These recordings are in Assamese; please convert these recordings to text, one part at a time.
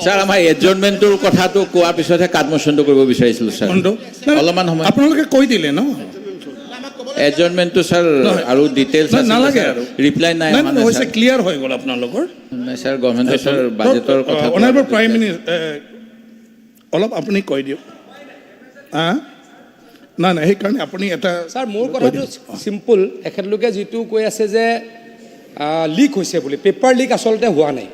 স্যাৰ আমাৰ এডজৰ্ণমেণ্টৰ কথাটো কোৱাৰ পিছতহে কাটমোচনটো কৰিব বিচাৰিছিলোঁ স্যাৰ অলপমান সময় আপোনালোকে কৈ দিলে ন এডজৰ্ণমেণ্টটো স্যাৰ আৰু ডিটেইলছ নালাগে আৰু ৰিপ্লাই নাই হৈছে ক্লিয়াৰ হৈ গ'ল আপোনালোকৰ নাই স্যাৰ গভৰ্ণমেণ্টৰ স্যাৰ বাজেটৰ কথা অনাৰেবল প্ৰাইম মিনিষ্টাৰ অলপ আপুনি কৈ দিয়ক নাই নাই সেইকাৰণে আপুনি এটা স্যাৰ মোৰ কথাটো চিম্পল এখেতলোকে যিটো কৈ আছে যে লিক হৈছে বুলি পেপাৰ লিক আচলতে হোৱা নাই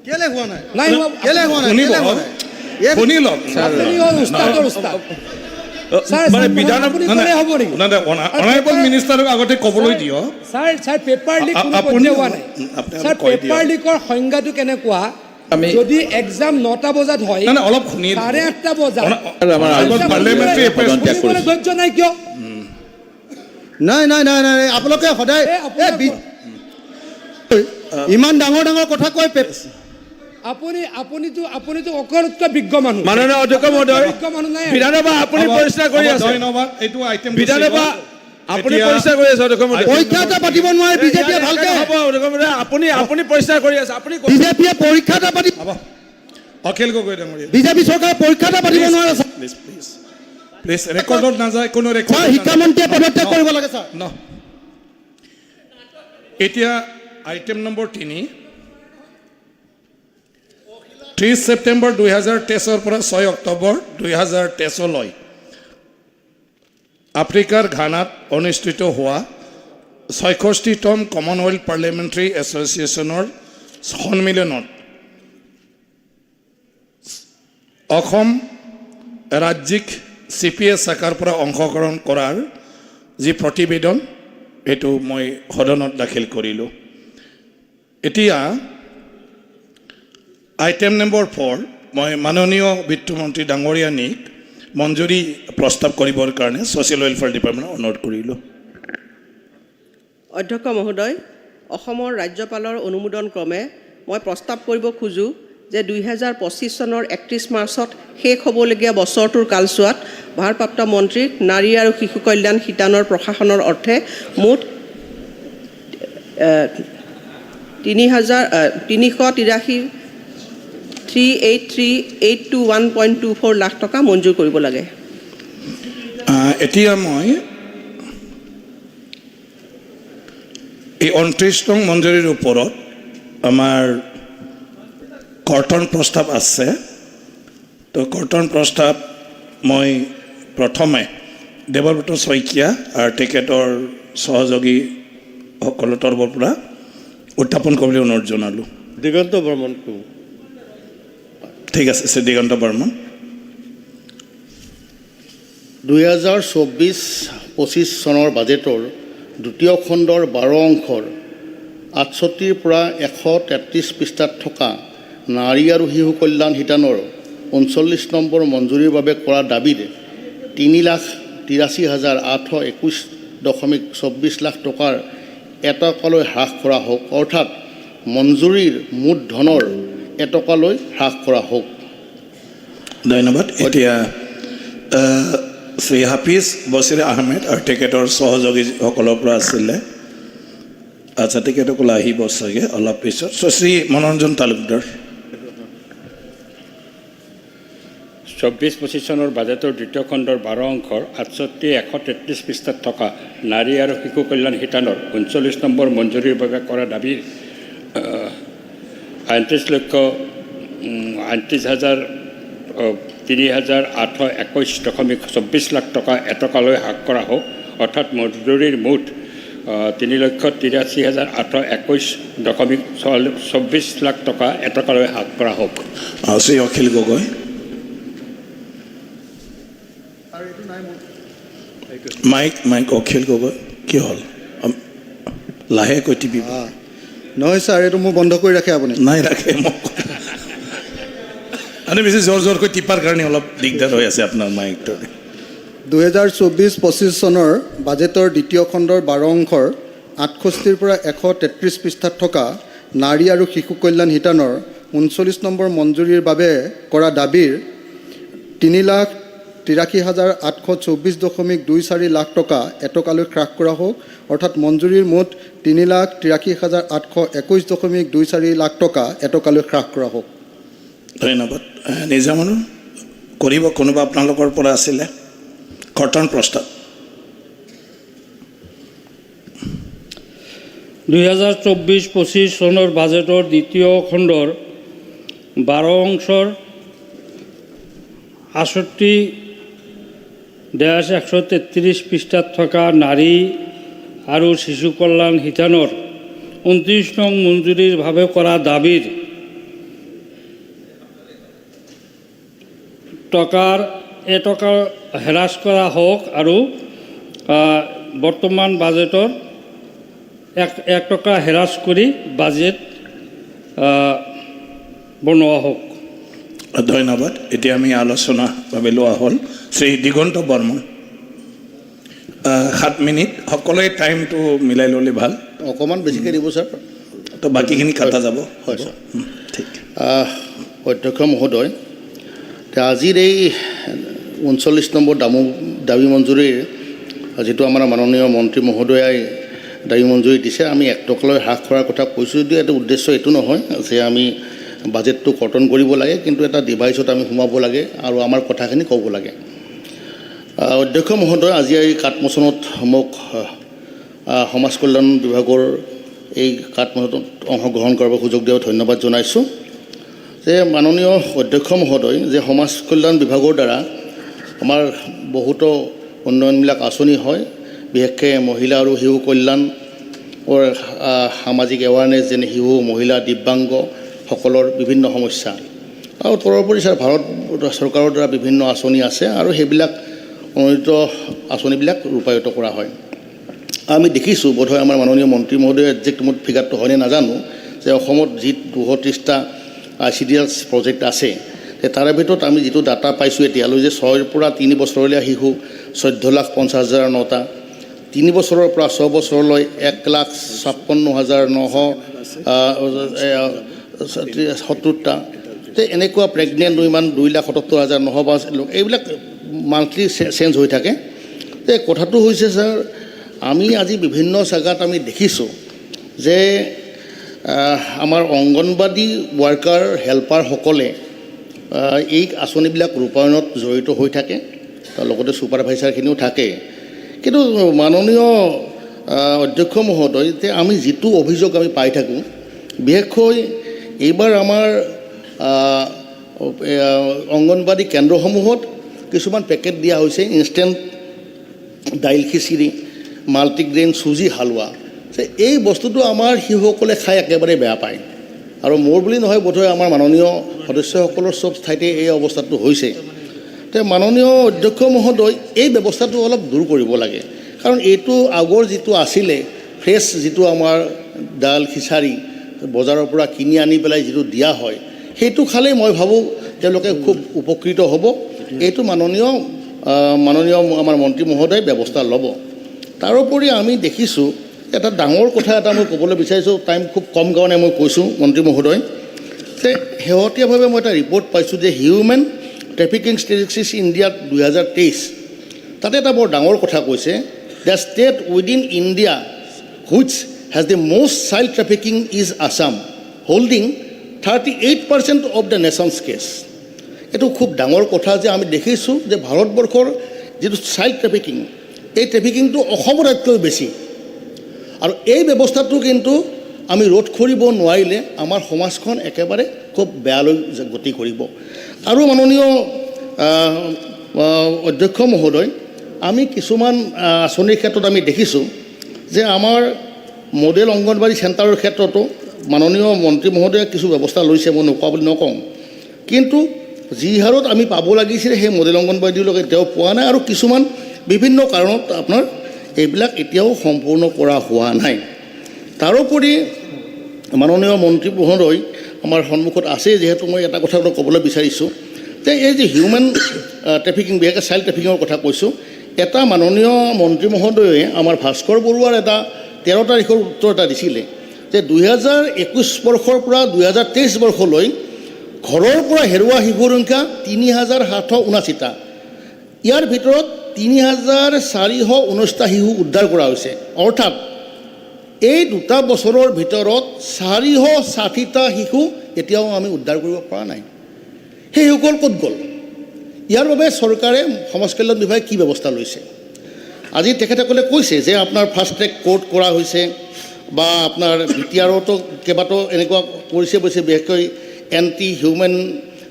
কেলে হোৱা নাই নাই হোৱা কেলে হোৱা নাই শুনিব কেলে হোৱা নাই শুনি লওক আপুনি হ'ল উস্তাদৰ উস্তাদ স্যাৰ মানে আপুনি ক'লে হ'ব নেকি অনাৰেবল মিনিষ্টাৰক আগতে ক'বলৈ দিয়ক স্যাৰ পেপাৰ লিক আপুনি হোৱা নাই স্যাৰ পেপাৰ লিকৰ সংজ্ঞাটো কেনেকুৱা যদি এক্সাম 9টা বজাত হয় নাই অলপ শুনি 8:30 বজাত আমাৰ পাৰ্লিয়ামেণ্টাৰী ধৈৰ্য নাই কিয় নাই নাই নাই নাই আপোনালোকে সদায় ইমান ডাঙৰ ডাঙৰ কথা কয় আপুনিতো অকৰতকৈ বিজ্ঞ মানুহ মাননীয় অধ্যক্ষ মহোদয় বিজ্ঞ মানুহ নাই বিধানসভা আপুনি পৰিষ্কাৰ কৰি আছে ধন্যবাদ এইটো আইটেম বিধানসভা আপুনি পৰিষ্কাৰ কৰি আছে অধ্যক্ষ মহোদয় পৰীক্ষা এটা পাতিব নোৱাৰে বিজেপিয়ে ভালকে হ'ব অধ্যক্ষ মহোদয় আপুনি পৰিষ্কাৰ কৰি আছে আপুনি বিজেপিয়ে পৰীক্ষা এটা পাতিব অখিল গগৈ ডাঙৰীয়া বিজেপি চৰকাৰে পৰীক্ষা এটা পাতিব নোৱাৰে প্লিজ ৰেকৰ্ডত নাযায় কোনো ৰেকৰ্ড শিক্ষামন্ত্ৰীয়ে পদত্যাগ কৰিব লাগে ছাৰ ন এতিয়া আইটেম নম্বৰ 30 ছেপ্টেম্বৰ 2023 পৰা 6 অক্টোবৰ 2023 আফ্ৰিকাৰ ঘানাত অনুষ্ঠিত হোৱা 66তম কমনৱেলথ পাৰ্লিয়ামেণ্টাৰী এছ'চিয়েশ্যনৰ সন্মিলনত অসম ৰাজ্যিক CPS শাখাৰ পৰা অংশগ্ৰহণ কৰাৰ যি প্ৰতিবেদন এইটো মই সদনত দাখিল কৰিলোঁ এতিয়া আইটেম নম্বৰ 4 মই মাননীয় বিত্তমন্ত্ৰী ডাঙৰীয়ানীক মঞ্জুৰি প্ৰস্তাৱ কৰিবৰ কাৰণে ছ'চিয়েল ৱেলফেয়াৰ ডিপাৰ্টমেণ্টক অনুৰোধ কৰিলোঁ অধ্যক্ষ মহোদয় অসমৰ ৰাজ্যপালৰ অনুমোদন ক্ৰমে মই প্ৰস্তাৱ কৰিব খোজোঁ যে 2025 চনৰ 31 মাৰ্চত শেষ হ'বলগীয়া বছৰটোৰ কালছোৱাত ভাৰপ্ৰাপ্ত মন্ত্ৰীক নাৰী আৰু শিশু কল্যাণ শিতানৰ প্ৰশাসনৰ অৰ্থে মুঠ 383,821.24 লাখ টকা মঞ্জুৰ কৰিব লাগে এতিয়া মই এই 29 নং মঞ্জুৰিৰ ওপৰত আমাৰ কৰ্তন প্ৰস্তাৱ আছে তো কৰ্তন প্ৰস্তাৱ মই প্ৰথমে দেৱব্ৰত শইকীয়া আৰু তেখেতৰ সহযোগী সকলৰ তৰফৰ পৰা উত্থাপন কৰিবলৈ অনুৰোধ জনালোঁ দিগন্ত বৰ্মন ঠিক আছে শ্ৰী দিগন্ত বৰ্মন 2024-25 চনৰ বাজেটৰ দ্বিতীয় খণ্ডৰ 12 অংশৰ 68ৰ পৰা 133 পৃষ্ঠাত থকা নাৰী আৰু শিশু কল্যাণ শিতানৰ 39 নম্বৰ মঞ্জুৰিৰ বাবে কৰা দাবীৰ 3,83,821.24 লাখ টকাৰ এটকালৈ হ্ৰাস কৰা হওক অৰ্থাৎ মঞ্জুৰিৰ মুঠ ধনৰ এটকালৈ হ্ৰাস কৰা হওক ধন্যবাদ এতিয়া শ্ৰী হাফিজ বছিৰ আহমেদ আৰু তেখেতৰ সহযোগীসকলৰ পৰা আছিলে আচ্ছা তেখেতসকল আহিব চাগে অলপ পিছত শ্ৰী মনোৰঞ্জন তালুকদাৰ 24-25 চনৰ বাজেটৰ দ্বিতীয় খণ্ডৰ 12 অংশৰ 68,133 পৃষ্ঠাত থকা নাৰী আৰু শিশু কল্যাণ শিতানৰ 39 নম্বৰ মঞ্জুৰিৰ বাবে কৰা দাবীৰ 3,821.24 লাখ টকা এটকালৈ হ্ৰাস কৰা হওক অৰ্থাৎ মঞ্জুৰিৰ মুঠ 3,83,821.24 লাখ টকা এটকালৈ হ্ৰাস কৰা হওক শ্ৰী অখিল গগৈ মাইক অখিল গগৈ কি হ'ল লাহেকৈ টিপিব নহয় ছাৰ এইটো মোৰ বন্ধ কৰি ৰাখে আপুনি নাই ৰাখে মোক মানে বেছি জোৰ জোৰকৈ টিপাৰ কাৰণে অলপ দিগদাৰ হৈ আছে আপোনাৰ মাইকটো 2024-25 চনৰ বাজেটৰ দ্বিতীয় খণ্ডৰ 12 অংশৰ 68ৰ পৰা 133 পৃষ্ঠাত থকা নাৰী আৰু শিশু কল্যাণ শিতানৰ 39 নম্বৰ মঞ্জুৰিৰ বাবে কৰা দাবীৰ 3,83,821 83,824.24 লাখ টকা এটকালৈ হ্ৰাস কৰা হওক, অৰ্থাৎ মঞ্জুৰীৰ মুঠ 3,83,821.24 লাখ টকা এটকালৈ হ্ৰাস কৰা হওক। ধন্যবাদ। নিজামুল কৰিব কোনোবা আপোনালোকৰ পৰা আছিলে কৰ্তন প্ৰস্তাৱ? 2024-25 চনৰ বাজেটৰ দ্বিতীয় খণ্ডৰ 12 অংশৰ 68-133 পৃষ্ঠাত থকা নাৰী আৰু শিশু কল্যাণ শিতানৰ 29 নং মঞ্জুৰীৰ ভাৱে কৰা দাবীৰ টকা হ্ৰাস কৰা হওক আৰু বৰ্তমান বাজেটৰ 1 টকা হ্ৰাস কৰি বাজেট বনোৱা হওক। ধন্যবাদ। এতিয়া আমি আলোচনা বাবে লোৱা হ'ল শ্ৰী দিগন্ত বৰ্মন। 7 মিনিট, সকলোৱে টাইমটো মিলাই ল'লে ভাল। অকণমান বেছিকৈ দিব ছাৰ। তো বাকীখিনি কাটা যাব। হয় ছাৰ। ঠিক। অধ্যক্ষ মহোদয়, আজিৰ এই 39 নম্বৰ দাবী মঞ্জুৰীৰ যিটো আমাৰ মাননীয় মন্ত্ৰী মহোদয়াই দাবী মঞ্জুৰি দিছে, আমি 1 টকালৈ হ্ৰাস কৰাৰ কথা কৈছোঁ যদিও এটা উদ্দেশ্য এইটো নহয় যে আমি বাজেটটো কৰ্তন কৰিব লাগে, কিন্তু এটা ডিভাইচত আমি সোমাব লাগে আৰু আমাৰ কথাখিনি ক'ব লাগে। অধ্যক্ষ মহোদয়, আজি এই কাটমোচনত মোক সমাজ কল্যাণ বিভাগৰ এই কাটমোচনত অংশগ্ৰহণ কৰাৰ সুযোগ দিয়াৰ ধন্যবাদ জনাইছোঁ। যে মাননীয় অধ্যক্ষ মহোদয়, যে সমাজ কল্যাণ বিভাগৰ দ্বাৰা আমাৰ বহুতো উন্নয়নবিলাক আঁচনি হয়, বিশেষকৈ মহিলা আৰু শিশু কল্যাণৰ সামাজিক এৱাৰনেছ, যেনে শিশু, মহিলা, দিব্যাংগ সকলৰ বিভিন্ন সমস্যা আৰু তদুপৰি ছাৰ ভাৰত চৰকাৰৰ দ্বাৰা বিভিন্ন আঁচনি আছে আৰু সেইবিলাক অনুমোদিত আঁচনিবিলাক ৰূপায়িত কৰা হয়। আমি দেখিছোঁ, বোধহয় আমাৰ মাননীয় মন্ত্ৰী মহোদয়ে একজেক্ট মোৰ ফিগাৰটো হয়নে নাজানো, যে অসমত যি 230টা ICDS প্ৰজেক্ট আছে, তাৰে ভিতৰত আমি যিটো ডাটা পাইছোঁ এতিয়ালৈ, যে 6ৰ পৰা 3 বছৰলীয়া শিশু 14,50,009টা, 3 বছৰৰ পৰা 6 বছৰলৈ 1,56,970টা, এনেকুৱা প্ৰেগনেণ্ট উইমেন 2,77,905 লোক, এইবিলাক মান্থলি চেঞ্জ হৈ থাকে। কথাটো হৈছে ছাৰ, আমি আজি বিভিন্ন জেগাত আমি দেখিছোঁ যে আমাৰ অংগনবাদী ৱাৰ্কাৰ হেল্পাৰসকলে এই আঁচনিবিলাক ৰূপায়ণত জড়িত হৈ থাকে, তাৰ লগতে ছুপাৰভাইজাৰখিনিও থাকে। কিন্তু মাননীয় অধ্যক্ষ মহোদয়, যে আমি যিটো অভিযোগ আমি পাই থাকোঁ, বিশেষকৈ এইবাৰ আমাৰ অংগনবাদী কেন্দ্ৰসমূহত কিছুমান পেকেট দিয়া হৈছে, ইনষ্টেণ্ট দাইল খিচিৰি, মাল্টিগ্ৰেইন চুজি হালোৱা। এই বস্তুটো আমাৰ শিশুসকলে খাই একেবাৰে বেয়া পায়, আৰু মোৰ বুলি নহয়, বোধহয় আমাৰ মাননীয় সদস্যসকলৰ চব ঠাইতে এই অৱস্থাটো হৈছে। মাননীয় অধ্যক্ষ মহোদয়, এই ব্যৱস্থাটো অলপ দূৰ কৰিব লাগে, কাৰণ এইটো আগৰ যিটো আছিলে ফ্ৰেছ, যিটো আমাৰ দাইল খিচাৰি বজাৰৰ পৰা কিনি আনি পেলাই যিটো দিয়া হয়, সেইটো খালেই মই ভাবোঁ তেওঁলোকে খুব উপকৃত হ'ব। এইটো মাননীয় আমাৰ মন্ত্ৰী মহোদয়ে ব্যৱস্থা ল'ব। তাৰোপৰি আমি দেখিছোঁ, এটা ডাঙৰ কথা এটা মই ক'বলৈ বিচাৰিছোঁ, টাইম খুব কম কাৰণে মই কৈছোঁ মন্ত্ৰী মহোদয়, যে শেহতীয়াভাৱে মই এটা ৰিপৰ্ট পাইছোঁ যে হিউমেন ট্ৰেফিকিং ষ্টেটিষ্টিক্স ইণ্ডিয়াত 2023, তাতে এটা বৰ ডাঙৰ কথা কৈছে, the state within India which has the most child trafficking is Assam, holding 38% of the nation's case. এইটো খুব ডাঙৰ কথা যে আমি দেখিছোঁ যে ভাৰতবৰ্ষৰ যিটো চাইল্ড ট্ৰেফিকিং, এই ট্ৰেফিকিংটো অসমৰ আটাইতকৈ বেছি, আৰু এই ব্যৱস্থাটো কিন্তু আমি ৰোধ কৰিব নোৱাৰিলে আমাৰ সমাজখন একেবাৰে খুব বেয়ালৈ গতি কৰিব। আৰু মাননীয় অধ্যক্ষ মহোদয়, আমি কিছুমান আঁচনিৰ ক্ষেত্ৰত আমি দেখিছোঁ যে আমাৰ মডেল অংগনবাড়ী চেণ্টাৰৰ ক্ষেত্ৰতো মাননীয় মন্ত্ৰী মহোদয়ে কিছু ব্যৱস্থা লৈছে, মই নোকোৱা বুলি নকওঁ, কিন্তু যি হাৰত আমি পাব লাগিছিলে সেই মডেল অংগনবাড়ীলৈকে তেওঁ পোৱা নাই, আৰু কিছুমান বিভিন্ন কাৰণত আপোনাৰ এইবিলাক এতিয়াও সম্পূৰ্ণ কৰা হোৱা নাই। তাৰোপৰি মাননীয় মন্ত্ৰী মহোদয় আমাৰ সন্মুখত আছে, যিহেতু মই এটা কথা ক'বলৈ বিচাৰিছোঁ যে এই যে হিউমেন ট্ৰেফিকিং, বিশেষকৈ চাইল্ড ট্ৰেফিকিঙৰ কথা কৈছোঁ, এটা মাননীয় মন্ত্ৰী মহোদয়ে আমাৰ ভাস্কৰ বৰুৱাৰ এটা 13 তাৰিখৰ উত্তৰ এটা দিছিলে যে 2021 বৰ্ষৰ পৰা 2023 বৰ্ষলৈ ঘৰৰ পৰা হেৰুওৱা শিশুৰ সংখ্যা 3,779টা। ইয়াৰ ভিতৰত ৩,৪১৯টা শিশু উদ্ধাৰ কৰা হৈছে, অৰ্থাৎ এই 2 বছৰৰ ভিতৰত 460টা শিশু এতিয়াও আমি উদ্ধাৰ কৰিব পৰা নাই। সেইসকল ক'ত গ'ল? ইয়াৰ বাবে চৰকাৰে সমাজ কল্যাণ বিভাগে কি ব্যৱস্থা লৈছে? আজি তেখেতসকলে কৈছে যে আপোনাৰ ফাষ্ট ট্ৰেক কোৰ্ট কৰা হৈছে বা আপোনাৰ BTRতো কেইবাটাও এনেকুৱা কৰিছে বিশেষকৈ এণ্টি হিউমেন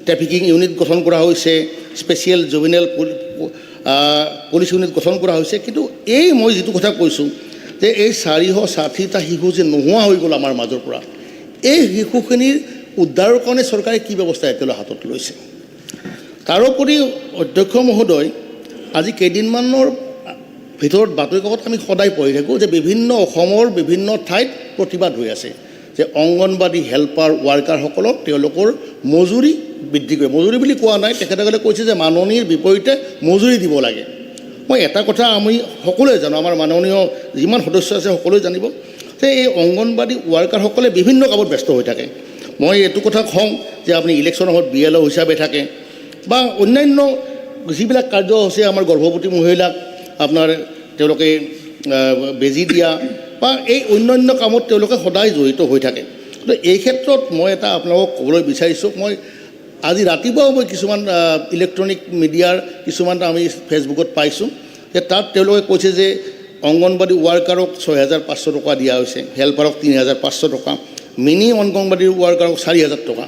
ট্ৰেফিকিং ইউনিট গঠন কৰা হৈছে, স্পেচিয়েল জুভেনাইল পুলিচ ইউনিট গঠন কৰা হৈছে। কিন্তু এই মই যিটো কথা কৈছোঁ যে এই 460টা শিশু যে নোহোৱা হৈ গ'ল আমাৰ মাজৰ পৰা, এই শিশুখিনিৰ উদ্ধাৰৰ কাৰণে চৰকাৰে কি ব্যৱস্থা এতিয়ালৈ হাতত লৈছে? তাৰোপৰি অধ্যক্ষ মহোদয়, আজি কেইদিনমানৰ ভিতৰত বাতৰি কাকত আমি সদায় পঢ়ি থাকোঁ যে অসমৰ বিভিন্ন ঠাইত প্ৰতিবাদ হৈ আছে যে অংগনবাদী হেল্পাৰ ৱাৰ্কাৰসকলক তেওঁলোকৰ মজুৰি বৃদ্ধি কৰে। মজুৰি বুলি কোৱা নাই, তেখেতসকলে কৈছে যে মাননীৰ বিপৰীতে মজুৰি দিব লাগে। মই এটা কথা আমি সকলোৱে জানো, আমাৰ মাননীয় যিমান সদস্য আছে সকলোৱে জানিব যে এই অংগনবাদী ৱাৰ্কাৰসকলে বিভিন্ন কামত ব্যস্ত হৈ থাকে। মই এইটো কথা কওঁ যে আপুনি ইলেকশ্যনৰ সময়ত BLO হিচাপে থাকে বা অন্যান্য যিবিলাক কাৰ্যসূচী আমাৰ গৰ্ভৱতী মহিলাক আপোনাৰ তেওঁলোকে বেজী দিয়া বা এই অন্যান্য কামত তেওঁলোকে সদায় জড়িত হৈ থাকে। তো এই ক্ষেত্ৰত মই এটা আপোনালোকক ক'বলৈ বিচাৰিছোঁ, মই আজি ৰাতিপুৱাও মই কিছুমান ইলেক্ট্ৰনিক মিডিয়াৰ কিছুমান আমি ফেচবুকত পাইছোঁ যে তাত তেওঁলোকে কৈছে যে অংগনবাদী ৱাৰ্কাৰক 6,500 টকা দিয়া হৈছে, হেল্পাৰক 3,500 টকা, মিনি অংগনবাদী ৱাৰ্কাৰক 4,000 টকা।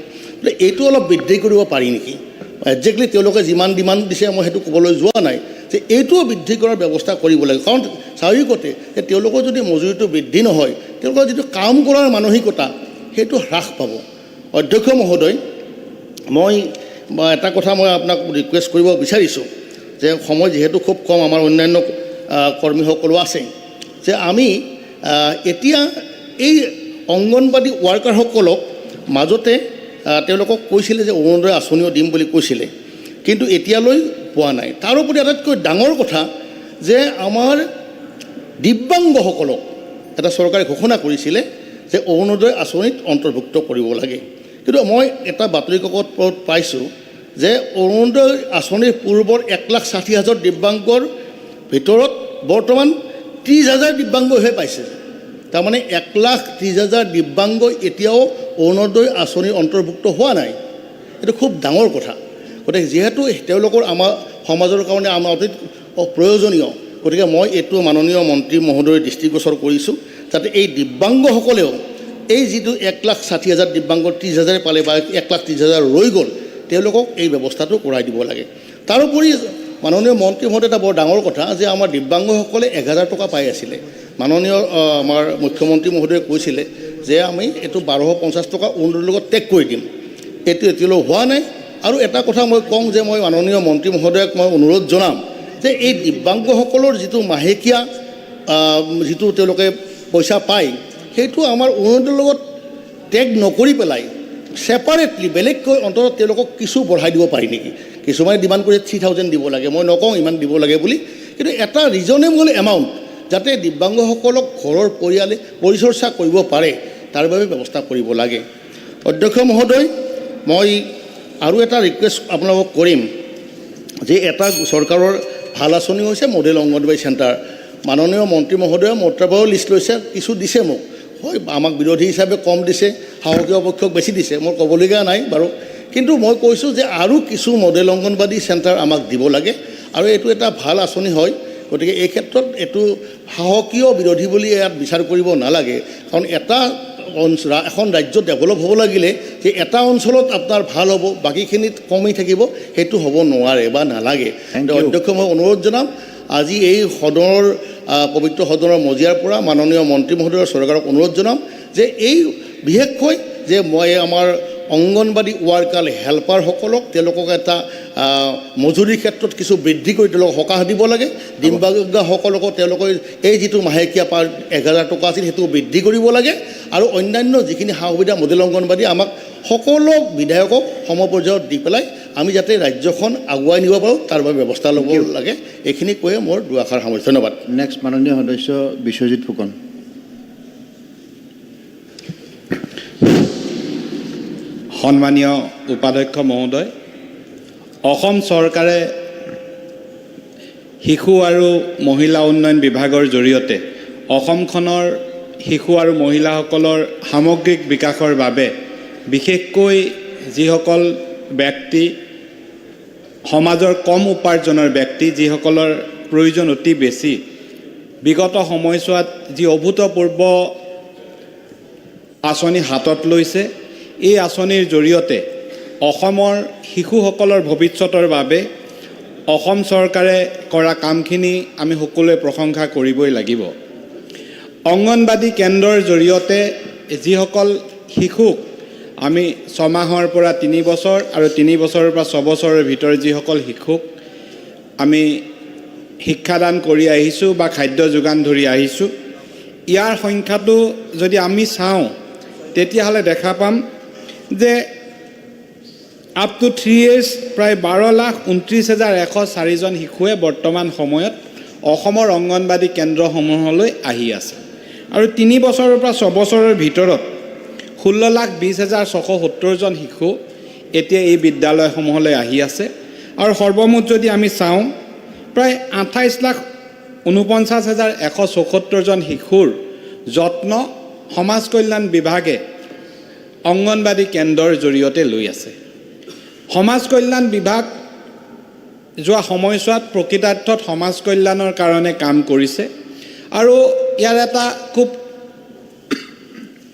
এইটো অলপ বৃদ্ধি কৰিব পাৰি নেকি? একজেক্টলি তেওঁলোকে যিমান ডিমাণ্ড দিছে মই সেইটো ক'বলৈ যোৱা নাই, যে এইটোও বৃদ্ধি কৰাৰ ব্যৱস্থা কৰিব লাগে। কাৰণ স্বাভাৱিকতে যে তেওঁলোকৰ যদি মজুৰিটো বৃদ্ধি নহয়, তেওঁলোকৰ যিটো কাম কৰাৰ মানসিকতা সেইটো হ্ৰাস পাব। অধ্যক্ষ মহোদয়, মই এটা কথা মই আপোনাক ৰিকুৱেষ্ট কৰিব বিচাৰিছোঁ যে সময় যিহেতু খুব কম, আমাৰ অন্যান্য কৰ্মীসকলো আছে, যে আমি এতিয়া এই অংগনবাদী ৱাৰ্কাৰসকলক মাজতে তেওঁলোকক কৈছিলে যে অৰুণোদয় আঁচনিও দিম বুলি কৈছিলে, কিন্তু এতিয়ালৈ পোৱা নাই। তাৰোপৰি আটাইতকৈ ডাঙৰ কথা যে আমাৰ দিব্যাংগসকলক এটা চৰকাৰে ঘোষণা কৰিছিলে যে অৰুণোদয় আঁচনিত অন্তৰ্ভুক্ত কৰিব লাগে। কিন্তু মই এটা বাতৰি কাকত পাইছোঁ যে অৰুণোদয় আঁচনিৰ পূৰ্বৰ 1,60,000 দিব্যাংগৰ ভিতৰত বৰ্তমান 30,000 দিব্যাংগইহে পাইছে। তাৰমানে 1,30,000 দিব্যাংগ এতিয়াও অৰুণোদয় আঁচনিৰ অন্তৰ্ভুক্ত হোৱা নাই। এইটো খুব ডাঙৰ কথা। গতিকে যিহেতু তেওঁলোকৰ আমাৰ সমাজৰ কাৰণে আমাৰ অতি প্ৰয়োজনীয়, গতিকে মই এইটো মাননীয় মন্ত্ৰী মহোদয়ৰ দৃষ্টিগোচৰ কৰিছোঁ যাতে এই দিব্যাংগসকলেও এই যিটো 1,60,000 দিব্যাংগ 30,000 পালে বা 1,30,000 ৰৈ গ'ল, তেওঁলোকক এই ব্যৱস্থাটো কৰাই দিব লাগে। তাৰোপৰি মাননীয় মন্ত্ৰী মহোদয় এটা বৰ ডাঙৰ কথা যে আমাৰ দিব্যাংগসকলে 1,000 টকা পাই আছিলে। মাননীয় আমাৰ মুখ্যমন্ত্ৰী মহোদয়ে কৈছিলে যে আমি এইটো 1,250 টকা অৰুণোদয়ৰ লগত টেগ কৰি দিম। এইটো এতিয়ালৈ হোৱা নাই। আৰু এটা কথা মই কওঁ যে মই মাননীয় মন্ত্ৰী মহোদয়ক মই অনুৰোধ জনাম যে এই দিব্যাংগসকলৰ যিটো মাহেকীয়া যিটো তেওঁলোকে পইচা পায়, সেইটো আমাৰ অৰুণোদয়ৰ লগত টেগ নকৰি পেলাই ছেপাৰেটলি বেলেগকৈ অন্ততঃ তেওঁলোকক কিছু বঢ়াই দিব পাৰি নেকি? কিছুমানে ডিমাণ্ড কৰি 3,000 দিব লাগে, মই নকওঁ ইমান দিব লাগে বুলি, কিন্তু এটা ৰিজনেবল এমাউণ্ট যাতে দিব্যাংগসকলক ঘৰৰ পৰিচৰ্চা কৰিব পাৰে তাৰ বাবে ব্যৱস্থা কৰিব লাগে। অধ্যক্ষ মহোদয়, মই আৰু এটা ৰিকুৱেষ্ট আপোনালোকক কৰিম যে এটা চৰকাৰৰ ভাল আঁচনি হৈছে মডেল অংগনবাড়ী চেণ্টাৰ। মাননীয় মন্ত্ৰী মহোদয়ে মোৰ পৰাও লিষ্ট লৈছে, কিছু দিছে মোক, হয় আমাক বিৰোধী হিচাপে কম দিছে, শাসকীয় পক্ষক বেছি দিছে, মোৰ ক'বলগীয়া নাই বাৰু। কিন্তু মই কৈছোঁ যে আৰু কিছু মডেল অংগনবাড়ী চেণ্টাৰ আমাক দিব লাগে আৰু এইটো এটা ভাল আঁচনি হয়। গতিকে এই ক্ষেত্ৰত এইটো শাসকীয় বিৰোধী বুলি ইয়াত বিচাৰ কৰিব নালাগে, কাৰণ এখন ৰাজ্য ডেভেলপ হ'ব লাগিলে যে এটা অঞ্চলত আপোনাৰ ভাল হ'ব বাকীখিনিত কমি থাকিব, সেইটো হ'ব নোৱাৰে বা নালাগে। অধ্যক্ষ মই অনুৰোধ জনাম আজি এই সদনৰ পবিত্ৰ সদনৰ মজিয়াৰ পৰা মাননীয় মন্ত্ৰী মহোদয়ৰ চৰকাৰক অনুৰোধ জনাম যে এই বিশেষকৈ যে মই আমাৰ অংগনবাদী ৱাৰ্কাৰ হেল্পাৰসকলক তেওঁলোকক এটা মজুৰিৰ ক্ষেত্ৰত কিছু বৃদ্ধি কৰি তেওঁলোকক সকাহ দিব লাগে। দিব্যাংগসকলকো তেওঁলোকৰ এই যিটো মাহেকীয়া 1,000 টকা আছিল সেইটো বৃদ্ধি কৰিব লাগে আৰু অন্যান্য যিখিনি সা সুবিধা মডেল অংগনবাদী আমাক সকলো বিধায়কক সমপৰ্যায়ত দি পেলাই আমি যাতে ৰাজ্যখন আগুৱাই নিব পাৰোঁ তাৰ বাবে ব্যৱস্থা ল'ব লাগে। এইখিনি কৈয়ে মোৰ দুআষাৰ সামৰিছোঁ। ধন্যবাদ। নেক্সট মাননীয় সদস্য বিশ্বজিৎ ফুকন। সন্মানীয় উপাধ্যক্ষ মহোদয়, অসম চৰকাৰে শিশু আৰু মহিলা উন্নয়ন বিভাগৰ জৰিয়তে অসমখনৰ শিশু আৰু মহিলাসকলৰ সামগ্ৰিক বিকাশৰ বাবে বিশেষকৈ যিসকল ব্যক্তি সমাজৰ কম উপাৰ্জনৰ ব্যক্তি যিসকলৰ প্ৰয়োজন অতি বেছি বিগত সময়ছোৱাত যি অভূতপূৰ্ব আঁচনি হাতত লৈছে এই আঁচনিৰ জৰিয়তে অসমৰ শিশুসকলৰ ভৱিষ্যতৰ বাবে অসম চৰকাৰে কৰা কামখিনি আমি সকলোৱে প্ৰশংসা কৰিবই লাগিব অংগনবাদী কেন্দ্ৰৰ জৰিয়তে যিসকল শিশুক আমি 6 মাহৰ পৰা 3 বছৰ আৰু 3 বছৰৰ পৰা 6 বছৰৰ ভিতৰত যিসকল শিশুক আমি শিক্ষাদান কৰি আহিছোঁ বা খাদ্য যোগান ধৰি আহিছোঁ ইয়াৰ সংখ্যাটো যদি আমি চাওঁ তেতিয়াহ'লে দেখা পাম যে আপ টু 3 years প্ৰায় 12,29,104 জন শিশুৱে বৰ্তমান সময়ত অসমৰ অংগনবাদী কেন্দ্ৰসমূহলৈ আহি আছে আৰু 3 বছৰৰ পৰা 6 বছৰৰ ভিতৰত 16,20,670 জন শিশু এতিয়া এই বিদ্যালয়সমূহলৈ আহি আছে আৰু সৰ্বমুঠ যদি আমি চাওঁ প্ৰায় 28,49,174 জন শিশুৰ যত্ন সমাজ কল্যাণ বিভাগে অংগনবাদী কেন্দ্ৰৰ জৰিয়তে লৈ আছে সমাজ কল্যাণ বিভাগ যোৱা সময়ছোৱাত প্ৰকৃতাৰ্থত সমাজ কল্যাণৰ কাৰণে কাম কৰিছে আৰু ইয়াৰ এটা খুব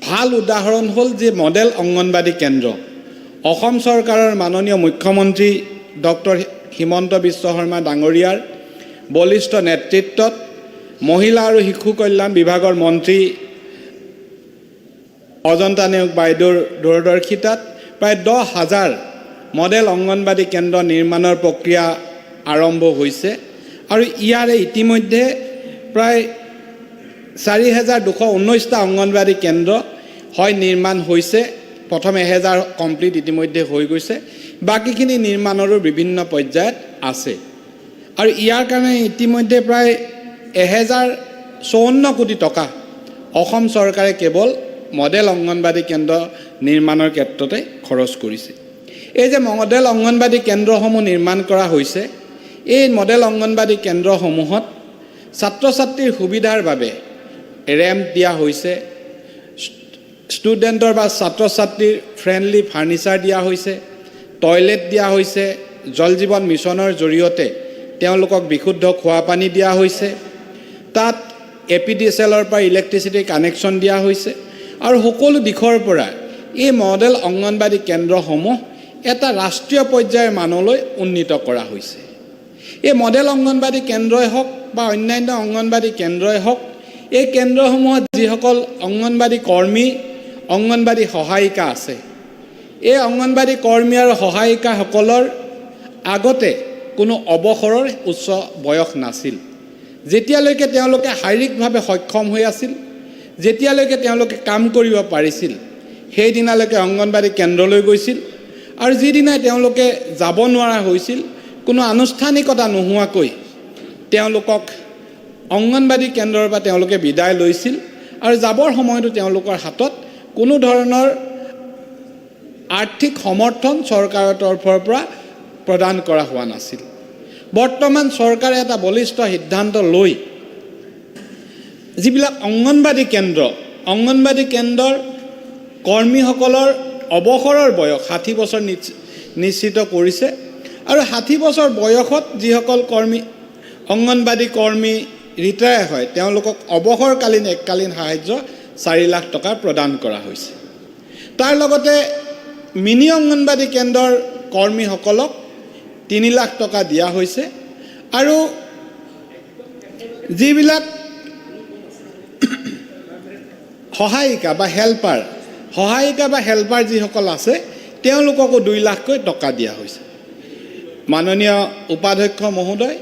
ভাল উদাহৰণ হ'ল যে মডেল অংগনবাদী কেন্দ্ৰ অসম চৰকাৰৰ মাননীয় মুখ্যমন্ত্ৰী ডক্টৰ হিমন্ত বিশ্ব শৰ্মা ডাঙৰীয়াৰ বলিষ্ঠ নেতৃত্বত মহিলা আৰু শিশু কল্যাণ বিভাগৰ মন্ত্ৰী অজন্তা নেওগ বাইদেউৰ দূৰদৰ্শিতাত প্ৰায় 10,000 মডেল অংগনবাদী কেন্দ্ৰ নিৰ্মাণৰ প্ৰক্ৰিয়া আৰম্ভ হৈছে আৰু ইয়াৰে ইতিমধ্যে প্ৰায় 4,219টা অংগনবাদী কেন্দ্ৰ হয় নিৰ্মাণ হৈছে প্ৰথম 1,000 কমপ্লিট ইতিমধ্যে হৈ গৈছে বাকিখিনি নিৰ্মাণৰো বিভিন্ন পৰ্যায়ত আছে আৰু ইয়াৰ কাৰণে ইতিমধ্যে প্ৰায় 1,054 কোটি টকা অসম চৰকাৰে কেৱল মডেল অংগনবাদী কেন্দ্ৰ নিৰ্মাণৰ ক্ষেত্ৰতে খৰচ কৰিছে এই যে মডেল অংগনবাদী কেন্দ্ৰসমূহ নিৰ্মাণ কৰা হৈছে এই মডেল অংগনবাদী কেন্দ্ৰসমূহত ছাত্ৰ ছাত্ৰীৰ সুবিধাৰ বাবে ৰেম্প দিয়া হৈছে ষ্টুডেণ্টৰ বা ছাত্ৰ ছাত্ৰীৰ ফ্ৰেণ্ডলি ফাৰ্নিচাৰ দিয়া হৈছে টয়লেট দিয়া হৈছে জল জীৱন মিছনৰ জৰিয়তে তেওঁলোকক বিশুদ্ধ খোৱা পানী দিয়া হৈছে তাত এপিডিএছএলৰ পৰা ইলেক্ট্ৰিচিটি কানেকশ্যন দিয়া হৈছে আৰু সকলো দিশৰ পৰা এই মডেল অংগনবাদী কেন্দ্ৰসমূহ এটা ৰাষ্ট্ৰীয় পৰ্যায়ৰ মানলৈ উন্নীত কৰা হৈছে এই মডেল অংগনবাদী কেন্দ্ৰই হওক বা অন্যান্য অংগনবাদী কেন্দ্ৰই হওক এই কেন্দ্ৰসমূহত যিসকল অংগনবাদী কৰ্মী অংগনবাদী সহায়িকা আছে এই অংগনবাদী কৰ্মী আৰু সহায়িকাসকলৰ আগতে কোনো অৱসৰৰ উচ্চ বয়স নাছিল যেতিয়ালৈকে তেওঁলোকে শাৰীৰিকভাৱে সক্ষম হৈ আছিল যেতিয়ালৈকে তেওঁলোকে কাম কৰিব পাৰিছিল সেই দিনালৈকে অংগনবাদী কেন্দ্ৰলৈ গৈছিল আৰু যিদিনাই তেওঁলোকে যাব নোৱাৰা হৈছিল কোনো আনুষ্ঠানিকতা নোহোৱাকৈ তেওঁলোকক অংগনবাদী কেন্দ্ৰৰ পৰা তেওঁলোকে বিদায় লৈছিল আৰু যাবৰ সময়তো তেওঁলোকৰ হাতত কোনো ধৰণৰ আৰ্থিক সমৰ্থন চৰকাৰৰ তৰফৰ পৰা প্ৰদান কৰা হোৱা নাছিল বৰ্তমান চৰকাৰে এটা বলিষ্ঠ সিদ্ধান্ত লৈ যিবিলাক অংগনবাদী কেন্দ্ৰৰ কৰ্মীসকলৰ অৱসৰৰ বয়স 60 বছৰ নিশ্চিত কৰিছে আৰু 60 বছৰ বয়সত যিসকল অংগনবাদী কৰ্মী ৰিটায়াৰ হয় তেওঁলোকক অৱসৰকালীন এককালীন সাহায্য 4 লাখ টকা প্ৰদান কৰা হৈছে তাৰ লগতে মিনি অংগনবাদী কেন্দ্ৰৰ কৰ্মীসকলক 3 লাখ টকা দিয়া হৈছে আৰু যিবিলাক সহায়িকা বা হেল্পাৰ যিসকল আছে তেওঁলোককো 2 লাখকৈ টকা দিয়া হৈছে মাননীয় উপাধ্যক্ষ মহোদয়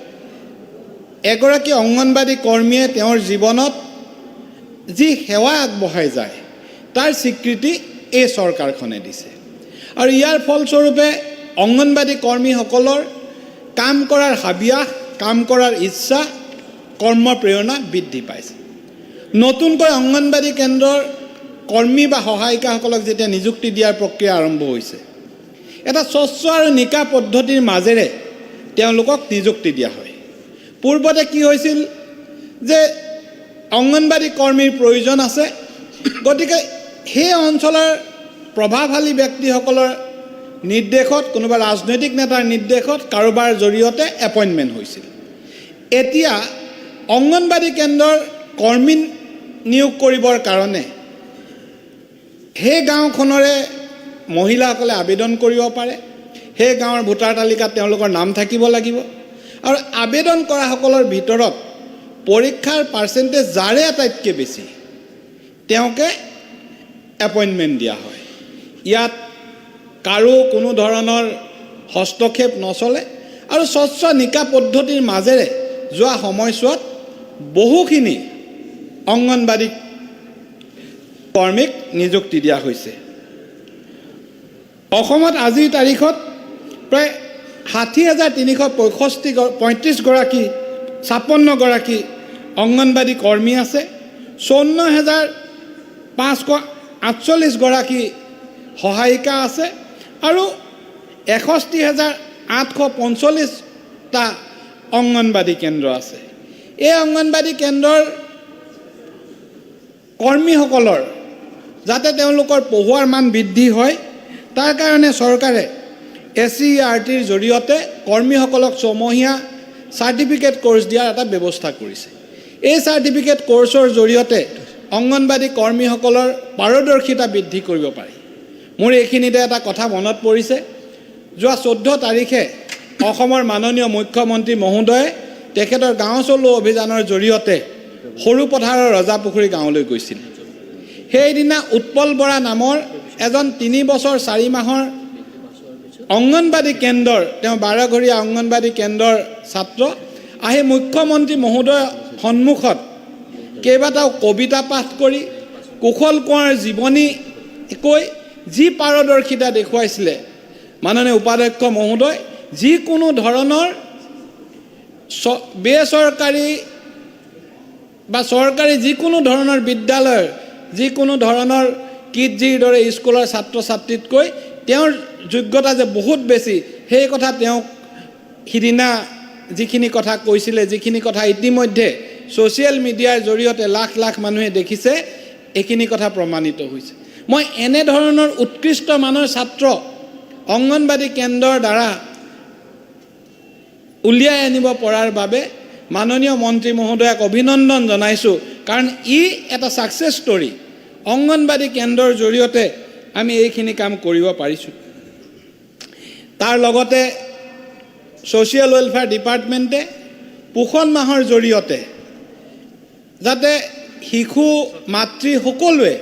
এগৰাকী অংগনবাদী কৰ্মীয়ে তেওঁৰ জীৱনত যি সেৱা আগবঢ়াই যায় তাৰ স্বীকৃতি এই চৰকাৰখনে দিছে আৰু ইয়াৰ ফলস্বৰূপে অংগনবাদী কৰ্মীসকলৰ কাম কৰাৰ হাবিয়াস কাম কৰাৰ ইচ্ছা কৰ্ম প্ৰেৰণা বৃদ্ধি পাইছে নতুনকৈ অংগনবাদী কেন্দ্ৰৰ কৰ্মী বা সহায়িকাসকলক যেতিয়া নিযুক্তি দিয়াৰ প্ৰক্ৰিয়া আৰম্ভ হৈছে এটা স্বচ্ছ আৰু নিকা পদ্ধতিৰ মাজেৰে তেওঁলোকক নিযুক্তি দিয়া হয় পূৰ্বতে কি হৈছিল যে অংগনবাড়ী কৰ্মীৰ প্ৰয়োজন আছে, গতিকে সেই অঞ্চলৰ প্ৰভাৱশালী ব্যক্তিসকলৰ নিৰ্দেশত, কোনোবা ৰাজনৈতিক নেতাৰ নিৰ্দেশত কাৰোবাৰ জৰিয়তে এপইণ্টমেণ্ট হৈছিল। এতিয়া অংগনবাড়ী কেন্দ্ৰৰ কৰ্মী নিয়োগ কৰিবৰ কাৰণে সেই গাঁওখনৰে মহিলাসকলে আবেদন কৰিব পাৰে। সেই গাঁৱৰ ভোটাৰ তালিকাত তেওঁলোকৰ নাম থাকিব লাগিব আৰু আবেদন কৰাসকলৰ ভিতৰত পৰীক্ষাৰ পাৰ্চেণ্টেজ যাৰে আটাইতকৈ বেছি তেওঁকে এপইণ্টমেণ্ট দিয়া হয়। ইয়াত কাৰো কোনো ধৰণৰ হস্তক্ষেপ নচলে আৰু স্বচ্ছ নিকা পদ্ধতিৰ মাজেৰে যোৱা সময়ছোৱাত বহুখিনি অংগনবাড়ী কৰ্মীক নিযুক্তি দিয়া হৈছে। অসমত আজিৰ তাৰিখত প্ৰায় 60,335গৰাকী 56গৰাকী অংগনবাড়ী কৰ্মী আছে, 54,548গৰাকী সহায়িকা আছে আৰু 61,845টা অংগনবাড়ী কেন্দ্ৰ আছে। এই অংগনবাড়ী কেন্দ্ৰৰ কৰ্মীসকলৰ যাতে তেওঁলোকৰ পঢ়ুৱাৰ মান বৃদ্ধি হয়, তাৰ কাৰণে চৰকাৰে SCERTৰ জৰিয়তে কৰ্মীসকলক ছমহীয়া চাৰ্টিফিকেট কোৰ্চ দিয়াৰ এটা ব্যৱস্থা কৰিছে। এই চাৰ্টিফিকেট কোৰ্চৰ জৰিয়তে অংগনবাড়ী কৰ্মীসকলৰ পাৰদৰ্শিতা বৃদ্ধি কৰিব পাৰি। মোৰ এইখিনিতে এটা কথা মনত পৰিছে, যোৱা 14 তাৰিখে অসমৰ মাননীয় মুখ্যমন্ত্ৰী মহোদয়ে তেখেতৰ গাঁও চলো অভিযানৰ জৰিয়তে সৰুপথাৰৰ ৰজাপুখুৰী গাঁৱলৈ গৈছিল। সেইদিনা উৎপল বৰা নামৰ এজন 3 বছৰ 4 মাহৰ অংগনবাড়ী কেন্দ্ৰৰ, তেওঁ 12ঘৰীয়া অংগনবাড়ী কেন্দ্ৰৰ ছাত্ৰ আহি মুখ্যমন্ত্ৰী মহোদয়ৰ সন্মুখত কেইবাটাও কবিতা পাঠ কৰি কুশল কোঁৱৰৰ জীৱনী কৈ যি পাৰদৰ্শিতা দেখুৱাইছিলে মাননীয় উপাধ্যক্ষ মহোদয়, যিকোনো ধৰণৰ বেচৰকাৰী বা চৰকাৰী যিকোনো ধৰণৰ বিদ্যালয়ৰ যিকোনো ধৰণৰ কিট জিৰ দৰে স্কুলৰ ছাত্ৰ ছাত্ৰীতকৈ তেওঁৰ যোগ্যতা যে বহুত বেছি, সেই কথা তেওঁক সিদিনা যিখিনি কথা কৈছিলে, যিখিনি কথা ইতিমধ্যে ছ'চিয়েল মিডিয়াৰ জৰিয়তে লাখ লাখ মানুহে দেখিছে, এইখিনি কথা প্ৰমাণিত হৈছে। মই এনেধৰণৰ উৎকৃষ্ট মানৰ ছাত্ৰ অংগনবাড়ী কেন্দ্ৰৰ দ্বাৰা উলিয়াই আনিব পৰাৰ বাবে মাননীয় মন্ত্ৰী মহোদয়ক অভিনন্দন জনাইছোঁ, কাৰণ ই এটা ছাকচেছ ষ্টৰী। অংগনবাড়ী কেন্দ্ৰৰ জৰিয়তে আমি এইখিনি কাম কৰিব পাৰিছোঁ। তাৰ লগতে ছ'চিয়েল ৱেলফেয়াৰ ডিপাৰ্টমেণ্টে পোষণ মাহৰ জৰিয়তে যাতে শিশু মাতৃ সকলোৱে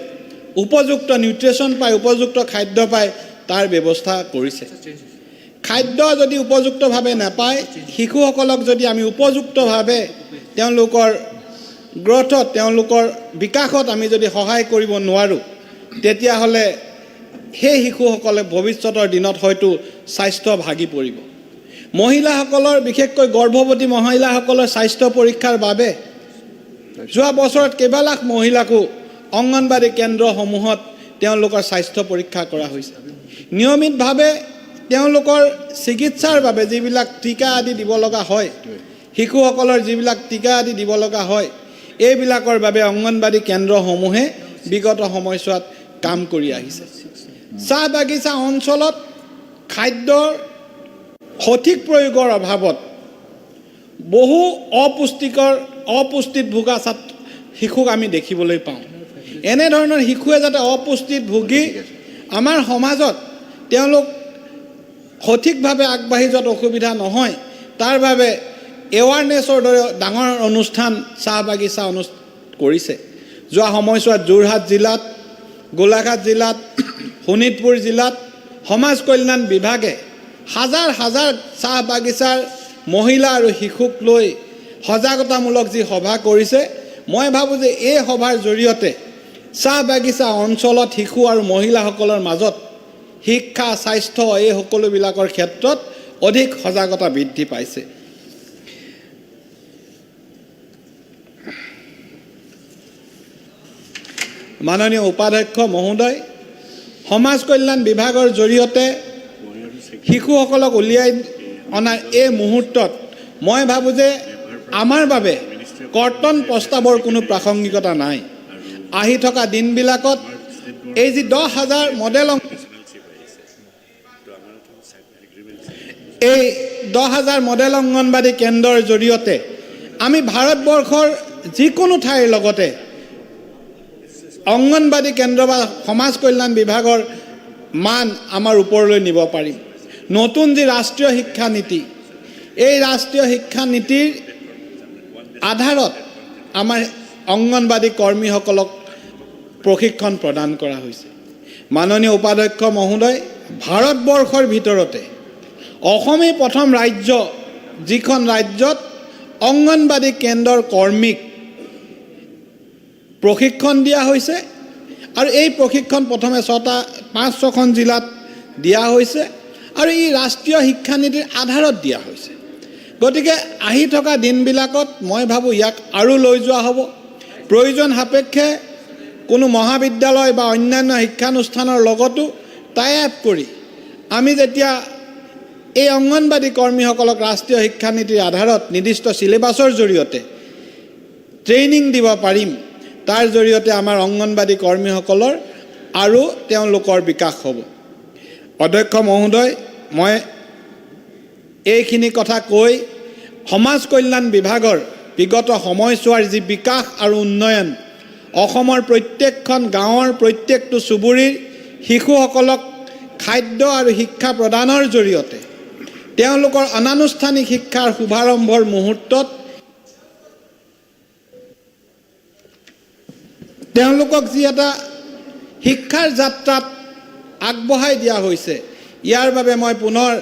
উপযুক্ত নিউট্ৰিশ্যন পায়, উপযুক্ত খাদ্য পায়, তাৰ ব্যৱস্থা কৰিছে। খাদ্য যদি উপযুক্তভাৱে নাপায়, শিশুসকলক যদি আমি উপযুক্তভাৱে তেওঁলোকৰ গ্ৰথত, তেওঁলোকৰ বিকাশত আমি যদি সহায় কৰিব নোৱাৰোঁ, তেতিয়াহ'লে সেই শিশুসকলে ভৱিষ্যতৰ দিনত হয়তো স্বাস্থ্য ভাগি পৰিব। মহিলাসকলৰ, বিশেষকৈ গৰ্ভৱতী মহিলাসকলৰ স্বাস্থ্য পৰীক্ষাৰ বাবে যোৱা বছৰত কেইবা লাখ মহিলাকো অংগনবাড়ী কেন্দ্ৰসমূহত তেওঁলোকৰ স্বাস্থ্য পৰীক্ষা কৰা হৈছে। নিয়মিতভাৱে তেওঁলোকৰ চিকিৎসাৰ বাবে যিবিলাক টীকা আদি দিব লগা হয়, শিশুসকলৰ যিবিলাক টীকা আদি দিব লগা হয়, এইবিলাকৰ বাবে অংগনবাড়ী কেন্দ্ৰসমূহে বিগত সময়ছোৱাত কাম কৰি আহিছে। চাহ বাগিচা অঞ্চলত খাদ্যৰ সঠিক প্ৰয়োগৰ অভাৱত বহু অপুষ্টিত ভোগা শিশুক আমি দেখিবলৈ পাওঁ। এনেধৰণৰ শিশুৱে যাতে অপুষ্টিত ভুগি আমাৰ সমাজত তেওঁলোক সঠিকভাৱে আগবাঢ়ি যোৱাত অসুবিধা নহয়, তাৰ বাবে এৱাৰনেছৰ দৰে ডাঙৰ অনুষ্ঠান চাহ বাগিচা কৰিছে। যোৱা সময়ছোৱাত যোৰহাট জিলাত, গোলাঘাট জিলাত, শোণিতপুৰ জিলাত সমাজ কল্যাণ বিভাগে হাজাৰ হাজাৰ চাহ বাগিচাৰ মহিলা আৰু শিশুক লৈ সজাগতামূলক যি সভা কৰিছে, মই ভাবোঁ যে এই সভাৰ জৰিয়তে চাহ বাগিচা অঞ্চলত শিশু আৰু মহিলাসকলৰ মাজত শিক্ষা, স্বাস্থ্য এই সকলোবিলাকৰ ক্ষেত্ৰত অধিক সজাগতা বৃদ্ধি পাইছে। মাননীয় উপাধ্যক্ষ মহোদয়, সমাজ কল্যাণ বিভাগৰ জৰিয়তে শিশুসকলক উলিয়াই অনাৰ এই মুহূৰ্তত মই ভাবোঁ যে আমাৰ বাবে কৰ্তন প্ৰস্তাৱৰ কোনো প্ৰাসংগিকতা নাই। আহি থকা দিনবিলাকত এই যি 10,000 মডেল এই 10,000 মডেল অংগনবাদী কেন্দ্ৰৰ জৰিয়তে আমি ভাৰতবৰ্ষৰ যিকোনো ঠাইৰ লগতে অংগনবাদী কেন্দ্ৰ বা সমাজ কল্যাণ বিভাগৰ মান আমাৰ ওপৰলৈ নিব পাৰিম। নতুন যি ৰাষ্ট্ৰীয় শিক্ষা নীতি, এই ৰাষ্ট্ৰীয় শিক্ষা নীতিৰ আধাৰত আমাৰ অংগনবাদী কৰ্মীসকলক প্ৰশিক্ষণ প্ৰদান কৰা হৈছে। মাননীয় উপাধ্যক্ষ মহোদয়, ভাৰতবৰ্ষৰ ভিতৰতে অসমেই প্ৰথম ৰাজ্য যিখন ৰাজ্যত অংগনবাদী কেন্দ্ৰৰ কৰ্মীক প্ৰশিক্ষণ দিয়া হৈছে আৰু এই প্ৰশিক্ষণ প্ৰথমে 5-6খন জিলাত দিয়া হৈছে আৰু এই ৰাষ্ট্ৰীয় শিক্ষানীতিৰ আধাৰত দিয়া হৈছে। গতিকে আহি থকা দিনবিলাকত মই ভাবোঁ ইয়াক আৰু লৈ যোৱা হ'ব। প্ৰয়োজন সাপেক্ষে কোনো মহাবিদ্যালয় বা অন্যান্য শিক্ষানুষ্ঠানৰ লগতো টাই আপ কৰি আমি যেতিয়া এই অংগনবাদী কৰ্মীসকলক ৰাষ্ট্ৰীয় শিক্ষানীতিৰ আধাৰত নিৰ্দিষ্ট চিলেবাছৰ জৰিয়তে ট্ৰেইনিং দিব পাৰিম, তাৰ জৰিয়তে আমাৰ অংগনবাদী কৰ্মীসকলৰ আৰু তেওঁলোকৰ বিকাশ হ'ব। অধ্যক্ষ মহোদয়, মই এইখিনি কথা কৈ সমাজ কল্যাণ বিভাগৰ বিগত সময়ছোৱাৰ যি বিকাশ আৰু উন্নয়ন, অসমৰ প্ৰত্যেকখন গাঁৱৰ প্ৰত্যেকটো চুবুৰীৰ শিশুসকলক খাদ্য আৰু শিক্ষা প্ৰদানৰ জৰিয়তে তেওঁলোকৰ অনানুষ্ঠানিক শিক্ষাৰ শুভাৰম্ভৰ মুহূৰ্তত তেওঁলোকক যি এটা শিক্ষাৰ যাত্ৰাত আগবঢ়াই দিয়া হৈছে, ইয়াৰ বাবে মই পুনৰ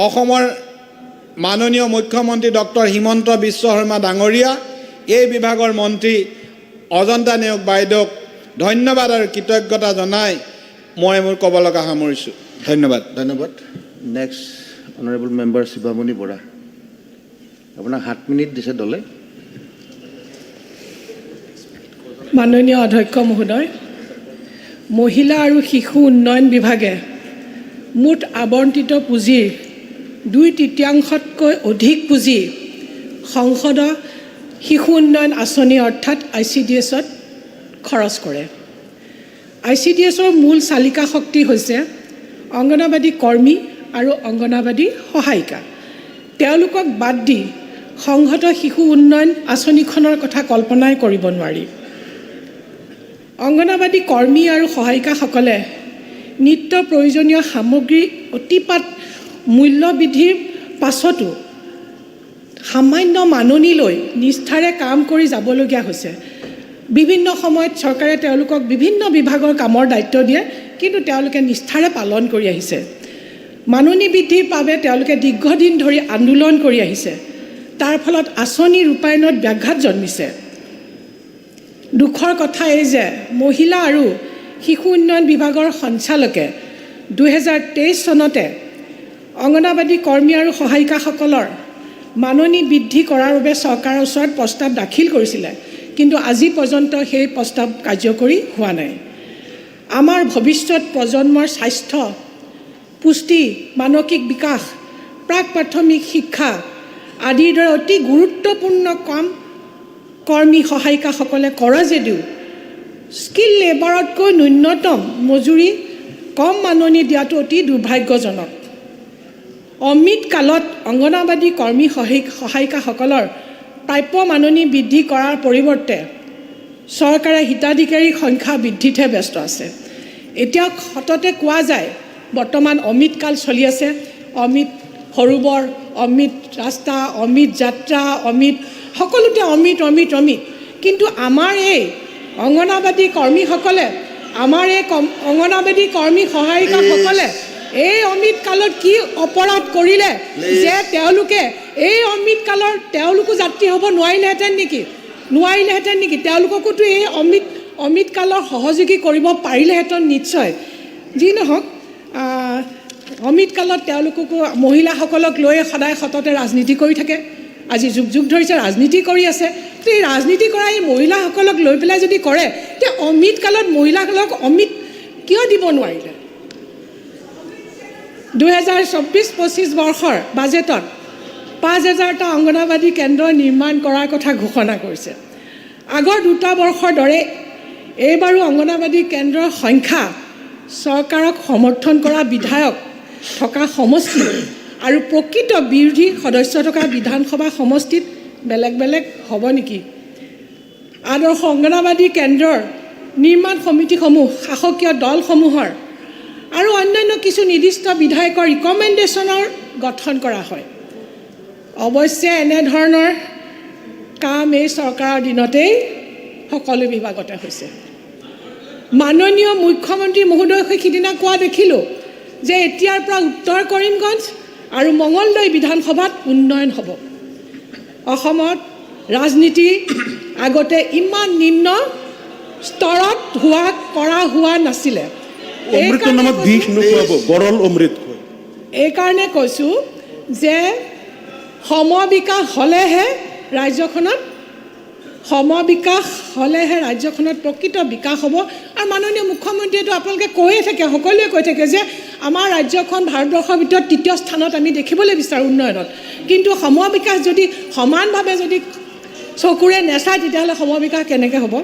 অসমৰ মাননীয় মুখ্যমন্ত্ৰী ডক্টৰ হিমন্ত বিশ্ব শৰ্মা ডাঙৰীয়া, এই বিভাগৰ মন্ত্ৰী অজন্তা নেওগ বাইদেউক ধন্যবাদ আৰু কৃতজ্ঞতা জনাই মই মোৰ ক'ব লগা সামৰিছোঁ। ধন্যবাদ। ধন্যবাদ। Next honourable member Shivamani Bora, আপোনাক 7 মিনিট দিছে দলে। মাননীয় অধ্যক্ষ মহোদয়, মহিলা আৰু শিশু উন্নয়ন বিভাগে মুঠ আবণ্টিত পুঁজিৰ 2/3তকৈ অধিক পুঁজি সংসদৰ শিশু উন্নয়ন আঁচনি অৰ্থাৎ ICDSত খৰচ কৰে। ICDSৰ মূল চালিকা শক্তি হৈছে অংগনবাদী কৰ্মী আৰু অংগনবাদী সহায়িকা। তেওঁলোকক বাদ দি সংহত শিশু উন্নয়ন আঁচনিখনৰ কথা কল্পনাই কৰিব নোৱাৰি। অংগনবাদী কৰ্মী আৰু সহায়িকাসকলে নিত্য প্ৰয়োজনীয় সামগ্ৰী অতিপাত মূল্য বৃদ্ধিৰ পাছতো সামান্য মাননি লৈ নিষ্ঠাৰে কাম কৰি যাবলগীয়া হৈছে। বিভিন্ন সময়ত চৰকাৰে তেওঁলোকক বিভিন্ন বিভাগৰ কামৰ দায়িত্ব দিয়ে, কিন্তু তেওঁলোকে নিষ্ঠাৰে পালন কৰি আহিছে। মাননি বৃদ্ধিৰ বাবে তেওঁলোকে দীৰ্ঘদিন ধৰি আন্দোলন কৰি আহিছে। তাৰ ফলত আঁচনি ৰূপায়ণত ব্যাঘাত জন্মিছে। দুখৰ কথা এই যে মহিলা আৰু শিশু উন্নয়ন বিভাগৰ সঞ্চালকে 2023 চনতে অংগনবাদী কৰ্মী আৰু সহায়িকাসকলৰ মাননি বৃদ্ধি কৰাৰ বাবে চৰকাৰৰ ওচৰত প্ৰস্তাৱ দাখিল কৰিছিলে, কিন্তু আজি পৰ্যন্ত সেই প্ৰস্তাৱ কাৰ্যকৰী হোৱা নাই। আমাৰ ভৱিষ্যত প্ৰজন্মৰ স্বাস্থ্য, পুষ্টি, মানসিক বিকাশ, প্ৰাক প্ৰাথমিক শিক্ষা আদিৰ দৰে অতি গুৰুত্বপূৰ্ণ কাম কৰ্মী সহায়িকাসকলে কৰে যদিও স্কিল লেবাৰতকৈ ন্যূনতম মজুৰি কম মাননি দিয়াটো অতি দুৰ্ভাগ্যজনক। অমৃত কালত অংগনবাদী কৰ্মী সহায়িকাসকলৰ প্ৰাপ্য মাননি বৃদ্ধি কৰাৰ পৰিৱৰ্তে চৰকাৰে হিতাধিকাৰীৰ সংখ্যা বৃদ্ধিতহে ব্যস্ত আছে। এতিয়া সততে কোৱা যায় বৰ্তমান অমৃত কাল চলি আছে, অমৃত সৰোবৰ, অমৃত ৰাস্তা, অমৃত যাত্ৰা, অমৃত সকলোতে অমৃত অমৃত অমৃত। কিন্তু আমাৰ এই অংগনবাদী কৰ্মীসকলে, আমাৰ এই অংগনবাদী কৰ্মী সহায়িকাসকলে এই অমৃত কালত কি অপৰাধ কৰিলে যে তেওঁলোকে এই অমৃত কালৰ তেওঁলোকো যাত্ৰী হ'ব নোৱাৰিলেহেঁতেন নেকি? তেওঁলোককোতো এই অমৃত কালৰ সহযোগী কৰিব পাৰিলেহেঁতেন নিশ্চয়। যি নহওক, অমৃত কালত তেওঁলোককো মহিলাসকলক লৈ সদায় সততে ৰাজনীতি কৰি থাকে। আজি যুগ যুগ ধৰিছে ৰাজনীতি কৰি আছে। তো এই ৰাজনীতি কৰা এই মহিলাসকলক লৈ পেলাই যদি কৰে, তে অমৃত কালত মহিলাসকলক অমৃত কিয় দিব নোৱাৰিলে? 2024-25 বৰ্ষৰ বাজেটত 5,000টা অংগনবাড়ী কেন্দ্ৰ নিৰ্মাণ কৰাৰ কথা ঘোষণা কৰিছে। আগৰ 2 বৰ্ষৰ দৰে এইবাৰো অংগনবাড়ী কেন্দ্ৰৰ সংখ্যা চৰকাৰক সমৰ্থন কৰা বিধায়ক থকা সমষ্টি আৰু প্ৰকৃত বিৰোধী সদস্য থকা বিধানসভা সমষ্টিত বেলেগ বেলেগ হ'ব নেকি? আদৰ্শ অংগনবাড়ী কেন্দ্ৰৰ নিৰ্মাণ সমিতিসমূহ শাসকীয় দলসমূহৰ আৰু অন্যান্য কিছু নিৰ্দিষ্ট বিধায়কৰ ৰিকমেণ্ডেশ্যনৰ গঠন কৰা হয়। অৱশ্যে এনেধৰণৰ কাম এই চৰকাৰৰ দিনতেই সকলো বিভাগতে হৈছে। মাননীয় মুখ্যমন্ত্ৰী মহোদয়ক সিদিনা কোৱা দেখিলোঁ যে এতিয়াৰ পৰা উত্তৰ কৰিমগঞ্জ আৰু মঙলদৈ বিধানসভাত উন্নয়ন হ'ব। অসমত ৰাজনীতি আগতে ইমান নিম্ন স্তৰত কৰা হোৱা নাছিলে। এইকাৰণে কৈছোঁ যে সমবিকাশ হ'লেহে ৰাজ্যখনত প্ৰকৃত বিকাশ হ'ব। আৰু মাননীয় মুখ্যমন্ত্ৰীয়েতো আপোনালোকে কৈয়ে থাকে, সকলোৱে কৈ থাকে যে আমাৰ ৰাজ্যখন ভাৰতবৰ্ষৰ ভিতৰত 3য় স্থানত আমি দেখিবলৈ বিচাৰোঁ উন্নয়নত। কিন্তু সমবিকাশ যদি সমানভাৱে যদি চকুৰে নেচায় তেতিয়াহ'লে সমবিকাশ কেনেকৈ হ'ব?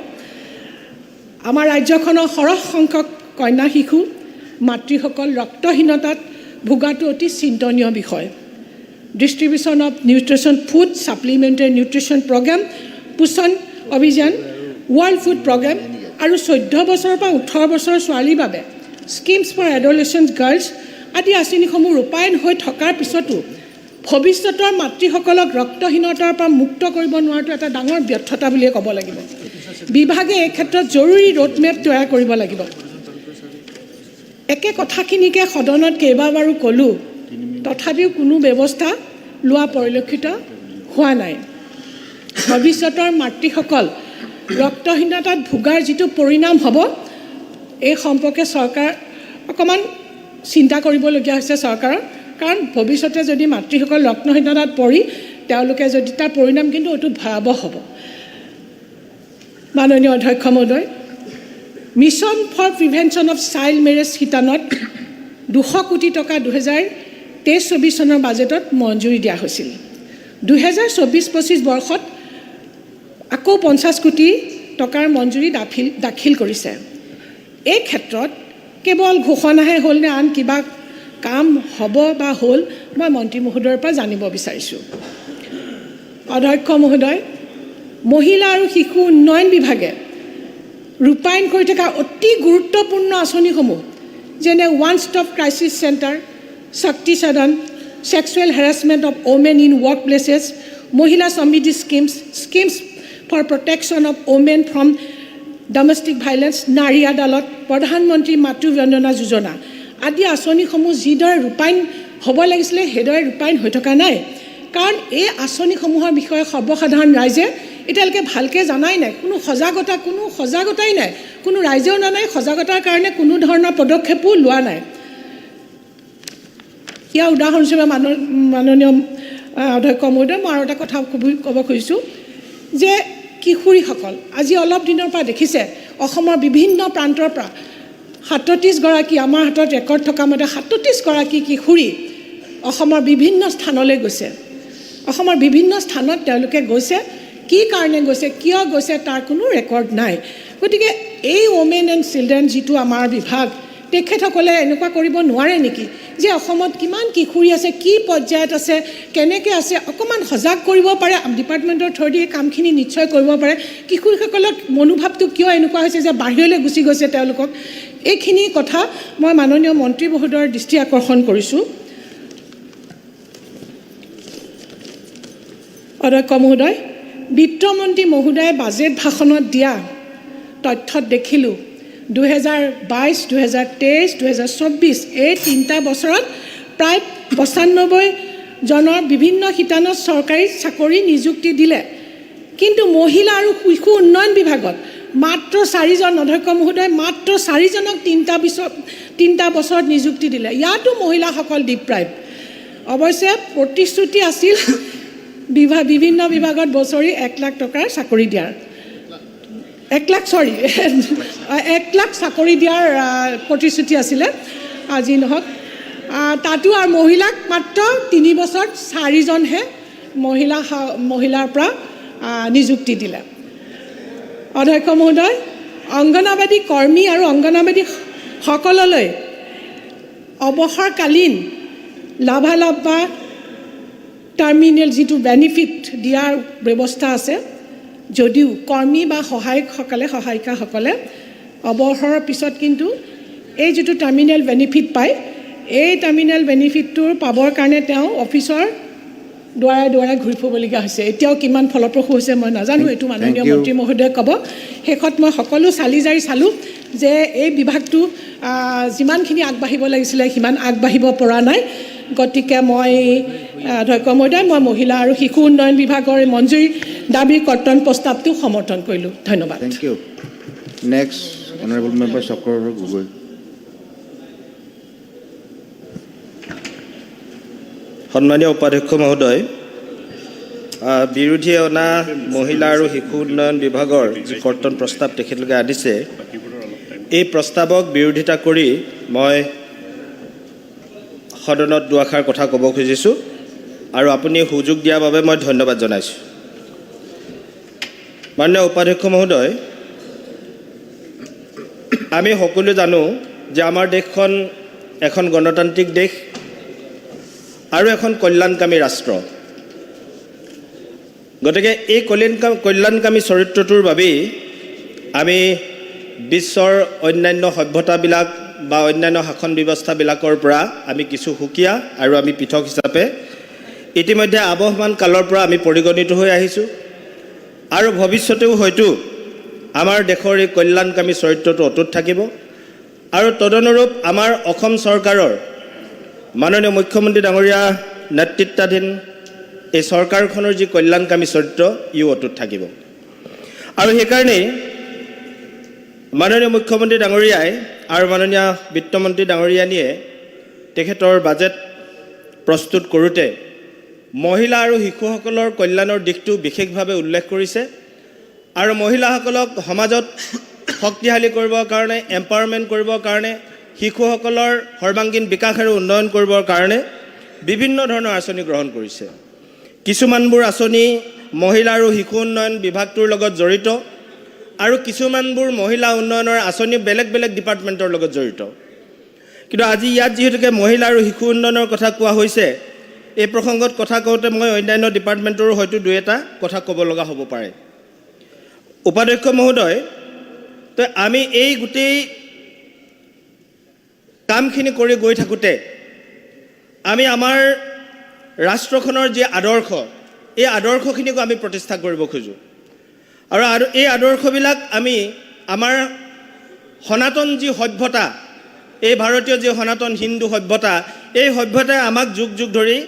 আমাৰ ৰাজ্যখনৰ সৰহ সংখ্যক কন্যা শিশু মাতৃসকল ৰক্তহীনতাত ভোগাটো অতি চিন্তনীয় বিষয়। Distribution of nutrition food supplementary nutrition program, Poshan Abhiyan, world food programme আৰু 14 বছৰৰ পৰা 18 বছৰৰ ছোৱালীৰ বাবে স্কিমছ ফৰ এডলেচেণ্ট গাৰ্লছ আদি আঁচনিসমূহ ৰূপায়ণ হৈ থকাৰ পিছতো ভৱিষ্যতৰ মাতৃসকলক ৰক্তহীনতাৰ পৰা মুক্ত কৰিব নোৱাৰাটো এটা ডাঙৰ ব্যৰ্থতা বুলিয়ে ক'ব লাগিব। বিভাগে এই ক্ষেত্ৰত জৰুৰী ৰোডমেপ তৈয়াৰ কৰিব লাগিব। একে কথাখিনিকে সদনত কেইবাবাৰো ক'লোঁ, তথাপিও কোনো ব্যৱস্থা লোৱা পৰিলক্ষিত হোৱা নাই। ভৱিষ্যতৰ মাতৃসকল ৰক্তহীনতাত ভোগাৰ যিটো পৰিণাম হ'ব, এই সম্পৰ্কে চৰকাৰ অকণমান চিন্তা কৰিবলগীয়া হৈছে চৰকাৰৰ। কাৰণ ভৱিষ্যতে যদি মাতৃসকল ৰক্তহীনতাত পৰি তেওঁলোকে যদি তাৰ পৰিণাম কিন্তু অতি ভয়াৱহ হ'ব। মাননীয় অধ্যক্ষ মহোদয়, mission for prevention of child marriage শিতানত 200 কোটি টকা 2023-24 চনৰ বাজেটত মঞ্জুৰি দিয়া হৈছিল। 2024-25 বৰ্ষত আকৌ 50 কোটি টকাৰ মঞ্জুৰি দাখিল কৰিছে। এই ক্ষেত্ৰত কেৱল ঘোষণাহে হ'ল নে আন কিবা কাম হ'ব বা হ'ল, মই মন্ত্ৰী মহোদয়ৰ পৰা জানিব বিচাৰিছোঁ। অধ্যক্ষ মহোদয়, মহিলা আৰু শিশু উন্নয়ন বিভাগে ৰূপায়ণ কৰি থকা অতি গুৰুত্বপূৰ্ণ আঁচনিসমূহ যেনে one stop crisis centre, Shakti Sadan, sexual harassment of women in work places, Mahila Samriddhi schemes for protection of women from domestic violence, Nari Adalat, প্ৰধানমন্ত্ৰী মাতৃ বন্দনা যোজনা আদি আঁচনিসমূহ যিদৰে ৰূপায়ণ হ'ব লাগিছিলে সেইদৰে ৰূপায়ণ হৈ থকা নাই। কাৰণ এই আঁচনিসমূহৰ বিষয়ে সৰ্বসাধাৰণ ৰাইজে এতিয়ালৈকে ভালকৈ জনাই নাই। কোনো সজাগতাই নাই, কোনো ৰাইজেও নানাই, সজাগতাৰ কাৰণে কোনো ধৰণৰ পদক্ষেপো লোৱা নাই। ইয়াৰ উদাহৰণ হিচাপে মাননীয় অধ্যক্ষ মহোদয়, মই আৰু এটা কথা ক'ব খুজিছোঁ যে কিশোৰীসকল আজি অলপ দিনৰ পৰা দেখিছে অসমৰ বিভিন্ন প্ৰান্তৰ পৰা 37গৰাকী, আমাৰ হাতত ৰেকৰ্ড থকা মতে 37গৰাকী কিশোৰী অসমৰ বিভিন্ন স্থানলৈ গৈছে। অসমৰ বিভিন্ন স্থানত তেওঁলোকে গৈছে। কি কাৰণে গৈছে, কিয় গৈছে তাৰ কোনো ৰেকৰ্ড নাই। গতিকে এই ওমেন এণ্ড চিলড্ৰেন যিটো আমাৰ বিভাগ, তেখেতসকলে এনেকুৱা কৰিব নোৱাৰে নেকি যে অসমত কিমান কিশোৰী আছে, কি পৰ্যায়ত আছে, কেনেকৈ আছে, অকণমান সজাগ কৰিব পাৰে। ডিপাৰ্টমেণ্টৰ থ্ৰুদি এই কামখিনি নিশ্চয় কৰিব পাৰে। কিশোৰীসকলৰ মনোভাৱটো কিয় এনেকুৱা হৈছে যে বাহিৰলৈ গুচি গৈছে তেওঁলোকক, এইখিনি কথা মই মাননীয় মন্ত্ৰী মহোদয়ৰ দৃষ্টি আকৰ্ষণ কৰিছোঁ। অধ্যক্ষ মহোদয়, বিত্তমন্ত্ৰী মহোদয়ে বাজেট ভাষণত দিয়া তথ্যত দেখিলোঁ 2022, 2023, 2024 এই 3টা বছৰত প্ৰায় 95জনৰ বিভিন্ন শিতানত চৰকাৰী চাকৰি নিযুক্তি দিলে। কিন্তু মহিলা আৰু শিশু উন্নয়ন বিভাগত মাত্ৰ 4জন, অধ্যক্ষ মহোদয়, মাত্ৰ 4জনক 3টা বছৰত নিযুক্তি দিলে। ইয়াতো মহিলাসকল ডিপ্ৰাইভ। অৱশ্যে প্ৰতিশ্ৰুতি আছিল বিভিন্ন বিভাগত বছৰি 1 লাখ টকাৰ চাকৰি দিয়াৰ, 1 লাখ চাকৰি দিয়াৰ প্ৰতিশ্ৰুতি আছিলে। আজি নহওক, তাতো আৰু মহিলাক মাত্ৰ 3 বছৰত 4জনহে মহিলাৰ পৰা নিযুক্তি দিলে। অধ্যক্ষ মহোদয়, অংগনাবাদী কৰ্মী আৰু অংগনাবাদী সকললৈ অৱসৰকালীন লাভালাভ বা টাৰ্মিনেল যিটো বেনিফিট দিয়াৰ ব্যৱস্থা আছে, যদিও কৰ্মী বা সহায়িকাসকলে অৱসৰৰ পিছত কিন্তু এই যিটো টাৰ্মিনেল বেনিফিট পায়, এই টাৰ্মিনেল বেনিফিটটোৰ পাবৰ কাৰণে তেওঁ অফিচৰ দুৱাৰে ঘূৰি ফুৰিবলগীয়া হৈছে। এতিয়াও কিমান ফলপ্ৰসূ হৈছে মই নাজানো, এইটো মাননীয় মন্ত্ৰী মহোদয়ে ক'ব। শেষত মই সকলো চালি জাৰি চালোঁ যে এই বিভাগটো যিমানখিনি আগবাঢ়িব লাগিছিলে সিমান আগবাঢ়িব পৰা নাই। গতিকে মই অধ্যক্ষ মহোদয়, মই মহিলা আৰু শিশু উন্নয়ন বিভাগৰ মঞ্জুৰী দাবীৰ কৰ্তন প্ৰস্তাৱটো সমৰ্থন কৰিলোঁ। ধন্যবাদ। Thank you. Next honourable member Chakradhar Gogoi. সন্মানীয় উপাধ্যক্ষ মহোদয়, বিৰোধীয়ে অনা মহিলা আৰু শিশু উন্নয়ন বিভাগৰ যি কৰ্তন প্ৰস্তাৱ তেখেতলোকে আনিছে, এই প্ৰস্তাৱক বিৰোধিতা কৰি মই সদনত দুআষাৰ কথা ক'ব খুজিছোঁ আৰু আপুনি সুযোগ দিয়াৰ বাবে মই ধন্যবাদ জনাইছোঁ। মাননীয় উপাধ্যক্ষ মহোদয়, আমি সকলোৱে জানো যে আমাৰ দেশখন এখন গণতান্ত্ৰিক দেশ আৰু এখন কল্যাণকামী ৰাষ্ট্ৰ। গতিকে এই কল্যাণকামী চৰিত্ৰটোৰ বাবেই আমি বিশ্বৰ অন্যান্য সভ্যতাবিলাক বা অন্যান্য শাসন ব্যৱস্থাবিলাকৰ পৰা আমি কিছু সুকীয়া আৰু আমি পৃথক হিচাপে ইতিমধ্যে আৱহমান কালৰ পৰা আমি পৰিগণিত হৈ আহিছোঁ আৰু ভৱিষ্যতেও হয়তো আমাৰ দেশৰ এই কল্যাণকামী চৰিত্ৰটো অটুট থাকিব। আৰু তদনুৰূপ আমাৰ অসম চৰকাৰৰ মাননীয় মুখ্যমন্ত্ৰী ডাঙৰীয়া নেতৃত্বাধীন এই চৰকাৰখনৰ যি কল্যাণকামী চৰিত্ৰ, ইও অটুট থাকিব। আৰু সেইকাৰণেই মাননীয় মুখ্যমন্ত্ৰী ডাঙৰীয়াই আৰু মাননীয় বিত্তমন্ত্ৰী ডাঙৰীয়ানীয়ে তেখেতৰ বাজেট প্ৰস্তুত কৰোঁতে মহিলা আৰু শিশুসকলৰ কল্যাণৰ দিশটো বিশেষভাৱে উল্লেখ কৰিছে আৰু মহিলাসকলক সমাজত শক্তিশালী কৰিবৰ কাৰণে, এম্পাৱাৰমেণ্ট কৰিবৰ কাৰণে, শিশুসকলৰ সৰ্বাংগীন বিকাশ আৰু উন্নয়ন কৰিবৰ কাৰণে বিভিন্ন ধৰণৰ আঁচনি গ্ৰহণ কৰিছে। কিছুমানবোৰ আঁচনি মহিলা আৰু শিশু উন্নয়ন বিভাগটোৰ লগত জড়িত আৰু কিছুমানবোৰ মহিলা উন্নয়নৰ আঁচনি বেলেগ বেলেগ ডিপাৰ্টমেণ্টৰ লগত জড়িত। কিন্তু আজি ইয়াত যিহেতুকে মহিলা আৰু শিশু উন্নয়নৰ কথা কোৱা হৈছে, এই প্ৰসংগত কথা কওঁতে মই অন্যান্য ডিপাৰ্টমেণ্টৰো হয়তো দুই এটা কথা ক'ব লগা হ'ব পাৰে। উপাধ্যক্ষ মহোদয়, তো আমি এই গোটেই কামখিনি কৰি গৈ থাকোঁতে আমি আমাৰ ৰাষ্ট্ৰখনৰ যি আদৰ্শ, এই আদৰ্শখিনিকো আমি প্ৰতিষ্ঠা কৰিব খোজোঁ আৰু এই আদৰ্শবিলাক আমি আমাৰ সনাতন যি সভ্যতা, এই ভাৰতীয় যি সনাতন হিন্দু সভ্যতা, এই সভ্যতাই আমাক যুগ যুগ ধৰি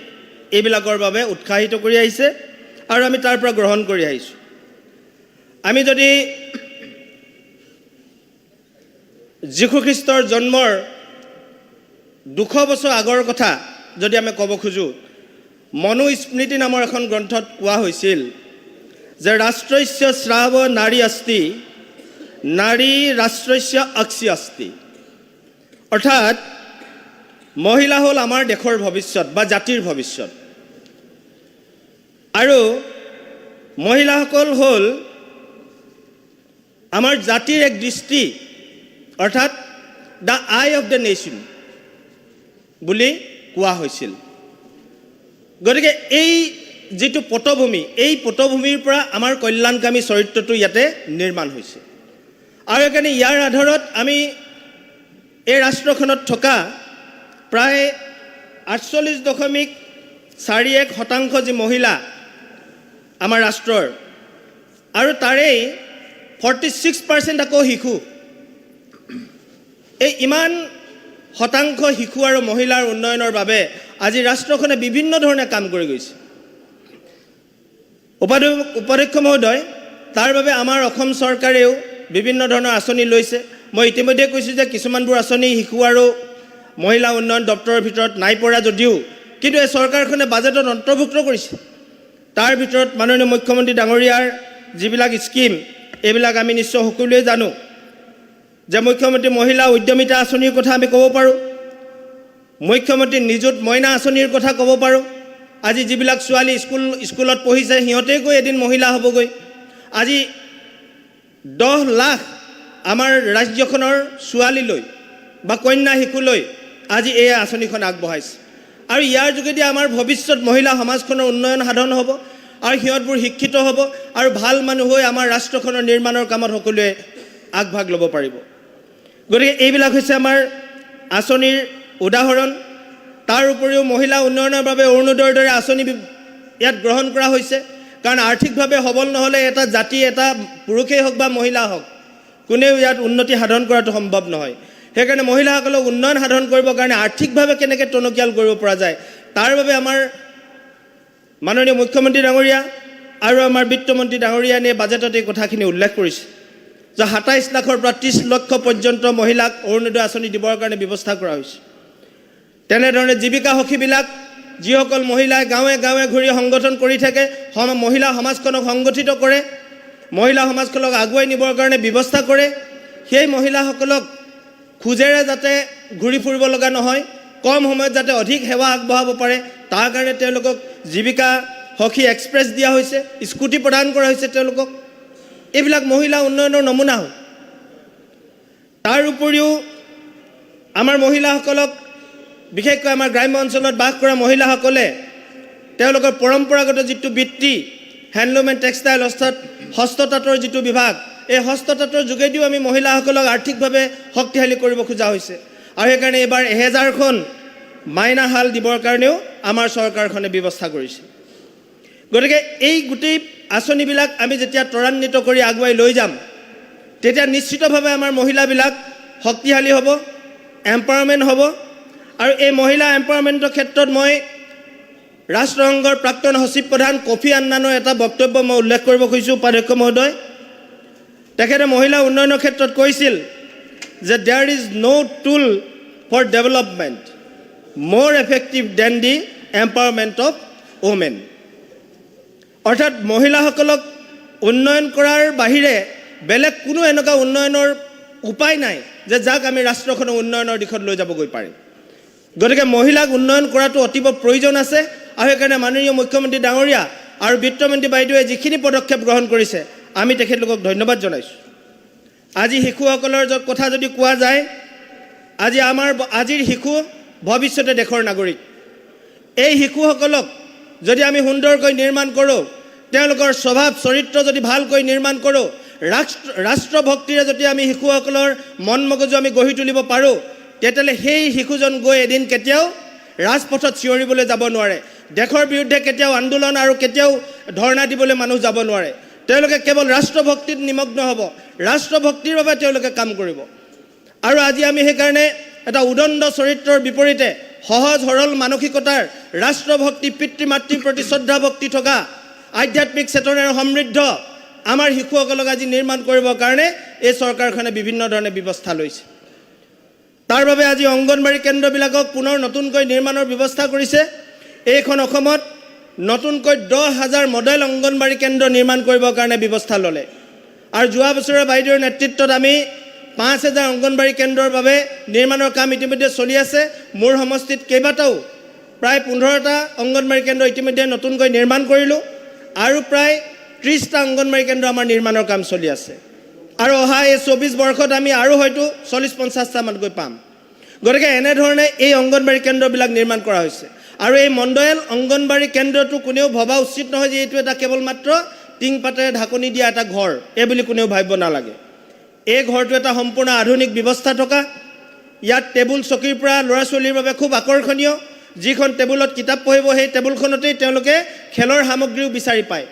এইবিলাকৰ বাবে উৎসাহিত কৰি আহিছে আৰু আমি তাৰ পৰা গ্ৰহণ কৰি আহিছোঁ। আমি যদি যীশুখ্ৰীষ্টৰ জন্মৰ 200 বছৰ আগৰ কথা যদি আমি ক'ব খোজোঁ, মনুস্মৃতি নামৰ এখন গ্ৰন্থত কোৱা হৈছিল যে ৰাষ্ট্ৰস্য শ্ৰাৱ নাৰী অস্তি, নাৰী ৰাষ্ট্ৰস্য অক্ষি অস্তি। অৰ্থাৎ মহিলা হ'ল আমাৰ দেশৰ ভৱিষ্যত বা জাতিৰ ভৱিষ্যত আৰু মহিলাসকল হ'ল আমাৰ জাতিৰ এক দৃষ্টি, অৰ্থাৎ the I of the nation বুলি কোৱা হৈছিল। গতিকে এই যিটো পটভূমি, এই পটভূমিৰ পৰা আমাৰ কল্যাণকামী চৰিত্ৰটো ইয়াতে নিৰ্মাণ হৈছে আৰু সেইকাৰণে ইয়াৰ আধাৰত আমি এই ৰাষ্ট্ৰখনত থকা প্ৰায় 48.41% যি মহিলা আমাৰ ৰাষ্ট্ৰৰ আৰু তাৰেই 46% আকৌ শিশু। এই ইমান শতাংশ শিশু আৰু মহিলাৰ উন্নয়নৰ বাবে আজি ৰাষ্ট্ৰখনে বিভিন্ন ধৰণে কাম কৰি গৈছে। উপাধ্যক্ষ মহোদয়, তাৰ বাবে আমাৰ অসম চৰকাৰেও বিভিন্ন ধৰণৰ আঁচনি লৈছে। মই ইতিমধ্যে কৈছোঁ যে কিছুমানবোৰ আঁচনি শিশু আৰু মহিলা উন্নয়ন দপ্তৰৰ ভিতৰত নাই পৰা যদিও কিন্তু এই চৰকাৰখনে বাজেটত অন্তৰ্ভুক্ত কৰিছে। তাৰ ভিতৰত মাননীয় মুখ্যমন্ত্ৰী ডাঙৰীয়াৰ যিবিলাক স্কিম, এইবিলাক আমি নিশ্চয় সকলোৱে জানো যে মুখ্যমন্ত্ৰী মহিলা উদ্যমিতা আঁচনিৰ কথা আমি ক'ব পাৰোঁ, মুখ্যমন্ত্ৰী নিযুত মইনা আঁচনিৰ কথা ক'ব পাৰোঁ আজি যিবিলাক ছোৱালী স্কুলত পঢ়িছে সিহঁতেই গৈ এদিন মহিলা হ'বগৈ আজি 10 লাখ আমাৰ ৰাজ্যখনৰ ছোৱালীলৈ বা কন্যা শিশুলৈ আজি এই আঁচনিখন আগবঢ়াইছে আৰু ইয়াৰ যোগেদি আমাৰ ভৱিষ্যত মহিলা সমাজখনৰ উন্নয়ন সাধন হ'ব আৰু সিহঁতবোৰ শিক্ষিত হ'ব আৰু ভাল মানুহ হৈ আমাৰ ৰাষ্ট্ৰখনৰ নিৰ্মাণৰ কামত সকলোৱে আগভাগ ল'ব পাৰিব গতিকে এইবিলাক হৈছে আমাৰ আঁচনিৰ উদাহৰণ তাৰ উপৰিও মহিলা উন্নয়নৰ বাবে অৰুণোদয়ৰ দৰে আঁচনি ইয়াত গ্ৰহণ কৰা হৈছে কাৰণ আৰ্থিকভাৱে সবল নহ'লে এটা জাতি এটা পুৰুষেই হওক বা মহিলা হওক কোনেও ইয়াত উন্নতি সাধন কৰাটো সম্ভৱ নহয় সেইকাৰণে মহিলাসকলক উন্নয়ন সাধন কৰিবৰ কাৰণে আৰ্থিকভাৱে কেনেকৈ টনকিয়াল কৰিব পৰা যায় তাৰ বাবে আমাৰ মাননীয় মুখ্যমন্ত্ৰী ডাঙৰীয়া আৰু আমাৰ বিত্তমন্ত্ৰী ডাঙৰীয়ানীয়ে বাজেটত এই কথাখিনি উল্লেখ কৰিছে যে 27 লাখৰ পৰা 30 লক্ষ পৰ্যন্ত মহিলাক অৰুণোদয় আঁচনি দিবৰ কাৰণে ব্যৱস্থা কৰা হৈছে তেনেধৰণে জীৱিকা সখীবিলাক যিসকল মহিলাই গাঁৱে গাঁৱে ঘূৰি সংগঠন কৰি থাকে মহিলা সমাজখনক সংগঠিত কৰে মহিলা সমাজখনক আগুৱাই নিবৰ কাৰণে ব্যৱস্থা কৰে সেই মহিলাসকলক খুজেৰে যাতে ঘূৰি ফুৰিব লগা নহয় কম সময়ত যাতে অধিক সেৱা আগবঢ়াব পাৰে তাৰ কাৰণে তেওঁলোকক জীৱিকা সখী এক্সপ্ৰেছ দিয়া হৈছে স্কুটি প্ৰদান কৰা হৈছে তেওঁলোকক এইবিলাক মহিলা উন্নয়নৰ নমুনা হয় তাৰ উপৰিও আমাৰ মহিলাসকলক বিশেষকৈ আমাৰ গ্ৰাম্য অঞ্চলত বাস কৰা মহিলাসকলে তেওঁলোকৰ পৰম্পৰাগত যিটো বৃত্তি হেণ্ডলুম এণ্ড টেক্সটাইল অৰ্থাৎ হস্ততাঁতৰ যিটো বিভাগ এই হস্ততাঁতৰ যোগেদিও আমি মহিলাসকলক আৰ্থিকভাৱে শক্তিশালী কৰিব খোজা হৈছে আৰু সেইকাৰণে এইবাৰ 1000খন মাইনা হাল দিবৰ কাৰণেও আমাৰ চৰকাৰখনে ব্যৱস্থা কৰিছে গতিকে এই গোটেই আঁচনিবিলাক আমি যেতিয়া ত্বৰান্বিত কৰি আগুৱাই লৈ যাম তেতিয়া নিশ্চিতভাৱে আমাৰ মহিলাবিলাক শক্তিশালী হ'ব এম্পাৱাৰমেণ্ট হ'ব আৰু এই মহিলা এম্পাৱাৰমেণ্টৰ ক্ষেত্ৰত মই ৰাষ্ট্ৰসংঘৰ প্ৰাক্তন সচিব প্ৰধান কফি আন্নানৰ এটা বক্তব্য মই উল্লেখ কৰিব খুজিছোঁ উপাধ্যক্ষ মহোদয় তেখেতে মহিলা উন্নয়নৰ ক্ষেত্ৰত কৈছিল যে there is no' tool for development more effective than the empowerment of women অৰ্থাৎ মহিলাসকলক উন্নয়ন কৰাৰ বাহিৰে বেলেগ কোনো এনেকুৱা উন্নয়নৰ উপায় নাই যে যাক আমি ৰাষ্ট্ৰখনৰ উন্নয়নৰ দিশত লৈ যাবগৈ পাৰিম গতিকে মহিলাক উন্নয়ন কৰাটো অতীৱ প্ৰয়োজন আছে আৰু সেইকাৰণে মাননীয় মুখ্যমন্ত্ৰী ডাঙৰীয়া আৰু বিত্তমন্ত্ৰী বাইদেৱে যিখিনি পদক্ষেপ গ্ৰহণ কৰিছে আমি তেখেতলোকক ধন্যবাদ জনাইছোঁ আজি শিশুসকলৰ কথা যদি কোৱা যায় আজিৰ শিশু ভৱিষ্যতে দেশৰ নাগৰিক এই শিশুসকলক যদি আমি সুন্দৰকৈ নিৰ্মাণ কৰোঁ তেওঁলোকৰ স্বভাৱ চৰিত্ৰ যদি ভালকৈ নিৰ্মাণ কৰোঁ ৰাষ্ট্ৰভক্তিৰে যদি আমি শিশুসকলৰ মন মগজু আমি গঢ়ি তুলিব পাৰোঁ তেতিয়াহ'লে সেই শিশুজন গৈ এদিন কেতিয়াও ৰাজপথত চিঞৰিবলৈ যাব নোৱাৰে দেশৰ বিৰুদ্ধে কেতিয়াও আন্দোলন আৰু কেতিয়াও ধৰ্ণা দিবলৈ মানুহ যাব নোৱাৰে তেওঁলোকে কেৱল ৰাষ্ট্ৰভক্তিত নিমগ্ন হ'ব ৰাষ্ট্ৰভক্তিৰ বাবে তেওঁলোকে কাম কৰিব আৰু আজি আমি সেইকাৰণে এটা উদণ্ড চৰিত্ৰৰ বিপৰীতে সহজ সৰল মানসিকতাৰ ৰাষ্ট্ৰভক্তি পিতৃ মাতৃৰ প্ৰতি শ্ৰদ্ধা ভক্তি থকা আধ্যাত্মিক চেতনাৰে সমৃদ্ধ আমাৰ শিশুসকলক আজি নিৰ্মাণ কৰিবৰ কাৰণে এই চৰকাৰখনে বিভিন্ন ধৰণে ব্যৱস্থা লৈছে তাৰ বাবে আজি অংগনবাড়ী কেন্দ্ৰবিলাকক পুনৰ নতুনকৈ নিৰ্মাণৰ ব্যৱস্থা কৰিছে এইখন অসমত নতুনকৈ 10,000 মডেল অংগনবাড়ী কেন্দ্ৰ নিৰ্মাণ কৰিবৰ কাৰণে ব্যৱস্থা ল'লে আৰু যোৱা বছৰৰ বাইদেউৰ নেতৃত্বত আমি 5,000 অংগনবাড়ী কেন্দ্ৰৰ বাবে নিৰ্মাণৰ কাম ইতিমধ্যে চলি আছে মোৰ সমষ্টিত কেইবাটাও প্ৰায় 15টা অংগনবাড়ী কেন্দ্ৰ ইতিমধ্যে নতুনকৈ নিৰ্মাণ কৰিলোঁ আৰু প্ৰায় 30টা অংগনবাড়ী কেন্দ্ৰ আমাৰ নিৰ্মাণৰ কাম চলি আছে আৰু অহা এই 24 বৰ্ষত আমি আৰু হয়তো 40-50টামানকৈ পাম গতিকে এনেধৰণে এই অংগনবাড়ী কেন্দ্ৰবিলাক নিৰ্মাণ কৰা হৈছে আৰু এই মণ্ডল অংগনবাড়ী কেন্দ্ৰটো কোনেও ভবা উচিত নহয় যে এইটো এটা কেৱল মাত্ৰ টিংপাতেৰে ঢাকনি দিয়া এটা ঘৰ এই বুলি কোনেও ভাবিব নালাগে এই ঘৰটো এটা সম্পূৰ্ণ আধুনিক ব্যৱস্থা থকা ইয়াত টেবুল চকীৰ পৰা ল'ৰা ছোৱালীৰ বাবে খুব আকৰ্ষণীয় যিখন টেবুলত কিতাপ পঢ়িব সেই টেবুলখনতেই তেওঁলোকে খেলৰ সামগ্ৰীও বিচাৰি পায়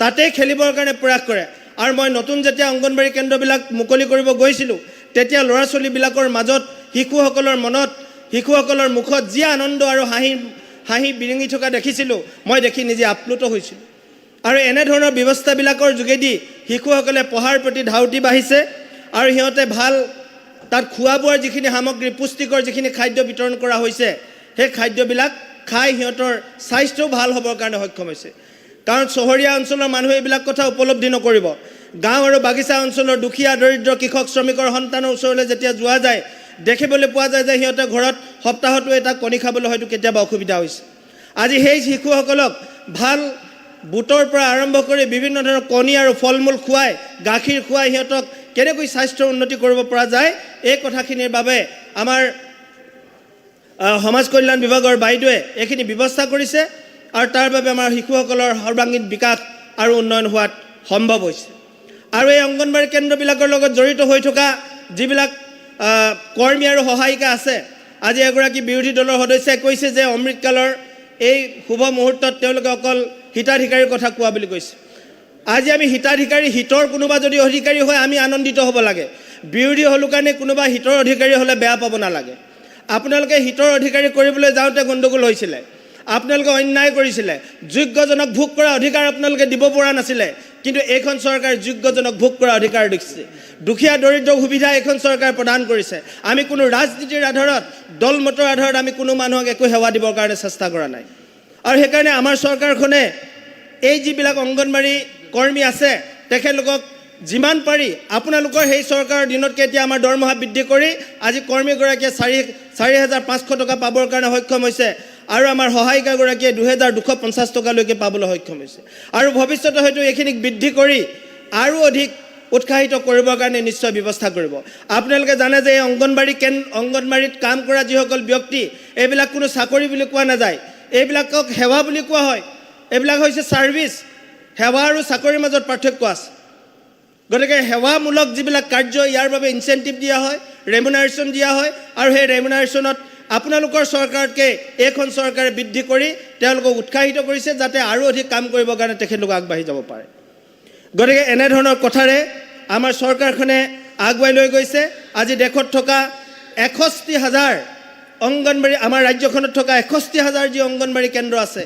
তাতেই খেলিবৰ কাৰণে প্ৰয়াস কৰে আৰু মই নতুন যেতিয়া অংগনবাড়ী কেন্দ্ৰবিলাক মুকলি কৰিব গৈছিলোঁ তেতিয়া ল'ৰা ছোৱালীবিলাকৰ মাজত শিশুসকলৰ মনত শিশুসকলৰ মুখত যি আনন্দ আৰু হাঁহি বিৰিঙি থকা দেখিছিলোঁ মই দেখি নিজে আপ্লুত হৈছিলোঁ আৰু এনেধৰণৰ ব্যৱস্থাবিলাকৰ যোগেদি শিশুসকলে পঢ়াৰ প্ৰতি ধাউতি বাঢ়িছে আৰু সিহঁতে ভাল তাত খোৱা বোৱাৰ যিখিনি সামগ্ৰী পুষ্টিকৰ যিখিনি খাদ্য বিতৰণ কৰা হৈছে সেই খাদ্যবিলাক খাই সিহঁতৰ স্বাস্থ্যও ভাল হ'বৰ কাৰণে সক্ষম হৈছে কাৰণ চহৰীয়া অঞ্চলৰ মানুহে এইবিলাক কথা উপলব্ধি নকৰিব গাঁও আৰু বাগিচা অঞ্চলৰ দুখীয়া দৰিদ্ৰ কৃষক শ্ৰমিকৰ সন্তানৰ ওচৰলৈ যেতিয়া যোৱা যায় দেখিবলৈ পোৱা যায় যে সিহঁতে ঘৰত সপ্তাহতো এটা কণী খাবলৈ হয়তো কেতিয়াবা অসুবিধা হৈছে আজি সেই শিশুসকলক ভাল বুটৰ পৰা আৰম্ভ কৰি বিভিন্ন ধৰণৰ কণী আৰু ফল মূল খুৱাই গাখীৰ খুৱাই সিহঁতক কেনেকৈ স্বাস্থ্যৰ উন্নতি কৰিব পৰা যায় এই কথাখিনিৰ বাবে আমাৰ সমাজ কল্যাণ বিভাগৰ বাইদেৱে এইখিনি ব্যৱস্থা কৰিছে আৰু তাৰ বাবে আমাৰ শিশুসকলৰ সৰ্বাংগীন বিকাশ আৰু উন্নয়ন হোৱাত সম্ভৱ হৈছে আৰু এই অংগনবাড়ী কেন্দ্ৰবিলাকৰ লগত জড়িত হৈ থকা যিবিলাক কৰ্মী আৰু সহায়িকা আছে আজি এগৰাকী বিৰোধী দলৰ সদস্যই কৈছে যে অমৃতকালৰ এই শুভ মুহূৰ্তত তেওঁলোকে অকল হিতাধিকাৰীৰ কথা কোৱা বুলি কৈছে আজি আমি হিতাধিকাৰী হিতৰ কোনোবা যদি অধিকাৰী হয় আমি আনন্দিত হ'ব লাগে বিৰোধী হ'লো কাৰণে কোনোবা হিতৰ অধিকাৰী হ'লে বেয়া পাব নালাগে আপোনালোকে হিতৰ অধিকাৰী কৰিবলৈ যাওঁতে গণ্ডগোল হৈছিলে আপোনালোকে অন্যায় কৰিছিলে যোগ্যজনক ভোগ কৰা অধিকাৰ আপোনালোকে দিব পৰা নাছিলে কিন্তু এইখন চৰকাৰে যোগ্যজনক ভোগ কৰা অধিকাৰ দিছে দুখীয়া দৰিদ্ৰ সুবিধা এইখন চৰকাৰে প্ৰদান কৰিছে আমি কোনো ৰাজনীতিৰ আধাৰত দল মতৰ আধাৰত আমি কোনো মানুহক একো সেৱা দিবৰ কাৰণে চেষ্টা কৰা নাই আৰু সেইকাৰণে আমাৰ চৰকাৰখনে এই যিবিলাক অংগনবাড়ী কৰ্মী আছে তেখেতলোকক যিমান পাৰি আপোনালোকৰ সেই চৰকাৰৰ দিনতকৈ এতিয়া আমাৰ দৰমহা বৃদ্ধি কৰি আজি কৰ্মীগৰাকীয়ে 4,500 টকা পাবৰ কাৰণে সক্ষম হৈছে আৰু আমাৰ সহায়িকাগৰাকীয়ে 2,250 টকালৈকে পাবলৈ সক্ষম হৈছে আৰু ভৱিষ্যতে হয়তো এইখিনিক বৃদ্ধি কৰি আৰু অধিক উৎসাহিত কৰিবৰ কাৰণে নিশ্চয় ব্যৱস্থা কৰিব আপোনালোকে জানে যে এই অংগনবাড়ীত কাম কৰা যিসকল ব্যক্তি এইবিলাক কোনো চাকৰি বুলি কোৱা নাযায় এইবিলাকক সেৱা বুলি কোৱা হয় এইবিলাক হৈছে ছাৰ্ভিচ সেৱা আৰু চাকৰিৰ মাজত পাৰ্থক্য আছে গতিকে সেৱামূলক যিবিলাক কাৰ্য ইয়াৰ বাবে ইনচেণ্টিভ দিয়া হয় ৰেমুনাৰেশ্যন দিয়া হয় আৰু সেই ৰেমুনাৰেশ্যনত আপোনালোকৰ চৰকাৰতকৈ এইখন চৰকাৰে বৃদ্ধি কৰি তেওঁলোকক উৎসাহিত কৰিছে যাতে আৰু অধিক কাম কৰিবৰ কাৰণে তেখেতলোক আগবাঢ়ি যাব পাৰে গতিকে এনেধৰণৰ কথাৰে আমাৰ চৰকাৰখনে আগুৱাই লৈ গৈছে আজি দেশত থকা 61,000 অংগনবাড়ী আমাৰ ৰাজ্যখনত থকা 61,000 যি অংগনবাড়ী কেন্দ্ৰ আছে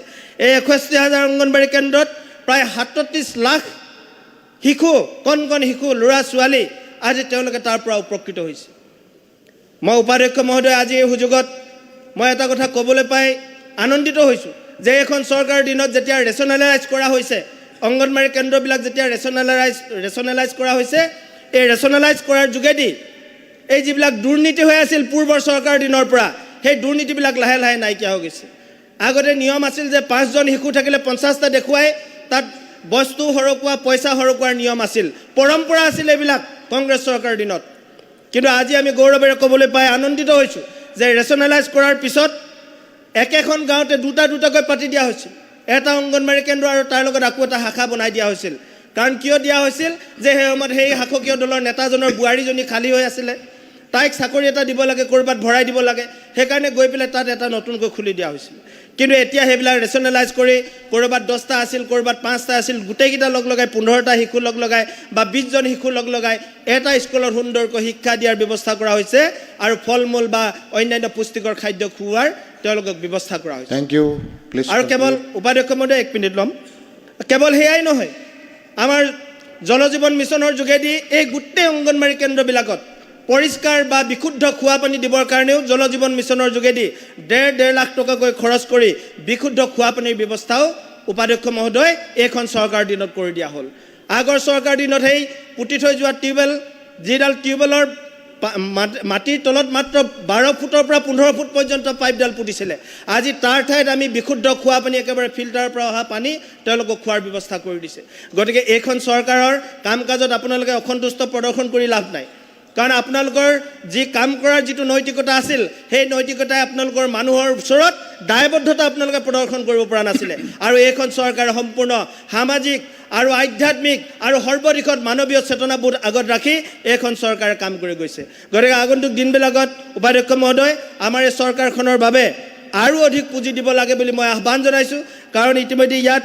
এই 61,000 অংগনবাড়ী কেন্দ্ৰত প্ৰায় 37 লাখ শিশু কণ শিশু ল'ৰা ছোৱালী আজি তেওঁলোকে তাৰ পৰা উপকৃত হৈছে মই উপাধ্যক্ষ মহোদয় আজি এই সুযোগত মই এটা কথা ক'বলৈ পাই আনন্দিত হৈছোঁ যে এখন চৰকাৰৰ দিনত যেতিয়া ৰেচনেলাইজ কৰা হৈছে অংগনবাড়ী কেন্দ্ৰবিলাক যেতিয়া ৰেচনেলাইজ কৰা হৈছে এই ৰেচনেলাইজ কৰাৰ যোগেদি এই যিবিলাক দুৰ্নীতি হৈ আছিল পূৰ্বৰ চৰকাৰৰ দিনৰ পৰা সেই দুৰ্নীতিবিলাক লাহে লাহে নাইকিয়া হৈ গৈছে আগতে নিয়ম আছিল যে 5জন শিশু থাকিলে 50টা দেখুৱাই তাত বস্তু সৰকোৱা পইচা সৰকোৱাৰ নিয়ম আছিল পৰম্পৰা আছিল এইবিলাক কংগ্ৰেছ চৰকাৰৰ দিনত কিন্তু আজি আমি গৌৰৱেৰে ক'বলৈ পাই আনন্দিত হৈছোঁ যে ৰেচনেলাইজ কৰাৰ পিছত একেখন গাঁৱতে দুটাকৈ পাতি দিয়া হৈছিল এটা অংগনবাড়ী কেন্দ্ৰ আৰু তাৰ লগত আকৌ এটা শাখা বনাই দিয়া হৈছিল কাৰণ কিয় দিয়া হৈছিল যে সেই সময়ত সেই শাসকীয় দলৰ নেতাজনৰ বোৱাৰীজনী খালী হৈ আছিলে তাইক চাকৰি এটা দিব লাগে ক'ৰবাত ভৰাই দিব লাগে সেইকাৰণে গৈ পেলাই তাত এটা নতুনকৈ খুলি দিয়া হৈছিল কিন্তু এতিয়া সেইবিলাক ৰেচনেলাইজ কৰি ক'ৰবাত 10টা আছিল ক'ৰবাত 5টা আছিল গোটেইকেইটা লগ লগাই 15টা শিশু লগ লগাই বা 20জন শিশু লগ লগাই এটা স্কুলত সুন্দৰকৈ শিক্ষা দিয়াৰ ব্যৱস্থা কৰা হৈছে আৰু ফল মূল বা অন্যান্য পুষ্টিকৰ খাদ্য খুওৱাৰ তেওঁলোকক ব্যৱস্থা কৰা হৈছে Thank you. Please. আৰু কেৱল উপাধ্যক্ষ মহোদয় 1 মিনিট ল'ম কেৱল সেয়াই নহয় আমাৰ জল জীৱন মিছনৰ যোগেদি এই গোটেই অংগনবাড়ী কেন্দ্ৰবিলাকত পৰিষ্কাৰ বা বিশুদ্ধ খোৱা পানী দিবৰ কাৰণেও জল জীৱন মিছনৰ যোগেদি 1.5 লাখ টকাকৈ খৰচ কৰি বিশুদ্ধ খোৱা পানীৰ ব্যৱস্থাও উপাধ্যক্ষ মহোদয় এইখন চৰকাৰৰ দিনত কৰি দিয়া হ'ল আগৰ চৰকাৰৰ দিনত সেই পুতি থৈ যোৱা টিউবেল যিডাল টিউবেলৰ মাটিৰ তলত মাত্ৰ 12 ফুটৰ পৰা 15 ফুট পৰ্যন্ত পাইপডাল পুতিছিলে আজি তাৰ ঠাইত আমি বিশুদ্ধ খোৱা পানী একেবাৰে ফিল্টাৰৰ পৰা অহা পানী তেওঁলোকক খোৱাৰ ব্যৱস্থা কৰি দিছে গতিকে এইখন চৰকাৰৰ কাম কাজত আপোনালোকে অসন্তুষ্ট প্ৰদৰ্শন কৰি লাভ নাই কাৰণ আপোনালোকৰ যি কাম কৰাৰ যিটো নৈতিকতা আছিল সেই নৈতিকতাই আপোনালোকৰ মানুহৰ ওচৰত দায়বদ্ধতা আপোনালোকে প্ৰদৰ্শন কৰিব পৰা নাছিলে আৰু এইখন চৰকাৰে সম্পূৰ্ণ সামাজিক আৰু আধ্যাত্মিক আৰু সৰ্বদিশত মানৱীয় চেতনাবোধ আগত ৰাখি এইখন চৰকাৰে কাম কৰি গৈছে গতিকে আগন্তুক দিনবিলাকত উপাধ্যক্ষ মহোদয় আমাৰ এই চৰকাৰখনৰ বাবে আৰু অধিক পুঁজি দিব লাগে বুলি মই আহ্বান জনাইছোঁ কাৰণ ইতিমধ্যে ইয়াত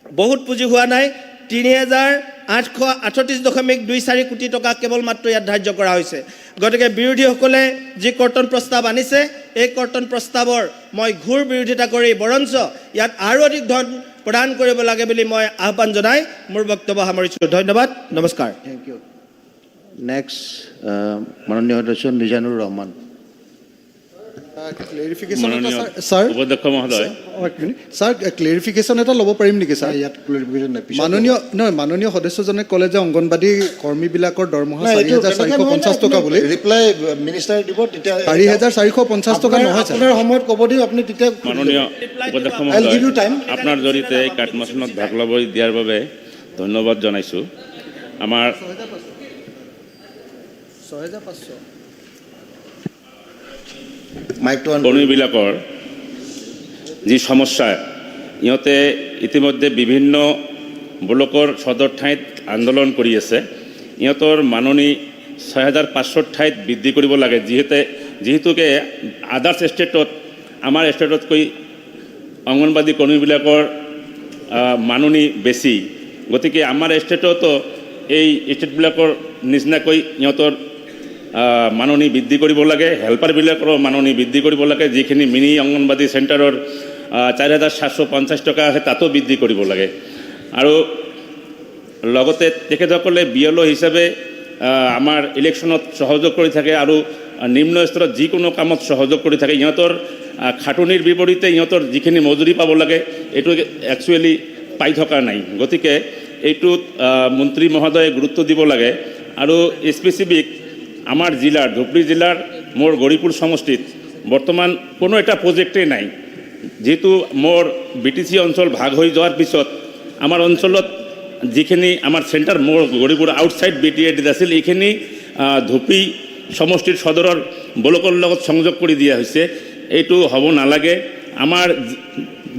বহুত পুঁজি হোৱা নাই 3,838.24 কোটি টকা কেৱল মাত্ৰ ইয়াত ধাৰ্য কৰা হৈছে গতিকে বিৰোধীসকলে যি কৰ্তন প্ৰস্তাৱ আনিছে এই কৰ্তন প্ৰস্তাৱৰ মই ঘূৰ বিৰোধিতা কৰি বৰঞ্চ ইয়াত আৰু অধিক ধন প্ৰদান কৰিব লাগে বুলি মই আহ্বান জনাই মোৰ বক্তব্য সামৰিছোঁ ধন্যবাদ নমস্কাৰ Thank you. Next, মাননীয় সদস্য মিজানুৰ ৰহমান ক্লেৰিফিকেশ্যন এটা মাননীয় ছাৰ উপাধ্যক্ষ মহোদয়, ছাৰ ক্লেৰিফিকেশ্যন এটা ল'ব পাৰিম নেকি ছাৰ? ইয়াত ক্লেৰিফিকেশ্যন নাই মাননীয় সদস্যজনে ক'লে যে অংগনবাদী কৰ্মীবিলাকৰ দৰমহা 4,450 টকা বুলি। ৰিপ্লাই মিনিষ্টাৰে দিব, তেতিয়া 4,450 টকা নহয় ছাৰ। আপোনাৰ সময়ত ক'ব দিয়ক, আপুনি তেতিয়া মাননীয় উপাধ্যক্ষ I'll give you মহোদয়, time. আপোনাৰ জৰিয়তে এই কাৰ্যসূচীত ভাগ ল'ব দিয়াৰ বাবে ধন্যবাদ জনাইছোঁ। আমাৰ 6,500 মাইকটো কৰ্মীবিলাকৰ যি সমস্যা, ইহঁতে ইতিমধ্যে বিভিন্ন ব্লকৰ সদৰ ঠাইত আন্দোলন কৰি আছে। ইহঁতৰ মাননি 6,500 ঠাইত বৃদ্ধি কৰিব লাগে, যিহেতুকে আদাৰ্ছ ষ্টেটত আমাৰ ষ্টেটতকৈ অংগনবাদী কৰ্মীবিলাকৰ মাননি বেছি। গতিকে আমাৰ ষ্টেটতো এই ষ্টেটবিলাকৰ নিচিনাকৈ ইহঁতৰ মাননি বৃদ্ধি কৰিব লাগে, হেল্পাৰবিলাকৰো মাননি বৃদ্ধি কৰিব লাগে। যিখিনি মিনি অংগনবাদী চেণ্টাৰৰ 4,750 টকা আছে তাতো বৃদ্ধি কৰিব লাগে। আৰু লগতে তেখেতসকলে BLO হিচাপে আমাৰ ইলেকশ্যনত সহযোগ কৰি থাকে আৰু নিম্ন স্তৰত যিকোনো কামত সহযোগ কৰি থাকে। ইহঁতৰ খাটনিৰ বিপৰীতে ইহঁতৰ যিখিনি মজুৰি পাব লাগে এইটো একচুৱেলি পাই থকা নাই। গতিকে এইটোত মন্ত্ৰী মহোদয়ে গুৰুত্ব দিব লাগে। আৰু স্পেচিফিক আমাৰ জিলাৰ ধুবুৰী জিলাৰ মোৰ গৌৰীপুৰ সমষ্টিত বৰ্তমান কোনো এটা প্ৰজেক্টেই নাই। যিহেতু মোৰ BTC অঞ্চল ভাগ হৈ যোৱাৰ পিছত আমাৰ অঞ্চলত যিখিনি আমাৰ চেণ্টাৰ মোৰ গৌৰীপুৰ আউটছাইড BTAD আছিল, এইখিনি ধুবুৰী সমষ্টিৰ সদৰৰ ব্লকৰ লগত সংযোগ কৰি দিয়া হৈছে। এইটো হ'ব নালাগে। আমাৰ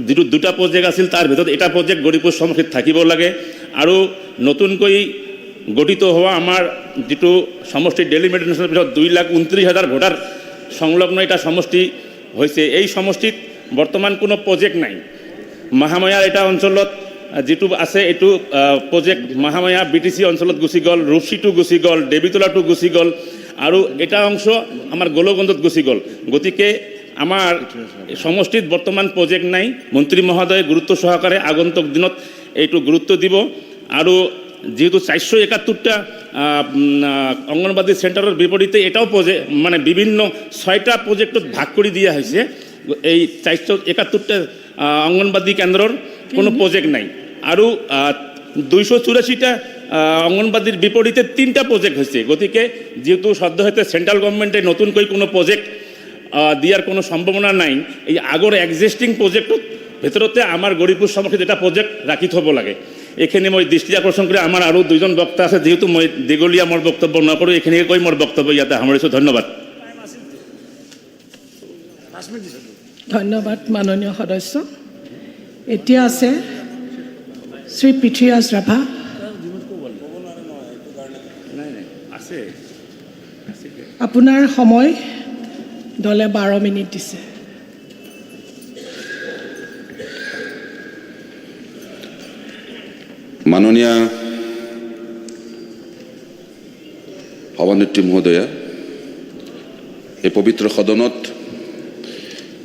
যিটো দুটা প্ৰজেক্ট আছিল তাৰ ভিতৰত এটা প্ৰজেক্ট গৌৰীপুৰ সমষ্টিত থাকিব লাগে। আৰু নতুনকৈ গঠিত হোৱা আমাৰ যিটো সমষ্টিৰ ডেলিমিটেশ্যনৰ পিছত 2,29,000 ভোটাৰ সংলগ্ন এটা সমষ্টি হৈছে, এই সমষ্টিত বৰ্তমান কোনো প্ৰজেক্ট নাই। মহামায়াৰ এটা অঞ্চলত যিটো আছে এইটো প্ৰজেক্ট মহামায়া BTC অঞ্চলত গুচি গ'ল, ৰূপসীটো গুচি গ'ল, দেৱীতলাটো গুচি গ'ল, আৰু এটা অংশ আমাৰ গোলগঞ্জত গুচি গ'ল। গতিকে আমাৰ সমষ্টিত বৰ্তমান প্ৰজেক্ট নাই। মন্ত্ৰী মহোদয়ে গুৰুত্ব সহকাৰে আগন্তুক দিনত এইটো গুৰুত্ব দিব। আৰু যেহেতু 471টা অংগনবাদী চেণ্টাৰৰ বিপৰীতে এটাও মানে বিভিন্ন 6টা প্ৰজেক্টত ভাগ কৰি দিয়া হৈছে। এই 471টা অংগনবাদী কেন্দ্ৰৰ কোনো প্ৰজেক্ট নাই। আৰু 284টা অংগনবাদীৰ বিপৰীতে 3টা প্ৰজেক্ট হৈছে। গতিকে যেহেতু সদ্যহতে চেণ্ট্ৰেল গভৰ্ণমেণ্টে নতুনকৈ কোনো প্ৰজেক্ট দিয়াৰ কোনো সম্ভাৱনা নাই, এই আগৰ এক্সিষ্টিং প্ৰজেক্টৰ ভিতৰতে আমাৰ গৌৰীপুৰ সমষ্টিত এটা প্ৰজেক্ট ৰাখি থ'ব লাগে। এইখিনি মই দৃষ্টি আকৰ্ষণ কৰি আমাৰ আৰু দুজন বক্তা আছে, যিহেতু মই দীঘলীয়া মোৰ বক্তব্য নকৰোঁ, এইখিনিকে কৈ মোৰ বক্তব্য ইয়াতে সামৰিছোঁ। ধন্যবাদ। ধন্যবাদ মাননীয় সদস্য। এতিয়া আছে শ্ৰী পৃথ্বীৰাজ ৰাভা। আপোনাৰ সময় দলে 12 মিনিট দিছে। মাননীয় সভানেত্ৰী মহোদয়া, এই পবিত্ৰ সদনত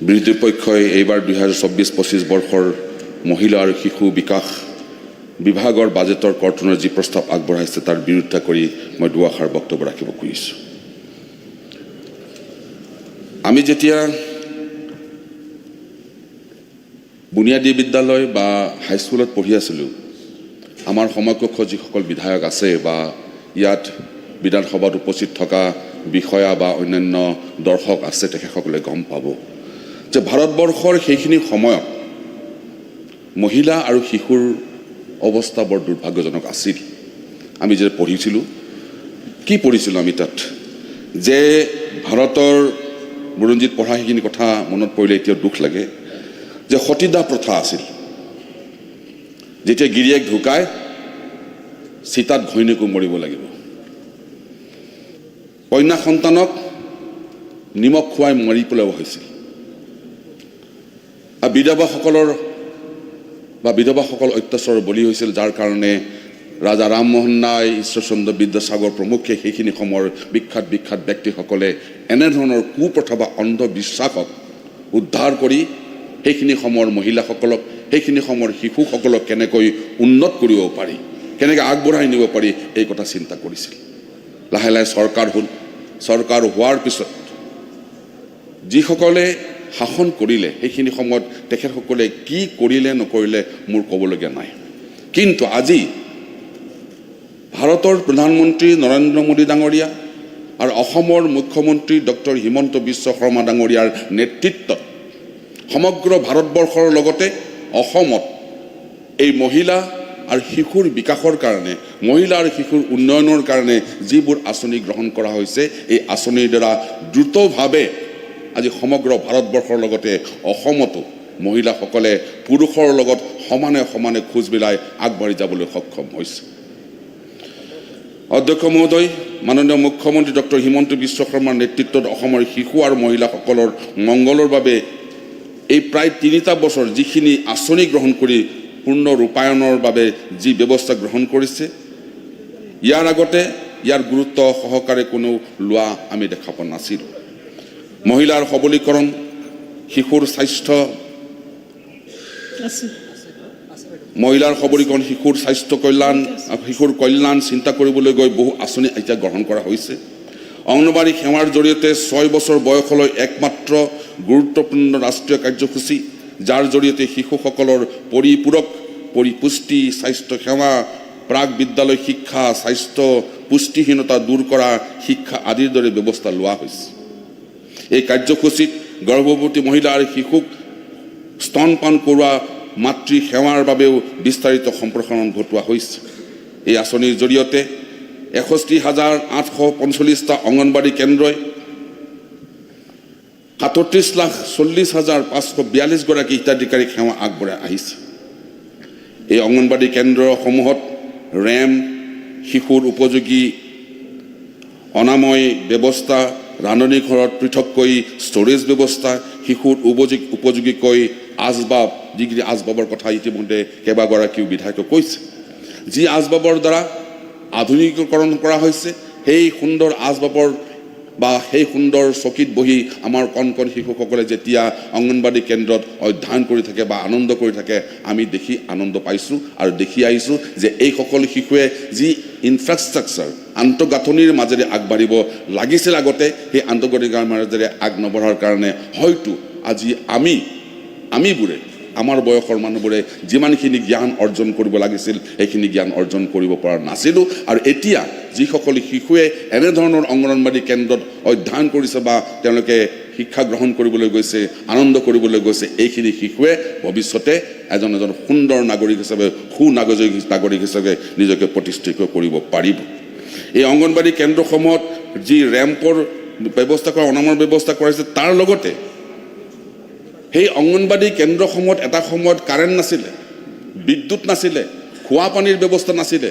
বিৰোধী পক্ষই এইবাৰ 2024-25 বৰ্ষৰ মহিলা আৰু শিশু বিকাশ বিভাগৰ বাজেটৰ কৰ্তনৰ যি প্ৰস্তাৱ আগবঢ়াইছে তাৰ বিৰোধিতা কৰি মই দুআষাৰ বক্তব্য ৰাখিব খুজিছোঁ। আমি যেতিয়া বুনিয়াদী বিদ্যালয় বা হাইস্কুলত পঢ়ি আছিলোঁ, আমাৰ সমকক্ষ যিসকল বিধায়ক আছে বা ইয়াত বিধানসভাত উপস্থিত থকা বিষয়া বা অন্যান্য দৰ্শক আছে, তেখেতসকলে গম পাব যে ভাৰতবৰ্ষৰ সেইখিনি সময়ত মহিলা আৰু শিশুৰ অৱস্থা বৰ দুৰ্ভাগ্যজনক আছিল। আমি যে পঢ়িছিলোঁ, কি পঢ়িছিলোঁ আমি তাত, যে ভাৰতৰ বুৰঞ্জীত পঢ়া সেইখিনি কথা মনত পৰিলে এতিয়াও দুখ লাগে যে সতীদাহ প্ৰথা আছিল। যেতিয়া গিৰিয়েক ঢুকায়, চিতাত ঘৈণীয়েকো মৰিব লাগিব। কন্যা সন্তানক নিমখ খুৱাই মাৰি পেলোৱা হৈছিল। আৰু বিধৱাসকল অত্যাচাৰৰ বলি হৈছিল, যাৰ কাৰণে ৰাজা ৰামমোহন ৰায়, ঈশ্বৰচন্দ্ৰ বিদ্যাসাগৰ প্ৰমুখ্যে সেইখিনি সময়ৰ বিখ্যাত ব্যক্তিসকলে এনেধৰণৰ কুপ্ৰথা বা অন্ধবিশ্বাসক উদ্ধাৰ কৰি সেইখিনি সময়ৰ মহিলাসকলক, সেইখিনি সময়ৰ শিশুসকলক কেনেকৈ উন্নত কৰিব পাৰি, কেনেকৈ আগবঢ়াই নিব পাৰি, এই কথা চিন্তা কৰিছিল। লাহে লাহে চৰকাৰ হ'ল। চৰকাৰ হোৱাৰ পিছত যিসকলে শাসন কৰিলে সেইখিনি সময়ত তেখেতসকলে কি কৰিলে নকৰিলে মোৰ ক'বলগীয়া নাই, কিন্তু আজি ভাৰতৰ প্ৰধানমন্ত্ৰী নৰেন্দ্ৰ মোদী ডাঙৰীয়া আৰু অসমৰ মুখ্যমন্ত্ৰী ডক্টৰ হিমন্ত বিশ্ব শৰ্মা ডাঙৰীয়াৰ নেতৃত্বত সমগ্ৰ ভাৰতবৰ্ষৰ লগতে অসমত এই মহিলা আৰু শিশুৰ বিকাশৰ কাৰণে, মহিলা আৰু শিশুৰ উন্নয়নৰ কাৰণে যিবোৰ আঁচনি গ্ৰহণ কৰা হৈছে, এই আঁচনিৰ দ্বাৰা দ্ৰুতভাৱে আজি সমগ্ৰ ভাৰতবৰ্ষৰ লগতে অসমতো মহিলাসকলে পুৰুষৰ লগত সমানে সমানে খোজ মিলাই আগবাঢ়ি যাবলৈ সক্ষম হৈছে। অধ্যক্ষ মহোদয়, মাননীয় মুখ্যমন্ত্ৰী ডক্টৰ হিমন্ত বিশ্ব শৰ্মাৰ নেতৃত্বত অসমৰ শিশু আৰু মহিলাসকলৰ মংগলৰ বাবে এই প্ৰায় ৩টা বছৰ যিখিনি আঁচনি গ্ৰহণ কৰি পূৰ্ণ ৰূপায়ণৰ বাবে যি ব্যৱস্থা গ্ৰহণ কৰিছে, ইয়াৰ আগতে ইয়াৰ গুৰুত্ব সহকাৰে কোনো লোৱা আমি দেখা পোৱা নাছিলোঁ। মহিলাৰ সবলীকৰণ, শিশুৰ স্বাস্থ্য, মহিলাৰ সবলীকৰণ, শিশুৰ স্বাস্থ্য কল্যাণ, শিশুৰ কল্যাণ চিন্তা কৰিবলৈ গৈ বহু আঁচনি এতিয়া গ্ৰহণ কৰা হৈছে। অংগনবাড়ী সেৱাৰ জৰিয়তে 6 বছৰ বয়সলৈ একমাত্ৰ গুৰুত্বপূৰ্ণ ৰাষ্ট্ৰীয় কাৰ্যসূচী, যাৰ জৰিয়তে শিশুসকলৰ পৰিপূৰক পৰিপুষ্টি, স্বাস্থ্য সেৱা, প্ৰাক বিদ্যালয় শিক্ষা, স্বাস্থ্য, পুষ্টিহীনতা দূৰ কৰা শিক্ষা আদিৰ দৰে ব্যৱস্থা লোৱা হৈছে। এই কাৰ্যসূচীত গৰ্ভৱতী মহিলা আৰু শিশুক স্তনপান কৰোৱা মাতৃ সেৱাৰ বাবেও বিস্তাৰিত সম্প্ৰসাৰণ ঘটোৱা হৈছে। এই আঁচনিৰ জৰিয়তে 61,845টা অংগনবাড়ী কেন্দ্ৰই 37,40,542 গৰাকী হিতাধিকাৰীক সেৱা আগবঢ়াই আহিছে। এই অংগনবাড়ী কেন্দ্ৰসমূহত ৰেম, শিশুৰ উপযোগী অনাময় ব্যৱস্থা, ৰান্ধনী ঘৰত পৃথককৈ ষ্ট'ৰেজ ব্যৱস্থা, শিশুৰ উপযোগীকৈ আচবাব, যিখিনি আচবাবৰ কথা ইতিমধ্যে কেইবাগৰাকীও বিধায়কে কৈছে, যি আচবাবৰ দ্বাৰা আধুনিকীকৰণ কৰা হৈছে, সেই সুন্দৰ আচবাবৰ বা সেই সুন্দৰ চকীত বহি আমাৰ কণ কণ শিশুসকলে যেতিয়া অংগনবাড়ী কেন্দ্ৰত অধ্যয়ন কৰি থাকে বা আনন্দ কৰি থাকে, আমি দেখি আনন্দ পাইছোঁ আৰু দেখি আহিছোঁ যে এই সকলো শিশুৱে যি ইনফ্ৰাষ্ট্ৰাকচাৰ, আন্তঃগাঁথনিৰ মাজেৰে আগবাঢ়িব লাগিছিল আগতে, সেই আন্তঃগাঁথনিৰ মাজেৰে আগ নবঢ়াৰ কাৰণে হয়তো আজি আমিবোৰে, আমাৰ বয়সৰ মানুহবোৰে যিমানখিনি জ্ঞান অৰ্জন কৰিব লাগিছিল সেইখিনি জ্ঞান অৰ্জন কৰিব পৰা নাছিলোঁ। আৰু এতিয়া যিসকল শিশুৱে এনেধৰণৰ অংগনবাড়ী কেন্দ্ৰত অধ্যয়ন কৰিছে বা তেওঁলোকে শিক্ষা গ্ৰহণ কৰিবলৈ গৈছে, আনন্দ কৰিবলৈ গৈছে, এইখিনি শিশুৱে ভৱিষ্যতে এজন সুন্দৰ নাগৰিক হিচাপে, নাগৰিক হিচাপে নিজকে প্ৰতিষ্ঠিত কৰিব পাৰিব। এই অংগনবাড়ী কেন্দ্ৰসমূহত যি ৰেম্পৰ ব্যৱস্থা কৰা, অনামৰ ব্যৱস্থা কৰাইছে, তাৰ লগতে সেই অংগনবাড়ী কেন্দ্ৰসমূহত এটা সময়ত কাৰেণ্ট নাছিলে, বিদ্যুৎ নাছিলে, খোৱা পানীৰ ব্যৱস্থা নাছিলে।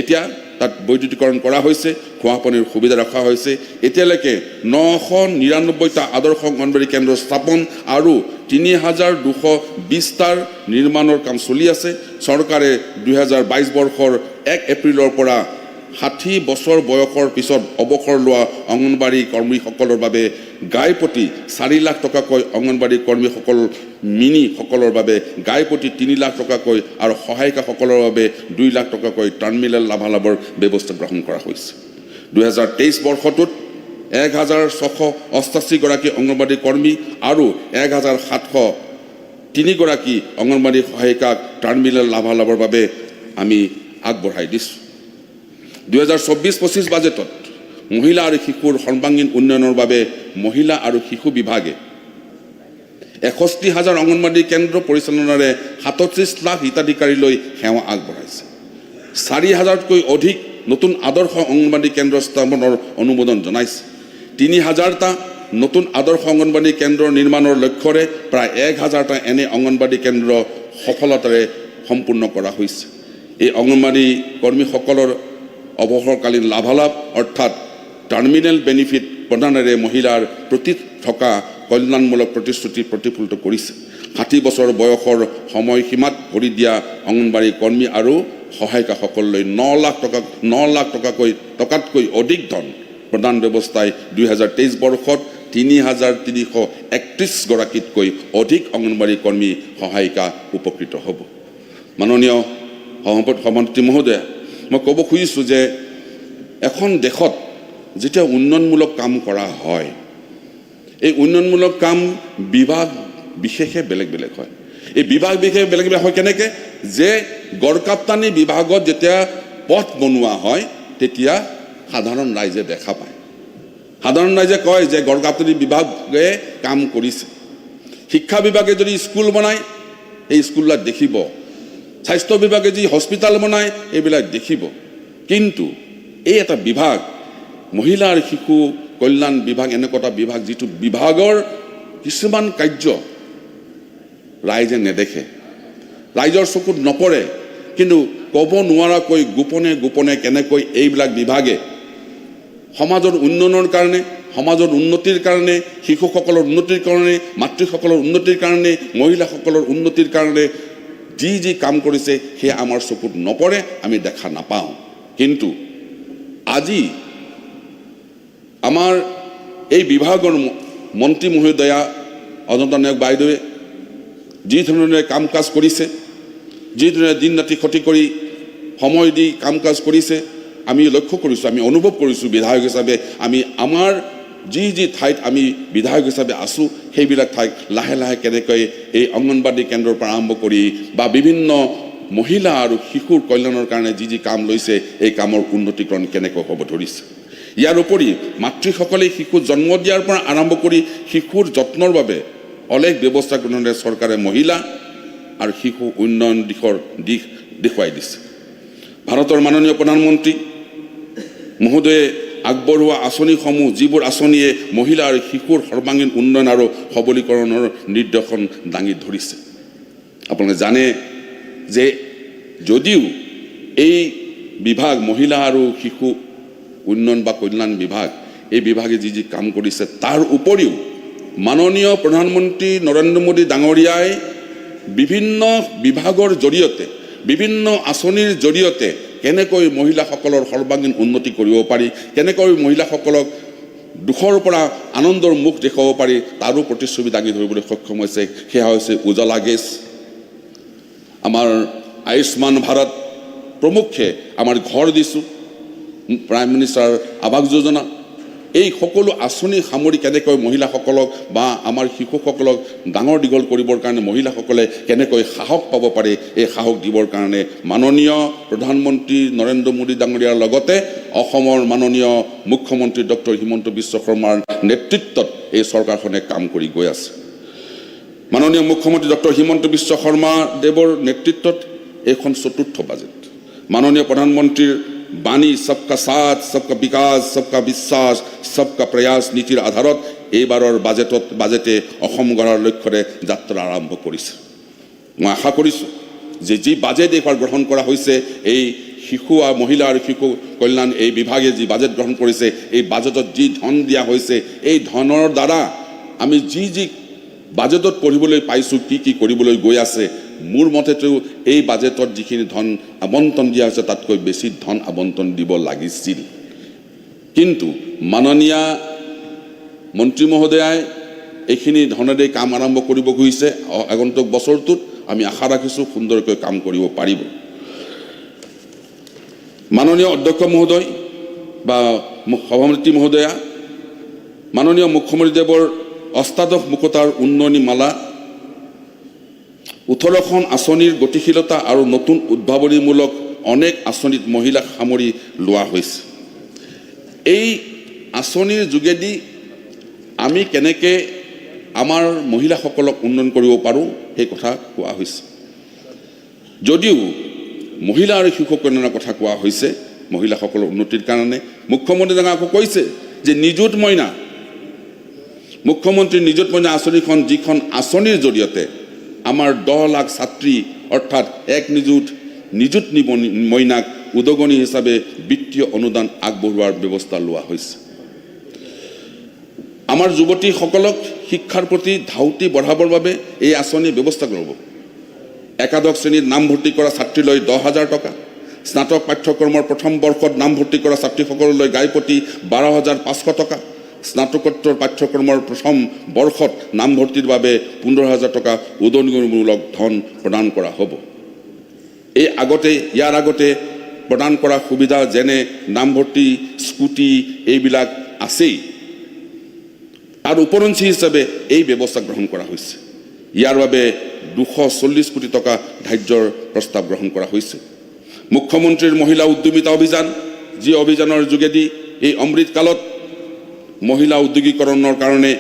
এতিয়া তাত বৈদ্যুতিকৰণ কৰা হৈছে, খোৱা পানীৰ সুবিধা ৰখা হৈছে। এতিয়ালৈকে 999টা আদৰ্শ অংগনবাড়ী কেন্দ্ৰ স্থাপন আৰু 3,220টাৰ নিৰ্মাণৰ কাম চলি আছে। চৰকাৰে 2022 বৰ্ষৰ 1 এপ্ৰিলৰ পৰা 60 বছৰ বয়সৰ পিছত অৱসৰ লোৱা অংগনবাড়ী কৰ্মীসকলৰ বাবে গাইপতি 4 লাখ টকাকৈ, অংগনবাড়ী কৰ্মীসকল মিনিসকলৰ বাবে গাইপতি 3 লাখ টকাকৈ আৰু সহায়িকাসকলৰ বাবে 2 লাখ টকাকৈ টাৰ্মিনেল লাভালাভৰ ব্যৱস্থা গ্ৰহণ কৰা হৈছে। 2023 বৰ্ষটোত 1,688 গৰাকী অংগনবাড়ী কৰ্মী আৰু 1,703 গৰাকী অংগনবাড়ী সহায়িকাক টাৰ্মিনেল লাভালাভৰ বাবে আমি আগবঢ়াই দিছোঁ। 2024-25 বাজেটত মহিলা আৰু শিশুৰ সৰ্বাংগীন উন্নয়নৰ বাবে মহিলা আৰু শিশু বিভাগে 61,000 অংগনবাড়ী কেন্দ্ৰ পৰিচালনাৰে 37 লাখ হিতাধিকাৰীলৈ সেৱা আগবঢ়াইছে। 4,000তকৈ অধিক নতুন আদৰ্শ অংগনবাড়ী কেন্দ্ৰ স্থাপনৰ অনুমোদন জনাইছে। 3,000টা নতুন আদৰ্শ অংগনবাড়ী কেন্দ্ৰ নিৰ্মাণৰ লক্ষ্যৰে প্ৰায় 1,000টা এনে অংগনবাড়ী কেন্দ্ৰ সফলতাৰে সম্পূৰ্ণ কৰা হৈছে। এই অংগনবাড়ী কৰ্মীসকলৰ অৱসৰকালীন লাভালাভ অৰ্থাৎ টাৰ্মিনেল বেনিফিট প্ৰদানেৰে মহিলাৰ প্ৰতি থকা কল্যাণমূলক প্ৰতিশ্ৰুতি প্ৰতিফলিত কৰিছে। 60 বছৰ বয়সৰ সময়সীমাত ভৰি দিয়া অংগনবাড়ী কৰ্মী আৰু সহায়িকাসকললৈ 9 লাখ টকাতকৈ অধিক ধন প্ৰদান ব্যৱস্থাই 2023 বৰ্ষত 3,331 গৰাকীতকৈ অধিক অংগনবাড়ী কৰ্মী সহায়িকা উপকৃত হ'ব। মাননীয় সভাপতি মহোদয়, মই ক'ব খুজিছোঁ যে এখন দেশত যেতিয়া উন্নয়নমূলক কাম কৰা হয়, এই উন্নয়নমূলক কাম বিভাগ বিশেষে বেলেগ বেলেগ হয়। এই বিভাগ বিশেষে বেলেগ বেলেগ হয় কেনেকৈ, যে গড়কাপ্তানি বিভাগত যেতিয়া পথ বনোৱা হয় তেতিয়া সাধাৰণ ৰাইজে দেখা পায়। সাধাৰণ ৰাইজে কয় যে গড়কাপ্তানি বিভাগে কাম কৰিছে। শিক্ষা বিভাগে যদি স্কুল বনায় এই স্কুলবিলাক দেখিব, স্বাস্থ্য বিভাগে যি হস্পিটেল বনায় এইবিলাক দেখিব। কিন্তু এই এটা বিভাগ, মহিলা আৰু শিশু কল্যাণ বিভাগ, এনেকুৱা এটা বিভাগ যিটো বিভাগৰ কিছুমান কাৰ্য ৰাইজে নেদেখে, ৰাইজৰ চকুত নপৰে, কিন্তু ক'ব নোৱাৰাকৈ গোপনে গোপনে কেনেকৈ এইবিলাক বিভাগে সমাজৰ উন্নয়নৰ কাৰণে, সমাজৰ উন্নতিৰ কাৰণে, শিশুসকলৰ উন্নতিৰ কাৰণে, মাতৃসকলৰ উন্নতিৰ কাৰণে, মহিলাসকলৰ উন্নতিৰ কাৰণে যি যি কাম কৰিছে সেয়া আমাৰ চকুত নপৰে, আমি দেখা নাপাওঁ। কিন্তু আজি আমাৰ এই বিভাগৰ মন্ত্ৰী মহোদয়া অজন্তা নায়ক বাইদেৱে যি ধৰণে কাম কাজ কৰিছে, যি ধৰণে দিন ৰাতি ক্ষতি কৰি সময় দি কাম কাজ কৰিছে, আমি লক্ষ্য কৰিছোঁ, আমি অনুভৱ কৰিছোঁ বিধায়ক হিচাপে। আমি আমাৰ যি যি ঠাইত আমি বিধায়ক হিচাপে আছোঁ সেইবিলাক ঠাইত লাহে লাহে কেনেকৈ এই অংগনবাদী কেন্দ্ৰৰ পৰা আৰম্ভ কৰি বা বিভিন্ন মহিলা আৰু শিশুৰ কল্যাণৰ কাৰণে যি যি কাম লৈছে এই কামৰ উন্নতিকৰণ কেনেকৈ হ'ব ধৰিছে। ইয়াৰ উপৰি মাতৃসকলে শিশু জন্ম দিয়াৰ পৰা আৰম্ভ কৰি শিশুৰ যত্নৰ বাবে অলেখ ব্যৱস্থা গ্ৰহণেৰে চৰকাৰে মহিলা আৰু শিশু উন্নয়ন দিশ দেখুৱাই দিছে। ভাৰতৰ মাননীয় প্ৰধানমন্ত্ৰী মহোদয়ে আগবঢ়োৱা আঁচনিসমূহ, যিবোৰ আঁচনিয়ে মহিলা আৰু শিশুৰ সৰ্বাংগীন উন্নয়ন আৰু সবলীকৰণৰ নিৰ্দেশন দাঙি ধৰিছে। আপোনালোকে জানে যে যদিও এই বিভাগ মহিলা আৰু শিশু উন্নয়ন বা কল্যাণ বিভাগ, এই বিভাগে যি যি কাম কৰিছে, তাৰ উপৰিও মাননীয় প্ৰধানমন্ত্ৰী নৰেন্দ্ৰ মোদী ডাঙৰীয়াই বিভিন্ন বিভাগৰ জৰিয়তে, বিভিন্ন আঁচনিৰ জৰিয়তে কেনেকৈ মহিলাসকলৰ সৰ্বাংগীন উন্নতি কৰিব পাৰি, কেনেকৈ মহিলাসকলক দুখৰ পৰা আনন্দৰ মুখ দেখুৱাব পাৰি, তাৰো প্ৰতিচ্ছবি দাঙি ধৰিবলৈ সক্ষম হৈছে। সেয়া হৈছে উজালা গেছ, আমাৰ আয়ুষ্মান ভাৰত প্ৰমুখ্যে আমাৰ ঘৰ দিছোঁ, প্ৰাইম মিনিষ্টাৰ আৱাস যোজনা, এই সকলো আঁচনি সামৰি কেনেকৈ মহিলাসকলক বা আমাৰ শিশুসকলক ডাঙৰ দীঘল কৰিবৰ কাৰণে মহিলাসকলে কেনেকৈ সাহস পাব পাৰে, এই সাহস দিবৰ কাৰণে মাননীয় প্ৰধানমন্ত্ৰী নৰেন্দ্ৰ মোদী ডাঙৰীয়াৰ লগতে অসমৰ মাননীয় মুখ্যমন্ত্ৰী ডক্টৰ হিমন্ত বিশ্ব শৰ্মাৰ নেতৃত্বত এই চৰকাৰখনে কাম কৰি গৈ আছে। মাননীয় মুখ্যমন্ত্ৰী ডক্টৰ হিমন্ত বিশ্ব শৰ্মা দেৱৰ নেতৃত্বত এইখন চতুৰ্থ বাজেট। মাননীয় প্ৰধানমন্ত্ৰীৰ বাণী সবকা সাথ, সবকা বিকাশ, সবকা বিশ্বাস, সবকা প্ৰয়াস নীতিৰ আধাৰত এইবাৰৰ বাজেটে অসম গঢ়াৰ লক্ষ্যৰে যাত্ৰা আৰম্ভ কৰিছে। মই আশা কৰিছোঁ যে যি বাজেট এইবাৰ গ্ৰহণ কৰা হৈছে, এই শিশু আৰু মহিলা আৰু শিশু কল্যাণ এই বিভাগে যি বাজেট গ্ৰহণ কৰিছে, এই বাজেটত যি ধন দিয়া হৈছে, এই ধনৰ দ্বাৰা আমি যি যি বাজেটত পঢ়িবলৈ পাইছোঁ, কি কি কৰিবলৈ গৈ আছে, মোৰ মতেতো এই বাজেটত যিখিনি ধন আবণ্টন দিয়া হৈছে তাতকৈ বেছি ধন আবণ্টন দিব লাগিছিল। কিন্তু মাননীয় মন্ত্ৰী মহোদয়াই এইখিনি ধনেৰে কাম আৰম্ভ কৰিব খুজিছে। আগন্তুক বছৰটোত আমি আশা ৰাখিছোঁ সুন্দৰকৈ কাম কৰিব পাৰিব। মাননীয় অধ্যক্ষ মহোদয় বা সভানেত্ৰী মহোদয়া, মাননীয় মুখ্যমন্ত্ৰীদেৱৰ অষ্টাদশ মুখতাৰ উন্নয়নী মালা 18খন আঁচনিৰ গতিশীলতা আৰু নতুন উদ্ভাৱনীমূলক অনেক আঁচনিত মহিলাক সামৰি লোৱা হৈছে। এই আঁচনিৰ যোগেদি আমি কেনেকৈ আমাৰ মহিলাসকলক উন্নয়ন কৰিব পাৰোঁ সেই কথা কোৱা হৈছে। যদিও মহিলা আৰু শিশু কল্যাণৰ কথা কোৱা হৈছে, মহিলাসকলৰ উন্নতিৰ কাৰণে মুখ্যমন্ত্ৰী ডাঙৰীয়াই আকৌ কৈছে যে নিযুত মইনা, মুখ্যমন্ত্ৰী নিযুত মইনা আঁচনিখন, যিখন আঁচনিৰ জৰিয়তে আমাৰ 10 লাখ ছাত্ৰী অৰ্থাৎ এক নিযুত মইনাক উদগনি হিচাপে বিত্তীয় অনুদান আগবঢ়োৱাৰ ব্যৱস্থা লোৱা হৈছে। আমাৰ যুৱতীসকলক শিক্ষাৰ প্ৰতি ধাউতি বঢ়াবৰ বাবে এই আঁচনি ব্যৱস্থা কৰিব। একাদশ শ্ৰেণীত নামভৰ্তি কৰা ছাত্ৰীলৈ 10,000 টকা, স্নাতক পাঠ্যক্ৰমৰ প্ৰথম বৰ্ষত নামভৰ্তি কৰা ছাত্ৰীসকললৈ গাইপতি 12,500 টকা, স্নাতকোত্তৰ পাঠ্যক্ৰমৰ প্ৰথম বৰ্ষত নামভৰ্তিৰ বাবে 15,000 টকা উদগনিমূলক ধন প্ৰদান কৰা হ'ব। ইয়াৰ আগতে প্ৰদান কৰা সুবিধা যেনে নামভৰ্তি, স্কুটি এইবিলাক আছেই। তাৰ ওপৰঞ্চি হিচাপে এই ব্যৱস্থা গ্ৰহণ কৰা হৈছে। ইয়াৰ বাবে 240 কোটি টকা ধাৰ্যৰ প্ৰস্তাৱ গ্ৰহণ কৰা হৈছে। মুখ্যমন্ত্ৰীৰ মহিলা উদ্যমিতা অভিযান, যি অভিযানৰ যোগেদি এই অমৃত কালত মহিলা উদ্যোগীকৰণৰ কাৰণে,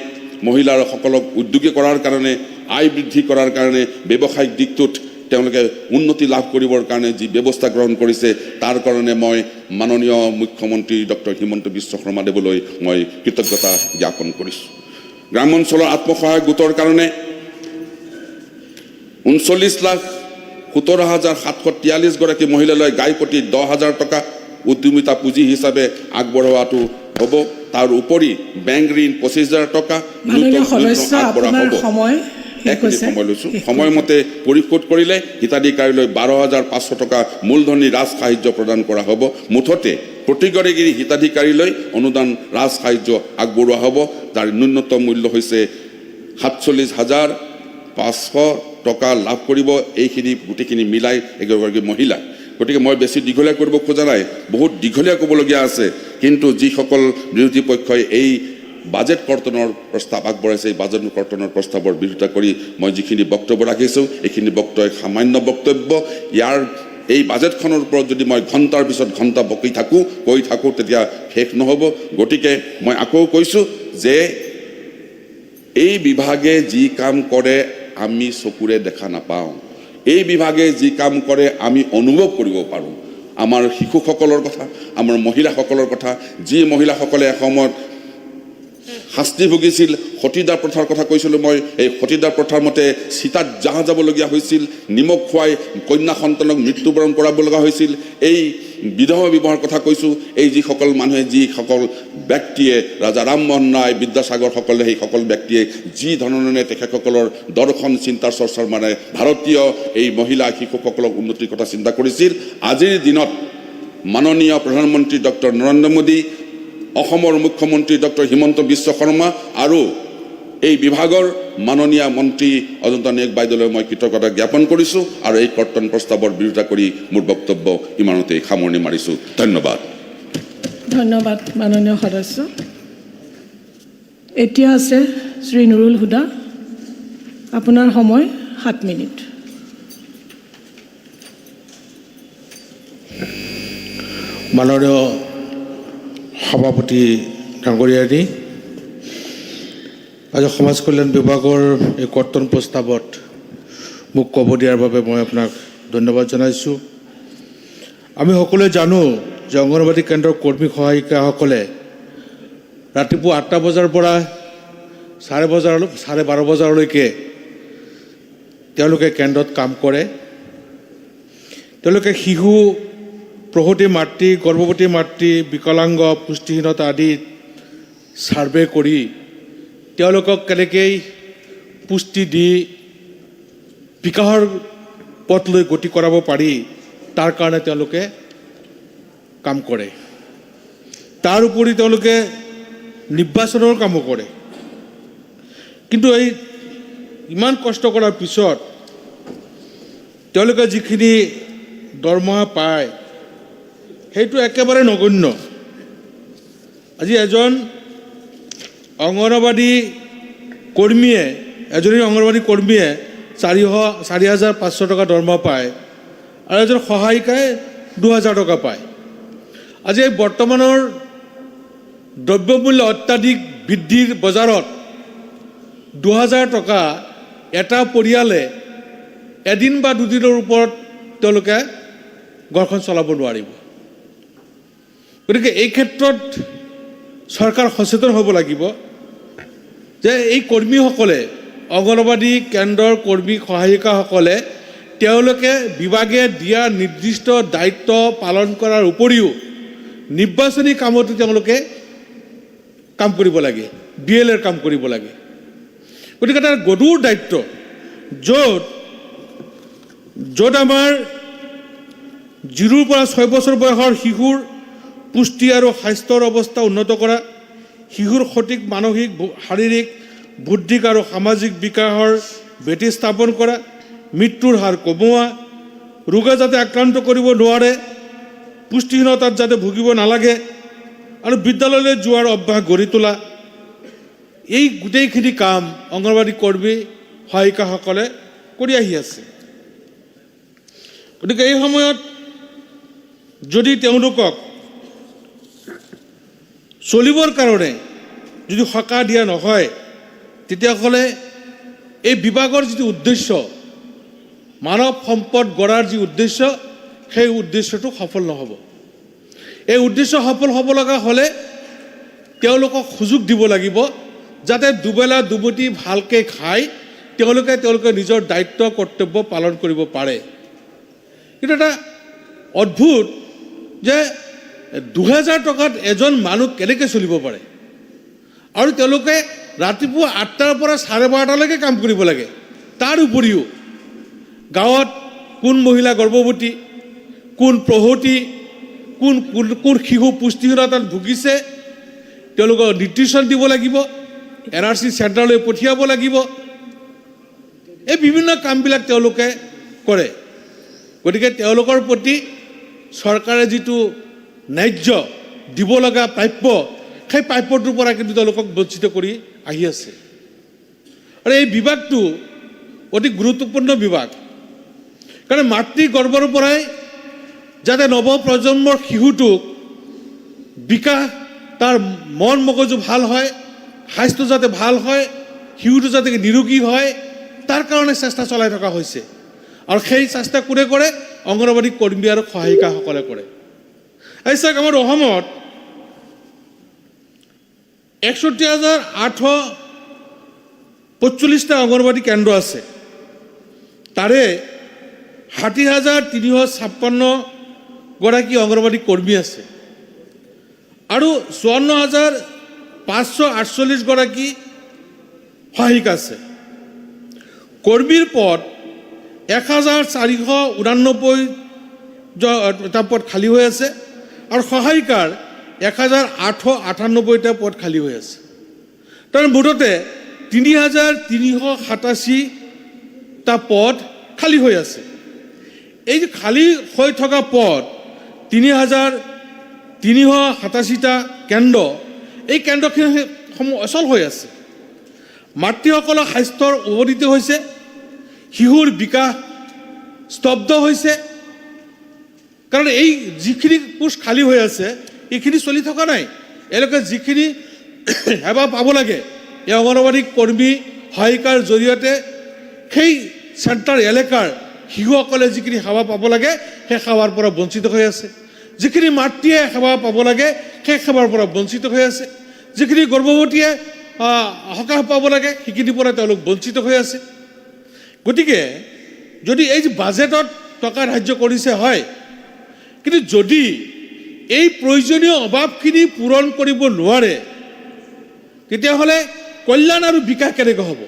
মহিলাসকলক উদ্যোগী কৰাৰ কাৰণে, আয় বৃদ্ধি কৰাৰ কাৰণে, ব্যৱসায়িক দিশটোত তেওঁলোকে উন্নতি লাভ কৰিবৰ কাৰণে যি ব্যৱস্থা গ্ৰহণ কৰিছে, তাৰ কাৰণে মই মাননীয় মুখ্যমন্ত্ৰী ডক্টৰ হিমন্ত বিশ্ব শৰ্মা দেৱলৈ মই কৃতজ্ঞতা জ্ঞাপন কৰিছোঁ। গ্ৰামাঞ্চলৰ আত্মসহায়ক গোটৰ কাৰণে 39,17,743 গৰাকী মহিলালৈ গাই প্ৰতি 10,000 টকা উদ্যমিতা পুঁজি হিচাপে আগবঢ়োৱাটো হ'ব। তাৰ উপৰি বেংক ঋণ 25,000 টকা আগবঢ়োৱা হ'ব। সময় লৈছোঁ। সময়মতে পৰিশোধ কৰিলে হিতাধিকাৰীলৈ 12,500 টকা মূলধনী ৰাজ সাহায্য প্ৰদান কৰা হ'ব। মুঠতে প্ৰতিগৰাকী হিতাধিকাৰীলৈ অনুদান ৰাজ সাহায্য আগবঢ়োৱা হ'ব, যাৰ ন্যূনতম মূল্য হৈছে 47,500 টকা লাভ কৰিব এইখিনি গোটেইখিনি মিলাই এগৰাকী মহিলা। গতিকে মই বেছি দীঘলীয়া কৰিব খোজা নাই, বহুত দীঘলীয়া ক'বলগীয়া আছে, কিন্তু যিসকল বিৰোধী পক্ষই এই বাজেট কৰ্তনৰ প্ৰস্তাৱ আগবঢ়াইছে, এই বাজেট কৰ্তনৰ প্ৰস্তাৱৰ বিৰোধিতা কৰি মই যিখিনি বক্তব্য ৰাখিছোঁ, এইখিনি বক্তব্য সামান্য বক্তব্য। ইয়াৰ এই বাজেটখনৰ ওপৰত যদি মই ঘণ্টাৰ পিছত ঘণ্টা কৈ থাকোঁ তেতিয়া শেষ নহ'ব। গতিকে মই আকৌ কৈছোঁ যে এই বিভাগে যি কাম কৰে আমি চকুৰে দেখা নাপাওঁ, এই বিভাগে যি কাম কৰে আমি অনুভৱ কৰিব পাৰোঁ। আমাৰ শিশুসকলৰ কথা, আমাৰ মহিলাসকলৰ কথা, যি মহিলাসকলে এসময়ত শাস্তি ভুগিছিল, সতীদাহ প্ৰথাৰ কথা কৈছিলোঁ মই। এই সতীদাহ প্ৰথাৰ মতে চিতাত জাহ যাবলগীয়া হৈছিল, নিমখ খুৱাই কন্যা সন্তানক মৃত্যুবৰণ কৰাব লগা হৈছিল। এই বিধৱা বিবাহৰ কথা কৈছোঁ। এই যিসকল মানুহে, যিসকল ব্যক্তিয়ে, ৰাজা ৰামমোহন ৰায়, বিদ্যাসাগৰসকলে, সেইসকল ব্যক্তিয়ে যি ধৰণে তেখেতসকলৰ দৰ্শন চিন্তাৰ চৰ্চাৰ মানে ভাৰতীয় এই মহিলা শিশুসকলক উন্নতিৰ কথা চিন্তা কৰিছিল, আজিৰ দিনত মাননীয় প্ৰধানমন্ত্ৰী ডক্টৰ নৰেন্দ্ৰ মোদী, অসমৰ মুখ্যমন্ত্ৰী ডক্টৰ হিমন্ত বিশ্ব শৰ্মা আৰু এই বিভাগৰ মাননীয় মন্ত্ৰী অজন্তা নেওগ বাইদেউলৈ মই কৃতজ্ঞতা জ্ঞাপন কৰিছোঁ আৰু এই কৰ্তন প্ৰস্তাৱৰ বিৰোধিতা কৰি মোৰ বক্তব্য ইমানতে সামৰণি মাৰিছোঁ। ধন্যবাদ। ধন্যবাদ মাননীয় সদস্য। এতিয়া আছে শ্ৰী নুৰুল হুদা, আপোনাৰ সময় 7 মিনিট। মাননীয় সভাপতি ডাঙৰীয়ানী, আজি সমাজ কল্যাণ বিভাগৰ এই কৰ্তন প্ৰস্তাৱত মোক ক'ব দিয়াৰ বাবে মই আপোনাক ধন্যবাদ জনাইছোঁ। আমি সকলোৱে জানো যে অংগনবাড়ী কেন্দ্ৰৰ কৰ্মী সহায়িকাসকলে ৰাতিপুৱা 8টা বজাৰ পৰা 12:30 বজালৈকে তেওঁলোকে কেন্দ্ৰত কাম কৰে। তেওঁলোকে শিশু, প্ৰসূতি মাতৃ, গৰ্ভৱতী মাতৃ, বিকলাংগ, পুষ্টিহীনতা আদি ছাৰ্ভে কৰি তেওঁলোকক কেনেকৈ পুষ্টি দি বিকাশৰ পথলৈ গতি কৰাব পাৰি তাৰ কাৰণে তেওঁলোকে কাম কৰে। তাৰ উপৰি তেওঁলোকে নিৰ্বাচনৰ কামো কৰে। কিন্তু এই ইমান কষ্ট কৰাৰ পিছত তেওঁলোকে যিখিনি দৰমহা পায় সেইটো একেবাৰে নগণ্য। আজি এজন অংগনবাড়ী কৰ্মীয়ে, এজনী অংগনবাড়ী কৰ্মীয়ে 4,500 টকা দৰমহা পায় আৰু এজন সহায়িকাই 2,000 টকা পায়। আজি এই বৰ্তমানৰ দ্ৰব্যমূল্য অত্যাধিক বৃদ্ধিৰ বজাৰত 2,000 টকা এটা পৰিয়ালে এদিন বা দুদিনৰ ওপৰত তেওঁলোকে ঘৰখন চলাব নোৱাৰিব। গতিকে এই ক্ষেত্ৰত চৰকাৰ সচেতন হ'ব লাগিব যে এই কৰ্মীসকলে, অংগনবাড়ী কেন্দ্ৰৰ কৰ্মী সহায়িকাসকলে তেওঁলোকে বিভাগে দিয়া নিৰ্দিষ্ট দায়িত্ব পালন কৰাৰ উপৰিও নিৰ্বাচনী কামতো তেওঁলোকে কাম কৰিব লাগে, DLৰ কাম কৰিব লাগে। গতিকে তাৰ গধুৰ দায়িত্ব, য'ত আমাৰ 0 পৰা 6 বছৰ বয়সৰ শিশুৰ পুষ্টি আৰু স্বাস্থ্যৰ অৱস্থা উন্নত কৰা, শিশুৰ সঠিক মানসিক, শাৰীৰিক, বৌদ্ধিক আৰু সামাজিক বিকাশৰ ভেটি স্থাপন কৰা, মৃত্যুৰ হাৰ কমোৱা, ৰোগে যাতে আক্ৰান্ত কৰিব নোৱাৰে, পুষ্টিহীনতাত যাতে ভুগিব নালাগে আৰু বিদ্যালয়লৈ যোৱাৰ অভ্যাস গঢ়ি তোলা, এই গোটেইখিনি কাম অংগনবাড়ী কৰ্মী সহায়িকাসকলে কৰি আহি আছে। গতিকে এই সময়ত যদি তেওঁলোকক চলিবৰ কাৰণে যদি সকাহ দিয়া নহয়, তেতিয়াহ'লে এই বিভাগৰ যিটো উদ্দেশ্য, মানৱ সম্পদ গঢ়াৰ যি উদ্দেশ্য, সেই উদ্দেশ্যটো সফল নহ'ব। এই উদ্দেশ্য সফল হ'ব লগা হ'লে তেওঁলোকক সুযোগ দিব লাগিব, যাতে দুবেলা দুমুঠি ভালকৈ খাই তেওঁলোকে নিজৰ দায়িত্ব কৰ্তব্য পালন কৰিব পাৰে। কিন্তু এটা অদ্ভুত যে 2000 টকাত এজন মানুহ কেনেকৈ চলিব পাৰে, আৰু তেওঁলোকে ৰাতিপুৱা 8টাৰ পৰা 12:30লৈকে কাম কৰিব লাগে। তাৰ উপৰিও গাঁৱত কোন মহিলা গৰ্ভৱতী, কোন প্ৰসূতি, কোন শিশু পুষ্টিহীনতাত ভুগিছে, তেওঁলোকক নিউট্ৰিশ্যন দিব লাগিব, NRC চেণ্টাৰলৈ পঠিয়াব লাগিব। এই বিভিন্ন কামবিলাক তেওঁলোকে কৰে। গতিকে তেওঁলোকৰ প্ৰতি চৰকাৰে যিটো ন্যায্য দিব লগা প্ৰাপ্য, সেই প্ৰাপ্যটোৰ পৰা কিন্তু তেওঁলোকক বঞ্চিত কৰি আহি আছে। আৰু এই বিভাগটো অতি গুৰুত্বপূৰ্ণ বিভাগ, কাৰণ মাতৃ গৰ্ভৰ পৰাই যাতে নৱপ্ৰজন্মৰ শিশুটোক বিকাশ, তাৰ মন মগজু ভাল হয়, স্বাস্থ্য যাতে ভাল হয়, শিশুটো যাতে নিৰোগী হয়, তাৰ কাৰণে চেষ্টা চলাই থকা হৈছে। আৰু সেই চেষ্টা কোনে কৰে? অংগনবাড়ী কৰ্মী আৰু সহায়িকাসকলে কৰে। এই চাওক, আমাৰ অসমত 61,845টা অংগনবাড়ী কেন্দ্ৰ আছে। তাৰে 60,356 গৰাকী অংগনবাড়ী কৰ্মী আছে আৰু 54,548 গৰাকী সহায়িকা আছে। কৰ্মীৰ পদ 1,489টা পদ খালী হৈ আছে আৰু সহায়িকাৰ 1,898টা পদ খালী হৈ আছে। তাৰ মুঠতে 3,387টা পদ খালী হৈ আছে। এই যে খালী হৈ থকা পদ 3,387টা কেন্দ্ৰ, এই কেন্দ্ৰখিনি সমূহ অচল হৈ আছে। মাতৃসকলৰ স্বাস্থ্যৰ অৱনতি হৈছে, শিশুৰ বিকাশ স্তব্ধ হৈছে, কাৰণ এই যিখিনি পোষ্ট খালী হৈ আছে এইখিনি চলি থকা নাই। এওঁলোকে যিখিনি সেৱা পাব লাগে, এই অংগনবাড়ী কৰ্মী সহায়িকাৰ জৰিয়তে সেই চেণ্টাৰ এলেকাৰ শিশুসকলে যিখিনি সেৱা পাব লাগে, সেই সেৱাৰ পৰা বঞ্চিত হৈ আছে। যিখিনি মাতৃয়ে সেৱা পাব লাগে, সেই সেৱাৰ পৰা বঞ্চিত হৈ আছে। যিখিনি গৰ্ভৱতীয়ে সকাহ পাব লাগে, সেইখিনিৰ পৰা তেওঁলোক বঞ্চিত হৈ আছে। গতিকে যদি এই যে বাজেটত টকা ধাৰ্য কৰিছে হয়, কিন্তু যদি এই প্ৰয়োজনীয় অভাৱখিনি পূৰণ কৰিব নোৱাৰে, তেতিয়াহ'লে কল্যাণ আৰু বিকাশ কেনেকৈ হ'ব?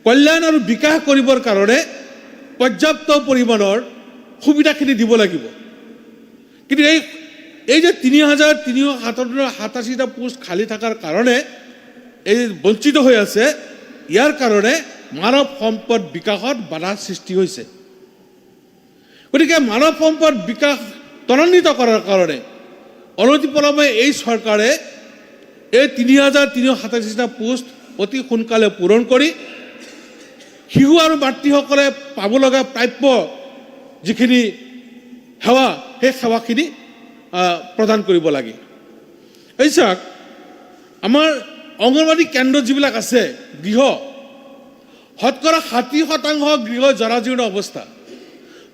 কল্যাণ আৰু বিকাশ কৰিবৰ কাৰণে পৰ্যাপ্ত পৰিমাণৰ সুবিধাখিনি দিব লাগিব। কিন্তু এই যে 3,387টা পোষ্ট খালী থকাৰ কাৰণে এই বঞ্চিত হৈ আছে, ইয়াৰ কাৰণে মানৱ সম্পদ বিকাশত বাধা সৃষ্টি হৈছে। গতিকে মানৱ সম্পদ বিকাশ ত্বৰান্বিত কৰাৰ কাৰণে অনতিপলমে এই চৰকাৰে এই 3,387টা পোষ্ট অতি সোনকালে পূৰণ কৰি শিশু আৰু মাতৃসকলে পাব লগা প্ৰাপ্য যিখিনি সেৱা, সেই সেৱাখিনি প্ৰদান কৰিব লাগে। এই চাওক, আমাৰ অংগনবাড়ী কেন্দ্ৰ যিবিলাক আছে, গৃহ, শতকৰা 60% গৃহ জৰাজীৰ্ণ অৱস্থা।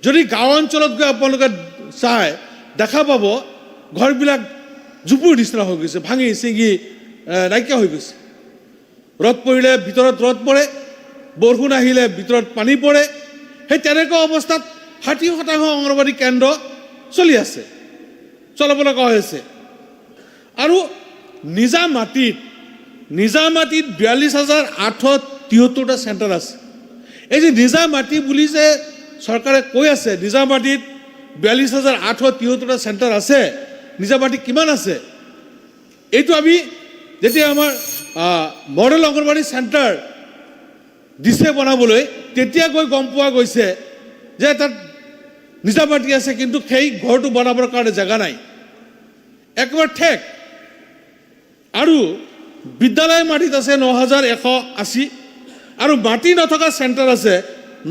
যদি গাঁও অঞ্চলত গৈ আপোনালোকে চাই দেখা পাব, ঘৰবিলাক জুপুৰ নিচিনা হৈ গৈছে, ভাঙি ছিঙি নাইকিয়া হৈ গৈছে। ৰ'দ পৰিলে ভিতৰত ৰ'দ পৰে, বৰষুণ আহিলে ভিতৰত পানী পৰে। সেই তেনেকুৱা অৱস্থাত 60% অংগনবাড়ী কেন্দ্ৰ চলি আছে, চলাব লগা হৈছে। আৰু নিজা মাটিত 42,873টা চেণ্টাৰ আছে। এই যে নিজা মাটি বুলি যে চৰকাৰে কৈ আছে, নিজা মাটিত 42,873টা চেণ্টাৰ আছে, নিজা মাটি কিমান আছে? এইটো আমি যেতিয়া আমাৰ মডেল অংগনবাড়ী চেণ্টাৰ দিছে বনাবলৈ, তেতিয়া গৈ গম পোৱা গৈছে যে তাত নিজা মাটি আছে, কিন্তু সেই ঘৰটো বনাবৰ কাৰণে জেগা নাই, একেবাৰে ঠেক। আৰু বিদ্যালয় মাটিত আছে ৯,১৮০ আৰু মাটি নথকা চেণ্টাৰ আছে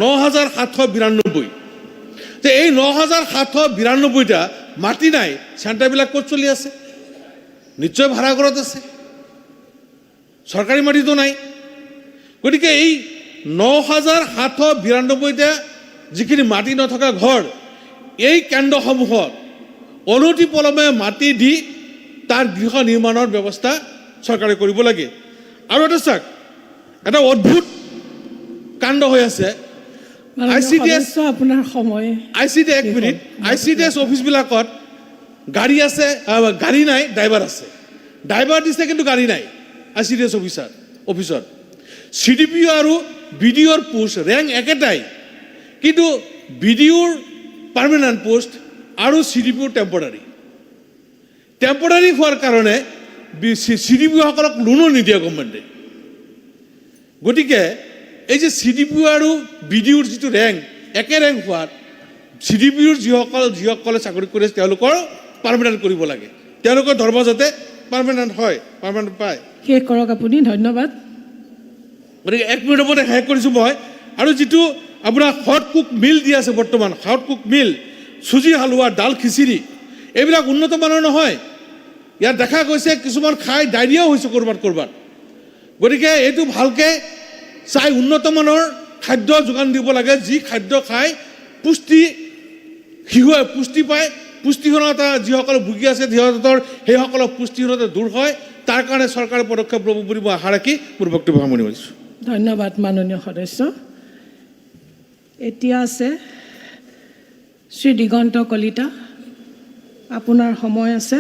৯,৭৯২। যে এই ৯,৭৯২টা মাটি নাই চেণ্টাৰবিলাক ক'ত চলি আছে? নিশ্চয় ভাড়া ঘৰত আছে, চৰকাৰী মাটিতো নাই। গতিকে এই ৯,৭৯২টা যিখিনি মাটি নথকা ঘৰ, এই কেন্দ্ৰসমূহত অনতিপলমে মাটি দি তাৰ গৃহ নিৰ্মাণৰ ব্যৱস্থা চৰকাৰে কৰিব লাগে। আৰু এটা চাওক, এটা অদ্ভুত কাণ্ড হৈ আছে। আপোনাৰ সময় এক মিনিট, ICDS অফিচবিলাকত গাড়ী আছে, গাড়ী নাই, ড্ৰাইভাৰ আছে। ড্ৰাইভাৰ দিছে কিন্তু গাড়ী নাই ICDS অফিচত। CDPO আৰু BDOৰ পোষ্ট ৰেংক একেটাই, কিন্তু BDOৰ পাৰ্মানেণ্ট পোষ্ট আৰু CDPOৰ টেম্পৰাৰী হোৱাৰ কাৰণে CDPOসকলক লোনো নিদিয়ে গভৰ্ণমেণ্টে। গতিকে এই যে CDPO আৰু BDOৰ যিটো ৰেংক, একে ৰেংক হোৱাত CDPOৰ যিসকলে চাকৰি কৰি আছে তেওঁলোকৰ পাৰ্মানেণ্ট কৰিব লাগে, তেওঁলোকৰ ধৰ্ম যাতে পাৰ্মানেণ্ট হয়, পাৰ্মানেণ্ট পায়। শেষ কৰক আপুনি, ধন্যবাদ। গতিকে 1 মিনিটৰ মতে শেষ কৰিছোঁ মই। আৰু যিটো আপোনাৰ হট কুক মিল দি আছে বৰ্তমান, হট কুক মিল, চুজি হালোৱা, ডাল খিচিৰি, এইবিলাক উন্নত মানৰ নহয়। ইয়াত দেখা গৈছে কিছুমান খাই ডায়েৰিয়াও হৈছে ক'ৰবাত। গতিকে এইটো ভালকৈ চাই উন্নত মানৰ খাদ্য যোগান দিব লাগে, যি খাদ্য খাই শিশুৱে পুষ্টি পায়, পুষ্টিহীনতা যিসকলে ভুগি আছে সিহঁতৰ সেইসকলৰ পুষ্টিহীনতা দূৰ হয়। তাৰ কাৰণে চৰকাৰে পদক্ষেপ ল'ব বুলি মই আশা ৰাখি মোৰ বক্তব্য সামৰণি মাৰিছোঁ। ধন্যবাদ মাননীয় সদস্য। এতিয়া আছে শ্ৰী দিগন্ত কলিতা, আপোনাৰ সময় আছে।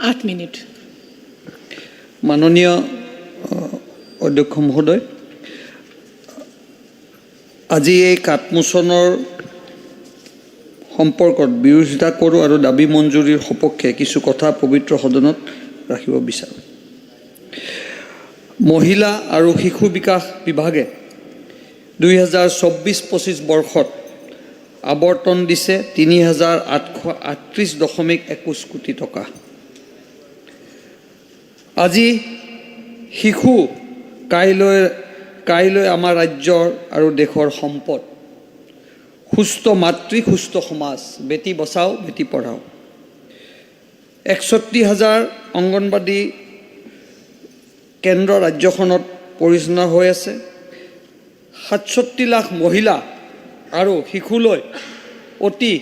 আঠ মিনিট। মাননীয় অধ্যক্ষ মহোদয়, আজি এই কাটমোচনৰ সম্পৰ্কত বিৰোধিতা কৰোঁ আৰু দাবী মঞ্জুৰিৰ সপক্ষে কিছু কথা পবিত্ৰ সদনত ৰাখিব বিচাৰোঁ। মহিলা আৰু শিশু বিকাশ বিভাগে 2024-25 বৰ্ষত আবৰ্তন দিছে 3,838.21 কোটি টকা। আজি শিশু কাইলৈ আমাৰ ৰাজ্যৰ আৰু দেশৰ সম্পদ। সুস্থ মাতৃ, সুস্থ সমাজ, বেটি বচাও, বেটি পঢ়াও। 61,000 অংগনবাদী কেন্দ্ৰ ৰাজ্যখনত পৰিচালনা হৈ আছে। 67 লাখ মহিলা আৰু শিশুলৈ অতি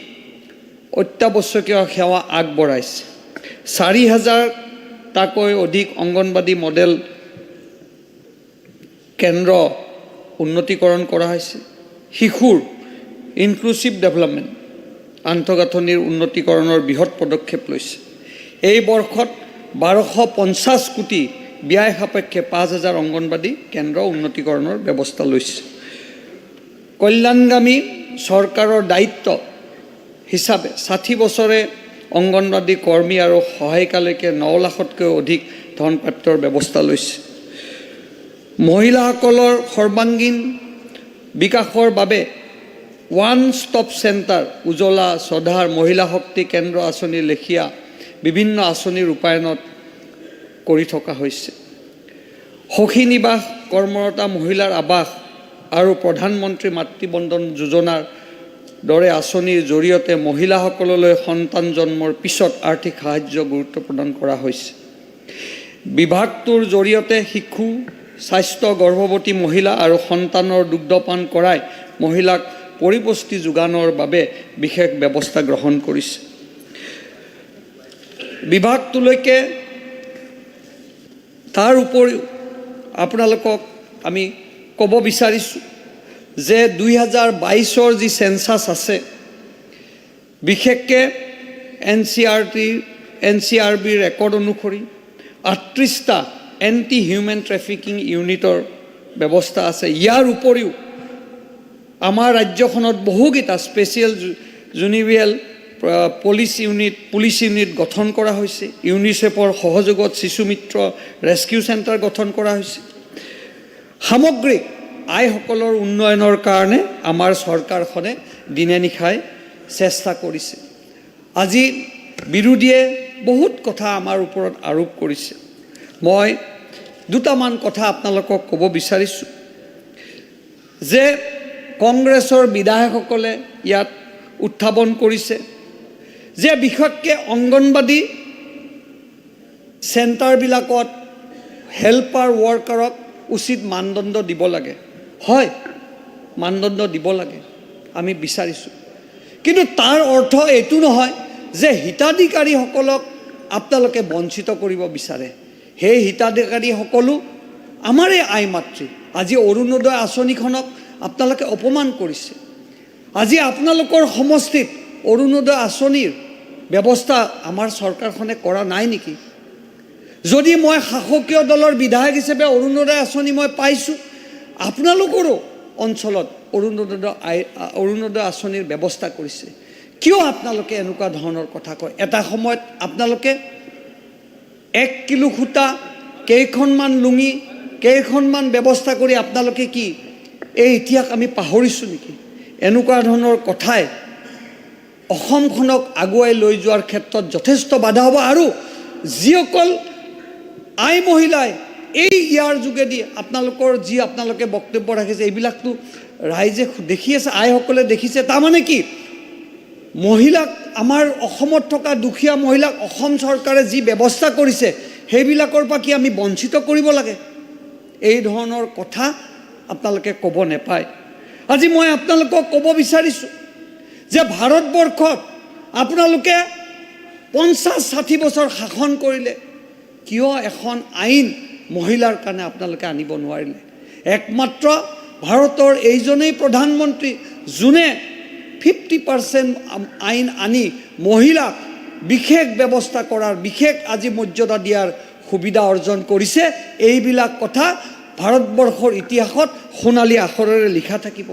অত্যাৱশ্যকীয় সেৱা আগবঢ়াইছে। 4,000টাকৈ অধিক অংগনবাদী মডেল কেন্দ্ৰ উন্নতিকৰণ কৰা হৈছে। শিশুৰ ইনক্লুচিভ ডেভেলপমেণ্ট, আন্তঃগাঁথনিৰ উন্নতিকৰণৰ বৃহৎ পদক্ষেপ লৈছে। এই বৰ্ষত 1,250 কোটি ব্যয় সাপেক্ষে 5,000 অংগনবাদী কেন্দ্ৰ উন্নতিকৰণৰ ব্যৱস্থা লৈছে। কল্যাণগামী চৰকাৰৰ দায়িত্ব হিচাপে 60 বছৰে অংগনবাদী কৰ্মী আৰু সহায়িকালৈকে 9 লাখতকৈ অধিক ধনপ্ৰাপ্তৰ ব্যৱস্থা লৈছে। মহিলাসকলৰ সৰ্বাংগীন বিকাশৰ বাবে ওৱান ষ্টপ চেণ্টাৰ, উজলা, সধাৰ, মহিলা শক্তি কেন্দ্ৰ আঁচনিৰ লেখীয়া বিভিন্ন আঁচনি ৰূপায়ণত কৰি থকা হৈছে। সখী নিবাস, কৰ্মৰতা মহিলাৰ আৱাস আৰু প্ৰধানমন্ত্ৰী মাতৃবন্ধন যোজনাৰ দৰে আঁচনিৰ জৰিয়তে মহিলাসকললৈ সন্তান জন্মৰ পিছত আৰ্থিক সাহায্য গুৰুত্ব প্ৰদান কৰা হৈছে। বিভাগটোৰ জৰিয়তে শিশু স্বাস্থ্য, গৰ্ভৱতী মহিলা আৰু সন্তানৰ দুগ্ধপান কৰাই মহিলাক পৰিপুষ্টি যোগানৰ বাবে বিশেষ ব্যৱস্থা গ্ৰহণ কৰিছে। বিভাগটোলৈকে তাৰ উপৰিও আপোনালোকক আমি ক'ব বিচাৰিছোঁ যে 2022 যি চেঞ্চাছ আছে, বিশেষকৈ NCRBৰ ৰেকৰ্ড অনুসৰি 38টা এণ্টি হিউমেন ট্ৰেফিকিং ইউনিটৰ ব্যৱস্থা আছে। ইয়াৰ উপৰিও আমাৰ ৰাজ্যখনত বহুকেইটা স্পেচিয়েল জুনিৰিয়েল পুলিচ ইউনিট গঠন কৰা হৈছে। ইউনিচেফৰ সহযোগত শিশু মিত্ৰ ৰেস্কিউ চেণ্টাৰ গঠন কৰা হৈছে। সামগ্ৰিক আইসকলৰ উন্নয়নৰ কাৰণে আমাৰ চৰকাৰখনে দিনে নিশাই চেষ্টা কৰিছে। আজি বিৰোধীয়ে বহুত কথা আমাৰ ওপৰত আৰোপ কৰিছে। মই দুটামান কথা আপোনালোকক ক'ব বিচাৰিছোঁ যে কংগ্ৰেছৰ বিধায়কসকলে ইয়াত উত্থাপন কৰিছে যে বিশেষকৈ অংগনবাদী চেণ্টাৰবিলাকত হেল্পাৰ ৱৰ্কাৰক উচিত মানদণ্ড দিব লাগে। হয়, মানদণ্ড দিব লাগে, আমি বিচাৰিছোঁ, কিন্তু তাৰ অৰ্থ এইটো নহয় যে হিতাধিকাৰীসকলক আপোনালোকে বঞ্চিত কৰিব বিচাৰে। সেই হিতাধিকাৰীসকলো আমাৰে আই মাতৃ। আজি অৰুণোদয় আঁচনিখনক আপোনালোকে অপমান কৰিছে। আজি আপোনালোকৰ সমষ্টিত অৰুণোদয় আঁচনিৰ ব্যৱস্থা আমাৰ চৰকাৰখনে কৰা নাই নেকি? যদি মই শাসকীয় দলৰ বিধায়ক হিচাপে অৰুণোদয় আঁচনি মই পাইছোঁ, আপোনালোকৰো অঞ্চলত অৰুণোদয় আঁচনিৰ ব্যৱস্থা কৰিছে। কিয় আপোনালোকে এনেকুৱা ধৰণৰ কথা কয়? এটা সময়ত আপোনালোকে 1 কিলো সূতা, কেইখনমান লুঙি, কেইখনমান ব্যৱস্থা কৰি আপোনালোকে কি এই ইতিহাস আমি পাহৰিছোঁ নেকি? এনেকুৱা ধৰণৰ কথাই অসমখনক আগুৱাই লৈ যোৱাৰ ক্ষেত্ৰত যথেষ্ট বাধা হ'ব। আৰু যিসকল আই মহিলাই ইয়াৰ যোগেদি আপোনালোকে বক্তব্য ৰাখিছে, এইবিলাকতো ৰাইজে দেখি আছে, আইসকলে দেখিছে। তাৰমানে কি, মহিলাক, আমাৰ অসমত থকা দুখীয়া মহিলাক অসম চৰকাৰে যি ব্যৱস্থা কৰিছে সেইবিলাকৰ পৰা কি আমি বঞ্চিত কৰিব লাগে? এই ধৰণৰ কথা আপোনালোকে ক'ব নাপায়। আজি মই আপোনালোকক ক'ব বিচাৰিছোঁ যে ভাৰতবৰ্ষত আপোনালোকে 50-60 বছৰ শাসন কৰিলে, কিয় এখন আইন মহিলাৰ কাৰণে আপোনালোকে আনিব নোৱাৰিলে? একমাত্ৰ ভাৰতৰ এইজনেই প্ৰধানমন্ত্ৰী যোনে 50% আইন আনি মহিলাক বিশেষ ব্যৱস্থা কৰাৰ, বিশেষ আজি মৰ্যাদা দিয়াৰ সুবিধা অৰ্জন কৰিছে। এইবিলাক কথা ভাৰতবৰ্ষৰ ইতিহাসত সোণালী আখৰেৰে লিখা থাকিব।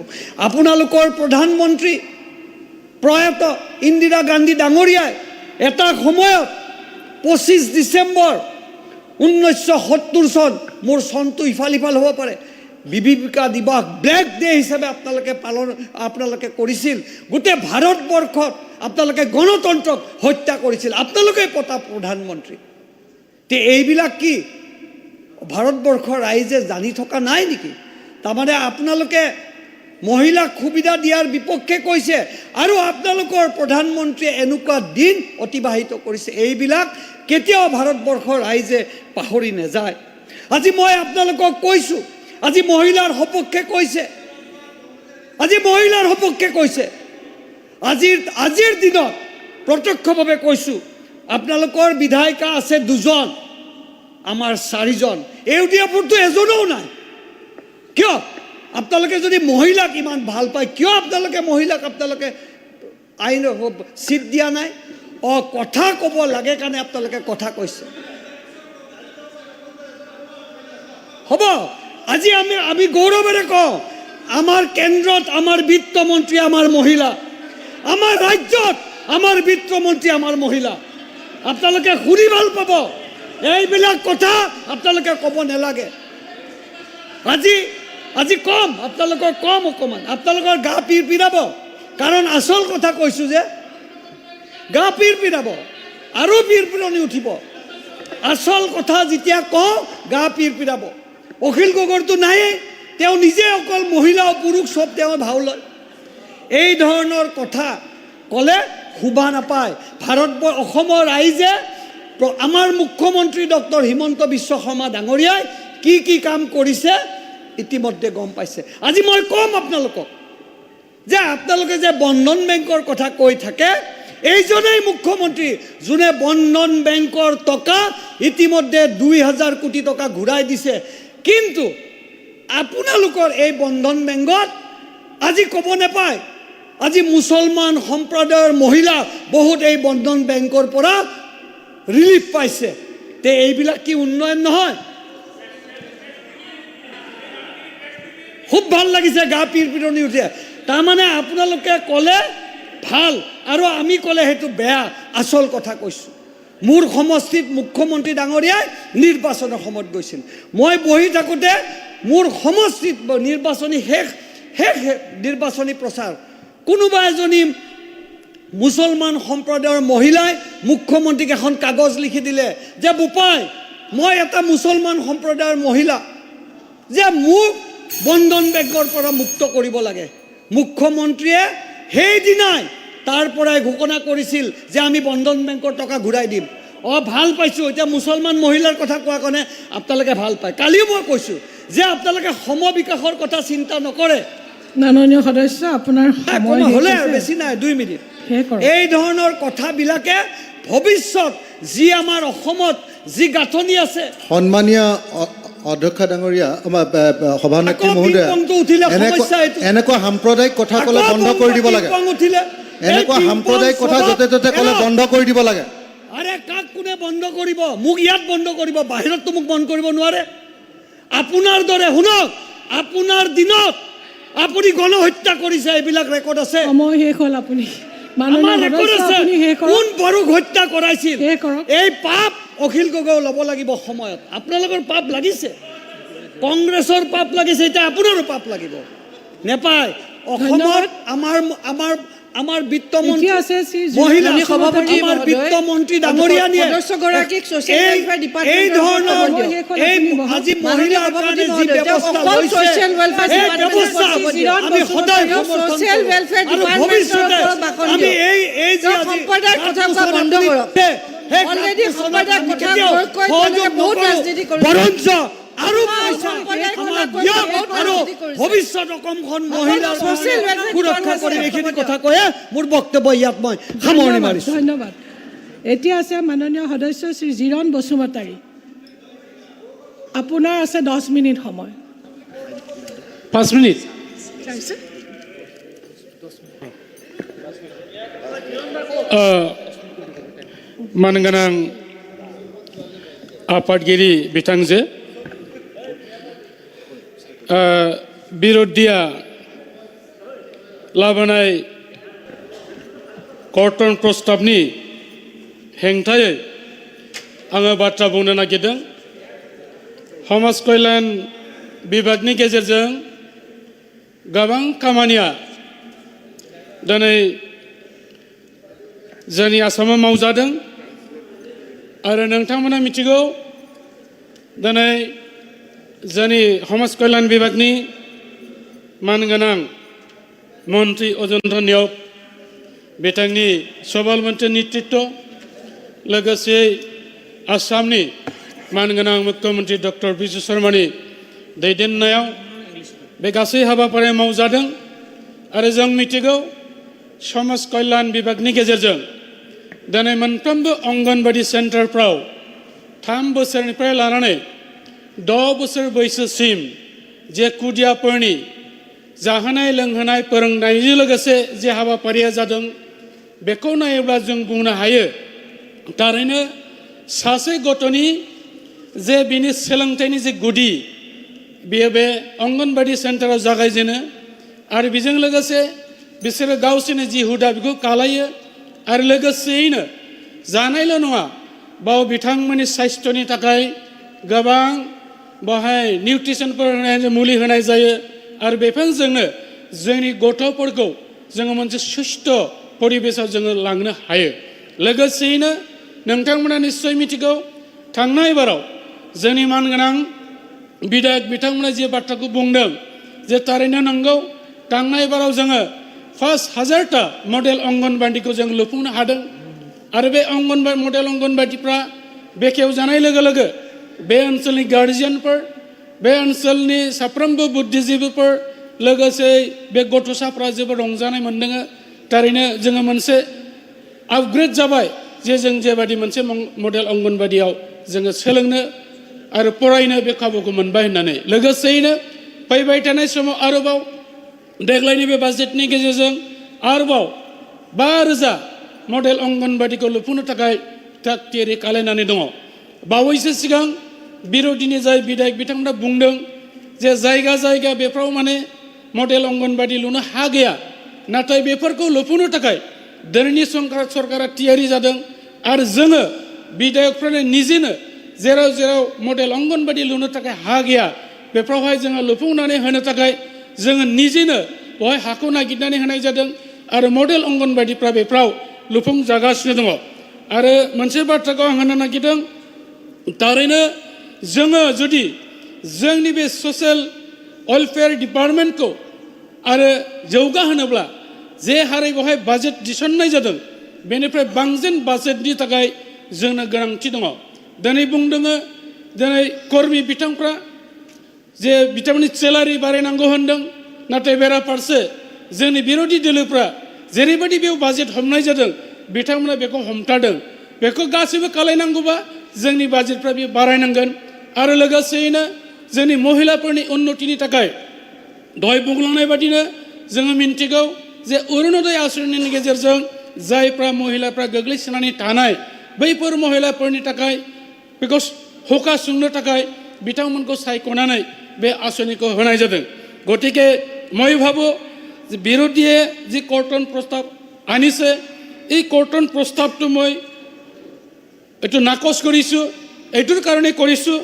আপোনালোকৰ প্ৰধানমন্ত্ৰী প্ৰয়াত ইন্দিৰা গান্ধী ডাঙৰীয়াই এটা সময়ত 25 ডিচেম্বৰ 1970 চন, মোৰ চনটো ইফাল সিফাল হ'ব পাৰে, বিবিকা দিৱস, ব্লেক ডে হিচাপে আপোনালোকে কৰিছিল। গোটেই ভাৰতবৰ্ষত আপোনালোকে গণতন্ত্ৰক হত্যা কৰিছিল, আপোনালোকে পতা প্ৰধানমন্ত্ৰী। তে এইবিলাক কি ভাৰতবৰ্ষৰ ৰাইজে জানি থকা নাই নেকি? তাৰমানে আপোনালোকে মহিলাক সুবিধা দিয়াৰ বিপক্ষে কৈছে আৰু আপোনালোকৰ প্ৰধানমন্ত্ৰীয়ে এনেকুৱা দিন অতিবাহিত কৰিছে। এইবিলাক কেতিয়াও ভাৰতবৰ্ষৰ ৰাইজে পাহৰি নাযায়। আজি মই আপোনালোকক কৈছোঁ, আজি মহিলাৰ সপক্ষে কৈছে, আজিৰ দিনত প্ৰত্যক্ষভাৱে কৈছোঁ, আপোনালোকৰ বিধায়িকা আছে 2জন, আমাৰ 4জন, এউদিয়াপুৰতো এজনও নাই। কিয়? আপোনালোকে যদি মহিলাক ইমান ভাল পায়, কিয় আপোনালোকে মহিলাক আইন চিট দিয়া নাই? কথা ক'ব লাগে কাৰণে আপোনালোকে কথা কৈছে। হ'ব, আজি আমি গৌৰৱেৰে কওঁ, আমাৰ কেন্দ্ৰত আমাৰ বিত্তমন্ত্ৰী আমাৰ মহিলা, আমাৰ ৰাজ্যত আমাৰ বিত্তমন্ত্ৰী আমাৰ মহিলা। আপোনালোকে শুনি ভাল পাব। এইবিলাক কথা আপোনালোকে ক'ব নালাগে। আজি কম, আপোনালোকৰ কম অকণমান, আপোনালোকৰ গা পিৰপিৰাব। কাৰণ আচল কথা কৈছোঁ যে গা পিৰপিৰাব আৰু পিৰপিৰণি উঠিব। আচল কথা যেতিয়া কওঁ গা পিৰপিৰাব। অখিল গগৈৰতো নায়েই, তেওঁ নিজে অকল মহিলা আৰু পুৰুষ চব তেওঁ ভাও লয়। এই ধৰণৰ কথা ক'লে শোভা নাপায়। অসমৰ ৰাইজে আমাৰ মুখ্যমন্ত্ৰী ডক্টৰ হিমন্ত বিশ্ব শৰ্মা ডাঙৰীয়াই কি কাম কৰিছে ইতিমধ্যে গম পাইছে। আজি মই ক'ম আপোনালোকক যে আপোনালোকে যে বন্ধন বেংকৰ কথা কৈ থাকে, এইজনেই মুখ্যমন্ত্ৰী যোনে বন্ধন বেংকৰ টকা ইতিমধ্যে 2000 কোটি টকা ঘূৰাই দিছে। কিন্তু আপোনালোকৰ এই বন্ধন বেংকত আজি ক'ব নাপায়, আজি মুছলমান সম্প্ৰদায়ৰ মহিলা বহুত এই বন্ধন বেংকৰ পৰা ৰিলিফ পাইছে। তে এইবিলাক কি উন্নয়ন নহয়? খুব ভাল লাগিছে, গা পিৰপিৰণি উঠে। তাৰমানে আপোনালোকে ক'লে ভাল আৰু আমি ক'লে সেইটো বেয়া। আচল কথা কৈছোঁ, মোৰ সমষ্টিত মুখ্যমন্ত্ৰী ডাঙৰীয়াই নিৰ্বাচনৰ সময়ত গৈছিল। মই বহি থাকোঁতে মোৰ সমষ্টিত নিৰ্বাচনী শেষ নিৰ্বাচনী প্ৰচাৰ, কোনোবা এজনী মুছলমান সম্প্ৰদায়ৰ মহিলাই মুখ্যমন্ত্ৰীক এখন কাগজ লিখি দিলে যে বোপাই মই এটা মুছলমান সম্প্ৰদায়ৰ মহিলা যে মোক বন্ধন বেংকৰ পৰা মুক্ত কৰিব লাগে মুখ্যমন্ত্ৰীয়ে সেইদিনাই তাৰ পৰাই ঘোষণা কৰিছিল যে আমি বন্ধন বেংকৰ টকা ঘূৰাই দিম ভাল পাইছোঁ এতিয়া মুছলমান মহিলাৰ কথা কোৱা কাৰণে আপোনালোকে ভাল পায় কালিও মই কৈছোঁ যে আপোনালোকে সমবিকাশৰ কথা চিন্তা নকৰে মাননীয় সদস্য আপোনাৰ সময় হ'লে বেছি নাই 2 মিনিট এই ধৰণৰ কথাবিলাকে ভৱিষ্যত যি আমাৰ অসমত যি গাঁথনি আছে সন্মানীয় অধ্যক্ষ ডাঙৰীয়া সভানেত্ৰী মহোদয়া এনেকুৱা সাম্প্ৰদায়িক কথা ক'লে বন্ধ কৰি দিব লাগে এনেকুৱা সাম্প্ৰদায়িক কথা য'তে ত'তে ক'লে বন্ধ কৰি দিব লাগে আৰে কাক কোনে বন্ধ কৰিব মোক ইয়াত বন্ধ কৰিব বাহিৰততো মোক বন্ধ কৰিব নোৱাৰে আপোনাৰ দৰে শুনক আপোনাৰ দিনত আপুনি গণহত্যা কৰিছে এইবিলাক ৰেকৰ্ড আছে সময় শেষ হ'ল আপুনি মাননীয় সদস্য আপুনি শেষ কৰক কোন বড়োক হত্যা কৰাইছিল এই পাপ অখিল গগৈ ল'ব লাগিব সময়ত আপোনালোকৰ পাপ লাগিছে কংগ্ৰেছৰ পাপ লাগিছে এতিয়া আপোনাৰো পাপ লাগিব নেপায় অসমত আমাৰ বিত্তমন্ত্ৰী আছে মহিলা সভাপতি আমাৰ বিত্তমন্ত্ৰী ডাঙৰীয়া নিয়ে সদস্যগৰাকীক ছ'চিয়েল ৱেলফেয়াৰ এই ধৰণৰ এই আজি মহিলাৰ কাৰণে যি ব্যৱস্থা লৈছে ছ'চিয়েল ৱেলফেয়াৰ আমি সদায় ছ'চিয়েল ৱেলফেয়াৰ ডিপাৰ্টমেণ্টৰ আমি এই যে সম্প্ৰদায়ৰ কথা কোৱা বন্ধ কৰক অলৰেডি সম্প্ৰদায়ৰ কথা কৈ বহুত ৰাজনীতি কৰিছে বৰঞ্চ আৰু ভৱিষ্যত অসমখন মহিলাৰ সুৰক্ষা কৰি এইখিনি কথা কৈয়ে মোৰ বক্তব্য ইয়াত মই সামৰণি মাৰিছোঁ ধন্যবাদ এতিয়া আছে মাননীয় সদস্য শ্ৰী জিৰণ বসুমতাৰী আপোনাৰ আছে 10 মিনিট সময় 5 মিনিট मानगोनां आफादगिरि बिथांजो बिर'धिया लाबोनाय कर्तन प्रस्ताबनि हेंथायै आङो बाथ्रा बुंनो नागिरदों समाज कल्याण बिभागनि गेजेरजों गोबां खामानिया दिनै जोंनि आसामाव मावजादों आरो नोंथांमोना मिथिगौ दिनै जोंनि समाज कल्याण विभागनि मानगोनां मन्त्रि अजन्त नियोग बिथांनि सबल मोनसे नेतृत्व लोगोसे आसामनि मानगोनां मुख्यमन्त्रि डक्टर बिजु शर्मानि दैदेननायाव बे गासै हाबाफारिया मावजादों आरो जों मिथिगौ समाज कल्याण विभागनि गेजेरजों दिनै मोनफ्रोमबो अंगनबादि सेन्टारफ्राव 3 बोसोरनिफ्राय लानानै 10 बोसोर बैसोसिम जे खुदियाफोरनि जाहोनाय लोंहोनाय फोरोंनायजों लोगोसे जे हाबाफारिया जादों बेखौ नायोब्ला जों बुंनो हायो थारैनो सासे गथ'नि जे बिनि सोलोंथाइनि जे गुदि बेयो बे अंगनबादि सेन्टाराव जागायजेनो आरो बेजों लोगोसे बिसोरो गावसोरनि जि हुदा बेखौ खालायो आरो लोगोसेयैनो जानायल' नङा बाव बिथांमोननि साइस्थ'नि थाखाय गोबां बाहाय निउट्रिसनफोर होनाय मुलि होनाय जायो आरो बेफोरजोंनो जोंनि गथ'फोरखौ जोङो मोनसे सुस्थ' परिबेसाव जोङो लांनो हायो लोगोसेयैनो नोंथांमोना निश्चय मिथिगौ थांनाय बाराव जोंनि मानगोनां बिधायक बिथांमोना जे बाथ्राखौ बुंदों जे थारैनो नंगौ थांनाय बाराव जोङो 1000टा मडेल अंगनबादिखौ जों लुफुंनो हादों आरो बे मडेल अंगनबादिफ्रा बेखेव जानाय लोगो लोगो बे ओनसोलनि गार्जियानफोर बे ओनसोलनि साफ्रोमबो बुद्धिजीबिफोर लोगोसे बे गथ'साफ्रा जोबोद रंजानाय मोनदों थारैनो जोङो मोनसे आपग्रेड जाबाय जे जों जेबादि मोनसे मडेल अंगनबादियाव जोङो सोलोंनो आरो फरायनो बे खाबुखौ मोनबाय होननानै लोगोसेयैनो फैबाय थानाय समाव आरोबाव देग्लायनि बे बाजेटनि गेजेरजों आरोबाव 5000 मडेल अंगनबादिखौ लुफुंनो थाखाय थाग थियारि खालामनानै दङ बावैसो सिगां बिरोधिनि जाय बिधायक बिथांमोना बुंदों जे जायगा जायगा बेफ्राव माने मडेल अंगनबादि लुनो हा गैया नाथाय बेफोरखौ लुफुंनो थाखाय दिनैनि सरकारा थियारि जादों आरो जोङो बिधायकफोरनो निजेनो जेराव जेराव मडेल अंगनबादि लुनो थाखाय हा गैया बेफ्रावहाय जोङो लुफुंनानै होनो थाखाय जोङो निजेनो बहाय हाखौ नागिरनानै होनाय जादों आरो मडेल अंगनबादिफ्रा बेफ्राव लुफुंजागासिनो दङ आरो मोनसे बाथ्राखौ आं होननो नागिरदों थारैनो जोङो जुदि जोंनि बे ससियेल वेलफेयार डिपार्टमेन्टखौ आरो जौगाहोनोब्ला जे हारै बेवहाय बाजेट थिसननाय जादों बेनिफ्राय बांसिन बाजेटनि थाखाय जोंनो गोनांथि दङ दिनै बुंदों दिनै कर्मि बिथांफ्रा जे बिथांमोननि सेलारि बारायनांगौ होनदों नाथाय बेराफारसे जोंनि बिरोधि दोलोफ्रा जेरैबायदि बेयाव बाजेट हमनाय जादों बिथांमोना बेखौ हमथादों बेखौ गासैबो खालायनांगौबा जोंनि बाजेटफ्रा बे बारायनांगोन आरो लोगोसेयैनो जोंनि महिलाफोरनि उन्नतिनि थाखाय दहाय बुंलांनाय बादिनो जोङो मिन्थिगौ जे अरुणोदय आश्रमनि गेजेरजों जायफ्रा महिलाफ्रा गोग्लैसोनानै थानाय बैफोर महिलाफोरनि थाखाय बेखौ होखा सुंनो थाखाय बिथांमोनखौ सायख'नानै बे आसनिखौ होनाय जादों गतिके মই ভাবো যে বিৰোধীয়ে যি কৰ্তন প্ৰস্তাৱ আনিছে এই কৰ্তন প্ৰস্তাৱটো মই এইটো নাকচ কৰিছোঁ এইটোৰ কাৰণে কৰিছোঁ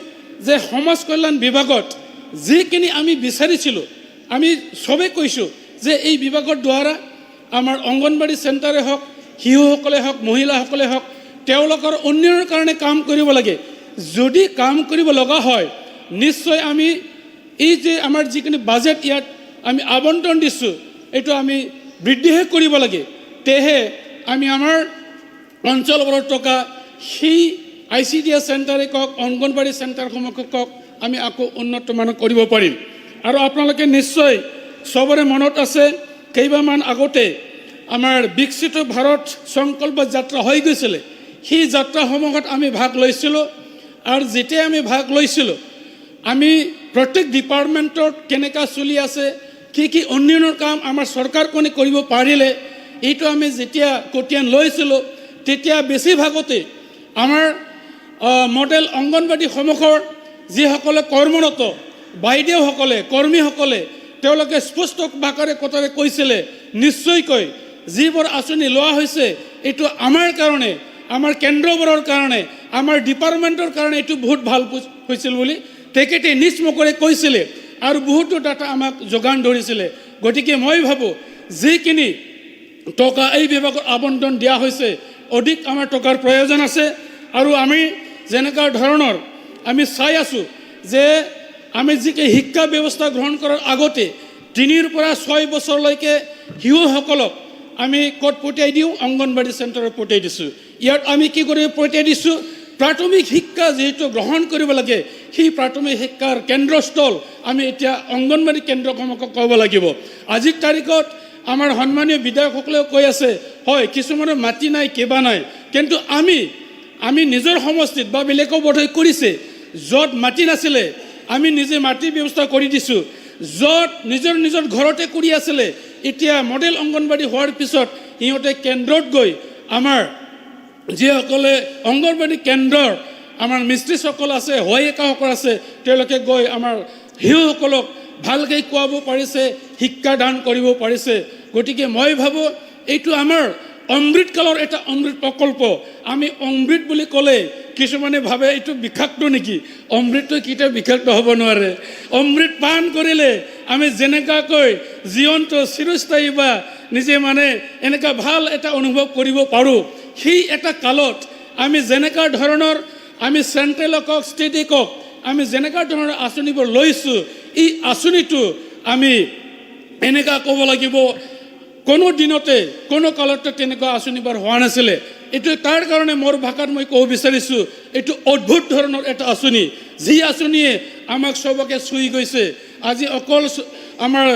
যে সমাজ কল্যাণ বিভাগত যিখিনি আমি বিচাৰিছিলোঁ আমি সবে কৈছোঁ যে এই বিভাগৰ দ্বাৰা আমাৰ অংগনবাড়ী চেণ্টাৰে হওক শিশুসকলে হওক মহিলাসকলে হওক তেওঁলোকৰ উন্নয়নৰ কাৰণে কাম কৰিব লাগে যদি কাম কৰিব লগা হয় নিশ্চয় আমি এই যে আমাৰ যিখিনি বাজেট ইয়াত আমি আবণ্টন দিছোঁ এইটো আমি বৃদ্ধিহে কৰিব লাগে তেহে আমি আমাৰ অঞ্চলবোৰত থকা সেই ICDS চেণ্টাৰে কওক অংগনবাড়ী চেণ্টাৰসমূহক কওক আমি আকৌ উন্নত মানৰ কৰিব পাৰিম আৰু আপোনালোকে নিশ্চয় সবৰে মনত আছে কেইবামান আগতে আমাৰ বিকশিত ভাৰত সংকল্প যাত্ৰা হৈ গৈছিলে সেই যাত্ৰাসমূহত আমি ভাগ লৈছিলোঁ আৰু যেতিয়া আমি ভাগ লৈছিলোঁ আমি প্ৰত্যেক ডিপাৰ্টমেণ্টত কেনেকৈ চলি আছে কি উন্নয়নৰ কাম আমাৰ চৰকাৰখনে কৰিব পাৰিলে এইটো আমি যেতিয়া কটিয়ান লৈছিলোঁ তেতিয়া বেছিভাগতে আমাৰ মডেল অংগনবাদীসমূহৰ যিসকলে কৰ্মৰত বাইদেউসকলে কৰ্মীসকলে তেওঁলোকে স্পষ্ট ভাষাৰে কথাৰে কৈছিলে নিশ্চয়কৈ যিবোৰ আঁচনি লোৱা হৈছে এইটো আমাৰ কাৰণে আমাৰ কেন্দ্ৰবোৰৰ কাৰণে আমাৰ ডিপাৰ্টমেণ্টৰ কাৰণে এইটো বহুত ভাল হৈছিল বুলি তেখেতে নিজ মুখেৰে কৈছিলে আৰু বহুতো ডাটা আমাক যোগান ধৰিছিলে গতিকে মই ভাবোঁ যিখিনি টকা এই বিভাগত আবণ্টন দিয়া হৈছে অধিক আমাৰ টকাৰ প্ৰয়োজন আছে আৰু আমি যেনেকুৱা ধৰণৰ আমি চাই আছোঁ যে আমি যিকে শিক্ষা ব্যৱস্থা গ্ৰহণ কৰাৰ আগতে 3 পৰা 6 বছৰলৈকে শিশুসকলক আমি ক'ত পঠিয়াই দিওঁ অংগনবাড়ী চেণ্টাৰত পঠিয়াই দিছোঁ ইয়াত আমি কি কৰি পঠিয়াই দিছোঁ প্ৰাথমিক শিক্ষা যেহেতু গ্ৰহণ কৰিব লাগে সেই প্ৰাথমিক শিক্ষাৰ কেন্দ্ৰস্থল আমি এতিয়া অংগনবাড়ী কেন্দ্ৰসমূহক ক'ব লাগিব আজিৰ তাৰিখত আমাৰ সন্মানীয় বিধায়কসকলেও কৈ আছে হয় কিছুমানৰ মাটি নাই কিবা নাই কিন্তু আমি নিজৰ সমষ্টিত বা বেলেগো বোধহয় কৰিছে য'ত মাটি নাছিলে আমি নিজে মাটিৰ ব্যৱস্থা কৰি দিছোঁ য'ত নিজৰ ঘৰতে কৰি আছিলে এতিয়া মডেল অংগনবাড়ী হোৱাৰ পিছত সিহঁতে কেন্দ্ৰত গৈ আমাৰ যিসকলে অংগনবাড়ী কেন্দ্ৰৰ আমাৰ মিস্ত্ৰীসকল আছে সহায়িকাসকল আছে তেওঁলোকে গৈ আমাৰ শিশুসকলক ভালকৈ খুৱাব পাৰিছে শিক্ষাদান কৰিব পাৰিছে গতিকে মই ভাবোঁ এইটো আমাৰ অমৃতকালৰ এটা অমৃত প্ৰকল্প আমি অমৃত বুলি ক'লে কিছুমানে ভাবে এইটো বিষাক্ত নেকি অমৃতটো কেতিয়াও বিষাক্ত হ'ব নোৱাৰে অমৃত পান কৰিলে আমি যেনেকুৱাকৈ জীৱনটো চিৰস্থায়ী বা নিজে মানে এনেকুৱা ভাল এটা অনুভৱ কৰিব পাৰোঁ সেই এটা কালত আমি যেনেকুৱা ধৰণৰ আমি চেণ্ট্ৰেলক হওক ষ্টেটক হওক আমি যেনেকুৱা ধৰণৰ আঁচনিবোৰ লৈছোঁ এই আঁচনিটো আমি এনেকুৱা ক'ব লাগিব কোনো দিনতে কোনো কালতে তেনেকুৱা আঁচনিবোৰ হোৱা নাছিলে এইটো তাৰ কাৰণে মোৰ ভাষাত মই ক'ব বিচাৰিছোঁ এইটো অদ্ভুত ধৰণৰ এটা আঁচনি যি আঁচনিয়ে আমাক সবকে চুই গৈছে আজি অকল আমাৰ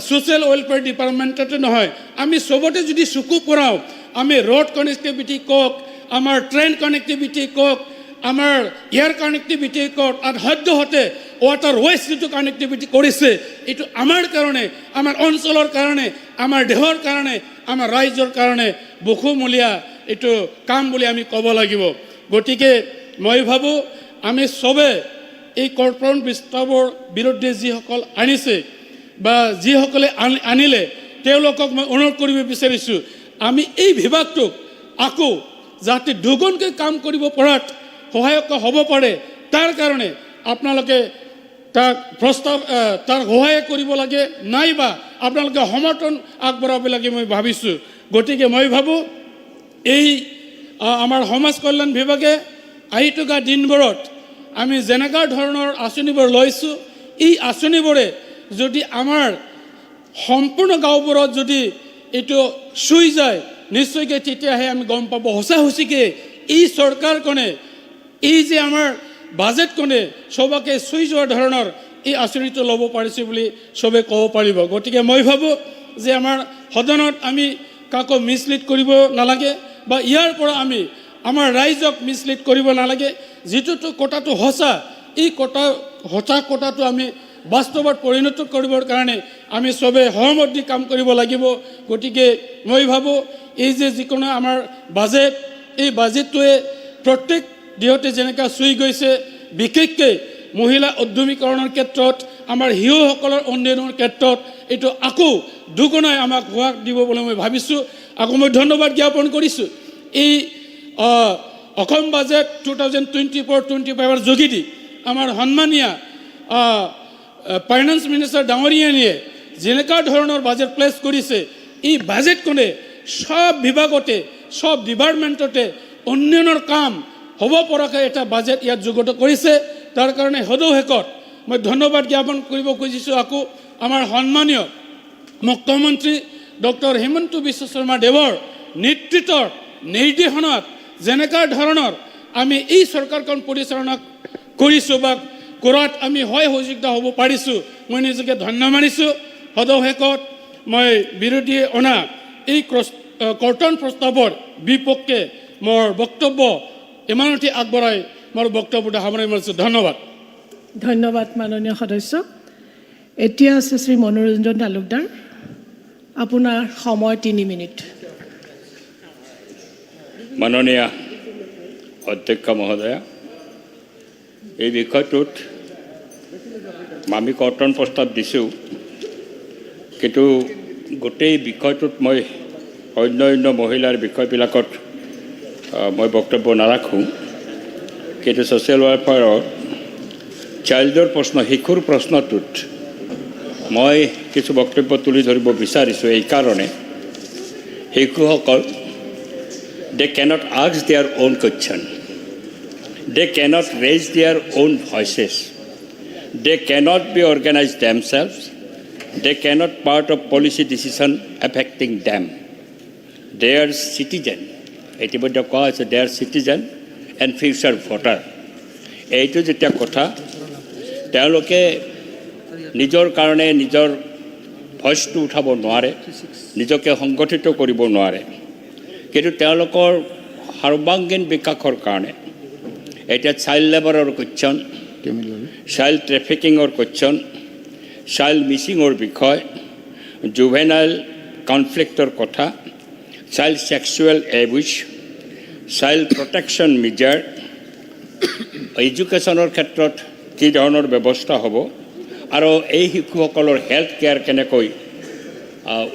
ছ'চিয়েল ৱেলফেয়াৰ ডিপাৰ্টমেণ্টতে নহয় আমি সবতে যদি চকু পৰাওঁ আমি ৰোড কানেক্টিভিটি কওক আমাৰ ট্ৰেইন কানেক্টিভিটি কওক আমাৰ এয়াৰ কানেক্টিভিটি কওক আৰু সদ্যহতে ৱাটাৰ ৱেষ্ট যিটো কানেক্টিভিটি কৰিছে এইটো আমাৰ কাৰণে আমাৰ অঞ্চলৰ কাৰণে আমাৰ দেশৰ কাৰণে আমাৰ ৰাজ্যৰ কাৰণে বহুমূলীয়া এইটো কাম বুলি আমি ক'ব লাগিব গতিকে মই ভাবোঁ আমি সবে এই কৰ্পোৰেট প্ৰস্তাৱৰ বিৰুদ্ধে যিসকল আনিছে বা যিসকলে আনিলে তেওঁলোকক মই অনুৰোধ কৰিব বিচাৰিছোঁ আমি এই বিভাগটোক আকৌ যাতে দুগুণকৈ কাম কৰিব পৰাত সহায়ক হ'ব পাৰে তাৰ কাৰণে আপোনালোকে তাক তাৰ সহায় কৰিব লাগে নাইবা আপোনালোকে সমৰ্থন আগবঢ়াব লাগে মই ভাবিছোঁ। গতিকে মই ভাবোঁ এই আমাৰ সমাজ কল্যাণ বিভাগে আহি থকা দিনবোৰত আমি যেনেকুৱা ধৰণৰ আঁচনিবোৰ লৈছোঁ, এই আঁচনিবোৰে যদি আমাৰ সম্পূৰ্ণ গাঁওবোৰত যদি এইটো চুই যায়, নিশ্চয়কৈ তেতিয়াহে আমি গম পাব সঁচা সঁচিকৈ এই চৰকাৰখনে, এই যে আমাৰ বাজেটখনে চবকে চুই যোৱাৰ ধৰণৰ এই আঁচনিটো ল'ব পাৰিছে বুলি চবে ক'ব পাৰিব। গতিকে মই ভাবোঁ যে আমাৰ সদনত আমি কাকো মিছলিড কৰিব নালাগে বা ইয়াৰ পৰা আমি আমাৰ ৰাইজক মিছলিড কৰিব নালাগে। যিটো কথাটো সঁচা, এই সঁচা কথাটো আমি বাস্তৱত পৰিণত কৰিবৰ কাৰণে আমি চবে সহমত দি কাম কৰিব লাগিব। গতিকে মই ভাবোঁ এই যে যিকোনো আমাৰ বাজেট, এই বাজেটটোৱে প্ৰত্যেক দিশতে যেনেকৈ চুই গৈছে, বিশেষকৈ মহিলা উদ্যমীকৰণৰ ক্ষেত্ৰত, আমাৰ শিশুসকলৰ উন্নয়নৰ ক্ষেত্ৰত এইটো আকৌ দুগুণাই আমাক সহায় দিব বুলি মই ভাবিছোঁ। আকৌ মই ধন্যবাদ জ্ঞাপন কৰিছোঁ এই অসম বাজেট 2024-25 যোগেদি আমাৰ সন্মানীয় ফাইনেন্স মিনিষ্টাৰ ডাঙৰীয়ানীয়ে যেনেকুৱা ধৰণৰ বাজেট প্লেচ কৰিছে, এই বাজেটখনে সব বিভাগতে, সব ডিপাৰ্টমেণ্টতে উন্নয়নৰ কাম হ'ব পৰাকৈ এটা বাজেট ইয়াত যুগত কৰিছে। তাৰ কাৰণে সদৌ-শেষত মই ধন্যবাদ জ্ঞাপন কৰিব খুজিছোঁ আকৌ আমাৰ সন্মানীয় মুখ্যমন্ত্ৰী ডক্টৰ হিমন্ত বিশ্ব শৰ্মা দেৱৰ নেতৃত্বৰ নিৰ্দেশনাত যেনেকুৱা ধৰণৰ আমি এই চৰকাৰখন পৰিচালনা কৰিছোঁ বা কৰাত আমি সহযোগিতা হ'ব পাৰিছোঁ, মই নিজকে ধন্য মানিছোঁ। সদৌ-শেষত মই বিৰোধীয়ে অনা এই কৰ্তন প্ৰস্তাৱৰ বিপক্ষে মোৰ বক্তব্য ইমানতে আগবঢ়াই মোৰ বক্তব্যটো সামৰণি মাৰিছোঁ। ধন্যবাদ। ধন্যবাদ মাননীয় সদস্য। এতিয়া আছে শ্ৰী মনোৰঞ্জন তালুকদাৰ, আপোনাৰ সময় 3 মিনিট। মাননীয় অধ্যক্ষ মহোদয়া, এই বিষয়টোত আমি কৰ্তন প্ৰস্তাৱ দিছোঁ, কিন্তু গোটেই বিষয়টোত মই অন্য মহিলাৰ বিষয়বিলাকত মই বক্তব্য নাৰাখোঁ। কিন্তু ছ'চিয়েল ৱেলফেয়াৰৰ চাইল্ডৰ প্ৰশ্ন, শিশুৰ প্ৰশ্নটোত মই কিছু বক্তব্য তুলি ধৰিব বিচাৰিছোঁ। এইকাৰণে শিশুসকল they cannot ask their own question, they cannot raise their own voices, they cannot be organized themselves, they cannot part of policy decision affecting them. They are citizen, ইতিমধ্যে কোৱা হৈছে they are citizen and future voter. এইটো যেতিয়া কথা, তেওঁলোকে নিজৰ কাৰণে নিজৰ ভইচটো উঠাব নোৱাৰে, নিজকে সংগঠিত কৰিব নোৱাৰে। কিন্তু তেওঁলোকৰ সৰ্বাংগীন বিকাশৰ কাৰণে এতিয়া চাইল্ড লেবাৰৰ কুৱেশ্যন, চাইল্ড ট্ৰেফিকিঙৰ কুৱেশ্যন, চাইল্ড মিচিঙৰ বিষয়, জুভেনাইল কনফ্লিক্টৰ কথা, child sexual abuse, child protection measure, এডুকেশ্যনৰ ক্ষেত্ৰত কি ধৰণৰ ব্যৱস্থা হ'ব আৰু এই শিশুসকলৰ হেল্থ কেয়াৰ কেনেকৈ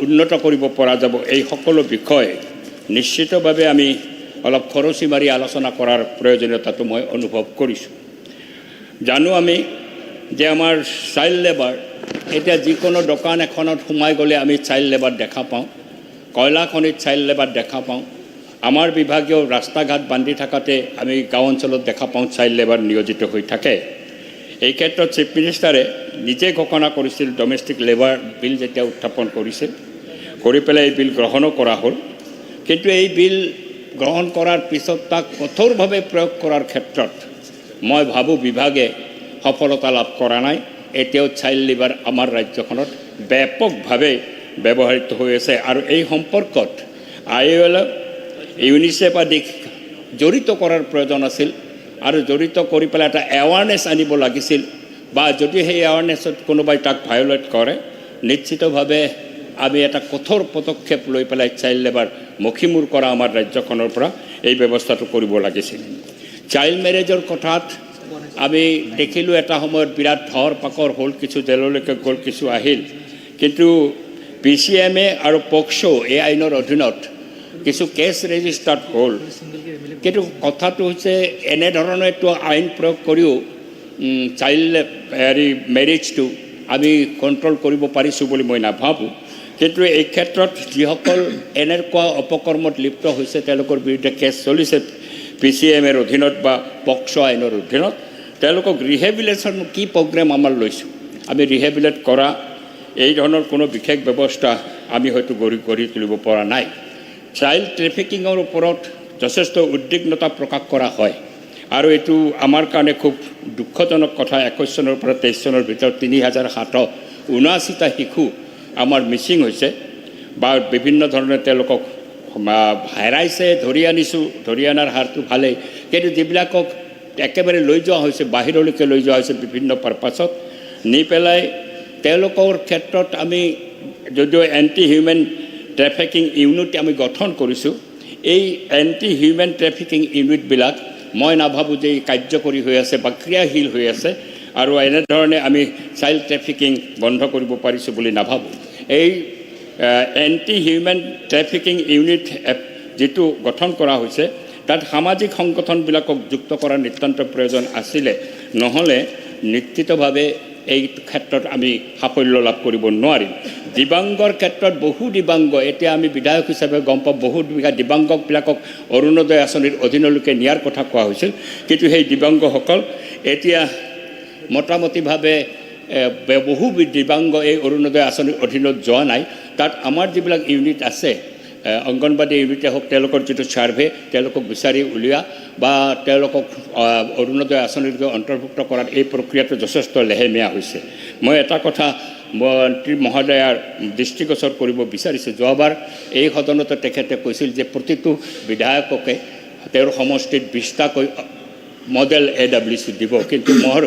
উন্নত কৰিব পৰা যাব, এই সকলো বিষয় নিশ্চিতভাৱে আমি অলপ খৰচি মাৰি আলোচনা কৰাৰ প্ৰয়োজনীয়তাটো মই অনুভৱ কৰিছোঁ। জানো আমি যে আমাৰ চাইল্ড লেবাৰ, এতিয়া যিকোনো দোকান এখনত সোমাই গ'লে আমি চাইল্ড লেবাৰ দেখা পাওঁ, কয়লা খনিত চাইল্ড লেবাৰ দেখা পাওঁ, আমাৰ বিভাগীয় ৰাস্তা ঘাট বান্ধি থাকাতে আমি গাঁও অঞ্চলত দেখা পাওঁ চাইল্ড লেবাৰ নিয়োজিত হৈ থাকে। এই ক্ষেত্ৰত চিফ মিনিষ্টাৰে নিজে ঘোষণা কৰিছিল, ডমেষ্টিক লেবাৰ বিল যেতিয়া উত্থাপন কৰিছিল, কৰি পেলাই এই বিল গ্ৰহণো কৰা হ'ল। কিন্তু এই বিল গ্ৰহণ কৰাৰ পিছত তাক কঠোৰভাৱে প্ৰয়োগ কৰাৰ ক্ষেত্ৰত মই ভাবোঁ বিভাগে সফলতা লাভ কৰা নাই। এতিয়াও চাইল্ড লেবাৰ আমাৰ ৰাজ্যখনত ব্যাপকভাৱে ব্যৱহৃত হৈ আছে আৰু এই সম্পৰ্কত IOL, ইউনিচেফ আদি জড়িত কৰাৰ প্ৰয়োজন আছিল আৰু জড়িত কৰি পেলাই এটা এৱাৰনেছ আনিব লাগিছিল, বা যদি সেই এৱাৰনেছত কোনোবাই তাক ভায়োলেট কৰে নিশ্চিতভাৱে আমি এটা কঠোৰ পদক্ষেপ লৈ পেলাই চাইল্ড লেবাৰ মষিমূৰ কৰা আমাৰ ৰাজ্যখনৰ পৰা এই ব্যৱস্থাটো কৰিব লাগিছিল। চাইল্ড মেৰেজৰ কথাত আমি দেখিলোঁ এটা সময়ত বিৰাট ধৰ পাকৰ হ'ল, কিছু জেললৈকে গ'ল, কিছু আহিল। কিন্তু PCMA আৰু পক্সো এই আইনৰ অধীনত কিছু কেছ ৰেজিষ্টাৰ্ড হ'ল। কিন্তু কথাটো হৈছে এনেধৰণৰ এইটো আইন প্ৰয়োগ কৰিও চাইল্ড মেৰেজটো আমি কণ্ট্ৰল কৰিব পাৰিছোঁ বুলি মই নাভাবোঁ। কিন্তু এই ক্ষেত্ৰত যিসকল এনেকুৱা অপকৰ্মত লিপ্ত হৈছে তেওঁলোকৰ বিৰুদ্ধে কেছ চলিছে PCMৰ অধীনত বা পক্সো আইনৰ অধীনত, তেওঁলোকক ৰিহেবিলেশ্যন কি প্ৰগ্ৰেম আমাৰ লৈছোঁ, আমি ৰিহেবিলেট কৰা এই ধৰণৰ কোনো বিশেষ ব্যৱস্থা আমি হয়তো গঢ়ি তুলিব পৰা নাই। চাইল্ড ট্ৰেফিকিঙৰ ওপৰত যথেষ্ট উদ্বিগ্নতা প্ৰকাশ কৰা হয় আৰু এইটো আমাৰ কাৰণে খুব দুখজনক কথা। 21 চনৰ পৰা 23 চনৰ ভিতৰত 3779টা শিশু আমাৰ মিচিং হৈছে বা বিভিন্ন ধৰণে তেওঁলোকক হেৰাইছে, ধৰি আনিছোঁ, ধৰি অনাৰ হাৰটো ভালেই, কিন্তু যিবিলাকক একেবাৰে লৈ যোৱা হৈছে, বাহিৰলৈকে লৈ যোৱা হৈছে বিভিন্ন পাৰপাছত নি পেলাই, তেওঁলোকৰ ক্ষেত্ৰত আমি যদিও এণ্টি হিউমেন ট্ৰেফিকিং ইউনিট আমি গঠন কৰিছোঁ, এই এণ্টি হিউমেন ট্ৰেফিকিং ইউনিটবিলাক মই নাভাবোঁ যে কাৰ্যকৰী হৈ আছে বা ক্ৰিয়াশীল হৈ আছে আৰু এনেধৰণে আমি চাইল্ড ট্ৰেফিকিং বন্ধ কৰিব পাৰিছোঁ বুলি নাভাবোঁ। এই এণ্টি হিউমেন ট্ৰেফিকিং ইউনিট যিটো গঠন কৰা হৈছে তাত সামাজিক সংগঠনবিলাকক যুক্ত কৰাৰ নিতান্ত প্ৰয়োজন আছিলে, নহ'লে নিশ্চিতভাৱে এই ক্ষেত্ৰত আমি সাফল্য লাভ কৰিব নোৱাৰিম। দিব্যাংগৰ ক্ষেত্ৰত বহু দিব্যাংগ, এতিয়া আমি বিধায়ক হিচাপে গম পাওঁ, বহু দিব্যাংগবিলাকক অৰুণোদয় আঁচনিৰ অধীনলৈকে নিয়াৰ কথা কোৱা হৈছিল, কিন্তু সেই দিব্যাংগসকল এতিয়া মোটামুটিভাৱে বহু দিব্যাংগ এই অৰুণোদয় আঁচনিৰ অধীনত যোৱা নাই। তাত আমাৰ যিবিলাক ইউনিট আছে, অংগনবাদী ইউনিটে হওক, তেওঁলোকৰ যিটো ছাৰ্ভে, তেওঁলোকক বিচাৰি উলিওৱা বা তেওঁলোকক অৰুণোদয় আঁচনিলৈকে অন্তৰ্ভুক্ত কৰাৰ এই প্ৰক্ৰিয়াটো যথেষ্ট লেহেমীয়া হৈছে। মই এটা কথা মন্ত্ৰী মহোদয়াৰ দৃষ্টিগোচৰ কৰিব বিচাৰিছোঁ। যোৱাবাৰ এই সদনতে তেখেতে কৈছিল যে প্ৰতিটো বিধায়ককে তেওঁৰ সমষ্টিত 20টাকৈ মডেল AWC দিব, কিন্তু মোৰ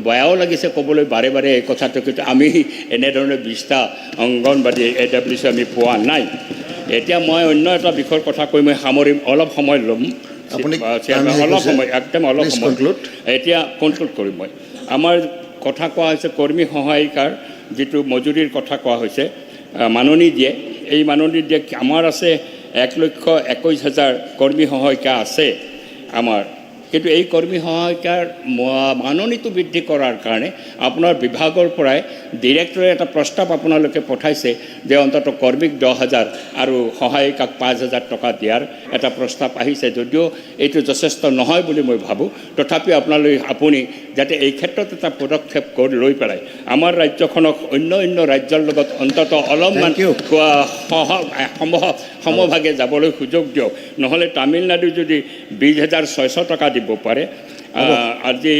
বেয়াও লাগিছে ক'বলৈ বাৰে বাৰে এই কথাটো, কিন্তু আমি এনেধৰণে 20টা অংগনবাদী AWC আমি পোৱা নাই। এতিয়া মই অন্য এটা বিষয়ৰ কথা কৈ মই সামৰিম, অলপ সময় ল'ম, অলপ সময়, একদম অলপ সময় এতিয়া কণ্ট্ৰল কৰিম। মই আমাৰ কথা কোৱা হৈছে কৰ্মী সহায়িকাৰ যিটো মজুৰিৰ কথা কোৱা হৈছে, মাননি দিয়ে, এই মাননি দিয়ে আমাৰ আছে 1,21,000 কৰ্মী সহায়িকা আছে আমাৰ, কিন্তু এই কৰ্মী সহায়িকাৰ মাননিটো বৃদ্ধি কৰাৰ কাৰণে আপোনাৰ বিভাগৰ পৰাই ডিৰেক্টৰে এটা প্ৰস্তাৱ আপোনালোকে পঠাইছে যে অন্ততঃ কৰ্মীক 10,000 আৰু সহায়িকাক 5,000 টকা দিয়াৰ এটা প্ৰস্তাৱ আহিছে। যদিও এইটো যথেষ্ট নহয় বুলি মই ভাবোঁ, তথাপিও আপুনি যাতে এই ক্ষেত্ৰত এটা পদক্ষেপ লৈ পেলাই আমাৰ ৰাজ্যখনক অন্য ৰাজ্যৰ লগত অন্ততঃ অলপমান সমভাগে যাবলৈ সুযোগ দিয়ক। নহ'লে তামিলনাডু যদি 20,600 টকা দিব পাৰে, আজি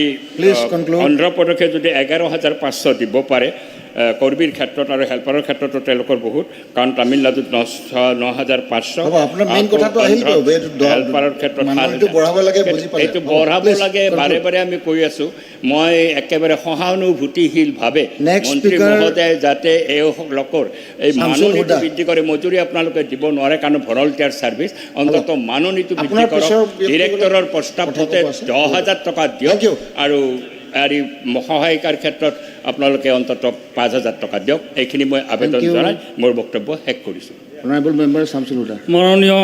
অন্ধ্ৰপ্ৰদেশে যদি 11,500 দিব পাৰে কৰ্মীৰ ক্ষেত্ৰত আৰু হেল্পাৰৰ ক্ষেত্ৰতো তেওঁলোকৰ বহুত, কাৰণ তামিলনাডুত 9,500, হেল্পাৰৰ ক্ষেত্ৰত এইটো বঢ়াব লাগে। বাৰে বাৰে আমি কৈ আছোঁ, মই একেবাৰে সহানুভূতিশীলভাৱে মন্ত্ৰী মহোদয়ে যাতে এওঁলোকৰ এই মাননিটো বৃদ্ধি কৰে। মজুৰি আপোনালোকে দিব নোৱাৰে কাৰণ ভলণ্টিয়াৰ ছাৰ্ভিচ, অন্ততঃ মাননিটো বৃদ্ধি কৰক। ডিৰেক্টৰৰ প্ৰস্তাৱ মতে 10,000 টকা দিয়ক আৰু সহায়িকাৰ ক্ষেত্ৰত আপোনালোকে অন্ততঃ 5,000 টকা দিয়ক। এইখিনি মই আবেদন জনাই মোৰ বক্তব্য শেষ কৰিছোঁ। মাননীয়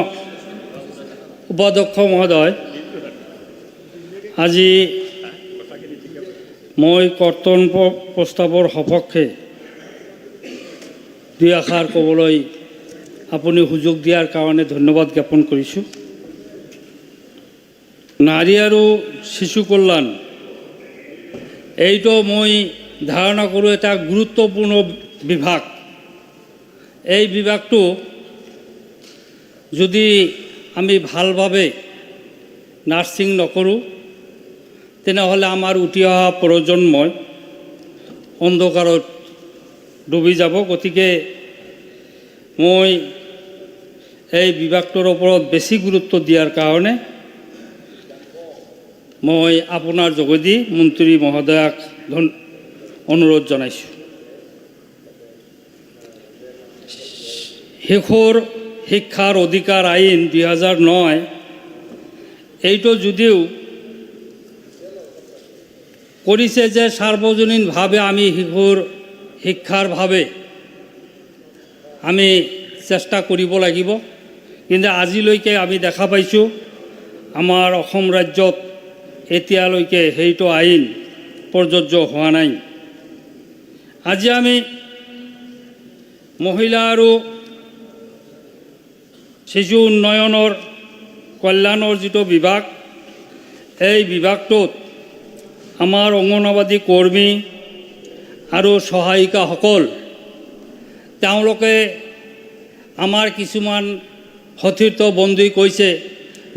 উপাধ্যক্ষ মহোদয়, আজি মই কৰ্তন প্ৰস্তাৱৰ সপক্ষে দুই এষাৰ ক'বলৈ আপুনি সুযোগ দিয়াৰ কাৰণে ধন্যবাদ জ্ঞাপন কৰিছোঁ। নাৰী আৰু শিশু কল্যাণ এইটো মই ধাৰণা কৰোঁ এটা গুৰুত্বপূৰ্ণ বিভাগ। এই বিভাগটো যদি আমি ভালভাৱে নাৰ্ছিং নকৰোঁ তেনেহ'লে আমাৰ উঠি অহা প্ৰজন্মই অন্ধকাৰত ডুবি যাব। গতিকে মই এই বিভাগটোৰ ওপৰত বেছি গুৰুত্ব দিয়াৰ কাৰণে মই আপোনাৰ যোগেদি মন্ত্ৰী মহোদয়াক অনুৰোধ জনাইছোঁ। শিশুৰ শিক্ষাৰ অধিকাৰ আইন 2009 এইটো যদিও কৰিছে যে সাৰ্বজনীনভাৱে আমি শিশুৰ শিক্ষাৰ বাবে আমি চেষ্টা কৰিব লাগিব, কিন্তু আজিলৈকে আমি দেখা পাইছোঁ আমাৰ অসম ৰাজ্যত এতিয়ালৈকে সেইটো আইন প্ৰযোজ্য হোৱা নাই। আজি আমি মহিলা আৰু শিশু উন্নয়নৰ কল্যাণৰ যিটো বিভাগ, এই বিভাগটোত আমাৰ অংগনবাদী কৰ্মী আৰু সহায়িকাসকল তেওঁলোকে আমাৰ কিছুমান সতীৰ্থ বন্ধুই কৈছে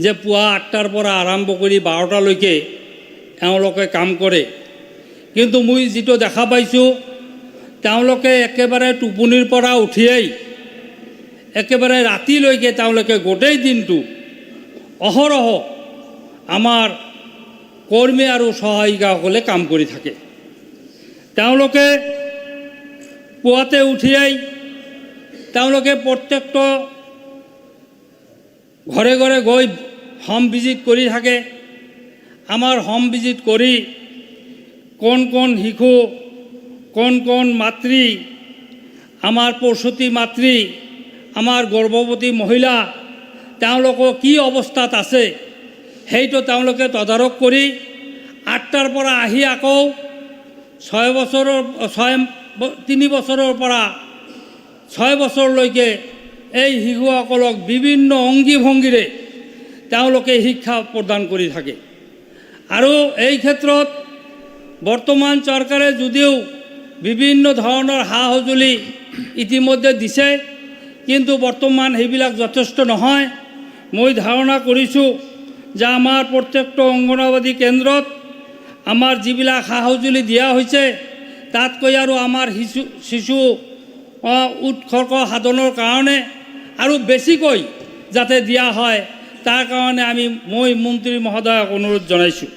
যে পুৱা 8টাৰ পৰা আৰম্ভ কৰি 12টালৈকে তেওঁলোকে কাম কৰে, কিন্তু মই যিটো দেখা পাইছোঁ তেওঁলোকে একেবাৰে টোপনিৰ পৰা উঠিয়েই একেবাৰে ৰাতিলৈকে তেওঁলোকে গোটেই দিনটো অহৰহ আমাৰ কৰ্মী আৰু সহায়িকাসকলে কাম কৰি থাকে। তেওঁলোকে পুৱাতে উঠিয়েই তেওঁলোকে প্ৰত্যেকটো ঘৰে ঘৰে গৈ হোম ভিজিট কৰি থাকে। আমাৰ হোম ভিজিট কৰি কোন কোন শিশু, কোন কোন মাতৃ, আমাৰ প্ৰসূতি মাতৃ, আমাৰ গৰ্ভৱতী মহিলা তেওঁলোকৰ কি অৱস্থাত আছে সেইটো তেওঁলোকে তদাৰক কৰি 8টাৰ পৰা আহি আকৌ 3 বছৰৰ পৰা 6 বছৰলৈকে এই শিশুসকলক বিভিন্ন অংগী ভংগীৰে তেওঁলোকে শিক্ষা প্ৰদান কৰি থাকে। আৰু এই ক্ষেত্ৰত বৰ্তমান চৰকাৰে যদিও বিভিন্ন ধৰণৰ সা সঁজুলি ইতিমধ্যে দিছে, কিন্তু বৰ্তমান সেইবিলাক যথেষ্ট নহয়। মই ধাৰণা কৰিছোঁ যে আমাৰ প্ৰত্যেকটো অংগনবাদী কেন্দ্ৰত আমাৰ যিবিলাক সা সঁজুলি দিয়া হৈছে তাতকৈ আৰু আমাৰ শিশু উৎকৰ্ষ সাধনৰ কাৰণে আৰু বেছিকৈ যাতে দিয়া হয় তাৰ কাৰণে মই মন্ত্ৰী মহোদয়ক অনুৰোধ জনাইছোঁ।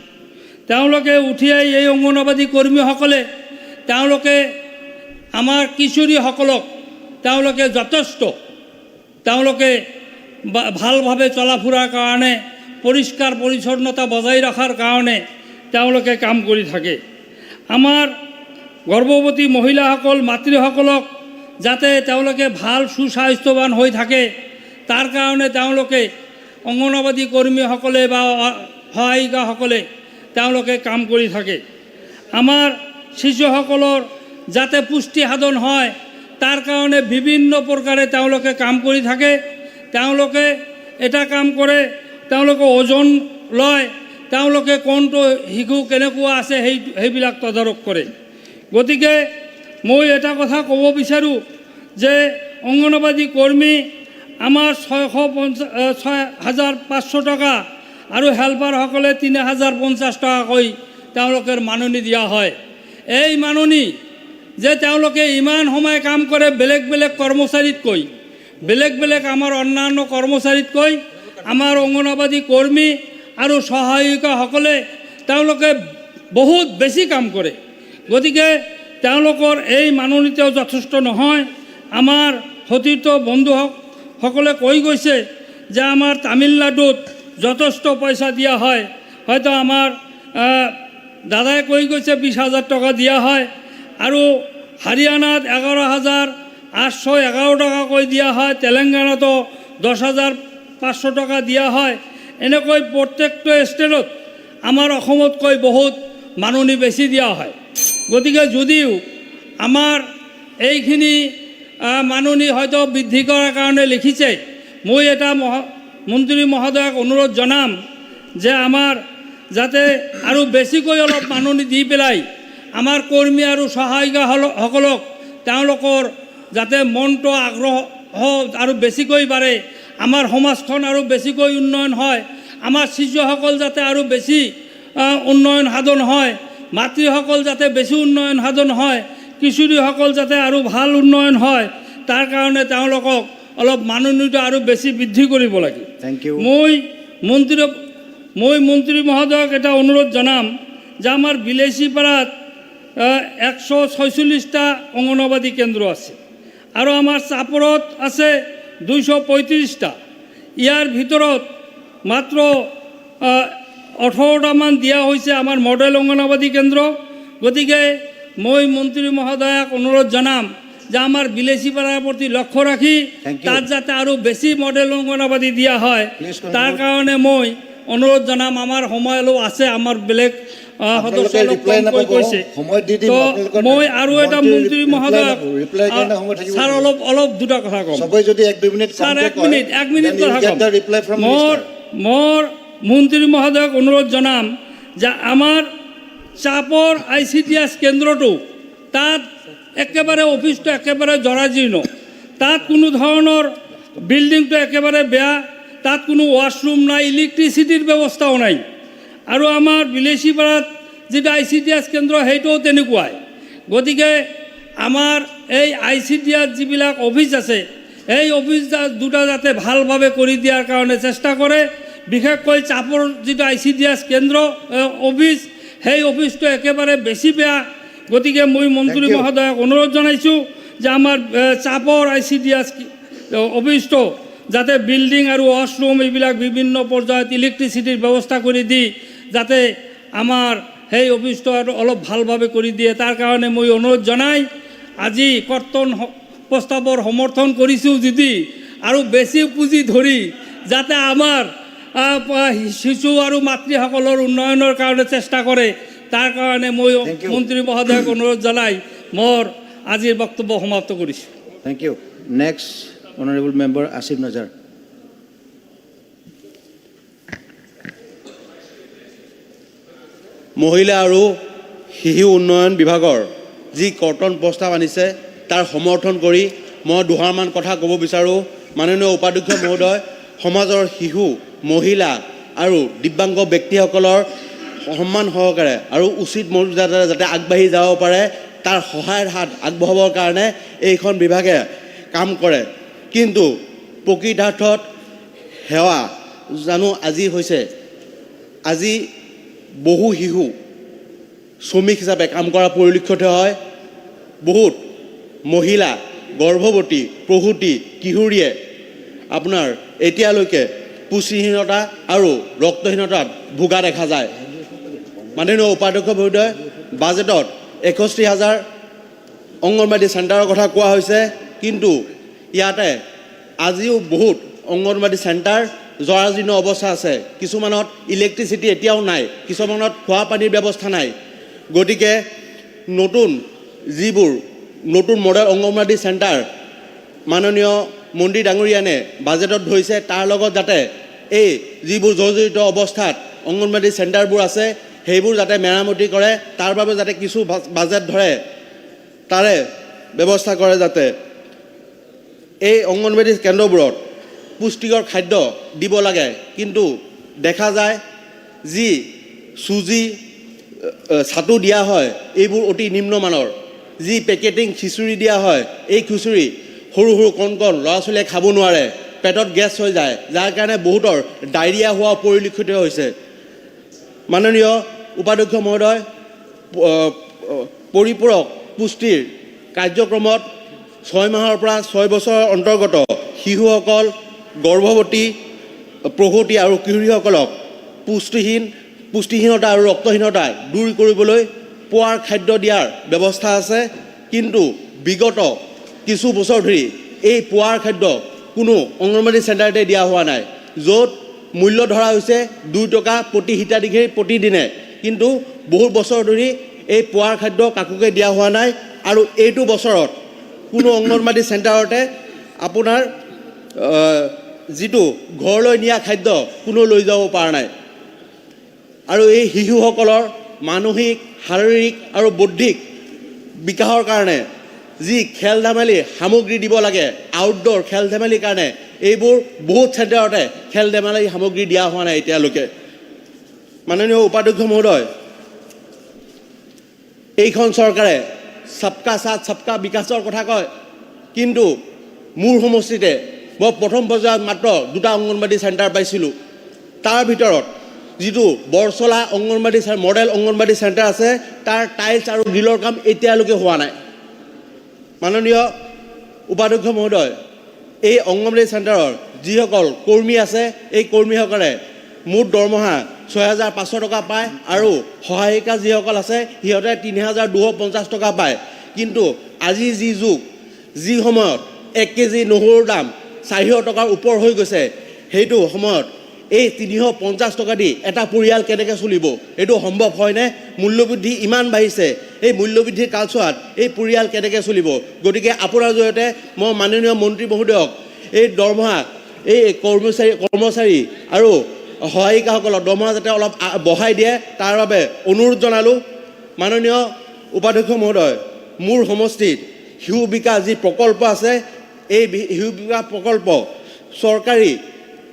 তেওঁলোকে উঠিয়াই এই অংগনবাদী কৰ্মীসকলে তেওঁলোকে আমাৰ কিশোৰীসকলক তেওঁলোকে যথেষ্ট তেওঁলোকে ভালভাৱে চলা ফুৰাৰ কাৰণে, পৰিষ্কাৰ পৰিচ্ছন্নতা বজাই ৰখাৰ কাৰণে তেওঁলোকে কাম কৰি থাকে। আমাৰ গৰ্ভৱতী মহিলাসকল, মাতৃসকলক যাতে তেওঁলোকে ভাল সুস্বাস্থ্যৱান হৈ থাকে তাৰ কাৰণে তেওঁলোকে অংগনবাদী কৰ্মীসকলে বা সহায়িকাসকলে তেওঁলোকে কাম কৰি থাকে। আমাৰ শিশুসকলৰ যাতে পুষ্টি সাধন হয় তাৰ কাৰণে বিভিন্ন প্ৰকাৰে তেওঁলোকে কাম কৰি থাকে। তেওঁলোকে এটা কাম কৰে, তেওঁলোকে ওজন লয়, তেওঁলোকে কোনটো শিশু কেনেকুৱা আছে সেইবিলাক তদাৰক কৰে। গতিকে মই এটা কথা ক'ব বিচাৰোঁ যে অংগনবাদী কৰ্মী আমাৰ 6,500 টকা আৰু হেল্পাৰসকলে 3,050 টকাকৈ তেওঁলোকৰ মাননি দিয়া হয়। এই মাননি যে তেওঁলোকে ইমান সময় কাম কৰে বেলেগ বেলেগ কৰ্মচাৰীতকৈ, বেলেগ বেলেগ আমাৰ অন্যান্য কৰ্মচাৰীতকৈ আমাৰ অংগনবাদী কৰ্মী আৰু সহায়িকাসকলে তেওঁলোকে বহুত বেছি কাম কৰে। গতিকে তেওঁলোকৰ এই মাননিতেও যথেষ্ট নহয়। আমাৰ সতীৰ্থ বন্ধুসকলে কৈ গৈছে যে আমাৰ তামিলনাডুত যথেষ্ট পইচা দিয়া হয়, হয়তো আমাৰ দাদাই কৈ গৈছে 20,000 টকা দিয়া হয়, আৰু হাৰিয়ানাত 11,811 টকাকৈ দিয়া হয়, তেলেংগানাতো 10,500 টকা দিয়া হয়। এনেকৈ প্ৰত্যেকটো ষ্টেটত আমাৰ অসমতকৈ বহুত মাননি বেছি দিয়া হয়। গতিকে যদিও আমাৰ এইখিনি মাননি হয়তো বৃদ্ধি কৰাৰ কাৰণে লিখিছে, মই এটা মন্ত্ৰী মহোদয়ক অনুৰোধ জনাম যে আমাৰ যাতে আৰু বেছিকৈ অলপ মাননি দি পেলাই আমাৰ কৰ্মী আৰু সহায়িকাসকলক তেওঁলোকৰ যাতে মনটো আগ্ৰহ আৰু বেছিকৈ বাঢ়ে, আমাৰ সমাজখন আৰু বেছিকৈ উন্নয়ন হয়, আমাৰ শিশুসকল যাতে আৰু বেছি উন্নয়ন সাধন হয়, মাতৃসকল যাতে বেছি উন্নয়ন সাধন হয়, কিশোৰীসকল যাতে আৰু ভাল উন্নয়ন হয়, তাৰ কাৰণে তেওঁলোকক অলপ মাননিটো আৰু বেছি বৃদ্ধি কৰিব লাগে। মই মন্ত্ৰী মহোদয়ক এটা অনুৰোধ জনাম যে আমাৰ বিলাসীপাৰাত 146টা অংগনবাদী কেন্দ্ৰ আছে আৰু আমাৰ চাপৰত আছে 235টা। ইয়াৰ ভিতৰত মাত্ৰ 18টামান দিয়া হৈছে আমাৰ মডেল অংগনবাদী কেন্দ্ৰ। গতিকে মই মন্ত্ৰী মহোদয়ক অনুৰোধ জনাম যে আমাৰ বিলাসীপাৰাৰ প্ৰতি লক্ষ্য ৰাখি তাত যাতে আৰু বেছি মডেল অংগনবাদী দিয়া হয় তাৰ কাৰণে মই অনুৰোধ জনাম। আমাৰ সময় অলপ আছে, আমাৰ বেলেগ সদস্যই কৈছে। তো মই আৰু এটা মন্ত্ৰী মহোদয়ক ছাৰ অলপ দুটা কথা ক'ম। ছাৰ এক মিনিট কথা ক'ম। মোৰ মন্ত্ৰী মহোদয়ক অনুৰোধ জনাম যে আমাৰ চাপৰ ICDS কেন্দ্ৰটো তাত একেবাৰে অফিচটো একেবাৰে জৰাজীৰ্ণ, তাত কোনো ধৰণৰ বিল্ডিংটো একেবাৰে বেয়া, তাত কোনো ৱাছৰুম নাই, ইলেক্ট্ৰিচিটিৰ ব্যৱস্থাও নাই। আৰু আমাৰ বিলেচীপাৰাত যিটো ICDS কেন্দ্ৰ সেইটোও তেনেকুৱাই। গতিকে আমাৰ এই ICDS যিবিলাক অফিচ আছে এই অফিচ দুটা যাতে ভালভাৱে কৰি দিয়াৰ কাৰণে চেষ্টা কৰে। বিশেষকৈ চাপৰ যিটো ICDS কেন্দ্ৰ অফিচ সেই অফিচটো একেবাৰে বেছি বেয়া। গতিকে মই মন্ত্ৰী মহোদয়ক অনুৰোধ জনাইছোঁ যে আমাৰ চাপৰ ICDS অফিচটো যাতে বিল্ডিং আৰু ৱাছৰুম এইবিলাক বিভিন্ন পৰ্যায়ত ইলেক্ট্ৰিচিটিৰ ব্যৱস্থা কৰি দি যাতে আমাৰ সেই অফিচটো আৰু অলপ ভালভাৱে কৰি দিয়ে, তাৰ কাৰণে মই অনুৰোধ জনাই আজি কৰ্তন প্ৰস্তাৱৰ সমৰ্থন কৰিছোঁ যদি আৰু বেছি পুঁজি ধৰি যাতে আমাৰ শিশু আৰু মাতৃসকলৰ উন্নয়নৰ কাৰণে চেষ্টা কৰে, তাৰ কাৰণে মই মন্ত্ৰী মহোদয়ক অনুৰোধ জনাই মোৰ আজিৰ বক্তব্য সমাপ্ত কৰিছোঁ। Thank you. Next, Honorable Member Asif Nazar. মহিলা আৰু শিশু উন্নয়ন বিভাগৰ যি কৰ্তন প্ৰস্তাৱ আনিছে তাৰ সমৰ্থন কৰি মই দুষাৰমান কথা ক'ব বিচাৰোঁ। মাননীয় উপাধ্যক্ষ মহোদয়, সমাজৰ শিশু, মহিলা আৰু দিব্যাংগ ব্যক্তিসকলৰ সন্মান সহকাৰে আৰু উচিত মৰ্যাদাৰে যাতে আগবাঢ়ি যাব পাৰে তাৰ সহায়ৰ হাত আগবঢ়াবৰ কাৰণে এইখন বিভাগে কাম কৰে। কিন্তু প্ৰকৃতাৰ্থত সেৱা জানো আজি হৈছে, আজি বহু শিশু শ্ৰমিক হিচাপে কাম কৰা পৰিলক্ষিত হয়। বহুত মহিলা গৰ্ভৱতী প্ৰসূতি কিশোৰীয়ে আপোনাৰ এতিয়ালৈকে পুষ্টিহীনতা আৰু ৰক্তহীনতাত ভোগা দেখা যায়। মাননীয় উপাধ্যক্ষ মহোদয়, বাজেটত 61,000 অংগনবাদী চেণ্টাৰৰ কথা কোৱা হৈছে, কিন্তু ইয়াতে আজিও বহুত অংগনবাদী চেণ্টাৰ জৰাজীৰ্ণ অৱস্থা আছে। কিছুমানত ইলেক্ট্ৰিচিটি এতিয়াও নাই, কিছুমানত খোৱা পানীৰ ব্যৱস্থা নাই। গতিকে যিবোৰ নতুন মডেল অংগনবাদী চেণ্টাৰ মাননীয় মন্ত্ৰী ডাঙৰীয়ানে বাজেটত ধৰিছে, তাৰ লগত যাতে এই যিবোৰ জৰ্জৰিত অৱস্থাত অংগনবাদী চেণ্টাৰবোৰ আছে সেইবোৰ যাতে মেৰামতি কৰে, তাৰ বাবে যাতে কিছু বাজেট ধৰে, তাৰে ব্যৱস্থা কৰে যাতে এই অংগনবাদী কেন্দ্ৰবোৰত পুষ্টিকৰ খাদ্য দিব লাগে। কিন্তু দেখা যায় যি চুজি ছাতু দিয়া হয় এইবোৰ অতি নিম্নমানৰ। যি পেকেটিং খিচুৰি দিয়া হয় এই খিচুৰি সৰু সৰু কণ ল'ৰা ছোৱালীয়ে খাব নোৱাৰে, পেটত গেছ হৈ যায়, যাৰ কাৰণে বহুতৰ ডায়েৰিয়া হোৱা পৰিলক্ষিত হৈছে। মাননীয় উপাধ্যক্ষ মহোদয়, পৰিপূৰক পুষ্টিৰ কাৰ্যক্ৰমত 6 মাহৰ পৰা 6 বছৰৰ অন্তৰ্গত শিশুসকল, গৰ্ভৱতী প্ৰসূতি আৰু কিশোৰীসকলক পুষ্টিহীনতা আৰু ৰক্তহীনতা দূৰ কৰিবলৈ পোৱাৰ খাদ্য দিয়াৰ ব্যৱস্থা আছে। কিন্তু বিগত কিছু বছৰ ধৰি এই পোৱাৰ খাদ্য কোনো অংগনবাদী চেণ্টাৰতে দিয়া হোৱা নাই, য'ত মূল্য ধৰা হৈছে 2 টকা প্ৰতি হিতাধিকাৰী প্ৰতিদিনে। কিন্তু বহুত বছৰ ধৰি এই পোৱাৰ খাদ্য কাকোকে দিয়া হোৱা নাই। আৰু এইটো বছৰত কোনো অংগনবাদী চেণ্টাৰতে আপোনাৰ যিটো ঘৰলৈ নিয়া খাদ্য কোনো লৈ যাব পৰা নাই। আৰু এই শিশুসকলৰ মানসিক, শাৰীৰিক আৰু বৌদ্ধিক বিকাশৰ কাৰণে যি খেল ধেমালি সামগ্ৰী দিব লাগে, আউটডোৰ খেল ধেমালিৰ কাৰণে এইবোৰ বহুত চেণ্টাৰতে খেল ধেমালি সামগ্ৰী দিয়া হোৱা নাই এতিয়ালৈকে। মাননীয় উপাধ্যক্ষ মহোদয়, এইখন চৰকাৰে সবকা সাথ সবকা বিকাশৰ কথা কয়, কিন্তু মোৰ সমষ্টিতে মই প্ৰথম পৰ্যায়ত মাত্ৰ 2টা অংগনবাদী চেণ্টাৰ পাইছিলোঁ। তাৰ ভিতৰত যিটো বৰচলা অংগনবাদী মডেল অংগনবাদী চেণ্টাৰ আছে তাৰ টাইলছ আৰু গ্ৰিলৰ কাম এতিয়ালৈকে হোৱা নাই। মাননীয় উপাধ্যক্ষ মহোদয়, এই অংগনবাদী চেণ্টাৰৰ যিসকল কৰ্মী আছে এই কৰ্মীসকলে মুঠ দৰমহা 6,500 টকা পায় আৰু সহায়িকা যিসকল আছে সিহঁতে 3,250 টকা পায়। কিন্তু আজি যি যুগ, যি সময়ত 1 কেজি নহৰুৰ দাম 400 টকাৰ ওপৰ হৈ গৈছে, সেইটো সময়ত এই 350 টকা দি এটা পৰিয়াল কেনেকৈ চলিব? এইটো সম্ভৱ হয়নে? মূল্যবৃদ্ধি ইমান বাঢ়িছে, এই মূল্যবৃদ্ধিৰ কালচোৱাত এই পৰিয়াল কেনেকৈ চলিব? গতিকে আপোনাৰ জৰিয়তে মই মাননীয় মন্ত্ৰী মহোদয়ক এই দৰমহা, এই কৰ্মচাৰী আৰু সহায়িকাসকলৰ দৰমহা যাতে অলপ বঢ়াই দিয়ে তাৰ বাবে অনুৰোধ জনালোঁ। মাননীয় উপাধ্যক্ষ মহোদয়, মোৰ সমষ্টিত শিশু বিকাশ যি প্ৰকল্প আছে, এই শিশু বিকাশ প্ৰকল্প চৰকাৰী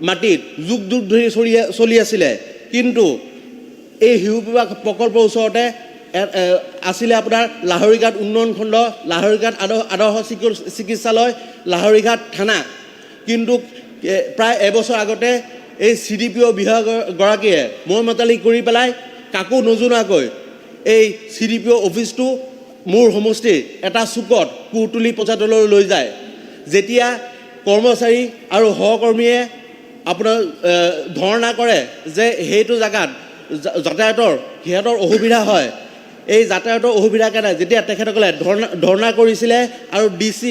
মাটিত যুগ যুগ ধৰি চলি আছিলে, কিন্তু এই শিশু বিকাশ প্ৰকল্পৰ ওচৰতে আছিলে আপোনাৰ লাহৰীঘাট উন্নয়ন খণ্ড, লাহৰীঘাট আদৰ্শ চিকিৎসালয়, লাহৰীঘাট থানা। কিন্তু প্ৰায় এবছৰ আগতে এই CDPO বিভাগগৰাকীয়ে মই মতালি কৰি পেলাই কাকো নজনোৱাকৈ এই CDPO অফিচটো মোৰ সমষ্টিৰ এটা চুকত কোৰ তুলি পঞ্চায়তলৈ লৈ যায়। যেতিয়া কৰ্মচাৰী আৰু সহকৰ্মীয়ে আপোনাৰ ধৰ্ণা কৰে যে সেইটো জেগাত যাতায়াতৰ সিহঁতৰ অসুবিধা হয়, এই যাতায়াতৰ অসুবিধাৰ কাৰণে যেতিয়া তেখেতসকলে ধৰ্ণা কৰিছিলে আৰু DC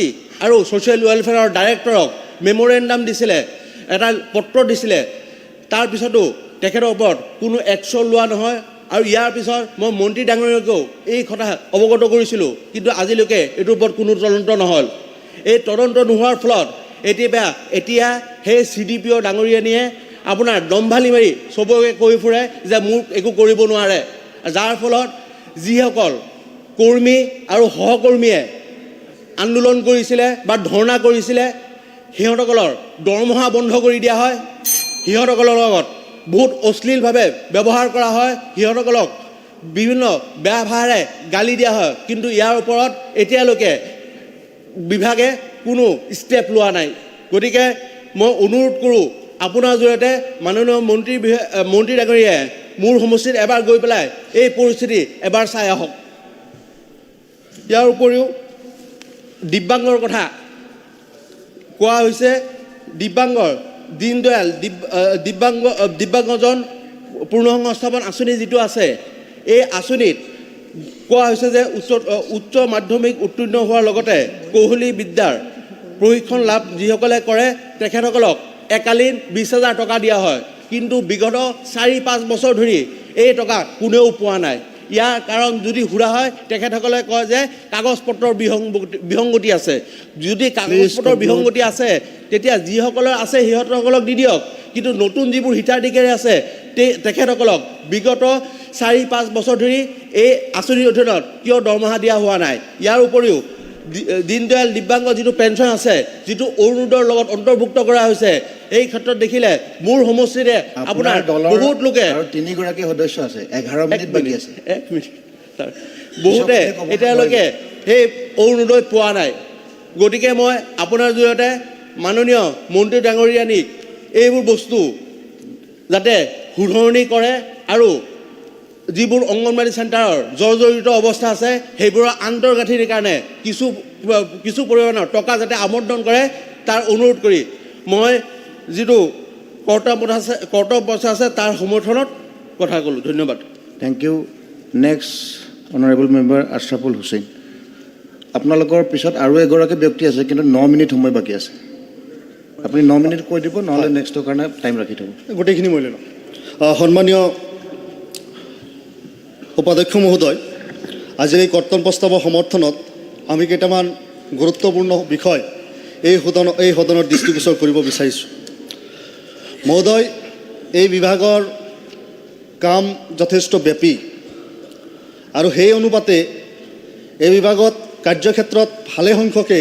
আৰু ছ'চিয়েল ৱেলফেয়াৰৰ ডাইৰেক্টৰক মেম'ৰেণ্ডাম দিছিলে, এটা পত্ৰ দিছিলে, তাৰপিছতো তেখেতৰ ওপৰত কোনো একশ্যন লোৱা নহয়। আৰু ইয়াৰ পিছত মই মন্ত্ৰী ডাঙৰীয়াকেও এই কথা অৱগত কৰিছিলোঁ, কিন্তু আজিলৈকে এইটোৰ ওপৰত কোনো তদন্ত নহ'ল। এই তদন্ত নোহোৱাৰ ফলত এতিয়া সেই CDPO ডাঙৰীয়ানীয়ে আপোনাৰ দম্ভালি মাৰি চবকে কৈ ফুৰে যে মোক একো কৰিব নোৱাৰে, যাৰ ফলত যিসকল কৰ্মী আৰু সহকৰ্মীয়ে আন্দোলন কৰিছিলে বা ধৰ্ণা কৰিছিলে সিহঁতসকলৰ দৰমহা বন্ধ কৰি দিয়া হয়, সিহঁতসকলৰ লগত বহুত অশ্লীলভাৱে ব্যৱহাৰ কৰা হয়, সিহঁতসকলক বিভিন্ন বেয়া ভাষাৰে গালি দিয়া হয়, কিন্তু ইয়াৰ ওপৰত এতিয়ালৈকে বিভাগে কোনো ষ্টেপ লোৱা নাই। গতিকে মই অনুৰোধ কৰোঁ আপোনাৰ জৰিয়তে মাননীয় মন্ত্ৰী ডাঙৰীয়াই মোৰ সমষ্টিত এবাৰ গৈ পেলাই এই পৰিস্থিতি এবাৰ চাই আহক। ইয়াৰ উপৰিও দিব্যাংগৰ কথা কোৱা হৈছে। দিব্যাংগৰ দীনদয়াল দিব্যাংগজন পুনঃসংস্থাপন আঁচনি যিটো আছে, এই আঁচনিত কোৱা হৈছে যে উচ্চ মাধ্যমিক উত্তীৰ্ণ হোৱাৰ লগতে কৌশলী বিদ্যাৰ প্ৰশিক্ষণ লাভ যিসকলে কৰে তেখেতসকলক একালীন 20,000 টকা দিয়া হয়, কিন্তু বিগত 4-5 বছৰ ধৰি এই টকা কোনেও পোৱা নাই। ইয়াৰ কাৰণ যদি সুধা হয় তেখেতসকলে কয় যে কাগজ পত্ৰৰ বিসংগতি আছে। যদি কাগজ পত্ৰৰ বিসংগতি আছে তেতিয়া যিসকলৰ আছে সিহঁতসকলক দি দিয়ক, কিন্তু নতুন যিবোৰ হিতাধিকাৰী আছে তেখেতসকলক বিগত 4-5 বছৰ ধৰি এই আঁচনিৰ অধীনত কিয় দৰমহা দিয়া হোৱা নাই। ইয়াৰ উপৰিও দীনদয়াল দিব্যাংগ যিটো পেঞ্চন আছে, যিটো অৰুণোদয়ৰ লগত অন্তৰ্ভুক্ত কৰা হৈছে, এই ক্ষেত্ৰত দেখিলে মোৰ সমষ্টিৰে আপোনাৰ বহুত লোকে 3গৰাকী সদস্য আছে, 11 মিনিট বাকী আছে। বহুতে এতিয়ালৈকে সেই অৰুণোদয় পোৱা নাই। গতিকে মই আপোনাৰ জৰিয়তে মাননীয় মন্ত্ৰী ডাঙৰীয়ানীক এইবোৰ বস্তু যাতে শুধৰণি কৰে আৰু যিবোৰ অংগনবাড়ী চেণ্টাৰৰ জৰ্জৰিত অৱস্থা আছে সেইবোৰৰ আন্তঃগাঁথনিৰ কাৰণে কিছু পৰিমাণৰ টকা যাতে আবণ্টন কৰে তাৰ অনুৰোধ কৰি মই যিটো কৰ্তব্য আছে তাৰ সমৰ্থনত কথা ক'লোঁ। ধন্যবাদ। Thank you. Next honourable member Ashraful Hussain. আপোনালোকৰ পিছত আৰু এগৰাকী ব্যক্তি আছে, কিন্তু 9 মিনিট সময় বাকী আছে। আপুনি 9 মিনিট কৈ দিব, নহ'লে নেক্সটৰ কাৰণে টাইম ৰাখি থ'ব। গোটেইখিনি মই লৈ লওঁ। সন্মানীয় উপাধ্যক্ষ মহোদয়, আজিৰ এই কৰ্তন প্ৰস্তাৱৰ সমৰ্থনত আমি কেইটামান গুৰুত্বপূৰ্ণ বিষয় এই সদনত দৃষ্টিগোচৰ কৰিব বিচাৰিছোঁ। মহোদয়, এই বিভাগৰ কাম যথেষ্ট ব্যাপী আৰু সেই অনুপাতে এই বিভাগত কাৰ্যক্ষেত্ৰত ভালেসংখ্যকে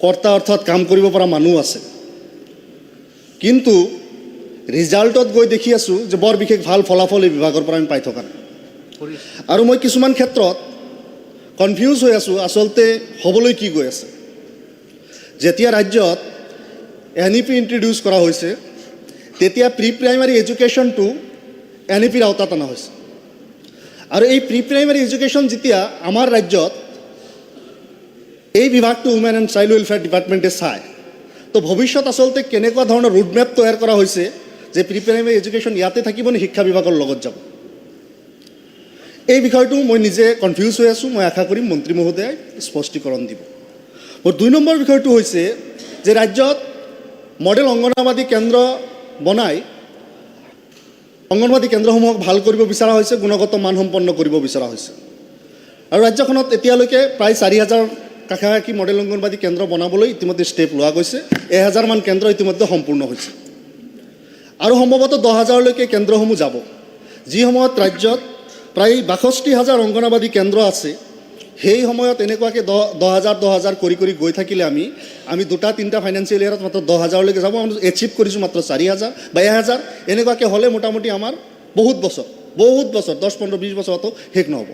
কৰ্তা অৰ্থাৎ কাম কৰিব পৰা মানুহ আছে, কিন্তু ৰিজাল্টত গৈ দেখি আছোঁ যে বৰ বিশেষ ভাল ফলাফল এই বিভাগৰ পৰা আমি পাই থকা নাই। আৰু মই কিছুমান ক্ষেত্ৰত কনফিউজ হৈ আছোঁ আচলতে হ'বলৈ কি গৈ আছে। যেতিয়া ৰাজ্যত NEP ইণ্ট্ৰডিউচ কৰা হৈছে তেতিয়া প্ৰি প্ৰাইমাৰী এডুকেশ্যনটো NEPৰ আওতাত অনা হৈছে, আৰু এই প্ৰি প্ৰাইমাৰী এডুকেশ্যন যেতিয়া আমাৰ ৰাজ্যত এই বিভাগটো উমেন এণ্ড চাইল্ড ৱেলফেয়াৰ ডিপাৰ্টমেণ্টে চায়, তো ভৱিষ্যত আচলতে কেনেকুৱা ধৰণৰ ৰোডমেপ তৈয়াৰ কৰা হৈছে যে প্ৰি প্ৰাইমাৰী এডুকেশ্যন ইয়াতে থাকিব নে শিক্ষা বিভাগৰ লগত যাব। এই বিষয়টো মই নিজে কনফিউজ হৈ আছোঁ। মই আশা কৰিম মন্ত্ৰী মহোদয়ে স্পষ্টীকৰণ দিব। মোৰ 2 নম্বৰ বিষয়টো হৈছে যে ৰাজ্যত মডেল অংগনবাদী কেন্দ্ৰ বনাই অংগনবাদী কেন্দ্ৰসমূহক ভাল কৰিব বিচৰা হৈছে, গুণগত মানসম্পন্ন কৰিব বিচৰা হৈছে। আৰু ৰাজ্যখনত এতিয়ালৈকে প্ৰায় 4,000 কাষাকাষি মডেল অংগনবাদী কেন্দ্ৰ বনাবলৈ ইতিমধ্যে ষ্টেপ লোৱা গৈছে। 1,000 মান কেন্দ্ৰ ইতিমধ্যে সম্পূৰ্ণ হৈছে আৰু সম্ভৱতঃ 10,000লৈকে কেন্দ্ৰসমূহ যাব। যি সময়ত ৰাজ্যত প্ৰায় 62,000 অংগনবাদী কেন্দ্ৰ আছে, সেই সময়ত এনেকুৱাকৈ 10,000 কৰি গৈ থাকিলে আমি 2-3টা ফাইনেন্সিয়েল ইয়েৰত মাত্ৰ 10,000লৈকে যাব। আমি এচিভ কৰিছোঁ মাত্ৰ 4,000 বা 1,000। এনেকুৱাকৈ হ'লে মোটামুটি আমাৰ বহুত বছৰ 10-15-20 বছৰতো শেষ নহ'ব।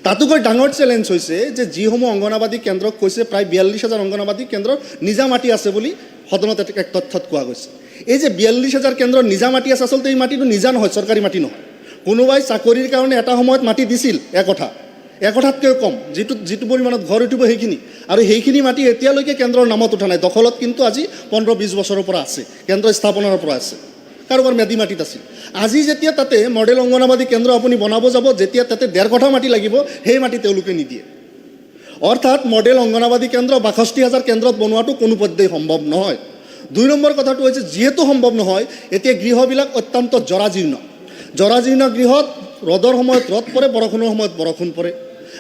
তাতোকৈ ডাঙৰ চেলেঞ্জ হৈছে যে যিসমূহ অংগনবাদী কেন্দ্ৰক কৈছে প্ৰায় 42,000 অংগনবাদী কেন্দ্ৰৰ নিজা মাটি আছে বুলি সদনত এক তথ্যত কোৱা গৈছে। এই যে 42,000 কেন্দ্ৰৰ নিজা মাটি আছে, আচলতে এই মাটিটো নিজা নহয়, চৰকাৰী মাটি নহয়। কোনোবাই চাকৰিৰ কাৰণে এটা সময়ত মাটি দিছিল একঠাতকৈ কম, যিটো পৰিমাণত ঘৰ উঠিব সেইখিনি, আৰু সেইখিনি মাটি এতিয়ালৈকে কেন্দ্ৰৰ নামত উঠা নাই। দখলত কিন্তু আজি 15-20 বছৰৰ পৰা আছে, কেন্দ্ৰ স্থাপনৰ পৰা আছে, কাৰোবাৰ ম্যাদী মাটিত আছিল। আজি যেতিয়া তাতে মডেল অংগনবাদী কেন্দ্ৰ আপুনি বনাব যাব, যেতিয়া তাতে 1.5 কঠা মাটি লাগিব, সেই মাটি তেওঁলোকে নিদিয়ে। অৰ্থাৎ মডেল অংগনবাদী কেন্দ্ৰ 62,000 কেন্দ্ৰত বনোৱাটো কোনোপধ্যেই সম্ভৱ নহয়। 2 নম্বৰ কথাটো হৈছে, যিহেতু সম্ভৱ নহয়, এতিয়া গৃহবিলাক অত্যন্ত জৰাজীৰ্ণ গৃহত ৰ'দৰ সময়ত ৰ'দ পৰে, বৰষুণৰ সময়ত বৰষুণ পৰে।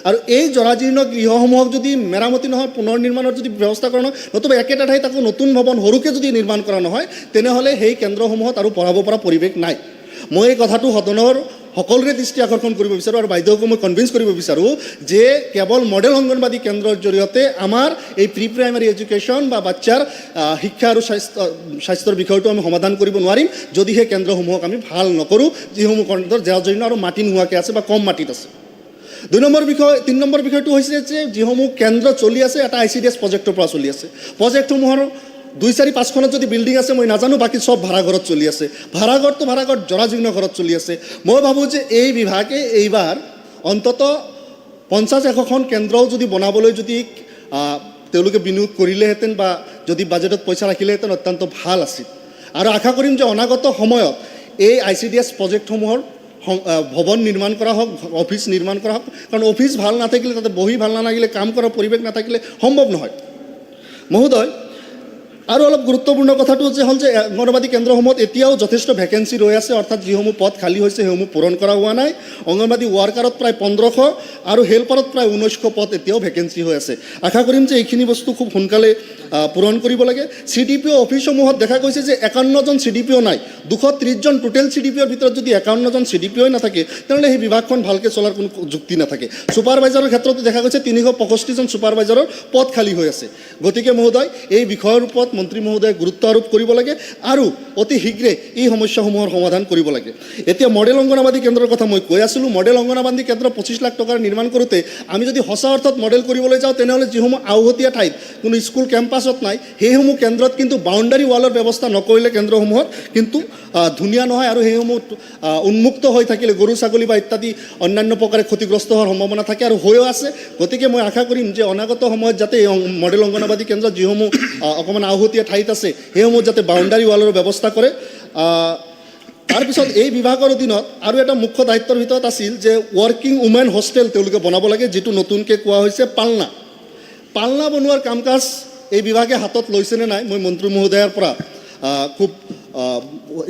আৰু এই জৰাজীৰ্ণ গৃহসমূহক যদি মেৰামতি নহয়, পুনৰ নিৰ্মাণৰ যদি ব্যৱস্থা কৰা নহয়, নতুবা একেটা ঠাইত আকৌ নতুন ভৱন সৰুকৈ যদি নিৰ্মাণ কৰা নহয়, তেনেহ'লে সেই কেন্দ্ৰসমূহত আৰু পঢ়াব পৰা পৰিৱেশ নাই। মই এই কথাটো সদনৰ সকলোৰে দৃষ্টি আকৰ্ষণ কৰিব বিচাৰোঁ আৰু বাইদেউকো মই কনভিন্স কৰিব বিচাৰোঁ যে কেৱল মডেল অংগনবাদী কেন্দ্ৰৰ জৰিয়তে আমাৰ এই প্ৰি প্ৰাইমাৰী এডুকেশ্যন বা বাচ্চাৰ শিক্ষা আৰু স্বাস্থ্যৰ বিষয়টো আমি সমাধান কৰিব নোৱাৰিম যদি সেই কেন্দ্ৰসমূহক আমি ভাল নকৰোঁ, যিসমূহ কেন্দ্ৰৰ জৰাজীৰ্ণ আৰু মাটি নোহোৱাকৈ আছে বা কম মাটিত আছে। 3 নম্বৰ বিষয়টো হৈছে যে যিসমূহ কেন্দ্ৰ চলি আছে, এটা ICDS প্ৰজেক্টৰ পৰা চলি আছে। প্ৰজেক্টসমূহৰ 2-4-5খনত যদি বিল্ডিং আছে মই নাজানো, বাকী চব ভাড়াঘৰত চলি আছে। ভাড়াঘৰ জৰাজীৰ্ণ ঘৰত চলি আছে। মই ভাবোঁ যে এই বিভাগে এইবাৰ অন্ততঃ 50-100খন কেন্দ্ৰও যদি বনাবলৈ যদি তেওঁলোকে বিনিয়োগ কৰিলেহেঁতেন বা যদি বাজেটত পইচা ৰাখিলেহেঁতেন অত্যন্ত ভাল আছিল। আৰু আশা কৰিম যে অনাগত সময়ত এই ICDS প্ৰজেক্টসমূহৰ ভৱন নিৰ্মাণ কৰা হওক, অফিচ নিৰ্মাণ কৰা হওক, কাৰণ অফিচ ভাল নাথাকিলে, তাতে বহি ভাল নালাগিলে, কাম কৰাৰ পৰিৱেশ নাথাকিলে সম্ভৱ নহয়। মহোদয়, আৰু অলপ গুৰুত্বপূৰ্ণ কথাটো হ'ল যে অংগনবাদী কেন্দ্ৰসমূহত এতিয়াও যথেষ্ট ভেকেঞ্চি ৰৈ আছে, অৰ্থাৎ যিসমূহ পদ খালী হৈছে সেইসমূহ পূৰণ কৰা হোৱা নাই। অংগনবাদী ৱাৰ্কাৰত প্ৰায় 1,500 আৰু হেল্পাৰত প্ৰায় 1,900 পদ এতিয়াও ভেকেঞ্চি হৈ আছে। আশা কৰিম যে এইখিনি বস্তু খুব সোনকালে পূৰণ কৰিব লাগে। CDPO অফিচসমূহত দেখা গৈছে যে 51জন CDPO নাই। 230জন টোটেল CDPOৰ ভিতৰত যদি 51জন CDPO নাথাকে, তেনেহ'লে সেই বিভাগখন ভালকৈ চলাৰ কোনো যুক্তি নাথাকে। ছুপাৰভাইজাৰৰ ক্ষেত্ৰতো দেখা গৈছে 365জন ছুপাৰভাইজাৰৰ পদ খালী হৈ আছে। গতিকে মহোদয়, এই বিষয়ৰ ওপৰত মন্ত্ৰী মহোদয়ে গুৰুত্ব আৰোপ কৰিব লাগে আৰু অতি শীঘ্ৰে এই সমস্যাসমূহৰ সমাধান কৰিব লাগে। এতিয়া মডেল অংগনবাদী কেন্দ্ৰৰ কথা মই কৈ আছিলোঁ। মডেল অংগনবাদী কেন্দ্ৰ 25 লাখ টকাৰ নিৰ্মাণ কৰোঁতে আমি যদি সঁচা অৰ্থত মডেল কৰিবলৈ যাওঁ, তেনেহ'লে যিসমূহ আওহতীয়া ঠাইত কোনো স্কুল কেম্পাছত নাই, সেইসমূহ কেন্দ্ৰত কিন্তু বাউণ্ডাৰী ৱালৰ ব্যৱস্থা নকৰিলে কেন্দ্ৰসমূহত কিন্তু ধুনীয়া নহয়, আৰু সেইসমূহ উন্মুক্ত হৈ থাকিলে গৰু ছাগলী বা ইত্যাদি অন্যান্য প্ৰকাৰে ক্ষতিগ্ৰস্ত হোৱাৰ সম্ভাৱনা থাকে আৰু হৈও আছে। গতিকে মই আশা কৰিম যে অনাগত সময়ত যাতে এই মডেল অংগনবাদী কেন্দ্ৰত যিসমূহ অকণমান আওহতীয়া ঠাইত আছে সেইসমূহ যাতে বাউণ্ডাৰী ৱালৰ ব্যৱস্থা কৰে। তাৰপিছত এই বিভাগৰ অধীনত আৰু এটা মুখ্য দায়িত্বৰ ভিতৰত আছিল যে ৱৰ্কিং উমেন হোষ্টেল তেওঁলোকে বনাব লাগে, যিটো নতুনকৈ কোৱা হৈছে পালনা বনোৱাৰ কাম কাজ এই বিভাগে হাতত লৈছেনে নাই, মই মন্ত্ৰী মহোদয়ৰ পৰা খুব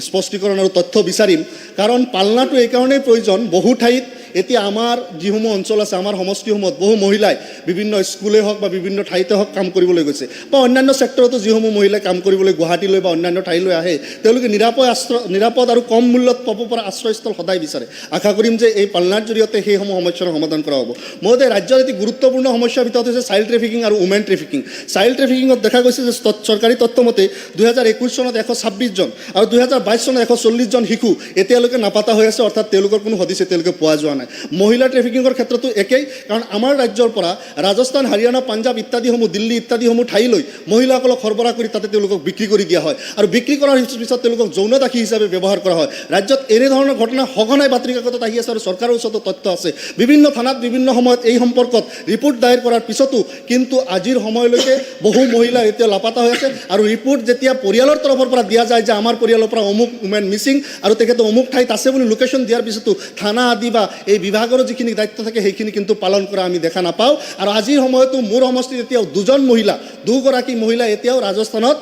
স্পষ্টীকৰণ আৰু তথ্য বিচাৰিম। কাৰণ পালনাটো এইকাৰণেই প্ৰয়োজন, বহু ঠাইত এতিয়া আমাৰ যিসমূহ অঞ্চল আছে, আমাৰ সমষ্টিসমূহত বহু মহিলাই বিভিন্ন স্কুলেই হওক বা বিভিন্ন ঠাইতে হওক কাম কৰিবলৈ গৈছে, বা অন্যান্য ছেক্টৰতো যিসমূহ মহিলাই কাম কৰিবলৈ গুৱাহাটীলৈ বা অন্যান্য ঠাইলৈ আহে, তেওঁলোকে নিৰাপদ আৰু কম মূল্যত পাব পৰা আশ্ৰয়স্থল সদায় বিচাৰে। আশা কৰিম যে এই পালনাৰ জৰিয়তে সেইসমূহ সমস্যাৰ সমাধান কৰা হ'ব। মহোদয়, ৰাজ্যৰ এটি গুৰুত্বপূৰ্ণ সমস্যাৰ ভিতৰত হৈছে চাইল্ড ট্ৰেফিকিং আৰু উমেন ট্ৰেফিকিং। চাইল্ড ট্ৰেফিকিঙত দেখা গৈছে যে চৰকাৰী তথ্যমতে 2021 চনত 126 জন আৰু 2022 চনত 140 জন শিশু এতিয়ালৈকে নাপাতা হৈ আছে, অৰ্থাৎ তেওঁলোকৰ কোনো হদিচ এতিয়ালৈকে পোৱা যোৱা নাই। মহিলা ট্ৰেফিকিঙৰ ক্ষেত্ৰতো একেই, কাৰণ আমাৰ ৰাজ্যৰ পৰা ৰাজস্থান, হাৰিয়ানা, পাঞ্জাব ইত্যাদিসমূহ, দিল্লী ইত্যাদিসমূহ ঠাইলৈ মহিলাসকলক সৰবৰাহ কৰি তাতে তেওঁলোকক বিক্ৰী কৰি দিয়া হয়, আৰু বিক্ৰী কৰাৰ পিছত তেওঁলোকক যৌন দাসী হিচাপে ব্যৱহাৰ কৰা হয়। ৰাজ্যত এনেধৰণৰ ঘটনা সঘনাই বাতৰি কাকতত আহি আছে আৰু চৰকাৰৰ ওচৰতো তথ্য আছে। বিভিন্ন থানাত বিভিন্ন সময়ত এই সম্পৰ্কত ৰিপৰ্ট দায়েৰ কৰাৰ পিছতো কিন্তু আজিৰ সময়লৈকে বহু মহিলা এতিয়া লাপাতা হৈ আছে, আৰু ৰিপৰ্ট যেতিয়া পৰিয়ালৰ তৰফৰ পৰা দিয়া যায় যে আমাৰ পৰিয়ালৰ পৰা অমুক উমেন মিচিং আৰু তেখেতে অমুক ঠাইত আছে বুলি লোকেশ্যন দিয়াৰ পিছতো থানা আদি বা এই বিভাগৰো যিখিনি দায়িত্ব থাকে সেইখিনি কিন্তু পালন কৰা আমি দেখা নাপাওঁ। আৰু আজিৰ সময়তো মোৰ সমষ্টিত এতিয়াও দুগৰাকী মহিলা এতিয়াও ৰাজস্থানত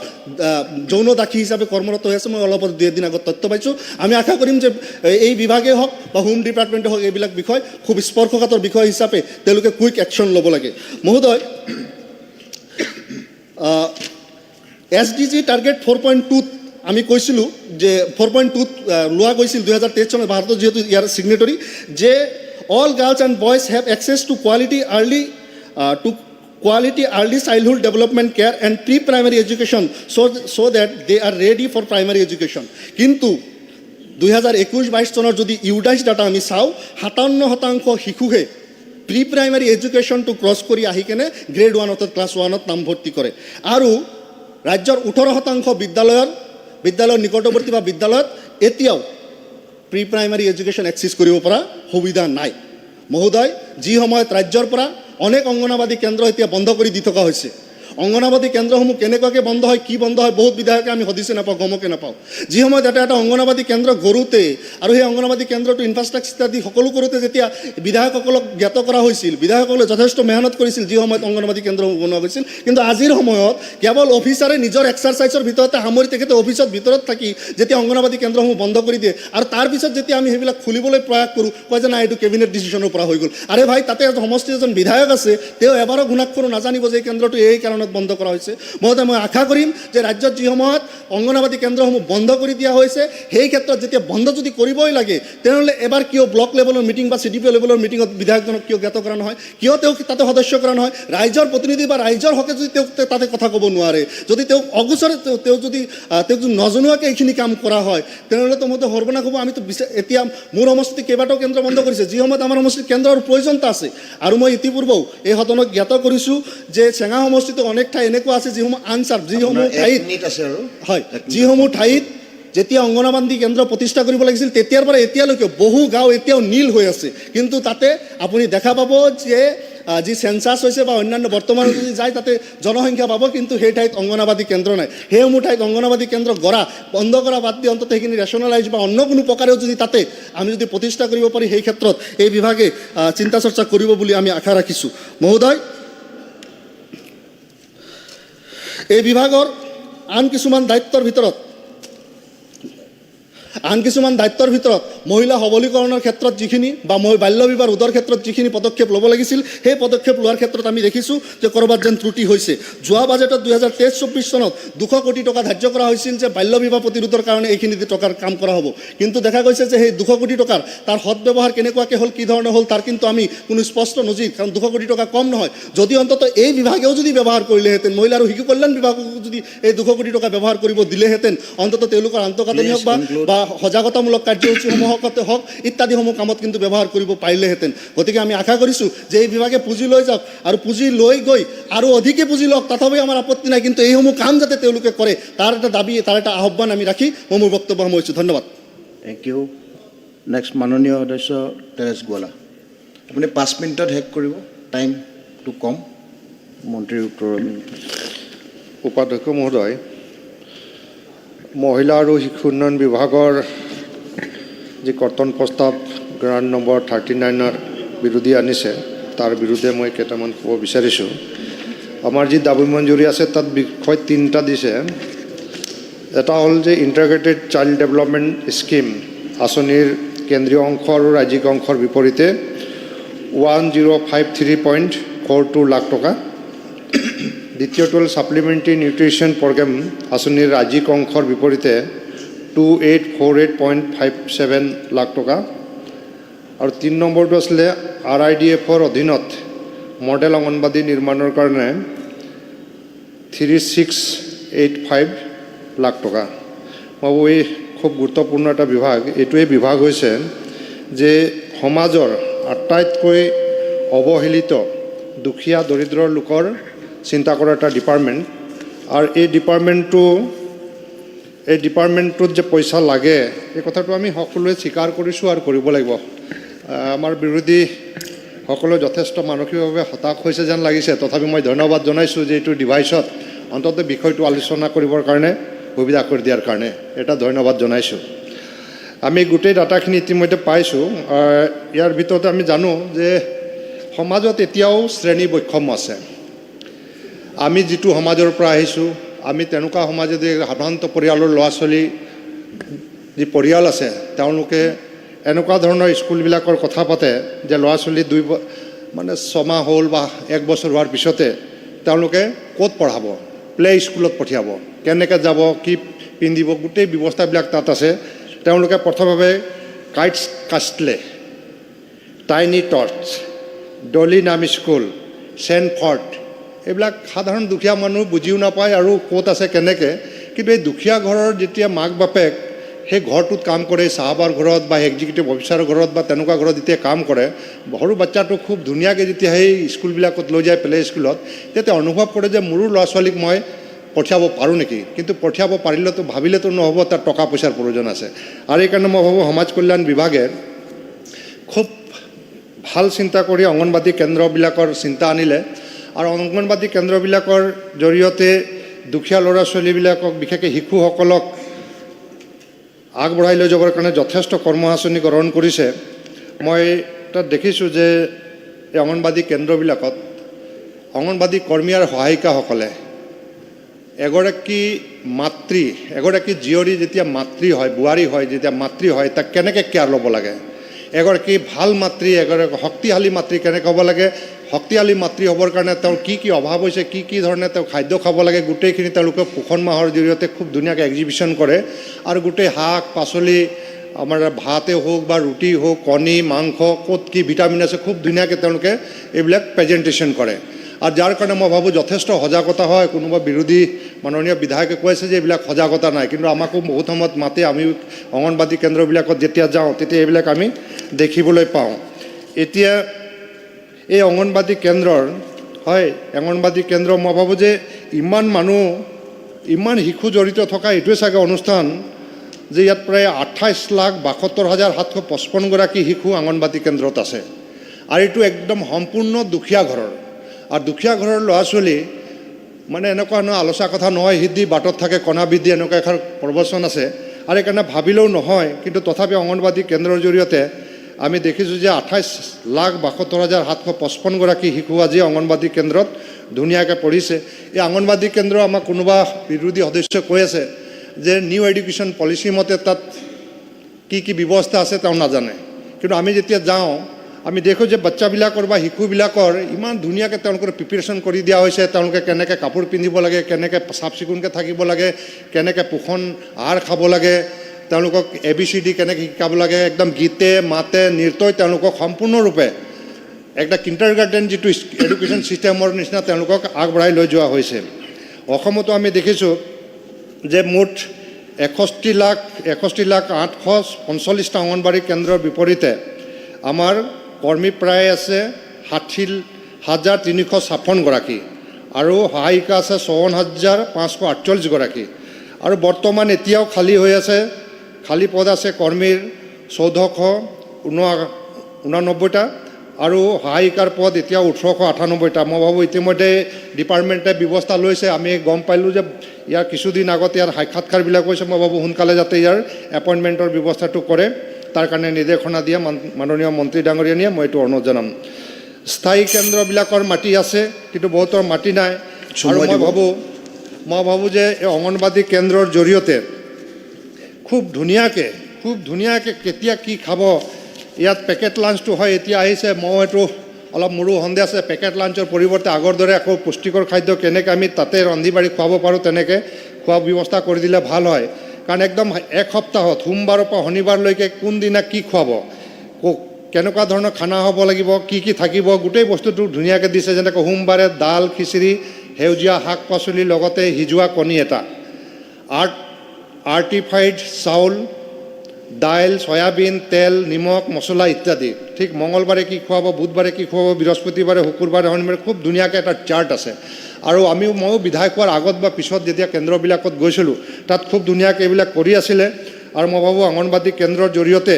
যৌন দাসী হিচাপে কৰ্মৰত হৈ আছে। মই অলপ দুদিন আগত তথ্য পাইছোঁ। আমি আশা কৰিম যে এই বিভাগেই হওক বা হোম ডিপাৰ্টমেণ্টে হওক এইবিলাক বিষয় খুব স্পৰ্শকাতৰ বিষয় হিচাপে তেওঁলোকে কুইক একশ্যন ল'ব লাগে। মহোদয়, SDG টাৰ্গেট 4.2 আমি কৈছিলোঁ যে 4.2 লোৱা গৈছিল 2023 চনত, ভাৰতৰ যিহেতু ইয়াৰ ছিগনেটৰী, যে all girls and boys have access to quality early childhood development care and pre primary education so' that they are ready for primary education. কিন্তু 2021-22 চনৰ যদি ইউডাইছ ডাটা আমি চাওঁ, 57% শিশুহে প্ৰি প্ৰাইমাৰী এডুকেশ্যনটো ক্ৰছ কৰি আহি কেনে গ্ৰেড 1 অৰ্থাৎ ক্লাছ 1ত নামভৰ্তি কৰে। আৰু ৰাজ্যৰ 18% বিদ্যালয়ৰ নিকটৱৰ্তী বা বিদ্যালয়ত এতিয়াও প্ৰি প্ৰাইমাৰী এডুকেশ্যন এক্সেছ কৰিব পৰা সুবিধা নাই। মহোদয়, যি সময়ত ৰাজ্যৰ পৰা অনেক অংগনবাদী কেন্দ্ৰ এতিয়া বন্ধ কৰি দি থকা হৈছে, অংগনবাদী কেন্দ্ৰসমূহ কেনেকুৱাকৈ বন্ধ হয়, কি বন্ধ হয়, বহুত বিধায়কে আমি সদিছে নাপাওঁ, গমকে নাপাওঁ। যি সময়ত এটা অংগনবাদী কেন্দ্ৰ গঢ়োতে আৰু সেই অংগনবাদী কেন্দ্ৰটো ইনফ্ৰাষ্ট্ৰাকচাৰ দি সকলো কৰোঁতে যেতিয়া বিধায়কসকলক জ্ঞাত কৰা হৈছিল, বিধায়কসকলে যথেষ্ট মেহনত কৰিছিল যি সময়ত অংগনবাদী কেন্দ্ৰসমূহ বনোৱা হৈছিল। কিন্তু আজিৰ সময়ত কেৱল অফিচাৰে নিজৰ এক্সাৰচাইজৰ ভিতৰতে সামৰি তেখেতে অফিচত ভিতৰত থাকি যেতিয়া অংগনবাদী কেন্দ্ৰসমূহ বন্ধ কৰি দিয়ে আৰু তাৰপিছত যেতিয়া আমি সেইবিলাক খুলিবলৈ প্ৰয়াস কৰোঁ, কয় যে নাই এইটো কেবিনেট ডিচিশ্যনৰ পৰা হৈ গ'ল। আৰে ভাই, তাতে সমষ্টিৰ এজন বিধায়ক আছে, তেওঁ এবাৰো গুণাক্ষৰো নাজানিব যে এই কেন্দ্ৰটো এই কাৰণত বন্ধ কৰা হৈছে। মহোদয়, মই আশা কৰিম যে ৰাজ্যত যি সময়ত অংগনবাদী কেন্দ্ৰসমূহ বন্ধ কৰি দিয়া হৈছে, সেই ক্ষেত্ৰত যেতিয়া বন্ধ যদি কৰিবই লাগে, তেনেহ'লে এবাৰ কিয় ব্লক লেভেলৰ মিটিং বা CDPO লেভেলৰ মিটিঙত বিধায়কজনক কিয় জ্ঞাত কৰা নহয়, কিয় তেওঁক তাতে সদস্য কৰা নহয়? ৰাইজৰ প্ৰতিনিধি বা ৰাইজৰ হকে যদি তেওঁক তাতে কথা ক'ব নোৱাৰে, যদি তেওঁক অগোচৰে তেওঁক যদি নজনোৱাকৈ এইখিনি কাম কৰা হয়, তেনেহ'লেতো মইতো সৰ্বনাশ হ'ব। আমিতো এতিয়া মোৰ সমষ্টিত কেইবাটাও কেন্দ্ৰ বন্ধ কৰিছে, যি সময়ত আমাৰ সমষ্টিত কেন্দ্ৰৰ প্ৰয়োজনতা আছে। আৰু মই ইতিপূৰ্বেও এই সদনক জ্ঞাত কৰিছোঁ যে চেঙা সমষ্টিতো অনেক ঠাই এনেকুৱা আছে যিসমূহ আনচাৰ্ভ, যিসমূহ ঠাইত যেতিয়া অংগনবাদী কেন্দ্ৰ প্ৰতিষ্ঠা কৰিব লাগিছিল তেতিয়াৰ পৰা এতিয়ালৈকে বহু গাঁও এতিয়াও নীল হৈ আছে। কিন্তু তাতে আপুনি দেখা পাব যে যি চেঞ্চাছ হৈছে বা অন্যান্য বৰ্তমান যদি যায় তাতে জনসংখ্যা পাব, কিন্তু সেই ঠাইত অংগনবাদী কেন্দ্ৰ নাই। সেইসমূহ ঠাইত অংগনবাদী কেন্দ্ৰ বন্ধ কৰা বাদ দি অন্ততঃ সেইখিনি ৰেচনেলাইজ বা অন্য কোনো প্ৰকাৰেও যদি তাতে আমি যদি প্ৰতিষ্ঠা কৰিব পাৰি, সেই ক্ষেত্ৰত এই বিভাগে চিন্তা চৰ্চা কৰিব বুলি আমি আশা ৰাখিছোঁ। মহোদয়, এই বিভাগৰ আন কিছুমান দায়িত্বৰ ভিতৰত মহিলা সবলীকৰণৰ ক্ষেত্ৰত যিখিনি বা বাল্য বিবাহ ৰোধৰ ক্ষেত্ৰত যিখিনি পদক্ষেপ ল'ব লাগিছিল, সেই পদক্ষেপ লোৱাৰ ক্ষেত্ৰত আমি দেখিছোঁ যে ক'ৰবাত যেন ত্ৰুটি হৈছে। যোৱা বাজেটত 2023-24 চনত 200 কোটি টকা ধাৰ্য কৰা হৈছিল যে বাল্য বিবাহ প্ৰতিৰোধৰ কাৰণে এইখিনি টকাৰ কাম কৰা হ'ব। কিন্তু দেখা গৈছে যে সেই 200 কোটি টকাৰ তাৰ সদব্যৱহাৰ কেনেকুৱাকৈ হ'ল, কি ধৰণে হ'ল, তাৰ কিন্তু আমি কোনো স্পষ্ট নজিৰ, কাৰণ 200 কোটি টকা কম নহয়। যদি অন্ততঃ এই বিভাগেও যদি ব্যৱহাৰ কৰিলেহেঁতেন, মহিলা আৰু শিশু কল্যাণ বিভাগক যদি এই 200 কোটি টকা ব্যৱহাৰ কৰিব দিলেহেঁতেন, অন্ততঃ তেওঁলোকৰ আন্তঃগাঁথনি হওক বা সজাগতামূলক কাৰ্যসূচীসমূহতে হওক ইত্যাদিসমূহ কামত কিন্তু ব্যৱহাৰ কৰিব পাৰিলেহেঁতেন। গতিকে আমি আশা কৰিছোঁ যে এই বিভাগে পুঁজি লৈ যাওক আৰু পুঁজি লৈ গৈ আৰু অধিকে পুঁজি লওক, তথাপি আমাৰ আপত্তি নাই। কিন্তু এইসমূহ কাম যাতে তেওঁলোকে কৰে তাৰ এটা দাবী, তাৰ এটা আহ্বান আমি ৰাখি মই মোৰ বক্তব্য সামৰিছোঁ। ধন্যবাদ। Thank you. নেক্সট মাননীয় সদস্য তেৰেছ গোৱালা, আপুনি 5 মিনিটত শেষ কৰিব, টাইমটো কম। মন্ত্ৰীৰ উত্তৰৰ উপাধ্যক্ষ মহোদয়, মহিলা আৰু শিশু উন্নয়ন বিভাগৰ যি কৰ্তন প্ৰস্তাৱ গ্ৰাণ্ট নম্বৰ 39 বিৰোধী আনিছে, তাৰ বিৰুদ্ধে মই কেইটামান ক'ব বিচাৰিছোঁ। আমাৰ যি দাবী মঞ্জুৰি আছে তাত বিষয় 3টা দিছে। এটা হ'ল যে ইণ্টিগ্ৰেটেড চাইল্ড ডেভেলপমেণ্ট স্কিম আঁচনিৰ কেন্দ্ৰীয় অংশ আৰু ৰাজ্যিক অংশৰ বিপৰীতে 1053.42 লাখ টকা। দ্বিতীয়টো হ'ল ছাপ্লিমেণ্টাৰী নিউট্ৰিশ্যন প্ৰগ্ৰেম আঁচনিৰ ৰাজ্যিক অংশৰ বিপৰীতে 2848.57 লাখ টকা। আৰু 3 নম্বৰটো আছিলে RIDF-ৰ অধীনত মডেল অংগনবাদী নিৰ্মাণৰ কাৰণে 3685 লাখ টকা। মই ভাবোঁ এই খুব গুৰুত্বপূৰ্ণ এটা বিভাগ। এইটোৱেই বিভাগ হৈছে যে সমাজৰ আটাইতকৈ অৱহেলিত দুখীয়া দৰিদ্ৰ লোকৰ চিন্তা কৰা এটা ডিপাৰ্টমেণ্ট। আৰু এই ডিপাৰ্টমেণ্টটোত যে পইচা লাগে এই কথাটো আমি সকলোৱে স্বীকাৰ কৰিছোঁ আৰু কৰিব লাগিব। আমাৰ বিৰোধীসকলে যথেষ্ট মানসিকভাৱে হতাশ হৈছে যেন লাগিছে, তথাপি মই ধন্যবাদ জনাইছোঁ যে এইটো ডিভাইচত অন্ততঃ বিষয়টো আলোচনা কৰিবৰ কাৰণে সুবিধা কৰি দিয়াৰ কাৰণে এটা ধন্যবাদ জনাইছোঁ। আমি গোটেই ডাটাখিনি ইতিমধ্যে পাইছোঁ। ইয়াৰ ভিতৰতে আমি জানো যে সমাজত এতিয়াও শ্ৰেণী বৈষম্য আছে। আমি যিটো সমাজৰ পৰা আহিছোঁ, আমি তেনেকুৱা সমাজে যে সাধাৰণতে পৰিয়ালৰ ল'ৰা ছোৱালী যি পৰিয়াল আছে তেওঁলোকে এনেকুৱা ধৰণৰ স্কুলবিলাকৰ কথা পাতে যে ল'ৰা ছোৱালী 6 মাহ হ'ল বা 1 বছৰ হোৱাৰ পিছতে তেওঁলোকে ক'ত পঢ়াব, প্লে স্কুলত পঠিয়াব, কেনেকৈ যাব, কি পিন্ধিব, গোটেই ব্যৱস্থাবিলাক তাত আছে। তেওঁলোকে প্ৰথমভাৱে কাইটছ কাষ্টলে, টাইনি টৰ্চ, ডলি নাম স্কুল, চেণ্ট ফৰ্ট, এইবিলাক সাধাৰণ দুখীয়া মানুহ বুজিও নাপায় আৰু ক'ত আছে কেনেকৈ। কিন্তু এই দুখীয়া ঘৰৰ যেতিয়া মাক বাপেক সেই ঘৰটোত কাম কৰে, চাহাবাৰ ঘৰত বা এক্সিকিউটিভ অফিচাৰৰ ঘৰত বা তেনেকুৱা ঘৰত যেতিয়া কাম কৰে, সৰু বাচ্চাটো খুব ধুনীয়াকৈ যেতিয়া সেই স্কুলবিলাকত লৈ যায়, প্লে স্কুলত, তেতিয়া অনুভৱ কৰে যে মোৰো ল'ৰা ছোৱালীক মই পঠিয়াব পাৰোঁ নেকি। কিন্তু পঠিয়াব পাৰিলেতো ভাবিলেতো নহ'ব, তাৰ টকা পইচাৰ প্ৰয়োজন আছে। আৰু এইকাৰণে মই ভাবোঁ সমাজ কল্যাণ বিভাগে খুব ভাল চিন্তা কৰি অংগনবাদী কেন্দ্ৰবিলাকৰ চিন্তা আনিলে। আৰু অংগনবাদী কেন্দ্ৰবিলাকৰ জৰিয়তে দুখীয়া ল'ৰা ছোৱালীবিলাকক, বিশেষকৈ শিশুসকলক আগবঢ়াই লৈ যাবৰ কাৰণে যথেষ্ট কৰ্মসাচনি গ্ৰহণ কৰিছে। মই তাত দেখিছোঁ যে এই অংগনবাদী কেন্দ্ৰবিলাকত অংগনবাদী কৰ্মী আৰু সহায়িকাসকলে এগৰাকী জীয়ৰী যেতিয়া মাতৃ হয়, বোৱাৰী হয়, যেতিয়া মাতৃ হয়, তাক কেনেকৈ কেয়াৰ ল'ব লাগে, এগৰাকী ভাল মাতৃ, এগৰাকী শক্তিশালী মাতৃ কেনেকৈ হ'ব লাগে, শক্তিশালী মাতৃ হ'বৰ কাৰণে তেওঁৰ কি কি অভাৱ হৈছে, কি ধৰণে তেওঁ খাদ্য খাব লাগে, গোটেইখিনি তেওঁলোকে পোষণ মাহৰ জৰিয়তে খুব ধুনীয়াকৈ এক্সিবিশ্যন কৰে। আৰু গোটেই শাক পাচলি, আমাৰ ভাতে হওক বা ৰুটি হওক, কণী মাংস, ক'ত কি ভিটামিন আছে, খুব ধুনীয়াকৈ তেওঁলোকে এইবিলাক প্ৰেজেণ্টেশ্যন কৰে। আৰু যাৰ কাৰণে মই ভাবোঁ যথেষ্ট সজাগতা হয়। কোনোবা বিৰোধী মাননীয় বিধায়কে কৈ আছে যে এইবিলাক সজাগতা নাই, কিন্তু আমাকো বহুত সময়ত মাতে, আমি অংগনবাদী কেন্দ্ৰবিলাকত যেতিয়া যাওঁ তেতিয়া এইবিলাক আমি দেখিবলৈ পাওঁ। এতিয়া এই অংগনবাদী কেন্দ্ৰৰ অংগনবাদী কেন্দ্ৰ মই ভাবোঁ যে ইমান মানুহ, ইমান শিশু জড়িত থকা এইটোৱে চাগে অনুষ্ঠান যে ইয়াত প্ৰায় 28,72,755 শিশু অংগনবাদী কেন্দ্ৰত আছে। আৰু এইটো একদম সম্পূৰ্ণ দুখীয়া ঘৰৰ। আৰু দুখীয়া ঘৰৰ ল'ৰা ছোৱালী মানে এনেকুৱা আলোচনা কথা নহয়, সিদ্ধি বাটত থাকে কণা বৃদ্ধি, এনেকুৱা এখন প্ৰবচন আছে। আৰু সেইকাৰণে ভাবিলেও নহয়, কিন্তু তথাপি অংগনবাদী কেন্দ্ৰৰ জৰিয়তে আমি দেখিছোঁ যে 28,72,755 শিশু আজি অংগনবাদী কেন্দ্ৰত ধুনীয়াকৈ পঢ়িছে। এই অংগনবাদী কেন্দ্ৰ আমাক কোনোবা বিৰোধী সদস্য কৈ আছে যে নিউ এডুকেশ্যন পলিচি মতে তাত কি কি ব্যৱস্থা আছে তেওঁ নাজানে। কিন্তু আমি যেতিয়া যাওঁ আমি দেখোঁ যে বাচ্চাবিলাকৰ বা শিশুবিলাকৰ ইমান ধুনীয়াকৈ তেওঁলোকৰ প্ৰিপেৰেশ্যন কৰি দিয়া হৈছে। তেওঁলোকে কেনেকৈ কাপোৰ পিন্ধিব লাগে, কেনেকৈ চাফ চিকুণকৈ থাকিব লাগে, কেনেকৈ পোষণ আহাৰ খাব লাগে, তেওঁলোকক ABCD কেনেকৈ শিকাব লাগে, একদম গীতে মাতে নৃত্যই তেওঁলোকক সম্পূৰ্ণৰূপে একটা কিণ্ডাৰগাৰ্টেন যিটো এডুকেশ্যন ছিষ্টেমৰ নিচিনা তেওঁলোকক আগবঢ়াই লৈ যোৱা হৈছে। অসমতো আমি দেখিছোঁ যে মুঠ 61,08,45টা অংগনবাড়ী কেন্দ্ৰৰ বিপৰীতে আমাৰ কৰ্মী প্ৰায় আছে 60,356 আৰু সহায়িকা আছে 54,548 আৰু বৰ্তমান এতিয়াও খালী হৈ আছে, খালী পদ আছে কৰ্মীৰ 1499টা আৰু সহায়িকাৰ পদ এতিয়াও 1898টা। মই ভাবোঁ ইতিমধ্যে ডিপাৰ্টমেণ্টে ব্যৱস্থা লৈছে। আমি গম পালোঁ যে ইয়াৰ কিছুদিন আগত ইয়াৰ সাক্ষাৎকাৰবিলাক হৈছে। মই ভাবোঁ সোনকালে যাতে ইয়াৰ এপইণ্টমেণ্টৰ ব্যৱস্থাটো কৰে, তাৰ কাৰণে নিৰ্দেশনা দিয়া মাননীয় মন্ত্ৰী ডাঙৰীয়ানীয়ে মই এইটো অনুৰোধ জনাম। স্থায়ী কেন্দ্ৰবিলাকৰ মাটি আছে, কিন্তু বহুতৰ মাটি নাই। আৰু মই ভাবোঁ যে এই অংগনবাদী কেন্দ্ৰৰ জৰিয়তে খুব ধুনীয়াকৈ কেতিয়া কি খাব, ইয়াত পেকেট লাঞ্চটো হয় এতিয়া আহিছে। মই এইটো অলপ মোৰো সন্দেহ আছে, পেকেট লাঞ্চৰ পৰিৱৰ্তে আগৰ দৰে আকৌ পুষ্টিকৰ খাদ্য কেনেকৈ আমি তাতে ৰান্ধি বাঢ়ি খুৱাব পাৰোঁ তেনেকৈ খোৱা ব্যৱস্থা কৰি দিলে ভাল হয়। কাৰণ একদম এক সপ্তাহত সোমবাৰৰ পৰা শনিবাৰলৈকে কোনদিনা কি খুৱাব, কেনেকুৱা ধৰণৰ খানা হ'ব লাগিব, কি কি থাকিব, গোটেই বস্তুটো ধুনীয়াকৈ দিছে। যেনেকৈ সোমবাৰে দাল খিচিৰি, সেউজীয়া শাক পাচলিৰ লগতে সিজোৱা কণী এটা, আৰ্টিফাইড চাউল, দাইল, চয়াবিন, তেল, নিমখ, মছলা ইত্যাদি। ঠিক মঙলবাৰে কি খুৱাব, বুধবাৰে কি খুৱাব, বৃহস্পতিবাৰে, শুকুৰবাৰে, শনিবাৰে খুব ধুনীয়াকৈ এটা চাৰ্ট আছে। আৰু ময়ো বিধায়ক হোৱাৰ আগত বা পিছত যেতিয়া কেন্দ্ৰবিলাকত গৈছিলোঁ তাত খুব ধুনীয়াকৈ এইবিলাক কৰি আছিলে। আৰু মই ভাবোঁ অংগনবাদী কেন্দ্ৰৰ জৰিয়তে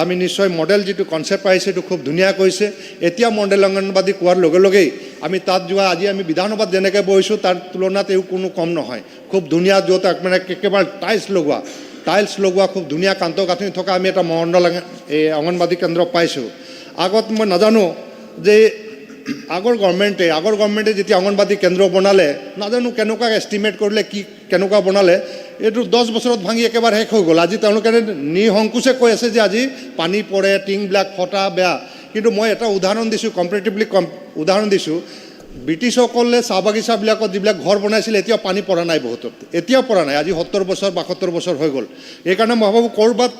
আমি নিশ্চয় মডেল যিটো কনচেপ্ট আহিছে সেইটো খুব ধুনীয়া কৰিছে। এতিয়া মডেল অংগনবাদী কোৱাৰ লগে লগেই আমি তাত যোৱা, আজি আমি বিধানসভাত যেনেকৈ বহিছোঁ তাৰ তুলনাত কোনো কম নহয়। খুব ধুনীয়া, য'ত মানে একেবাৰে টাইলছ লগোৱা, টাইলছ লগোৱা খুব ধুনীয়া কান্তগাঁথনি থকা আমি এটা এই অংগনবাদী কেন্দ্ৰ পাইছোঁ। আগত মই নাজানো যে আগৰ গভৰ্ণমেণ্টে যেতিয়া অংগনবাদী কেন্দ্ৰ বনালে নাজানো কেনেকুৱা এষ্টিমেট কৰিলে কি কেনেকুৱা বনালে এইটো 10 বছৰত ভাঙি একেবাৰে শেষ হৈ গ'ল। আজি তেওঁলোকে নিসংকোচে কৈ আছে যে আজি পানী পৰে, টিংবিলাক ফটা বেয়া। কিন্তু মই এটা উদাহৰণ দিছোঁ, উদাহৰণ দিছোঁ, ব্ৰিটিছসকলে চাহ বাগিচাবিলাকত যিবিলাক ঘৰ বনাইছিলে এতিয়াও পানী পৰা নাই, বহুতত এতিয়াও পৰা নাই। আজি 70 বছৰ 72 বছৰ হৈ গ'ল। সেইকাৰণে মই ভাবোঁ ক'ৰবাত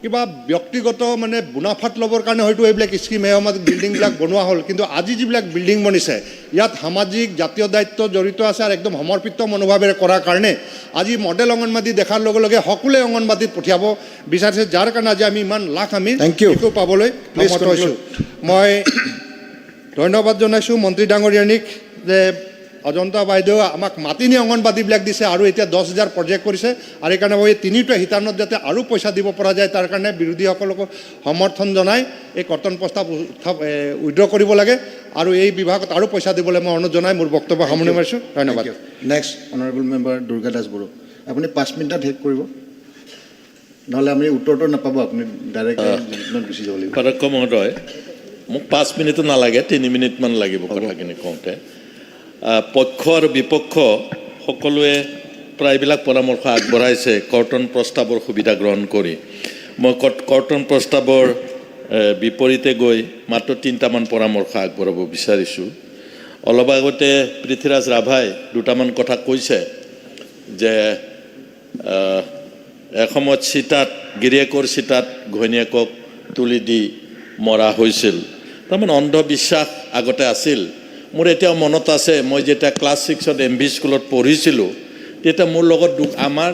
কিবা ব্যক্তিগত মানে মুনাফাত ল'বৰ কাৰণে হয়তো এইবিলাক স্কিম মেৰামত বিল্ডিংবিলাক বনোৱা হ'ল। কিন্তু আজি যিবিলাক বিল্ডিং বনিছে ইয়াত সামাজিক জাতীয় দায়িত্ব জড়িত আছে আৰু একদম সমৰ্পিত মনোভাৱেৰে কৰাৰ কাৰণে আজি মডেল অংগনবাদী দেখাৰ লগে লগে সকলোৱে অংগনবাদীত পঠিয়াব বিচাৰিছে, যাৰ কাৰণে আজি আমি ইমান লাখ আমি সেইটো পাবলৈ সমৰ্থ হৈছোঁ। মই ধন্যবাদ জনাইছোঁ মন্ত্ৰী ডাঙৰীয়ানীক যে অজন্তা বাইদেউ আমাক মাতি নি অংগনবাদীবিলাক দিছে আৰু এতিয়া 10,000 প্ৰজেক্ট কৰিছে। আৰু সেইকাৰণে মই 3টা শিতানত যাতে আৰু পইচা দিব পৰা যায় তাৰ কাৰণে বিৰোধীসকলকো সমৰ্থন জনাই এই কৰ্তন প্ৰস্তাৱ উইড্ৰ কৰিব লাগে আৰু এই বিভাগত আৰু পইচা দিবলৈ মই অনুৰোধ জনাই মোৰ বক্তব্য সামৰণি মাৰিছোঁ। ধন্যবাদ। Next honourable member Durga Das Boro, আপুনি 5 মিনিটত শেষ কৰিব, নহ'লে আমি উত্তৰটো নাপাব, আপুনি ডাইৰেক্ট গুচি যাব লাগিব। পদক্ষ মহোদয়, মোক 5 মিনিটো নালাগে, 3 মিনিটমান লাগিব কথাখিনি কওঁতে। পক্ষ আৰু বিপক্ষ সকলোৱে প্ৰায়বিলাক পৰামৰ্শ আগবঢ়াইছে কৰ্তন প্ৰস্তাৱৰ সুবিধা গ্ৰহণ কৰি। মই কৰ্তন প্ৰস্তাৱৰ বিপৰীতে গৈ মাত্ৰ 3টামান পৰামৰ্শ আগবঢ়াব বিচাৰিছোঁ। অলপ আগতে পৃথ্বীৰাজ ৰাভাই 2টামান কথা কৈছে যে এসময়ত চিতাত গিৰিয়েকৰ চিতাত ঘৈণীয়েকক তুলি দি মৰা হৈছিল। তাৰমানে অন্ধবিশ্বাস আগতে আছিল। মোৰ এতিয়াও মনত আছে, মই যেতিয়া ক্লাছ 6ত MV স্কুলত পঢ়িছিলোঁ তেতিয়া মোৰ লগত আমাৰ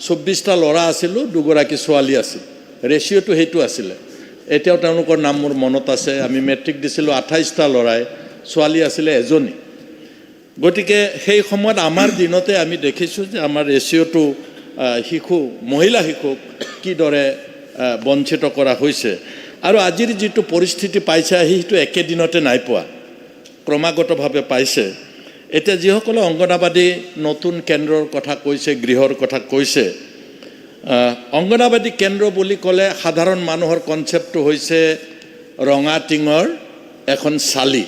24টা ল'ৰা আছিলোঁ, 2গৰাকী ছোৱালী আছিল। ৰেচিঅ'টো সেইটো আছিলে। এতিয়াও তেওঁলোকৰ নাম মোৰ মনত আছে। আমি মেট্ৰিক দিছিলোঁ 28টা ল'ৰাই, ছোৱালী আছিলে এজনী। গতিকে সেই সময়ত আমাৰ দিনতে আমি দেখিছোঁ যে আমাৰ ৰেচিঅ'টো মহিলা শিশুক কিদৰে বঞ্চিত কৰা হৈছে। আৰু আজিৰ যিটো পৰিস্থিতি পাইছে সেইটো একেদিনতে নাই পোৱা, ক্ৰমাগতভাৱে পাইছে। এতিয়া যিসকলে অংগনাবাদী নতুন কেন্দ্ৰৰ কথা কৈছে, গৃহৰ কথা কৈছে, অংগনাবাদী কেন্দ্ৰ বুলি ক'লে সাধাৰণ মানুহৰ কনচেপ্টটো হৈছে ৰঙা টিঙৰ এখন চালি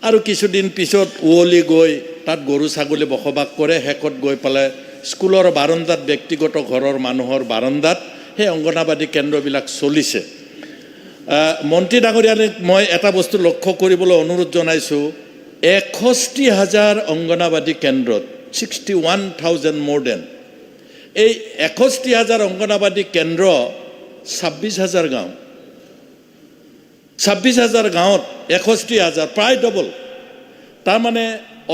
আৰু কিছুদিন পিছত উৱলি গৈ তাত গৰু ছাগলী বসবাস কৰে। শেষত গৈ পেলাই স্কুলৰ বাৰান্দাত, ব্যক্তিগত ঘৰৰ মানুহৰ বাৰান্দাত সেই অংগনাবাদী কেন্দ্ৰবিলাক চলিছে। মন্ত্ৰী ডাঙৰীয়াক মই এটা বস্তু লক্ষ্য কৰিবলৈ অনুৰোধ জনাইছোঁ, 61,000 অংগনাবাদী কেন্দ্ৰত 61,000 মোৰ দেন এই 61,000 অংগনাবাদী কেন্দ্ৰ 26,000 গাঁও, 26,000 গাঁৱত 61,000 প্ৰায় ডবল। তাৰমানে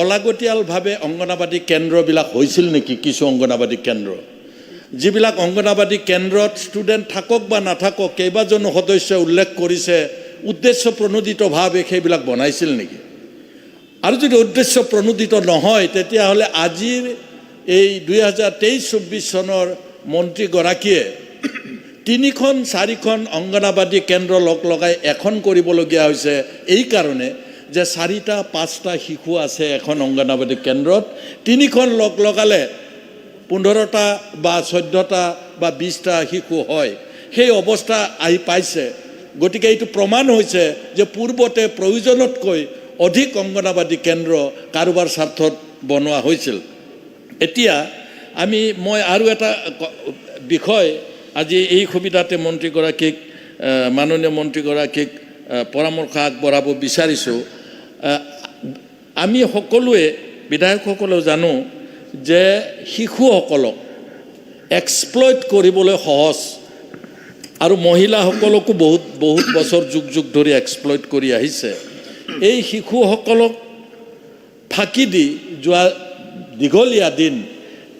অলাগতিয়ালভাৱে অংগনাবাদী কেন্দ্ৰবিলাক হৈছিল নেকি? কিছু অংগনাবাদী কেন্দ্ৰ, যিবিলাক অংগনাবাদী কেন্দ্ৰত ষ্টুডেণ্ট থাকক বা নাথাকক, কেইবাজনো সদস্যই উল্লেখ কৰিছে উদ্দেশ্য প্ৰণোদিতভাৱে সেইবিলাক বনাইছিল নেকি? আৰু যদি উদ্দেশ্য প্ৰণোদিত নহয় তেতিয়াহ'লে আজিৰ এই 2023-24 চনৰ মন্ত্ৰীগৰাকীয়ে 3খন 4খন অংগনাবাদী কেন্দ্ৰ লগাই এখন কৰিবলগীয়া হৈছে এই কাৰণে যে 4টা 5টা শিশু আছে এখন অংগনাবাদী কেন্দ্ৰত। 3খন লগালে 15টা বা 14টা বা 20টা শিশু হয়। সেই অৱস্থা আহি পাইছে। গতিকে এইটো প্ৰমাণ হৈছে যে পূৰ্বতে প্ৰয়োজনতকৈ অধিক অংগনাবাদী কেন্দ্ৰ কাৰোবাৰ স্বাৰ্থত বনোৱা হৈছিল। এতিয়া মই আৰু এটা বিষয় আজি এই সুবিধাতে মন্ত্ৰীগৰাকীক, মাননীয় মন্ত্ৰীগৰাকীক পৰামৰ্শ আগবঢ়াব বিচাৰিছোঁ। আমি সকলোৱে, বিধায়কসকলেও জানো যে শিশুসকলক এক্সপ্লইট কৰিবলৈ সহজ আৰু মহিলাসকলকো বহুত বছৰ যুগ ধৰি এক্সপ্লইট কৰি আহিছে। এই শিশুসকলক ফাঁকি দি যোৱা দীঘলীয়া দিন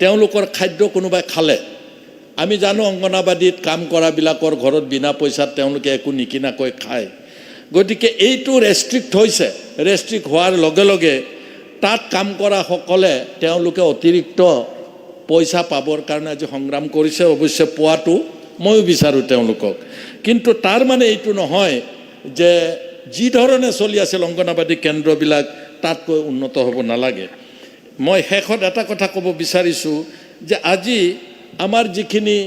তেওঁলোকৰ খাদ্য কোনোবাই খালে, আমি জানো অংগনাবাদীত কাম কৰাবিলাকৰ ঘৰত বিনা পইচাত তেওঁলোকে একো নিকিনাকৈ খায়। গতিকে এইটো ৰেষ্ট্ৰিক্ট হৈছে। ৰেষ্ট্ৰিক্ট হোৱাৰ লগে লগে তাত কাম কৰাসকলে তেওঁলোকে অতিৰিক্ত পইচা পাবৰ কাৰণে আজি সংগ্ৰাম কৰিছে। অৱশ্যে পোৱাটো ময়ো বিচাৰোঁ তেওঁলোকক। কিন্তু তাৰ মানে এইটো নহয় যে যি ধৰণে চলি আছিল অংগনাবাদী কেন্দ্ৰবিলাক তাতকৈ উন্নত হ'ব নালাগে। মই শেষত এটা কথা ক'ব বিচাৰিছোঁ যে আজি আমাৰ যিখিনি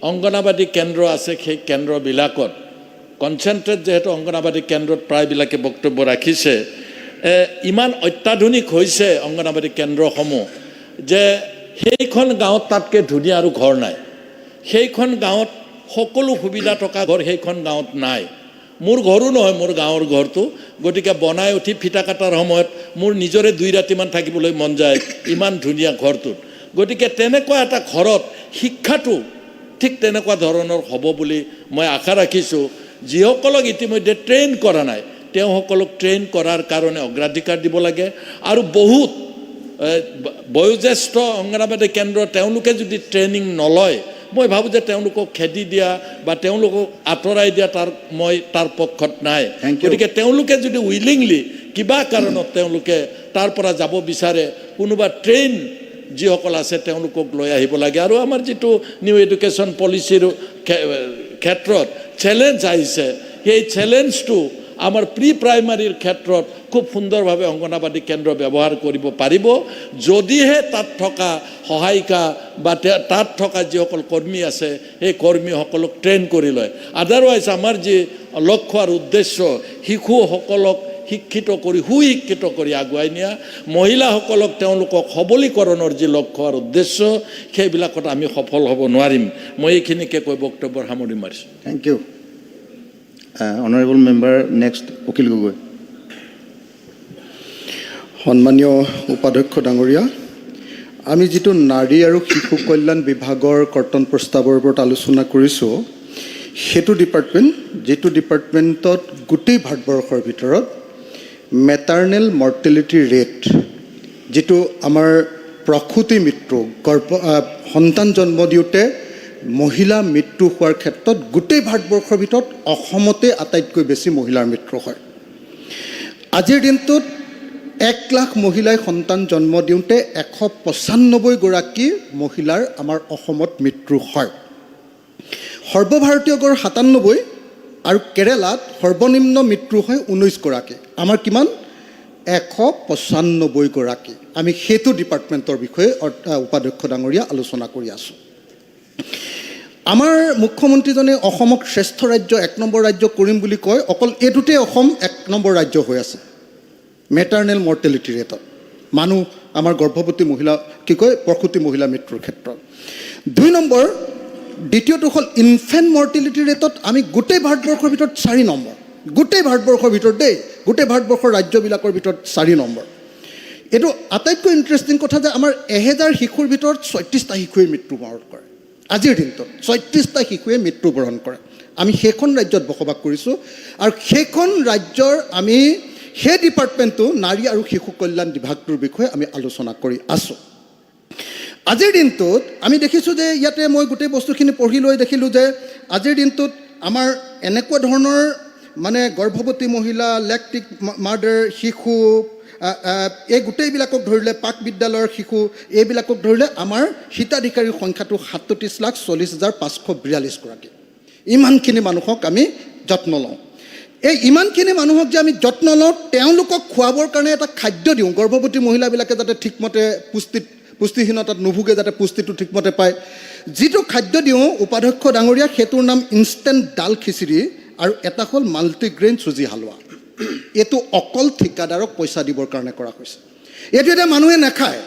অংগনাবাদী কেন্দ্ৰ আছে সেই কেন্দ্ৰবিলাকত কনচেনট্ৰেট যিহেতু অংগনাবাদী কেন্দ্ৰত প্ৰায়বিলাকে বক্তব্য ৰাখিছে ইমান অত্যাধুনিক হৈছে অংগনাবাদী কেন্দ্ৰসমূহ যে সেইখন গাঁৱত তাতকৈ ধুনীয়া আৰু ঘৰ নাই সেইখন গাঁৱত সকলো সুবিধা থকা ঘৰ সেইখন গাঁৱত নাই মোৰ ঘৰো নহয় মোৰ গাঁৱৰ ঘৰটো গতিকে বনাই উঠি ফিটা কাটাৰ সময়ত মোৰ নিজৰে 2 ৰাতিমান থাকিবলৈ মন যায় ইমান ধুনীয়া ঘৰটোত গতিকে তেনেকুৱা এটা ঘৰত শিক্ষাটো ঠিক তেনেকুৱা ধৰণৰ হ'ব বুলি মই আশা ৰাখিছোঁ যিসকলক ইতিমধ্যে ট্ৰেইন কৰা নাই তেওঁসকলক ট্ৰেইন কৰাৰ কাৰণে অগ্ৰাধিকাৰ দিব লাগে আৰু বহুত বয়োজ্যেষ্ঠ অংগনাবাদী কেন্দ্ৰ তেওঁলোকে যদি ট্ৰেইনিং নলয় মই ভাবোঁ যে তেওঁলোকক খেদি দিয়া বা তেওঁলোকক আঁতৰাই দিয়া মই তাৰ পক্ষত নাই গতিকে তেওঁলোকে যদি উইলিংলি কিবা কাৰণত তেওঁলোকে তাৰ পৰা যাব বিচাৰে কোনোবা ট্ৰেইন যিসকল আছে তেওঁলোকক লৈ আহিব লাগে আৰু আমাৰ যিটো নিউ এডুকেশ্যন পলিচিৰ ক্ষেত্ৰত চেলেঞ্জ আহিছে সেই চেলেঞ্জটো আমাৰ প্ৰি প্ৰাইমাৰীৰ ক্ষেত্ৰত খুব সুন্দৰভাৱে অংগনাবাদী কেন্দ্ৰ ব্যৱহাৰ কৰিব পাৰিব যদিহে তাত থকা সহায়িকা বা তাত থকা যিসকল কৰ্মী আছে সেই কৰ্মীসকলক ট্ৰেইন কৰি লয় আদাৰৱাইজ আমাৰ যি লক্ষ্য আৰু উদ্দেশ্য শিশুসকলক শিক্ষিত কৰি সুশিক্ষিত কৰি আগুৱাই নিয়া মহিলাসকলক তেওঁলোকক সবলীকৰণৰ যি লক্ষ্য আৰু উদ্দেশ্য সেইবিলাকত আমি সফল হ'ব নোৱাৰিম মই এইখিনিকে কৈ বক্তব্যৰ সামৰি মাৰিছোঁ thank you honourable member next Akhil Gogoi সন্মানীয় উপাধ্যক্ষ ডাঙৰীয়া আমি যিটো নাৰী আৰু শিশু কল্যাণ বিভাগৰ কৰ্তন প্ৰস্তাৱৰ ওপৰত আলোচনা কৰিছোঁ সেইটো ডিপাৰ্টমেণ্ট যিটো ডিপাৰ্টমেণ্টত গোটেই ভাৰতবৰ্ষৰ ভিতৰত মেটাৰ্নেল মৰ্টেলিটি ৰেট যিটো আমাৰ প্ৰসূতি মৃত্যু সন্তান জন্ম দিওঁতে মহিলা মৃত্যু হোৱাৰ ক্ষেত্ৰত গোটেই ভাৰতবৰ্ষৰ ভিতৰত অসমতে আটাইতকৈ বেছি মহিলাৰ মৃত্যু হয় আজিৰ দিনটোত 1 লাখ মহিলাই সন্তান জন্ম দিওঁতে 195 গৰাকী মহিলাৰ আমাৰ অসমত মৃত্যু হয় সৰ্বভাৰতীয় গড় 97 আৰু কেৰালাত সৰ্বনিম্ন মৃত্যু হয় 19 গৰাকী আমাৰ কিমান 195 গৰাকী আমি সেইটো ডিপাৰ্টমেণ্টৰ বিষয়ে উপাধ্যক্ষ ডাঙৰীয়া আলোচনা কৰি আছোঁ আমাৰ মুখ্যমন্ত্ৰীজনে অসমক শ্ৰেষ্ঠ ৰাজ্য 1 নম্বৰ ৰাজ্য কৰিম বুলি কয় অকল এইটোতে অসম 1 নম্বৰ ৰাজ্য হৈ আছে মেটাৰ্নেল মৰ্টেলিটি ৰেটত মানুহ আমাৰ গৰ্ভৱতী মহিলা কি কয় প্ৰসূতি মহিলা মৃত্যুৰ ক্ষেত্ৰত 2 নম্বৰ দ্বিতীয়টো হ'ল ইনফেণ্ট মৰ্টেলিটি ৰেটত আমি গোটেই ভাৰতবৰ্ষৰ ভিতৰত 4 নম্বৰ গোটেই ভাৰতবৰ্ষৰ ভিতৰত দেই গোটেই ভাৰতবৰ্ষৰ ৰাজ্যবিলাকৰ ভিতৰত 4 নম্বৰ এইটো আটাইতকৈ ইণ্টাৰেষ্টিং কথা যে আমাৰ 1000 শিশুৰ ভিতৰত 36টা শিশুৱে মৃত্যুবৰণ কৰে আজিৰ দিনটোত 36টা শিশুৱে মৃত্যুবৰণ কৰে আমি সেইখন ৰাজ্যত বসবাস কৰিছোঁ আৰু সেইখন ৰাজ্যৰ আমি সেই ডিপাৰ্টমেণ্টটো নাৰী আৰু শিশু কল্যাণ বিভাগটোৰ বিষয়ে আমি আলোচনা কৰি আছোঁ আজিৰ দিনটোত আমি দেখিছোঁ যে ইয়াতে মই গোটেই বস্তুখিনি পঢ়ি লৈ দেখিলোঁ যে আজিৰ দিনটোত আমাৰ এনেকুৱা ধৰণৰ মানে গৰ্ভৱতী মহিলা লেকটিক মাৰ্ডাৰ শিশু এই গোটেইবিলাকক ধৰিলে পাক বিদ্যালয়ৰ শিশু এইবিলাকক ধৰিলে আমাৰ হিতাধিকাৰীৰ সংখ্যাটো 37,40,542 গৰাকী ইমানখিনি মানুহক আমি যত্ন লওঁ এই ইমানখিনি মানুহক যে আমি যত্ন লওঁ তেওঁলোকক খুৱাবৰ কাৰণে এটা খাদ্য দিওঁ গৰ্ভৱতী মহিলাবিলাকে যাতে ঠিকমতে পুষ্টিহীনতাত নুভুগে যাতে পুষ্টিটো ঠিকমতে পায় যিটো খাদ্য দিওঁ উপাধ্যক্ষ ডাঙৰীয়া সেইটোৰ নাম ইনষ্টেণ্ট ডাল খিচিৰি আৰু এটা হ'ল মাল্টিগ্ৰেইন চুজি হালোৱা এইটো অকল ঠিকাদাৰক পইচা দিবৰ কাৰণে কৰা হৈছে এইটো এতিয়া মানুহে নাখায়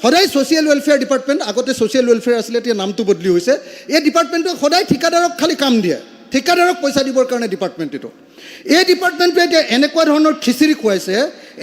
সদায় ছ'চিয়েল ৱেলফেয়াৰ ডিপাৰ্টমেণ্ট আগতে ছ'চিয়েল ৱেলফেয়াৰ আছিলে এতিয়া নামটো বদলি হৈছে এই ডিপাৰ্টমেণ্টে সদায় ঠিকাদাৰক খালি কাম দিয়ে ঠিকাদাৰক পইচা দিবৰ কাৰণে ডিপাৰ্টমেণ্ট এইটো এই ডিপাৰ্টমেণ্টটোৱে এতিয়া এনেকুৱা ধৰণৰ খিচিৰি খুৱাইছে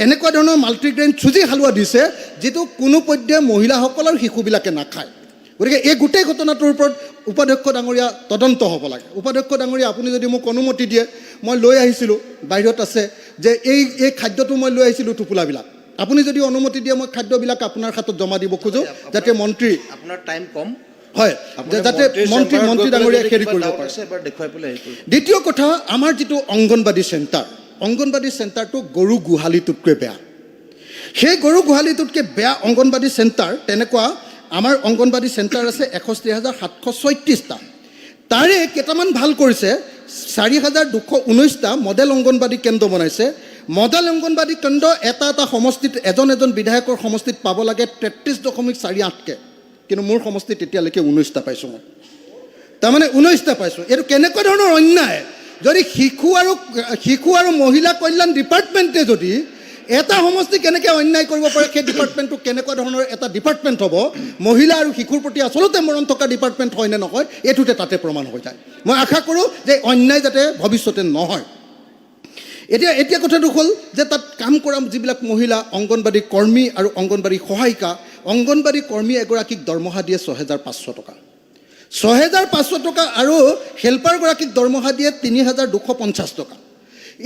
এনেকুৱা ধৰণৰ মাল্টিগ্ৰেইন চুজি হালোৱা দিছে যিটো কোনো পধ্যে মহিলাসকলৰ শিশুবিলাকে নাখায় গতিকে এই গোটেই ঘটনাটোৰ ওপৰত উপাধ্যক্ষ ডাঙৰীয়া তদন্ত হ'ব লাগে উপাধ্যক্ষ ডাঙৰীয়া আপুনি যদি মোক অনুমতি দিয়ে মই লৈ আহিছিলোঁ বাহিৰত আছে যে এই খাদ্যটো মই লৈ আহিছিলোঁ টোপোলাবিলাক আপুনি যদি অনুমতি দিয়ে মই খাদ্যবিলাক আপোনাৰ হাতত জমা দিব খোজোঁ যাতে মন্ত্ৰী আপোনাৰ টাইম কম হয় যাতে মন্ত্ৰী ডাঙৰীয়া খেৰি কৰিব পাৰে দ্বিতীয় কথা আমাৰ যিটো অংগনবাদী চেণ্টাৰটো গৰু গোহালিটোতকৈ বেয়া সেই গৰু গোহালিটোতকৈ বেয়া অংগনবাদী চেণ্টাৰ তেনেকুৱা আমাৰ অংগনবাদী চেণ্টাৰ আছে 61,736টা তাৰে কেইটামান ভাল কৰিছে 4,219টা মডেল অংগনবাদী কেন্দ্ৰ বনাইছে মডেল অংগনবাদী কেন্দ্ৰ এটা সমষ্টিত এজন বিধায়কৰ সমষ্টিত পাব লাগে 33.48কে কিন্তু মোৰ সমষ্টিত এতিয়ালৈকে 19টা পাইছোঁ মই। তাৰমানে 19টা পাইছোঁ। এইটো কেনেকুৱা ধৰণৰ অন্যায় যদি শিশু আৰু মহিলা কল্যাণ ডিপাৰ্টমেণ্টে যদি এটা সমষ্টি কেনেকৈ অন্যায় কৰিব পাৰে, সেই ডিপাৰ্টমেণ্টটো কেনেকুৱা ধৰণৰ এটা ডিপাৰ্টমেণ্ট হ'ব, মহিলা আৰু শিশুৰ প্ৰতি আচলতে মৰম থকা ডিপাৰ্টমেণ্ট হয় নে নহয়, এইটোতে তাতে প্ৰমাণ হৈ যায়। মই আশা কৰোঁ যে অন্যায় যাতে ভৱিষ্যতে নহয়। এতিয়া কথাটো হ'ল যে তাত কাম কৰা যিবিলাক মহিলা অংগনবাড়ী কৰ্মী আৰু অংগনবাড়ী সহায়িকা, অংগনবাড়ী কৰ্মী এগৰাকীক দৰমহা দিয়ে 6,500 টকা, 6,500 টকা, আৰু হেল্পাৰগৰাকীক দৰমহা দিয়ে 3,250 টকা।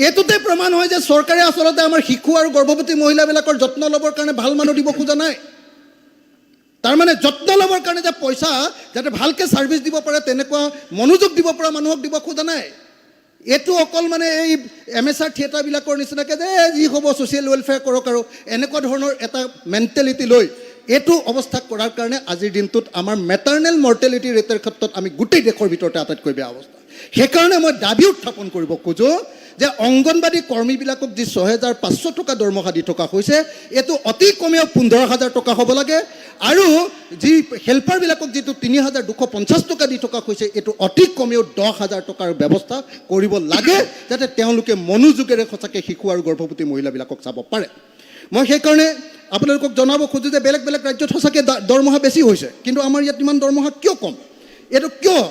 এইটোতে প্ৰমাণ হয় যে চৰকাৰে আচলতে আমাৰ শিশু আৰু গৰ্ভৱতী মহিলাবিলাকৰ যত্ন ল'বৰ কাৰণে ভাল মানুহ দিব খোজা নাই। তাৰমানে যত্ন ল'বৰ কাৰণে যে পইচা যাতে ভালকৈ ছাৰ্ভিচ দিব পাৰে তেনেকুৱা মনোযোগ দিব পৰা মানুহক দিব খোজা নাই। এইটো অকল মানে এই MSR থিয়েটাৰবিলাকৰ নিচিনাকৈ যে যি হ'ব ছ'চিয়েল ৱেলফেয়াৰ কৰক আৰু এনেকুৱা ধৰণৰ এটা মেণ্টেলিটি লৈ এইটো অৱস্থা কৰাৰ কাৰণে আজিৰ দিনটোত আমাৰ মেটাৰ্নেল মৰ্টেলিটি ৰেটৰ ক্ষেত্ৰত আমি গোটেই দেশৰ ভিতৰতে আটাইতকৈ বেয়া অৱস্থা। সেইকাৰণে মই দাবী উত্থাপন কৰিব খোজোঁ যে অংগনবাড়ী কৰ্মীবিলাকক যি 6,500 টকা দৰমহা দি থকা হৈছে, এইটো অতি কমেও 15,000 টকা হ'ব লাগে, আৰু যি হেল্পাৰবিলাকক যিটো 3,250 টকা দি থকা হৈছে, এইটো অতি কমেও 10,000 টকাৰ ব্যৱস্থা কৰিব লাগে, যাতে তেওঁলোকে মনোযোগেৰে সঁচাকৈ শিশু আৰু গৰ্ভৱতী মহিলাবিলাকক চাব পাৰে। মই সেইকাৰণে আপোনালোকক জনাব খোজোঁ যে বেলেগ বেলেগ ৰাজ্যত সঁচাকৈ দৰমহা বেছি হৈছে, কিন্তু আমাৰ ইয়াত ইমান দৰমহা কিয় কম? এইটো কিয়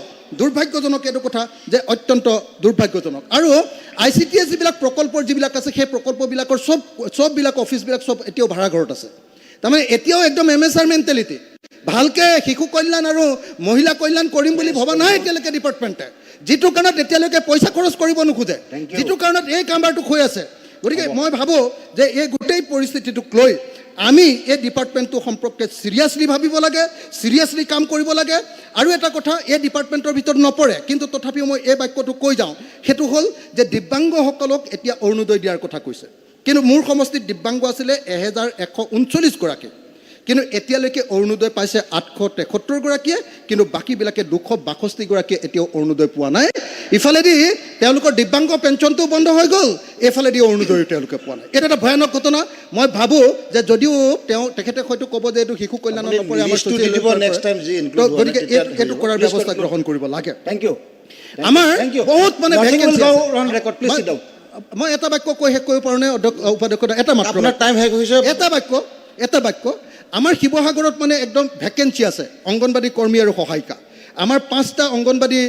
দুৰ্ভাগ্যজনক? এইটো কথা যে অত্যন্ত দুৰ্ভাগ্যজনক। আৰু ICTS যিবিলাক প্ৰকল্পৰ যিবিলাক আছে, সেই প্ৰকল্পবিলাকৰ চববিলাক অফিচবিলাক চব এতিয়াও ভাড়াঘৰত আছে। তাৰমানে এতিয়াও একদম MSR মেণ্টেলিটি, ভালকৈ শিশু কল্যাণ আৰু মহিলা কল্যাণ কৰিম বুলি ভবা নাই এতিয়ালৈকে ডিপাৰ্টমেণ্টে, যিটো কাৰণত এতিয়ালৈকে পইচা খৰচ কৰিব নোখোজে, যিটো কাৰণত এই কামবাৰটো হৈ আছে। গতিকে মই ভাবোঁ যে এই গোটেই পৰিস্থিতিটোক লৈ আমি এই ডিপাৰ্টমেণ্টটো সম্পৰ্কে চিৰিয়াছলি ভাবিব লাগে, চিৰিয়াছলি কাম কৰিব লাগে। আৰু এটা কথা, এই ডিপাৰ্টমেণ্টৰ ভিতৰত নপৰে, কিন্তু তথাপিও মই এই বাক্যটো কৈ যাওঁ, সেইটো হ'ল যে দিব্যাংগসকলক এতিয়া অৰুণোদয় দিয়াৰ কথা কৈছে, কিন্তু মোৰ সমষ্টিত দিব্যাংগ আছিলে 1,139 গৰাকী, কিন্তু এতিয়ালৈকে অৰুণোদয় পাইছে 873 গৰাকীয়ে, কিন্তু বাকীবিলাকে 262 গৰাকীয়ে এতিয়াও অৰুণোদয় পোৱা নাই। ইফালেদি তেওঁলোকৰ দিব্যাংগ পেঞ্চনটো বন্ধ হৈ গ'ল, এইফালেদি অৰুণোদয় তেওঁলোকে পোৱা নাই। এটা ভয়ানক ঘটনা। মই ভাবোঁ যে যদিও তেখেতে হয়তো ক'ব যে এইটো শিশু কল্যাণত নপৰে, গতিকে এইটো কৰাৰ ব্যৱস্থা গ্ৰহণ কৰিব লাগে। আমাৰ বহুত মানে মই এটা বাক্য কৈ শেষ কৰিব পাৰোঁ নে উপাধ্যক্ষ? এটা মাত্ৰ টাইম শেষ হৈছে। এটা বাক্য আমাৰ শিৱসাগৰত মানে একদম ভেকেঞ্চি আছে অংগনবাড়ী কৰ্মী আৰু সহায়িকা। আমাৰ 5টা অংগনবাড়ী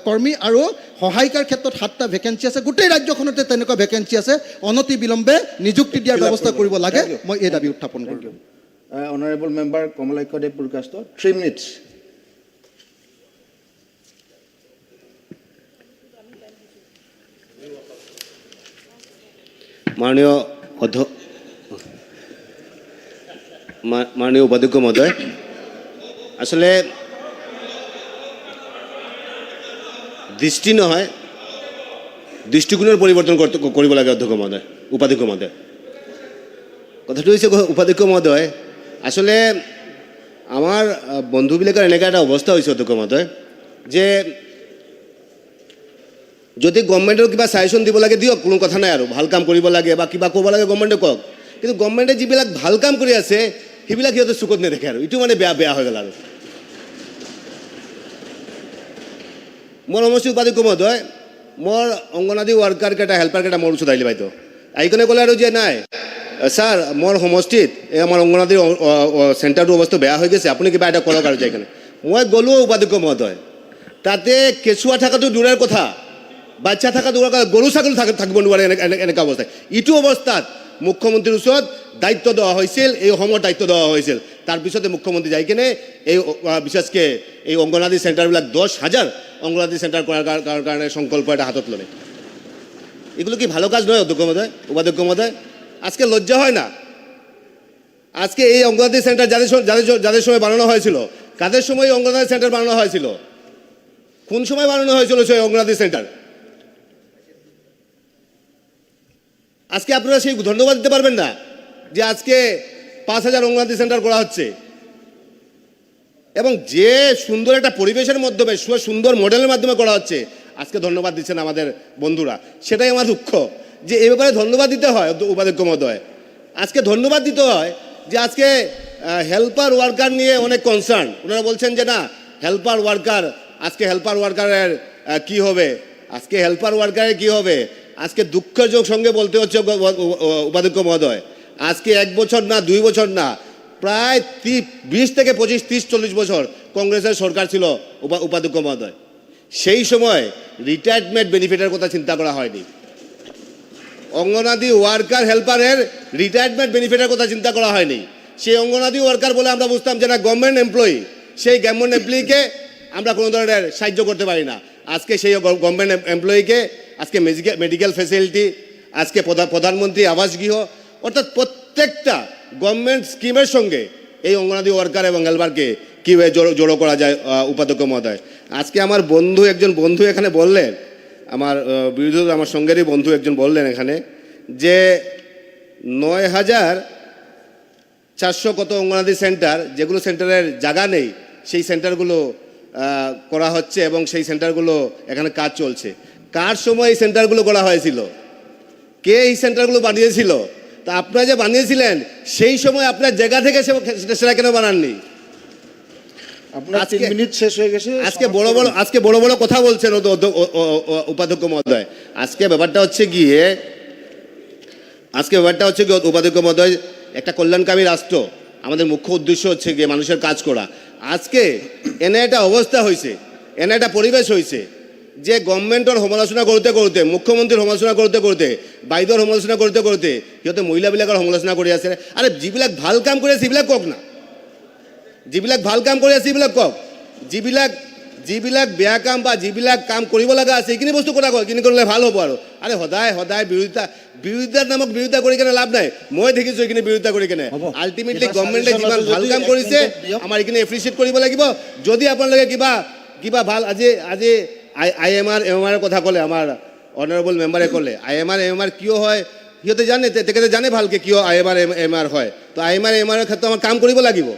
কৰ্মী আৰু সহায়িকাৰ ক্ষেত্ৰত 7টা ভেকেঞ্চি আছে। গোটেই ৰাজ্যখনতে তেনেকুৱা ভেকেঞ্চি আছে। অনতি বিলম্বে নিযুক্তি দিয়াৰ ব্যৱস্থা কৰিব লাগে। মই এই দাবী উত্থাপন কৰিলোঁ। Honourable member Kamalakshya Dey Purkayastha, 3 minutes. মাননীয় উপাধ্যক্ষ মহোদয়, আসলে দৃষ্টি নহয়, দৃষ্টিকোণেৰ পৰিবৰ্তন কৰিব লাগে অধ্যক্ষ মহোদয়, উপাধ্যক্ষ মহোদয়। কথাটো হৈছে উপাধ্যক্ষ মহোদয়, আসলে আমাৰ বন্ধুবিলাকৰ এনেকুৱা এটা অৱস্থা হৈছে অধ্যক্ষ মহোদয়, যে যদি গভৰ্ণমেণ্টৰ কিবা ছাজেশ্যন দিব লাগে দিয়ক, কোনো কথা নাই, আৰু ভাল কাম কৰিব লাগে বা কিবা ক'ব লাগে গভৰ্ণমেণ্টে কওক, কিন্তু গভৰ্ণমেণ্টে যিবিলাক ভাল কাম কৰি আছে সেইবিলাক সিহঁতে চকুত নেদেখে, আৰু এইটো মানে বেয়া হৈ গ'ল। আৰু মোৰ সমষ্টি উপাধ্যক্ষ মহোদয়, মোৰ অংগনবাদী ৱাৰ্কাৰকেইটা হেল্পাৰকেইটা মোৰ ওচৰত আহিলে বাইদেউ, আহি কিনে ক'লে আৰু যে নাই ছাৰ মোৰ সমষ্টিত এই আমাৰ অংগনবাদী চেণ্টাৰটোৰ অৱস্থা বেয়া হৈ গৈছে, আপুনি কিবা এটা কৰক। আৰু যাই কিনে মই গ'লোঁ উপাধ্যক্ষ মহোদয়, তাতে কেঁচুৱা থকাটো দূৰৰ কথা, বাচ্চা থকা দূৰৰ কথা, গৰু ছাগলী থাকিব নোৱাৰে এনেকুৱা অৱস্থা। এইটো অৱস্থাত মুখ্যমন্ত্ৰীৰ ওচৰত দায়িত্ব দেওয়া হৈছিল, এই সময়ত দায়িত্ব দেওয়া হৈছিল। তাৰপিছতে মুখ্যমন্ত্ৰী যাই কিনে এই বিশেষকৈ এই অংগনবাদী চেণ্টাৰবিলাক 10,000 অংগনবাদী চেণ্টাৰ কৰাৰ কাৰণে সংকল্প এটা হাতত ল'লে। এগুলো কি ভালো কাজ নয় অধ্যক্ষ মহোদয়, উপাধ্যক্ষ মহোদয়? আজকে লজ্জা হয় না? আজকে এই অঙ্গনবাদী সেন্টার যাদের সময় বানানো হয়েছিল, কাদের সময় অঙ্গনবাদী সেন্টার বানানো হয়েছিল? কোন সময় বানানো হয়েছিল সেই অঙ্গনবাদী সেন্টার? আজকে আপনারা সেই ধন্যবাদ দিতে পারবেন না যে আজকে 5,000 অঙ্গনবাদী সেন্টার করা হচ্ছে, এবং যে সুন্দর একটা পরিবেশের মাধ্যমে সুন্দর মডেলের মাধ্যমে করা হচ্ছে, আজকে ধন্যবাদ দিচ্ছেন আমাদের বন্ধুরা। সেটাই আমার দুঃখ যে এ ব্যাপারে ধন্যবাদ দিতে হয় উপাধ্যক্ষ মহোদয়। আজকে ধন্যবাদ দিতে হয় যে আজকে হেল্পার ওয়ার্কার নিয়ে অনেক কনসার্ন। ওনারা বলছেন যে না হেল্পার ওয়ার্কার, আজকে হেল্পার ওয়ার্কারের কি হবে, আজকে হেল্পার ওয়ার্কারের কি হবে। আজকে দুঃখযোগ সঙ্গে বলতে হচ্ছে উপাধ্যক্ষ মহোদয়, আজকে 1 বছর না 2 বছর না, প্রায় 20 থেকে 25, 30, 40 বছর কংগ্রেসের সরকার ছিল উপাধ্যক্ষ মহোদয়। সেই সময় রিটায়ারমেন্ট বেনিফিটের কথা চিন্তা করা হয়নি। অঙ্গনাদি ওয়ার্কার হেল্পারের রিটায়ারমেন্ট বেনিফিটের কথা চিন্তা করা হয়নি। সেই অঙ্গনাদি ওয়ার্কার বলে আমরা বুঝতাম যে না গভর্নমেন্ট এমপ্লয়ি, সেই গভর্নমেন্ট এমপ্লয়িকে আমরা কোনো ধরনের সাহায্য করতে পারি না। আজকে সেই গভর্নমেন্ট এমপ্লয়িকে আজকে মেডিকেল ফ্যাসিলিটি, আজকে প্রধানমন্ত্রী আবাস গৃহ, অর্থাৎ প্রত্যেকটা গভর্নমেন্ট স্কিমের সঙ্গে এই অঙ্গনাদি ওয়ার্কার এবং হেল্পারকে কীভাবে জড়ো করা যায় উপাধ্যক্ষ মহোদয়। আজকে আমার একজন বন্ধু এখানে বললেন, আমার বিরোধী আমার সঙ্গেরই বন্ধু একজন বললেন এখানে যে 9,400 কত অঙ্গনাদি সেন্টার, যেগুলো সেন্টারের জায়গা নেই সেই সেন্টারগুলো করা হচ্ছে এবং সেই সেন্টারগুলো এখানে কাজ চলছে। কার সময় এই সেন্টারগুলো করা হয়েছিল, কে এই সেন্টারগুলো বানিয়েছিল? তা আপনারা যে বানিয়েছিলেন সেই সময় আপনার জায়গা থেকে সেটা কেন বানাননি? আপনার 3 মিনিট শেষ হয়ে গেছে। আজকে বড় বড় কথা বলছেন উপাধ্যক্ষ মহোদয়। আজকে ব্যাপারটা হচ্ছে গিয়ে উপাধ্যক্ষ মহোদয়, একটা কল্যাণকামী রাষ্ট্র, আমাদের মুখ্য উদ্দেশ্য হচ্ছে গিয়ে মানুষের কাজ করা। আজকে এনে একটা অবস্থা হয়েছে, এনে একটা পরিবেশ হয়েছে যে গভর্নমেন্টর সমালোচনা করতে করতে, মুখ্যমন্ত্রীর সমালোচনা করতে করতে, বাইদেউৰ সমালোচনা কৰতে কৰতে সিহঁতে মহিলাবিলাকৰ সমালোচনা কৰি আছে। আৰে যিবিলাক ভাল কাম কৰি আছে সেইবিলাক কওক না, যিবিলাক ভাল কাম কৰি আছে সেইবিলাক কওক, যিবিলাক বেয়া কাম বা যিবিলাক কাম কৰিব লগা আছে সেইখিনি বস্তু কথা কওক, সেইখিনি কৰিলে ভাল হ'ব। আৰু আৰে সদায় বিৰোধিতাৰ নামক বিৰোধিতা কৰি কেনে লাভ নাই। মই দেখিছোঁ এইখিনি বিৰোধিতা কৰি কেনে আল্টিমেটলি গভৰ্নমেণ্টে যিমান ভাল কাম কৰিছে আমাৰ এইখিনি এপ্ৰিচিয়েট কৰিব লাগিব। যদি আপোনালোকে কিবা ভাল, আজি IMR কথা ক'লে, আমাৰ অনাৰেবল মেম্বাৰে ক'লে IMR কিয় হয় সিহঁতে জানে, তেখেতে জানে ভালকৈ কিয় IMR হয়। তো IMR ক্ষেত্ৰত আমাৰ কাম কৰিব লাগিব,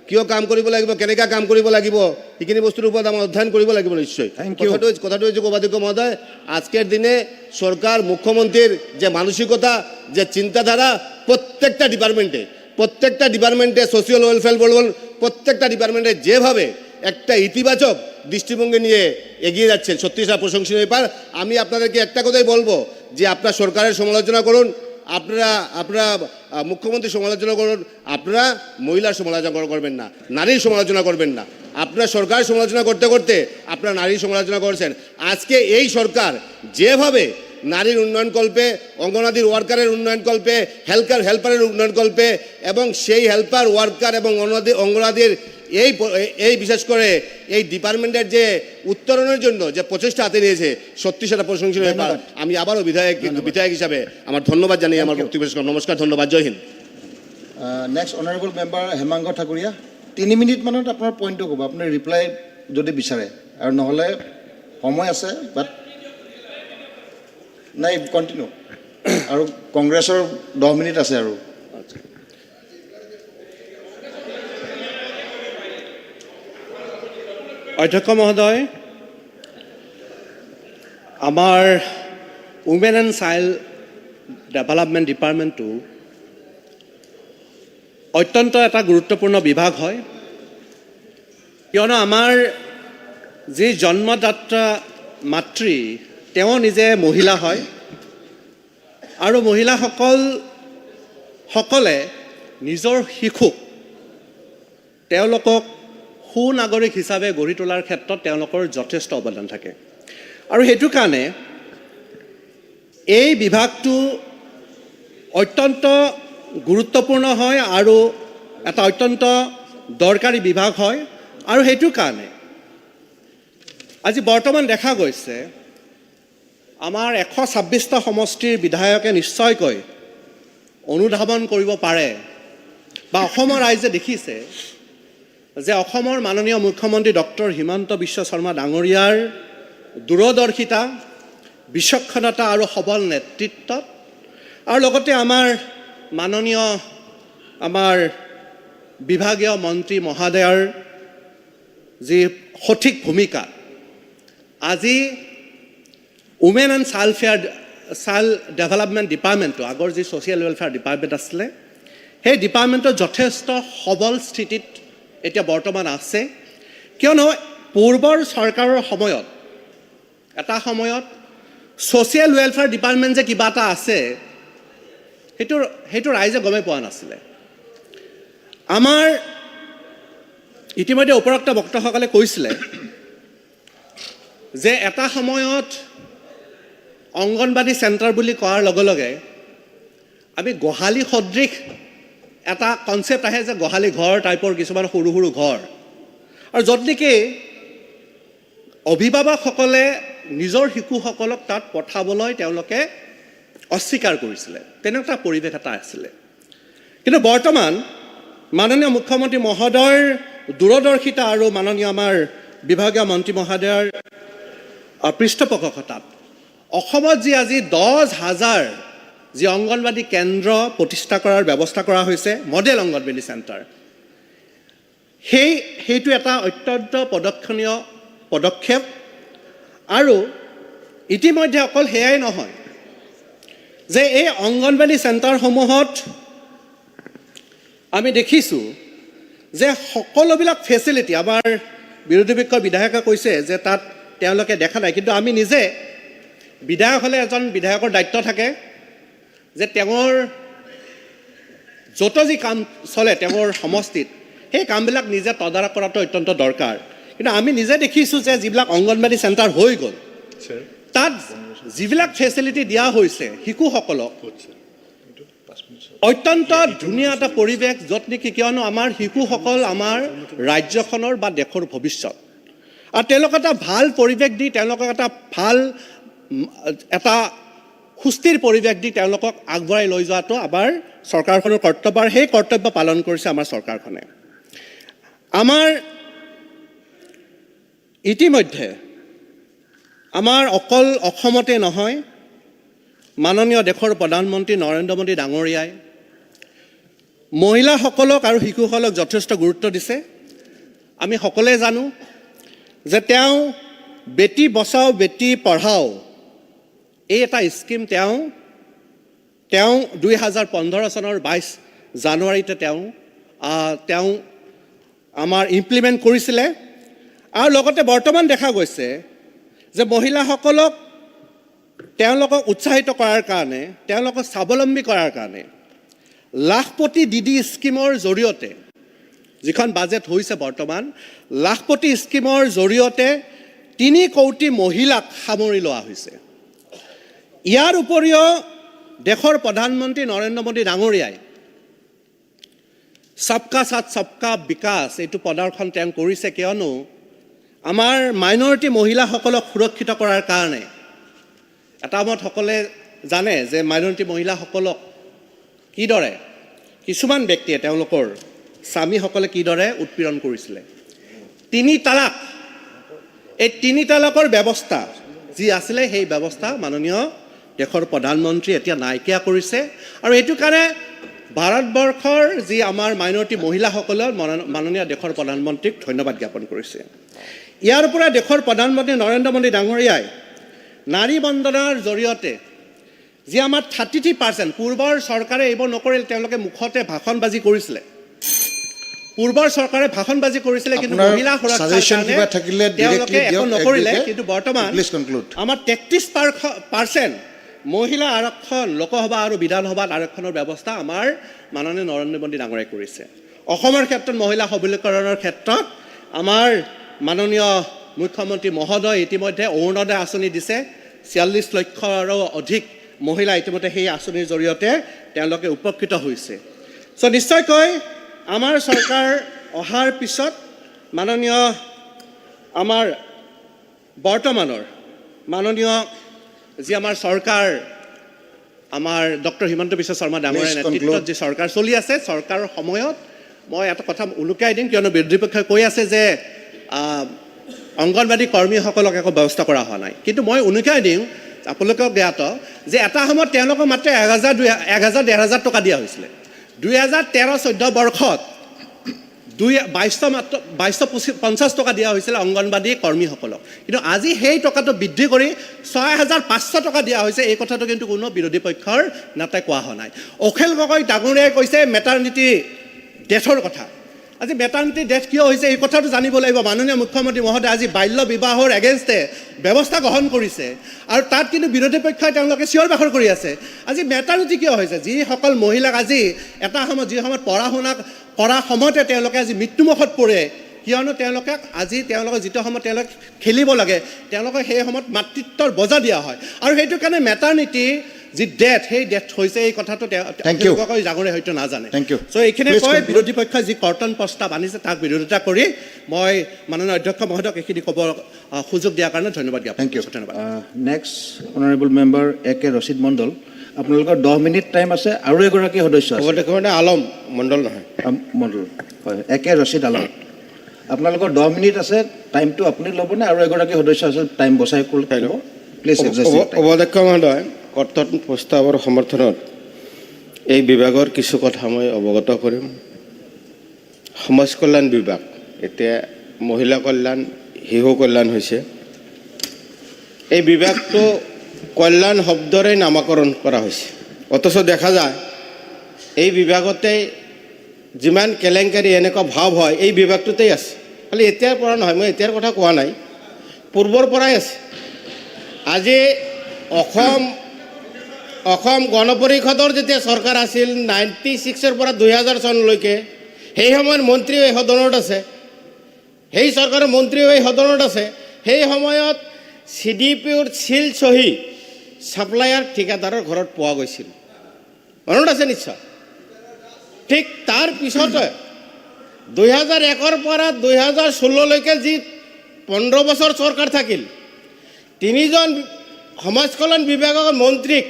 কিয় কাম কৰিব লাগিব, কেনেকৈ কাম কৰিব লাগিব, সেইখিনি বস্তুৰ ওপৰত আমাৰ অধ্যয়ন কৰিব লাগিব নিশ্চয়। কথাটো হৈছে উপাধ্যক্ষ মহোদয়, আজকের দিনে সরকার, মুখ্যমন্ত্রীর যে মানসিকতা, যে চিন্তাধারা, প্রত্যেকটা ডিপার্টমেন্টে সোশিয়াল ওয়েলফেয়ার বলুন, প্রত্যেকটা ডিপার্টমেন্টে যেভাবে একটা ইতিবাচক দৃষ্টিভঙ্গি নিয়ে এগিয়ে যাচ্ছেন, সত্যি সেটা প্রশংসনীয় ব্যাপার। আমি আপনাদেরকে একটা কথাই বলবো যে আপনারা সরকারের সমালোচনা করুন, আপনারা মুখ্যমন্ত্রীর সমালোচনা করুন, আপনারা মহিলার সমালোচনা করবেন না, নারীর সমালোচনা করবেন না। আপনারা সরকারের সমালোচনা করতে করতে আপনারা নারীর সমালোচনা করছেন। আজকে এই সরকার যেভাবে নারীর উন্নয়ন কল্পে, অঙ্গনাদির ওয়ার্কারের উন্নয়ন কল্পে, হেল্পারের উন্নয়ন কল্পে এবং সেই হেল্পার ওয়ার্কার এবং অঙ্গনাদির এই বিশেষ করে এই ডিপার্টমেন্টের যে উত্তরণের জন্য যে প্রচেষ্টা হাতে নিয়েছে, সত্যি সেটা প্রশংসনীয় ব্যাপার। আমি আবারও বিধায়ক হিসাবে আমার ধন্যবাদ জানিয়ে আমার বক্তব্য শেষ করলাম। নমস্কার, ধন্যবাদ, Jai Hind. Next honourable member Hemanga Thakuria, 3 মিনিটমানত আপোনাৰ পইণ্টটো ক'ব, আপুনি ৰিপ্লাই যদি বিচাৰে, আৰু নহ'লে সময় আছে, বাট নাই কণ্টিনিউ। আৰু কংগ্ৰেছৰ 10 মিনিট আছে আৰু। অধ্যক্ষ মহোদয়, আমাৰ উমেন এণ্ড চাইল্ড ডেভেলপমেণ্ট ডিপাৰ্টমেণ্টটো অত্যন্ত এটা গুৰুত্বপূৰ্ণ বিভাগ হয়, কিয়নো আমাৰ যি জন্মদাত্ৰা মাতৃ তেওঁ নিজে মহিলা হয়, আৰু মহিলাসকলে নিজৰ শিশুক তেওঁলোকক সুনাগৰিক হিচাপে গঢ়ি তোলাৰ ক্ষেত্ৰত তেওঁলোকৰ যথেষ্ট অৱদান থাকে। আৰু সেইটো কাৰণে এই বিভাগটো অত্যন্ত গুৰুত্বপূৰ্ণ হয় আৰু এটা অত্যন্ত দৰকাৰী বিভাগ হয়। আৰু সেইটো কাৰণে আজি বৰ্তমান দেখা গৈছে আমাৰ 126টা সমষ্টিৰ বিধায়কে নিশ্চয়কৈ অনুধাৱন কৰিব পাৰে বা অসমৰ ৰাইজে দেখিছে যে অসমৰ মাননীয় মুখ্যমন্ত্ৰী ডক্টৰ হিমন্ত বিশ্ব শৰ্মা ডাঙৰীয়াৰ দূৰদৰ্শিতা, বিচক্ষণতা আৰু সবল নেতৃত্বত, আৰু লগতে আমাৰ মাননীয় বিভাগীয় মন্ত্ৰী মহোদয়ৰ যি সঠিক ভূমিকা, আজি উমেন এণ্ড চাইল্ড ডেভেলপমেণ্ট ডিপাৰ্টমেণ্টটো, আগৰ যি ছ'চিয়েল ৱেলফেয়াৰ ডিপাৰ্টমেণ্ট আছিলে, সেই ডিপাৰ্টমেণ্টটো যথেষ্ট সবল স্থিতিত এতিয়া বৰ্তমান আছে, কিয়নো পূৰ্বৰ চৰকাৰৰ সময়ত এটা সময়ত ছ'চিয়েল ৱেলফেয়াৰ ডিপাৰ্টমেণ্ট যে কিবা এটা আছে সেইটো ৰাইজে গমেই পোৱা নাছিলে। আমাৰ ইতিমধ্যে উপৰোক্ত বক্তাসকলে কৈছিলে যে এটা সময়ত অংগনবাদী চেণ্টাৰ বুলি কোৱাৰ লগে লগে আমি গোহালি সদৃশ এটা কনচেপ্ট আহে যে গোহালি ঘৰ টাইপৰ কিছুমান সৰু সৰু ঘৰ, আৰু য'ত নেকি অভিভাৱকসকলে নিজৰ শিশুসকলক তাত পঠাবলৈ তেওঁলোকে অস্বীকাৰ কৰিছিলে, তেনেকুৱা পৰিৱেশ এটা আছিলে। কিন্তু বৰ্তমান মাননীয় মুখ্যমন্ত্ৰী মহোদয়ৰ দূৰদৰ্শিতা আৰু মাননীয় আমাৰ বিভাগীয় মন্ত্ৰী মহোদয়ৰ পৃষ্ঠপোষকতাত অসমত যি আজি 10,000 যি অংগনবাদী কেন্দ্ৰ প্ৰতিষ্ঠা কৰাৰ ব্যৱস্থা কৰা হৈছে, মডেল অংগনবাদী চেণ্টাৰ, সেইটো এটা অত্যন্ত প্ৰদক্ষিণীয় পদক্ষেপ। আৰু ইতিমধ্যে অকল সেয়াই নহয় যে এই অংগনবাদী চেণ্টাৰসমূহত আমি দেখিছোঁ যে সকলোবিলাক ফেচিলিটি, আমাৰ বিৰোধী পক্ষৰ বিধায়কে কৈছে যে তাত তেওঁলোকে দেখা নাই, কিন্তু আমি নিজে বিধায়ক হ'লে এজন বিধায়কৰ দায়িত্ব থাকে যে তেওঁৰ য'ত যি কাম চলে তেওঁৰ সমষ্টিত সেই কামবিলাক নিজে তদাৰক কৰাটো অত্যন্ত দৰকাৰ। কিন্তু আমি নিজে দেখিছোঁ যে যিবিলাক অংগনবাদী চেণ্টাৰ হৈ গ'ল তাত যিবিলাক ফেচিলিটি দিয়া হৈছে শিশুসকলক, অত্যন্ত ধুনীয়া এটা পৰিৱেশ, য'ত নেকি কিয়নো আমাৰ শিশুসকল আমাৰ ৰাজ্যখনৰ বা দেশৰ ভৱিষ্যত, আৰু তেওঁলোকক এটা ভাল পৰিৱেশ দি তেওঁলোকক এটা ভাল এটা সুস্থিৰ পৰিৱেশ দি তেওঁলোকক আগবঢ়াই লৈ যোৱাটো আমাৰ চৰকাৰখনৰ কৰ্তব্য, আৰু সেই কৰ্তব্য পালন কৰিছে আমাৰ চৰকাৰখনে। আমাৰ ইতিমধ্যে আমাৰ অকল অসমতে নহয়, মাননীয় দেশৰ প্ৰধানমন্ত্ৰী নৰেন্দ্ৰ মোদী ডাঙৰীয়াই মহিলাসকলক আৰু শিশুসকলক যথেষ্ট গুৰুত্ব দিছে। আমি সকলোৱে জানো যে তেওঁ বেটী বচাও বেটী পঢ়াও এই এটা স্কিম তেওঁ 2015 চনৰ 22 জানুৱাৰীতে তেওঁ আমাৰ ইমপ্লিমেণ্ট কৰিছিলে। আৰু লগতে বৰ্তমান দেখা গৈছে যে মহিলাসকলক তেওঁলোকক উৎসাহিত কৰাৰ কাৰণে, তেওঁলোকক স্বাৱলম্বী কৰাৰ কাৰণে লাখপতি দিদি স্কিমৰ জৰিয়তে, যিখন বাজেট হৈছে বৰ্তমান, লাখপতি স্কিমৰ জৰিয়তে 3 কোটি মহিলাক সামৰি লোৱা হৈছে। ইয়াৰ উপৰিও দেশৰ প্ৰধানমন্ত্ৰী নৰেন্দ্ৰ মোদী ডাঙৰীয়াই সবকা সাথ সবকা বিকাশ এইটো প্ৰদৰ্শন তেওঁ কৰিছে, কিয়নো আমাৰ মাইনৰিটি মহিলাসকলক সুৰক্ষিত কৰাৰ কাৰণে। এটা মত সকলোৱে জানে যে মাইনৰিটি মহিলাসকলক কিদৰে কিছুমান ব্যক্তিয়ে তেওঁলোকৰ স্বামীসকলে কিদৰে উৎপীড়ন কৰিছিলে। 3 তালাক, এই 3 তালাকৰ ব্যৱস্থা যি আছিলে সেই ব্যৱস্থা মাননীয় দেশৰ প্ৰধানমন্ত্ৰী এতিয়া নাইকিয়া কৰিছে, আৰু এইটো কাৰণে ভাৰতবৰ্ষৰ যি আমাৰ মাইনৰিটি মহিলাসকলৰ মাননীয় দেশৰ প্ৰধানমন্ত্ৰীক ধন্যবাদ জ্ঞাপন কৰিছে। ইয়াৰ পৰা দেশৰ প্ৰধানমন্ত্ৰী নৰেন্দ্ৰ মোদী ডাঙৰীয়াই নাৰী বন্দনাৰ জৰিয়তে যি আমাৰ 33%, পূৰ্বৰ চৰকাৰে এইবোৰ নকৰিল, তেওঁলোকে মুখতে ভাষণবাজি কৰিছিলে, পূৰ্বৰ চৰকাৰে ভাষণবাজি কৰিছিলে, কিন্তু মহিলা সুৰক্ষাৰ তেওঁলোকে একো নকৰিলে। কিন্তু বৰ্তমান আমাৰ 33% মহিলা আৰক্ষণ, লোকসভা আৰু বিধানসভাত আৰক্ষণৰ ব্যৱস্থা আমাৰ মাননীয় নৰেন্দ্ৰ মোদী ডাঙৰীয়াই কৰিছে। অসমৰ ক্ষেত্ৰত মহিলা সবলীকৰণৰ ক্ষেত্ৰত আমাৰ মাননীয় মুখ্যমন্ত্ৰী মহোদয় ইতিমধ্যে অৰুণোদয় আঁচনি দিছে, 46 লক্ষৰো অধিক মহিলা ইতিমধ্যে সেই আঁচনিৰ জৰিয়তে তেওঁলোকে উপকৃত হৈছে। চ' নিশ্চয়কৈ আমাৰ চৰকাৰ অহাৰ পিছত মাননীয় আমাৰ বৰ্তমানৰ মাননীয় যি আমাৰ চৰকাৰ, আমাৰ ডক্টৰ হিমন্ত বিশ্ব শৰ্মা ডাঙৰীয়াৰ নেতৃত্বত যি চৰকাৰ চলি আছে, চৰকাৰৰ সময়ত মই এটা কথা উলুকাই দিম, কিয়নো বিৰোধী পক্ষই কৈ আছে যে অংগনবাদী কৰ্মীসকলক একো ব্যৱস্থা কৰা হোৱা নাই, কিন্তু মই উনুকাই দিম আপোনালোকক জ্ঞাত যে এটা সময়ত তেওঁলোকক মাত্ৰ 1,000-1,500 টকা দিয়া হৈছিলে। 2013-14 বৰ্ষত 2250 টকা দিয়া হৈছিলে অংগনবাদী কৰ্মীসকলক, কিন্তু আজি সেই টকাটো বৃদ্ধি কৰি 6500 টকা দিয়া হৈছে। এই কথাটো কিন্তু কোনো বিৰোধী পক্ষৰ নেতাই কোৱা হোৱা নাই। অখিল গগৈ ডাঙৰীয়াই কৈছে মেটাৰনিটি ডেথৰ কথা। আজি মেটাৰনিটি ডেথ কিয় হৈছে এই কথাটো জানিব লাগিব। মাননীয় মুখ্যমন্ত্ৰী মহোদয় আজি বাল্য বিবাহৰ এগেইনষ্টে ব্যৱস্থা গ্ৰহণ কৰিছে, আৰু তাত কিন্তু বিৰোধী পক্ষই তেওঁলোকে চিঞৰ বাখৰ কৰি আছে। আজি মেটাৰনিটি কিয় হৈছে? যিসকল মহিলাক আজি এটা সময়ত যি সময়ত পঢ়া শুনা কৰা সময়তে তেওঁলোকে আজি মৃত্যুমুখত পৰে, কিয়নো তেওঁলোকে যিটো সময়ত তেওঁলোকে খেলিব লাগে তেওঁলোকে সেই সময়ত মাতৃত্বৰ বজা দিয়া হয়, আৰু সেইটো কাৰণে মেটাৰনিটি যি ডেথ সেই ডেথ হৈছে এই কথাটো ডাঙৰীয়াই হয়তো নাজানে। চ' এইখিনি কয় বিৰোধী পক্ষই যি কৰ্তন প্ৰস্তাৱ আনিছে তাক বিৰোধিতা কৰি মই মাননীয় অধ্যক্ষ মহোদয়ক এইখিনি ক'ব সুযোগ দিয়াৰ কাৰণে ধন্যবাদ জ্ঞাপন কৰিছোঁ। ধন্যবাদ। নেক্সট অনাৰেবল মেম্বাৰ এ কে ৰচিদ মণ্ডল, আপোনালোকৰ 10 মিনিট টাইম আছে, আৰু এগৰাকী সদস্য আছে। আলম মণ্ডল নহয়, মণ্ডল হয়, এ কে ৰচিদ আলম। আপোনালোকৰ 10 মিনিট আছে, টাইমটো আপুনি ল'বনে আৰু এগৰাকী সদস্য আছে টাইম বচাই ল'ব? প্লিজ অধ্যক্ষ মহোদয়, কৰ্তন প্ৰস্তাৱৰ সমৰ্থনত এই বিভাগৰ কিছু কথা মই অৱগত কৰিম। সমাজ কল্যাণ বিভাগ এতিয়া মহিলা কল্যাণ শিশু কল্যাণ হৈছে। এই বিভাগটো কল্যাণ শব্দৰে নামাকৰণ কৰা হৈছে, অথচ দেখা যায় এই বিভাগতে যিমান কেলেংকাৰী এনেকুৱা ভাৱ হয় এই বিভাগটোতেই আছে। খালি এতিয়াৰ পৰা নহয়, মই এতিয়াৰ কথা কোৱা নাই, পূৰ্বৰ পৰাই আছে। আজি অসম গণ পৰিষদৰ যেতিয়া চৰকাৰ আছিল 96ৰ পৰা 2000 চনলৈকে, সেই সময়ত মন্ত্ৰীও এই সদনত আছে, সেই চৰকাৰৰ মন্ত্ৰীও এই সদনত আছে। সেই সময়ত CDPৰ চিল চহী ছাপ্লায়াৰ ঠিকাদাৰৰ ঘৰত পোৱা গৈছিল, মনত আছে নিশ্চয়। ঠিক তাৰ পিছতে 2001ৰ পৰা 2016লৈকে যি 15 বছৰ চৰকাৰ থাকিল, 3জন সমাজ কল্যাণ বিভাগৰ মন্ত্ৰীক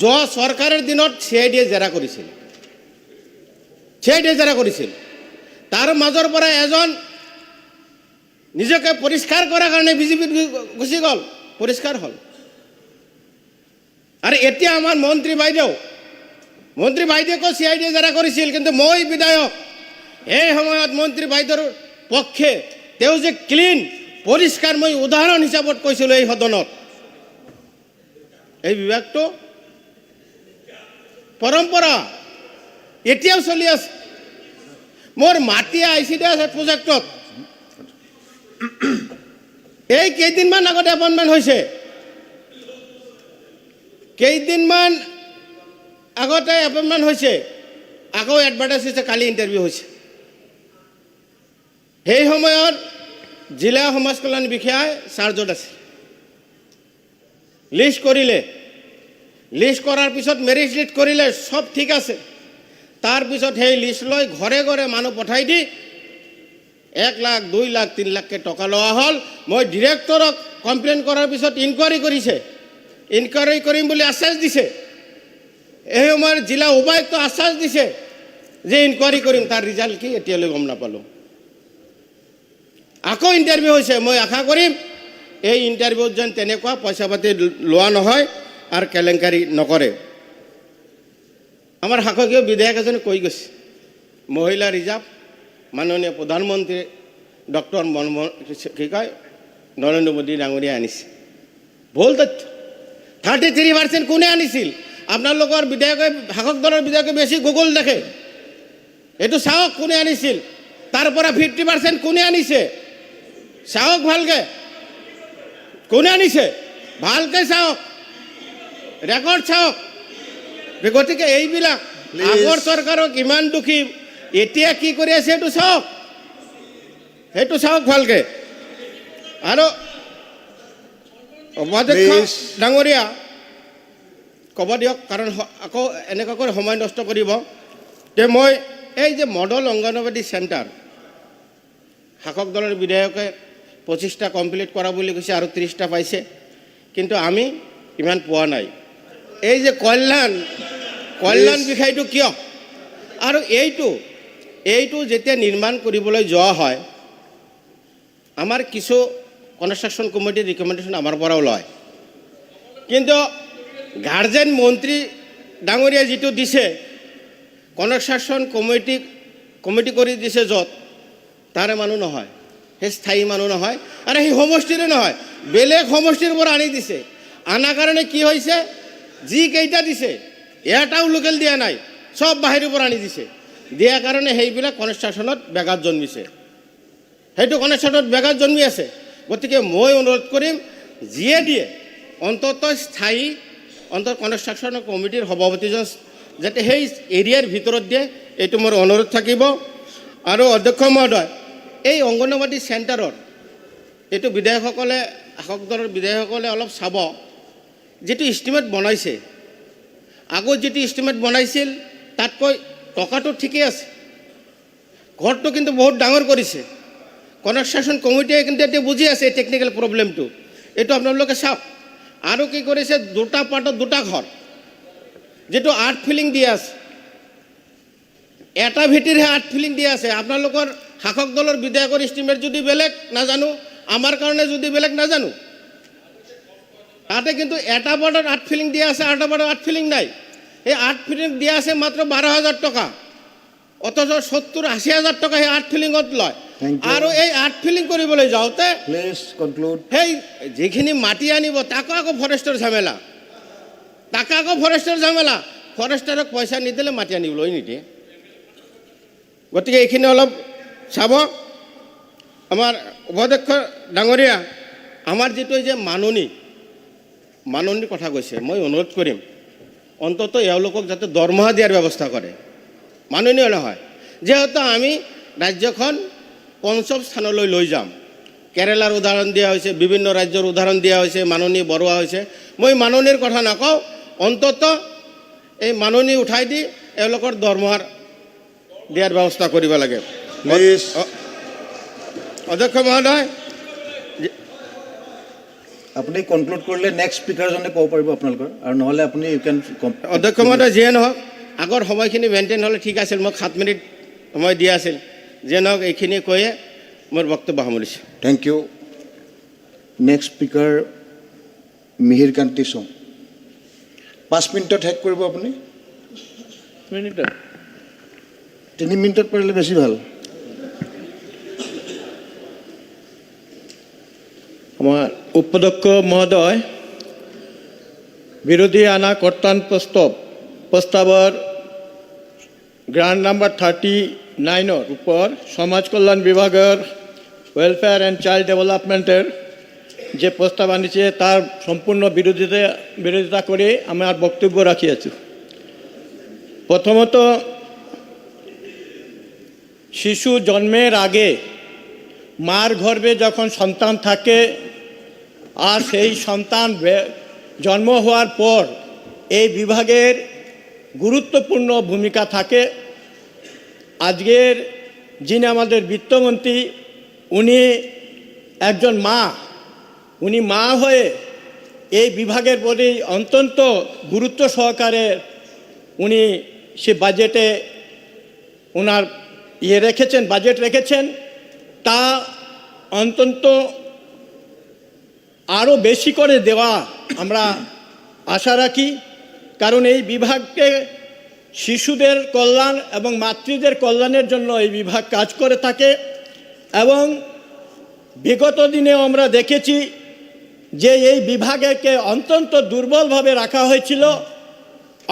যোৱা চৰকাৰৰ দিনত CIDয়ে জেৰা কৰিছিল। তাৰ মাজৰ পৰা এজন নিজকে পৰিষ্কাৰ কৰাৰ কাৰণে বিজেপিত গুচি গ'ল, পৰিষ্কাৰ হ'ল। আৰু এতিয়া আমাৰ মন্ত্ৰী বাইদেউকো CIDয়ে জেৰা কৰিছিল, কিন্তু মই বিধায়ক এই সময়ত মন্ত্ৰী বাইদেউৰ পক্ষে তেওঁ যে ক্লিন পৰিষ্কাৰ মই উদাহৰণ হিচাপত কৈছিলোঁ এই সদনত। এই বিভাগটো পৰম্পৰা এতিয়াও চলি আছে। মোৰ মাটি ICDS প্ৰজেক্টত এই কেইদিনমান আগতে এপইণ্টমেণ্ট হৈছে, আকৌ এডভাৰটাইজ হৈছে, কালি ইণ্টাৰভিউ হৈছে। সেই সময়ত জিলা সমাজ কল্যাণ বিষয়াই চাৰ্জত আছে, লিষ্ট কৰিলে, লিষ্ট কৰাৰ পিছত মেৰিজ লিষ্ট কৰিলে, চব ঠিক আছে। তাৰপিছত সেই লিষ্ট লৈ ঘৰে ঘৰে মানুহ পঠাই দি 1 লাখ 2 লাখ 3 লাখকৈ টকা লোৱা হ'ল। মই ডিৰেক্টৰক কমপ্লেইন কৰাৰ পিছত ইনকুৱাৰী কৰিছে, ইনকুৱাৰী কৰিম বুলি আশ্বাস দিছে। এই সময়ত জিলা উপায়ুক্ত আশ্বাস দিছে যে ইনকুৱাৰী কৰিম, তাৰ ৰিজাল্ট কি এতিয়ালৈ গম নাপালোঁ। আকৌ ইণ্টাৰভিউ হৈছে, মই আশা কৰিম এই ইণ্টাৰভিউত যেন তেনেকুৱা পইচা পাতি লোৱা নহয় আৰু কেলেংকাৰী নকৰে। আমাৰ শাসকীয় বিধায়ক এজনে কৈ গৈছে, মহিলা ৰিজাৰ্ভ মাননীয় প্ৰধানমন্ত্ৰী ডক্টৰ নৰেন্দ্ৰ মোদী ডাঙৰীয়াই আনিছে। ভুল তথ্য। 33% কোনে আনিছিল? আপোনালোকৰ বিধায়কে, শাসক দলৰ বিধায়কে বেছি গুগল দেখে, এইটো চাওক কোনে আনিছিল। তাৰ পৰা 50% কোনে আনিছে চাওক ভালকে, কোনে আনিছে ভালকে চাওক, ৰেকৰ্ড চাওক। গতিকে এইবিলাক আগৰ চৰকাৰক ইমান দুখী, এতিয়া কি কৰি আছে সেইটো চাওক ভালকে। আৰু অধ্যক্ষ ডাঙৰীয়া ক'ব দিয়ক, কাৰণ আকৌ এনেকুৱা কৰি সময় নষ্ট কৰিব যে মই এই যে মডেল অংগনবাদী চেণ্টাৰ শাসক দলৰ বিধায়কে 25টা কমপ্লিট কৰা বুলি কৈছে আৰু 30টা পাইছে, কিন্তু আমি ইমান পোৱা নাই। এই যে কল্যাণ বিষয়টো কিয়? আৰু এইটো যেতিয়া নিৰ্মাণ কৰিবলৈ যোৱা হয়, আমাৰ কিছু কনষ্ট্ৰাকশ্যন কমিটিৰ ৰিকমেণ্ডেশ্যন আমাৰ পৰাও লয়, কিন্তু গাৰ্জেন মন্ত্ৰী ডাঙৰীয়া যিটো দিছে কনষ্ট্ৰাকশ্যন কমিটিক কমিটি কৰি দিছে য'ত তাৰে মানুহ নহয়, সেই স্থায়ী মানুহ নহয় আৰু সেই সমষ্টিৰে নহয়, বেলেগ সমষ্টিৰ পৰা আনি দিছে। আনাৰ কাৰণে কি হৈছে, যিকেইটা দিছে এটাও লোকেল দিয়া নাই, চব বাহিৰৰ পৰা আনি দিছে। দিয়াৰ কাৰণে সেইবিলাক কনষ্ট্ৰাকশ্যনত ব্যাঘাত জন্মিছে, সেইটো কনষ্ট্ৰাকশ্যনত ব্যাঘাত জন্মি আছে। গতিকে মই অনুৰোধ কৰিম, যিয়ে দিয়ে অন্ততঃ স্থায়ী কনষ্ট্ৰাকশ্যন কমিটিৰ সভাপতিজন যাতে সেই এৰিয়াৰ ভিতৰত দিয়ে, এইটো মোৰ অনুৰোধ থাকিব। আৰু অধ্যক্ষ মহোদয়, এই অংগনবাদী চেণ্টাৰৰ এইটো বিধায়কসকলে, শাসক দলৰ বিধায়কসকলে অলপ চাব, যিটো ইষ্টিমেট বনাইছে, আগত যিটো ইষ্টিমেট বনাইছিল তাতকৈ টকাটো ঠিকেই আছে, ঘৰটো কিন্তু বহুত ডাঙৰ কৰিছে। কনষ্ট্ৰাকশ্যন কমিটিয়ে কিন্তু এতিয়া বুজি আছে এই টেকনিকেল প্ৰব্লেমটো, এইটো আপোনালোকে চাওক। আৰু কি কৰিছে, দুটা পাৰ্টত দুটা ঘৰ, যিটো আৰ্ট ফিলিং দিয়া আছে, এটা ভেটিৰহে আৰ্ট ফিলিং দিয়া আছে। আপোনালোকৰ শাসক দলৰ বিধায়কৰ ইষ্টিমেট যদি বেলেগ নাজানো, আমাৰ কাৰণে যদি বেলেগ নাজানো, তাতে কিন্তু এটা পাৰ্টত আৰ্ট ফিলিং দিয়া আছে, এটা পাৰ্টত আৰ্ট ফিলিং নাই। এই আৰ্ট ফিলিং দিয়া আছে মাত্ৰ 12,000 টকা, অথচ 70-80,000 টকা সেই আৰ্ট ফিলিঙত লয়। আৰু এই আৰ্ট ফিলিং কৰিবলৈ যাওঁতে সেই যিখিনি মাটি আনিব তাকো আকৌ ফৰেষ্টৰ ঝামেলা, ফৰেষ্টাৰক পইচা নিদিলে মাটি আনিবলৈ নিদিয়ে। গতিকে এইখিনি অলপ চাব। আমাৰ উপাধ্যক্ষ ডাঙৰীয়া, আমাৰ যিটো যে মাননীৰ কথা কৈছে, মই অনুৰোধ কৰিম অন্ততঃ এওঁলোকক যাতে দৰমহা দিয়াৰ ব্যৱস্থা কৰে, মাননীয় নহয়। যিহেতু আমি ৰাজ্যখন পঞ্চম স্থানলৈ লৈ যাম, কেৰেলাৰ উদাহৰণ দিয়া হৈছে, বিভিন্ন ৰাজ্যৰ উদাহৰণ দিয়া হৈছে, মাননী বঢ়োৱা হৈছে। মই মাননীৰ কথা নকওঁ, অন্ততঃ এই মাননী উঠাই দি এওঁলোকৰ দৰমহাৰ দিয়াৰ ব্যৱস্থা কৰিব লাগে। অধ্যক্ষ মহোদয়, আপুনি কনক্লুড কৰিলে নেক্সট স্পীকাৰজনে ক'ব পাৰিব আপোনালোকৰ, আৰু নহ'লে আপুনি ইউ কেন। অধ্যক্ষ মহোদয়, যিয়ে নহওক আগৰ সময়খিনি মেইনটেইন হ'লে ঠিক আছিল, মোক 7 মিনিট সময় দিয়া আছিল। যিয়ে নহওক এইখিনি কৈয়ে মোৰ বক্তব্য সামৰিছোঁ। Thank you. Next speaker Mihir Kanti Shome. 5 মিনিটত শেষ কৰিব আপুনি? 3 মিনিটত পাৰিলে বেছি ভাল। আমাৰ উপাধ্যক্ষ মহোদয়, বিৰোধী আনা কৰ্তন প্ৰস্তাৱৰ গ্ৰাণ্ট নাম্বাৰ 39-ৰ ওপৰ সমাজ কল্যাণ বিভাগৰ ৱেলফেয়াৰ এণ্ড চাইল্ড ডেভেলপমেণ্টের যে প্রস্তাব আনিছে তার সম্পূর্ণ বিরোধিতা করে আমার বক্তব্য রাখি আছি। প্রথমত, শিশু জন্মের আগে মার গর্ভে যখন সন্তান থাকে আর সেই সন্তান জন্ম হওয়ার পর এই বিভাগের গুরুত্বপূর্ণ ভূমিকা থাকে। আজকের যিনি আমাদের বিত্তমন্ত্রী, উনি একজন মা, উনি মা হয়ে এই বিভাগের প্রতি অত্যন্ত গুরুত্ব সহকারে উনি সে বাজেটে ওনার বাজেট রেখেছেন। তা অন্তত আরও বেশি করে দেওয়া আমরা আশা রাখি, কারণ এই বিভাগকে শিশুদের কল্যাণ এবং মাতৃদের কল্যাণের জন্য এই বিভাগ কাজ করে থাকে। এবং বিগত দিনে আমরা দেখেছি যে এই বিভাগকে অত্যন্ত দুর্বলভাবে রাখা হয়েছিল।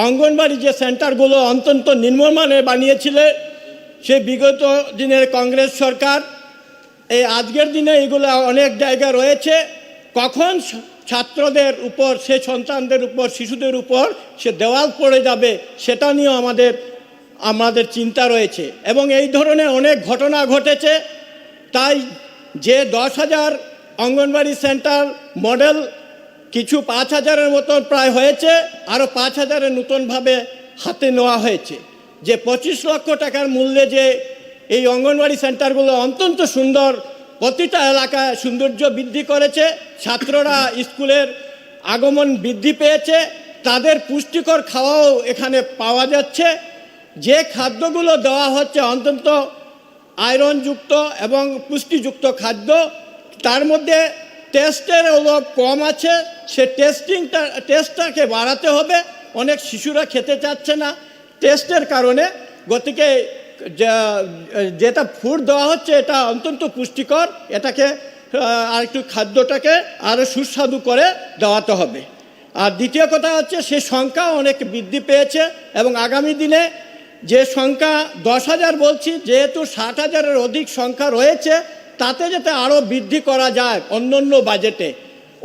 অঙ্গনবাড়ি যে সেন্টারগুলো অত্যন্ত নিম্নমানে বানিয়েছিল, সে বিগত দিনের কংগ্রেস সরকার এই আজকের দিনে এগুলো অনেক জায়গা রয়েছে। কখন ছাত্রদের উপর, সে সন্তানদের উপর, শিশুদের উপর সে দেওয়াল পড়ে যাবে সেটা নিয়েও আমাদের চিন্তা রয়েছে। এবং এই ধরনের অনেক ঘটনা ঘটেছে। তাই যে 10,000 অঙ্গনবাড়ি সেন্টার মডেল কিছু 5,000-এর মতো প্রায় হয়েছে, আরও 5,000-এর নতুনভাবে হাতে নেওয়া হয়েছে। যে 25 লক্ষ টাকার মূল্যে যে এই অঙ্গনবাড়ি সেন্টারগুলো অত্যন্ত সুন্দর, প্রতিটা এলাকায় সৌন্দর্য বৃদ্ধি করেছে, ছাত্ররা স্কুলের আগমন বৃদ্ধি পেয়েছে, তাদের পুষ্টিকর খাওয়াও এখানে পাওয়া যাচ্ছে। যে খাদ্যগুলো দেওয়া হচ্ছে অত্যন্ত আয়রনযুক্ত এবং পুষ্টিযুক্ত খাদ্য, তার মধ্যে টেস্টের অলপ কম আছে, সে টেস্টটাকে বাড়াতে হবে। অনেক শিশুরা খেতে চাচ্ছে না টেস্টের কারণে। গতিকে যেটা ফুড দেওয়া হচ্ছে এটা অত্যন্ত পুষ্টিকর, এটাকে আর একটু খাদ্যটাকে আরও সুস্বাদু করে দেওয়াতে হবে। আর দ্বিতীয় কথা হচ্ছে সে সংখ্যা অনেক বৃদ্ধি পেয়েছে এবং আগামী দিনে যে সংখ্যা 10,000 বলছি, যেহেতু 60,000-এর অধিক সংখ্যা রয়েছে, তাতে যাতে আরও বৃদ্ধি করা যায় অন্য অন্য বাজেটে।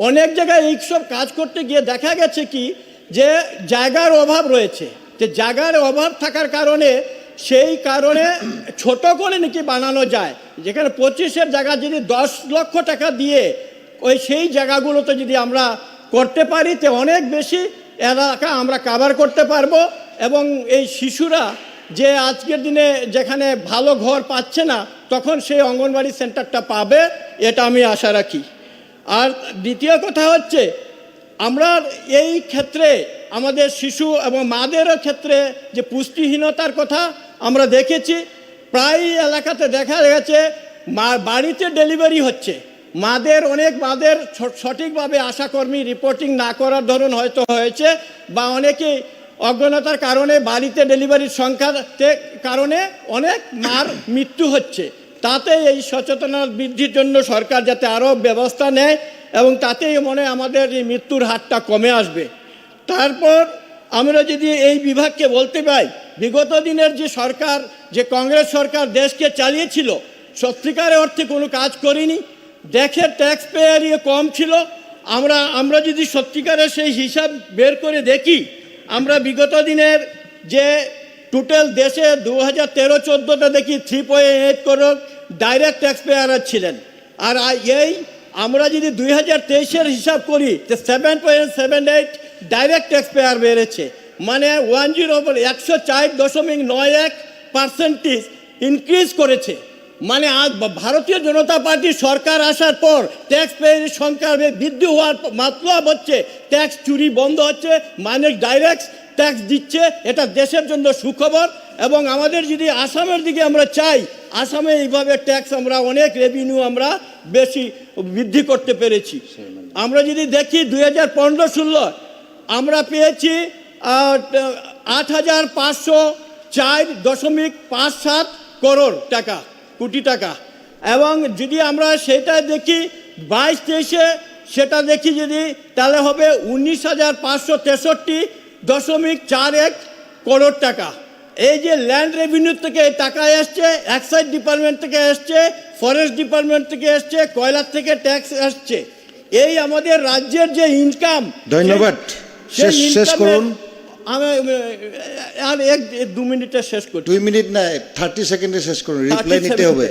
অনেক জায়গায় এইসব কাজ করতে গিয়ে দেখা গেছে কি যে জায়গার অভাব রয়েছে, যে জায়গার অভাব থাকার কারণে সেই কারণে ছোট করে নাকি বানানো যায়, যেখানে 25-এর জায়গা যদি 10 লক্ষ টাকা দিয়ে সেই জায়গাগুলোতে যদি আমরা করতে পারি তো অনেক বেশি এলাকা আমরা কভার করতে পারবো। এবং এই শিশুরা যে আজকের দিনে যেখানে ভালো ঘর পাচ্ছে না, তখন সেই অঙ্গনওয়াড়ি সেন্টারটা পাবে, এটা আমি আশা রাখি। আর দ্বিতীয় কথা হচ্ছে আমরা এই ক্ষেত্রে আমাদের শিশু এবং মাদেরও ক্ষেত্রে যে পুষ্টিহীনতার কথা আমরা দেখেছি, প্রায় এলাকাতে দেখা গেছে বাড়িতে ডেলিভারি হচ্ছে, অনেক মাদের সঠিকভাবে আশাকর্মী রিপোর্টিং না করার ধরন হয়তো হয়েছে, বা অনেকে অজ্ঞানতার কারণে বাড়িতে ডেলিভারির সংখ্যার কারণে অনেক মার মৃত্যু হচ্ছে। তাতে এই সচেতনতা বৃদ্ধির জন্য সরকার যাতে আরও ব্যবস্থা নেয় এবং তাতেই মনে আমাদের এই মৃত্যুর হারটা কমে আসবে। তারপর আমরা যদি এই বিভাগকে বলতে পাই, বিগত দিনের যে সরকার, যে কংগ্রেস সরকার দেশকে চালিয়েছিল, সত্যিকারের অর্থে কোনো কাজ করিনি। দেখে ট্যাক্স পেয়ারই কম ছিল। আমরা যদি সত্যিকারের সেই হিসাব বের করে দেখি, আমরা বিগত দিনের যে টোটাল দেশে 2013-14তে দেখি 3.8 করোড় ডাইরেক্ট ট্যাক্স পেয়ার ছিলেন। আর এই আমরা যদি 2023-এর হিসাব করি যে 7.78 ডাইরেক্ট ট্যাক্স পেয়ার বেড়েছে, মানে 104.91% ইনক্রিজ করেছে। মানে আজ ভারতীয় জনতা পার্টির সরকার আসার পর ট্যাক্স পেয়ারের সংখ্যা বৃদ্ধি হওয়ার মতলব হচ্ছে ট্যাক্স চুরি বন্ধ হচ্ছে, মানুষ ডাইরেক্ট ট্যাক্স দিচ্ছে, এটা দেশের জন্য সুখবর। এবং আমাদের যদি আসামের দিকে আমরা চাই, আসামে এইভাবে ট্যাক্স আমরা অনেক রেভিনিউ আমরা বেশি বৃদ্ধি করতে পেরেছি। আমরা যদি দেখি 2015-16 আমরা পেয়েছি 8,504.57 কোটি টাকা। এবং যদি আমরা সেটা দেখি 22-23-এ সেটা দেখি যদি, তাহলে হবে 19,563.41 করোড় টাকা। এই যে ল্যান্ড রেভিনিউ থেকে টাকা এসছে, এক্সাইজ ডিপার্টমেন্ট থেকে এসছে, ফরেস্ট ডিপার্টমেন্ট থেকে এসছে, কয়লার থেকে ট্যাক্স আসছে। এই আমাদের রাজ্যের যে ইনকাম। ধন্যবাদ, শেষ করুন। আমি আর 1-2 মিনিটে শেষ করছি। 2 মিনিট না, 30 সেকেন্ডে শেষ করুন, রিপ্লাই নিতে হবে।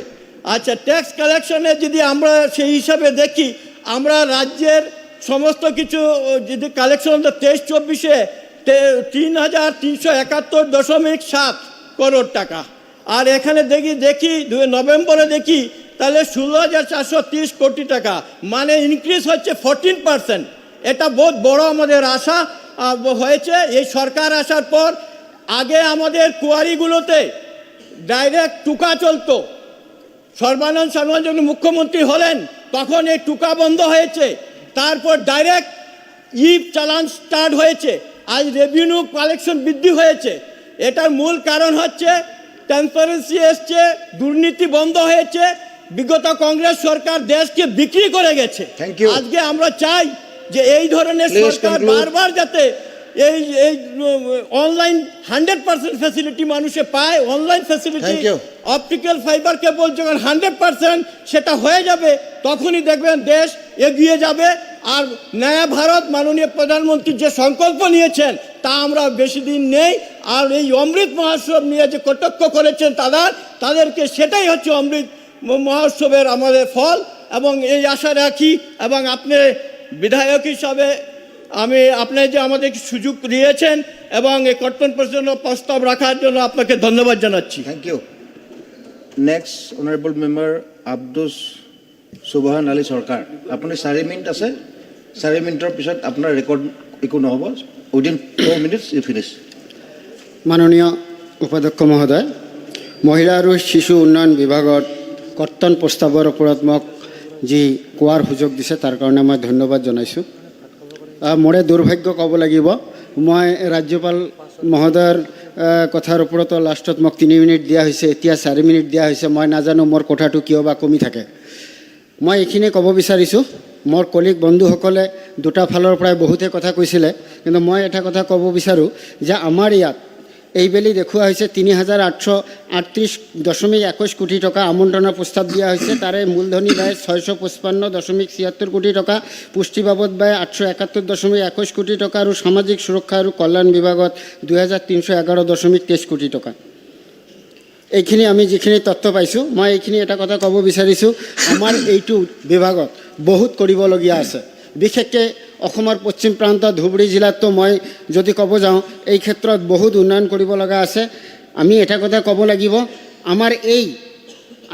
আচ্ছা, ট্যাক্স কালেকশনে যদি আমরা সেই হিসাবে দেখি, আমরা রাজ্যের সমস্ত কিছু যদি কালেকশন 23-24-এ 3,371.7 করোড় টাকা। আর এখানে দেখি নভেম্বরে দেখি তাহলে 16,430 কোটি টাকা, মানে ইনক্রিজ হচ্ছে 14%। এটা বহুত বড় আমাদের আশা হয়েছে এই সরকার আসার পর। আগে আমাদের কুয়ারিগুলোতে ডাইরেক্ট টুকা চলতো, সর্বানন্দ সোনোয়াল যখন মুখ্যমন্ত্রী হলেন তখন এই টুকা বন্ধ হয়েছে, তারপর ডাইরেক্ট চালান স্টার্ট হয়েছে। আজ রেভিনিউ কালেকশন বৃদ্ধি হয়েছে। এটার মূল কারণ হচ্ছে ট্রান্সপারেন্সি এসছে, দুর্নীতি বন্ধ হয়েছে। বিগত কংগ্রেস সরকার দেশকে বিক্রি করে গেছে। আজকে আমরা চাই যে এই ধরনের সরকার বারবার যাতে এই অনলাইন 100% ফ্যাসিলিটি মানুষে পায়। Online facility, optical fibre cable যখন 100% সেটা হয়ে যাবে, তখনই দেখবেন দেশ এগিয়ে যাবে। আর নয়া ভারত মাননীয় প্রধানমন্ত্রী যে সংকল্প নিয়েছেন তা আমরা বেশি দিন নেই। আর এই অমৃত মহোৎসব নিয়ে যে কটাক্ষ করেছেন তাদেরকে, সেটাই হচ্ছে অমৃত মহোৎসবের আমাদের ফল। এবং এই আশা রাখি, এবং আপনি বিধায়ক হিসাবে আপনি যে আমাদের সুযোগ দিয়েছেন এবং এই কর্তন প্রস্তাব রাখার জন্য আপনাকে ধন্যবাদ জানাচ্ছি। Thank you. Next honourable member Abdus Subhan Ali সরকার, আপুনি 4 মিনিট আছে। 4 মিনিটৰ পিছত আপোনাৰ ৰেকৰ্ড একো নহ'ব। Within 4 minutes you finish. মাননীয় উপাধ্যক্ষ মহোদয়, মহিলা আৰু শিশু উন্নয়ন বিভাগত কৰ্তন প্ৰস্তাৱৰ ওপৰত মোক যি কোৱাৰ সুযোগ দিছে তাৰ কাৰণে মই ধন্যবাদ জনাইছোঁ। মোৰে দুৰ্ভাগ্য ক'ব লাগিব, মই ৰাজ্যপাল মহোদয়ৰ কথাৰ ওপৰতো লাষ্টত মোক 3 মিনিট দিয়া হৈছে, এতিয়া 4 মিনিট দিয়া হৈছে। মই নাজানো মোৰ কথাটো কিয় বা কমি থাকে। মই এইখিনি ক'ব বিচাৰিছোঁ, মোৰ কলিগ বন্ধুসকলে দুটা ফালৰ পৰাই বহুতে কথা কৈছিলে, কিন্তু মই এটা কথা ক'ব বিচাৰোঁ যে আমাৰ ইয়াত এইবেলি দেখুওৱা হৈছে ৩,৮38.21 কোটি টকা আমন্ত্ৰণৰ প্ৰস্তাৱ দিয়া হৈছে। তাৰে মূলধনী ব্যয় 655.76 কোটি টকা, পুষ্টি বাবদ ব্যয় 871.21 কোটি টকা আৰু সামাজিক সুৰক্ষা আৰু কল্যাণ বিভাগত 2,311.23 কোটি টকা। এইখিনি আমি যিখিনি তথ্য পাইছোঁ, মই এইখিনি এটা কথা ক'ব বিচাৰিছোঁ, আমাৰ এইটো বিভাগত বহুত কৰিবলগীয়া আছে। বিশেষকৈ অসমৰ পশ্চিম প্ৰান্ত ধুবুৰী জিলাতো মই যদি ক'ব যাওঁ, এই ক্ষেত্ৰত বহুত উন্নয়ন কৰিব লগা আছে। আমি এটা কথা ক'ব লাগিব, আমাৰ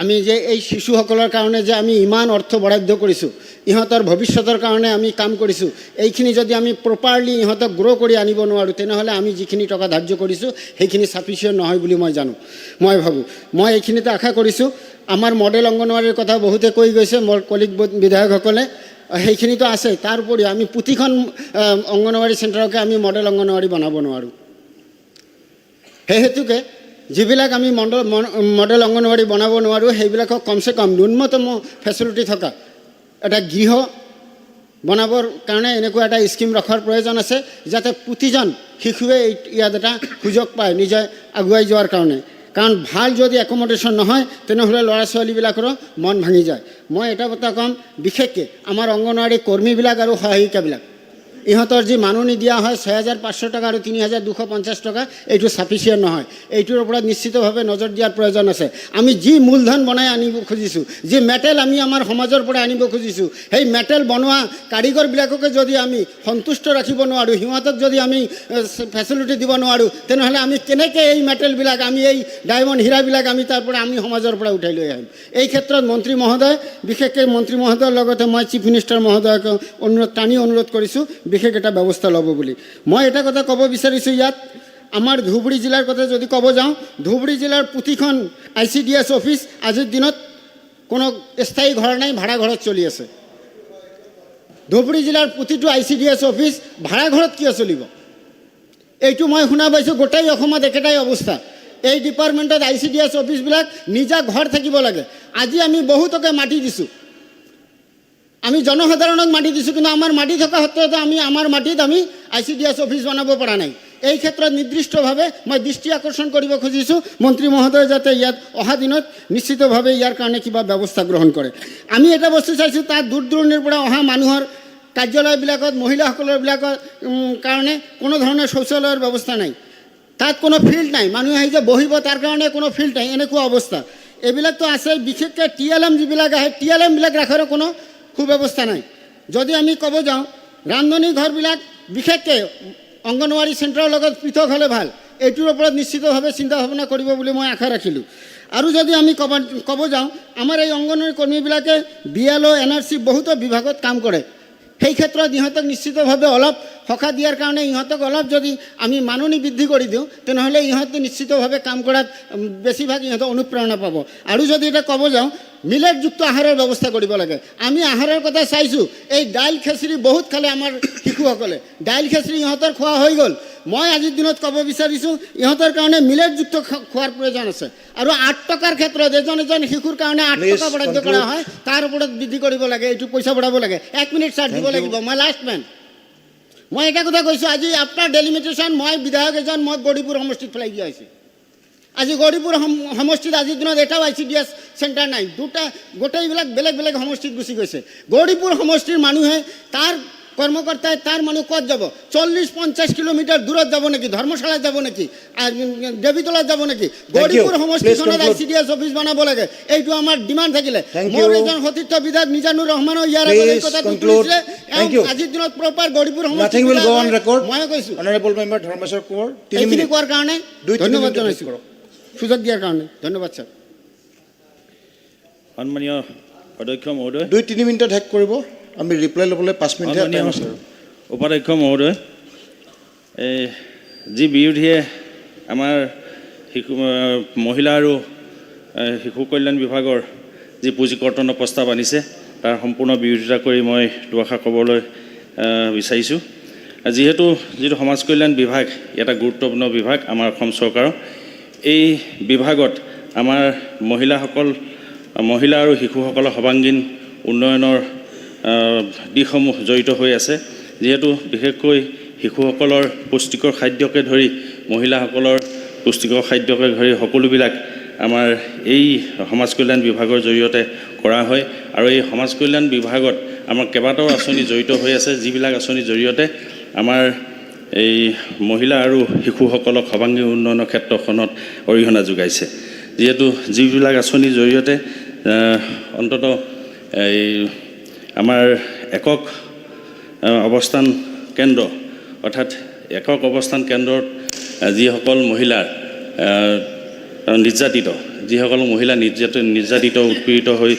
আমি যে এই শিশুসকলৰ কাৰণে যে আমি ইমান অৰ্থ বৰাদ্দ কৰিছোঁ, ইহঁতৰ ভৱিষ্যতৰ কাৰণে আমি কাম কৰিছোঁ, এইখিনি যদি আমি প্ৰপাৰলি ইহঁতক গ্ৰ' কৰি আনিব নোৱাৰোঁ, তেনেহ'লে আমি যিখিনি টকা ধাৰ্য কৰিছোঁ সেইখিনি ছাফিচিয়েণ্ট নহয় বুলি মই ভাবোঁ। মই এইখিনিতে আশা কৰিছোঁ। আমাৰ মডেল অংগনৱাড়ীৰ কথা বহুতে কৈ গৈছে, মোৰ কলিগ বিধায়কসকলে, সেইখিনিতো আছে। তাৰ উপৰিও আমি প্ৰতিখন অংগনৱাড়ী চেণ্টাৰকে আমি মডেল অংগনৱাড়ী বনাব নোৱাৰোঁ। সেই হেতুকে যিবিলাক আমি মডেল অংগনৱাড়ী বনাব নোৱাৰোঁ, সেইবিলাকক কমচে কম ন্যূনতম ফেচিলিটি থকা এটা গৃহ বনাবৰ কাৰণে এনেকুৱা এটা স্কিম ৰখাৰ প্ৰয়োজন আছে, যাতে প্ৰতিজন শিশুৱে ইয়াত এটা সুযোগ পায় নিজে আগুৱাই যোৱাৰ কাৰণে। কাৰণ ভাল যদি একমডেশ্যন নহয়, তেনেহ'লে ল'ৰা ছোৱালীবিলাকৰো মন ভাঙি যায়। মই এটা কথা ক'ম, বিশেষকৈ আমাৰ অংগনৱাড়ী কৰ্মীবিলাক আৰু সহায়িকাবিলাক, ইহঁতৰ যি মাননি দিয়া হয় 6,500 টকা আৰু 3,250 টকা, এইটো ছাফিচিয়েণ্ট নহয়। এইটোৰ ওপৰত নিশ্চিতভাৱে নজৰ দিয়াৰ প্ৰয়োজন আছে। আমি যি মূলধন বনাই আনিব খুজিছোঁ, যি মেটেল আমি আমাৰ সমাজৰ পৰা আনিব খুজিছোঁ, সেই মেটেল বনোৱা কাৰিকৰবিলাককে যদি আমি সন্তুষ্ট ৰাখিব নোৱাৰোঁ, সিহঁতক যদি আমি ফেচিলিটি দিব নোৱাৰোঁ, তেনেহ'লে আমি কেনেকৈ এই মেটেলবিলাক, আমি এই ডায়মণ্ড হীৰাবিলাক আমি তাৰ পৰা আমি সমাজৰ পৰা উঠাই লৈ আহিম? এই ক্ষেত্ৰত মন্ত্ৰী মহোদয়, বিশেষকৈ মন্ত্ৰী মহোদয়ৰ লগতে মই চিফ মিনিষ্টাৰ মহোদয়ক অনুৰোধ কৰিছোঁ বিশেষ এটা ব্যৱস্থা ল'ব বুলি। মই এটা কথা ক'ব বিচাৰিছোঁ, ইয়াত আমাৰ ধুবুৰী জিলাৰ কথা যদি ক'ব যাওঁ, ধুবুৰী জিলাৰ প্ৰতিখন ICDS অফিচ আজিৰ দিনত কোনো স্থায়ী ঘৰ নাই, ভাড়া ঘৰত চলি আছে। ধুবুৰী জিলাৰ প্ৰতিটো ICDS অফিচ ভাড়া ঘৰত কিয় চলিব? এইটো মই শুনা পাইছোঁ গোটেই অসমত একেটাই অৱস্থা। এই ডিপাৰ্টমেণ্টত ICDS অফিচবিলাক নিজা ঘৰ থাকিব লাগে। আজি আমি বহুতকে মাটি দিছোঁ, আমি জনসাধাৰণক মাটি দিছোঁ, কিন্তু আমাৰ মাটি থকা সত্ত্বেও আমি আমাৰ মাটিত আমি ICDS অফিচ বনাব পৰা নাই। এই ক্ষেত্ৰত নিৰ্দিষ্টভাৱে মই দৃষ্টি আকৰ্ষণ কৰিব খুজিছোঁ, মন্ত্ৰী মহোদয় যাতে ইয়াত অহা দিনত নিশ্চিতভাৱে ইয়াৰ কাৰণে কিবা ব্যৱস্থা গ্ৰহণ কৰে। আমি এটা বস্তু চাইছোঁ, তাত দূৰ দূৰণিৰ পৰা অহা মানুহৰ কাৰ্যালয়বিলাকত মহিলাসকলৰ কাৰণে কোনো ধৰণৰ শৌচালয়ৰ ব্যৱস্থা নাই। তাত কোনো ফিল্ড নাই, মানুহে আহি যে বহিব তাৰ কাৰণে কোনো ফিল্ড নাই, এনেকুৱা অৱস্থা। এইবিলাকতো আছে। বিশেষকৈ TLM যিবিলাক আহে, TLMবিলাক ৰাখাৰো কোনো সুব্যৱস্থা নাই। যদি আমি ক'ব যাওঁ, ৰান্ধনী ঘৰবিলাক বিশেষকৈ অংগনৱাড়ী চেণ্টাৰৰ লগত পৃথক হ'লে ভাল। এইটোৰ ওপৰত নিশ্চিতভাৱে চিন্তা ভাৱনা কৰিব বুলি মই আশা ৰাখিলোঁ। আৰু যদি আমি ক'ব যাওঁ, আমাৰ এই অংগনৱাড়ী কৰ্মীবিলাকে BLO NRC বহুতো বিভাগত কাম কৰে। সেই ক্ষেত্ৰত ইহঁতক নিশ্চিতভাৱে অলপ সকাহ দিয়াৰ কাৰণে ইহঁতক অলপ যদি আমি মাননি বৃদ্ধি কৰি দিওঁ, তেনেহ'লে ইহঁতে নিশ্চিতভাৱে কাম কৰাত বেছিভাগ ইহঁতে অনুপ্ৰেৰণা পাব। আৰু যদি এটা ক'ব যাওঁ, মিলেটযুক্ত আহাৰৰ ব্যৱস্থা কৰিব লাগে। আমি আহাৰৰ কথা চাইছোঁ, এই দাইল খেচৰি বহুত খালে আমাৰ শিশুসকলে, দাইল খেচৰি ইহঁতৰ খোৱা হৈ গ'ল। মই আজিৰ দিনত ক'ব বিচাৰিছোঁ, ইহঁতৰ কাৰণে মিলেটযুক্ত খোৱাৰ প্ৰয়োজন আছে। আৰু 8 টকাৰ ক্ষেত্ৰত এজন শিশুৰ কাৰণে 8 টকা বৰাদ্দ কৰা হয়, তাৰ ওপৰত বৃদ্ধি কৰিব লাগে, এইটো পইচা বঢ়াব লাগে। 1 মিনিট চাৰ্জ দিব লাগিব। মই লাষ্ট মেন, মই এটা কথা কৈছোঁ, আজি আপোনাৰ ডেলিমিটেশ্যন, মই বিধায়ক এজন, মই গৌৰীপুৰ সমষ্টিত পেলাই দিয়া হৈছে। আজি গৌৰীপুৰ সমষ্টিত আজিৰ দিনত এটাও ICDS চেণ্টাৰ নাই। গোটেইবিলাক বেলেগ বেলেগ সমষ্টিত গুচি গৈছে। গৌৰীপুৰ সমষ্টিৰ মানুহে, তাৰ কৰ্মকৰ্তাই, তাৰ মানুহ ক'ত যাব? 40-50 কিলোমিটাৰ দূৰত যাব নেকি? ধৰ্মশালাত যাব নেকি? দেৱীতলাত যাব নেকি? গৌৰীপুৰ সমষ্টিখনত ICDS অফিচ বনাব লাগে। এইটো আমাৰ ডিমাণ্ড থাকিলে। মোৰ এজন সতীৰ্থ বিধায়ক মিজানুৰ ৰহমানেও ইয়াৰ আগত এই কথাটো তুলিছিলে। আজিৰ দিনত প্ৰপাৰ গৌৰীপুৰ সমষ্টি মই কৈছোঁ, অনাৰেবল মেম্বাৰ ধৰ্মেশ্বৰ কোঁৱৰ, এইখিনি কোৱাৰ কাৰণে ধন্যবাদ জনাইছোঁ, সুযোগ দিয়াৰ কাৰণে ধন্যবাদ ছাৰ। সন্মানীয় অধ্যক্ষ মহোদয়, 2-3 মিনিটত শেষ কৰিব। আমি ৰিপ্লাই ল'বলৈ 5 মিনিট টাইম আছে। উপাধ্যক্ষ মহোদয়, যি বিৰোধীয়ে আমাৰ মহিলা আৰু শিশু কল্যাণ বিভাগৰ যি পুঁজি কৰ্তনৰ প্ৰস্তাৱ আনিছে, তাৰ সম্পূৰ্ণ বিৰোধিতা কৰি মই দুআষাৰ ক'বলৈ বিচাৰিছোঁ। যিহেতু যিটো সমাজ কল্যাণ বিভাগ এটা গুৰুত্বপূৰ্ণ বিভাগ আমাৰ অসম চৰকাৰৰ, এই বিভাগত আমাৰ মহিলা আৰু শিশুসকলৰ সৰ্বাংগীন উন্নয়নৰ দিশসমূহ জড়িত হৈ আছে। যিহেতু বিশেষকৈ শিশুসকলৰ পুষ্টিকৰ খাদ্যকে ধৰি মহিলাসকলৰ পুষ্টিকৰ খাদ্যকে ধৰি সকলোবিলাক আমাৰ এই সমাজ কল্যাণ বিভাগৰ জৰিয়তে কৰা হয়। আৰু এই সমাজ কল্যাণ বিভাগত আমাৰ কেইবাটাও আঁচনি জড়িত হৈ আছে, যিবিলাক আঁচনিৰ জৰিয়তে আমাৰ এই মহিলা আৰু শিশুসকলক সৰ্বাংগীন উন্নয়নৰ ক্ষেত্ৰখনত অৰিহণা যোগাইছে। যিহেতু যিবিলাক আঁচনিৰ জৰিয়তে অন্ততঃ এই আমাৰ একক অৱস্থান কেন্দ্ৰ অৰ্থাৎ একক অৱস্থান কেন্দ্ৰত যিসকল মহিলাৰ যিসকল মহিলা নিৰ্যাতিত উৎপীড়িত হৈ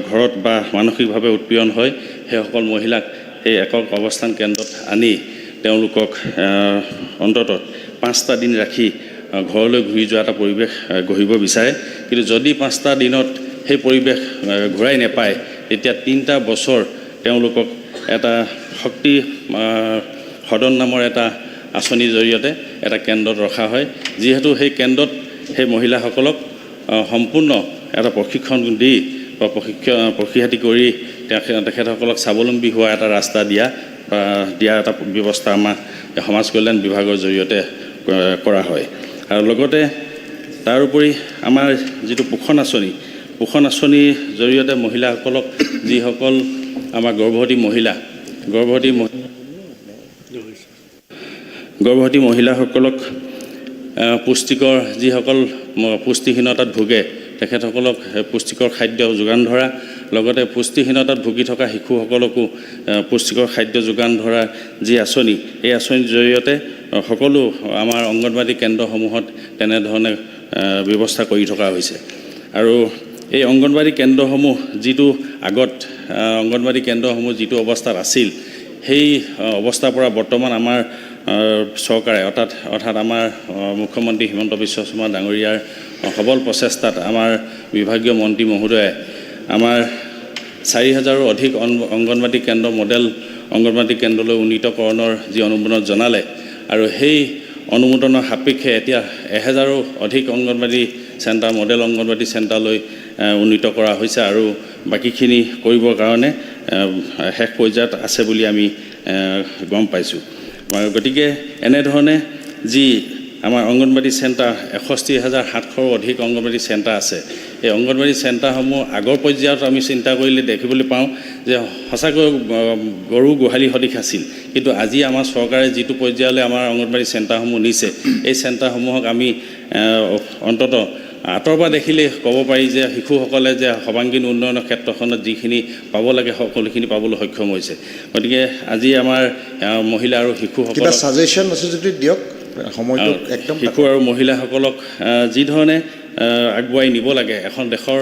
ঘৰত বা মানসিকভাৱে উৎপীড়ন হয়, সেইসকল মহিলাক সেই একক অৱস্থান কেন্দ্ৰত আনি তেওঁলোকক অন্ততঃ 5টা দিন ৰাখি ঘৰলৈ ঘূৰি যোৱা এটা পৰিৱেশ গঢ়িব বিচাৰে। কিন্তু যদি 5টা দিনত সেই পৰিৱেশ ঘূৰাই নাপায়, তেতিয়া 3টা বছৰ তেওঁলোকক এটা শক্তি সদন নামৰ এটা আঁচনিৰ জৰিয়তে এটা কেন্দ্ৰত ৰখা হয়। যিহেতু সেই কেন্দ্ৰত সেই মহিলাসকলক সম্পূৰ্ণ এটা প্ৰশিক্ষণ দি বা প্ৰশিক্ষাতি কৰি তেখেতসকলক স্বাৱলম্বী হোৱা এটা ৰাস্তা দিয়া এটা ব্যৱস্থা আমাৰ সমাজ কল্যাণ বিভাগৰ জৰিয়তে কৰা হয়। আৰু লগতে তাৰোপৰি আমাৰ যিটো পোষণ আঁচনিৰ জৰিয়তে মহিলাসকলক যিসকল আমাৰ গৰ্ভৱতী মহিলাসকলক পুষ্টিকৰ যিসকল পুষ্টিহীনতাত ভোগে তেখেতসকলক পুষ্টিকৰ খাদ্য যোগান ধৰা, লগতে পুষ্টিহীনতাত ভুগি থকা শিশুসকলকো পুষ্টিকৰ খাদ্য যোগান ধৰা যি আঁচনি, এই আঁচনিৰ জৰিয়তে সকলো আমাৰ অংগনবাদী কেন্দ্ৰসমূহত তেনেধৰণে ব্যৱস্থা কৰি থকা হৈছে। আৰু এই অংগনবাদী কেন্দ্ৰসমূহ যিটো আগত অংগনবাদী কেন্দ্ৰসমূহ যিটো অৱস্থাত আছিল, সেই অৱস্থাৰ পৰা বৰ্তমান আমাৰ চৰকাৰে অৰ্থাৎ আমাৰ মুখ্যমন্ত্ৰী হিমন্ত বিশ্ব শৰ্মা ডাঙৰীয়াৰ সবল প্ৰচেষ্টাত আমাৰ বিভাগীয় মন্ত্ৰী মহোদয়ে আমাৰ 4,000ৰো অধিক অংগনবাদী কেন্দ্ৰ মডেল অংগনবাদী কেন্দ্ৰলৈ উন্নীতকৰণৰ যি অনুমোদন জনালে, আৰু সেই অনুমোদনৰ সাপেক্ষে এতিয়া 1,000ৰো অধিক অংগনবাদী চেণ্টাৰ মডেল অংগনবাদী চেণ্টাৰলৈ উন্নীত কৰা হৈছে। আৰু বাকীখিনি কৰিবৰ কাৰণে শেষ পৰ্যায়ত আছে বুলি আমি গম পাইছোঁ। গতিকে এনেধৰণে যি আমাৰ অংগনবাদী চেণ্টাৰ 61,700ৰো অধিক অংগনবাদী চেণ্টাৰ আছে, এই অংগনবাদী চেণ্টাৰসমূহ আগৰ পৰ্যায়ত আমি চিন্তা কৰিলে দেখিবলৈ পাওঁ যে সঁচাকৈ গৰু গোহালি সদৃশ আছিল। কিন্তু আজি আমাৰ চৰকাৰে যিটো পৰ্যায়লৈ আমাৰ অংগনবাদী চেণ্টাৰসমূহ নিছে, এই চেণ্টাৰসমূহক আমি অন্ততঃ আঁতৰৰ পৰা দেখিলেই ক'ব পাৰি যে শিশুসকলে যে সৰ্বাংগীন উন্নয়নৰ ক্ষেত্ৰখনত যিখিনি পাব লাগে সকলোখিনি পাবলৈ সক্ষম হৈছে। গতিকে আজি আমাৰ মহিলা আৰু শিশুসকলক ছাজেশ্যন আছে যদি দিয়ক, সময়টো একদম শিশু আৰু মহিলাসকলক যি ধৰণে আগুৱাই নিব লাগে, এখন দেশৰ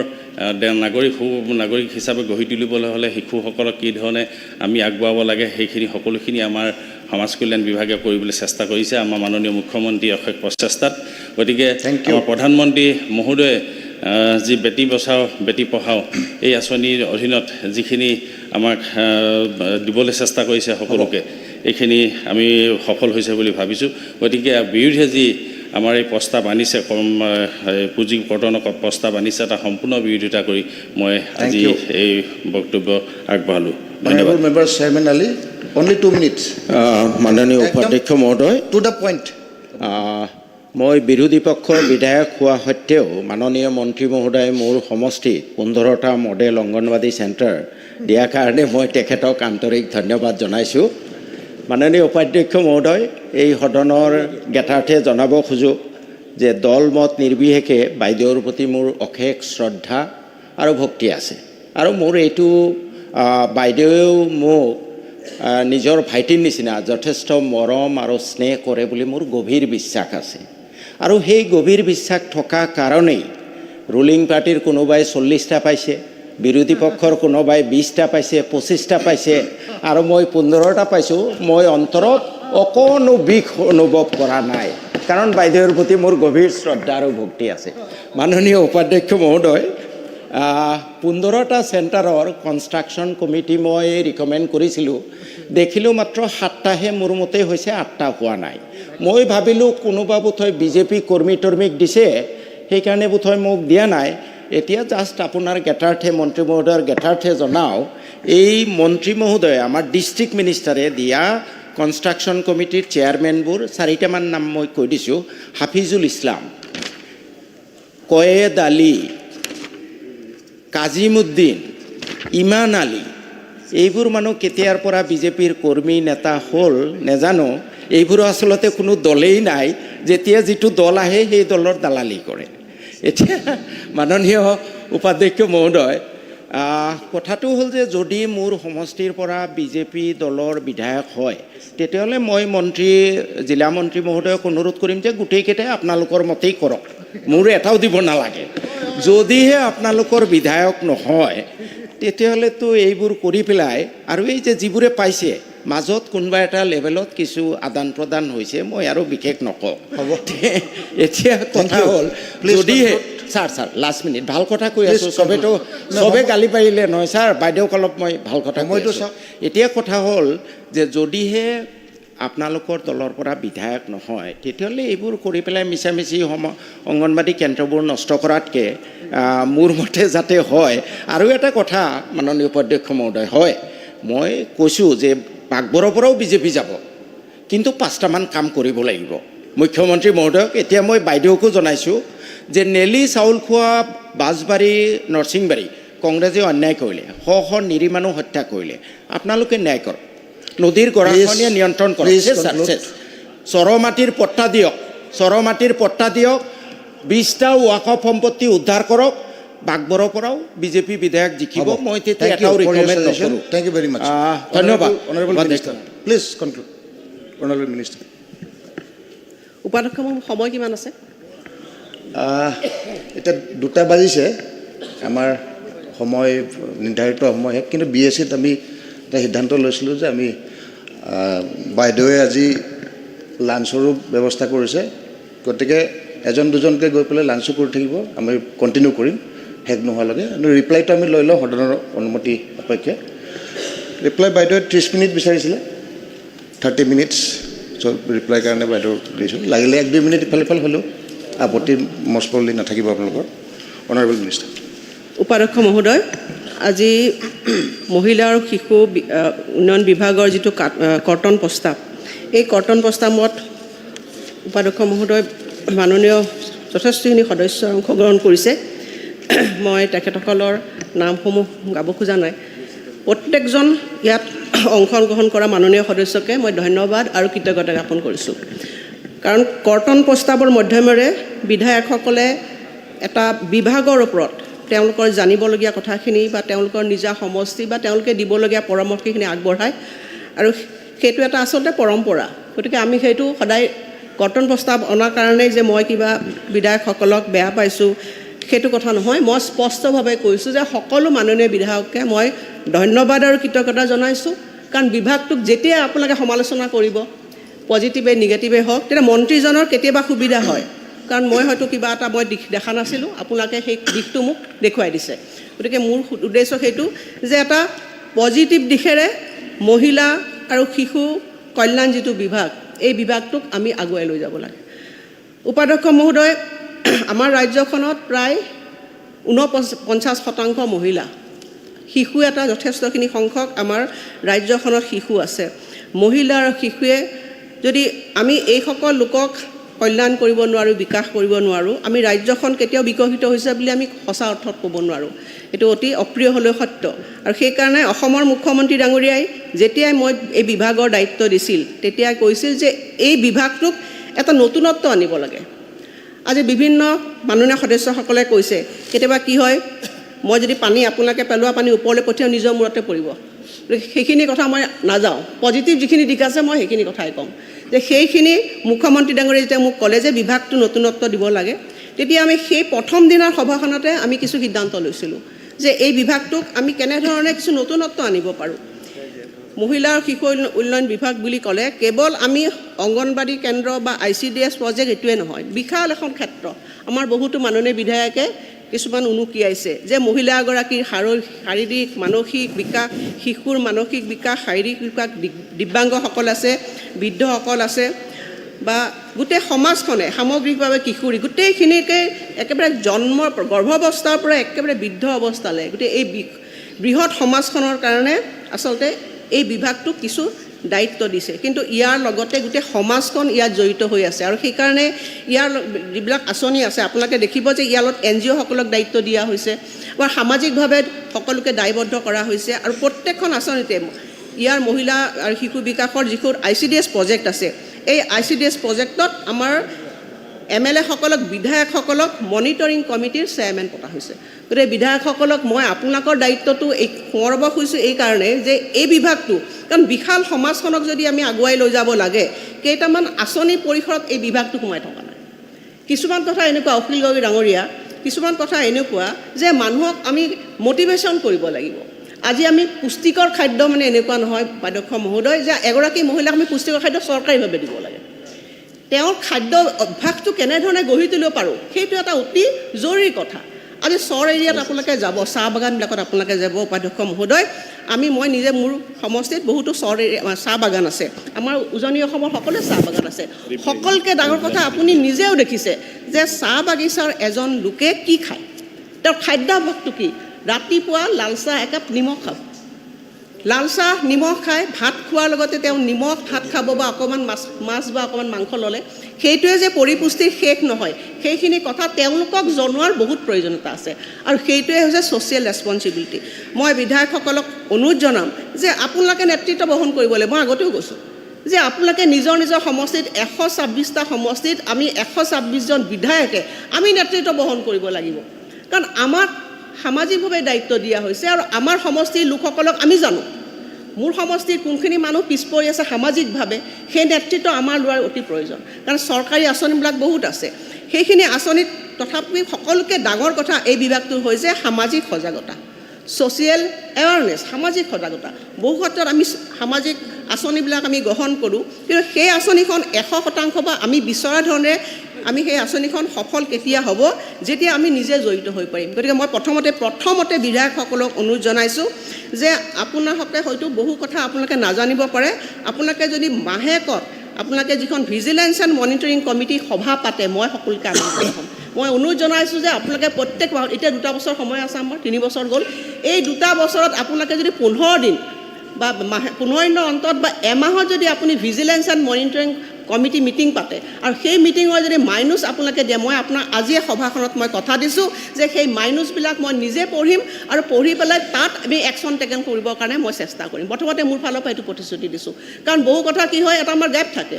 নাগৰিক হিচাপে গঢ়ি তুলিবলৈ হ'লে শিশুসকলক কি ধৰণে আমি আগবঢ়াব লাগে, সেইখিনি সকলোখিনি আমাৰ সমাজ কল্যাণ বিভাগে কৰিবলৈ চেষ্টা কৰিছে আমাৰ মাননীয় মুখ্যমন্ত্ৰীৰ অশেষ প্ৰচেষ্টাত। গতিকে আমাৰ প্ৰধানমন্ত্ৰী মহোদয়ে যি বেটী বচাও বেটী পঢ়াও এই আঁচনিৰ অধীনত যিখিনি আমাক দিবলৈ চেষ্টা কৰিছে সকলোকে, এইখিনি আমি সফল হৈছে বুলি ভাবিছোঁ। গতিকে বিৰোধীয়ে যি আমাৰ এই প্ৰস্তাৱ আনিছে, পুঁজি কৰ্তনৰ প্ৰস্তাৱ আনিছে, এটা সম্পূৰ্ণ বিৰোধিতা কৰি মই আজি এই বক্তব্য আগবঢ়ালোঁ। ধন্যবাদ। Member chairman Ali, only 2 minutes. মাননীয় উপাধ্যক্ষ মহোদয়, টু দ্য পইণ্ট। মই বিৰোধী পক্ষৰ বিধায়ক হোৱা সত্ত্বেও মাননীয় মন্ত্ৰী মহোদয়ে মোৰ সমষ্টিত 15টা মডেল অংগনবাদী চেণ্টাৰ দিয়াৰ কাৰণে মই তেখেতক আন্তৰিক ধন্যবাদ জনাইছোঁ। মাননীয় উপাধ্যক্ষ মহোদয়, এই সদনৰ জ্ঞাতাৰ্থে জনাব খোজোঁ যে দল মত নিৰ্বিশেষে বাইদেউৰ প্ৰতি মোৰ অশেষ শ্ৰদ্ধা আৰু ভক্তি আছে। আৰু মোৰ এইটো বাইদেৱেও মোক নিজৰ ভাইটিৰ নিচিনা যথেষ্ট মৰম আৰু স্নেহ কৰে বুলি মোৰ গভীৰ বিশ্বাস আছে। আৰু সেই গভীৰ বিশ্বাস থকা কাৰণেই ৰুলিং পাৰ্টিৰ কোনোবাই 40টা পাইছে, বিৰোধী পক্ষৰ কোনোবাই 20টা পাইছে, 25টা পাইছে, আৰু মই 15টা পাইছোঁ। মই অন্তৰত অকণো বিষ অনুভৱ কৰা নাই, কাৰণ বাইদেউৰ প্ৰতি মোৰ গভীৰ শ্ৰদ্ধা আৰু ভক্তি আছে। মাননীয় উপাধ্যক্ষ মহোদয়, 15টা চেণ্টাৰৰ কনষ্ট্ৰাকশ্যন কমিটি মই ৰিকমেণ্ড কৰিছিলোঁ, দেখিলোঁ মাত্ৰ 7টাহে মোৰ মতে হৈছে, 8টা হোৱা নাই। মই ভাবিলোঁ কোনোবা বোধহয় বিজেপি কৰ্মীক দিছে, সেইকাৰণে বোধহয় মোক দিয়া নাই। এতিয়া জাষ্ট আপোনাৰ জ্ঞাতাৰ্থে, মন্ত্ৰী মহোদয়ৰ জ্ঞাতাৰ্থে জনাওঁ, এই মন্ত্ৰী মহোদয়ে আমাৰ ডিষ্ট্ৰিক্ট মিনিষ্টাৰে দিয়া কনষ্ট্ৰাকশ্যন কমিটিৰ চেয়াৰমেনবোৰ 4টামান নাম মই কৈ দিছোঁ: হাফিজুল ইছলাম, কয়েদ আলী, কাজিমুদ্দিন, ইমান আলী। এইবোৰ মানুহ কেতিয়াৰ পৰা বিজেপিৰ কৰ্মী নেতা হ'ল নেজানো। এইবোৰ আচলতে কোনো দলেই নাই, যেতিয়া যিটো দল আহে সেই দলৰ দালালি কৰে। এতিয়া মাননীয় উপাধ্যক্ষ মহোদয়, কথাটো হ'ল যে যদি মোৰ সমষ্টিৰ পৰা বিজেপি দলৰ বিধায়ক হয়, তেতিয়াহ'লে মই জিলা মন্ত্ৰী মহোদয়ক অনুৰোধ কৰিম যে গোটেইকেইটাই আপোনালোকৰ মতেই কৰক, মোৰ এটাও দিব নালাগে। যদিহে আপোনালোকৰ বিধায়ক নহয়, তেতিয়াহ'লেতো এইবোৰ কৰি পেলাই, আৰু এই যে যিবোৰে পাইছে মাজত কোনোবা এটা লেভেলত কিছু আদান প্ৰদান হৈছে, মই আৰু বিশেষ নকওঁ। হ'ব, এতিয়া কথা হ'ল যদিহে ছাৰ লাষ্ট মিনিট ভাল কথা কৈ আছোঁ, চবে গালি পাৰিলে নহয় ছাৰ, বাইদেউক অলপ মই ভাল কথা কৈ আছোঁ। এতিয়া কথা হ'ল যে যদিহে আপোনালোকৰ দলৰ পৰা বিধায়ক নহয়, তেতিয়াহ'লে এইবোৰ কৰি পেলাই মিছামিছি অংগনবাদী কেন্দ্ৰবোৰ নষ্ট কৰাতকৈ মোৰ মতে যাতে হয়। আৰু এটা কথা মাননীয় উপাধ্যক্ষ মহোদয়, হয় মই কৈছোঁ যে পাকঘৰৰ পৰাও বিজেপি যাব, কিন্তু 5টামান কাম কৰিব লাগিব মুখ্যমন্ত্ৰী মহোদয়ক। এতিয়া মই বাইদেউকো জনাইছোঁ যে নেলি চাউল খোৱা বাছবাৰী, নৰসিংবাৰী কংগ্ৰেছে অন্যায় কৰিলে, শ নিৰী মানুহ হত্যা কৰিলে, আপোনালোকে ন্যায় কৰক। নদীৰ গৰাখহনীয়া নিয়ন্ত্ৰণ কৰক। চৰমাটিৰ পট্টা দিয়ক, 20টা ৱাকফ সম্পত্তি উদ্ধাৰ কৰক। বাগবৰৰ পৰাও বিজেপি বিধায়ক জিকিব, মই তেতিয়া এটাও ৰিকমেণ্ড নকৰোঁ। Thank you very much. ধন্যবাদ। Honorable Minister, please conclude. Honorable Minister. উপাধ্যক্ষ সময় কিমান আছে? এতিয়া 2টা বাজিছে, আমাৰ সময় নিৰ্ধাৰিত সময়, কিন্তু BSCত আমি এটা সিদ্ধান্ত লৈছিলোঁ যে আমি বাইদেৱে আজি লাঞ্চৰো ব্যৱস্থা কৰিছে, গতিকে এজন দুজনকৈ গৈ পেলাই লাঞ্চো কৰি থাকিব, আমি কণ্টিনিউ কৰিম শেষ নোহোৱালৈকে। কিন্তু ৰিপ্লাইটো আমি লৈ লওঁ সদনৰ অনুমতি সাপেক্ষে। ৰিপ্লাই বাইদেৱে 30 মিনিট বিচাৰিছিলে, 30 মিনিটছ। চ' ৰিপ্লাইৰ কাৰণে বাইদেউ দিছোঁ, লাগিলে 1-2 মিনিট ইফাল সিফাল হ'লেও আপত্তি মস্পলি নাথাকিব আপোনালোকৰ। Honourable minister. উপাধ্যক্ষ মহোদয়, আজি মহিলা আৰু শিশু উন্নয়ন বিভাগৰ যিটো কৰ্তন প্ৰস্তাৱ, এই কৰ্তন প্ৰস্তাৱত উপাধ্যক্ষ মহোদয় মাননীয় যথেষ্টখিনি সদস্যই অংশগ্ৰহণ কৰিছে। মই তেখেতসকলৰ নামসমূহ গাব খোজা নাই। প্ৰত্যেকজন ইয়াত অংশগ্ৰহণ কৰা মাননীয় সদস্যকে মই ধন্যবাদ আৰু কৃতজ্ঞতা জ্ঞাপন কৰিছোঁ। কাৰণ কৰ্তন প্ৰস্তাৱৰ মাধ্যমেৰে বিধায়কসকলে এটা বিভাগৰ ওপৰত তেওঁলোকৰ জানিবলগীয়া কথাখিনি বা তেওঁলোকৰ নিজা সমষ্টি বা তেওঁলোকে দিবলগীয়া পৰামৰ্শখিনি আগবঢ়ায়, আৰু সেইটো এটা আচলতে পৰম্পৰা। গতিকে আমি সেইটো সদায় কৰ্তন প্ৰস্তাৱ অনাৰ কাৰণেই যে মই কিবা বিধায়কসকলক বেয়া পাইছোঁ সেইটো কথা নহয়। মই স্পষ্টভাৱে কৈছোঁ যে সকলো মাননীয় বিধায়ককে মই ধন্যবাদ আৰু কৃতজ্ঞতা জনাইছোঁ, কাৰণ বিভাগটোক যেতিয়া আপোনালোকে সমালোচনা কৰিব, পজিটিভে নিগেটিভে হওক, তেতিয়া মন্ত্ৰীজনৰ কেতিয়াবা সুবিধা হয়, কাৰণ মই হয়তো কিবা এটা মই দিশ দেখা নাছিলোঁ, আপোনালোকে সেই দিশটো মোক দেখুৱাই দিছে। গতিকে মোৰ উদ্দেশ্য সেইটো যে এটা পজিটিভ দিশেৰে মহিলা আৰু শিশু কল্যাণ যিটো বিভাগ, এই বিভাগটোক আমি আগুৱাই লৈ যাব লাগে। উপাধ্যক্ষ মহোদয়, আমাৰ ৰাজ্যখনত প্ৰায় 49% মহিলা, শিশু এটা যথেষ্টখিনি সংখ্যক আমাৰ ৰাজ্যখনত শিশু আছে। মহিলা আৰু শিশুৱে যদি আমি এইসকল লোকক কল্যাণ কৰিব নোৱাৰোঁ, বিকাশ কৰিব নোৱাৰোঁ, আমি ৰাজ্যখন কেতিয়াও বিকশিত হৈছে বুলি আমি সঁচা অৰ্থত ক'ব নোৱাৰোঁ। এইটো অতি অপ্ৰিয় হ'লেও সত্য। আৰু সেইকাৰণে অসমৰ মুখ্যমন্ত্ৰী ডাঙৰীয়াই যেতিয়াই মই এই বিভাগৰ দায়িত্ব দিছিল, তেতিয়াই কৈছিল যে এই বিভাগটোক এটা নতুনত্ব আনিব লাগে। আজি বিভিন্ন মাননীয় সদস্যসকলে কৈছে, কেতিয়াবা কি হয়, মই যদি পানী আপোনালোকে পেলোৱা পানী ওপৰলৈ পঠিয়াওঁ, নিজৰ মূৰতে পৰিব। সেইখিনি কথা মই নাযাওঁ, পজিটিভ যিখিনি দিশ আছে মই সেইখিনি কথাই ক'ম। যে সেইখিনি মুখ্যমন্ত্ৰী ডাঙৰীয়াই যেতিয়া মোক ক'লে যে বিভাগটো নতুনত্ব দিব লাগে, তেতিয়া আমি সেই প্ৰথম দিনৰ সভাখনতে আমি কিছু সিদ্ধান্ত লৈছিলোঁ যে এই বিভাগটোক আমি কেনেধৰণে কিছু নতুনত্ব আনিব পাৰোঁ। মহিলা আৰু শিশু উন্নয়ন বিভাগ বুলি ক'লে কেৱল আমি অংগনবাদী কেন্দ্ৰ বা ICDS প্ৰজেক্ট এইটোৱে নহয়, বিশাল এখন ক্ষেত্ৰ। আমাৰ বহুতো মাননীয় বিধায়কে কিছুমান উনুকিয়াইছে যে মহিলা এগৰাকীৰ শাৰীৰিক মানসিক বিকাশ, শিশুৰ মানসিক বিকাশ, শাৰীৰিক বিকাশ, দিব্যাংগসকল আছে, বৃদ্ধসকল আছে বা গোটেই সমাজখনে সামগ্ৰিকভাৱে কিশোৰী গোটেইখিনিকে একেবাৰে জন্মৰ গৰ্ভাৱস্থাৰ পৰা একেবাৰে বৃদ্ধ অৱস্থালৈ গোটেই এই বৃহৎ সমাজখনৰ কাৰণে আচলতে এই বিভাগটোক কিছু দায়িত্ব দিছে, কিন্তু ইয়াৰ লগতে গোটেই সমাজখন ইয়াত জড়িত হৈ আছে। আৰু সেইকাৰণে ইয়াৰ যিবিলাক আঁচনি আছে আপোনালোকে দেখিব যে ইয়াৰ লগত NGOসকলক দায়িত্ব দিয়া হৈছে বা সামাজিকভাৱে সকলোকে দায়বদ্ধ কৰা হৈছে। আৰু প্ৰত্যেকখন আঁচনিতে ইয়াৰ মহিলা আৰু শিশু বিকাশৰ যিবোৰ ICDS প্ৰজেক্ট আছে, এই ICDS প্ৰজেক্টত আমাৰ MLA-সকলক, বিধায়কসকলক মনিটৰিং কমিটিৰ চেয়াৰমেন পতা হৈছে। গতিকে বিধায়কসকলক মই আপোনালোকৰ দায়িত্বটো সোঁৱৰাব খুজিছোঁ এই কাৰণে যে এই বিভাগটো, কাৰণ বিশাল সমাজখনক যদি আমি আগুৱাই লৈ যাব লাগে, কেইটামান আঁচনি পৰিসৰত এই বিভাগটো সোমাই থকা নাই। কিছুমান কথা এনেকুৱা, অখিল গগৈ ডাঙৰীয়া, কিছুমান কথা এনেকুৱা যে মানুহক আমি মটিভেশ্যন কৰিব লাগিব। আজি আমি পুষ্টিকৰ খাদ্য মানে এনেকুৱা নহয় অধ্যক্ষ মহোদয় যে এগৰাকী মহিলাক আমি পুষ্টিকৰ খাদ্য চৰকাৰীভাৱে দিব লাগে। তেওঁৰ খাদ্য অভ্যাসটো কেনেধৰণে গঢ়ি তুলিব পাৰোঁ সেইটো এটা অতি জৰুৰী কথা। আজি চৰ এৰিয়াত আপোনালোকে যাব, চাহ বাগানবিলাকত আপোনালোকে যাব উপাধ্যক্ষ মহোদয়, মই নিজে মোৰ সমষ্টিত বহুতো চাহ বাগান আছে, আমাৰ উজনি অসমৰ সকলোৱে চাহ বাগান আছে। সকলোকে ডাঙৰ কথা আপুনি নিজেও দেখিছে যে চাহ বাগিচাৰ এজন লোকে কি খায়, তেওঁৰ খাদ্যাভ্যাসটো কি। ৰাতিপুৱা লাল চাহ একাপ নিমখ খাব, লাল চাহ নিমখ খায়, ভাত খোৱাৰ লগতে তেওঁ নিমখ ভাত খাব বা অকণমান মাছ বা অকণমান মাংস ল'লে। সেইটোৱে যে পৰিপুষ্টিৰ শেষ নহয়, সেইখিনি কথা তেওঁলোকক জনোৱাৰ বহুত প্ৰয়োজনীয়তা আছে। আৰু সেইটোৱে হৈছে ছ'চিয়েল ৰেছপঞ্চিবিলিটি। মই বিধায়কসকলক অনুৰোধ জনাম যে আপোনালোকে নেতৃত্ব বহন কৰিব লাগিব। মই আগতেও কৈছোঁ যে আপোনালোকে নিজৰ নিজৰ সমষ্টিত 126টা সমষ্টিত আমি 126জন বিধায়কে আমি নেতৃত্ব বহন কৰিব লাগিব, কাৰণ আমাক সামাজিকভাৱে দায়িত্ব দিয়া হৈছে। আৰু আমাৰ সমষ্টিৰ লোকসকলক আমি জানো মোৰ সমষ্টিৰ কোনখিনি মানুহ পিছ পৰি আছে সামাজিকভাৱে, সেই নেতৃত্ব আমাৰ লোৱাৰ অতি প্ৰয়োজন। কাৰণ চৰকাৰী আঁচনিবিলাক বহুত আছে, সেইখিনি আঁচনিত তথাপি সকলোকে ডাঙৰ কথা এই বিভাগটোৰ হৈছে সামাজিক সজাগতা, ছ'চিয়েল এৱাৰনেছ, সামাজিক সজাগতা। বহু ক্ষেত্ৰত আমি সামাজিক আঁচনিবিলাক আমি গ্ৰহণ কৰোঁ, কিন্তু সেই আঁচনিখন 100% বা আমি বিচৰা ধৰণে আমি সেই আঁচনিখন সফল কেতিয়া হ'ব, যেতিয়া আমি নিজে জড়িত হৈ পাৰিম। গতিকে মই প্ৰথমতে বিধায়কসকলক অনুৰোধ জনাইছোঁ যে আপোনালোকে হয়তো বহু কথা আপোনালোকে নাজানিব পাৰে। আপোনালোকে যদি মাহেকত আপোনালোকে যিখন ভিজিলেন্স এণ্ড মনিটৰিং কমিটি সভা পাতে, মই সকলোকে আমন্ত্ৰণ হ'ম। মই অনুৰোধ জনাইছোঁ যে আপোনালোকে প্ৰত্যেক মাহত, এতিয়া 2 বছৰ সময় আছে আমাৰ, 3 বছৰ গ'ল, এই 2 বছৰত আপোনালোকে যদি 15 দিন বা 15 দিনৰ অন্তত বা এমাহত যদি আপুনি vigilance and monitoring committee meeting পাতে আৰু সেই মিটিঙৰ যদি মাইনুছ আপোনালোকে দিয়ে, মই আপোনাক আজিয়ে সভাখনত মই কথা দিছোঁ যে সেই মাইনুছবিলাক মই নিজে পঢ়িম আৰু পঢ়ি পেলাই তাত আমি একশ্যন টেকেন কৰিবৰ কাৰণে মই চেষ্টা কৰিম। প্ৰথমতে মোৰ ফালৰ পৰা এইটো প্ৰতিশ্ৰুতি দিছোঁ, কাৰণ বহু কথা কি হয়, এটা আমাৰ গেপ থাকে।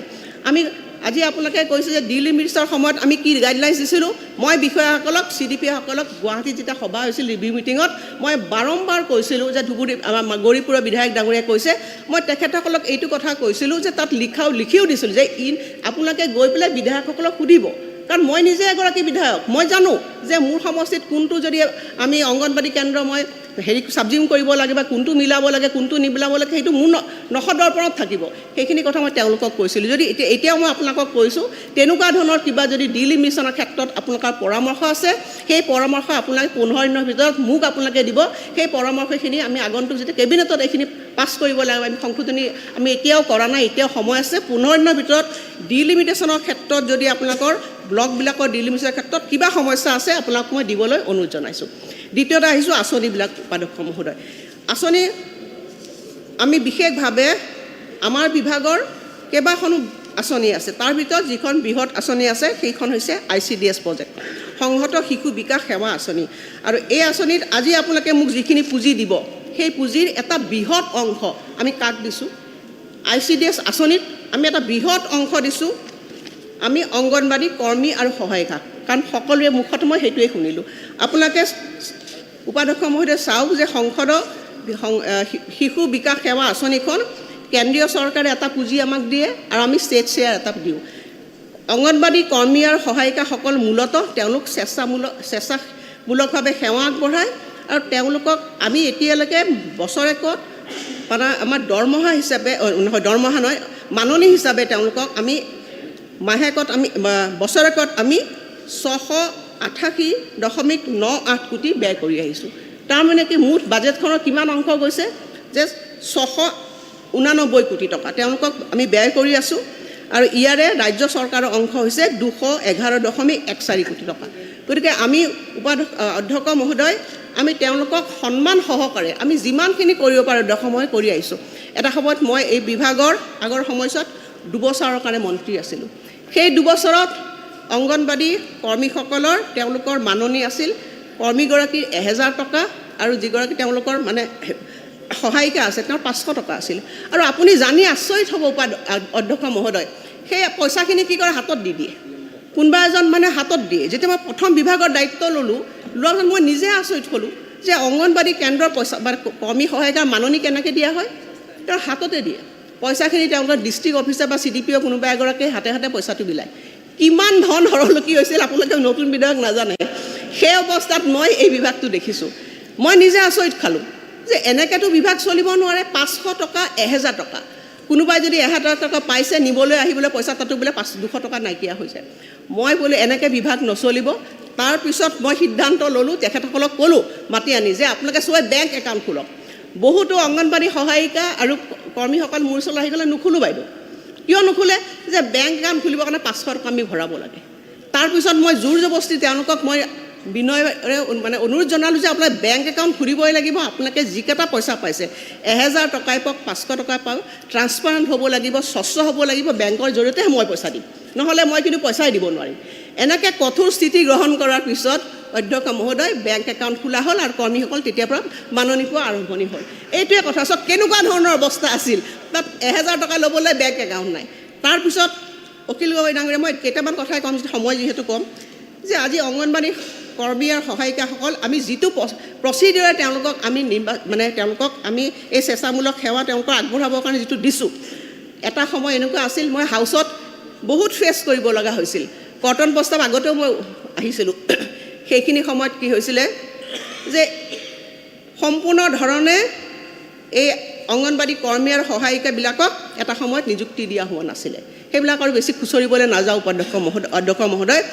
আমি আজি আপোনালোকে কৈছে যে ডিলিমিটেডৰ সময়ত আমি কি গাইডলাইনছ দিছিলোঁ, মই বিষয়াসকলক CDP-সকলক গুৱাহাটীত যেতিয়া সভা হৈছিল ৰিভিউ মিটিঙত মই বাৰম্বাৰ কৈছিলোঁ যে আমাৰ গৌৰীপুৰৰ বিধায়ক ডাঙৰীয়াই কৈছে, মই তেখেতসকলক এইটো কথা কৈছিলোঁ যে তাত লিখিও দিছিলোঁ যে আপোনালোকে গৈ পেলাই বিধায়কসকলক সুধিব, কাৰণ মই নিজে এগৰাকী বিধায়ক, মই জানো যে মোৰ সমষ্টিত কোনটো যদি আমি অংগনবাদী কেন্দ্ৰ মই চাবজিম কৰিব লাগে বা কোনটো মিলাব লাগে কোনটো নিমিলাব লাগে, সেইটো মোৰ নখদৰ্পণত থাকিব। সেইখিনি কথা মই তেওঁলোকক কৈছিলোঁ। যদি এতিয়াও মই আপোনালোকক কৈছোঁ, তেনেকুৱা ধৰণৰ কিবা যদি ডিলিমিটেশ্যনৰ ক্ষেত্ৰত আপোনালোকৰ পৰামৰ্শ আছে, সেই পৰামৰ্শ আপোনালোকে 15 দিনৰ ভিতৰত মোক আপোনালোকে দিব। সেই পৰামৰ্শখিনি আমি আগন্তুক যেতিয়া কেবিনেটত এইখিনি পাছ কৰিব লাগিব, আমি সংশোধনী আমি এতিয়াও কৰা নাই, এতিয়াও সময় আছে। 15 দিনৰ ভিতৰত ডিলিমিটেশ্যনৰ ক্ষেত্ৰত যদি আপোনালোকৰ ব্লকবিলাকৰ ডিলিমিটেশ্যনৰ ক্ষেত্ৰত কিবা সমস্যা আছে আপোনালোকক মই দিবলৈ অনুৰোধ জনাইছোঁ। দ্বিতীয়তে আহিছোঁ আঁচনিবিলাক উপাধ্যক্ষ মহোদয়। আঁচনি আমি বিশেষভাৱে আমাৰ বিভাগৰ কেইবাখনো আঁচনি আছে, তাৰ ভিতৰত যিখন বৃহৎ আঁচনি আছে সেইখন হৈছে ICDS প্ৰজেক্ট, সংহত শিশু বিকাশ সেৱা আঁচনি। আৰু এই আঁচনিত আজি আপোনালোকে মোক যিখিনি পুঁজি দিব, সেই পুঁজিৰ এটা বৃহৎ অংশ আমি কাক দিছোঁ, ICDS আঁচনিত আমি এটা বৃহৎ অংশ দিছোঁ আমি অংগনবাদী কৰ্মী আৰু সহায়িকা, কাৰণ সকলোৰে মুখত মই সেইটোৱে শুনিলোঁ। আপোনালোকে উপাধ্যক্ষ মহোদয় চাওক যে সংসদ শিশু বিকাশ সেৱা আঁচনিখন কেন্দ্ৰীয় চৰকাৰে এটা পুঁজি আমাক দিয়ে আৰু আমি ষ্টেট শ্বেয়াৰ এটা দিওঁ। অংগনবাদী কৰ্মী আৰু সহায়িকাসকল মূলতঃ তেওঁলোক স্বেচ্ছামূলকভাৱে সেৱা আগবঢ়ায় আৰু তেওঁলোকক আমি এতিয়ালৈকে বছৰেকত মানে আমাৰ দৰমহা হিচাপে নহয়, দৰমহা নহয়, মাননি হিচাপে তেওঁলোকক আমি মাহেকত আমি বছৰেকত আমি 688.98 কোটি ব্যয় কৰি আহিছোঁ। তাৰমানে কি মুঠ বাজেটখনৰ কিমান অংশ গৈছে যে 689 কোটি টকা তেওঁলোকক আমি ব্যয় কৰি আছোঁ। আৰু ইয়াৰে ৰাজ্য চৰকাৰৰ অংশ হৈছে 211.14 কোটি টকা। গতিকে আমি অধ্যক্ষ মহোদয়, আমি তেওঁলোকক সন্মান সহকাৰে আমি যিমানখিনি কৰিব পাৰোঁ অধ্যক্ষ মই কৰি আহিছোঁ। এটা সময়ত মই এই বিভাগৰ আগৰ সময়ছোৱাত 2 বছৰৰ কাৰণে মন্ত্ৰী আছিলোঁ। সেই 2 বছৰত অংগনবাড়ী কৰ্মীসকলৰ তেওঁলোকৰ মাননি আছিল কৰ্মীগৰাকীৰ 1000 টকা আৰু যিগৰাকী তেওঁলোকৰ মানে সহায়িকা আছে তেওঁৰ 500 টকা আছিল। আৰু আপুনি জানি আচৰিত হ'ব অধ্যক্ষ মহোদয়, সেই পইচাখিনি কি কৰে হাতত দি দিয়ে, কোনোবা এজন মানে হাতত দিয়ে। যেতিয়া মই প্ৰথম বিভাগৰ দায়িত্ব ল'লোঁ, লোৱাৰ পিছত মই নিজে আচৰিত হ'লোঁ যে অংগনবাড়ী কেন্দ্ৰৰ পইচা বা কৰ্মী সহায়িকাৰ মাননি কেনেকৈ দিয়া হয়, তেওঁৰ হাততে দিয়ে পইচাখিনি। তেওঁলোকৰ ডিষ্ট্ৰিক্ট অফিচাৰ বা CDPO কোনোবা এগৰাকীয়ে হাতে হাতে পইচাটো বিলায়। কিমান ধন সৰলকি হৈছিল আপোনালোকে নতুন বিধায়ক নাজানে। সেই অৱস্থাত মই এই বিভাগটো দেখিছোঁ, মই নিজে আচৰিত খালোঁ যে এনেকৈতো বিভাগ চলিব নোৱাৰে। 500 টকা 1000 টকা, কোনোবাই যদি 1000 টকা পাইছে নিবলৈ আহিবলৈ পইচা তাতো বোলে 200 টকা নাইকিয়া হৈছে। মই বোলো এনেকৈ বিভাগ নচলিব। তাৰপিছত মই সিদ্ধান্ত ল'লোঁ, তেখেতসকলক ক'লোঁ মাতি আনি যে আপোনালোকে চবে বেংক একাউণ্ট খোলক। বহুতো অংগনবাড়ী সহায়িকা আৰু কৰ্মীসকল মোৰ ওচৰলৈ আহি গ'লে নুখোলোঁ বাইদেউ। কিয় নুখোলে? যে বেংক একাউণ্ট খুলিবৰ কাৰণে 500 টকা আমি ভৰাব লাগে। তাৰপিছত মই জোৰ জবস্তি তেওঁলোকক মই বিনয়েৰে মানে অনুৰোধ জনালোঁ যে আপোনালোকে বেংক একাউণ্ট খুলিবই লাগিব। আপোনালোকে যিকেইটা পইচা পাইছে 1000 টকাই পাওক 500 টকা পাওক, ট্ৰান্সপাৰেণ্ট হ'ব লাগিব, স্বচ্ছ হ'ব লাগিব। বেংকৰ জৰিয়তেহে মই পইচা দিম, নহ'লে মই কিন্তু পইচাই দিব নোৱাৰিম। এনেকৈ কঠোৰ স্থিতি গ্ৰহণ কৰাৰ পিছত অধ্যক্ষ মহোদয় বেংক একাউণ্ট খোলা হ'ল আৰু কৰ্মীসকল তেতিয়াৰ পৰা মাননি পোৱা আৰম্ভণি হ'ল। এইটোৱে কথা। চাওক কেনেকুৱা ধৰণৰ অৱস্থা আছিল, তাত 1000 টকা ল'বলৈ বেংক একাউণ্ট নাই। তাৰপিছত অখিল গগৈ ডাঙৰীয়া, মই কেইটামান কথাই ক'ম, সময় যিহেতু কম, যে আজি অংগনবাড়ী কৰ্মী আৰু সহায়িকাসকল আমি যিটো প্ৰচিডিউৰে তেওঁলোকক আমি তেওঁলোকক আমি এই স্বেচ্ছামূলক সেৱা তেওঁলোকক আগবঢ়াবৰ কাৰণে যিটো দিছোঁ, এটা সময় এনেকুৱা আছিল মই হাউচত বহুত ফেচ কৰিব লগা হৈছিল। কৰ্তন প্ৰস্তাৱ আগতেও মই আহিছিলোঁ। সেইখিনি সময়ত কি হৈছিলে যে সম্পূৰ্ণ ধৰণে এই অংগনবাড়ী কৰ্মী আৰু সহায়িকাবিলাকক এটা সময়ত নিযুক্তি দিয়া হোৱা নাছিলে। সেইবিলাক আৰু বেছি খুচৰিবলৈ নাযাওঁ অধ্যক্ষ মহোদয়।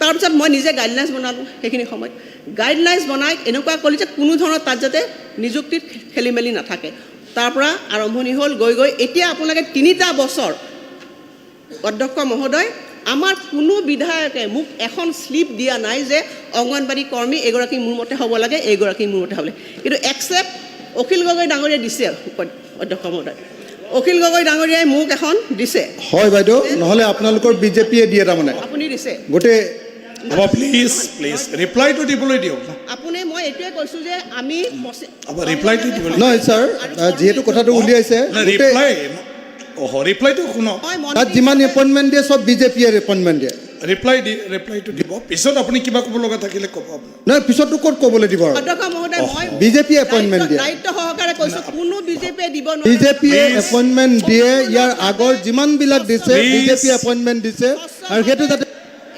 তাৰপিছত মই নিজে গাইডলাইন্স বনালোঁ। সেইখিনি সময়ত গাইডলাইন্স বনাই এনেকুৱা কৰিলোঁ যে কোনো ধৰণৰ তাত যাতে নিযুক্তিত খেলি মেলি নাথাকে। তাৰ পৰা আৰম্ভণি হ'ল গৈ গৈ এতিয়া আপোনালোকে 3টা বছৰ অধ্যক্ষ মহোদয় আমাৰ কোনো বিধায়কে মোক এখন শ্লিপ দিয়া নাই যে অংগনবাড়ী কৰ্মী এগৰাকী মোৰ মতে হ'ব লাগে, এইগৰাকী মোৰ মতে হ'ব লাগে। কিন্তু একচেপ্ট অখিল গগৈ ডাঙৰীয়াই দিছে অধ্যক্ষ মহোদয়। অখিল গগৈ ডাঙৰীয়াই মোক এখন দিছে। হয় বাইদেউ, নহ'লে আপোনালোকৰ বিজেপিয়ে দিয়ে তাৰমানে আপুনি দিছে গোটেই। প্লিজ প্লিজ ৰিপ্লাইটো দিবলৈ দিয়ক। আপুনি মই এইটোৱে কৈছোঁ যে আমি ৰিপ্লাইটো দিবলৈ নহয় ছাৰ, যিহেতু কথাটো উলিয়াইছে ৰিপ্লাইটো শুনক। তাত যিমান এপইণ্টমেণ্ট দিয়ে চব বিজেপিয়ে এপইণ্টমেণ্ট দিয়ে। ৰিপ্লাইটো দিব, পিছত আপুনি কিবা ক'ব লগা থাকিলে ক'ব। নহয়, পিছততো ক'ত ক'বলৈ দিব আৰু। অধ্যক্ষ মহোদয় মই বিজেপিয়ে এপইণ্টমেণ্ট দিয়ে, দায়িত্ব সহকাৰে কৈছোঁ কোনো বিজেপিয়ে দিব নোৱাৰে। বিজেপিয়ে এপইণ্টমেণ্ট দিয়ে। ইয়াৰ আগৰ যিমানবিলাক দিছে বিজেপিয়ে এপইণ্টমেণ্ট দিছে আৰু সেইটো যাতে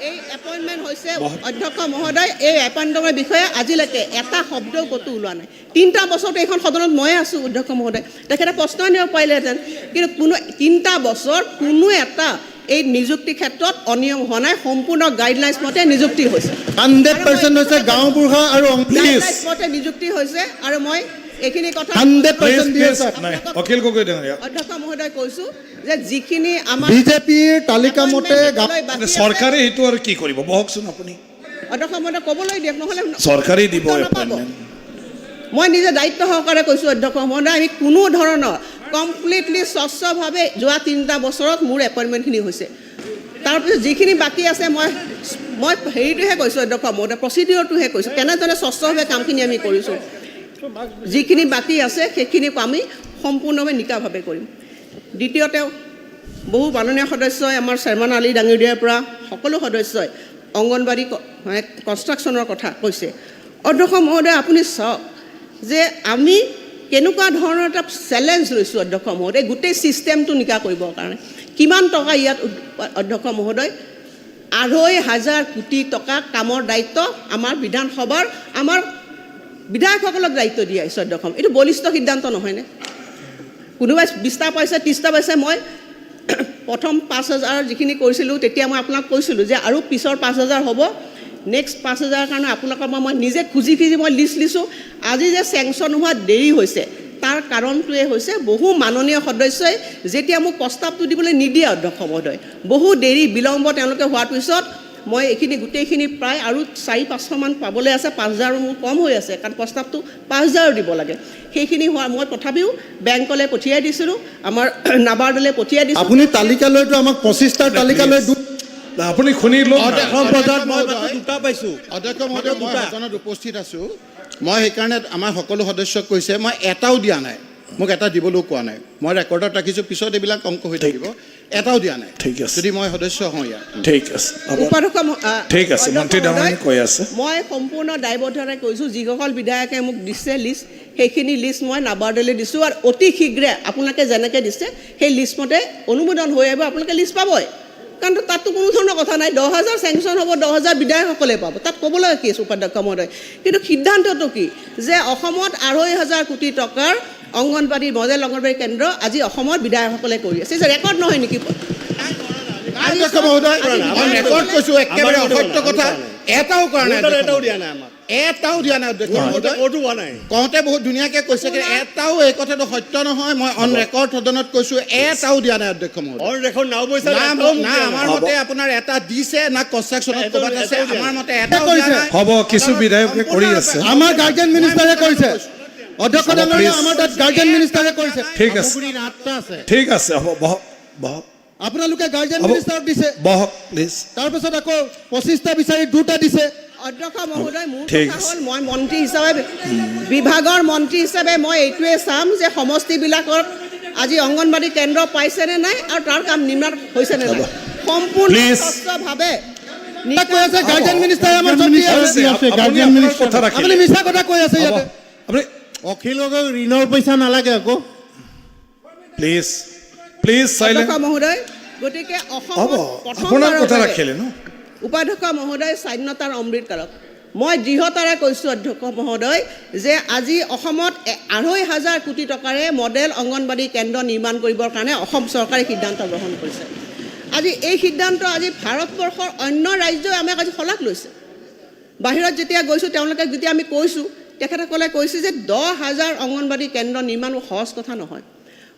এই এপইণ্টমেণ্ট হৈছে অধ্যক্ষ মহোদয়, এই এপইণ্টমেণ্টৰ বিষয়ে আজিলৈকে এটা শব্দও ক'তো ওলোৱা নাই। 3টা বছৰতে এইখন সদনত ময়ে আছোঁ অধ্যক্ষ মহোদয়। তেখেতে প্ৰশ্ন আনিব পাৰিলেহেঁতেন, কিন্তু কোনো 3টা বছৰ কোনো এটা এই নিযুক্তি ক্ষেত্ৰত অনিয়ম হোৱা নাই। সম্পূৰ্ণ গাইডলাইন্স মতে নিযুক্তি হৈছে। 100% হৈছে গাঁওবুঢ়া আৰু গাইডলাইন্স মতে নিযুক্তি হৈছে। আৰু মই এইখিনি কথা 100% দিয়ে ছাৰ। অখিল গগৈ ডাঙৰীয়া, অধ্যক্ষ মহোদয় কৈছোঁ যে যিখিনি আমাৰ বিজেপিৰ তালিকা মতে চৰকাৰে সেইটো আৰু কি কৰিব, বহকচোন আপুনি। অধ্যক্ষ মহোদয় ক'বলৈ দিয়ক, নহ'লে চৰকাৰে দিব নাপাব। মই নিজে দায়িত্ব সহকাৰে কৈছোঁ অধ্যক্ষ মহোদয়, আমি কোনো ধৰণৰ কমপ্লিটলি স্বচ্ছভাৱে যোৱা 3টা বছৰত মোৰ এপইণ্টমেণ্টখিনি হৈছে। তাৰপিছত যিখিনি বাকী আছে মই হেৰিটোহে কৈছোঁ অধ্যক্ষ মহোদয়, প্ৰচিডিউৰটোহে কৈছোঁ, কেনেদৰে স্বচ্ছভাৱে কামখিনি আমি কৰিছোঁ। যিখিনি বাকী আছে সেইখিনিক আমি সম্পূৰ্ণভাৱে নিকাভাৱে কৰিম। দ্বিতীয়তে বহু মাননীয় সদস্যই আমাৰ চেয়াৰমেন আলী ডাঙৰীয়াৰ পৰা সকলো সদস্যই অংগনবাড়ী কনষ্ট্ৰাকশ্যনৰ কথা কৈছে। অধ্যক্ষ মহোদয় আপুনি চাওক যে আমি কেনেকুৱা ধৰণৰ এটা চেলেঞ্জ লৈছোঁ অধ্যক্ষ মহোদয়, গোটেই ছিষ্টেমটো নিকা কৰিবৰ কাৰণে। কিমান টকা ইয়াত অধ্যক্ষ মহোদয়? 2,500 কোটি টকা কামৰ দায়িত্ব আমাৰ বিধানসভাৰ আমাৰ বিধায়কসকলক দায়িত্ব দিয়া হৈছে অধ্যক্ষ। এইটো বলিষ্ঠ সিদ্ধান্ত নহয়নে? কোনোবাই 20টা পাইছে 30টা পাইছে মই প্ৰথম 5,000 যিখিনি কৰিছিলোঁ তেতিয়া মই আপোনাক কৈছিলোঁ যে আৰু পিছৰ 5,000 হ'ব নেক্সট 5,000 কাৰণে আপোনালোকৰ মই নিজে খুজি মই লিষ্ট লিছোঁ আজি যে চেংচন হোৱা দেৰি হৈছে তাৰ কাৰণটোৱে হৈছে বহু মাননীয় সদস্যই যেতিয়া মোক প্ৰস্তাৱটো দিবলৈ নিদিয়ে অধ্যক্ষ মহোদয় বহু দেৰি বিলম্ব তেওঁলোকে হোৱাৰ পিছত মই এইখিনি গোটেইখিনি প্ৰায় আৰু 4-500 মান পাবলৈ আছে 5,000 মোৰ কম হৈ আছে কাৰণ প্ৰস্তাৱটো 5,000 দিব লাগে সেইখিনি হোৱা মই তথাপিও বেংকলৈ পঠিয়াই দিছিলোঁ আমাৰ নাবাৰ্ডলৈ পঠিয়াই দিছোঁ আপুনি তালিকালৈতো আমাক 25টাৰ তালিকালৈ আপুনি শুনি লওক দুটা পাইছোঁ অধ্যক্ষ মহোদয় মই সদনত উপস্থিত আছোঁ মই সেইকাৰণে আমাৰ সকলো সদস্যক কৈছে মই এটাও দিয়া নাই মোক এটা দিবলৈও কোৱা নাই মই ৰেকৰ্ডত ৰাখিছোঁ পিছত এইবিলাক অংক হৈ থাকিব এটাও দিয়া নাই ঠিক আছে যদি মই সদস্য হওঁ ইয়াৰ ঠিক আছে উপাধ্যক্ষ ঠিক আছে মন্ত্ৰী ডাঙৰীয়াই কৈ আছে মই সম্পূৰ্ণ দায়বদ্ধতাৰে কৈছোঁ যিসকল বিধায়কে মোক দিছে লিষ্ট সেইখিনি লিষ্ট মই নাবাৰ্ডলৈ দিছোঁ আৰু অতি শীঘ্ৰে আপোনালোকে যেনেকৈ দিছে সেই লিষ্টমতে অনুমোদন হৈ আহিব আপোনালোকে লিষ্ট পাবই কাৰণ তাততো কোনো ধৰণৰ কথা নাই 10,000 চেংচন হ'ব 10,000 বিধায়কসকলে পাব তাত ক'বলৈ কি আছে উপাধ্যক্ষ মহোদয় কিন্তু সিদ্ধান্তটো কি যে অসমত 2,500 কোটি টকাৰ অংগনবাড়ী মডেল অংগনবাড়ী কেন্দ্ৰ আজি অসমৰ বিধায়কসকলে কৰি আছে যে ৰেকৰ্ড নহয় নেকি অধ্যক্ষ মহোদয় মই ৰেকৰ্ড কৈছোঁ একেবাৰে অসত্য কথা এটাও কৰা নাই এটাও দিয়া নাই আমাক এটাও দিয়া নাই অধ্যক্ষ মহোদয় ক'তো হোৱা নাই কওঁতে বহুত ধুনীয়াকৈ কৈছে কিন্তু এটাও এই কথাটো সত্য নহয় মই অন ৰেকৰ্ড সদনত কৈছোঁ এটাও দিয়া নাই অধ্যক্ষ মহোদয় অন ৰেকৰ্ড নাও পইচা না আমাৰ মতে আপোনাৰ এটা দিছে না কনষ্ট্ৰাকশ্যনত ক'ৰবাত আছে আমাৰ মতে এটাও দিয়া নাই হ'ব কিছু বিধায়কে কৰি আছে আমাৰ গাৰ্জেন মিনিষ্টাৰে কৰিছে অধ্যক্ষ ডাঙৰীয়া আমাৰ তাত গাৰ্জেন মিনিষ্টাৰে কৰিছে ঠিক আছে ঠিক আছে হ'ব বহক বহক আপোনালোকে গাৰ্জেন মিনিষ্টাৰক দিছে বহক প্লিজ তাৰপিছত আকৌ 25টা বিচাৰি 2টা দিছে অধ্যক্ষ মহোদয় মোৰ কথা হ'ল মই মন্ত্ৰী হিচাপে বিভাগৰ মন্ত্ৰী হিচাপে মই এইটোৱে চাম যে সমষ্টিবিলাকত আজি অংগনবাড়ী কেন্দ্ৰ পাইছেনে নাই আৰু তাৰ কাম নিৰ্মাণ হৈছেনে নাই সম্পূৰ্ণ স্বচ্ছভাৱে কৈ আছে গাৰ্জেন মিনিষ্টাৰে আমাৰ চকী আছে গাৰ্জেন মিনিষ্টাৰ আপুনি মিছা কথা কৈ আছে ইয়াতে আপুনি অখিল গগৈক ঋণৰ পইচা নালাগে আকৌ প্লিজ প্লিজ সাইলেন্ট অধ্যক্ষ মহোদয় গতিকে অসমত আপোনাৰ কথা ৰাখিলে ন উপাধ্যক্ষ মহোদয় স্বাধীনতাৰ অমৃতকালক মই দৃঢ়তাৰে কৈছোঁ অধ্যক্ষ মহোদয় যে আজি অসমত 2,500 কোটি টকাৰে মডেল অংগনবাড়ী কেন্দ্ৰ নিৰ্মাণ কৰিবৰ কাৰণে অসম চৰকাৰে সিদ্ধান্ত গ্ৰহণ কৰিছে আজি এই সিদ্ধান্ত আজি ভাৰতবৰ্ষৰ অন্য ৰাজ্যই আমাক আজি শলাগ লৈছে বাহিৰত যেতিয়া গৈছোঁ তেওঁলোকে যেতিয়া আমি কৈছোঁ তেখেতসকলে কৈছে যে 10,000 অংগনবাড়ী কেন্দ্ৰ নিৰ্মাণ সহজ কথা নহয়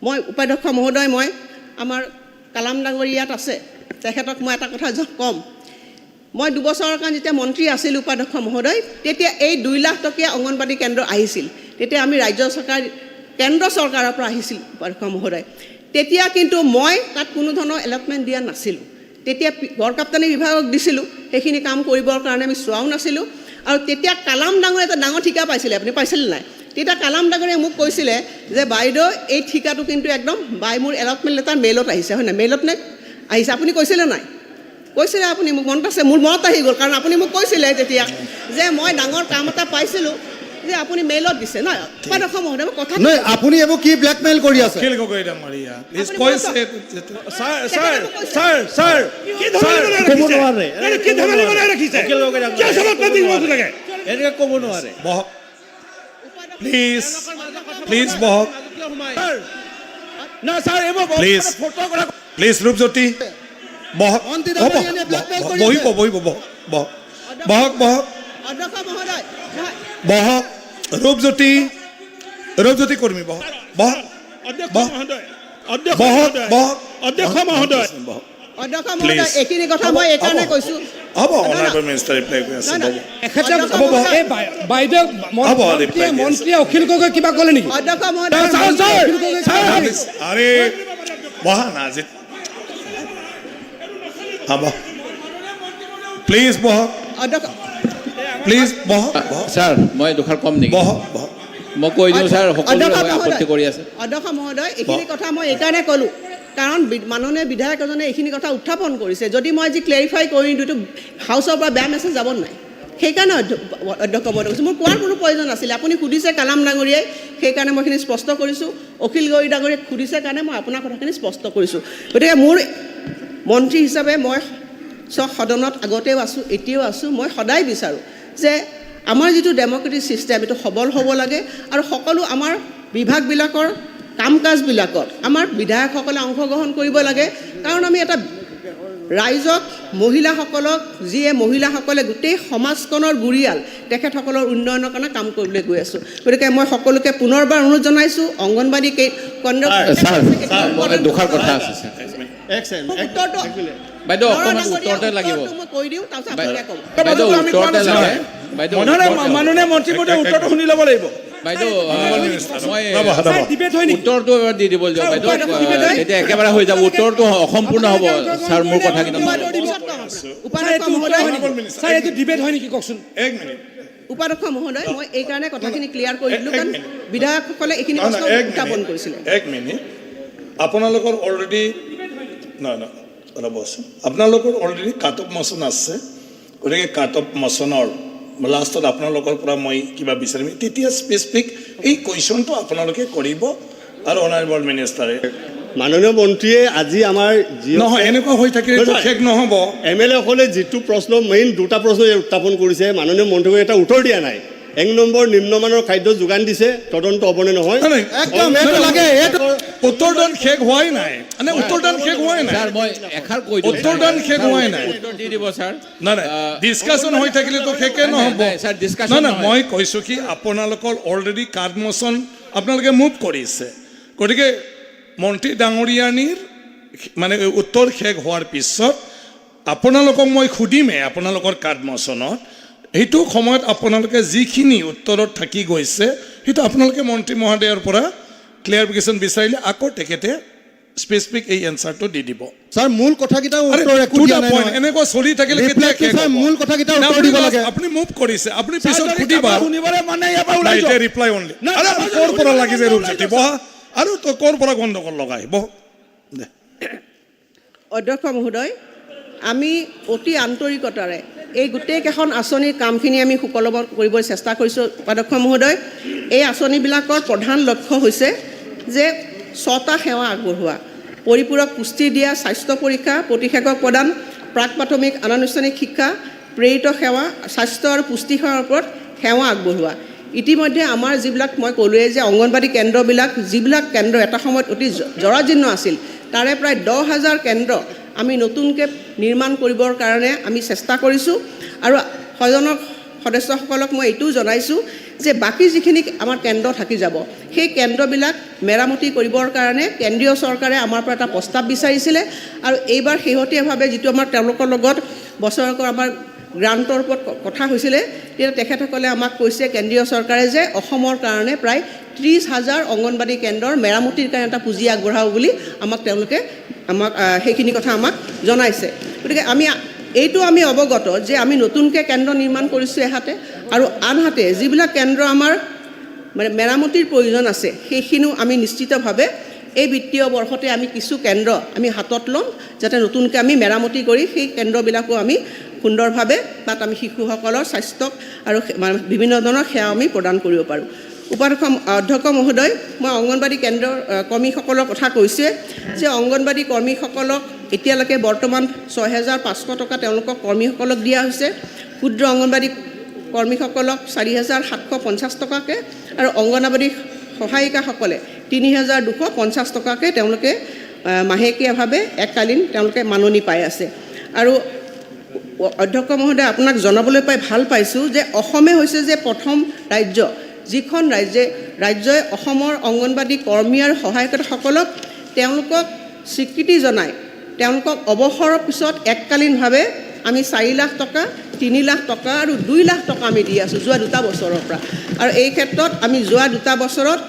মই উপাধ্যক্ষ মহোদয় মই আমাৰ কালাম ডাঙৰীয়াত আছে তেখেতক মই এটা কথা ক'ম মই 2 বছৰৰ কাৰণে যেতিয়া মন্ত্ৰী আছিলোঁ উপাধ্যক্ষ মহোদয় তেতিয়া এই 2 লাখ টকীয়া অংগনবাড়ী কেন্দ্ৰ আহিছিল তেতিয়া আমি ৰাজ্য চৰকাৰ কেন্দ্ৰ চৰকাৰৰ পৰা আহিছিল উপাধ্যক্ষ মহোদয় তেতিয়া কিন্তু মই তাত কোনো ধৰণৰ এলটমেণ্ট দিয়া নাছিলোঁ তেতিয়া গড়কাপ্তানি বিভাগক দিছিলোঁ সেইখিনি কাম কৰিবৰ কাৰণে আমি চোৱাও নাছিলোঁ আৰু তেতিয়া কালাম ডাঙৰীয়া এটা ডাঙৰ ঠিকা পাইছিলে আপুনি পাইছিলে নাই তেতিয়া কালাম ডাঙৰীয়াই মোক কৈছিলে যে বাইদেউ এই ঠিকাটো কিন্তু একদম বাই মোৰ এলটমেণ্ট লেটাৰ মেইলত আহিছে হয় নাই মেইলত নে আহিছে আপুনি কৈছিলে নাই কৈছিলে আপুনি মোক মনত আছে মোৰ মনত আহি গ'ল কাৰণ আপুনি মোক কৈছিলে তেতিয়া যে মই ডাঙৰ কাম এটা পাইছিলোঁ যে আপুনি মেইলত দিছে নহয় উপাধ্যক্ষ মহোদয় মই কথা নহয় আপুনি এইবোৰ কি ব্লেকমেইল কৰি আছে অখিল গগৈ ডাঙৰীয়া প্লিজ কৈছে স্যাৰ ক'ব নোৱাৰে কি ধেমালি বনাই ৰাখিছে অখিল গগৈ ডাঙৰীয়া এনেকৈ ক'ব নোৱাৰে বহক প্লিজ প্লিজ বহক না স্যাৰ এইবোৰ প্লিজ প্লিজ ৰূপজ্যোতি বহক বহিব বহিব বহক বহক বহক বহক অধ্যক্ষ মহোদয় বহক ৰূপজ্যোতি ৰূপজ্যোতি কৰ্মী বহক বহক অধ্যক্ষ মহোদয় বহক বহক অধ্যক্ষ মহোদয় অধ্যক্ষ মহোদয় এইখিনি কথা মই এইকাৰণে কৈছোঁ হ'ব অনাৰেবল মিনিষ্টাৰ ৰিপ্লাই কৰি আছে বাইদেউ মন্ত্ৰীয়ে অখিল গগৈ কিবা ক'লে নেকি অধ্যক্ষ মহোদয় আৰে বহা না আজি হ'ব প্লিজ বহক অধ্যক্ষ প্লিজ বহক ছাৰ মই দুখাৰ কম নেকি বহক বহক মই কৈ দিওঁ ছাৰ সকলোৱে আপত্তি কৰি আছে অধ্যক্ষ মহোদয় এইখিনি কথা মই এইকাৰণে ক'লোঁ কাৰণ মাননীয় বিধায়ক এজনে এইখিনি কথা উত্থাপন কৰিছে যদি মই আজি ক্লেৰিফাই কৰি দিওঁতো হাউচৰ পৰা বেয়া মেছেজ যাব নাই সেইকাৰণে অধ্যক্ষ মহোদয় কৈছোঁ মোৰ কোৱাৰ কোনো প্ৰয়োজন নাছিলে আপুনি সুধিছে কালাম ডাঙৰীয়াই সেইকাৰণে মই এইখিনি স্পষ্ট কৰিছোঁ অখিল গগৈ ডাঙৰীয়াক সুধিছে কাৰণে মই আপোনাৰ কথাখিনি স্পষ্ট কৰিছোঁ গতিকে মোৰ মন্ত্ৰী হিচাপে মই সদনত আগতেও আছোঁ এতিয়াও আছোঁ মই সদায় বিচাৰোঁ যে আমাৰ যিটো ডেম'ক্ৰেটিক ছিষ্টেম এইটো সবল হ'ব লাগে আৰু সকলো আমাৰ বিভাগবিলাকৰ কাম কাজবিলাকত আমাৰ বিধায়কসকলে অংশগ্ৰহণ কৰিব লাগে, কাৰণ আমি এটা ৰাইজক মহিলাসকলক যিয়ে মহিলাসকলে গোটেই সমাজখনৰ গুৰিয়াল তেখেতসকলৰ উন্নয়নৰ কাৰণে কাম কৰিবলৈ গৈ আছোঁ। গতিকে মই সকলোকে পুনৰবাৰ অনুৰোধ জনাইছোঁ অংগনবাদী দুখাৰ কথা আছে বাইদেউ, অকণমান উত্তৰতে লাগিব মই কৈ দিওঁ, তাৰপিছত আপোনালোকে ক'ব। বাইদেউ, উত্তৰতে লাগে বাইদেউ, মাননীয় মন্ত্ৰীমহোদয়ে উত্তৰটো শুনি ল'ব লাগিব। বাইদেউ মই উত্তৰটো এবাৰ দি দিব দিয়ক বাইদেউ, তেতিয়া একেবাৰে হৈ যাব, উত্তৰটো অসম্পূৰ্ণ হ'ব ছাৰ, মোৰ কথা কিন্তু উপাধ্যক্ষ মহোদয়, মই এইকাৰণে কথাখিনি ক্লিয়াৰ কৰি দিলোঁ, কাৰণ বিধায়কসকলে এইখিনি প্ৰশ্ন উত্থাপন কৰিছিলে। এক মিনিট, আপোনালোকৰ অলৰেডি নহয় ৰ'বচোন, আপোনালোকৰ অলৰেডি কাট অফ মচন আছে, গতিকে কাট অফ মচনৰ লাষ্টত আপোনালোকৰ পৰা মই কিবা বিচাৰিম, তেতিয়া স্পেচিফিক এই কুৱেশ্যনটো আপোনালোকে কৰিব আৰু অনাৰেবল মিনিষ্টাৰে। মাননীয় মন্ত্ৰীয়ে আজি আমাৰ নহয় এনেকুৱা হৈ থাকিলে শেষ নহ'ব। MLA-সকলে যিটো প্ৰশ্ন মেইন দুটা প্ৰশ্ন উত্থাপন কৰিছে, মাননীয় মন্ত্ৰীয়ে এটা উত্তৰ দিয়া নাই। 1 নম্বৰ নিম্নমানৰ খাদ্য যোগান দিছে, তদন্ত হ'বনে নহয়? উত্তৰদান শেষ হোৱাই নাই, উত্তৰদান শেষ হোৱাই নাই, মই এষাৰ কৈ দিওঁ, উত্তৰদান শেষ হোৱাই নাই, উত্তৰ দি দিব ছাৰ। নাই ডিছকাশ্যন হৈ থাকিলেতো শেষে নহ'ব। ছাৰ ডিছকাশ্যন নাই মই কৈছোঁ কি আপোনালোকৰ অলৰেডি কাৰ্ড মোচন আপোনালোকে মুভ কৰিছে, গতিকে মন্ত্ৰী ডাঙৰীয়ানীৰ মানে উত্তৰ শেষ হোৱাৰ পিছত আপোনালোকক মই সুধিমেই আপোনালোকৰ কাৰ্ড মোচনত, সেইটো সময়ত আপোনালোকে যিখিনি উত্তৰত থাকি গৈছে সেইটো আপোনালোকে মন্ত্ৰী মহোদয়ৰ পৰা ক্লিয়াৰিফিকেশ্যন বিচাৰিলে আকৌ তেখেতে স্পেচিফিক এই এনচাৰটো দি দিব। ছাৰ মূল কথাকেইটা উত্তৰ একো দিয়া নাই নহয়। এনেকুৱা চলি থাকিলে কেতিয়া শেষ হ'ব? মূল কথাকেইটা উত্তৰ দিব লাগে। আপুনি মুভ কৰিছে, আপুনি পিছত সুধিবা। এতিয়া ৰিপ্লাই অনলি। ক'ৰ পৰা লাগি যায় ৰূপজ্যোতি বহা, আৰু তই ক'ৰ পৰা গণ্ডগোল লগাই বহ। অধ্যক্ষ মহোদয়, আমি অতি আন্তৰিকতাৰে এই গোটেইকেইখন আঁচনিৰ কামখিনি আমি সুকলম কৰিবলৈ চেষ্টা কৰিছোঁ। উপাধ্যক্ষ মহোদয়, এই আঁচনিবিলাকৰ প্ৰধান লক্ষ্য হৈছে যে 6টা সেৱা আগবঢ়োৱা: পৰিপূৰক পুষ্টি দিয়া, স্বাস্থ্য পৰীক্ষা, প্ৰতিষেধক প্ৰদান, প্ৰাক প্ৰাথমিক অনানুষ্ঠানিক শিক্ষা, প্ৰেৰিত সেৱা, স্বাস্থ্য আৰু পুষ্টি সেৱাৰ ওপৰত সেৱা আগবঢ়োৱা। ইতিমধ্যে আমাৰ যিবিলাক মই ক'লোৱেই যে অংগনবাদী কেন্দ্ৰবিলাক, যিবিলাক কেন্দ্ৰ এটা সময়ত অতি জৰাজীৰ্ণ আছিল, তাৰে প্ৰায় 10,000 কেন্দ্ৰ আমি নতুনকৈ নিৰ্মাণ কৰিবৰ কাৰণে আমি চেষ্টা কৰিছোঁ। আৰু সদনৰ সদস্যসকলক মই এইটোও জনাইছোঁ যে বাকী যিখিনি আমাৰ কেন্দ্ৰ থাকি যাব, সেই কেন্দ্ৰবিলাক মেৰামতি কৰিবৰ কাৰণে কেন্দ্ৰীয় চৰকাৰে আমাৰ পৰা এটা প্ৰস্তাৱ বিচাৰিছিলে, আৰু এইবাৰ শেহতীয়াভাৱে যিটো আমাৰ তেওঁলোকৰ লগত বছৰেকৰ আমাৰ গ্ৰাণ্টৰ ওপৰত কথা হৈছিলে, তেতিয়া তেখেতসকলে আমাক কৈছে কেন্দ্ৰীয় চৰকাৰে যে অসমৰ কাৰণে প্ৰায় 30,000 অংগনবাদী কেন্দ্ৰৰ মেৰামতিৰ কাৰণে এটা পুঁজি আগবঢ়াব বুলি তেওঁলোকে সেইখিনি কথা আমাক জনাইছে। গতিকে এইটো আমি অৱগত যে আমি নতুনকৈ কেন্দ্ৰ নিৰ্মাণ কৰিছোঁ এহাতে, আৰু আনহাতে যিবিলাক কেন্দ্ৰ আমাৰ মানে মেৰামতিৰ প্ৰয়োজন আছে সেইখিনিও আমি নিশ্চিতভাৱে এই বিত্তীয় বৰ্ষতে আমি কিছু কেন্দ্ৰ আমি হাতত ল'ম, যাতে নতুনকৈ আমি মেৰামতি কৰি সেই কেন্দ্ৰবিলাকো আমি সুন্দৰভাৱে তাত আমি শিশুসকলৰ স্বাস্থ্য আৰু বিভিন্ন ধৰণৰ সেৱা আমি প্ৰদান কৰিব পাৰোঁ। অধ্যক্ষ মহোদয়, মই অংগনবাদী কেন্দ্ৰৰ কৰ্মীসকলৰ কথা কৈছোঁৱে যে অংগনবাদী কৰ্মীসকলক এতিয়ালৈকে বৰ্তমান 6,500 টকা তেওঁলোকক কৰ্মীসকলক দিয়া হৈছে। ক্ষুদ্ৰ অংগনবাদী কৰ্মীসকলক 4,750 টকাকৈ, আৰু অংগনবাদী সহায়িকাসকলে 3,250 টকাকৈ তেওঁলোকে মাহেকীয়াভাৱে এককালীন তেওঁলোকে মাননি পাই আছে। আৰু অধ্যক্ষ মহোদয়, আপোনাক জনাবলৈ পাই ভাল পাইছোঁ যে অসমে হৈছে যে প্ৰথম ৰাজ্য যিখন ৰাজ্যই অসমৰ অংগনবাদী কৰ্মী আৰু সহায়কসকলক তেওঁলোকক স্বীকৃতি জনাই তেওঁলোকক অৱসৰৰ পিছত এককালীনভাৱে আমি 4 লাখ টকা, 3 লাখ টকা আৰু 2 লাখ টকা আমি দি আছোঁ যোৱা 2টা বছৰৰ পৰা। আৰু এই ক্ষেত্ৰত আমি যোৱা 2টা বছৰত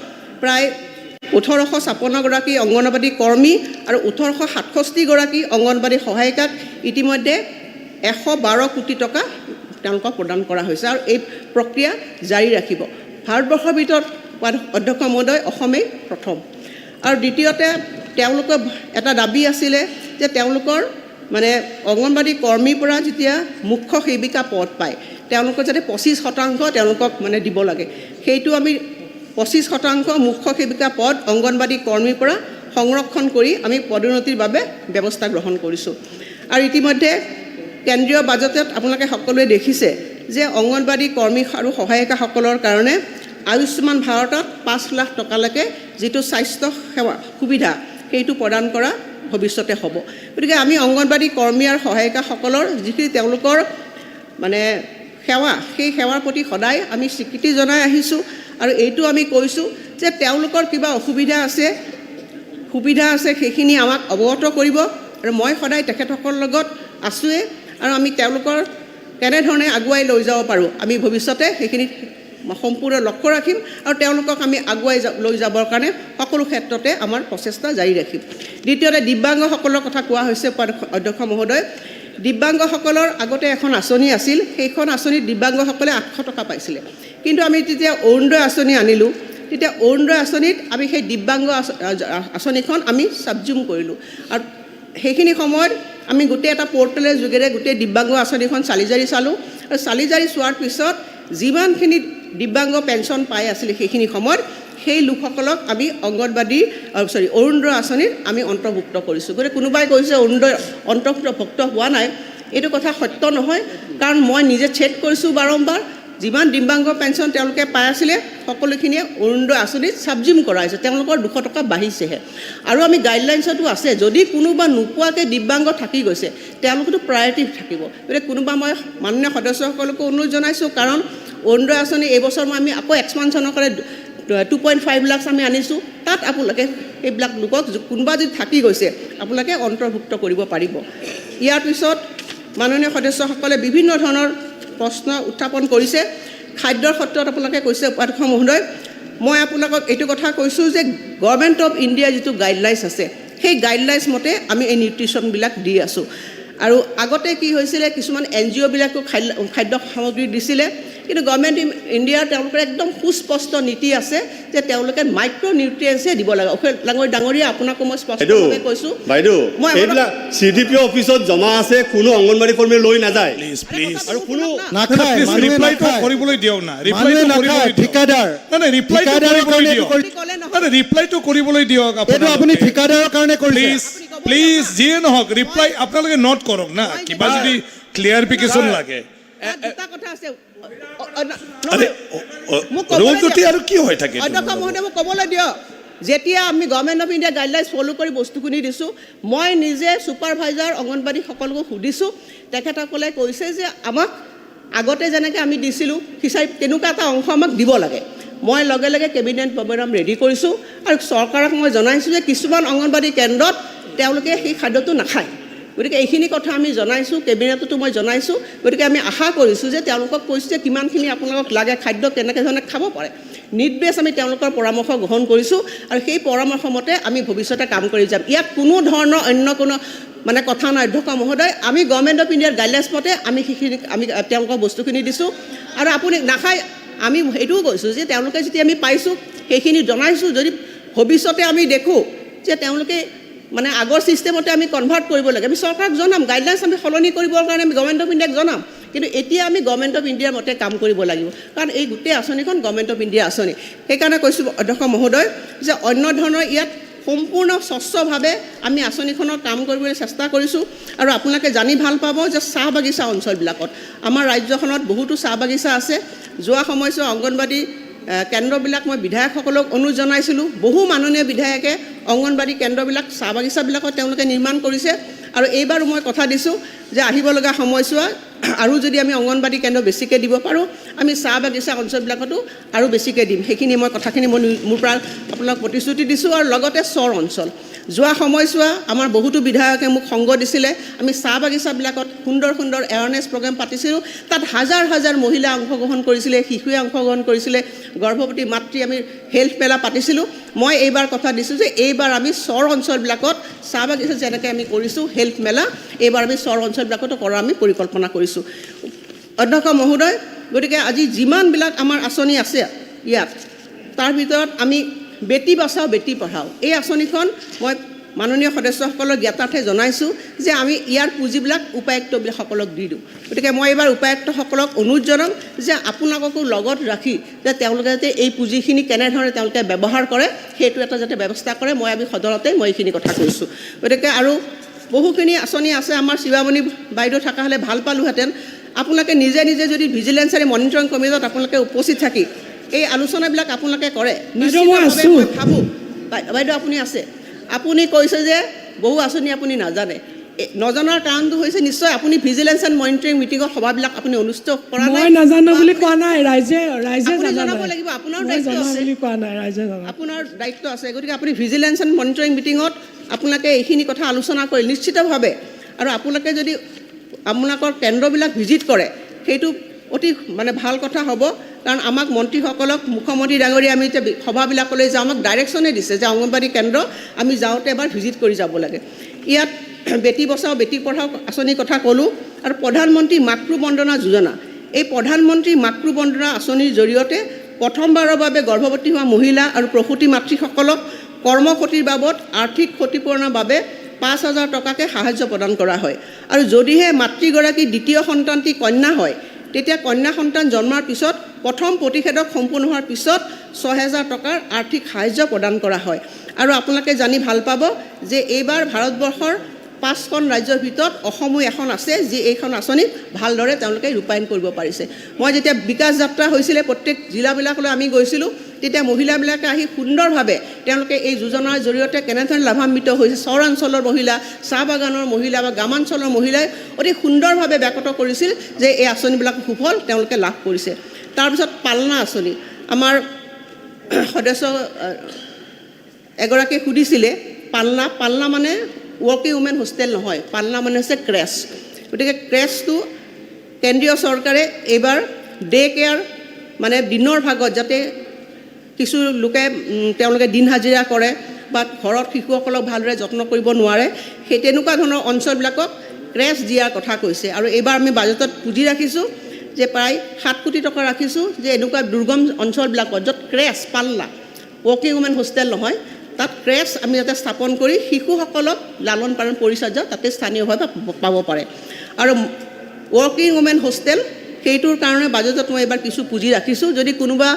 প্ৰায় 1,856 গৰাকী অংগনবাদী কৰ্মী আৰু 1,867 গৰাকী অংগনবাদী সহায়িকাক ইতিমধ্যে 112 কোটি টকা তেওঁলোকক প্ৰদান কৰা হৈছে, আৰু এই প্ৰক্ৰিয়া জাৰি ৰাখিব। ভাৰতবৰ্ষৰ ভিতৰত অধ্যক্ষ মহোদয় অসমেই প্ৰথম। আৰু দ্বিতীয়তে তেওঁলোকৰ এটা দাবী আছিলে যে তেওঁলোকৰ মানে অংগনবাদী কৰ্মীৰ পৰা যেতিয়া মুখ্য সেৱিকা পদ পায় তেওঁলোকৰ যাতে 25% তেওঁলোকক মানে দিব লাগে। সেইটো আমি 25% মুখ্য সেৱিকা পদ অংগনবাদী কৰ্মীৰ পৰা সংৰক্ষণ কৰি আমি পদোন্নতিৰ বাবে ব্যৱস্থা গ্ৰহণ কৰিছোঁ। আৰু ইতিমধ্যে কেন্দ্ৰীয় বাজেটত আপোনালোকে সকলোৱে দেখিছে যে অংগনবাদী কৰ্মী আৰু সহায়িকাসকলৰ কাৰণে আয়ুষ্মান ভাৰতত 5 লাখ টকালৈকে যিটো স্বাস্থ্য সেৱা সুবিধা সেইটো প্ৰদান কৰা ভৱিষ্যতে হ'ব। গতিকে আমি অংগনবাড়ী কৰ্মী আৰু সহায়িকাসকলৰ যিখিনি তেওঁলোকৰ মানে সেৱা, সেই সেৱাৰ প্ৰতি সদায় আমি স্বীকৃতি জনাই আহিছোঁ আৰু এইটো আমি কৈছোঁ যে তেওঁলোকৰ কিবা অসুবিধা আছে, সুবিধা আছে, সেইখিনি আমাক অৱগত কৰিব আৰু মই সদায় তেখেতসকলৰ লগত আছোঁৱেই আৰু আমি তেওঁলোকৰ কেনেধৰণে আগুৱাই লৈ যাব পাৰোঁ আমি ভৱিষ্যতে সেইখিনি সম্পূৰ্ণ লক্ষ্য ৰাখিম আৰু তেওঁলোকক আমি আগুৱাই লৈ যাবৰ কাৰণে সকলো ক্ষেত্ৰতে আমাৰ প্ৰচেষ্টা জাৰি ৰাখিম। দ্বিতীয়তে দিব্যাংগসকলৰ কথা কোৱা হৈছে অধ্যক্ষ মহোদয়। দিব্যাংগসকলৰ আগতে এখন আঁচনি আছিল, সেইখন আঁচনিত দিব্যাংগসকলে 800 টকা পাইছিলে, কিন্তু আমি যেতিয়া অৰুণোদয় আঁচনি আনিলোঁ তেতিয়া অৰুণোদয় আঁচনিত আমি সেই দিব্যাংগ আঁচনিখন আমি ছাবজিউম কৰিলোঁ আৰু সেইখিনি সময়ত আমি গোটেই এটা পৰ্টেলৰ যোগেৰে গোটেই দিব্যাংগ আঁচনিখন চালিজাৰি চালোঁ আৰু চালিজাৰি চোৱাৰ পিছত যিমানখিনি দিব্যাংগ পেঞ্চন পাই আছিলে সেইখিনি সময়ত সেই লোকসকলক আমি অৰুণোদয় আঁচনিত আমি অন্তৰ্ভুক্ত কৰিছোঁ। গতিকে কোনোবাই কৈছে অৰুণোদয় অন্তৰ্ভুক্ত হোৱা নাই, এইটো কথা সত্য নহয়, কাৰণ মই নিজে চেক কৰিছোঁ বাৰম্বাৰ যিমান দিব্যাংগ পেঞ্চন তেওঁলোকে পাই আছিলে সকলোখিনিয়ে অৰুণোদয় আঁচনিত ছাবজিউম কৰা হৈছে, তেওঁলোকৰ 200 টকা বাঢ়িছেহে। আৰু আমি গাইডলাইনছতো আছে যদি কোনোবা নোপোৱাকৈ দিব্যাংগ থাকি গৈছে তেওঁলোকতো প্ৰায়ৰিটি থাকিব। গতিকে কোনোবা মই মাননীয় সদস্যসকলকো অনুৰোধ জনাইছোঁ, কাৰণ অৰুণোদয় আঁচনি এইবছৰ মই আমি আকৌ এক্সপানশ্যনৰ কাৰণে 2.5 লাখ আমি আনিছোঁ, তাত আপোনালোকে এইবিলাক লোকক কোনোবা যদি থাকি গৈছে আপোনালোকে অন্তৰ্ভুক্ত কৰিব পাৰিব। ইয়াৰ পিছত মাননীয় সদস্যসকলে বিভিন্ন ধৰণৰ প্ৰশ্ন উত্থাপন কৰিছে। খাদ্যৰ ক্ষেত্ৰত আপোনালোকে কৈছে উপাধ্যক্ষ মহোদয়, মই আপোনালোকক এইটো কথা কৈছোঁ যে গভৰ্ণমেণ্ট অফ ইণ্ডিয়াৰ যিটো গাইডলাইনছ আছে সেই গাইডলাইনছ মতে আমি এই নিউট্ৰিশ্যনবিলাক দি আছোঁ। আৰু আগতে কি হৈছিলে কিছুমান NGOবিলাকো খাদ্য সামগ্ৰী দিছিলে, কিন্তু গভৰ্ণমেণ্ট ইণ্ডিয়াৰ তেওঁলোকৰ একদম সুস্পষ্ট নীতি আছে যে তেওঁলোকে মাইক্ৰ' নিউট্ৰিয়েণ্টছহে দিব লাগে। ডাঙৰীয়া আপোনাকো মই স্পষ্টভাৱে কৈছোঁ। বাইদেউ এইবিলাক CDP অফিচত জমা আছে, কোনো অংগনবাড়ী কৰ্মী লৈ নাযায় আৰু কোনো কৰিবলৈ দিয়ক না, ৰিপ্লাইটো কৰিবলৈ দিয়ক। আপুনি ঠিকাদাৰৰ কাৰণে কৰিছে, প্লিজ যিয়ে নহওক ৰিপ্লাই আপোনালোকে নোট কৰক না, কিবা যদি ক্লিয়াৰিফিকেশ্যন লাগে। আৰু কি হৈ থাকে অধ্যক্ষ মহোদয় মোক ক'বলৈ দিয়ক। যেতিয়া আমি government of India guidelines follow' কৰি বস্তুখিনি দিছোঁ, মই নিজে ছুপাৰভাইজাৰ অংগনবাড়ীসকলকো সুধিছোঁ, তেখেতসকলে কৈছে যে আমাক আগতে যেনেকৈ আমি দিছিলোঁ ফিচাৰী তেনেকুৱা এটা অংশ আমাক দিব লাগে। মই লগে লগে কেবিনেট প্ৰগ্ৰাম ৰেডি কৰিছোঁ আৰু চৰকাৰক মই জনাইছোঁ যে কিছুমান অংগনবাড়ী কেন্দ্ৰত তেওঁলোকে সেই খাদ্যটো নাখায়। গতিকে এইখিনি কথা আমি জনাইছোঁ, কেবিনেটতো মই জনাইছোঁ। গতিকে আমি আশা কৰিছোঁ যে তেওঁলোকক কৈছোঁ যে কিমানখিনি আপোনালোকক লাগে, খাদ্য কেনেকৈ ধৰণে খাব পাৰে, নিড বেছ আমি তেওঁলোকৰ পৰামৰ্শ গ্ৰহণ কৰিছোঁ আৰু সেই পৰামৰ্শ মতে আমি ভৱিষ্যতে কাম কৰি যাম। ইয়াত কোনো ধৰণৰ অন্য কোনো কথা নাই অধ্যক্ষ মহোদয়। আমি গভৰ্ণমেণ্ট অফ ইণ্ডিয়াৰ গাইডলাইনছ মতে আমি সেইখিনি তেওঁলোকক বস্তুখিনি দিছোঁ আৰু আপুনি নাখায় আমি সেইটোও কৈছোঁ যে তেওঁলোকে যেতিয়া আমি পাইছোঁ সেইখিনি জনাইছোঁ। যদি ভৱিষ্যতে আমি দেখোঁ যে তেওঁলোকে আগৰ ছিষ্টেমতে আমি কনভাৰ্ট কৰিব লাগে, আমি চৰকাৰক জনাম, গাইডলাইনছ আমি সলনি কৰিবৰ কাৰণে আমি গভৰ্ণমেণ্ট অফ ইণ্ডিয়াক জনাম। কিন্তু এতিয়া আমি গভৰ্ণমেণ্ট অফ ইণ্ডিয়াৰ মতে কাম কৰিব লাগিব, কাৰণ এই গোটেই আঁচনিখন গভৰ্ণমেণ্ট অফ ইণ্ডিয়া আঁচনি। সেইকাৰণে কৈছোঁ অধ্যক্ষ মহোদয় যে অন্য ধৰণৰ ইয়াত সম্পূৰ্ণ স্বচ্ছভাৱে আমি আঁচনিখনৰ কাম কৰিবলৈ চেষ্টা কৰিছোঁ। আৰু আপোনালোকে জানি ভাল পাব যে চাহ বাগিচা অঞ্চলবিলাকত আমাৰ ৰাজ্যখনত বহুতো চাহ বাগিচা আছে। যোৱা সময়ছোৱা অংগনবাড়ী কেন্দ্ৰবিলাক মই বিধায়কসকলক অনুৰোধ জনাইছিলোঁ, বহু মাননীয় বিধায়কে অংগনবাড়ী কেন্দ্ৰবিলাক চাহ বাগিচাবিলাকত তেওঁলোকে নিৰ্মাণ কৰিছে। আৰু এইবাৰো মই কথা দিছোঁ যে আহিব লগা সময়ছোৱা আৰু যদি আমি অংগনবাড়ী কেন্দ্ৰ বেছিকৈ দিব পাৰোঁ আমি চাহ বাগিচা অঞ্চলবিলাকতো আৰু বেছিকৈ দিম। সেইখিনি মই কথাখিনি মই মোৰ পৰা আপোনাক প্ৰতিশ্ৰুতি দিছোঁ। আৰু লগতে চৰ অঞ্চল যোৱা সময়ছোৱা আমাৰ বহুতো বিধায়কে মোক সংগ দিছিলে, আমি চাহ বাগিচাবিলাকত সুন্দৰ সুন্দৰ এৱাৰনেছ প্ৰগ্ৰেম পাতিছিলোঁ, তাত হাজাৰ হাজাৰ মহিলা অংশগ্ৰহণ কৰিছিলে, শিশুৱে অংশগ্ৰহণ কৰিছিলে, গৰ্ভৱতী মাতৃ আমি হেল্থ মেলা পাতিছিলোঁ। মই এইবাৰ কথা দিছোঁ যে এইবাৰ আমি চৰ অঞ্চলবিলাকত চাহ বাগিচা যেনেকৈ আমি কৰিছোঁ হেল্থ মেলা, এইবাৰ আমি চৰ অঞ্চলবিলাকতো কৰা আমি পৰিকল্পনা কৰিছোঁ অধ্যক্ষ মহোদয়। গতিকে আজি যিমানবিলাক আমাৰ আঁচনি আছে ইয়াত, তাৰ ভিতৰত আমি বেটী বচাও বেটী পঢ়াও এই আঁচনিখন মই মাননীয় সদস্যসকলৰ জ্ঞাতাৰ্থে জনাইছোঁ যে আমি ইয়াৰ পুঁজিবিলাক উপায়ুক্তসকলক দি দিওঁ। গতিকে মই এইবাৰ উপায়ুক্তসকলক অনুৰোধ জনাম যে আপোনালোককো লগত ৰাখি যে তেওঁলোকে যাতে এই পুঁজিখিনি কেনেধৰণে তেওঁলোকে ব্যৱহাৰ কৰে সেইটো এটা যাতে ব্যৱস্থা কৰে। আমি সদনতে মই এইখিনি কথা কৈছোঁ। গতিকে আৰু বহুখিনি আঁচনি আছে, আমাৰ শিৱামণি বাইদেউ থকা হ'লে ভাল পালোহেঁতেন। আপোনালোকে নিজে নিজে যদি ভিজিলেন্স আৰু মনিটৰিং কমিটিত আপোনালোকে উপস্থিত থাকি এই আলোচনাবিলাক আপোনালোকে কৰে, নিশ্চিতভাৱে মই ভাবোঁ বাইদেউ আপুনি আছে, আপুনি কৈছে যে বহু আঁচনি আপুনি নাজানে। নজনাৰ কাৰণটো হৈছে নিশ্চয় আপুনি ভিজিলেন্স এণ্ড মনিটৰিং মিটিঙত সভাবিলাক আপুনি অনুষ্ঠিত কৰা নাই। মই নাজানো বুলি কোৱা নাই, ৰাইজে জনাব লাগিব, আপোনাৰ দায়িত্ব আছে। কোৱা নাই, ৰাইজে আপোনাৰ দায়িত্ব আছে। গতিকে আপুনি ভিজিলেন্স এণ্ড মনিটৰিং মিটিঙত আপোনালোকে এইখিনি কথা আলোচনা কৰি নিশ্চিতভাৱে, আৰু আপোনালোকে যদি আপোনালোকৰ কেন্দ্ৰবিলাক ভিজিট কৰে সেইটো অতি মানে ভাল কথা হ'ব। কাৰণ আমাক মন্ত্ৰীসকলক মুখ্যমন্ত্ৰী ডাঙৰীয়া আমি এতিয়া সভাবিলাকলৈ যাওঁ, আমাক ডাইৰেকশ্যনে দিছে যে অংগনবাড়ী কেন্দ্ৰ আমি যাওঁতে এবাৰ ভিজিট কৰি যাব লাগে। ইয়াত বেটী বচাও বেটী পঢ়াও আঁচনিৰ কথা ক'লোঁ, আৰু প্ৰধানমন্ত্ৰী মাতৃ বন্দনা যোজনা, এই প্ৰধানমন্ত্ৰী মাতৃ বন্দনা আঁচনিৰ জৰিয়তে প্ৰথমবাৰৰ বাবে গৰ্ভৱতী হোৱা মহিলা আৰু প্ৰসূতি মাতৃসকলক কৰ্মক্ষতিৰ বাবদ আৰ্থিক ক্ষতিপূৰণৰ বাবে 5,000 টকাকৈ সাহায্য প্ৰদান কৰা হয়। আৰু যদিহে মাতৃগৰাকী দ্বিতীয় সন্তানটি কন্যা হয়, তেতিয়া কন্যা সন্তান জন্মৰ পিছত প্ৰথম প্ৰতিষেধক সম্পূৰ্ণ হোৱাৰ পিছত 6,000 টকাৰ আৰ্থিক সাহায্য প্ৰদান কৰা হয়। আৰু আপোনালোকে জানি ভাল পাব যে এইবাৰ ভাৰতবৰ্ষৰ 5খন ৰাজ্যৰ ভিতৰত অসমো এখন আছে যি এইখন আঁচনি ভালদৰে তেওঁলোকে ৰূপায়ণ কৰিব পাৰিছে। মই যেতিয়া বিকাশ যাত্ৰা হৈছিলে প্ৰত্যেক জিলাবিলাকলৈ আমি গৈছিলোঁ, তেতিয়া মহিলাবিলাকে আহি সুন্দৰভাৱে তেওঁলোকে এই যোজনাৰ জৰিয়তে কেনেধৰণে লাভান্বিত হৈছে, চৰ অঞ্চলৰ মহিলা, চাহ বাগানৰ মহিলা বা গ্ৰামাঞ্চলৰ মহিলাই অতি সুন্দৰভাৱে ব্যক্ত কৰিছিল যে এই আঁচনিবিলাক সুফল তেওঁলোকে লাভ কৰিছে। তাৰপিছত পালনা আঁচনি, আমাৰ সদস্য এগৰাকীয়ে সুধিছিলে পালনা মানে ৱৰ্কিং উমেন হোষ্টেল নহয়, পালনা মানে হৈছে ক্ৰেছ। গতিকে ক্ৰেছটো কেন্দ্ৰীয় চৰকাৰে এইবাৰ ডে কেয়াৰ মানে দিনৰ ভাগত যাতে কিছু লোকে তেওঁলোকে দিন হাজিৰা কৰে বা ঘৰত শিশুসকলক ভালদৰে যত্ন কৰিব নোৱাৰে, সেই তেনেকুৱা ধৰণৰ অঞ্চলবিলাকক ক্ৰেছ দিয়াৰ কথা কৈছে। আৰু এইবাৰ আমি বাজেটত পুঁজি ৰাখিছোঁ যে প্ৰায় 7 কোটি টকা ৰাখিছোঁ যে এনেকুৱা দুৰ্গম অঞ্চলবিলাকত য'ত ক্ৰেছ পাল্লা ৱৰ্কিং উমেন হোষ্টেল নহয়, তাত ক্ৰেছ আমি যাতে স্থাপন কৰি শিশুসকলক লালন পালন পৰিচৰ্যা তাতে স্থানীয়ভাৱে পাব পাৰে। আৰু ৱৰ্কিং উমেন হোষ্টেল সেইটোৰ কাৰণে বাজেটত মই এইবাৰ কিছু পুঁজি ৰাখিছোঁ। যদি কোনোবা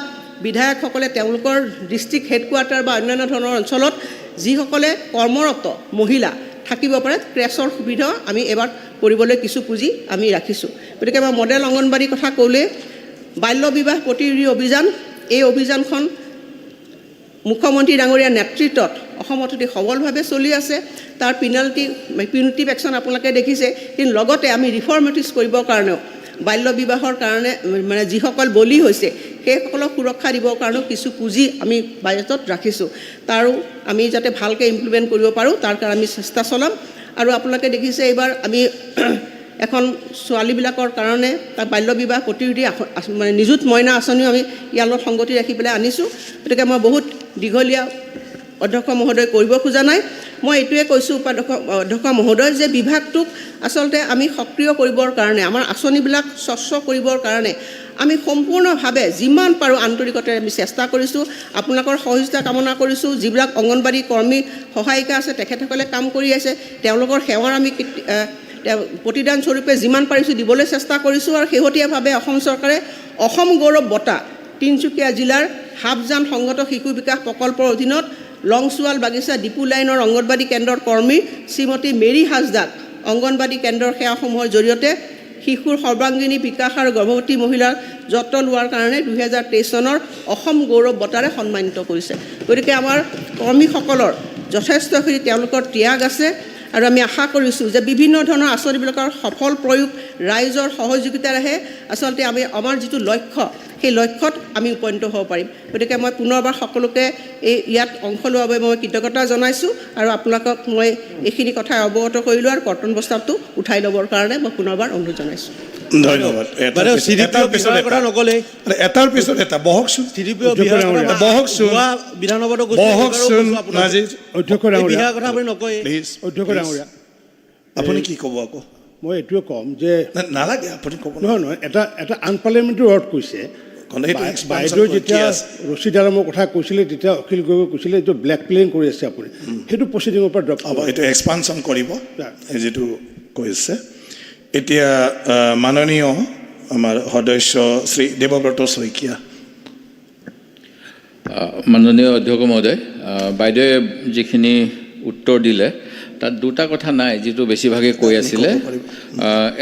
বিধায়কসকলে তেওঁলোকৰ ডিষ্ট্ৰিক্ট হেডকোৱাৰ্টাৰ বা অন্যান্য ধৰণৰ অঞ্চলত যিসকলে কৰ্মৰত মহিলা থাকিব পাৰে, ক্ৰেছৰ সুবিধা আমি এবাৰ কৰিবলৈ কিছু পুঁজি আমি ৰাখিছোঁ। গতিকে মই মডেল অংগনবাড়ীৰ কথা ক'লে বাল্য বিবাহ প্ৰতিৰোধী অভিযান, এই অভিযানখন মুখ্যমন্ত্ৰী ডাঙৰীয়াৰ নেতৃত্বত অসমত অতি সবলভাৱে চলি আছে। তাৰ পিউনিটিভ একশ্যন আপোনালোকে দেখিছে, কিন্তু লগতে আমি ৰিফৰ্মেটিভ কৰিবৰ কাৰণেও বাল্য বিবাহৰ কাৰণে মানে যিসকল বলি হৈছে সেইসকলক সুৰক্ষা দিবৰ কাৰণেও কিছু পুঁজি আমি বাজেটত ৰাখিছোঁ। তাৰো আমি যাতে ভালকৈ ইমপ্লিমেণ্ট কৰিব পাৰোঁ তাৰ কাৰণে আমি চেষ্টা চলাম। আৰু আপোনালোকে দেখিছে এইবাৰ আমি এখন ছোৱালীবিলাকৰ কাৰণে তাৰ বাল্য বিবাহ প্ৰতিৰোধী মানে নিযুত মইনা আঁচনিও আমি ইয়াৰ লগত সংগতি ৰাখি পেলাই আনিছোঁ। গতিকে মই বহুত দীঘলীয়া অধ্যক্ষ মহোদয় কৰিব খোজা নাই, মই এইটোৱে কৈছোঁ অধ্যক্ষ মহোদয় যে বিভাগটোক আচলতে আমি সক্ৰিয় কৰিবৰ কাৰণে, আমাৰ আঁচনিবিলাক স্বচ্ছ কৰিবৰ কাৰণে আমি সম্পূৰ্ণভাৱে যিমান পাৰোঁ আন্তৰিকতাৰে আমি চেষ্টা কৰিছোঁ। আপোনালোকৰ সহযোগিতা কামনা কৰিছোঁ। যিবিলাক অংগনবাড়ী কৰ্মী সহায়িকা আছে তেখেতসকলে কাম কৰি আছে, তেওঁলোকৰ সেৱাৰ আমি প্ৰতিদান স্বৰূপে যিমান পাৰিছোঁ দিবলৈ চেষ্টা কৰিছোঁ। আৰু শেহতীয়াভাৱে অসম চৰকাৰে অসম গৌৰৱ বঁটা তিনিচুকীয়া জিলাৰ হাফজান সংগত শিশু বিকাশ প্ৰকল্পৰ অধীনত লংচুৱাল বাগিচা ডিপু লাইনৰ অংগনবাড়ী কেন্দ্ৰৰ কৰ্মী শ্ৰীমতী মেৰী হাজদাক অংগনবাড়ী কেন্দ্ৰৰ সেৱাসমূহৰ জৰিয়তে শিশুৰ সৰ্বাংগীনী বিকাশ আৰু গৰ্ভৱতী মহিলাৰ যত্ন লোৱাৰ কাৰণে 2023 চনৰ অসম গৌৰৱ বঁটাৰে সন্মানিত কৰিছে। গতিকে আমাৰ কৰ্মীসকলৰ যথেষ্টখিনি তেওঁলোকৰ ত্যাগ আছে, আৰু আমি আশা কৰিছোঁ যে বিভিন্ন ধৰণৰ আঁচনিবিলাকৰ সফল প্ৰয়োগ ৰাইজৰ সহযোগিতাৰেহে আচলতে আমি আমাৰ যিটো লক্ষ্য সেই লক্ষ্যত আমি উপনীত হ'ব পাৰিম। গতিকে মই পুনৰবাৰ সকলোকে ইয়াত অংশ লোৱাৰ বাবে মই কৃতজ্ঞতা জনাইছোঁ, আৰু আপোনালোকক মই এইখিনি কথা অৱগত কৰিলোঁ আৰু কৰ্তন প্ৰস্তাৱটো উঠাই ল'বৰ কাৰণে মই পুনৰবাৰ অনুৰোধ জনাইছোঁ। ধন্যবাদ। এটাৰ পিছত এটা বহকচোন আপুনি কি ক'ব আকৌ? মই এইটোৱে ক'ম যে নালাগে আপুনি ক'ব নহয়, এটা আনপাৰ্লিয়ামেণ্টাৰী ৱৰ্ড কৈছে। বাইদেউ যেতিয়া ৰচিদ আলমৰ কথা কৈছিলে তেতিয়া অখিল গগৈ কৈছিলে এইটো ব্লেক প্লেইং কৰি আছে আপুনি, সেইটো প্ৰচিডিঙৰ পৰা ড্ৰপ হ'ব, এইটো এক্সপানশ্যন কৰিব যিটো কৈছে। এতিয়া মাননীয় আমাৰ সদস্য শ্ৰী দেৱব্ৰত শইকীয়া। মাননীয় অধ্যক্ষ মহোদয়, বাইদেৱে যিখিনি উত্তৰ দিলে তাত দুটা কথা নাই যিটো বেছিভাগে কৈ আছিলে।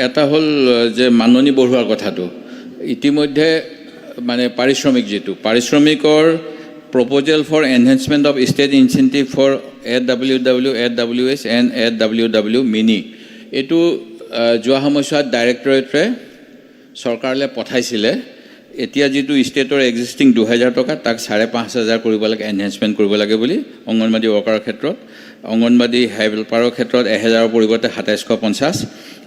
এটা হ'ল যে মাননি বঢ়োৱাৰ কথাটো ইতিমধ্যে মানে পাৰিশ্ৰমিকৰ proposal for enhancement of state incentive for AWW, AWS and AWW mini. এইটো যোৱা সময়ছোৱাত ডাইৰেক্টৰেটে চৰকাৰলৈ পঠাইছিলে। এতিয়া যিটো ষ্টেটৰ এক্সিষ্টিং 2000 টকা তাক 5500 কৰিব লাগে, এনহেঞ্চমেণ্ট কৰিব লাগে বুলি অংগনবাদী ৱৰ্কাৰৰ ক্ষেত্ৰত। অংগনবাদী হেল্পাৰৰ ক্ষেত্ৰত 1000ৰ পৰিৱৰ্তে 2750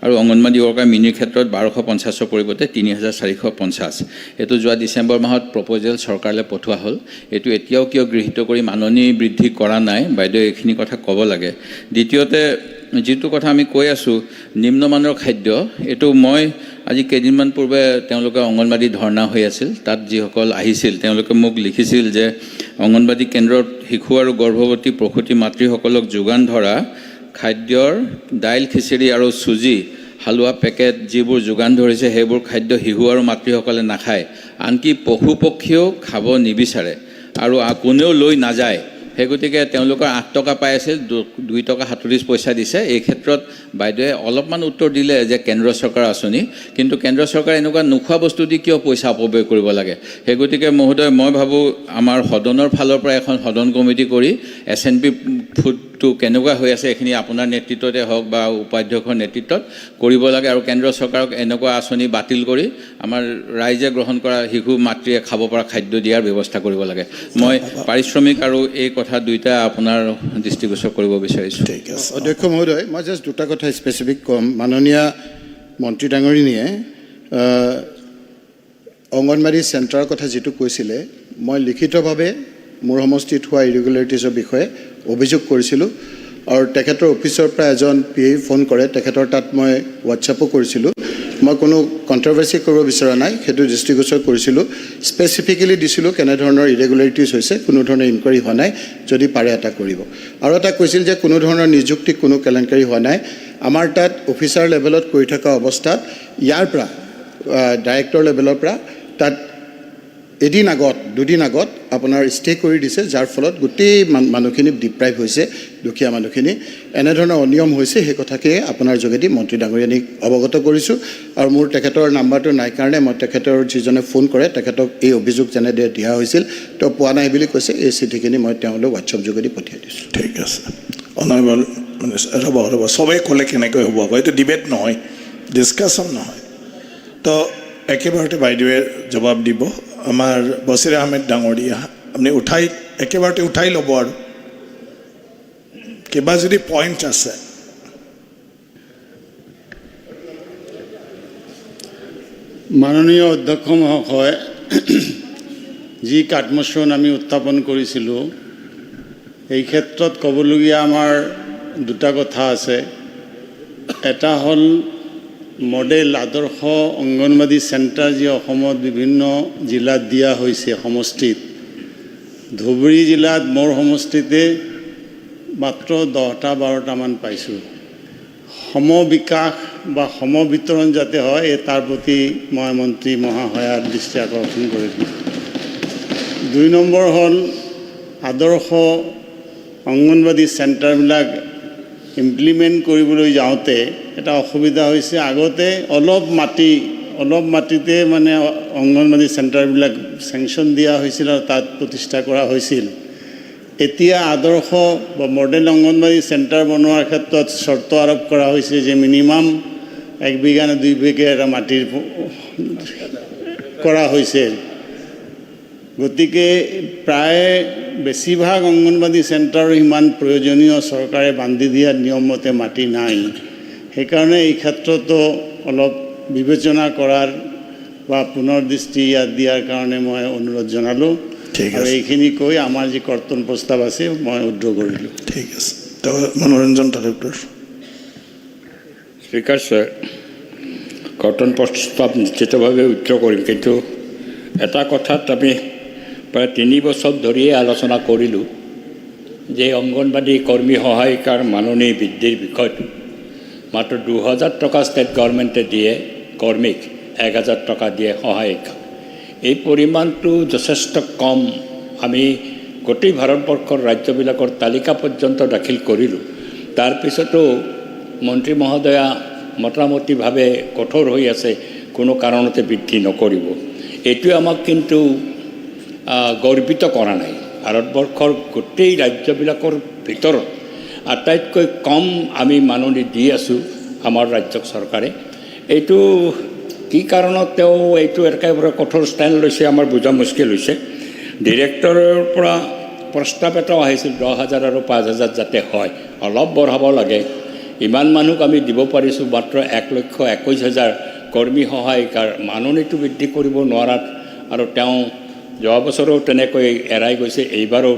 আৰু অংগনবাদী ৱৰ্কাৰ মিনিৰ ক্ষেত্ৰত 1250ৰ পৰিৱৰ্তে 3450। এইটো যোৱা ডিচেম্বৰ মাহত প্ৰপ'জেল চৰকাৰলৈ পঠোৱা হ'ল। এইটো এতিয়াও কিয় গৃহীত কৰি মাননি বৃদ্ধি কৰা নাই, বাইদেউ এইখিনি কথা ক'ব লাগে। দ্বিতীয়তে যিটো কথা আমি কৈ আছোঁ নিম্নমানৰ খাদ্য, এইটো মই আজি কেইদিনমান পূৰ্বে তেওঁলোকে অংগনবাদী ধৰ্ণা হৈ আছিল, তাত যিসকল আহিছিল তেওঁলোকে মোক লিখিছিল যে অংগনবাদী কেন্দ্ৰত শিশু আৰু গৰ্ভৱতী প্ৰসূতি মাতৃসকলক যোগান ধৰা খাদ্যৰ দাইল খিচিৰি আৰু চুজি হালোৱা পেকেট যিবোৰ যোগান ধৰিছে সেইবোৰ খাদ্য শিশু আৰু মাতৃসকলে নাখায়, আনকি পশু পক্ষীয়েও খাব নিবিচাৰে আৰু কোনেও লৈ নাযায়। সেই গতিকে তেওঁলোকৰ 8 টকা পাই আছিল, 2 টকা 37 পইচা দিছে। এই ক্ষেত্ৰত বাইদেৱে অলপমান উত্তৰ দিলে যে কেন্দ্ৰ চৰকাৰৰ আঁচনি, কিন্তু কেন্দ্ৰ চৰকাৰে এনেকুৱা নোখোৱা বস্তু দি কিয় পইচা অপব্যয় কৰিব লাগে। সেই গতিকে মহোদয় মই ভাবোঁ আমাৰ সদনৰ ফালৰ পৰা এখন সদন কমিটি কৰি SNP ফুডটো কেনেকুৱা হৈ আছে এইখিনি আপোনাৰ নেতৃত্বতে হওক বা উপাধ্যক্ষৰ নেতৃত্বত কৰিব লাগে আৰু কেন্দ্ৰ চৰকাৰক এনেকুৱা আঁচনি বাতিল কৰি আমাৰ ৰাইজে গ্ৰহণ কৰা শিশু মাতৃয়ে খাব পৰা খাদ্য দিয়াৰ ব্যৱস্থা কৰিব লাগে। মই পাৰিশ্ৰমিক আৰু এই কথা দুইটা আপোনাৰ দৃষ্টিগোচৰ কৰিব বিচাৰিছোঁ। ঠিক আছে অধ্যক্ষ মহোদয়, মই জাষ্ট দুটা কথা স্পেচিফিক ক'ম। মাননীয় মন্ত্ৰী ডাঙৰীণীয়ে অংগনবাদী চেণ্টাৰৰ কথা যিটো কৈছিলে, মই লিখিতভাৱে মোৰ সমষ্টিত হোৱা ইৰেগুলাৰিটিজৰ বিষয়ে অভিযোগ কৰিছিলোঁ আৰু তেখেতৰ অফিচৰ পৰা এজন PA ফোন কৰে, তেখেতৰ তাত মই হোৱাটছআপো কৰিছিলোঁ। মই কোনো কণ্ট্ৰভাৰ্চি কৰিব বিচৰা নাই, সেইটো দৃষ্টিগোচৰ কৰিছিলোঁ, স্পেচিফিকেলি দিছিলোঁ কেনেধৰণৰ ইৰেগুলাৰিটিজ হৈছে, কোনো ধৰণৰ ইনকুৱাৰী হোৱা নাই, যদি পাৰে এটা কৰিব। আৰু এটা কৈছিল যে কোনো ধৰণৰ নিযুক্তিত কোনো কেলেংকাৰী হোৱা নাই। আমাৰ তাত অফিচাৰ লেভেলত কৰি থকা অৱস্থাত ইয়াৰ পৰা ডাইৰেক্টৰ লেভেলৰ পৰা তাত দুদিন আগত আপোনাৰ ষ্টে কৰি দিছে, যাৰ ফলত গোটেই মানুহখিনি ডিপ্ৰাইভ হৈছে, দুখীয়া মানুহখিনি। এনেধৰণৰ অনিয়ম হৈছে, সেই কথাকে আপোনাৰ যোগেদি মন্ত্ৰী ডাঙৰীয়ানীক অৱগত কৰিছোঁ। আৰু মোৰ তেখেতৰ নাম্বাৰটো নাই কাৰণে মই তেখেতৰ যিজনে ফোন কৰে তেখেতক এই অভিযোগ যেনেদৰে দিয়া হৈছিল তেওঁ পোৱা নাই বুলি কৈছে। এই চিঠিখিনি মই তেওঁলৈ হোৱাটছআপ যোগেদি পঠিয়াই দিছোঁ। ঠিক আছে অনাৰেবল ৰ'ব চবেই ক'লে কেনেকৈ হ'ব আকৌ, এইটো ডিবেট নহয়, ডিছকাশ্যন নহয়। তো একেবাৰতে বাইদেৱে জবাব দিব। আমাৰ বছিৰ আহমেদ ডাঙৰীয়া আপুনি একেবাৰতে উঠাই ল'ব আৰু কিবা যদি পইণ্ট আছে। মাননীয় অধ্যক্ষ মহোদয়, যি কাটমোচন আমি উত্থাপন কৰিছিলোঁ এই ক্ষেত্ৰত ক'বলগীয়া আমাৰ দুটা কথা আছে। এটা হ'ল মডেল আদৰ্শ অংগনবাদী চেণ্টাৰ যি অসমত বিভিন্ন জিলাত দিয়া হৈছে সমষ্টিত। ধুবুৰী জিলাত মোৰ সমষ্টিতে মাত্ৰ 10-12টামান পাইছোঁ। সমবিকাশ বা সমবিতৰণ যাতে হয় তাৰ প্ৰতি মই মন্ত্ৰী মহাশয়াৰ দৃষ্টি আকৰ্ষণ কৰিছোঁ। 2 নম্বৰ হ'ল আদৰ্শ অংগনবাদী চেণ্টাৰবিলাক ইমপ্লিমেণ্ট কৰিবলৈ যাওঁতে এটা অসুবিধা হৈছে। আগতে অলপ মাটিতে মানে অংগনবাদী চেণ্টাৰবিলাক চেংচন দিয়া হৈছিল আৰু তাত প্ৰতিষ্ঠা কৰা হৈছিল। এতিয়া আদৰ্শ বা মডেল অংগনবাদী চেণ্টাৰ বনোৱাৰ ক্ষেত্ৰত চৰ্ত আৰোপ কৰা হৈছে যে মিনিমাম 1 বিঘা নে 2 বিঘা এটা মাটিৰ কৰা হৈছে। গতিকে প্ৰায় বেছিভাগ অংগনবাদী চেণ্টাৰৰ ইমান প্ৰয়োজনীয় চৰকাৰে বান্ধি দিয়াৰ নিয়মমতে মাটি নাই। সেইকাৰণে এই ক্ষেত্ৰতো অলপ বিবেচনা কৰাৰ বা পুনৰ দৃষ্টি ইয়াত দিয়াৰ কাৰণে মই অনুৰোধ জনালোঁ। আৰু এইখিনি কৈ আমাৰ যি কৰ্তন প্ৰস্তাৱ আছে মই উদ্ৰ কৰিলোঁ। ঠিক আছে। তো মনোৰঞ্জন তালুকদাৰ। স্পীকাৰ ছাৰ, কৰ্তন প্ৰস্তাৱ নিশ্চিতভাৱে উদ্ৰ কৰিম, কিন্তু এটা কথাত আমি প্ৰায় 3 বছৰ ধৰিয়ে আলোচনা কৰিলোঁ যে অংগনবাদী কৰ্মী সহায়িকাৰ মাননি বৃদ্ধিৰ বিষয়টো। মাত্ৰ 2000 টকা ষ্টেট গভৰ্ণমেণ্টে দিয়ে কৰ্মীক, 1000 টকা দিয়ে সহায়িকা। এই পৰিমাণটো যথেষ্ট কম। আমি গোটেই ভাৰতবৰ্ষৰ ৰাজ্যবিলাকৰ তালিকা পৰ্যন্ত দাখিল কৰিলোঁ। তাৰপিছতো মন্ত্ৰী মহোদয়া মোটামুটিভাৱে কঠোৰ হৈ আছে, কোনো কাৰণতে বৃদ্ধি নকৰিব। এইটোৱে আমাক কিন্তু গৰ্বিত কৰা নাই। ভাৰতবৰ্ষৰ গোটেই ৰাজ্যবিলাকৰ ভিতৰত আটাইতকৈ কম আমি মাননি দি আছোঁ আমাৰ ৰাজ্য চৰকাৰে। এইটো কি কাৰণত তেওঁ এইটো একেবাৰে কঠোৰ ষ্টেণ্ড লৈছে আমাৰ বুজা মুস্কিল হৈছে। ডিৰেক্টৰৰ পৰা প্ৰস্তাৱ এটাও আহিছিল 10,000 আৰু 5,000 যাতে হয়, অলপ বঢ়াব লাগে। ইমান মানুহক আমি দিব পাৰিছোঁ মাত্ৰ 1,21,000 কৰ্মী সহায়িকাৰ, মাননিটো বৃদ্ধি কৰিব নোৱাৰাত আৰু তেওঁ যোৱা বছৰো তেনেকৈ এৰাই গৈছে, এইবাৰো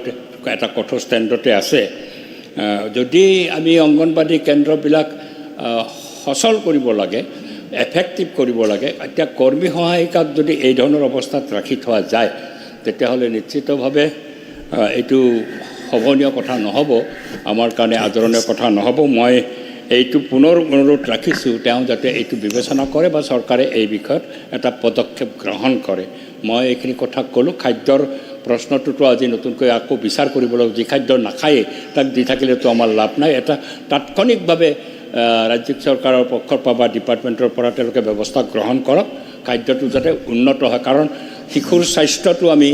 এটা কঠোৰ ষ্টেণ্ডতে আছে। যদি আমি অংগনবাদী কেন্দ্ৰবিলাক সচল কৰিব লাগে, এফেক্টিভ কৰিব লাগে, এতিয়া কৰ্মী সহায়িকাক যদি এই ধৰণৰ অৱস্থাত ৰাখি থোৱা যায় তেতিয়াহ'লে নিশ্চিতভাৱে এইটো শোভনীয় কথা নহ'ব, আমাৰ কাৰণে আদৰণীয় কথা নহ'ব। মই এইটো পুনৰ অনুৰোধ ৰাখিছোঁ তেওঁ যাতে এইটো বিবেচনা কৰে বা চৰকাৰে এই বিষয়ত এটা পদক্ষেপ গ্ৰহণ কৰে। মই এইখিনি কথা ক'লোঁ। খাদ্যৰ প্ৰশ্নটোতো আজি নতুনকৈ আকৌ বিচাৰ কৰিব লাগিব। যি খাদ্য নাখায়েই তাক দি থাকিলেতো আমাৰ লাভ নাই। এটা তাৎক্ষণিকভাৱে ৰাজ্যিক চৰকাৰৰ পক্ষৰ পৰা বা ডিপাৰ্টমেণ্টৰ পৰা তেওঁলোকে ব্যৱস্থা গ্ৰহণ কৰক, খাদ্যটো যাতে উন্নত হয়। কাৰণ শিশুৰ স্বাস্থ্যটো আমি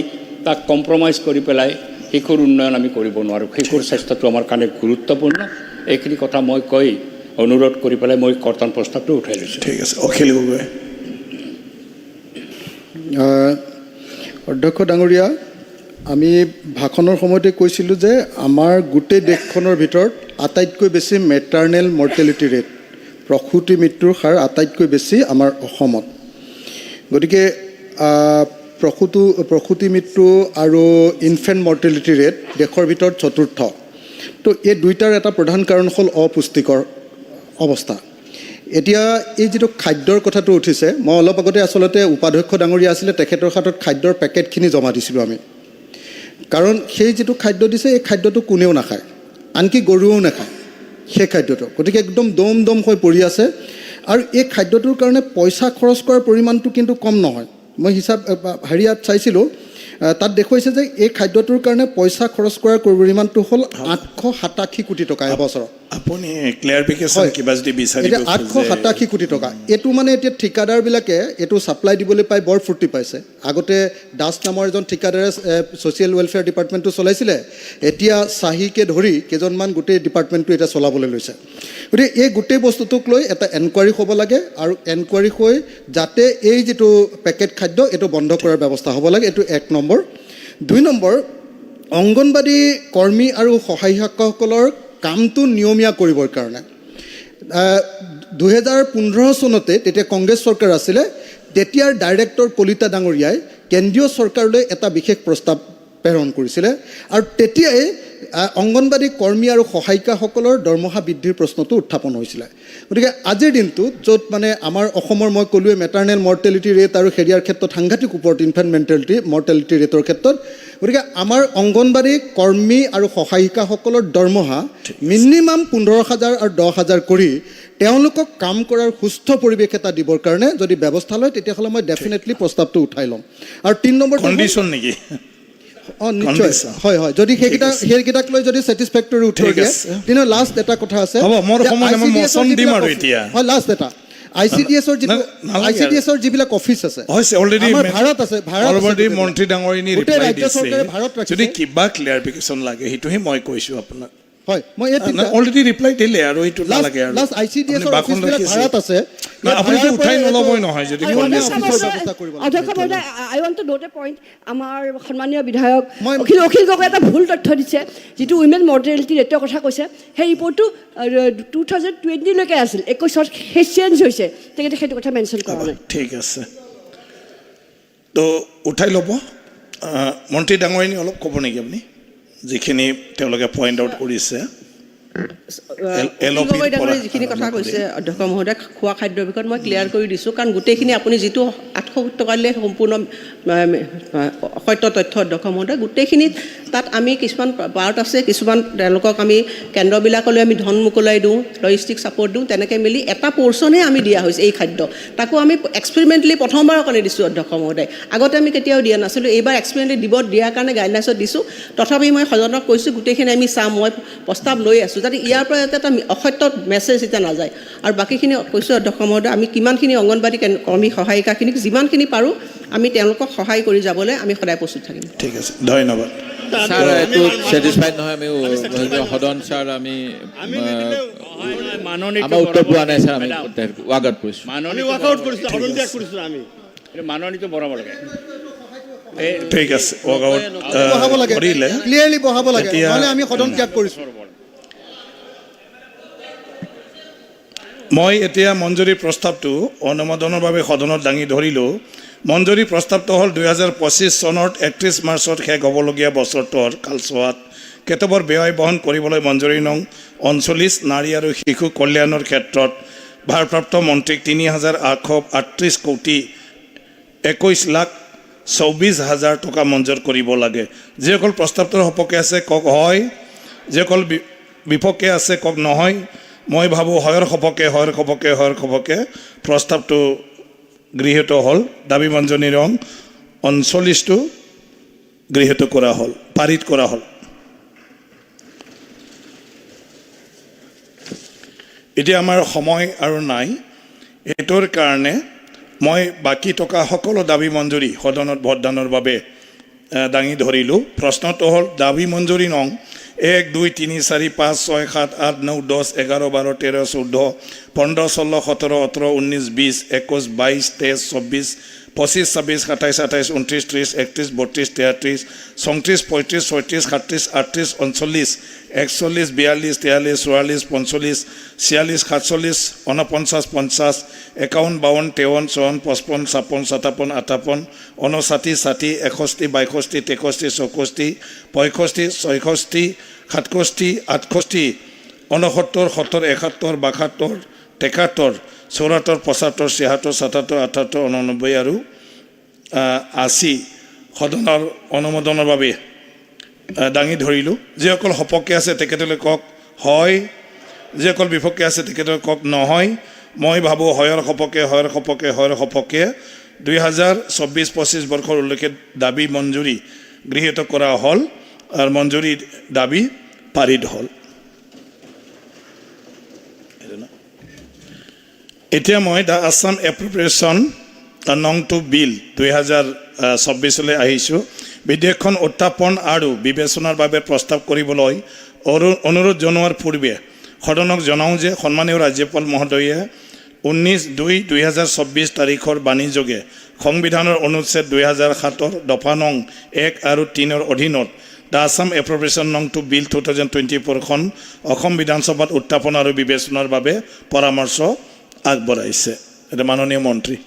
তাক কম্প্ৰমাইজ কৰি পেলাই শিশুৰ উন্নয়ন আমি কৰিব নোৱাৰোঁ। শিশুৰ স্বাস্থ্যটো আমাৰ কাৰণে গুৰুত্বপূৰ্ণ। এইখিনি কথা মই কৈ অনুৰোধ কৰি পেলাই মই কৰ্তন প্ৰস্তাৱটো উঠাই লৈছোঁ। ঠিক আছে। অখিল গগৈ। অধ্যক্ষ ডাঙৰীয়া, আমি ভাষণৰ সময়তে কৈছিলোঁ যে আমাৰ গোটেই দেশখনৰ ভিতৰত আটাইতকৈ বেছি মেটাৰ্নেল মৰ্টেলিটি ৰেট, প্ৰসূতি মৃত্যুৰ হাৰ আটাইতকৈ বেছি আমাৰ অসমত। গতিকে প্ৰসূতি মৃত্যু আৰু ইনফেণ্ট মৰ্টেলিটি ৰেট দেশৰ ভিতৰত চতুৰ্থ। তো এই দুইটাৰ এটা প্ৰধান কাৰণ হ'ল অপুষ্টিকৰ অৱস্থা। এতিয়া এই যিটো খাদ্যৰ কথাটো উঠিছে, মই অলপ আগতে আচলতে উপাধ্যক্ষ ডাঙৰীয়া আছিলে, তেখেতৰ হাতত খাদ্যৰ পেকেটখিনি জমা দিছিলোঁ আমি। কাৰণ সেই যিটো খাদ্য দিছে এই খাদ্যটো কোনেও নাখায়, আনকি গৰুৱেও নাখায় সেই খাদ্যটো। গতিকে একদম দম দম হৈ পৰি আছে। আৰু এই খাদ্যটোৰ কাৰণে পইচা খৰচ কৰাৰ পৰিমাণটো কিন্তু কম নহয়। মই হেৰিয়াত চাইছিলোঁ, তাত দেখুৱাইছে যে এই খাদ্যটোৰ কাৰণে পইচা খৰচ কৰাৰ পৰিমাণটো হ'ল 887 কোটি টকা এবছৰত। আপুনি ক্লিয়াৰিফিকেশ্যন কিবা যদি বিচাৰি এতিয়া 887 কোটি টকা। এইটো মানে এতিয়া ঠিকাদাৰবিলাকে এইটো ছাপ্লাই দিবলৈ পাই বৰ ফূৰ্তি পাইছে। আগতে দাস নামৰ এজন ঠিকাদাৰে ছ'চিয়েল ৱেলফেয়াৰ ডিপাৰ্টমেণ্টটো চলাইছিলে, এতিয়া চাহিকে ধৰি কেইজনমান গোটেই ডিপাৰ্টমেণ্টটো এতিয়া চলাবলৈ লৈছে। গতিকে এই গোটেই বস্তুটোক লৈ এটা এনকুৱাৰী হ'ব লাগে, আৰু এনকুৱাৰী হৈ যাতে এই যিটো পেকেট খাদ্য এইটো বন্ধ কৰাৰ ব্যৱস্থা হ'ব লাগে। এইটো 1 নম্বৰ। 2 নম্বৰ, অংগনবাদী কৰ্মী আৰু সহায়িকাসকলৰ কামটো নিয়মীয়া কৰিবৰ কাৰণে 2015 চনতে, তেতিয়া কংগ্ৰেছ চৰকাৰ আছিলে, তেতিয়াৰ ডাইৰেক্টৰ কলিতা ডাঙৰীয়াই কেন্দ্ৰীয় চৰকাৰলৈ এটা বিশেষ প্ৰস্তাৱ প্ৰেৰণ কৰিছিলে। আৰু তেতিয়াই অংগনবাদী কৰ্মী আৰু সহায়িকাসকলৰ দৰমহা বৃদ্ধিৰ প্ৰশ্নটো উত্থাপন হৈছিলে। গতিকে আজিৰ দিনটোত য'ত মানে আমাৰ অসমৰ, মই ক'লোৱে মেটাৰ্নেল মৰ্টেলিটি ৰেট আৰু হেৰিয়াৰ ক্ষেত্ৰত সাংঘাতিক ওপৰত, ইনফেণ্ট মৰ্টেলিটি ৰেটৰ ক্ষেত্ৰত, গতিকে আমাৰ অংগনবাদী কৰ্মী আৰু সহায়িকাসকলৰ দৰমহা মিনিমাম 15,000 আৰু 10,000 কৰি তেওঁলোকক কাম কৰাৰ সুস্থ পৰিৱেশ এটা দিবৰ কাৰণে যদি ব্যৱস্থা লয়, তেতিয়াহ'লে মই ডেফিনেটলি প্ৰস্তাৱটো উঠাই ল'ম। আৰু 3 নম্বৰ কণ্ডিশ্যন নেকি? নিশ্চয়, হয় হয়, যদি সেইকেইটাক লৈ যদি ছেটিছফেক্টৰী উত্তৰ দিয়ে। কিন্তু লাষ্ট এটা কথা আছে, লাষ্ট এটা ICDS যিবিলাক অফিচ আছে, ভাৰত আছে, মন্ত্ৰী ডাঙৰীয়ানী ৰিপ্লাই দিছে। যদি কিবা ক্লিয়াৰিফিকেশ্যন লাগে সেইটোহে মই কৈছোঁ আপোনাক। হয়, মই অলৰেডি ৰিপ্লাই দিলে আৰু এইটো নালাগে আৰু লাষ্ট ICDS অফিচবিলাক ভাৰত আছে। আপুনিতো উঠাই নল'বই নহয় যদি অধ্যক্ষ মহোদয়, I want to note a point. আমাৰ সন্মানীয় বিধায়ক অখিল গগৈ এটা ভুল তথ্য দিছে। যিটো উইমেন মৰ্টেলিটি ৰেটৰ কথা কৈছে, সেই ৰিপৰ্টটো 2020লৈকে আছিল, 21ত সেই চেঞ্জ হৈছে। তেখেতে সেইটো কথা মেনশ্যন কৰা নাই। ঠিক আছে, তো উঠাই ল'ব। মন্ত্ৰী ডাঙৰীয়ানী অলপ ক'ব নেকি আপুনি, যিখিনি তেওঁলোকে পইণ্ট আউট কৰিছে? যিখিনি কথা কৈছে অধ্যক্ষ মহোদয় খোৱা খাদ্যৰ বিষয়ত মই ক্লিয়াৰ কৰি দিছোঁ। কাৰণ গোটেইখিনি আপুনি যিটো 870 টকালৈ সম্পূৰ্ণ সত্য তথ্য অধ্যক্ষ মহোদয়, গোটেইখিনিত তাত আমি কিছুমান পাৰ্ট আছে, কিছুমান তেওঁলোকক আমি কেন্দ্ৰবিলাকলৈ আমি ধন মোকলাই দিওঁ, লজিষ্টিক ছাপৰ্ট দিওঁ, তেনেকৈ মিলি এটা পৰ্চনহে আমি দিয়া হৈছে এই খাদ্য। তাকো আমি এক্সপেৰিমেণ্টেলি প্ৰথমবাৰৰ কাৰণে দিছোঁ অধ্যক্ষ মহোদয়। আগতে আমি কেতিয়াও দিয়া নাছিলোঁ, এইবাৰ এক্সপেৰিমেণ্টেলি দিয়াৰ কাৰণে গাইডলাইনছত দিছোঁ। তথাপি মই সদনক কৈছোঁ গোটেইখিনি আমি চাম, মই প্ৰস্তাৱ লৈ আছোঁ, যাতে ইয়াৰ পৰা যাতে এটা অসত্য মেছেজ এতিয়া নাযায়। আৰু বাকীখিনি কৈছোঁ অধ্যক্ষ মহোদয়, আমি কিমানখিনি অংগনবাদী কৰ্মী সহায়িকাখিনিক যিমানখিনি পাৰোঁ আমি তেওঁলোকক সহায় কৰি যাবলৈ আমি সদায় প্ৰস্তুত থাকিম। ঠিক আছে, ধন্যবাদ। ছাৰ এইটো ছেটিছফাইড নহয় আমি সদন ছাৰ আমি আমাৰ উত্তৰ পোৱা নাই ছাৰ আমি ৱাকআউট কৰিছোঁ মাননীটো বঢ়াব লাগে ঠিক আছে ৱাকআউট বহাব লাগে কৰিলে ক্লিয়াৰলি বহাব লাগে এতিয়া- নহ'লে আমি সদন ত্যাগ কৰিছোঁ মই এতিয়া মঞ্জুৰী প্ৰস্তাৱটো অনুমোদনৰ বাবে সদনত দাঙি ধৰিলোঁ মঞ্জুৰী প্ৰস্তাৱটো হ'ল 2025 চনৰ 31 মাৰ্চত শেষ হ'বলগীয়া বছৰটোৰ কালচোৱাত কেতবোৰ ব্যয় বহন কৰিবলৈ মঞ্জুৰী নং 39 নাৰী আৰু শিশু কল্যাণৰ ক্ষেত্ৰত ভাৰপ্ৰাপ্ত মন্ত্ৰীক 3,838 কোটি 21,24,000 টকা মঞ্জুৰ কৰিব লাগে যিসকল প্ৰস্তাৱটোৰ সপক্ষে আছে কওক হয় যিসকল বিপক্ষে আছে কওক নহয় মই ভাবোঁ হয়ৰ সপক্ষে প্ৰস্তাৱটো গৃহীত হ'ল দাবী মঞ্জুৰী ৰং 39টো গৃহীত কৰা হ'ল পাৰিত কৰা হ'ল এতিয়া আমাৰ সময় আৰু নাই এইটোৰ কাৰণে মই বাকী থকা সকলো দাবী মঞ্জুৰী সদনত ভোটদানৰ বাবে দাঙি ধৰিলোঁ প্ৰশ্নটো হ'ল দাবী মঞ্জুৰী নং 1, 2, 3, 4, 5, 6, 7, 8, 9, 10, 11, 12, 13, 14, 15, 16, 17, 18, 19, 20, 21, 22, 23, 24, 25, 26, 27, 28, 29, 30, 31, 32, 33, 34, 35, 36, 37, 38, 39, 41, 42, 43, 44, 45, 46, 47, 49, 50, 51, 52, 53, 54, 55, 56, 57, 59, 60, 61, 62, 63, 64, 65, 66, 67, 68, 69, 70, 71, 72, 73, 74, 75, 76, 77, 78, 89 আৰু 80 সদনৰ অনুমোদনৰ বাবে দাঙি ধৰিলোঁ যিসকল সপক্ষে আছে তেখেতলৈ কওক হয় যিসকল বিপক্ষে আছে তেখেতলৈ কওক নহয় মই ভাবোঁ হয়ৰ সপক্ষে 2024-25 বৰ্ষৰ উল্লেখিত দাবী মঞ্জুৰী গৃহীত কৰা হ'ল আৰু মঞ্জুৰী দাবী পাৰিত হ'ল এতিয়া মই দ্য আছাম এপ্ৰপ্ৰিয়েশ্যন নং 2 বিল 2024লৈ আহিছোঁ বিধেয়কখন উত্থাপন আৰু বিবেচনাৰ বাবে প্ৰস্তাৱ কৰিবলৈ অনুৰোধ জনোৱাৰ পূৰ্বে সদনক জনাওঁ যে সন্মানীয় ৰাজ্যপাল মহোদয়ে 19/2/2024 তাৰিখৰ বাণীযোগে সংবিধানৰ অনুচ্ছেদ 2007 দফা নং 1 আৰু 3ৰ অধীনত দ্য আছাম এপ্ৰপ্ৰিয়েশ্যন নং 2 বিল 2024খন অসম বিধানসভাত উত্থাপন আৰু বিবেচনাৰ বাবে পৰামৰ্শ আগবঢ়াইছে এটা মাননীয় মন্ত্ৰী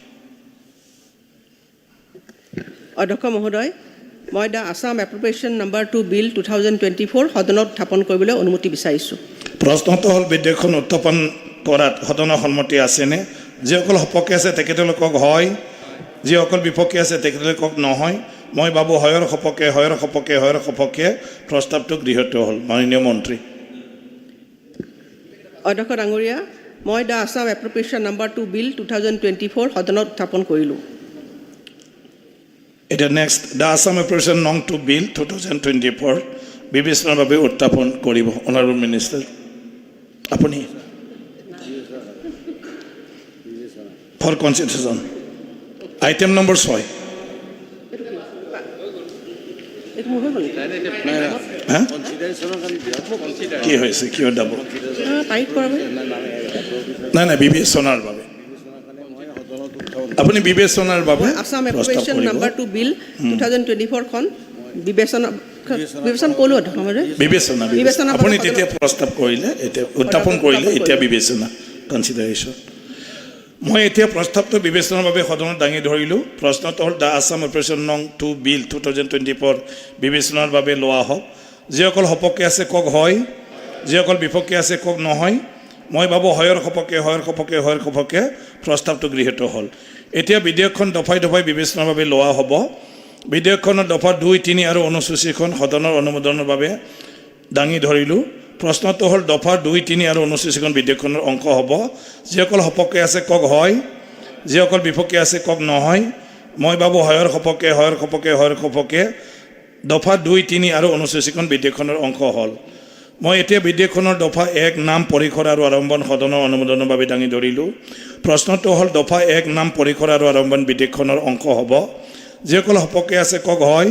অধ্যক্ষ মহোদয় মই দ্য আছাম এপ্ৰপ্ৰিয়েশ্যন নাম্বাৰ 2 বিল 2024 সদনত উত্থাপন কৰিবলৈ অনুমতি বিচাৰিছোঁ প্ৰশ্নটো হ'ল বিধেয়কখন উত্থাপন কৰাত সদনৰ সন্মতি আছেনে যিসকল সপক্ষে আছে তেখেতলৈ কওক হয় যিসকল বিপক্ষে আছে তেখেতলৈ কওক নহয় মই ভাবোঁ হয়ৰ সপক্ষে প্ৰস্তাৱটো গৃহীত হ'ল মাননীয় মন্ত্ৰী অধ্যক্ষ ডাঙৰীয়া মই দ্য আছাম এপ্ৰপ্ৰিয়েশ্যন নাম্বাৰ 2 বিল 2024 সদনত উত্থাপন কৰিলোঁ এতিয়া নেক্সট দ্য আছাম এপ্ৰপ্ৰিয়েশ্যন নং 2 বিল 2024 বিবেচনাৰ বাবে উত্থাপন কৰিব অনাৰেবল মিনিষ্টাৰ আপুনি ফৰ কনচিডাৰেশ্যন আইটেম নম্বৰ 6 কি হৈছে কিয় ডাবল নাই বিবেচনাৰ বাবে আপুনি বিবেচনাৰ বাবে আছাম এপ্ৰপ্ৰিয়েশ্যন নাম্বাৰ 2 বিল 2024 খন বিবেচনা কৰিলোঁ অধ্যক্ষ মহোদয় বিবেচনা আপুনি তেতিয়া প্ৰস্তাৱ কৰিলে এতিয়া উত্থাপন কৰিলে এতিয়া বিবেচনা কনচিডাৰেশ্যন মই এতিয়া প্ৰস্তাৱটো বিবেচনাৰ বাবে সদনত দাঙি ধৰিলোঁ প্ৰশ্নটো হ'ল দ্য আছাম এপ্ৰপ্ৰিয়েশ্যন নং 2 বিল 2024 বিবেচনাৰ বাবে লোৱা হওক যিসকল সপক্ষে আছে কওক হয় যিসকল বিপক্ষে আছে কওক নহয় মই ভাবোঁ হয়ৰ সপক্ষে প্ৰস্তাৱটো গৃহীত হ'ল এতিয়া বিধেয়কখন দফাই বিবেচনাৰ বাবে লোৱা হ'ব বিধেয়কখনৰ দফা 2, 3 আৰু অনুসূচীখন সদনৰ অনুমোদনৰ বাবে দাঙি ধৰিলোঁ প্ৰশ্নটো হ'ল দফা 2, 3 আৰু অনুসূচীখন বিধেয়কখনৰ অংশ হ'ব যিসকল সপক্ষে আছে কওক হয় যিসকল বিপক্ষে আছে কওক নহয় মই ভাবোঁ হয়ৰ সপক্ষে দফা 2, 3 আৰু অনুসূচীখন বিধেয়কখনৰ অংশ হ'ল মই এতিয়া বিধেয়কখনৰ দফা 1 নাম পৰিসৰ আৰু আৰম্ভণ সদনৰ অনুমোদনৰ বাবে দাঙি ধৰিলোঁ প্ৰশ্নটো হ'ল দফা 1 নাম পৰিসৰ আৰু আৰম্ভণ বিধেয়কখনৰ অংশ হ'ব যিসকল সপক্ষে আছে কওক হয়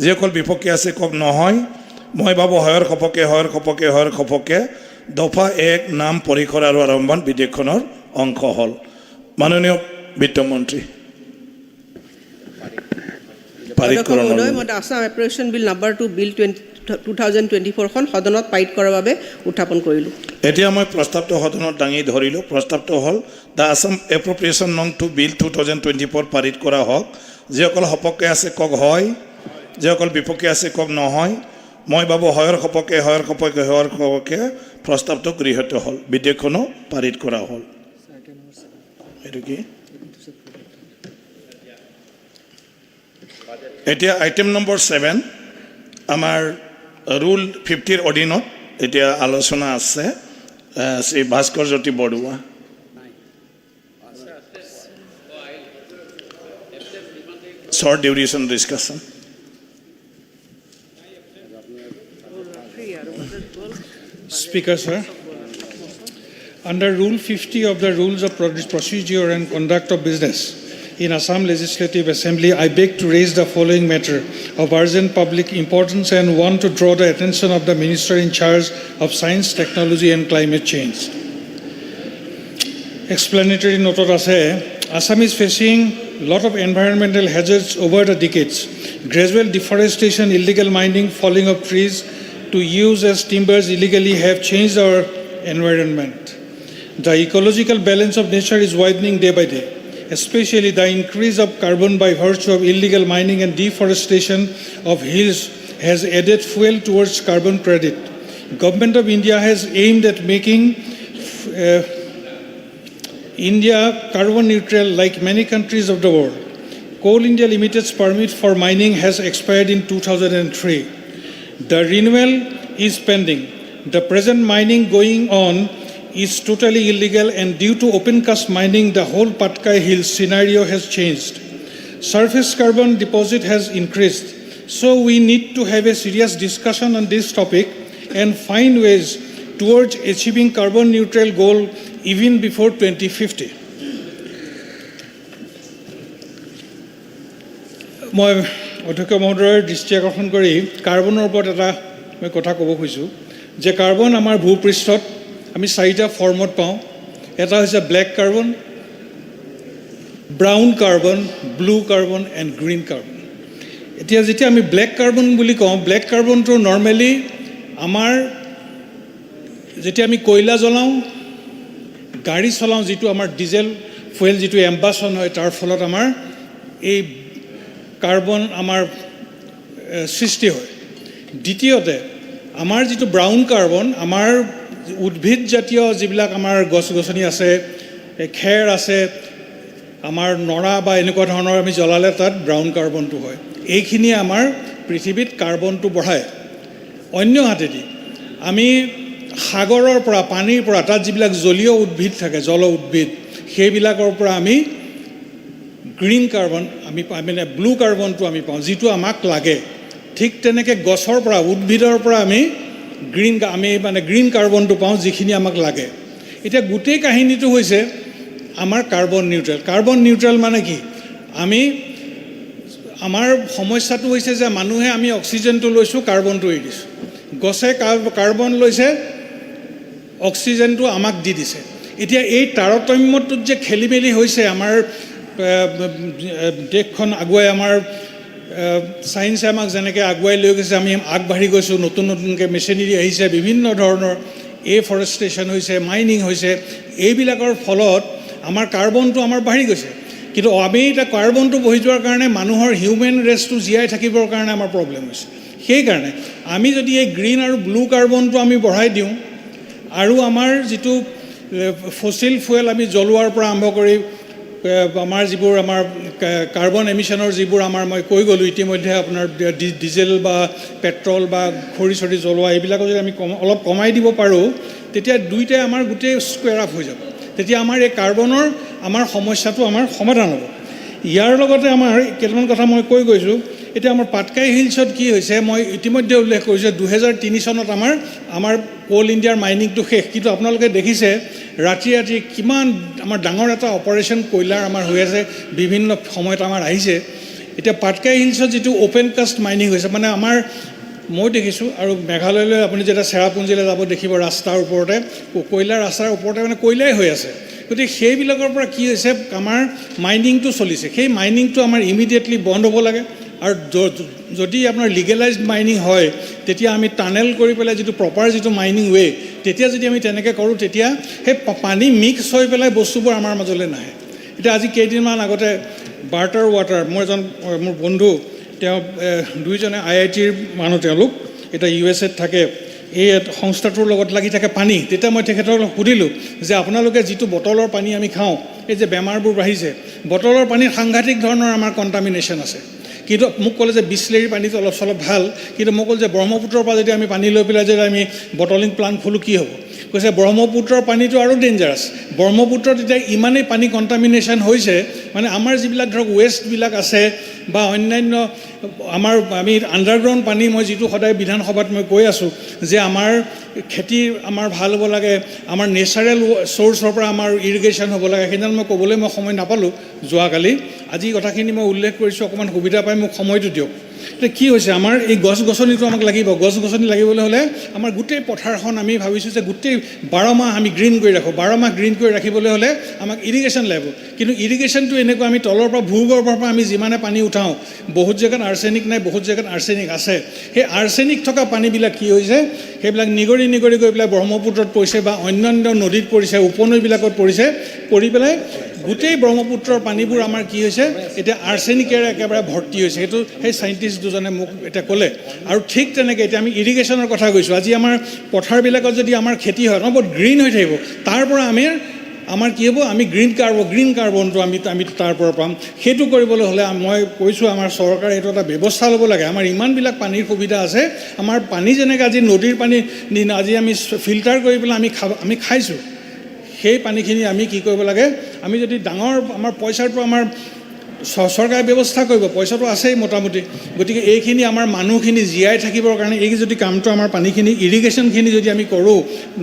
যিসকল বিপক্ষে আছে কওক নহয়। মই ভাবোঁ হয়ৰ সপক্ষে দফা 1 নাম পৰিসৰ আৰু আৰম্ভণ বিধেয়কখনৰ অংশ হ'ল। মাননীয় বিত্তমন্ত্ৰী মই আছাম এপ্ৰপ্ৰিয়েশ্যন বিল নাম্বাৰ 2 বিল 2024খন সদনত পাৰিত কৰাৰ বাবে উত্থাপন কৰিলোঁ। এতিয়া মই প্ৰস্তাৱটো সদনত দাঙি ধৰিলোঁ। প্ৰস্তাৱটো হ'ল দ্য আছাম এপ্ৰপ্ৰিয়েশ্যন নং 2 বিল 2024 পাৰিত কৰা হওক। যিসকল সপক্ষে আছে কওক হয়, যিসকল বিপক্ষে আছে কওক নহয়। মই ভাবোঁ হয়ৰ সপক্ষে প্ৰস্তাৱটো গৃহীত হ'ল, বিধেয়কখনো পাৰিত কৰা হ'ল। এইটো কি এতিয়া আইটেম নম্বৰ 7 আমাৰ ৰুল 50ৰ অধীনত এতিয়া আলোচনা আছে। Shri Bhaskar Jyoti Barua. short duration discussion. Speaker, sir. Under Rule 50 of the Rules of Procedure and Conduct of Business in Assam Legislative Assembly, I beg to raise the following matter of urgent public importance and want to draw the attention of the Minister in charge of Science, Technology and Climate Change. Explanatory note ase, Assam is facing a lot of environmental hazards over the decades. Gradual deforestation, illegal mining, falling of trees to use as timbers illegally have changed our environment. The ecological balance of nature is widening day by day. Especially the increase of carbon by virtue of illegal mining and deforestation of hills has added fuel towards carbon credit. Government of India has aimed at making India carbon neutral like many countries of the world. Coal India Limited's permit for mining has expired in 2003. The renewal is pending. The present mining going on is totally illegal, and due to open cast mining, the whole Patkai Hills scenario has changed. Surface carbon deposit has increased. So we need to have a serious discussion on this topic and find ways towards achieving carbon neutral goal even before 2050. মই অধ্যক্ষ মহোদয়ৰ দৃষ্টি আকৰ্ষণ কৰি কাৰ্বনৰ ওপৰত এটা মই কথা ক'ব খুজিছোঁ যে কাৰ্বন আমাৰ ভূপৃষ্ঠত আমি 4টা ফৰ্মত পাওঁ। এটা হৈছে black carbon, brown carbon, blue carbon and green carbon. এতিয়া যেতিয়া আমি ব্লেক কাৰ্বন বুলি কওঁ, ব্লেক কাৰ্বনটো নৰ্মেলি আমাৰ যেতিয়া আমি কয়লা জ্বলাওঁ, গাড়ী চলাওঁ, যিটো আমাৰ ডিজেল ফুৱেল যিটো এম্বাছন হয়, তাৰ ফলত আমাৰ এই কাৰ্বন আমাৰ সৃষ্টি হয়। দ্বিতীয়তে আমাৰ যিটো ব্ৰাউন কাৰ্বন, আমাৰ উদ্ভিদ জাতীয় যিবিলাক আমাৰ গছ গছনি আছে, খেৰ আছে, আমাৰ নৰা বা এনেকুৱা ধৰণৰ আমি জ্বলালে তাত ব্ৰাউন কাৰ্বনটো হয়। এইখিনিয়ে আমাৰ পৃথিৱীত কাৰ্বনটো বঢ়ায়। অন্য হাতেদি আমি সাগৰৰ পৰা, পানীৰ পৰা, তাত যিবিলাক জলীয় উদ্ভিদ থাকে, জল উদ্ভিদ, সেইবিলাকৰ পৰা আমি গ্ৰীণ কাৰ্বন আমি মানে ব্লু কাৰ্বনটো আমি পাওঁ, যিটো আমাক লাগে। ঠিক তেনেকৈ গছৰ পৰা, উদ্ভিদৰ পৰা আমি গ্ৰীণ কাৰ্বনটো পাওঁ, যিখিনি আমাক লাগে। এতিয়া গোটেই কাহিনীটো হৈছে আমাৰ কাৰ্বন নিউট্ৰেল। কাৰ্বন নিউট্ৰেল মানে কি? আমাৰ সমস্যাটো হৈছে যে মানুহে আমি অক্সিজেনটো লৈছোঁ, কাৰ্বনটো এৰি দিছোঁ। গছে কাৰ্বন লৈছে, অক্সিজেনটো আমাক দি দিছে। এতিয়া এই তাৰতম্যটোত যে খেলি মেলি হৈছে, আমাৰ দেশখন আগুৱাই, আমাৰ ছায়েন্সে আমাক যেনেকৈ আগুৱাই লৈ গৈছে, আমি আগবাঢ়ি গৈছোঁ, নতুন নতুনকৈ মেচিনেৰী আহিছে, বিভিন্ন ধৰণৰ এফৰেষ্টেশ্যন হৈছে, মাইনিং হৈছে, এইবিলাকৰ ফলত আমাৰ কাৰ্বনটো আমাৰ বাঢ়ি গৈছে। কিন্তু আমি এতিয়া কাৰ্বনটো বহি যোৱাৰ কাৰণে মানুহৰ হিউমেন ৰেচটো জীয়াই থাকিবৰ কাৰণে আমাৰ প্ৰব্লেম হৈছে। সেইকাৰণে আমি যদি এই গ্ৰীণ আৰু ব্লু কাৰ্বনটো আমি বঢ়াই দিওঁ, আৰু আমাৰ যিটো ফচিল ফুৱেল আমি জ্বলোৱাৰ পৰা আৰম্ভ কৰি আমাৰ যিবোৰ আমাৰ কাৰ্বন এমিশ্যনৰ যিবোৰ মই কৈ গ'লোঁ ইতিমধ্যে, আপোনাৰ ডিজেল বা পেট্ৰল বা খৰি চৰি জ্বলোৱা, এইবিলাকো যদি আমি অলপ কমাই দিব পাৰোঁ, তেতিয়া দুইটাই আমাৰ গোটেই স্কুৱেৰ আপ হৈ যাব। তেতিয়া আমাৰ এই কাৰ্বনৰ আমাৰ সমস্যাটো আমাৰ সমাধান হ'ব। ইয়াৰ লগতে আমাৰ কেইটামান কথা মই কৈ গৈছোঁ। এতিয়া আমাৰ পাটকাই হিলছত কি হৈছে, মই ইতিমধ্যে উল্লেখ কৰিছোঁ, 2003 চনত আমাৰ কোল ইণ্ডিয়াৰ মাইনিংটো শেষ। কিন্তু আপোনালোকে দেখিছে ৰাতি ৰাতি কিমান আমাৰ ডাঙৰ এটা অপাৰেশ্যন কয়লাৰ আমাৰ হৈ আছে, বিভিন্ন সময়ত আমাৰ আহিছে। এতিয়া পাটকাই হিলছত যিটো অ'পেন কাষ্ট মাইনিং হৈছে, মানে আমাৰ মই দেখিছোঁ, আৰু মেঘালয়লৈ আপুনি যেতিয়া চেৰাপুঞ্জীলৈ যাব দেখিব ৰাস্তাৰ ওপৰতে কয়লাৰ ৰাস্তাৰ ওপৰতে মানে কয়লাই হৈ আছে। গতিকে সেইবিলাকৰ পৰা কি হৈছে, আমাৰ মাইনিংটো চলিছে, সেই মাইনিংটো আমাৰ ইমিডিয়েটলি বন্ধ হ'ব লাগে। আৰু যদি আপোনাৰ লিগেলাইজড মাইনিং হয়, তেতিয়া আমি টানেল কৰি পেলাই যিটো প্ৰপাৰ যিটো মাইনিং ৱে, তেতিয়া যদি আমি তেনেকৈ কৰোঁ, তেতিয়া সেই পানী মিক্স হৈ পেলাই বস্তুবোৰ আমাৰ মাজলৈ নাহে। এতিয়া আজি কেইদিনমান আগতে বাৰ্টাৰ ৱাটাৰ, মোৰ বন্ধু, তেওঁ দুইজনে IITৰ মানুহ, তেওঁলোক এতিয়া USA থাকে, এই সংস্থাটোৰ লগত লাগি থাকে পানী। তেতিয়া মই তেখেতক সুধিলোঁ যে আপোনালোকে যিটো বটলৰ পানী আমি খাওঁ, এই যে বেমাৰবোৰ বাঢ়িছে, বটলৰ পানীত সাংঘাতিক ধৰণৰ আমাৰ কণ্টামিনেশ্যন আছে। কিন্তু মোক ক'লে যে বিছলেৰীৰ পানীটো অলপ চলপ ভাল, কিন্তু মোক ক'লে যে ব্ৰহ্মপুত্ৰৰ পৰা যদি আমি পানী লৈ পেলাই যদি আমি বটলিং প্লাণ্ট খোলোঁ কি হ'ব? কৈছে ব্ৰহ্মপুত্ৰৰ পানীটো আৰু ডেঞ্জাৰাছ। ব্ৰহ্মপুত্ৰত এতিয়া ইমানেই পানী কণ্টামিনেশ্যন হৈছে, মানে আমাৰ যিবিলাক ধৰক ৱেষ্টবিলাক আছে বা অন্যান্য আমি আণ্ডাৰগ্ৰাউণ্ড পানী, মই যিটো সদায় বিধানসভাত মই কৈ আছোঁ যে আমাৰ খেতি আমাৰ ভাল হ'ব লাগে, আমাৰ নেচাৰেল চ'ৰ্চৰ পৰা আমাৰ ইৰিগেশ্যন হ'ব লাগে, সেইদিনা মই ক'বলৈ সময় নাপালোঁ যোৱাকালি। আজি কথাখিনি মই উল্লেখ কৰিছোঁ, অকণমান সুবিধা পাই মোক সময়টো দিয়ক। এতিয়া কি হৈছে, আমাৰ এই গছ গছনিটো আমাক লাগিব। গছ গছনি লাগিবলৈ হ'লে আমাৰ গোটেই পথাৰখন আমি ভাবিছোঁ যে গোটেই 12 মাহ আমি গ্ৰীণ কৰি ৰাখোঁ। 12 মাহ গ্ৰীণ কৰি ৰাখিবলৈ হ'লে আমাক ইৰিগেশ্যন লাগিব। কিন্তু ইৰিগেশ্যনটো এনেকুৱা, আমি তলৰ পৰা ভূগৰ্ভৰ পৰা আমি যিমানে পানী উঠাওঁ, বহুত জেগাত আৰ্ছেনিক নাই, বহুত জেগাত আৰ্ছেনিক আছে। সেই আৰ্ছেনিক থকা পানীবিলাক কি হৈছে, সেইবিলাক নিগৰি গৈ পেলাই ব্ৰহ্মপুত্ৰত পৰিছে বা অন্যান্য নদীত পৰিছে, উপনৈবিলাকত পৰিছে, পৰি পেলাই গোটেই ব্ৰহ্মপুত্ৰৰ পানীবোৰ আমাৰ কি হৈছে, এতিয়া আৰ্ছেনিকেৰে একেবাৰে ভৰ্তি হৈছে। সেইটো সেই চাইণ্টিষ্ট দুজনে মোক এতিয়া ক'লে। আৰু ঠিক তেনেকৈ এতিয়া আমি ইৰিগেশ্যনৰ কথা কৈছোঁ। আজি আমাৰ পথাৰবিলাকত যদি আমাৰ খেতি হয়, বহুত গ্ৰীণ হৈ থাকিব, তাৰ পৰা আমাৰ কি হ'ব, আমি গ্ৰীণ কাৰ্বনটো আমি তাৰ পৰা পাম। সেইটো কৰিবলৈ হ'লে মই কৈছোঁ, আমাৰ চৰকাৰে এইটো এটা ব্যৱস্থা ল'ব লাগে। আমাৰ ইমানবিলাক পানীৰ সুবিধা আছে, আমাৰ পানী যেনেকৈ আজি নদীৰ পানী আজি আমি ফিল্টাৰ কৰি পেলাই আমি খাইছোঁ, সেই পানীখিনি আমি কি কৰিব লাগে, আমি যদি ডাঙৰ আমাৰ পইচাটো আমাৰ চৰকাৰে ব্যৱস্থা কৰিব, পইচাটো আছেই মোটামুটি। গতিকে এইখিনি আমাৰ মানুহখিনি জীয়াই থাকিবৰ কাৰণে এই যদি কামটো আমাৰ পানীখিনি ইৰিগেশ্যনখিনি যদি আমি কৰোঁ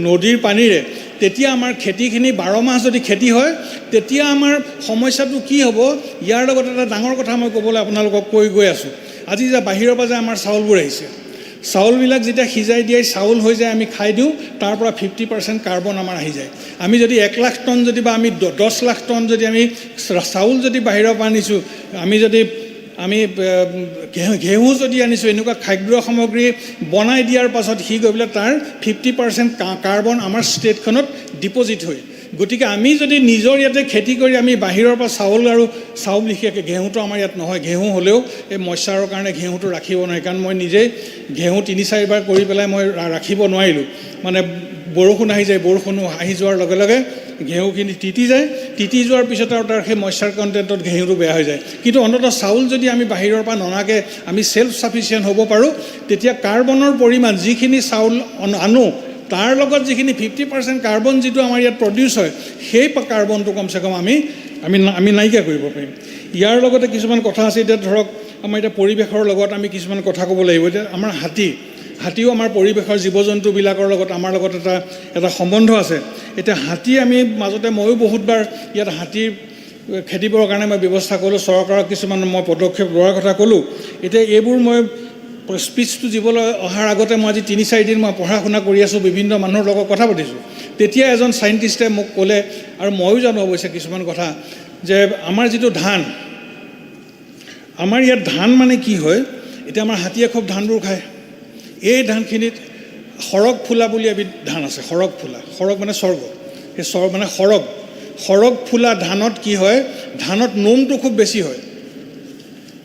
নদীৰ পানীৰে, তেতিয়া আমাৰ খেতিখিনি 12 মাহ যদি খেতি হয়, তেতিয়া আমাৰ সমস্যাটো কি হ'ব, ইয়াৰ লগত এটা ডাঙৰ কথা মই ক'বলৈ আপোনালোকক কৈ গৈ আছোঁ। আজি যে বাহিৰৰ পৰা যে আমাৰ চাউলবোৰ আহিছে, চাউলবিলাক যেতিয়া সিজাই দিয়ে চাউল হৈ যায়, আমি খাই দিওঁ, তাৰ পৰা 50% কাৰ্বন আমাৰ আহি যায়। আমি যদি 1 লাখ টন যদি বা আমি 10 লাখ টন যদি আমি চাউল যদি বাহিৰৰ পৰা আনিছোঁ, আমি ঘেঁহু যদি আনিছোঁ, এনেকুৱা খাদ্য সামগ্ৰী বনাই দিয়াৰ পাছত সি গৈ পেলাই তাৰ 50% কাৰ্বন আমাৰ ষ্টেটখনত ডিপজিট হয়। গতিকে আমি যদি নিজৰ ইয়াতে খেতি কৰি আমি বাহিৰৰ পৰা চাউল বিশেষকৈ ঘেঁহুটো আমাৰ ইয়াত নহয়, ঘেঁহু হ'লেও এই মইশ্চাৰৰ কাৰণে ঘেঁহুটো ৰাখিব নোৱাৰি। কাৰণ মই নিজেই ঘেঁহু 3-4 বাৰ কৰি পেলাই মই ৰাখিব নোৱাৰিলোঁ, মানে বৰষুণ আহি যায়, বৰষুণ আহি যোৱাৰ লগে লগে ঘেঁহুখিনি তিতি যায়, তিতি যোৱাৰ পিছত আৰু তাৰ সেই মইশ্চাৰ কণ্টেণ্টত ঘেঁহুটো বেয়া হৈ যায়। কিন্তু অন্ততঃ চাউল যদি আমি বাহিৰৰ পৰা ননাকৈ আমি চেল্ফ ছাফিচিয়েণ্ট হ'ব পাৰোঁ, তেতিয়া কাৰ্বনৰ পৰিমাণ যিখিনি চাউল আনো, তাৰ লগত যিখিনি 50% কাৰ্বন যিটো আমাৰ ইয়াত প্ৰডিউচ হয়, সেই কাৰ্বনটো কমচে কম আমি নাইকিয়া কৰিব পাৰিম। ইয়াৰ লগতে কিছুমান কথা আছে। এতিয়া ধৰক আমাৰ এতিয়া পৰিৱেশৰ লগত আমি কিছুমান কথা ক'ব লাগিব। এতিয়া আমাৰ হাতীও আমাৰ পৰিৱেশৰ জীৱ জন্তুবিলাকৰ লগত আমাৰ লগত এটা সম্বন্ধ আছে। এতিয়া হাতী আমি মাজতে ময়ো বহুতবাৰ ইয়াত হাতীৰ খেদিবৰ কাৰণে মই ব্যৱস্থা কৰিলোঁ, চৰকাৰক কিছুমান মই পদক্ষেপ লোৱাৰ কথা ক'লোঁ। এতিয়া এইবোৰ মই স্পীচটো দিবলৈ অহাৰ আগতে মই আজি 3-4 দিন মই পঢ়া শুনা কৰি আছোঁ, বিভিন্ন মানুহৰ লগত কথা পাতিছোঁ। তেতিয়া এজন চাইণ্টিষ্টে মোক ক'লে, আৰু ময়ো জানো অৱশ্যে কিছুমান কথা, যে আমাৰ যিটো ধান, আমাৰ ইয়াত ধান মানে কি হয়, এতিয়া আমাৰ হাতীয়ে খুব ধানবোৰ খায়। এই ধানখিনিত সৰগ ফুলা বুলি এবিধ ধান আছে, সৰগ মানে স্বৰ্গ, সেই মানে সৰগ ফুলা ধানত কি হয়, ধানত নোমটো খুব বেছি হয়,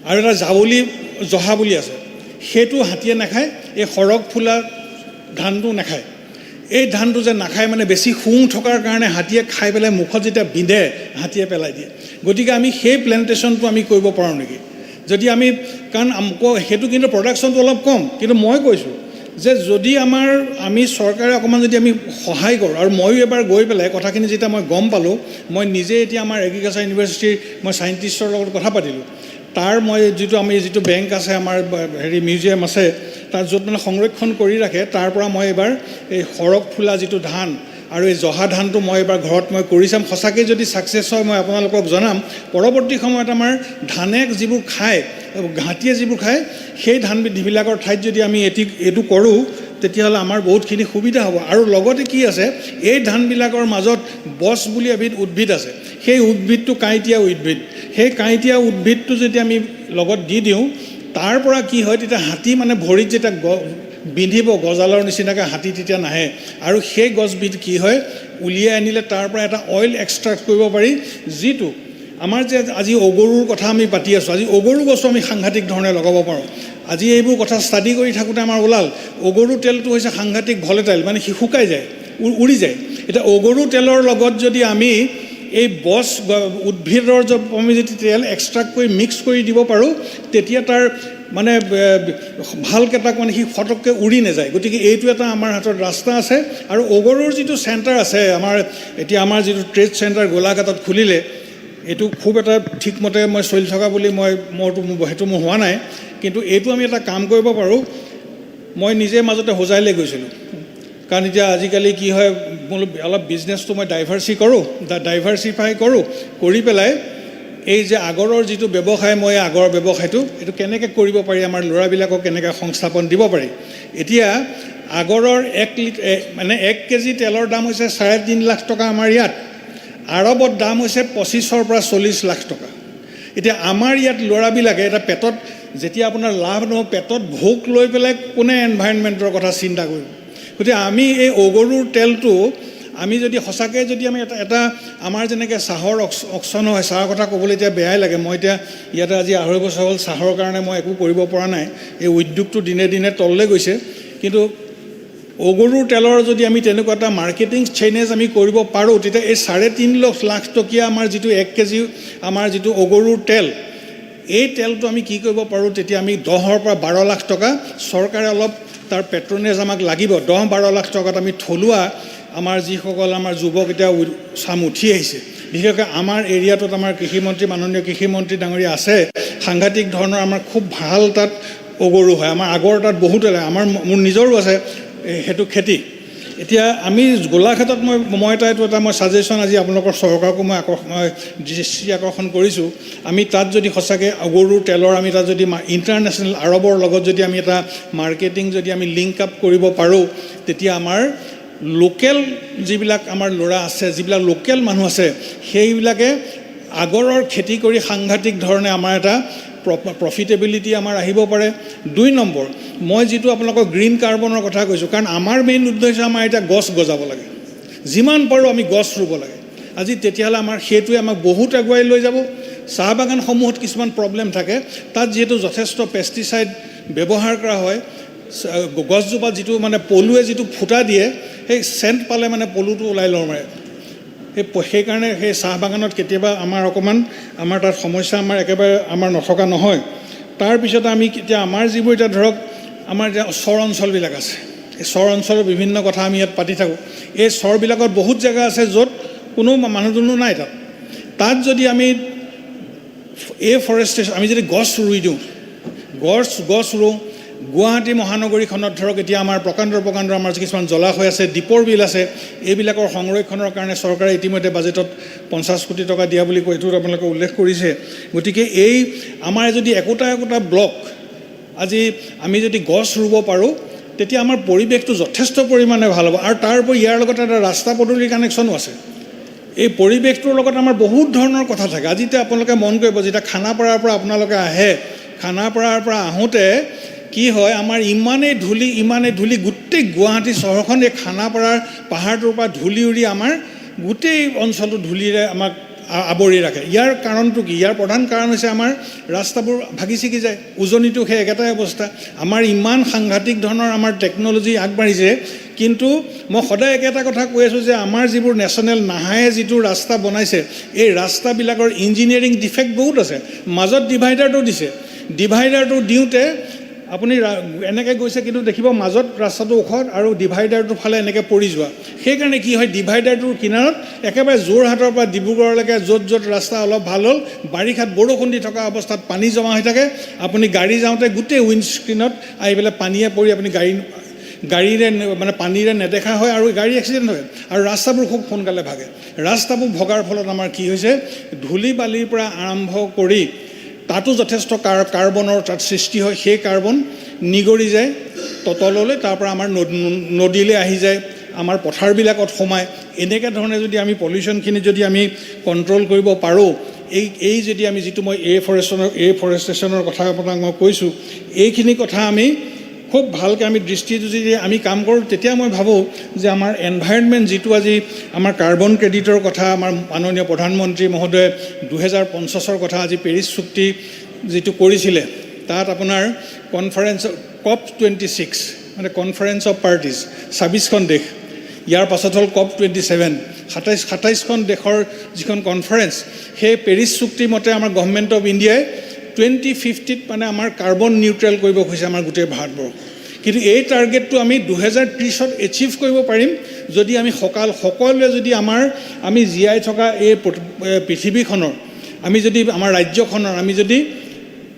আৰু এটা জহা বুলি আছে, সেইটো হাতীয়ে নাখায়। এই সৰগ ফুলা ধানটো নাখায়। এই ধানটো যে নাখায়, মানে বেছি শুং থকাৰ কাৰণে হাতীয়ে খাই পেলাই মুখত যেতিয়া বিন্ধে হাতীয়ে পেলাই দিয়ে। গতিকে আমি সেই প্লেণ্টেশ্যনটো আমি কৰিব পাৰোঁ নেকি? যদি কাৰণ সেইটো কিন্তু প্ৰডাকশ্যনটো অলপ কম, কিন্তু মই কৈছোঁ যে যদি আমি চৰকাৰে অকণমান যদি আমি সহায় কৰোঁ, আৰু ময়ো এবাৰ গৈ পেলাই কথাখিনি যেতিয়া মই গম পালোঁ, মই নিজে এতিয়া আমাৰ এগ্ৰিকালচাৰ ইউনিভাৰ্চিটিৰ মই চাইণ্টিষ্টৰ লগত কথা পাতিলোঁ। তাৰ মই যিটো বেংক আছে, আমাৰ মিউজিয়াম আছে, তাত য'ত মানে সংৰক্ষণ কৰি ৰাখে, তাৰ পৰা মই এবাৰ এই সৰগ ফুলা যিটো ধান আৰু এই জহা ধানটো মই এবাৰ ঘৰত মই কৰি চাম। সঁচাকৈ যদি ছাকচেছ হয়, মই আপোনালোকক জনাম। পৰৱৰ্তী সময়ত আমাৰ ধানে যিবোৰ খায়, হাতীয়ে যিবোৰ খায় সেই ধানবিধবিলাকৰ ঠাইত যদি আমি এইটো কৰোঁ তেতিয়াহ'লে আমাৰ বহুতখিনি সুবিধা হ'ব। আৰু লগতে কি আছে, এই ধানবিলাকৰ মাজত বছ বুলি এবিধ উদ্ভিদ আছে, সেই উদ্ভিদটো কাঁইটীয়া উদ্ভিদ। সেই কাঁইটীয়া উদ্ভিদটো যদি আমি লগত দি দিওঁ, তাৰ পৰা কি হয়, তেতিয়া হাতী মানে ভৰিত যেতিয়া বিন্ধিব গজালৰ নিচিনাকৈ হাতী তেতিয়া নাহে। আৰু সেই গছবিধ কি হয়, উলিয়াই আনিলে তাৰ পৰা এটা অইল এক্সট্ৰাক্ট কৰিব পাৰি, যিটো আমাৰ যে আজি অগৰুৰ কথা আমি পাতি আছোঁ, আজি অগৰু গছো আমি সাংঘাতিক ধৰণে লগাব পাৰোঁ। আজি এইবোৰ কথা ষ্টাডি কৰি থাকোঁতে আমাৰ ওলাল অগৰু তেলটো হৈছে সাংঘাতিক ভলেটাইল, মানে সি শুকাই যায়, উৰি যায়। এতিয়া অগৰু তেলৰ লগত যদি আমি এই বছ উদ্ভিদৰ আমি যদি তেল এক্সট্ৰাক্ট কৰি মিক্স কৰি দিব পাৰোঁ, তেতিয়া তাৰ মানে ভালকৈ তাক মানে সি ফটককৈ উৰি নাযায়। গতিকে এইটো এটা আমাৰ হাতত ৰাস্তা আছে। আৰু অগৰুৰ যিটো চেণ্টাৰ আছে এতিয়া আমাৰ যিটো ট্ৰেড চেণ্টাৰ গোলাঘাটত খুলিলে, এইটো খুব এটা ঠিকমতে মই চলি থকা বুলি সেইটো মোৰ হোৱা নাই, কিন্তু এইটো আমি এটা কাম কৰিব পাৰোঁ। মই নিজে মাজতে হোজাইলৈ গৈছিলোঁ, কাৰণ এতিয়া আজিকালি কি হয়, অলপ বিজনেছটো মই ডাইভাৰ্চিফাই কৰোঁ, কৰি পেলাই এই যে আগৰৰ যিটো ব্যৱসায়, মই আগৰ ব্যৱসায়টো এইটো কেনেকৈ কৰিব পাৰি, আমাৰ ল'ৰাবিলাকক কেনেকৈ সংস্থাপন দিব পাৰি। এতিয়া আগৰৰ 1 কেজি তেলৰ দাম হৈছে 3.5 লাখ টকা আমাৰ ইয়াত, আৰবত দাম হৈছে 25 পৰা 40 লাখ টকা। এতিয়া আমাৰ ইয়াত ল'ৰাবিলাকে এটা পেটত যেতিয়া আপোনাৰ লাভ নহ'ব, পেটত ভোক লৈ পেলাই কোনে এনভাইৰনমেণ্টৰ কথা চিন্তা কৰিব। গতিকে আমি এই অগৰুৰ তেলটো আমি যদি সঁচাকৈ যদি আমি এটা আমাৰ যেনেকৈ চাহৰ অকশ্যন হয়, চাহৰ কথা ক'বলৈ এতিয়া বেয়াই লাগে। মই এতিয়া ইয়াতে আজি 2.5 বছৰ হ'ল, চাহৰ কাৰণে মই একো কৰিব পৰা নাই। এই উদ্যোগটো দিনে দিনে তললৈ গৈছে। কিন্তু অগৰুৰ তেলৰ যদি আমি তেনেকুৱা এটা মাৰ্কেটিং চেইনেজ আমি কৰিব পাৰোঁ, তেতিয়া এই 3.5 লাখ টকীয়া আমাৰ যিটো 1 কেজি আমাৰ যিটো অগৰুৰ তেল, এই তেলটো আমি কি কৰিব পাৰোঁ, তেতিয়া আমি 10 পৰা 12 লাখ টকা, চৰকাৰে অলপ তাৰ পেট্ৰনেজ আমাক লাগিব, 10-12 লাখ টকাত আমি থলুৱা আমাৰ যিসকল আমাৰ যুৱক এতিয়া চাম উঠি আহিছে, বিশেষকৈ আমাৰ এৰিয়াটোত আমাৰ কৃষিমন্ত্ৰী, মাননীয় কৃষিমন্ত্ৰী ডাঙৰীয়া আছে, সাংঘাতিক ধৰণৰ আমাৰ খুব ভাল তাত অগৰু হয়। আমাৰ আগৰ তাত বহুত মোৰ নিজৰো আছে সেইটো খেতি। এতিয়া আমি গোলাঘাটত মই এইটো এটা ছাজেশ্যন আজি আপোনালোকৰ চৰকাৰকো মই দৃষ্টি আকৰ্ষণ কৰিছোঁ। আমি তাত যদি সঁচাকৈ অগৰুৰ তেলৰ আমি তাত যদি ইণ্টাৰনেশ্যনেল আৰবৰ লগত যদি আমি এটা মাৰ্কেটিং যদি আমি লিংক আপ কৰিব পাৰোঁ, তেতিয়া আমাৰ লোকেল যিবিলাক আমাৰ ল'ৰা আছে, যিবিলাক লোকেল মানুহ আছে, সেইবিলাকে আগৰৰ খেতি কৰি সাংঘাতিক ধৰণে আমাৰ এটা প্ৰফিটেবিলিটি আমাৰ আহিব পাৰে। 2 নম্বৰ, মই যিটো আপোনালোকক গ্ৰীণ কাৰ্বনৰ কথা কৈছোঁ, কাৰণ আমাৰ মেইন উদ্দেশ্য আমাৰ এতিয়া গছ গজাব লাগে, যিমান পাৰোঁ আমি গছ ৰুব লাগে। আজি তেতিয়াহ'লে আমাৰ সেইটোৱে আমাক বহুত আগুৱাই লৈ যাব। চাহ বাগানসমূহত কিছুমান প্ৰব্লেম থাকে, তাত যিহেতু যথেষ্ট পেষ্টিচাইড ব্যৱহাৰ কৰা হয়, গছজোপা যিটো মানে পলুৱে যিটো ফুটা দিয়ে, সেই চেণ্ট পালে মানে পলুটো ওলাই লৰ মাৰে। সেইকাৰণে সেই চাহ বাগানত কেতিয়াবা আমাৰ তাত সমস্যা একেবাৰে নথকা নহয়। তাৰপিছত আমি এতিয়া আমাৰ যিবোৰ এতিয়া ধৰক আমাৰ এতিয়া চৰ অঞ্চলবিলাক আছে, এই চৰ অঞ্চলৰ বিভিন্ন কথা আমি ইয়াত পাতি থাকোঁ। এই চৰবিলাকত বহুত জেগা আছে য'ত কোনো মানুহ দুনুহ নাই। তাত যদি আমি ফৰেষ্টেশ্যন আমি যদি গছ ৰুই দিওঁ, গছ ৰুওঁ, গুৱাহাটী মহানগৰীখনত ধৰক এতিয়া আমাৰ প্ৰকাণ্ড আমাৰ কিছুমান জলাশয় আছে, দীপৰ বিল আছে, এইবিলাকৰ সংৰক্ষণৰ কাৰণে চৰকাৰে ইতিমধ্যে বাজেটত 50 কোটি টকা দিয়া বুলি কৈ এইটো আপোনালোকে উল্লেখ কৰিছে। গতিকে এই আমাৰ যদি একোটা ব্লক আজি আমি যদি গছ ৰুব পাৰোঁ, তেতিয়া আমাৰ পৰিৱেশটো যথেষ্ট পৰিমাণে ভাল হ'ব। আৰু তাৰ উপৰি ইয়াৰ লগতে এটা ৰাস্তা পদূলিৰ কানেকশ্যনো আছে। এই পৰিৱেশটোৰ লগত আমাৰ বহুত ধৰণৰ কথা থাকে। আজি এতিয়া আপোনালোকে মন কৰিব, যেতিয়া খানাপাৰাৰ পৰা আপোনালোকে আহে, খানাপাৰাৰ পৰা আহোঁতে কি হয়, আমাৰ ইমানেই ধূলি গোটেই গুৱাহাটী চহৰখন এই খানাপাৰাৰ পাহাৰটোৰ পৰা ধূলি উৰি আমাৰ গোটেই অঞ্চলটো ধূলিৰে আমাক আৱৰি ৰাখে। ইয়াৰ কাৰণটো কি? ইয়াৰ প্ৰধান কাৰণ হৈছে আমাৰ ৰাস্তাবোৰ ভাগি ছিগি যায়, উজনিটো সেই একেটাই অৱস্থা। আমাৰ ইমান সাংঘাতিক ধৰণৰ আমাৰ টেকন'লজি আগবাঢ়িছে, কিন্তু মই সদায় একেটা কথা কৈ আছোঁ যে আমাৰ যিবোৰ নেশ্যনেল নাহায়ে যিটো ৰাস্তা বনাইছে, এই ৰাস্তাবিলাকৰ ইঞ্জিনিয়াৰিং ডিফেক্ট বহুত আছে। মাজত ডিভাইডাৰটো দিছে, ডিভাইডাৰটো দিওঁতে আপুনি এনেকৈ গৈছে, কিন্তু দেখিব মাজত ৰাস্তাটো ওখ আৰু ডিভাইডাৰটোৰ ফালে এনেকৈ পৰি যোৱা। সেইকাৰণে কি হয়, ডিভাইডাৰটোৰ কিনাৰত একেবাৰে যোৰহাটৰ পৰা ডিব্ৰুগড়লৈকে য'ত ৰাস্তা অলপ ভাল হ'ল, বাৰিষাত বৰষুণ দি থকা অৱস্থাত পানী জমা হৈ থাকে। আপুনি গাড়ী যাওঁতে গোটেই উইণ্ডস্ক্ৰীণত আহি পেলাই পানীয়ে পৰি আপুনি গাড়ীৰে মানে পানীৰে নেদেখা হয় আৰু গাড়ী এক্সিডেণ্ট হয়। আৰু ৰাস্তাবোৰ খুব সোনকালে ভাগে। ৰাস্তাবোৰ ভগাৰ ফলত আমাৰ কি হৈছে, ধূলি বালিৰ পৰা আৰম্ভ কৰি তাতো যথেষ্ট কাৰ্বনৰ তাত সৃষ্টি হয়। সেই কাৰ্বন নিগৰি যায় তললৈ, তাৰ পৰা আমাৰ নদীলৈ আহি যায়, আমাৰ পথাৰবিলাকত সোমায়। এনেকুৱা ধৰণে যদি আমি পলিউশ্যনখিনি যদি আমি কণ্ট্ৰল কৰিব পাৰোঁ, এই যদি আমি যিটো মই এফৰেষ্টেশ্যনৰ কথা আপোনাক মই কৈছোঁ, এইখিনি কথা আমি খুব ভালকৈ আমি দৃষ্টি যদি আমি কাম কৰোঁ, তেতিয়া মই ভাবোঁ যে আমাৰ এনভাইৰনমেণ্ট যিটো আজি আমাৰ কাৰ্বন ক্ৰেডিটৰ কথা আমাৰ মাননীয় প্ৰধানমন্ত্ৰী মহোদয়ে 2050 কথা আজি পেৰিছ চুক্তি যিটো কৰিছিলে, তাত আপোনাৰ কনফাৰেন্স COP26 মানে কনফাৰেন্স অফ পাৰ্টিজ 26খন দেশ, ইয়াৰ পাছত হ'ল COP27 27খন দেশৰ যিখন কনফাৰেন্স, সেই পেৰিছ চুক্তি মতে আমাৰ গভৰ্ণমেণ্ট অফ ইণ্ডিয়াই 2050 মানে আমাৰ কাৰ্বন নিউট্ৰেল কৰিব খুজিছে আমাৰ গোটেই ভাৰতবৰ্ষ। কিন্তু এই টাৰ্গেটটো আমি 2030 এচিভ কৰিব পাৰিম যদি আমি সকলোৱে যদি আমি জীয়াই থকা এই পৃথিৱীখনৰ, আমি যদি আমাৰ ৰাজ্যখনৰ, আমি যদি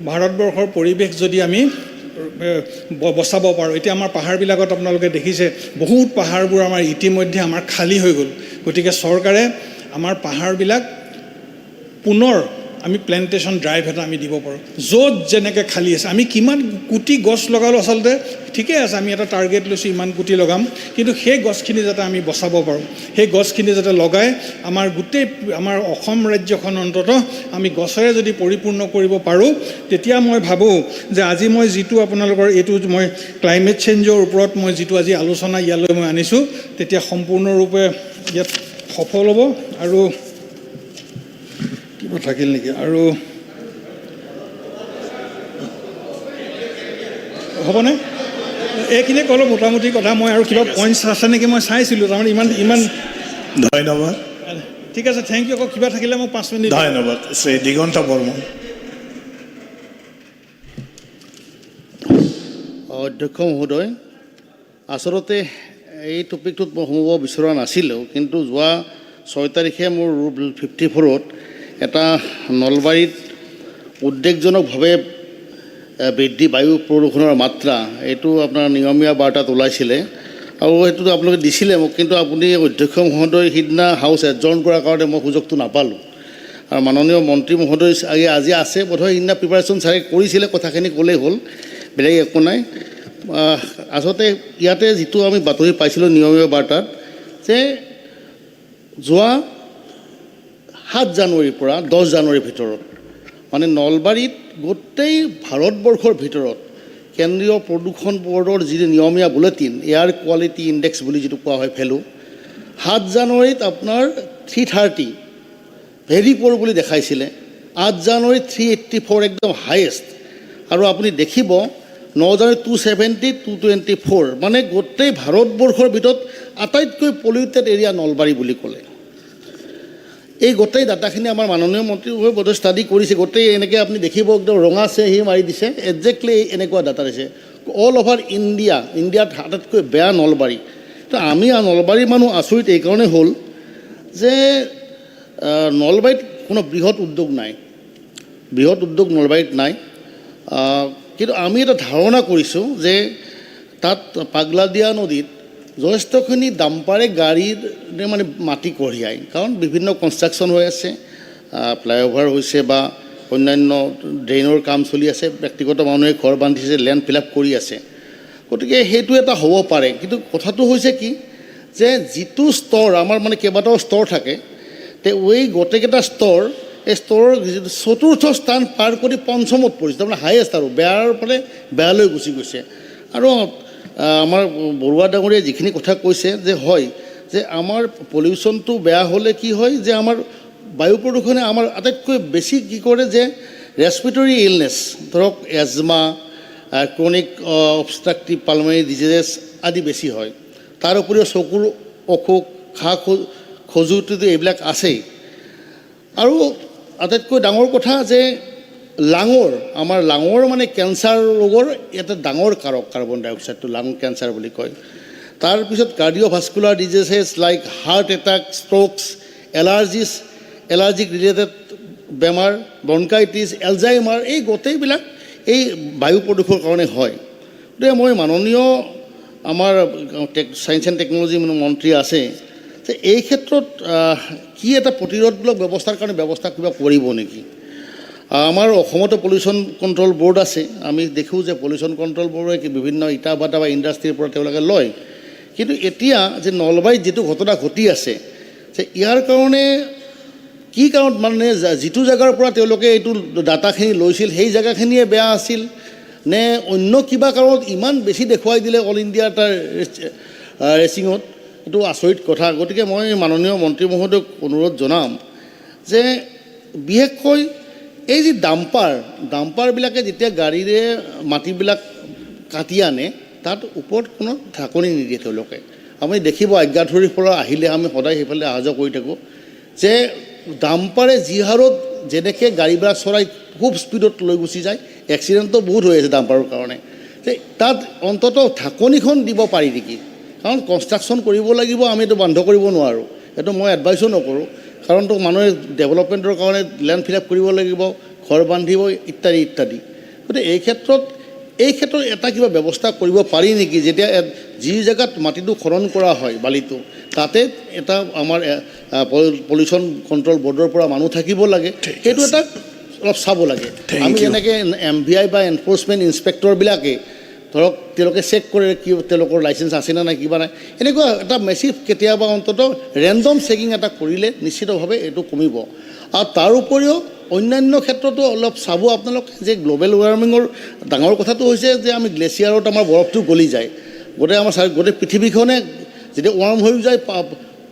ভাৰতবৰ্ষৰ পৰিৱেশ যদি আমি বচাব পাৰোঁ। এতিয়া আমাৰ পাহাৰবিলাকত আপোনালোকে দেখিছে বহুত পাহাৰবোৰ আমাৰ ইতিমধ্যে আমাৰ খালী হৈ গ'ল। গতিকে চৰকাৰে আমাৰ পাহাৰবিলাক পুনৰ আমি প্লেণ্টেশ্যন ড্ৰাইভ এটা আমি দিব পাৰোঁ, য'ত যেনেকৈ খালী আছে। আমি কিমান কোটি গছ লগালোঁ আচলতে ঠিকে আছে, আমি এটা টাৰ্গেট লৈছোঁ ইমান কোটি লগাম, কিন্তু সেই গছখিনি যাতে আমি বচাব পাৰোঁ, সেই গছখিনি যাতে লগাই আমাৰ গোটেই আমাৰ অসম ৰাজ্যখন অন্ততঃ আমি গছেৰে যদি পৰিপূৰ্ণ কৰিব পাৰোঁ, তেতিয়া মই ভাবোঁ যে আজি মই যিটো আপোনালোকৰ এইটো মই ক্লাইমেট চেঞ্জৰ ওপৰত মই যিটো আজি আলোচনা ইয়ালৈ মই আনিছোঁ, তেতিয়া সম্পূৰ্ণৰূপে ইয়াত সফল হ'ব। আৰু কিবা থাকিল নেকি? আৰু হ'বনে? এইখিনিয়ে ক'লোঁ মোটামুটি কথা। মই আৰু কিবা পইণ্টছ আছে নেকি মই চাইছিলোঁ, তাৰমানে ইমান ধন্যবাদ। ঠিক আছে, থেংক ইউ। আকৌ কিবা থাকিলে মোক 5 মিনিট। ধন্যবাদ। শ্ৰী দিগন্ত বৰ্মন। অধ্যক্ষ মহোদয়, আচলতে এই টপিকটোত মই সোমাব বিচৰা নাছিলোঁ, কিন্তু যোৱা 6 তাৰিখে মোৰ ৰুট 54ত এটা নলবাৰীত উদ্বেগজনকভাৱে বৃদ্ধি বায়ু প্ৰদূষণৰ মাত্ৰা, এইটো আপোনাৰ নিয়মীয়া বাৰ্তাত ওলাইছিলে আৰু সেইটোতো আপোনালোকে দিছিলে মোক, কিন্তু আপুনি অধ্যক্ষ মহোদয় সিদিনা হাউচ এডজৰ্ণ কৰাৰ কাৰণে মই সুযোগটো নাপালোঁ। আৰু মাননীয় মন্ত্ৰী মহোদয় আজি আছে বোধহয়, সিদিনা প্ৰিপাৰেশ্যন চাগে কৰিছিলে, কথাখিনি ক'লেই হ'ল, বেলেগ একো নাই। আচলতে ইয়াতে যিটো আমি বাতৰি পাইছিলোঁ নিয়মীয়া বাৰ্তাত, যে যোৱা 7 জানুৱাৰীৰ পৰা 10 জানুৱাৰীৰ ভিতৰত মানে নলবাৰীত গোটেই ভাৰতবৰ্ষৰ ভিতৰত কেন্দ্ৰীয় প্ৰদূষণ বৰ্ডৰ যি নিয়মীয়া বুলেটিন এয়াৰ কোৱালিটি ইণ্ডেক্স বুলি যিটো কোৱা হয় ভেলু, 7 জানুৱাৰীত আপোনাৰ 330 ভেৰি প'ৰ বুলি দেখাইছিলে, 8 জানুৱাৰীত 384 একদম হায়েষ্ট, আৰু আপুনি দেখিব 9 জানুৱাৰীত 270, 224 মানে গোটেই ভাৰতবৰ্ষৰ ভিতৰত আটাইতকৈ পলিউটেড এৰিয়া নলবাৰী বুলি ক'লে। এই গোটেই ডাটাখিনি আমাৰ মাননীয় মন্ত্ৰীয়ে বোধহয় ষ্টাডি কৰিছে, গোটেই এনেকৈ আপুনি দেখিব একদম ৰঙা চেহি মাৰি দিছে, একজেক্টলি এনেকুৱা ডাটা দিছে। অল অভাৰ ইণ্ডিয়াত আটাইতকৈ বেয়া নলবাৰী। তো আমি নলবাৰীৰ মানুহ আচৰিত এইকাৰণে হ'ল যে নলবাৰীত কোনো বৃহৎ উদ্যোগ নলবাৰীত নাই, কিন্তু আমি এটা ধাৰণা কৰিছোঁ যে তাত পাগলাদিয়া নদীত যথেষ্টখিনি ডাম্পাৰে গাড়ীৰ মানে মাটি কঢ়িয়ায়, কাৰণ বিভিন্ন কনষ্ট্ৰাকশ্যন হৈ আছে, ফ্লাইঅভাৰ হৈছে বা অন্যান্য ড্ৰেইনৰ কাম চলি আছে, ব্যক্তিগত মানুহে ঘৰ বান্ধিছে, লেণ্ড ফিল আপ কৰি আছে, গতিকে সেইটো এটা হ'ব পাৰে। কিন্তু কথাটো হৈছে কি যে যিটো স্তৰ আমাৰ মানে কেইবাটাও স্তৰ থাকে, তে এই গোটেইকেইটা স্তৰ, এই স্তৰৰ চতুৰ্থ স্থান পাৰ কৰি 5মত পৰিছে, তাৰমানে হায়েষ্ট আৰু বেয়াৰ মানে বেয়ালৈ গুচি গৈছে। আৰু আমাৰ বৰুৱা ডাঙৰীয়াই যিখিনি কথা কৈছে যে হয় যে আমাৰ পলিউশ্যনটো বেয়া হ'লে কি হয় যে আমাৰ বায়ু প্ৰদূষণে আমাৰ আটাইতকৈ বেছি কি কৰে যে ৰেছপিৰেটৰী ইলনেছ, ধৰক asthma, chronic obstructive pulmonary diseases আদি বেছি হয়। তাৰ উপৰিও চকুৰ অসুখ, খজুৱতি এইবিলাক আছেই। আৰু আটাইতকৈ ডাঙৰ কথা যে আমাৰ লাঙৰ মানে কেঞ্চাৰ ৰোগৰ এটা ডাঙৰ কাৰক কাৰ্বন ডাই অক্সাইডটো, লাং কেঞ্চাৰ বুলি কয়। তাৰপিছত কাৰ্ডিঅ'ভাস্কুলাৰ ডিজিজেছ লাইক হাৰ্ট এটাক, ষ্ট্ৰ'কছ, এলাৰ্জিক ৰিলেটেড বেমাৰ, ব্ৰংকাইটিছ, এলজাইমাৰ, এই গোটেইবিলাক এই বায়ু প্ৰদূষণৰ কাৰণে হয়। গতিকে মই মাননীয় আমাৰ ছায়েন্স এণ্ড টেকন'লজি মন্ত্ৰী আছে যে এই ক্ষেত্ৰত কি এটা প্ৰতিৰোধমূলক ব্যৱস্থাৰ কাৰণে ব্যৱস্থা কিবা কৰিব নেকি? আমাৰ অসমতো পলিউশ্যন কণ্ট্ৰল বৰ্ড আছে, আমি দেখোঁ যে পলিউশ্যন কণ্ট্ৰল বৰ্ডে বিভিন্ন ইটা ভাটা বা ইণ্ডাষ্ট্ৰীৰ পৰা তেওঁলোকে লয়। কিন্তু এতিয়া যে নলবাৰীত যিটো ঘটনা ঘটি আছে যে ইয়াৰ কাৰণে কি কাৰণত মানে যিটো জেগাৰ পৰা তেওঁলোকে এইটো ডাটাখিনি লৈছিল সেই জেগাখিনিয়ে বেয়া আছিল নে অন্য কিবা কাৰণত ইমান বেছি দেখুৱাই দিলে অল ইণ্ডিয়া এটা ৰেচিঙত, এইটো আচৰিত কথা। গতিকে মই মাননীয় মন্ত্ৰী মহোদয়ক অনুৰোধ জনাম যে বিশেষকৈ এই যে ডাম্পাৰবিলাকে যেতিয়া গাড়ীৰে মাটিবিলাক কাটি আনে তাত ওপৰত কোনো ঢাকনি নিদিয়ে তেওঁলোকে। আমি দেখিব আজ্ঞাধুৰিৰ পৰা আহিলে আমি সদায় সেইফালে অহা যোৱা কৰি থাকোঁ যে ডাম্পাৰে যি হাৰত যেনেকৈ গাড়ীবিলাক চলাই খুব স্পীডত লৈ গুচি যায়, এক্সিডেণ্টটো বহুত হৈ আছে ডাম্পাৰৰ কাৰণে। তাত অন্ততঃ ঢাকনিখন দিব পাৰি নেকি? কাৰণ কনষ্ট্ৰাকশ্যন কৰিব লাগিব, আমি এইটো বন্ধ কৰিব নোৱাৰোঁ, এইটো মই এডভাইচো নকৰোঁ। কাৰণটো মানুহে ডেভেলপমেণ্টৰ কাৰণে লেণ্ড ফিল আপ কৰিব লাগিব, ঘৰ বান্ধিব ইত্যাদি ইত্যাদি। গতিকে এই ক্ষেত্ৰত এটা কিবা ব্যৱস্থা কৰিব পাৰি নেকি? যেতিয়া যি জেগাত মাটিটো খনন কৰা হয় বালিটো, তাতে এটা আমাৰ পলিউশ্যন কণ্ট্ৰল বৰ্ডৰ পৰা মানুহ থাকিব লাগে, সেইটো এটা অলপ চাব লাগে। আমি যেনেকৈ MVI বা এনফৰ্চমেণ্ট ইনস্পেক্টৰবিলাকে ধৰক তেওঁলোকে চেক কৰে কি তেওঁলোকৰ লাইচেঞ্চ আছে নে নাই কিবা নাই, এনেকুৱা এটা মেচিভ কেতিয়াবা অন্ততঃ ৰেণ্ডম চেকিং এটা কৰিলে নিশ্চিতভাৱে এইটো কমিব। আৰু তাৰ উপৰিও অন্যান্য ক্ষেত্ৰতো অলপ চাব আপোনালোকে যে গ্ল'বেল ৱাৰ্মিঙৰ ডাঙৰ কথাটো হৈছে যে আমি গ্লেছিয়াৰত আমাৰ বৰফটো গলি যায়, গোটেই পৃথিৱীখনে যেতিয়া ৱাৰ্ম হৈ যায়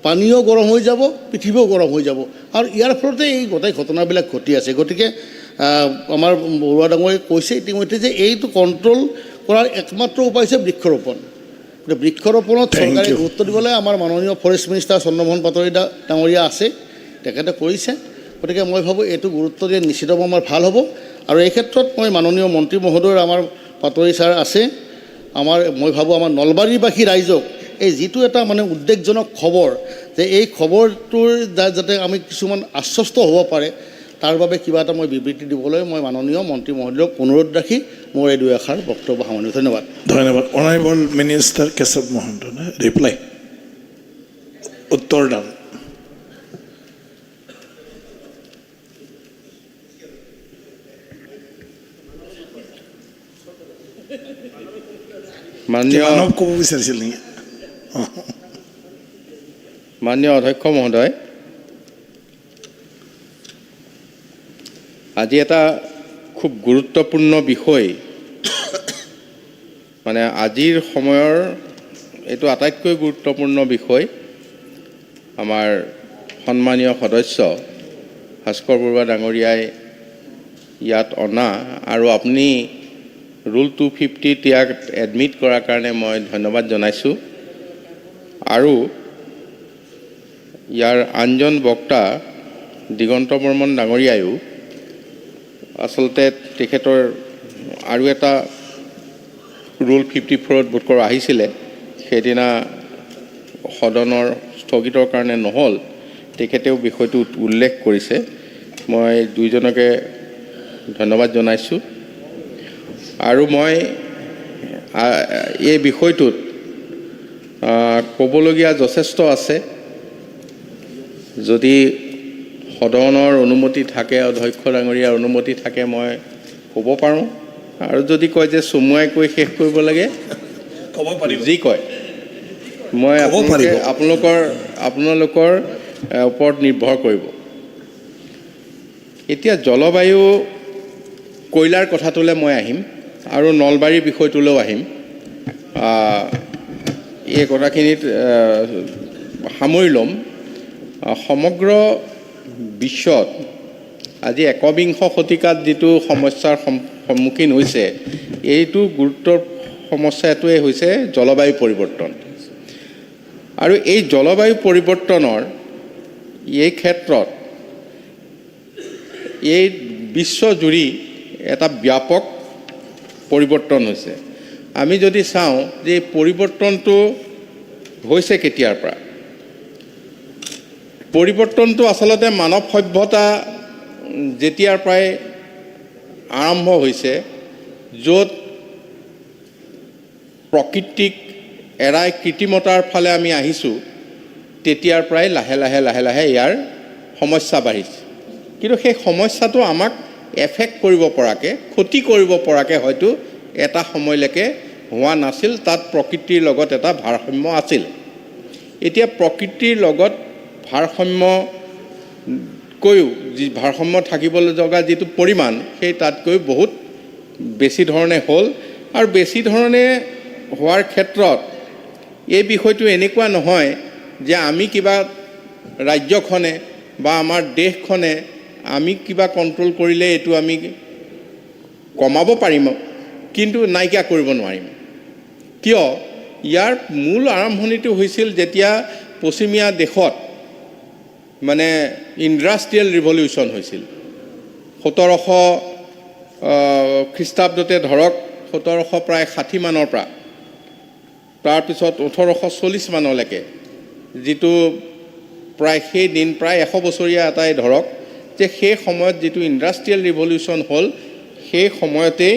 পানীও গৰম হৈ যাব, পৃথিৱীও গৰম হৈ যাব, আৰু ইয়াৰ ফলতে এই গোটেই ঘটনাবিলাক ঘটি আছে। গতিকে আমাৰ বৰুৱা ডাঙৰীয়ে কৈছে ইতিমধ্যে যে এইটো কণ্ট্ৰল কৰাৰ একমাত্ৰ উপায় হৈছে বৃক্ষৰোপণ। বৃক্ষৰোপণত চৰকাৰে গুৰুত্ব দিবলৈ আমাৰ মাননীয় ফৰেষ্ট মিনিষ্টাৰ চন্দ্ৰমোহন পাটোৱাৰী ডাঙৰীয়া আছে, তেখেতে কৰিছে। গতিকে মই ভাবোঁ এইটো গুৰুত্ব দিয়ে নিশ্চিতভাৱে আমাৰ ভাল হ'ব। আৰু এই ক্ষেত্ৰত মই মাননীয় মন্ত্ৰী মহোদয়ৰ আমাৰ পাটোৱাৰী ছাৰ আছে, মই ভাবোঁ আমাৰ নলবাৰীবাসী ৰাইজক এই যিটো এটা মানে উদ্বেগজনক খবৰ যে এই খবৰটোৰ যাতে আমি কিছুমান আশ্বস্ত হ'ব পাৰে তাৰ বাবে কিবা এটা মই বিবৃতি দিবলৈ মই মাননীয় মন্ত্ৰী মহোদয়ক অনুৰোধ ৰাখি মোৰ এই দুই এষাৰ বক্তব্য সামৰণি। ধন্যবাদ। Honourable minister Keshab Mahanta reply উত্তৰ দান। ক'ব বিচাৰিছিল নেকি? মাননীয় অধ্যক্ষ মহোদয়, আজি এটা খুব গুৰুত্বপূৰ্ণ বিষয়, মানে আজিৰ সময়ৰ এইটো আটাইতকৈ গুৰুত্বপূৰ্ণ বিষয় আমাৰ সন্মানীয় সদস্য ভাস্কৰ বৰুৱা ডাঙৰীয়াই ইয়াত অনা, আৰু আপুনি ৰুল 250 ইয়াক এডমিট কৰাৰ কাৰণে মই ধন্যবাদ জনাইছোঁ। আৰু ইয়াৰ আনজন বক্তা দিগন্ত বৰ্মন ডাঙৰীয়ায়ো আচলতে তেখেতৰ আৰু এটা ৰুল 54ত বোধকৰ আহিছিলে, সেইদিনা সদনৰ স্থগিতৰ কাৰণে নহ'ল, তেখেতেও বিষয়টো উল্লেখ কৰিছে। মই দুইজনকে ধন্যবাদ জনাইছোঁ। আৰু মই এই বিষয়টোত ক'বলগীয়া যথেষ্ট আছে। যদি সদনৰ অনুমতি থাকে, অধ্যক্ষ ডাঙৰীয়াৰ অনুমতি থাকে, মই ক'ব পাৰোঁ। আৰু যদি কয় যে চমুৱাই কৈ শেষ কৰিব লাগে, ক'ব পাৰিব, যি কয় মই আপোনালোকৰ ওপৰত নিৰ্ভৰ কৰিব। এতিয়া জলবায়ু কয়লাৰ কথাটোলৈ মই আহিম আৰু নলবাৰীৰ বিষয়টোলৈও আহিম। এই কথাখিনিত সামৰি ল'ম। সমগ্ৰ বিশ্বত আজি 21 শতিকাত যিটো সমস্যাৰ সন্মুখীন হৈছে, এইটো গুৰুত্বৰ সমস্যাটোৱে হৈছে জলবায়ু পৰিৱৰ্তন। আৰু এই জলবায়ু পৰিৱৰ্তনৰ এই ক্ষেত্ৰত এই বিশ্বজুৰি এটা ব্যাপক পৰিৱৰ্তন হৈছে। আমি যদি চাওঁ যে এই পৰিৱৰ্তনটো হৈছে কেতিয়াৰ পৰা, পৰিৱৰ্তনটো আচলতে মানৱ সভ্যতা যেতিয়াৰ পৰাই আৰম্ভ হৈছে, য'ত প্ৰকৃতিক এৰাই কৃত্ৰিমতাৰ ফালে আমি আহিছোঁ, তেতিয়াৰ পৰাই লাহে লাহে ইয়াৰ সমস্যা বাঢ়িছে। কিন্তু সেই সমস্যাটো আমাক এফেক্ট কৰিব পৰাকৈ ক্ষতি কৰিব পৰাকৈ হয়তো এটা সময়লৈকে হোৱা নাছিল তাত প্ৰকৃতিৰ লগত এটা ভাৰসাম্য আছিল এতিয়া প্ৰকৃতিৰ লগত ভাৰসাম্যকৈও যি ভাৰসাম্য থাকিবলৈ লগা যিটো পৰিমাণ সেই তাতকৈ বহুত বেছি ধৰণে হ'ল আৰু বেছি ধৰণে হোৱাৰ ক্ষেত্ৰত এই বিষয়টো এনেকুৱা নহয় যে আমি কিবা ৰাজ্যখনে বা আমাৰ দেশখনে আমি কিবা কণ্ট্ৰল কৰিলে এইটো আমি কমাব পাৰিম কিন্তু নাইকিয়া কৰিব নোৱাৰিম কিয় ইয়াৰ মূল আৰম্ভণিটো হৈছিল যেতিয়া পশ্চিমীয়া দেশত মানে ইণ্ডাষ্ট্ৰিয়েল ৰিভলিউশ্যন হৈছিল 1700 খ্ৰীষ্টাব্দতে ধৰক 1700 প্ৰায় 60 মানৰ পৰা তাৰপিছত 1840 মানলৈকে যিটো প্ৰায় সেই দিন প্ৰায় 100 বছৰীয়া এটাই ধৰক যে সেই সময়ত যিটো ইণ্ডাষ্ট্ৰিয়েল ৰিভলিউশ্যন হ'ল সেই সময়তেই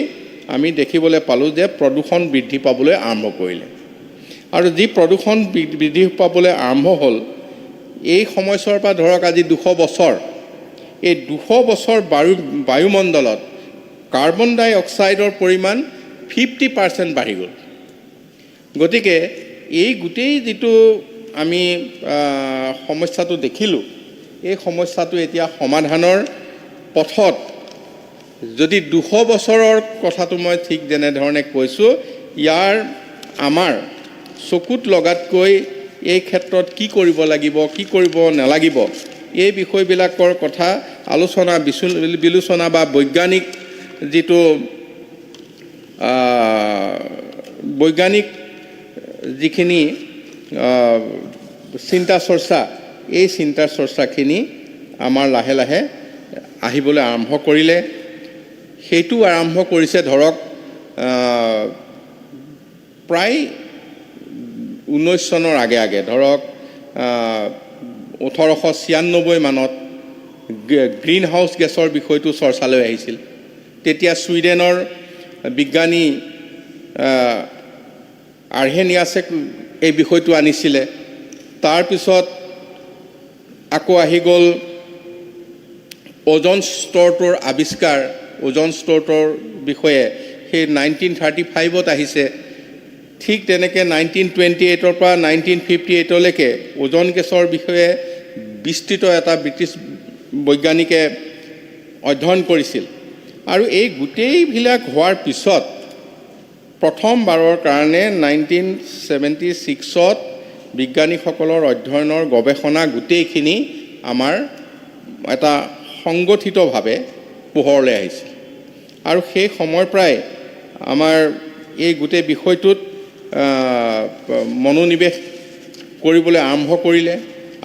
আমি দেখিবলৈ পালোঁ যে প্ৰদূষণ বৃদ্ধি পাবলৈ আৰম্ভ কৰিলে আৰু যি প্ৰদূষণ বৃদ্ধি পাবলৈ আৰম্ভ হ'ল এই সময়ছোৱাৰ পৰা ধৰক আজি 200 বছৰ এই 200 বছৰ বায়ুমণ্ডলত কাৰ্বন ডাই অক্সাইডৰ পৰিমাণ 50% বাঢ়ি গ'ল গতিকে এই গোটেই যিটো আমি সমস্যাটো দেখিলোঁ এই সমস্যাটো এতিয়া সমাধানৰ পথত যদি 200 বছৰৰ কথাটো মই ঠিক যেনেধৰণে কৈছোঁ ইয়াৰ আমাৰ চকুত লগাতকৈ এই ক্ষেত্ৰত কি কৰিব লাগিব কি কৰিব নালাগিব এই বিষয়বিলাকৰ কথা আলোচনা বিলোচনা বা বৈজ্ঞানিক যিটো বৈজ্ঞানিক যিখিনি চিন্তা চৰ্চা এই চিন্তা চৰ্চাখিনি আমাৰ লাহে লাহে আহিবলৈ আৰম্ভ কৰিলে সেইটো আৰম্ভ কৰিছে ধৰক প্ৰায় 19 চনৰ আগে আগে ধৰক 1896 মানত গ্ৰীণ হাউচ গেছৰ বিষয়টো চৰ্চালৈ আহিছিল তেতিয়া ছুইডেনৰ বিজ্ঞানী আৰ্হেনিয়াছে এই বিষয়টো আনিছিলে তাৰপিছত আকৌ আহি গ'ল ওজন স্তৰটোৰ আৱিষ্কাৰ ওজন স্তৰটোৰ বিষয়ে সেই 1935ত আহিছে ঠিক তেনেকৈ 1928ৰ পৰা 1958লৈকে ওজন গেছৰ বিষয়ে বিস্তৃত এটা ব্ৰিটিছ বৈজ্ঞানিকে অধ্যয়ন কৰিছিল আৰু এই গোটেইবিলাক হোৱাৰ পিছত প্ৰথমবাৰৰ কাৰণে 1976ত বিজ্ঞানীসকলৰ অধ্যয়নৰ গৱেষণা গোটেইখিনি আমাৰ এটা সংগঠিতভাৱে পোহৰলৈ আহিছিল আৰু সেই সময়ৰ পৰাই আমাৰ এই গোটেই বিষয়টোত মনোনিৱেশ কৰিবলৈ আৰম্ভ কৰিলে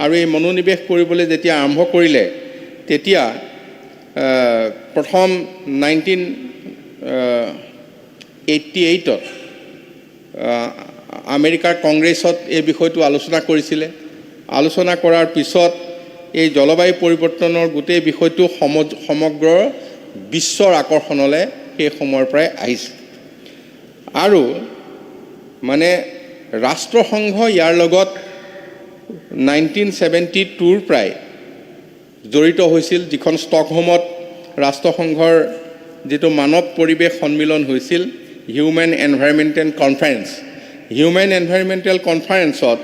আৰু এই মনোনিৱেশ কৰিবলৈ যেতিয়া আৰম্ভ কৰিলে তেতিয়া প্ৰথম 1988ত আমেৰিকাৰ কংগ্ৰেছত এই বিষয়টো আলোচনা কৰিছিলে আলোচনা কৰাৰ পিছত এই জলবায়ু পৰিৱৰ্তনৰ গোটেই বিষয়টো সমগ্ৰ বিশ্বৰ আকৰ্ষণলৈ সেই সময়ৰ পৰাই আহিছে আৰু মানে ৰাষ্ট্ৰসংঘ ইয়াৰ লগত 1972ৰ প্ৰায় জড়িত হৈছিল যিখন ষ্টকহোমত ৰাষ্ট্ৰসংঘৰ যিটো মানৱ পৰিৱেশ সন্মিলন হৈছিল human environmental conference human environmental কনফাৰেন্সত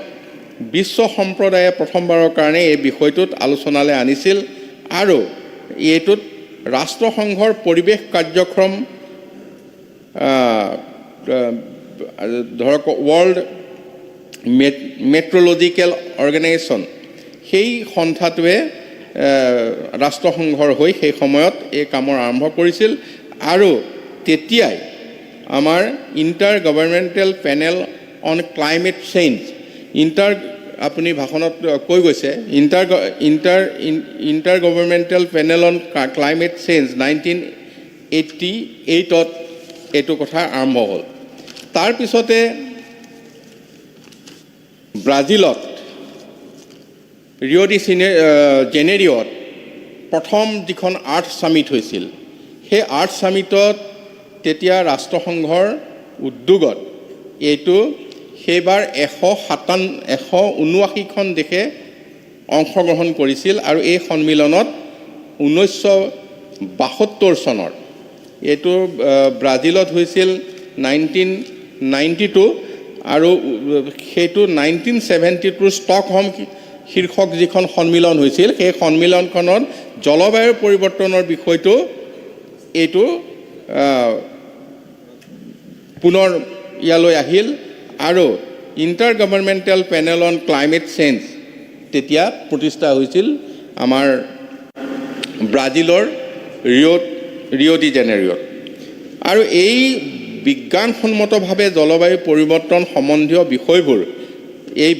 বিশ্ব সম্প্ৰদায়ে প্ৰথমবাৰৰ কাৰণে এই বিষয়টোত আলোচনালৈ আনিছিল আৰু এইটোত ৰাষ্ট্ৰসংঘৰ পৰিৱেশ কাৰ্যক্ৰম ধৰক ৱৰ্ল্ড মেট্ৰলজিকেল অৰ্গেনাইজেশ্যন সেই সন্থাটোৱে ৰাষ্ট্ৰসংঘৰ হৈ সেই সময়ত এই কামৰ আৰম্ভ কৰিছিল আৰু তেতিয়াই আমাৰ intergovernmental panel on climate change আপুনি ভাষণত কৈ গৈছে intergovernmental panel on climate change 1988ত এইটো কথা আৰম্ভ হ'ল তাৰপিছতে ব্ৰাজিলত ৰিঅ' ডি জেনেৰিঅ'ত প্ৰথম যিখন আৰ্থ ছামিট হৈছিল সেই আৰ্থ ছামিটত তেতিয়া ৰাষ্ট্ৰসংঘৰ উদ্যোগত এইটো সেইবাৰ 179খন দেশে অংশগ্ৰহণ কৰিছিল আৰু এই সন্মিলনত 1972 চনৰ এইটো ব্ৰাজিলত হৈছিল 1992 আৰু সেইটো 1972 ষ্টকহোম শীৰ্ষক যিখন সন্মিলন হৈছিল সেই সন্মিলনখনত জলবায়ুৰ পৰিৱৰ্তনৰ বিষয়টো এইটো পুনৰ ইয়ালৈ আহিল আৰু intergovernmental panel on climate change তেতিয়া প্ৰতিষ্ঠা হৈছিল আমাৰ ব্ৰাজিলৰ ৰিঅ' ডি জেনেৰিঅ'ত আৰু এই বিজ্ঞানসন্মতভাৱে জলবায়ু পৰিৱৰ্তন সম্বন্ধীয় বিষয়বোৰ এই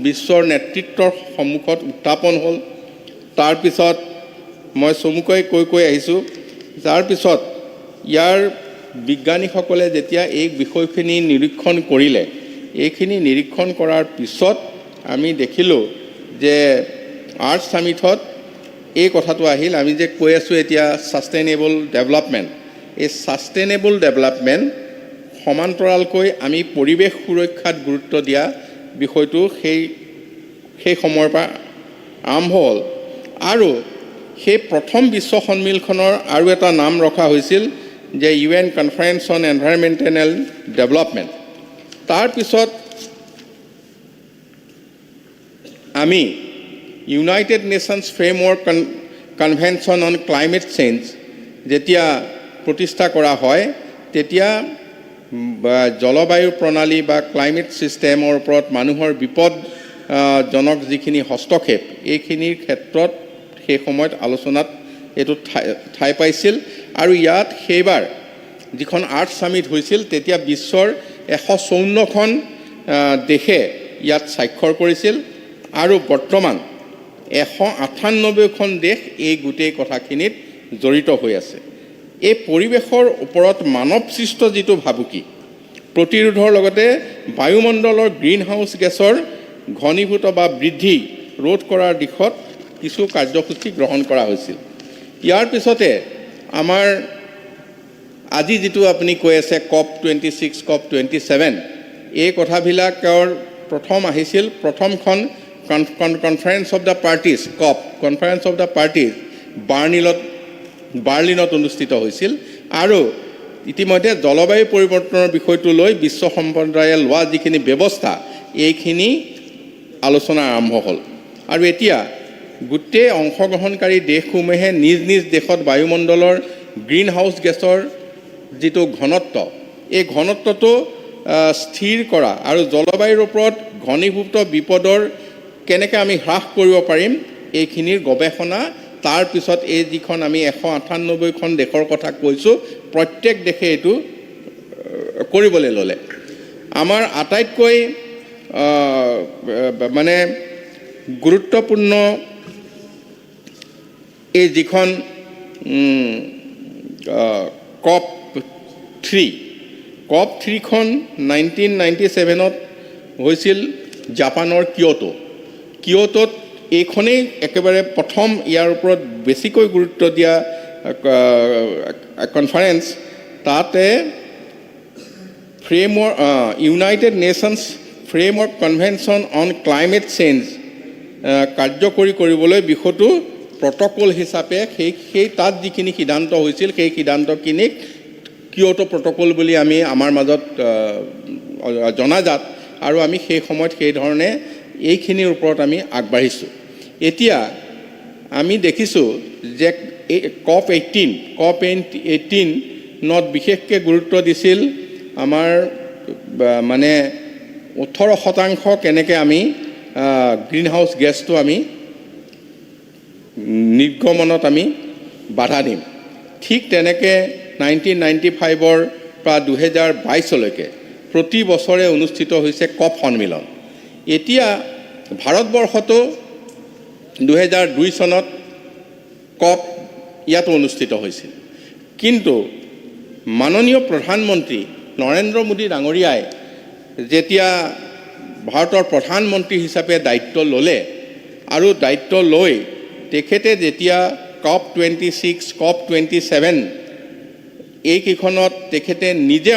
বিশ্বৰ নেতৃত্বৰ সন্মুখত উত্থাপন হ'ল তাৰপিছত মই চমুকৈ কৈ আহিছোঁ তাৰপিছত ইয়াৰ বিজ্ঞানীসকলে যেতিয়া এই বিষয়খিনি নিৰীক্ষণ কৰিলে এইখিনি নিৰীক্ষণ কৰাৰ পিছত আমি দেখিলোঁ যে আৰ্থ সামিটত এই কথাটো আহিল আমি যে কৈ আছোঁ এতিয়া ছাষ্টেইনেবল ডেভেলপমেণ্ট এই ছাষ্টেইনেবল ডেভেলপমেণ্ট সমান্তৰালকৈ আমি পৰিৱেশ সুৰক্ষাত গুৰুত্ব দিয়া বিষয়টো সেই সময়ৰ পৰা আৰম্ভ হ'ল আৰু সেই প্ৰথম বিশ্ব সন্মিলনৰ আৰু এটা নাম ৰখা হৈছিল যে UN conference on environmental development তাৰপিছত আমি United nations framework convention on climate change যেতিয়া প্ৰতিষ্ঠা কৰা হয় তেতিয়া জলবায়ু প্ৰণালী বা ক্লাইমেট ছিষ্টেমৰ ওপৰত মানুহৰ বিপদজনক যিখিনি হস্তক্ষেপ এইখিনিৰ ক্ষেত্ৰত সেই সময়ত আলোচনাত এইটো ঠাই পাইছিল আৰু ইয়াত সেইবাৰ যিখন আৰ্থ সামিট হৈছিল তেতিয়া বিশ্বৰ 154খন দেশে ইয়াত স্বাক্ষৰ কৰিছিল আৰু বৰ্তমান 198খন দেশ এই গোটেই কথাখিনিত জড়িত হৈ আছে এই পৰিৱেশৰ ওপৰত মানৱ সৃষ্ট যিটো ভাবুকি প্ৰতিৰোধৰ লগতে বায়ুমণ্ডলৰ গ্ৰীণ হাউচ গেছৰ ঘনীভূত বা বৃদ্ধি ৰোধ কৰাৰ দিশত কিছু কাৰ্যসূচী গ্ৰহণ কৰা হৈছিল ইয়াৰ পিছতে আমাৰ আজি যিটো আপুনি কৈ আছে COP26 COP27 এই কথাবিলাকৰ প্ৰথম আহিছিল প্ৰথমখন conference of the parties COP conference of the parties বাৰ্লিনত অনুষ্ঠিত হৈছিল আৰু ইতিমধ্যে জলবায়ু পৰিৱৰ্তনৰ বিষয়টো লৈ বিশ্ব সম্প্ৰদায়ে লোৱা যিখিনি ব্যৱস্থা এইখিনি আলোচনা আৰম্ভ হ'ল আৰু এতিয়া গোটেই অংশগ্ৰহণকাৰী দেশসমূহে নিজ নিজ দেশত বায়ুমণ্ডলৰ গ্ৰীণ হাউচ গেছৰ যিটো ঘনত্ব এই ঘনত্বটো স্থিৰ কৰা আৰু জলবায়ুৰ ওপৰত ঘনীভূত বিপদৰ কেনেকৈ আমি হ্ৰাস কৰিব পাৰিম এইখিনিৰ গৱেষণা তাৰপিছত এই যিখন আমি 198খন দেশৰ কথা কৈছোঁ প্ৰত্যেক দেশে এইটো কৰিবলৈ ল'লে আমাৰ আটাইতকৈ মানে গুৰুত্বপূৰ্ণ এই যিখন COP3খন 1997ত হৈছিল জাপানৰ কিয়টোত এইখনেই একেবাৰে প্ৰথম ইয়াৰ ওপৰত বেছিকৈ গুৰুত্ব দিয়া কনফাৰেন্স তাতে United nations framework convention on climate change কাৰ্যকৰী কৰিবলৈ বিষয়টো প্ৰটকল হিচাপে সেই তাত যিখিনি সিদ্ধান্ত হৈছিল সেই সিদ্ধান্তখিনিক কিয়টো প্ৰটকল বুলি আমি আমাৰ মাজত জনাজাত আৰু আমি সেই সময়ত সেই ধৰণে এইখিনিৰ ওপৰত আমি আগবাঢ়িছোঁ এতিয়া আমি দেখিছোঁ যে COP18ত বিশেষকৈ গুৰুত্ব দিছিল আমাৰ মানে 18% কেনেকৈ আমি গ্ৰীণ হাউচ গেছটো আমি নিৰ্গমনত আমি বাধা দিম ঠিক তেনেকৈ 1995ৰ পৰা 2022লৈকে প্ৰতি বছৰে অনুষ্ঠিত হৈছে COP সন্মিলন এতিয়া ভাৰতবৰ্ষতো 2002 চনত COP ইয়াতো অনুষ্ঠিত হৈছিল কিন্তু মাননীয় প্ৰধানমন্ত্ৰী নৰেন্দ্ৰ মোদী ডাঙৰীয়াই যেতিয়া ভাৰতৰ প্ৰধানমন্ত্ৰী হিচাপে দায়িত্ব ল'লে আৰু দায়িত্ব লৈ তেখেতে যেতিয়া COP26 COP27 এইকেইখনত তেখেতে নিজে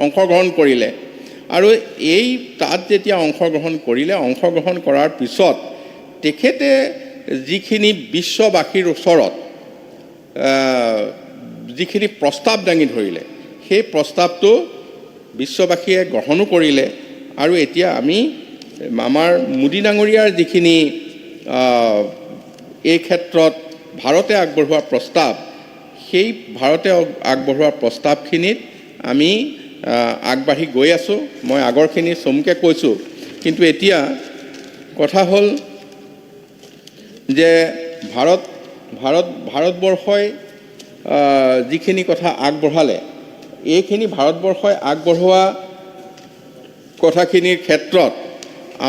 অংশগ্ৰহণ কৰিলে আৰু এই তাত যেতিয়া অংশগ্ৰহণ কৰাৰ পিছত তেখেতে যিখিনি বিশ্ববাসীৰ ওচৰত যিখিনি প্ৰস্তাৱ দাঙি ধৰিলে সেই প্ৰস্তাৱটো বিশ্ববাসীয়ে গ্ৰহণো কৰিলে আৰু এতিয়া আমি আমাৰ মোদী ডাঙৰীয়াৰ যিখিনি এই ক্ষেত্ৰত ভাৰতে আগবঢ়োৱা প্ৰস্তাৱ সেই ভাৰতে আগবঢ়োৱা প্ৰস্তাৱখিনিত আমি আগবাঢ়ি গৈ আছোঁ মই আগৰখিনি চমুকৈ কৈছোঁ কিন্তু এতিয়া কথা হ'ল যে ভাৰতবৰ্ষই যিখিনি কথা আগবঢ়ালে এইখিনি ভাৰতবৰ্ষই আগবঢ়োৱা কথাখিনিৰ ক্ষেত্ৰত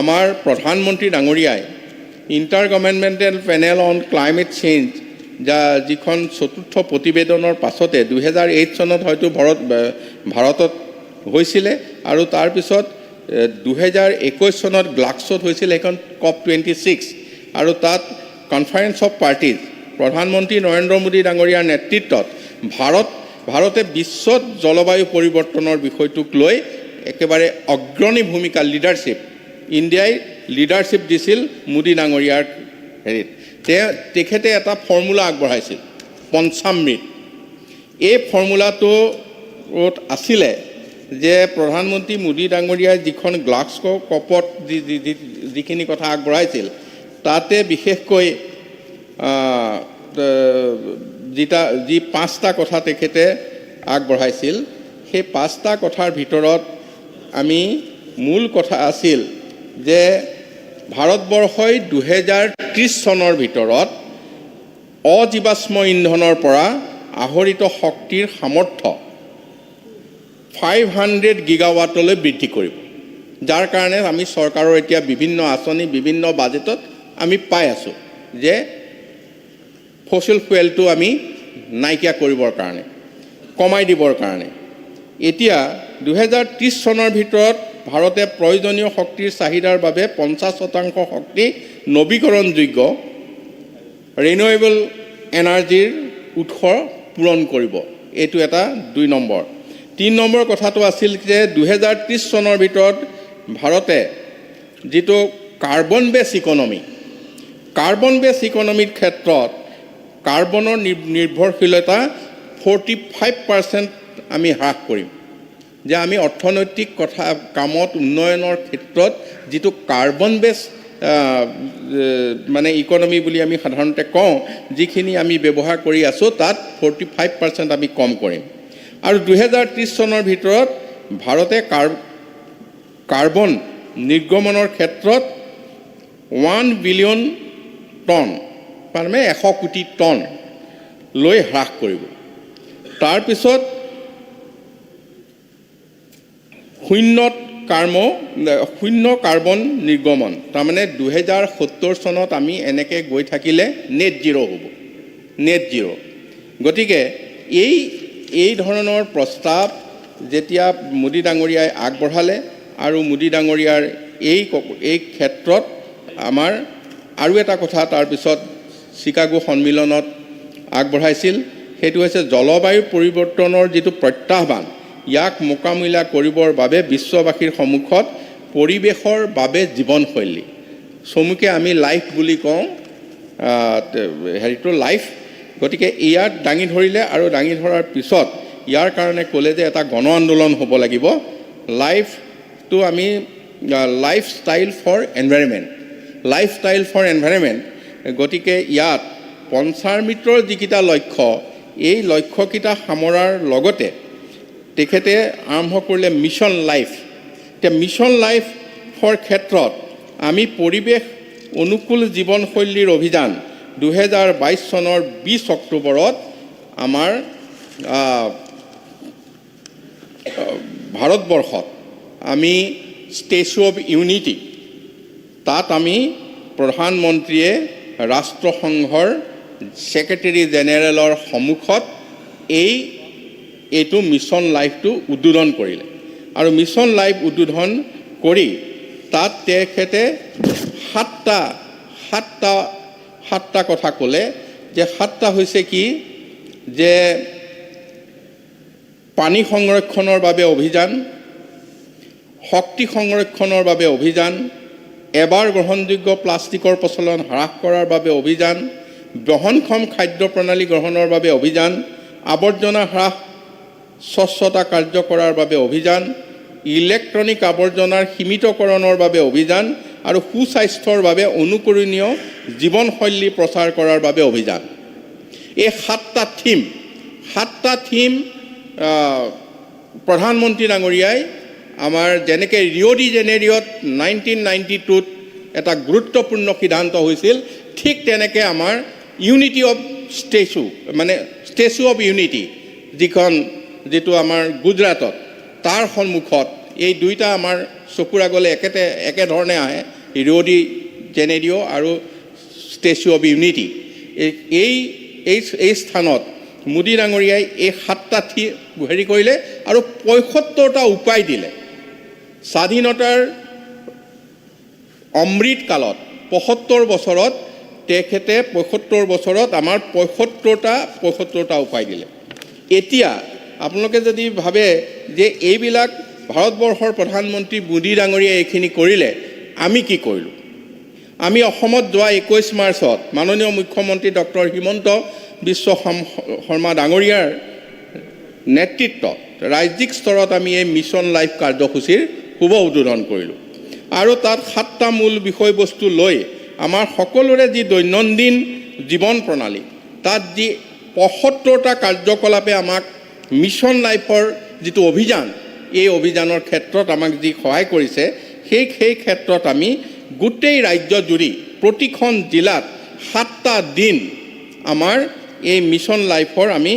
আমাৰ প্ৰধানমন্ত্ৰী ডাঙৰীয়াই intergovernmental panel on climate change যিখন চতুৰ্থ প্ৰতিবেদনৰ পাছতে 2008 চনত হয়তো ভাৰতত হৈছিলে আৰু তাৰপিছত 2021 চনত গ্লাক্সত হৈছিল এখন COP26 আৰু তাত কনফাৰেন্স অফ পাৰ্টিজ প্ৰধানমন্ত্ৰী নৰেন্দ্ৰ মোদী ডাঙৰীয়াৰ নেতৃত্বত ভাৰতে বিশ্বত জলবায়ু পৰিৱৰ্তনৰ বিষয়টোক লৈ একেবাৰে অগ্ৰণী ভূমিকা লিডাৰশ্বিপ ইণ্ডিয়াই লিডাৰশ্বিপ দিছিল মোদী ডাঙৰীয়াৰ হেৰিত তেখেতে এটা ফৰ্মুলা আগবঢ়াইছিল পঞ্চামৃত এই ফৰ্মুলাটোত আছিলে যে প্ৰধানমন্ত্ৰী মোদী ডাঙৰীয়াই যিখন গ্লাস্কো কপত যিখিনি কথা আগবঢ়াইছিল তাতে বিশেষকৈ যি 5টা কথা তেখেতে আগবঢ়াইছিল সেই 5টা কথাৰ ভিতৰত আমি মূল কথা আছিল যে ভাৰতবৰ্ষই 2030 চনৰ ভিতৰত অজীৱাশ্ম ইন্ধনৰ পৰা আহৰিত শক্তিৰ সামৰ্থ্য 500 গিগাৱাটলৈ বৃদ্ধি কৰিব যাৰ কাৰণে আমি চৰকাৰৰ এতিয়া বিভিন্ন আঁচনি বিভিন্ন বাজেটত আমি পাই আছোঁ যে ফসিল ফুয়েলটো আমি নাইকিয়া কৰিবৰ কাৰণে কমাই দিবৰ কাৰণে এতিয়া 2030 চনৰ ভিতৰত ভাৰতে প্ৰয়োজনীয় শক্তিৰ চাহিদাৰ বাবে 50% শক্তি নৱীকৰণযোগ্য ৰিনিউৱেবল এনাৰ্জিৰ উৎস পূৰণ কৰিব এইটো এটা 2 নম্বৰ 3 নম্বৰ কথাটো আছিল যে 2030 চনৰ ভিতৰত ভাৰতে যিটো কাৰ্বন বেছ ইকনমিৰ ক্ষেত্ৰত কাৰ্বনৰ নিৰ্ভৰশীলতা 45% আমি হ্ৰাস কৰিম যে আমি অৰ্থনৈতিক কামত উন্নয়নৰ ক্ষেত্ৰত যিটো কাৰ্বন বেছ মানে ইকনমি বুলি আমি সাধাৰণতে কওঁ যিখিনি আমি ব্যৱহাৰ কৰি আছোঁ তাত 45% আমি কম কৰিম আৰু 2030 চনৰ ভিতৰত ভাৰতে কাৰ্বন নিৰ্গমনৰ ক্ষেত্ৰত 1 বিলিয়ন টন মানে 100 কোটি টন লৈ হ্ৰাস কৰিব তাৰপিছত শূন্য কাৰ্বন নিৰ্গমন তাৰমানে 2070 চনত আমি এনেকৈ গৈ থাকিলে নেট জিৰ' হ'ব নেট জিৰ' গতিকে এই ধৰণৰ প্ৰস্তাৱ যেতিয়া মোদী ডাঙৰীয়াই আগবঢ়ালে আৰু মোদী ডাঙৰীয়াৰ এই ক্ষেত্ৰত আমাৰ আৰু এটা কথা তাৰপিছত চিকাগো সন্মিলনত আগবঢ়াইছিল সেইটো হৈছে জলবায়ু পৰিৱৰ্তনৰ যিটো প্ৰত্যাহ্বান ইয়াক মোকাবিলা কৰিবৰ বাবে বিশ্ববাসীৰ সন্মুখত পৰিৱেশৰ বাবে জীৱনশৈলী চমুকৈ আমি লাইফ বুলি কওঁ হেৰিটো লাইফ গতিকে ইয়াত দাঙি ধৰিলে আৰু দাঙি ধৰাৰ পিছত ইয়াৰ কাৰণে ক'লে যে এটা গণ আন্দোলন হ'ব লাগিব লাইফটো আমি লাইফষ্টাইল ফৰ এনভাইৰনমেণ্ট গতিকে ইয়াত পঞ্চামৃতৰ যিকেইটা লক্ষ্য এই লক্ষ্যকেইটা সামৰাৰ লগতে তেখেতে আৰম্ভ কৰিলে মিছন লাইফ এতিয়া মিছন লাইফৰ ক্ষেত্ৰত আমি পৰিৱেশ অনুকূল জীৱনশৈলীৰ অভিযান 2022 চনৰ 20 অক্টোবৰত আমাৰ ভাৰতবৰ্ষত আমি ষ্টেচু অফ ইউনিটি তাত আমি প্ৰধানমন্ত্ৰীয়ে ৰাষ্ট্ৰসংঘৰ ছেক্ৰেটাৰী জেনেৰেলৰ সন্মুখত এইটো মিছন লাইফটো উদ্বোধন কৰিলে আৰু মিছন লাইফ উদ্বোধন কৰি তাত তেখেতে সাতটা কথা ক'লে যে 7টা হৈছে কি যে পানী সংৰক্ষণৰ বাবে অভিযান শক্তি সংৰক্ষণৰ বাবে অভিযান এবাৰ গ্ৰহণযোগ্য প্লাষ্টিকৰ প্ৰচলন হ্ৰাস কৰাৰ বাবে অভিযান, বহনক্ষম খাদ্য প্ৰণালী গ্ৰহণৰ বাবে অভিযান, আৱৰ্জনা হ্ৰাস স্বচ্ছতা কাৰ্য কৰাৰ বাবে অভিযান, ইলেক্ট্ৰনিক আৱৰ্জনাৰ সীমিতকৰণৰ বাবে অভিযান আৰু সুস্বাস্থ্যৰ বাবে অনুকৰণীয় জীৱনশৈলী প্ৰচাৰ কৰাৰ বাবে অভিযান। এই সাতটা থিম প্ৰধানমন্ত্ৰী ডাঙৰীয়াই আমাৰ যেনেকৈ ৰিঅ' ডি জেনেৰিঅ'ত 1992ত এটা গুৰুত্বপূৰ্ণ সিদ্ধান্ত হৈছিল, ঠিক তেনেকৈ আমাৰ unity of statue of unity যিটো আমাৰ গুজৰাটত, তাৰ সন্মুখত এই দুইটা আমাৰ চকুৰ আগলৈ একেধৰণে আহে, ৰিঅ' ডি জেনেৰিঅ' আৰু ষ্টেচু অফ ইউনিটি। এই স্থানত মোদী ডাঙৰীয়াই এই সাতটা হেৰি কৰিলে আৰু ৭৫টা উপায় দিলে। স্বাধীনতাৰ অমৃত কালত ৭৫ বছৰত তেখেতে ৭৫ বছৰত আমাৰ ৭৫টা উপায় দিলে। এতিয়া আপোনালোকে যদি ভাবে যে এইবিলাক ভাৰতবৰ্ষৰ প্ৰধানমন্ত্ৰী মোদী ডাঙৰীয়াই এইখিনি কৰিলে, আমি কি কৰিলোঁ? আমি অসমত যোৱা ২১ মাৰ্চত মাননীয় মুখ্যমন্ত্ৰী ডক্টৰ হিমন্ত বিশ্ব শৰ্মা ডাঙৰীয়াৰ নেতৃত্বত ৰাজ্যিক স্তৰত আমি এই মিছন লাইফ কাৰ্যসূচীৰ শুভ উদ্বোধন কৰিলোঁ আৰু তাত ৭টা মূল বিষয়বস্তু লৈ আমাৰ সকলোৰে যি দৈনন্দিন জীৱন প্ৰণালী, তাত যি ৭৫টা কাৰ্যকলাপে আমাক মিছন লাইফৰ যিটো অভিযান, এই অভিযানৰ ক্ষেত্ৰত আমাক যি সহায় কৰিছে, সেই ক্ষেত্ৰত আমি গোটেই ৰাজ্যজুৰি প্ৰতিখন জিলাত 7টা দিন আমাৰ এই মিছন লাইফৰ আমি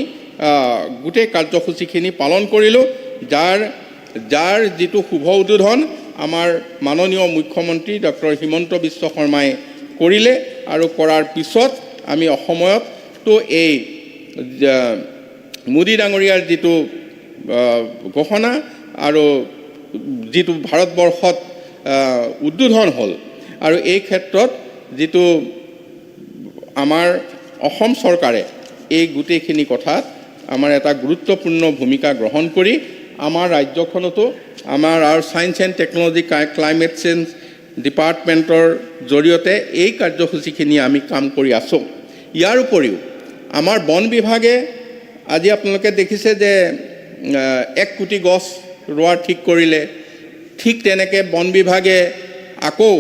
গোটেই কাৰ্যসূচীখিনি পালন কৰিলোঁ, যাৰ যিটো শুভ উদ্বোধন আমাৰ মাননীয় মুখ্যমন্ত্ৰী ডক্টৰ হিমন্ত বিশ্ব শৰ্মাই কৰিলে আৰু কৰাৰ পিছত আমি অসমতো এই মোদী ডাঙৰীয়াৰ যিটো ঘোষণা আৰু যিটো ভাৰতবৰ্ষত উদ্বোধন হ'ল, আৰু এই ক্ষেত্ৰত যিটো আমাৰ অসম চৰকাৰে এই গোটেইখিনি কথাত আমাৰ এটা গুৰুত্বপূৰ্ণ ভূমিকা গ্ৰহণ কৰি আমাৰ ৰাজ্যখনতো আমাৰ science and technology climate change ডিপাৰ্টমেণ্টৰ জৰিয়তে এই কাৰ্যসূচীখিনি আমি কাম কৰি আছোঁ। ইয়াৰ উপৰিও আমাৰ বন বিভাগে আজি আপোনালোকে দেখিছে যে ১ কোটি গছ ৰোৱাৰ ঠিক কৰিলে, ঠিক তেনেকৈ বন বিভাগে আকৌ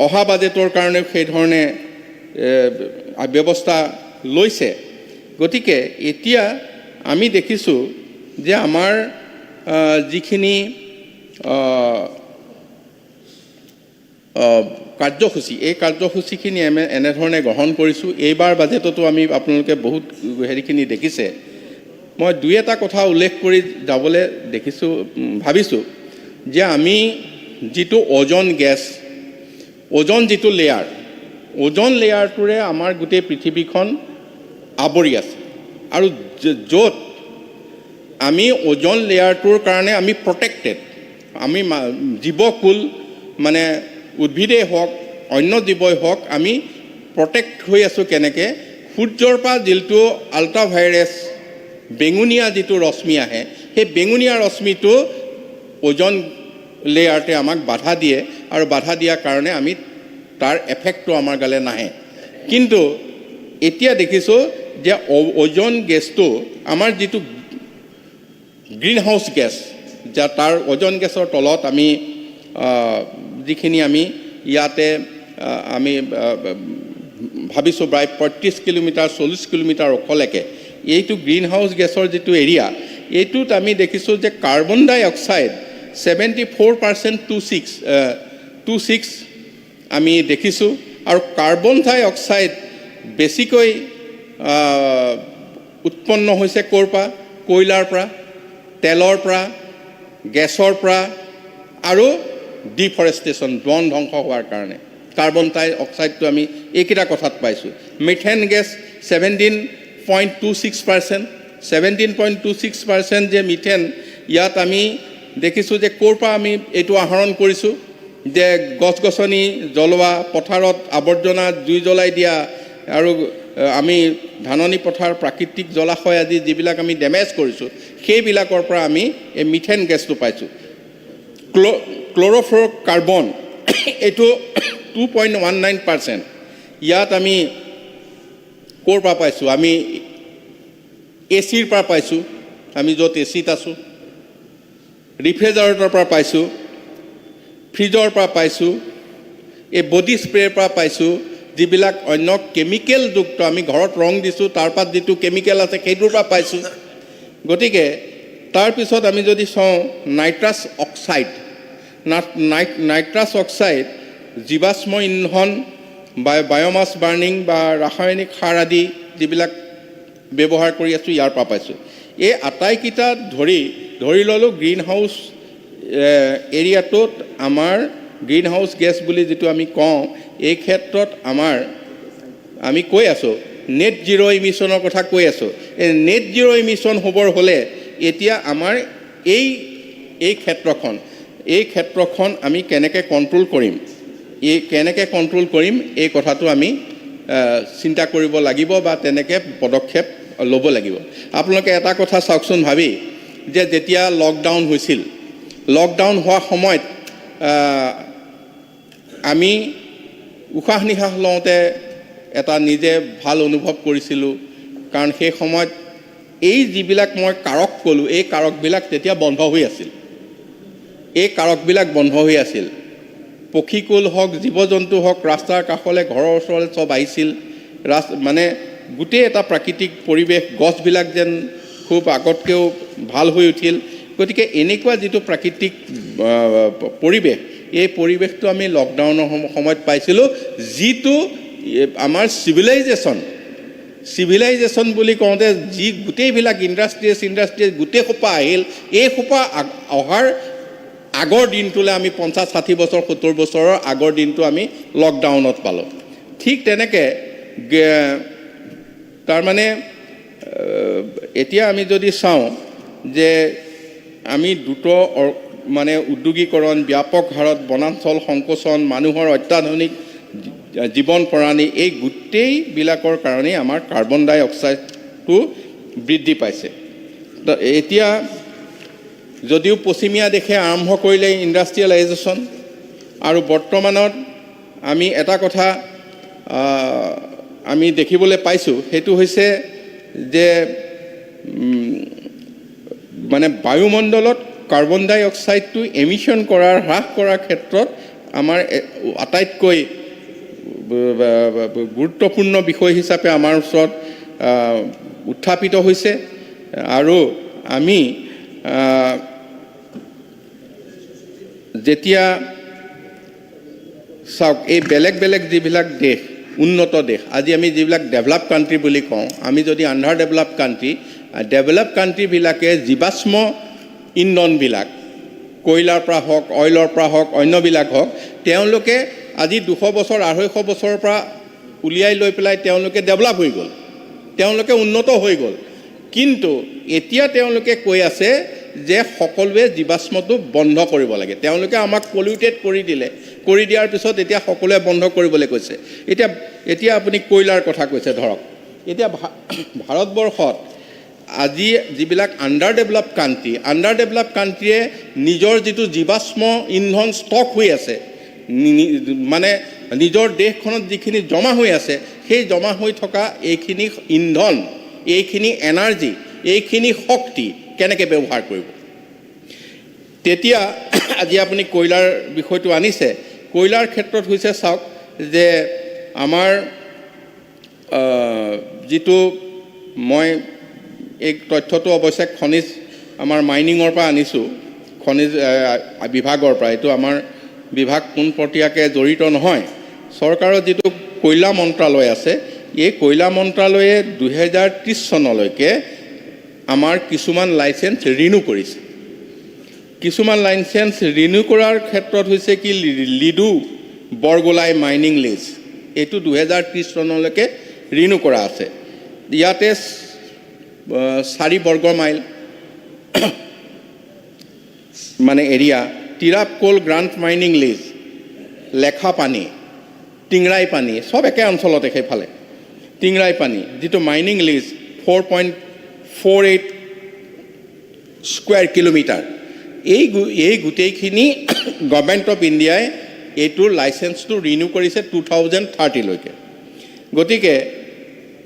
অহা বাজেটৰ কাৰণে সেইধৰণে ব্যৱস্থা লৈছে। গতিকে এতিয়া আমি দেখিছোঁ যে আমাৰ যিখিনি কাৰ্যসূচী, এই কাৰ্যসূচীখিনি এনেধৰণে গ্ৰহণ কৰিছোঁ। এইবাৰ বাজেটতো আমি আপোনালোকে বহুত হেৰিখিনি দেখিছে। মই ২-এটা কথা উল্লেখ কৰি যাবলৈ ভাবিছোঁ যে আমি যিটো ওজন যিটো লেয়াৰ, ওজন লেয়াৰটোৰে আমাৰ গোটেই পৃথিৱীখন আৱৰি আছে, আৰু য'ত আমি ওজন লেয়াৰটোৰ কাৰণে আমি প্ৰটেক্টেড, আমি জীৱকুল মানে উদ্ভিদেই হওক অন্য জীৱই হওক, আমি প্ৰটেক্ট হৈ আছোঁ কেনেকৈ? সূৰ্যৰ পৰা যিটো আল্ট্ৰাভাইলেট বেঙুনীয়া যিটো ৰশ্মি আহে, সেই বেঙুনীয়া ৰশ্মিটো ওজন লেয়াৰতে আমাক বাধা দিয়ে, আৰু বাধা দিয়াৰ কাৰণে আমি তাৰ এফেক্টটো আমাৰ গালে নাহে। কিন্তু এতিয়া দেখিছোঁ যে ওজন গেছটো আমাৰ যিটো গ্ৰীণ হাউচ গেছ, তাৰ ওজন গেছৰ তলত আমি যিখিনি আমি ইয়াতে আমি ভাবিছোঁ প্ৰায় ৩৫ কিলোমিটাৰ ৪০ কিলোমিটাৰ ওখলৈকে এইটো গ্ৰীণ হাউচ গেছৰ যিটো এৰিয়া, এইটোত আমি দেখিছোঁ যে কাৰ্বন ডাই অক্সাইড 74% 26 আমি দেখিছোঁ, আৰু কাৰ্বন ডাই অক্সাইড বেছিকৈ উৎপন্ন হৈছে ক'ৰ পৰা? কয়লাৰ পৰা, তেলৰ পৰা, গেছৰ পৰা, আৰু ডিফৰেষ্টেশ্যন, বন ধ্বংস হোৱাৰ কাৰণে কাৰ্বন ডাই অক্সাইডটো আমি এইকেইটা কথাত পাইছোঁ। মিথেন গেছ 17.26% যে মিথেন, ইয়াত আমি দেখিছোঁ যে ক'ৰ পৰা আমি এইটো আহৰণ কৰিছোঁ, যে গছ গছনি জ্বলোৱা, পথাৰত আৱৰ্জনা জুই জ্বলাই দিয়া, আৰু আমি ধাননি পথাৰ প্ৰাকৃতিক জলাশয় আদি যিবিলাক আমি ডেমেজ কৰিছোঁ, সেইবিলাকৰ পৰা আমি এই মিথেন গেছটো পাইছোঁ। ক্ল'ৰ'ফ্ল'ৰ কাৰ্বন এইটো 2.19%। ইয়াত আমি ক'ৰ পৰা পাইছোঁ? আমি এচিৰ পৰা পাইছোঁ, আমি য'ত এচিত আছোঁ, ৰিফ্ৰিজাৰেটৰৰ পৰা পাইছোঁ, ফ্ৰিজৰ পৰা পাইছোঁ, এই বডি স্প্ৰেৰ পৰা পাইছোঁ, যিবিলাক অন্য কেমিকেলযুক্ত, আমি ঘৰত ৰং দিছোঁ তাৰ পৰা যিটো কেমিকেল আছে সেইটোৰ পৰা পাইছোঁ। গতিকে তাৰপিছত আমি যদি চাওঁ নাইট্ৰাছ অক্সাইড, নাইট্ৰাছ অক্সাইড জীৱাশ্ম ইন্ধন বা বায়'মাছ বাৰ্ণিং বা ৰাসায়নিক সাৰ আদি যিবিলাক ব্যৱহাৰ কৰি আছোঁ ইয়াৰ পৰা পাইছোঁ। এই আটাইকেইটা ধৰি ল'লোঁ গ্ৰীণ হাউচ এৰিয়াটোত আমাৰ গ্ৰীণ হাউচ গেছ বুলি যিটো আমি কওঁ, এই ক্ষেত্ৰত আমি কৈ আছোঁ নেট জিৰ' ইমিশ্যনৰ কথা কৈ আছোঁ। এই নেট জিৰ' ইমিশ্যন হ'বৰ হ'লে এতিয়া আমাৰ এই ক্ষেত্ৰখন আমি কেনেকৈ কণ্ট্ৰল কৰিম, এই কথাটো আমি চিন্তা কৰিব লাগিব বা তেনেকৈ পদক্ষেপ ল'ব লাগিব। আপোনালোকে এটা কথা চাওকচোন ভাবি, যে যেতিয়া লকডাউন হৈছিল, লকডাউন হোৱা সময়ত আমি উশাহ নিশাহ লওঁতে এটা নিজে ভাল অনুভৱ কৰিছিলোঁ, কাৰণ সেই সময়ত এই যিবিলাক মই কাৰক ক'লোঁ, এই কাৰকবিলাক তেতিয়া বন্ধ হৈ আছিল। পক্ষীকুল হওক, জীৱ জন্তু হওক, ৰাস্তাৰ কাষলৈ, ঘৰৰ ওচৰলৈ চব আহিছিল। মানে গোটেই এটা প্ৰাকৃতিক পৰিৱেশ, গছবিলাক যেন খুব আগতকৈও ভাল হৈ উঠিল। গতিকে এনেকুৱা যিটো প্ৰাকৃতিক পৰিৱেশ, এই পৰিৱেশটো আমি লকডাউনৰ সময়ত পাইছিলোঁ, যিটো আমাৰ চিভিলাইজেশ্যন বুলি কওঁতে যি গোটেইবিলাক ইণ্ডাষ্ট্ৰিজ গোটেই সোপা আহিল। এই সোপা অহাৰ আগৰ দিনটোলৈ আমি 50, 60 বছৰ, 70 বছৰৰ আগৰ দিনটো আমি লকডাউনত পালোঁ। ঠিক তেনেকৈ তাৰমানে এতিয়া আমি যদি চাওঁ যে আমি দ্ৰুত মানে উদ্যোগীকৰণ, ব্যাপক হাৰত বনাঞ্চল সংকোচন, মানুহৰ অত্যাধুনিক জীৱন প্ৰণালী, এই গোটেইবিলাকৰ কাৰণেই আমাৰ কাৰ্বন ডাই অক্সাইডটো বৃদ্ধি পাইছে। এতিয়া যদিও পশ্চিমীয়া দেশে আৰম্ভ কৰিলে ইণ্ডাষ্ট্ৰিয়েলাইজেশ্যন, আৰু বৰ্তমানত আমি এটা কথা আমি দেখিবলৈ পাইছোঁ, সেইটো হৈছে যে মানে বায়ুমণ্ডলত কাৰ্বন ডাই অক্সাইডটো এমিশ্যন হ্ৰাস কৰাৰ ক্ষেত্ৰত আমাৰ আটাইতকৈ গুৰুত্বপূৰ্ণ বিষয় হিচাপে আমাৰ ওচৰত উত্থাপিত হৈছে। আৰু আমি যেতিয়া চাওক, এই বেলেগ যিবিলাক দেশ, উন্নত দেশ, আজি আমি যিবিলাক ডেভেলপ কাণ্ট্ৰি বুলি কওঁ, আমি যদি আণ্ডাৰ ডেভেলপ কাণ্ট্ৰিবিলাকে জীৱাশ্ম ইন্ধনবিলাক, কয়লাৰ পৰা হওক, অইলৰ পৰা হওক, অন্যবিলাক হওক, তেওঁলোকে আজি 200 বছৰ, 250 বছৰৰ পৰা উলিয়াই লৈ পেলাই তেওঁলোকে ডেভেলপ হৈ গ'ল, তেওঁলোকে উন্নত হৈ গ'ল। কিন্তু এতিয়া তেওঁলোকে কৈ আছে যে সকলোৱে জীৱাশ্মটো বন্ধ কৰিব লাগে। তেওঁলোকে আমাক পলিউটেড কৰি দিয়াৰ পিছত এতিয়া সকলোৱে বন্ধ কৰিবলৈ কৈছে। এতিয়া আপুনি কয়লাৰ কথা কৈছে, ধৰক এতিয়া ভাৰতবৰ্ষত আজি যিবিলাক আণ্ডাৰ ডেভেলপ কাণ্ট্ৰিয়ে নিজৰ যিটো জীৱাশ্ম ইন্ধন ষ্টক হৈ আছে, মানে নিজৰ দেশখনত যিখিনি জমা হৈ আছে, সেই জমা হৈ থকা এইখিনি ইন্ধন, এইখিনি এনাৰ্জি, এইখিনি শক্তি কেনেকৈ ব্যৱহাৰ কৰিব। তেতিয়া আজি আপুনি কয়লাৰ বিষয়টো আনিছে। কয়লাৰ ক্ষেত্ৰত হৈছে, চাওক যে আমাৰ যিটো মই এই তথ্যটো অৱশ্যে খনিজ আমাৰ মাইনিঙৰ পৰা আনিছোঁ, খনিজ বিভাগৰ পৰা। এইটো আমাৰ বিভাগ পোনপটীয়াকৈ জড়িত নহয়। চৰকাৰৰ যিটো কয়লা মন্ত্ৰালয় আছে, এই কয়লা মন্ত্ৰালয়ে 2030 চনলৈকে আমাৰ কিছুমান লাইচেঞ্চ ৰিনিউ কৰিছে। কিছুমান লাইচেঞ্চ ৰিনিউ কৰাৰ ক্ষেত্ৰত হৈছে কি, লিডু বৰগোলাই মাইনিং লিজ, এইটো 2030 চনলৈকে ৰিনিউ কৰা আছে। ইয়াতে 4 বৰ্গ মাইল মানে এৰিয়া, তিৰাপ কোল গ্ৰাণ্ট মাইনিং লিজ, লেখা পানী, টিংৰাই পানী, চব একে অঞ্চলতে সেইফালে। টিংৰাই পানী যিটো মাইনিং লিজ 4.48 স্কুৱেৰ কিলোমিটাৰ, এই গোটেইখিনি গভৰ্ণমেণ্ট অফ ইণ্ডিয়াই এইটোৰ লাইচেঞ্চটো ৰিনিউ কৰিছে 2030লৈকে। গতিকে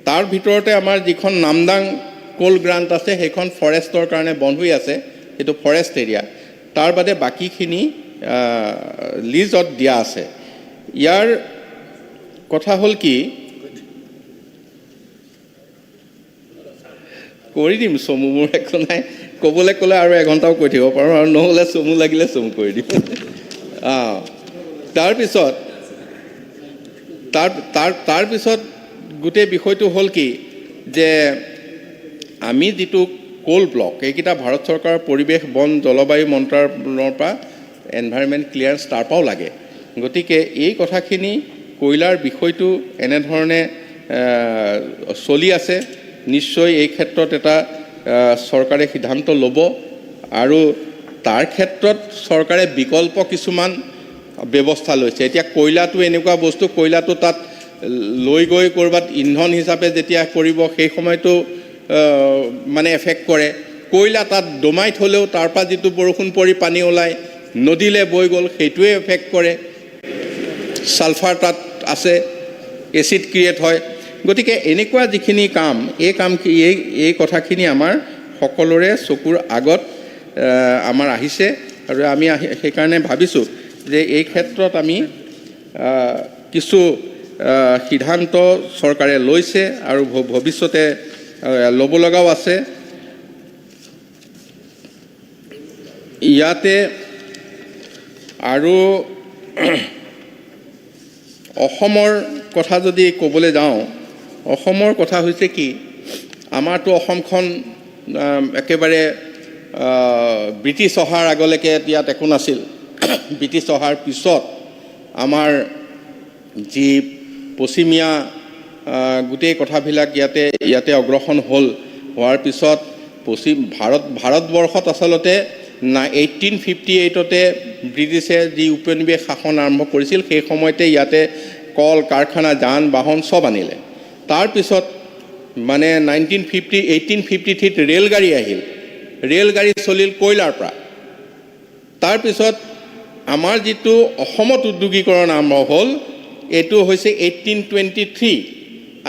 তাৰ ভিতৰতে আমাৰ যিখন নামদাং কোল গ্ৰাণ্ট আছে সেইখন ফৰেষ্টৰ কাৰণে বন্ধ হৈ আছে, সেইটো ফৰেষ্ট এৰিয়া। তাৰ বাদে বাকীখিনি লিজত দিয়া আছে। ইয়াৰ কথা হ'ল কি, কৰি দিম চমু, মোৰ একো নাই, ক'বলৈ ক'লে আৰু এঘণ্টাও কৈ থাকিব পাৰোঁ, আৰু নহ'লে চমু লাগিলে চমু কৰি দিম। তাৰপিছত গোটেই বিষয়টো হ'ল কি যে আমি যিটো কোল ব্লক, এইকেইটা ভাৰত চৰকাৰৰ পৰিৱেশ বন জলবায়ু মন্ত্ৰালয়ৰ পৰা এনভাইৰনমেণ্ট ক্লিয়াৰেঞ্চ তাৰ পৰাও লাগে। গতিকে এই কথাখিনি কয়লাৰ বিষয়টো এনেধৰণে চলি আছে। নিশ্চয় এই ক্ষেত্ৰত এটা চৰকাৰে সিদ্ধান্ত ল'ব, আৰু তাৰ ক্ষেত্ৰত চৰকাৰে বিকল্প কিছুমান ব্যৱস্থা লৈছে। এতিয়া কয়লাটো এনেকুৱা বস্তু, কয়লাটো তাত লৈ গৈ ক'ৰবাত ইন্ধন হিচাপে যেতিয়া কৰিব সেই সময়তো মানে এফেক্ট কৰে। কয়লা তাত দমাই থ'লেও তাৰ পৰা যিটো বৰষুণ পৰি পানী ওলায় নদীলৈ বৈ গ'ল, সেইটোৱে এফেক্ট কৰে। ছালফাৰ তাত আছে, এচিড ক্ৰিয়েট হয়। গতিকে এনেকুৱা যিখিনি কাম, এই কথাখিনি আমাৰ সকলোৰে চকুৰ আগত আমাৰ আহিছে, আৰু আমি সেইকাৰণে ভাবিছোঁ যে এই ক্ষেত্ৰত আমি কিছু সিদ্ধান্ত চৰকাৰে লৈছে আৰু ভৱিষ্যতে ল'ব লগাও আছে। ইয়াতে আৰু অসমৰ কথা যদি ক'বলৈ যাওঁ, অসমৰ কথা হৈছে কি, আমাৰতো অসমখন একেবাৰে ব্ৰিটিছ অহাৰ আগলৈকে ইয়াত একো নাছিল। ব্ৰিটিছ অহাৰ পিছত আমাৰ যি পশ্চিমীয়া গোটেই কথাবিলাক ইয়াতে অগ্ৰসৰ হোৱাৰ পিছত ভাৰতবৰ্ষত আচলতে 1858তে ব্ৰিটিছে যি উপনিৱেশ শাসন আৰম্ভ কৰিছিল, সেই সময়তে ইয়াতে কল কাৰখানা যান বাহন চব আনিলে। তাৰপিছত মানে 1853ত ৰেলগাড়ী আহিল, ৰেলগাড়ী চলিল কয়লাৰ পৰা। তাৰপিছত আমাৰ যিটো অসমত উদ্যোগীকৰণ আৰম্ভ হ'ল, এইটো হৈছে 1823।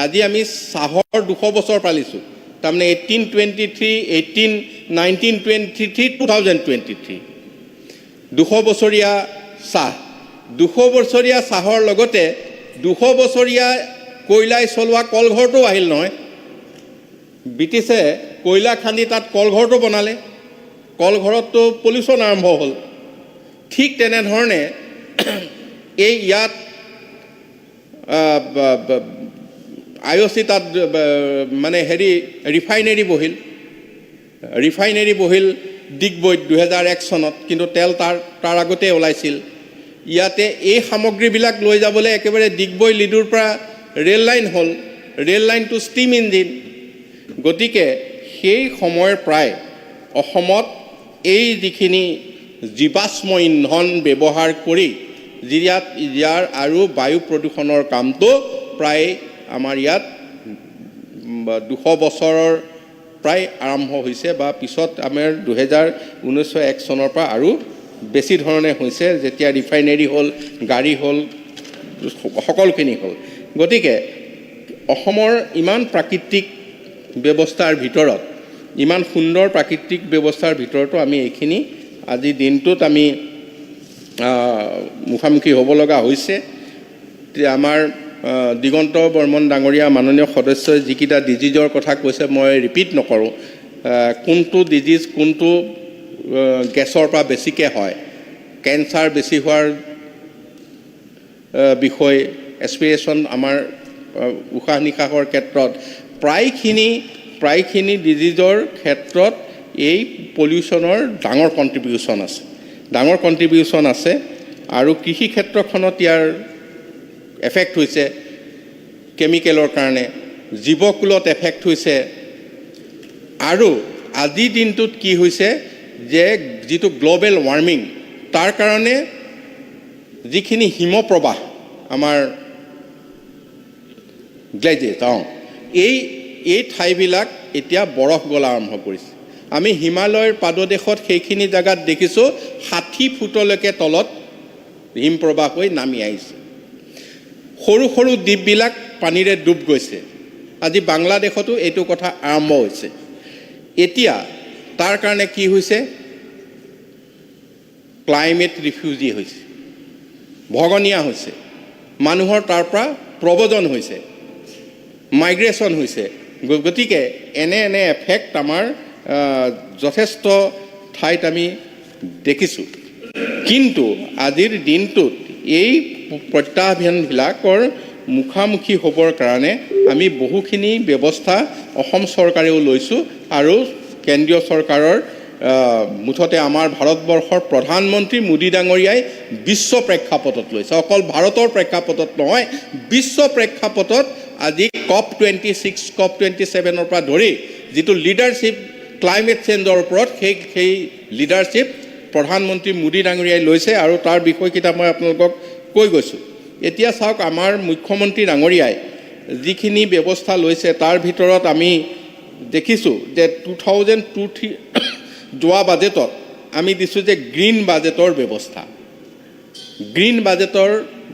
আজি আমি চাহৰ 200 বছৰ পালিছোঁ। তাৰমানে 1923, 2023 200 বছৰীয়া চাহ। 200 বছৰীয়া চাহৰ লগতে 200 বছৰীয়া কয়লাই চলোৱা কলঘৰটো আহিল নহয়। ব্ৰিটিছে কয়লা খান্দি তাত কলঘৰটো বনালে, কলঘৰততো পলিউশ্যন আৰম্ভ হ'ল। ঠিক তেনেধৰণে এই ইয়াত IOC তাত মানে ৰিফাইনেৰী বহিল ডিগবৈত 2001 চনত, কিন্তু তেল তাৰ আগতে ওলাইছিল। ইয়াতে এই সামগ্ৰীবিলাক লৈ যাবলৈ একেবাৰে ডিগবৈ লিডুৰ পৰা ৰেল লাইন হ'ল, ৰেল লাইনটো ষ্টিম ইঞ্জিন। গতিকে সেই সময়ৰ প্ৰায় অসমত এই যিখিনি জীৱাশ্ম ইন্ধন ব্যৱহাৰ কৰি ইয়াৰ আৰু বায়ু প্ৰদূষণৰ কামটো প্ৰায় আমাৰ ইয়াত 200 বছৰৰ প্ৰায় আৰম্ভ হৈছে, বা পিছত আমাৰ 1901 চনৰ পৰা আৰু বেছি ধৰণে হৈছে, যেতিয়া ৰিফাইনেৰী হ'ল, গাড়ী হ'ল, সকলোখিনি হ'ল। গতিকে অসমৰ ইমান প্ৰাকৃতিক ব্যৱস্থাৰ ভিতৰত, ইমান সুন্দৰ প্ৰাকৃতিক ব্যৱস্থাৰ ভিতৰতো আমি এইখিনি আজি দিনটোত আমি মুখামুখি হ'ব লগা হৈছে। আমাৰ দিগন্ত বৰ্মন ডাঙৰীয়া মাননীয় সদস্যই যিকেইটা ডিজিজৰ কথা কৈছে মই ৰিপিট নকৰোঁ। কোনটো ডিজিজ কোনটো গেছৰ পৰা বেছিকৈ হয়, কেঞ্চাৰ বেছি হোৱাৰ বিষয়, এছপিৰেশ্যন আমাৰ উশাহ নিশাহৰ ক্ষেত্ৰত প্ৰায়খিনি ডিজিজৰ ক্ষেত্ৰত এই পলিউশ্যনৰ ডাঙৰ কণ্ট্ৰিবিউশ্যন আছে। আৰু কৃষি ক্ষেত্ৰখনত ইয়াৰ এফেক্ট হৈছে কেমিকেলৰ কাৰণে, জীৱকুলত এফেক্ট হৈছে। আৰু আজিৰ দিনটোত কি হৈছে যে যিটো গ্ল'বেল ৱাৰ্মিং, তাৰ কাৰণে যিখিনি হিমপ্ৰবাহ আমাৰ গ্লেজেছ, এই ঠাইবিলাক এতিয়া বৰফ গলা আৰম্ভ কৰিছে। আমি হিমালয়ৰ পাদদেশত সেইখিনি জেগাত দেখিছোঁ 60 ফুটলৈকে তলত হিমপ্ৰবাহ হৈ নামি আহিছে। সৰু সৰু দ্বীপবিলাক পানীৰে ডুব গৈছে। আজি বাংলাদেশতো এইটো কথা আৰম্ভ হৈছে। এতিয়া তাৰ কাৰণে কি হৈছে? ক্লাইমেট ৰিফিউজি হৈছে, ভগনীয়া হৈছে, মানুহৰ তাৰ পৰা প্ৰব্ৰজন হৈছে, মাইগ্ৰেশ্যন হৈছে। গতিকে এনে এনে এফেক্ট আমাৰ যথেষ্ট ঠাইত আমি দেখিছোঁ। কিন্তু আজিৰ দিনটোত এই প্ৰত্যাহ্বানবিলাকৰ মুখামুখি হ'বৰ কাৰণে আমি বহুখিনি ব্যৱস্থা অসম চৰকাৰেও লৈছোঁ আৰু কেন্দ্ৰীয় চৰকাৰৰ মুঠতে আমাৰ ভাৰতবৰ্ষৰ প্ৰধানমন্ত্ৰী মোদী ডাঙৰীয়াই বিশ্ব প্ৰেক্ষাপটত লৈছে। অকল ভাৰতৰ প্ৰেক্ষাপটত নহয়, বিশ্ব প্ৰেক্ষাপটত আজি COP26, COP27ৰ পৰা ধৰি যিটো লিডাৰশ্বিপ ক্লাইমেট চেঞ্জৰ ওপৰত সেই লিডাৰশ্বিপ প্ৰধানমন্ত্ৰী মোদী ডাঙৰীয়াই লৈছে আৰু তাৰ বিষয়কেইটা মই আপোনালোকক কৈ গৈছোঁ। এতিয়া চাওক, আমাৰ মুখ্যমন্ত্ৰী ডাঙৰীয়াই যিখিনি ব্যৱস্থা লৈছে তাৰ ভিতৰত আমি দেখিছোঁ যে 2023 যোৱা বাজেটত আমি দিছোঁ যে গ্ৰীণ বাজেটৰ ব্যৱস্থা। গ্ৰীণ বাজেটৰ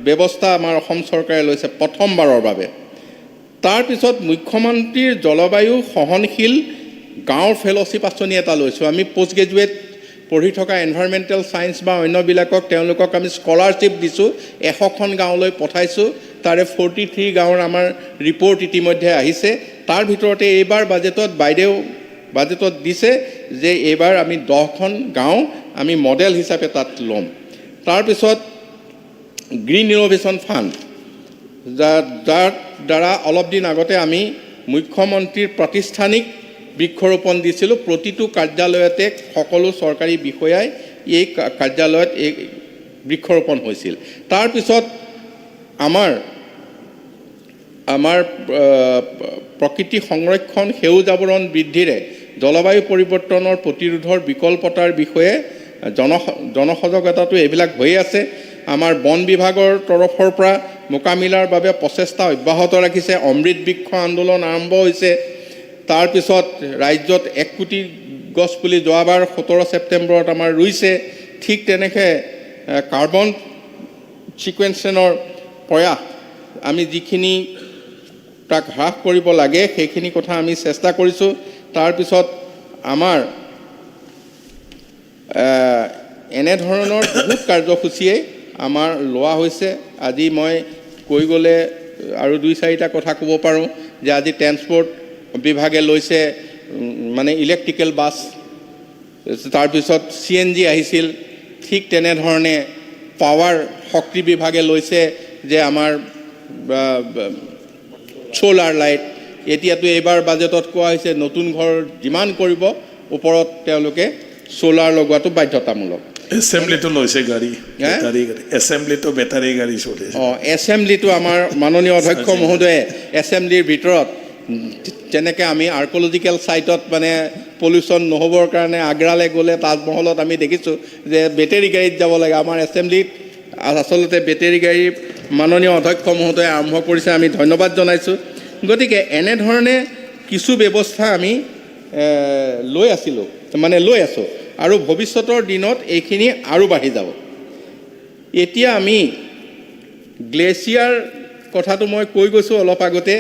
ব্যৱস্থা আমাৰ অসম চৰকাৰে লৈছে প্ৰথমবাৰৰ বাবে। তাৰপিছত মুখ্যমন্ত্ৰীৰ জলবায়ু সহনশীল গাঁৱৰ ফেল'শ্বিপ আঁচনি এটা লৈছোঁ। আমি পষ্ট গ্ৰেজুৱেট পঢ়ি থকা এনভাইৰমেণ্টেল ছায়েন্স বা অন্যবিলাকক তেওঁলোকক আমি স্কলাৰশ্বিপ দিছোঁ। 100খন গাঁৱলৈ পঠাইছোঁ। তাৰে 43 গাঁৱৰ আমাৰ ৰিপৰ্ট ইতিমধ্যে আহিছে। তাৰ ভিতৰতে এইবাৰ বাজেটত দিছে যে এইবাৰ আমি 10খন গাঁও আমি মডেল হিচাপে তাত ল'ম। তাৰপিছত গ্ৰীণ ইন'ভেশ্যন ফাণ্ড, যাৰ দ্বাৰা অলপ দিন আগতে আমি মুখ্যমন্ত্ৰীৰ প্ৰাতিষ্ঠানিক বৃক্ষৰোপণ দিছিলোঁ। প্ৰতিটো কাৰ্যালয়তে সকলো চৰকাৰী বিষয়াই এই কাৰ্যালয়ত এই বৃক্ষৰোপণ হৈছিল। তাৰপিছত আমাৰ প্ৰকৃতি সংৰক্ষণ, সেউজ আৱৰণ বৃদ্ধিৰে জলবায়ু পৰিৱৰ্তনৰ প্ৰতিৰোধৰ বিকল্পতাৰ বিষয়ে জনসজাগতাটো এইবিলাক হৈ আছে। আমাৰ বন বিভাগৰ তৰফৰ পৰা মোকামিলাৰ বাবে প্ৰচেষ্টা অব্যাহত ৰাখিছে। অমৃত বৃক্ষ আন্দোলন আৰম্ভ হৈছে। তাৰপিছত ৰাজ্যত 1 কোটি গছপুলি যোৱাবাৰ 17 ছেপ্টেম্বৰত আমাৰ ৰুইছে। ঠিক তেনেকৈ কাৰ্বন ছিকুৱেঞ্চনৰ প্ৰয়াস, আমি যিখিনি তাক হ্ৰাস কৰিব লাগে সেইখিনি কথা আমি চেষ্টা কৰিছোঁ। তাৰপিছত আমাৰ এনেধৰণৰ বহুত কাৰ্যসূচীয়ে আমাৰ লোৱা হৈছে। আজি মই কৈ গ'লে আৰু 2-4টা কথা ক'ব পাৰোঁ যে আজি ট্ৰেন্সপৰ্ট বিভাগে লৈছে মানে ইলেক্ট্ৰিকেল বাছ, তাৰপিছত CNG আহিছিল। ঠিক তেনেধৰণে পাৱাৰ শক্তি বিভাগে লৈছে যে আমাৰ চ'লাৰ লাইট। এতিয়াতো এইবাৰ বাজেটত কোৱা হৈছে নতুন ঘৰ যিমান কৰিব ওপৰত তেওঁলোকে চ'লাৰ লগোৱাটো বাধ্যতামূলক। এছেম্বলিটো লৈছে গাড়ী, এছেম্বলিটো বেটাৰী গাড়ী চলিছে। এছেম্বলিটো আমাৰ মাননীয় অধ্যক্ষ মহোদয়ে এছেম্বলিৰ ভিতৰত যেনেকৈ আমি আৰ্কলজিকেল ছাইটত মানে পলিউশ্যন নহ'বৰ কাৰণে আগ্ৰালৈ গ'লে তাজমহলত আমি দেখিছোঁ যে বেটেৰী গাড়ীত যাব লাগে। আমাৰ এছেম্বলিত আচলতে বেটেৰী গাড়ী মাননীয় অধ্যক্ষ মহোদয়ে আৰম্ভ কৰিছে, আমি ধন্যবাদ জনাইছোঁ। গতিকে এনেধৰণে কিছু ব্যৱস্থা আমি লৈ আছোঁ আৰু ভৱিষ্যতৰ দিনত এইখিনি আৰু বাঢ়ি যাব। এতিয়া আমি গ্লেচিয়াৰ কথাটো মই কৈ গৈছোঁ অলপ আগতে।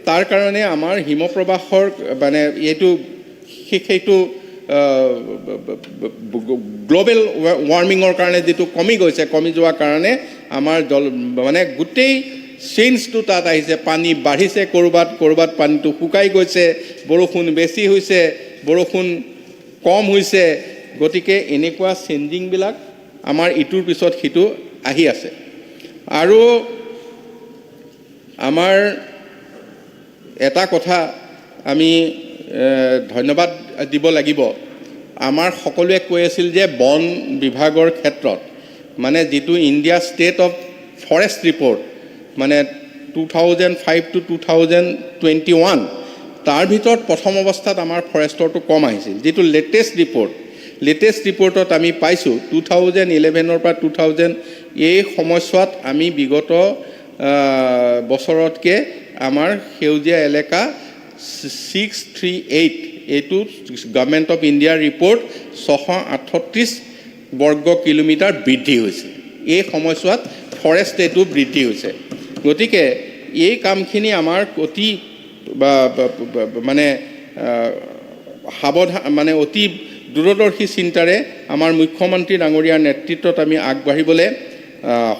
তাৰ কাৰণে আমাৰ হিমপ্ৰবাহৰ মানে সেইটো গ্ল'বেল ৱাৰ্মিঙৰ কাৰণে যিটো কমি যোৱাৰ কাৰণে আমাৰ মানে গোটেই চেঞ্জটো তাত আহিছে। পানী বাঢ়িছে, ক'ৰবাত পানীটো শুকাই গৈছে, বৰষুণ বেছি হৈছে, বৰষুণ কম হৈছে। গতিকে এনেকুৱা চেঞ্জিংবিলাক আমাৰ ইটোৰ পিছত সিটো আহি আছে। আৰু আমাৰ এটা কথা আমি ধন্যবাদ দিব লাগিব। আমাৰ সকলোৱে কৈ আছিল যে বন বিভাগৰ ক্ষেত্ৰত মানে যিটো India state of forest report মানে 2005 to 2021 তাৰ ভিতৰত প্ৰথম অৱস্থাত আমাৰ ফৰেষ্টৰটো কম আহিছিল। যিটো লেটেষ্ট ৰিপৰ্টত আমি পাইছোঁ 2011 পৰা 2000 এই সময়ছোৱাত আমি বিগত বছৰতকৈ আমাৰ সেউজীয়া এলেকা 638 এইটো গভৰ্ণমেণ্ট অফ ইণ্ডিয়াৰ ৰিপৰ্ট 638 বৰ্গ কিলোমিটাৰ বৃদ্ধি হৈছে। এই সময়ছোৱাত ফৰেষ্ট ৰেটো বৃদ্ধি হৈছে। গতিকে এই কামখিনি আমাৰ অতি মানে সাৱধান মানে অতি দূৰদৰ্শী চিন্তাৰে আমাৰ মুখ্যমন্ত্ৰী ডাঙৰীয়াৰ নেতৃত্বত আমি আগবাঢ়িবলৈ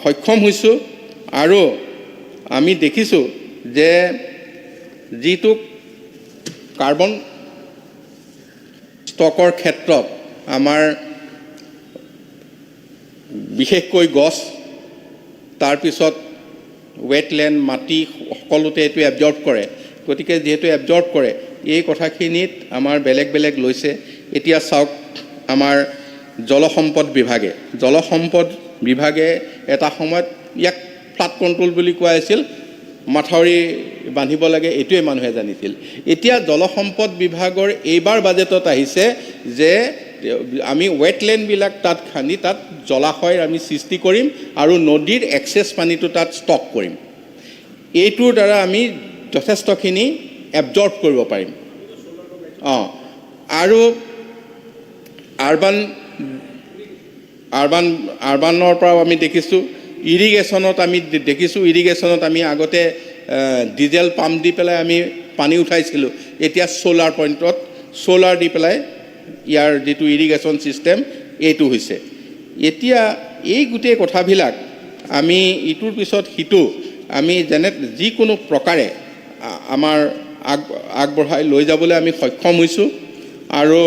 সক্ষম হৈছোঁ। আৰু আমি দেখিছোঁ যে যিটো কাৰ্বন ষ্টকৰ ক্ষেত্ৰত আমাৰ বিশেষকৈ গছ, তাৰপিছত ৱেটলেণ্ড, মাটি সকলোতে এইটো এবজৰ্ব কৰে। গতিকে যিহেতু এবজৰ্ব কৰে, এই কথাখিনিত আমাৰ বেলেগ বেলেগ লৈছে। এতিয়া চাওক, আমাৰ জলসম্পদ বিভাগে এটা সময়ত ইয়াক ফ্লাড কণ্ট্ৰল বুলি কোৱা হৈছিল, মাথাউৰি বান্ধিব লাগে, এইটোৱে মানুহে জানিছিল। এতিয়া জলসম্পদ বিভাগৰ এইবাৰ বাজেটত আহিছে যে আমি ৱেটলেণ্ডবিলাক তাত খান্দি তাত জলাশয়ৰ আমি সৃষ্টি কৰিম আৰু নদীৰ এক্সেছ পানীটো তাত ষ্টক কৰিম। এইটোৰ দ্বাৰা আমি যথেষ্টখিনি এবজৰ্ব কৰিব পাৰিম। আৰু আৰবানৰ পৰাও আমি দেখিছোঁ, ইৰিগেশ্যনত আমি আগতে ডিজেল পাম্প দি পেলাই আমি পানী উঠাইছিলোঁ। এতিয়া ছ'লাৰ পইণ্টত ছ'লাৰ দি পেলাই ইয়াৰ যিটো ইৰিগেশ্যন ছিষ্টেম এইটো হৈছে। এতিয়া এই গোটেই কথাবিলাক আমি ইটোৰ পিছত সিটো আমি যিকোনো প্ৰকাৰে আমাৰ আগবঢ়াই লৈ যাবলৈ আমি সক্ষম হৈছোঁ। আৰু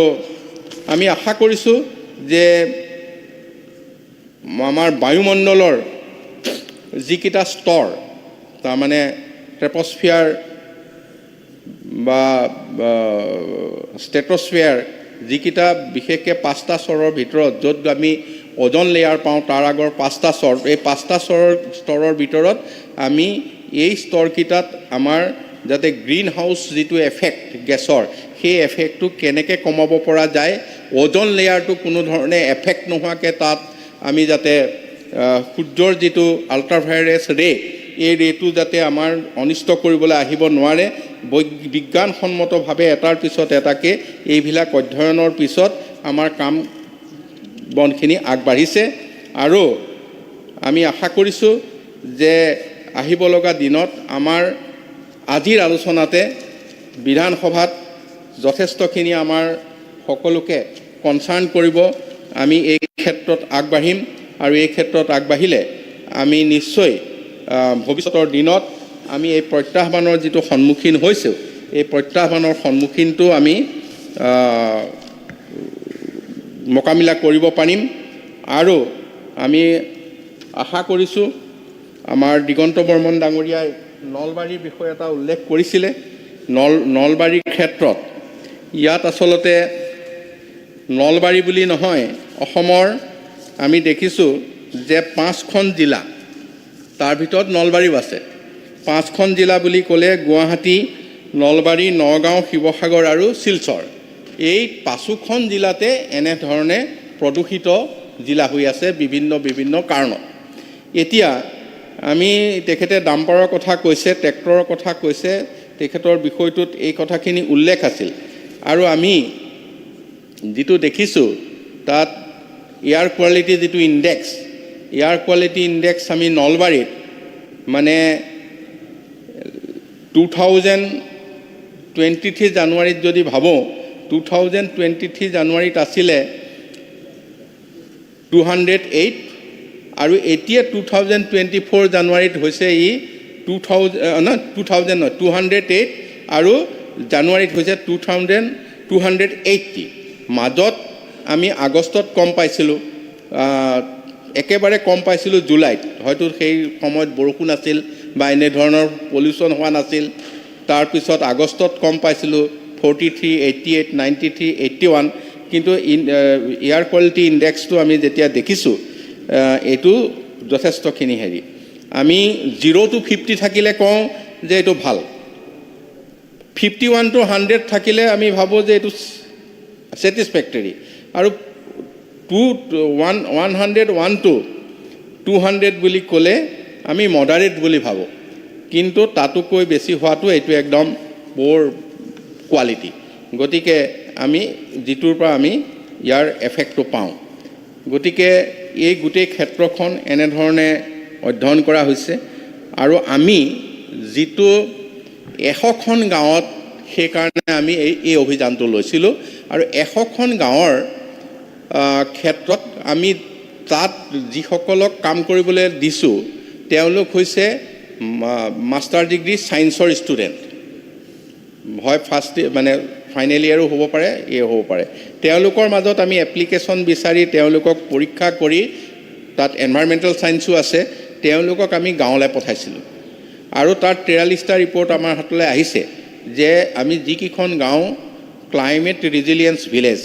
আমি আশা কৰিছোঁ যে আমাৰ বায়ুমণ্ডলৰ যিকেইটা স্তৰ, তাৰমানে ট্ৰেপস্ফিয়াৰ বা ষ্ট্ৰেটস্ফিয়াৰ, যিকেইটা বিশেষকৈ 5টা স্তৰৰ ভিতৰত য'ত আমি অজন লেয়াৰ পাওঁ, তাৰ আগৰ 5টা স্তৰ, এই 5টা স্তৰৰ ভিতৰত আমি এই স্তৰকেইটাত আমাৰ যাতে গ্ৰীণ হাউচ যিটো এফেক্ট গেছৰ, সেই এফেক্টটো কেনেকৈ কমাব পৰা যায়, অজন লেয়াৰটো কোনো ধৰণে এফেক্ট নোহোৱাকৈ তাত আমি যাতে সূৰ্যৰ যিটো আল্ট্ৰাভাইলেট ৰে, এই ৰেটো যাতে আমাৰ অনিষ্ট কৰিবলৈ আহিব নোৱাৰে, বিজ্ঞানসন্মতভাৱে এটাৰ পিছত এটাকৈ এইবিলাক অধ্যয়নৰ পিছত আমাৰ কাম বনখিনি আগবাঢ়িছে। আৰু আমি আশা কৰিছোঁ যে আহিব লগা দিনত আমাৰ আজিৰ আলোচনাতে বিধানসভাত যথেষ্টখিনি আমাৰ সকলোকে কনচাৰ্ণ কৰিব। আমি এই ক্ষেত্ৰত আগবাঢ়িম আৰু এই ক্ষেত্ৰত আগবাঢ়িলে আমি নিশ্চয় ভৱিষ্যতৰ দিনত আমি এই প্ৰত্যাহ্বানৰ যিটো সন্মুখীন হৈছোঁ, এই প্ৰত্যাহ্বানৰ সন্মুখীনটো আমি মোকাবিলা কৰিব পাৰিম। আৰু আমি আশা কৰিছোঁ, আমাৰ দিগন্ত বৰ্মন ডাঙৰীয়াই নলবাৰীৰ বিষয়ে এটা উল্লেখ কৰিছিলে। নলবাৰীৰ ক্ষেত্ৰত ইয়াত আচলতে নলবাৰী বুলি নহয়, অসমৰ আমি দেখিছোঁ যে 5খন জিলা, তাৰ ভিতৰত নলবাৰীও আছে। 5খন জিলা বুলি ক'লে গুৱাহাটী, নলবাৰী, নগাঁও, শিৱসাগৰ আৰু শিলচৰ। এই 5খন জিলাতে এনেধৰণে প্ৰদূষিত জিলা হৈ আছে বিভিন্ন কাৰণত। এতিয়া আমি তেখেতে ডাম্পাৰৰ কথা কৈছে, ট্ৰেক্টৰৰ কথা কৈছে, তেখেতৰ বিষয়টোত এই কথাখিনি উল্লেখ আছিল। আৰু আমি যিটো দেখিছোঁ তাত এয়াৰ কোৱালিটি যিটো ইণ্ডেক্স, এয়াৰ কোৱালিটি ইণ্ডেক্স আমি নলবাৰীত মানে 2023 জানুৱাৰীত যদি ভাবোঁ, 2023 জানুৱাৰীত আছিলে 208 আৰু এতিয়া 2024 জানুৱাৰীত হৈছে 208 আৰু জানুৱাৰীত হৈছে 280। মাজত আমি আগষ্টত কম পাইছিলোঁ, একেবাৰে কম পাইছিলোঁ জুলাইত, হয়তো সেই সময়ত বৰষুণ আছিল বা এনেধৰণৰ পলিউশ্যন হোৱা নাছিল। তাৰপিছত আগষ্টত কম পাইছিলোঁ 43, 88, 93, 81। কিন্তু এয়াৰ কোৱালিটি ইণ্ডেক্সটো আমি যেতিয়া দেখিছোঁ, এইটো যথেষ্টখিনি আমি 0 to 50 থাকিলে কওঁ যে এইটো ভাল, 51 to 100 থাকিলে আমি ভাবোঁ যে এইটো ছেটিছফেক্টৰী, আৰু 101 to 200 বুলি ক'লে আমি মডাৰেট বুলি ভাবোঁ। কিন্তু তাতোকৈ বেছি হোৱাটো এইটো একদম বৰ কোৱালিটি। গতিকে আমি যিটোৰ পৰা আমি ইয়াৰ এফেক্টটো পাওঁ। গতিকে এই গোটেই ক্ষেত্ৰখন এনেধৰণে অধ্যয়ন কৰা হৈছে আৰু আমি যিটো 100খন গাঁৱত সেইকাৰণে আমি এই অভিযানটো লৈছিলোঁ আৰু 100খন গাঁৱৰ ক্ষেত্ৰত আমি তাত যিসকলক কাম কৰিবলৈ দিছোঁ তেওঁলোক হৈছে মাষ্টাৰ ডিগ্ৰী ছায়েন্সৰ ষ্টুডেণ্ট, হয় ফাৰ্ষ্ট মানে ফাইনেল ইয়েৰো হ'ব পাৰে, হ'ব পাৰে। তেওঁলোকৰ মাজত আমি এপ্লিকেশ্যন বিচাৰি তেওঁলোকক পৰীক্ষা কৰি, তাত এনভাইৰমেণ্টেল ছায়েন্সো আছে, তেওঁলোকক আমি গাঁৱলৈ পঠাইছিলোঁ আৰু তাৰ 43টা ৰিপৰ্ট আমাৰ হাতলৈ আহিছে যে আমি যিকেইখন গাঁও ক্লাইমেট ৰিজিলিয়েঞ্চ ভিলেজ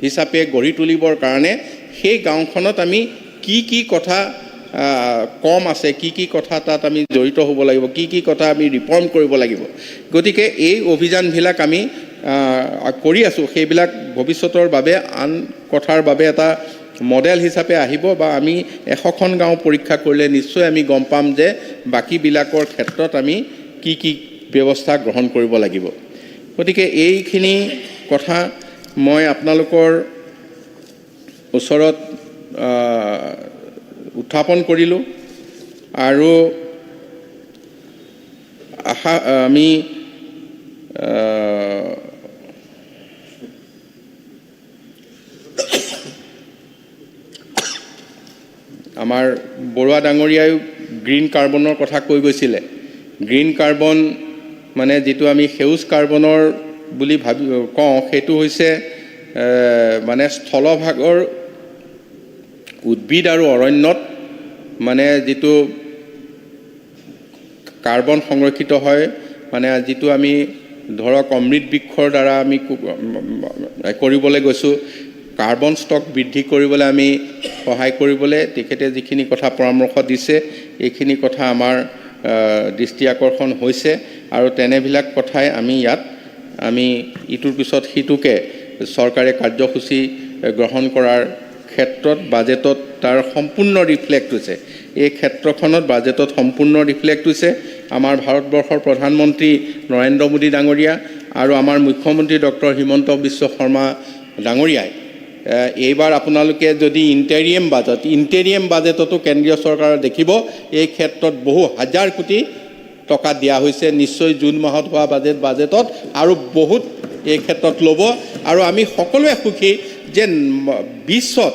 হিচাপে গঢ়ি তুলিবৰ কাৰণে সেই গাঁওখনত আমি কি কথা কম আছে, কি কথা তাত আমি জড়িত হ'ব লাগিব, কি কথা আমি ৰিফৰ্ম কৰিব লাগিব। গতিকে এই অভিযানবিলাক আমি কৰি আছোঁ, সেইবিলাক ভৱিষ্যতৰ বাবে আন কথাৰ বাবে এটা মডেল হিচাপে আহিব বা আমি 100খন গাঁও পৰীক্ষা কৰিলে নিশ্চয় আমি গম পাম যে বাকীবিলাকৰ ক্ষেত্ৰত আমি কি ব্যৱস্থা গ্ৰহণ কৰিব লাগিব। গতিকে এইখিনি কথা মই আপোনালোকৰ ওচৰত উত্থাপন কৰিলোঁ আৰু আমি আমাৰ বৰুৱা ডাঙৰীয়ায়ো গ্ৰীণ কাৰ্বনৰ কথা কৈ গৈছিলে। গ্ৰীণ কাৰ্বন মানে যিটো আমি সেউজ কাৰ্বনৰ বুলি কওঁ, সেইটো হৈছে মানে স্থলভাগৰ উদ্ভিদ আৰু অৰণ্যত মানে যিটো কাৰ্বন সংৰক্ষিত হয়, মানে যিটো আমি ধৰক অমৃত বৃক্ষৰ দ্বাৰা আমি কৰিবলৈ গৈছোঁ, কাৰ্বন ষ্টক বৃদ্ধি কৰিবলৈ আমি সহায় কৰিবলৈ তেখেতে যিখিনি কথা পৰামৰ্শ দিছে এইখিনি কথা আমাৰ দৃষ্টি আকৰ্ষণ হৈছে আৰু তেনেবিলাক কথাই আমি ইয়াত আমি ইটোৰ পিছত সিটোকে চৰকাৰে কাৰ্যসূচী গ্ৰহণ কৰাৰ ক্ষেত্ৰত বাজেটত তাৰ সম্পূৰ্ণ ৰিফ্লেক্ট হৈছে। এই ক্ষেত্ৰখনত বাজেটত সম্পূৰ্ণ ৰিফ্লেক্ট হৈছে। আমাৰ ভাৰতবৰ্ষৰ প্ৰধানমন্ত্ৰী নৰেন্দ্ৰ মোদী ডাঙৰীয়া আৰু আমাৰ মুখ্যমন্ত্ৰী ডক্টৰ হিমন্ত বিশ্ব শৰ্মা ডাঙৰীয়াই এইবাৰ আপোনালোকে যদি ইণ্টেৰিয়াম বাজেটতো কেন্দ্ৰীয় চৰকাৰৰ দেখিব এই ক্ষেত্ৰত বহু হাজাৰ কোটি টকা দিয়া হৈছে। নিশ্চয় জুন মাহত হোৱা বাজেটত আৰু বহুত এই ক্ষেত্ৰত ল'ব আৰু আমি সকলোৱে সুখী যে বিশ্বত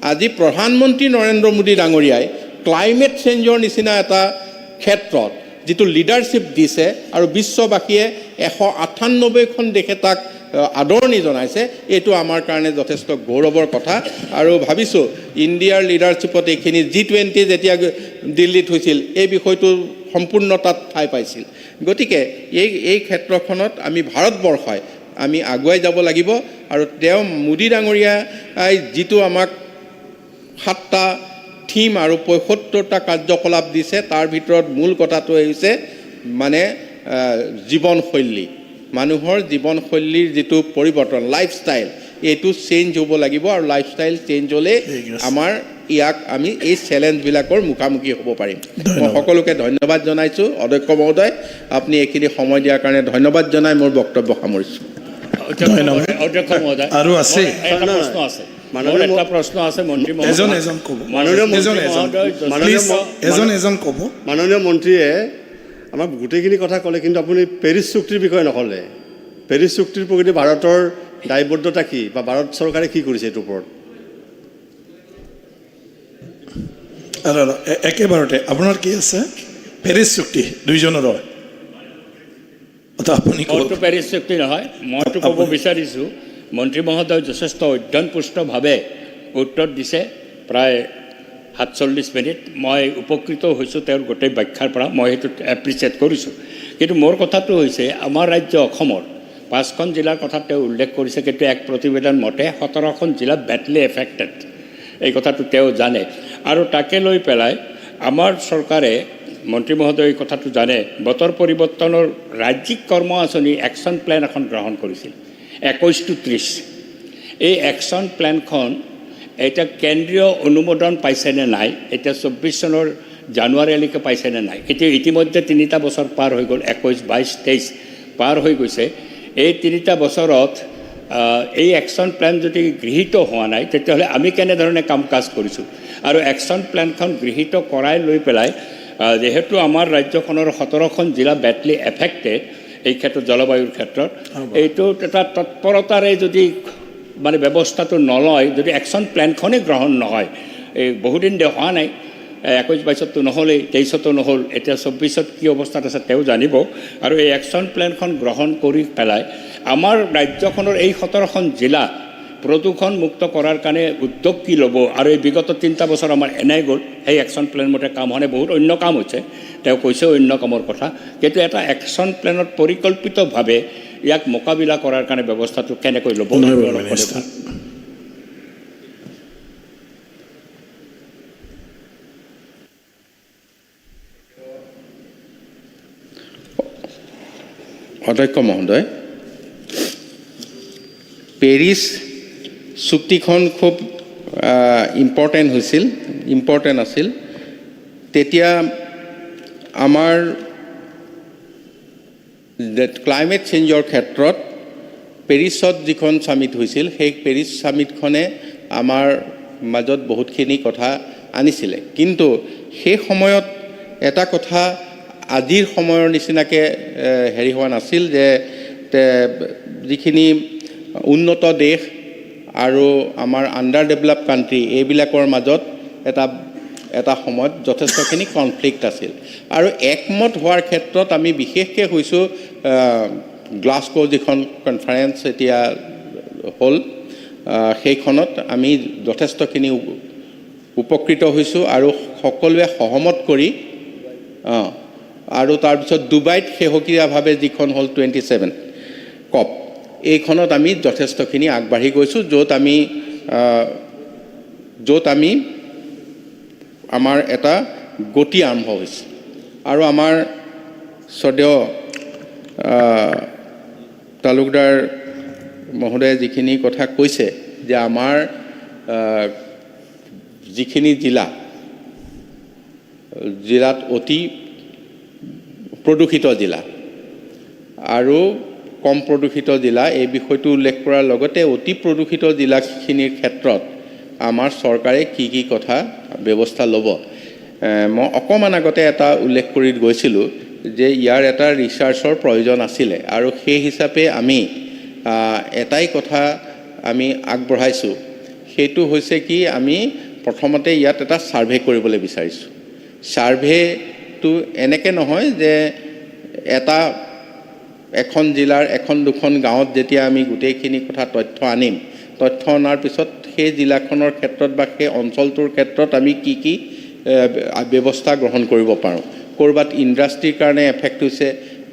আজি প্ৰধানমন্ত্ৰী নৰেন্দ্ৰ মোদী ডাঙৰীয়াই ক্লাইমেট চেঞ্জৰ নিচিনা এটা ক্ষেত্ৰত যিটো লিডাৰশ্বিপ দিছে আৰু বিশ্ববাসীয়ে 198খন দেশে তাক আদৰণি জনাইছে, এইটো আমাৰ কাৰণে যথেষ্ট গৌৰৱৰ কথা। আৰু ভাবিছোঁ ইণ্ডিয়াৰ লিডাৰশ্বিপত এইখিনি G20 যেতিয়া দিল্লীত হৈছিল এই বিষয়টো সম্পূৰ্ণ তাত ঠাই পাইছিল। গতিকে এই ক্ষেত্ৰখনত আমি ভাৰতবৰ্ষই আমি আগুৱাই যাব লাগিব আৰু তেওঁ মোদী ডাঙৰীয়াই যিটো আমাক 7টা থিম আৰু 75টা কাৰ্যকলাপ দিছে তাৰ ভিতৰত মূল কথাটো হৈছে মানে জীৱনশৈলী, মানুহৰ জীৱনশৈলীৰ যিটো পৰিৱৰ্তন লাইফষ্টাইল, এইটো চেঞ্জ হ'ব লাগিব আৰু লাইফষ্টাইল চেঞ্জ হ'লে আমাৰ আমি এই চেলেঞ্জবিলাকৰ মুখামুখি হ'ব পাৰিম। মই সকলোকে ধন্যবাদ জনাইছোঁ। অধ্যক্ষ মহোদয়, আপুনি এইখিনি সময় দিয়াৰ কাৰণে ধন্যবাদ জনাই মোৰ বক্তব্য সামৰিছোঁ। আৰু আছে এটা প্ৰশ্ন আছে মন্ত্ৰী মাননীয় মন্ত্ৰীয়ে আমাক গোটেইখিনি কথা ক'লে, কিন্তু আপুনি পেৰিছ চুক্তিৰ বিষয়ে নক'লে। পেৰিছ চুক্তিৰ প্ৰকৃতি ভাৰতৰ দায়বদ্ধতা কি বা ভাৰত চৰকাৰে কি কৰিছে এইটোৰ ওপৰত? একেবাৰতে আপোনাৰ কি আছে পেৰিছ চুক্তি দুইজনৰ আপুনি পেৰিছ চুক্তি নহয়, মইতো ক'ব বিচাৰিছোঁ মন্ত্ৰী মহোদয় যথেষ্ট অধ্যয়নপুষ্টভাৱে উত্তৰ দিছে, প্ৰায় 47 মিনিট। মই উপকৃত হৈছোঁ তেওঁৰ গোটেই ব্যাখ্যাৰ পৰা, মই সেইটো এপ্ৰিচিয়েট কৰিছোঁ। কিন্তু মোৰ কথাটো হৈছে আমাৰ ৰাজ্য অসমৰ 5খন জিলাৰ কথা তেওঁ উল্লেখ কৰিছে, কিন্তু এক প্ৰতিবেদন মতে 17খন জিলা বেডলি এফেক্টেড, এই কথাটো তেওঁ জানে। আৰু তাকে লৈ পেলাই আমাৰ চৰকাৰে, মন্ত্ৰী মহোদয় এই কথাটো জানে, বতৰ পৰিৱৰ্তনৰ ৰাজ্যিক কৰ্ম আঁচনি একশ্যন প্লেন এখন গ্ৰহণ কৰিছিল 21-30। এই একশ্যন প্লেনখন এতিয়া কেন্দ্ৰীয় অনুমোদন পাইছেনে নাই, এতিয়া 24 চনৰ জানুৱাৰীলৈকে পাইছেনে নাই। এতিয়া ইতিমধ্যে 3টা বছৰ পাৰ হৈ গ'ল, 21, 22, 23 পাৰ হৈ গৈছে। এই 3টা বছৰত এই একশ্যন প্লেন যদি গৃহীত হোৱা নাই তেতিয়াহ'লে আমি কেনেধৰণে কাম কাজ কৰিছোঁ। আৰু একশ্যন প্লেনখন গৃহীত কৰাই লৈ পেলাই যিহেতু আমাৰ ৰাজ্যখনৰ 17খন জিলা বেডলি এফেক্টেড এই ক্ষেত্ৰত জলবায়ুৰ ক্ষেত্ৰত এইটো এটা তৎপৰতাৰে যদি মানে ব্যৱস্থাটো নলয়, যদি একশ্যন প্লেনখনেই গ্ৰহণ নহয়, এই বহুদিন হোৱা নাই, 21-22তো নহ'লেই, 23তো নহ'ল, এতিয়া 24ত কি অৱস্থাত আছে তেওঁ জানিব। আৰু এই একশ্যন প্লেনখন গ্ৰহণ কৰি পেলাই আমাৰ ৰাজ্যখনৰ এই 17খন জিলা প্ৰদূষণ মুক্ত কৰাৰ কাৰণে উদ্যোগ কি ল'ব। আৰু এই বিগত 3টা বছৰ আমাৰ এনাই গ'ল, সেই একশ্যন প্লেন মতে কাম হোৱা নাই, বহুত অন্য কাম হৈছে, তেওঁ কৈছে অন্য কামৰ কথা, কিন্তু এটা একশ্যন প্লেনত পৰিকল্পিতভাৱে ইয়াক মোকাবিলা কৰাৰ কাৰণে ব্যৱস্থাটো কেনেকৈ ল'ব। অধ্যক্ষ মহোদয়, পেৰিছ চুক্তিখন খুব ইম্পৰ্টেণ্ট আছিল। তেতিয়া আমাৰ ক্লাইমেট চেঞ্জৰ ক্ষেত্ৰত পেৰিছত যিখন ছামিট হৈছিল, সেই পেৰিছ ছামিটখনে আমাৰ মাজত বহুতখিনি কথা আনিছিলে, কিন্তু সেই সময়ত এটা কথা আজিৰ সময়ৰ নিচিনাকৈ হেৰি হোৱা নাছিল যে যিখিনি উন্নত দেশ আৰু আমাৰ আণ্ডাৰ ডেভেলপ কাণ্ট্ৰি এইবিলাকৰ মাজত এটা সময়ত যথেষ্টখিনি কনফ্লিক্ট আছিল। আৰু একমত হোৱাৰ ক্ষেত্ৰত আমি বিশেষকৈ হৈছোঁ গ্লাছগো যিখন কনফাৰেঞ্চ এতিয়া হ'ল, সেইখনত আমি যথেষ্টখিনি উপকৃত হৈছোঁ আৰু সকলোৱে সহমত কৰি আৰু তাৰপিছত ডুবাইত শেহতীয়াভাৱে যিখন হ'ল 27 COP, এইখনত আমি যথেষ্টখিনি আগবাঢ়ি গৈছোঁ, য'ত আমি আমাৰ এটা গতি আৰম্ভ হৈছে। আৰু আমাৰ শ্ৰদ্ধেয় তালুকদাৰ মহোদয়ে যিখিনি কথা কৈছে যে আমাৰ যিখিনি জিলাত অতি প্ৰদূষিত জিলা আৰু কম প্ৰদূষিত জিলা, এই বিষয়টো উল্লেখ কৰাৰ লগতে অতি প্ৰদূষিত জিলাখিনিৰ ক্ষেত্ৰত আমাৰ চৰকাৰে কি কি কথা ব্যৱস্থা ল'ব। মই অকণমান আগতে এটা উল্লেখ কৰি গৈছিলোঁ যে ইয়াৰ এটা ৰিচাৰ্চৰ প্ৰয়োজন আছিলে, আৰু সেই হিচাপে আমি এটাই কথা আমি আগবঢ়াইছোঁ, সেইটো হৈছে কি আমি প্ৰথমতে ইয়াত এটা ছাৰ্ভে কৰিবলৈ বিচাৰিছোঁ। ছাৰ্ভেটো এনেকৈ নহয় যে এখন জিলাৰ 1-2খন গাঁৱত যেতিয়া আমি গোটেইখিনি কথা তথ্য আনিম, তথ্য অনাৰ পিছত সেই জিলাখনৰ ক্ষেত্ৰত বা সেই অঞ্চলটোৰ ক্ষেত্ৰত আমি কি কি ব্যৱস্থা গ্ৰহণ কৰিব পাৰোঁ। ক'ৰবাত ইণ্ডাষ্ট্ৰিৰ কাৰণে এফেক্ট হৈছে,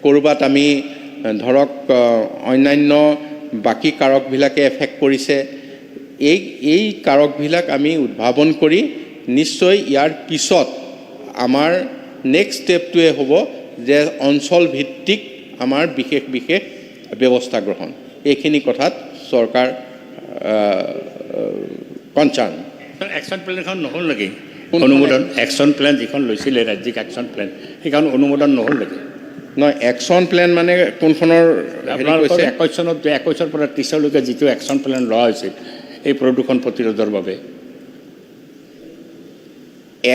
ক'ৰবাত আমি ধৰক অন্যান্য বাকী কাৰকবিলাকে এফেক্ট কৰিছে, এই কাৰকবিলাক আমি উদ্ভাৱন কৰি নিশ্চয় ইয়াৰ পিছত আমাৰ নেক্সট ষ্টেপটোৱে হ'ব যে অঞ্চল ভিত্তিক আমাৰ বিশেষ ব্যৱস্থা গ্ৰহণ। এইখিনি কথাত চৰকাৰ কনচাৰ্ণ। একশ্যন প্লেনখন নহ'ল নেকি অনুমোদন? একশ্যন প্লেন যিখন লৈছিলে ৰাজ্যিক একশ্যন প্লেন, সেইখন অনুমোদন নহ'ল নেকি? নহয়, একশ্যন প্লেন মানে কোনখনৰ? আপোনালোকৰ 21-ৰ পৰা 30লৈকে যিটো একশ্যন প্লেন লোৱা হৈছিল এই প্ৰদূষণ প্ৰতিৰোধৰ বাবে,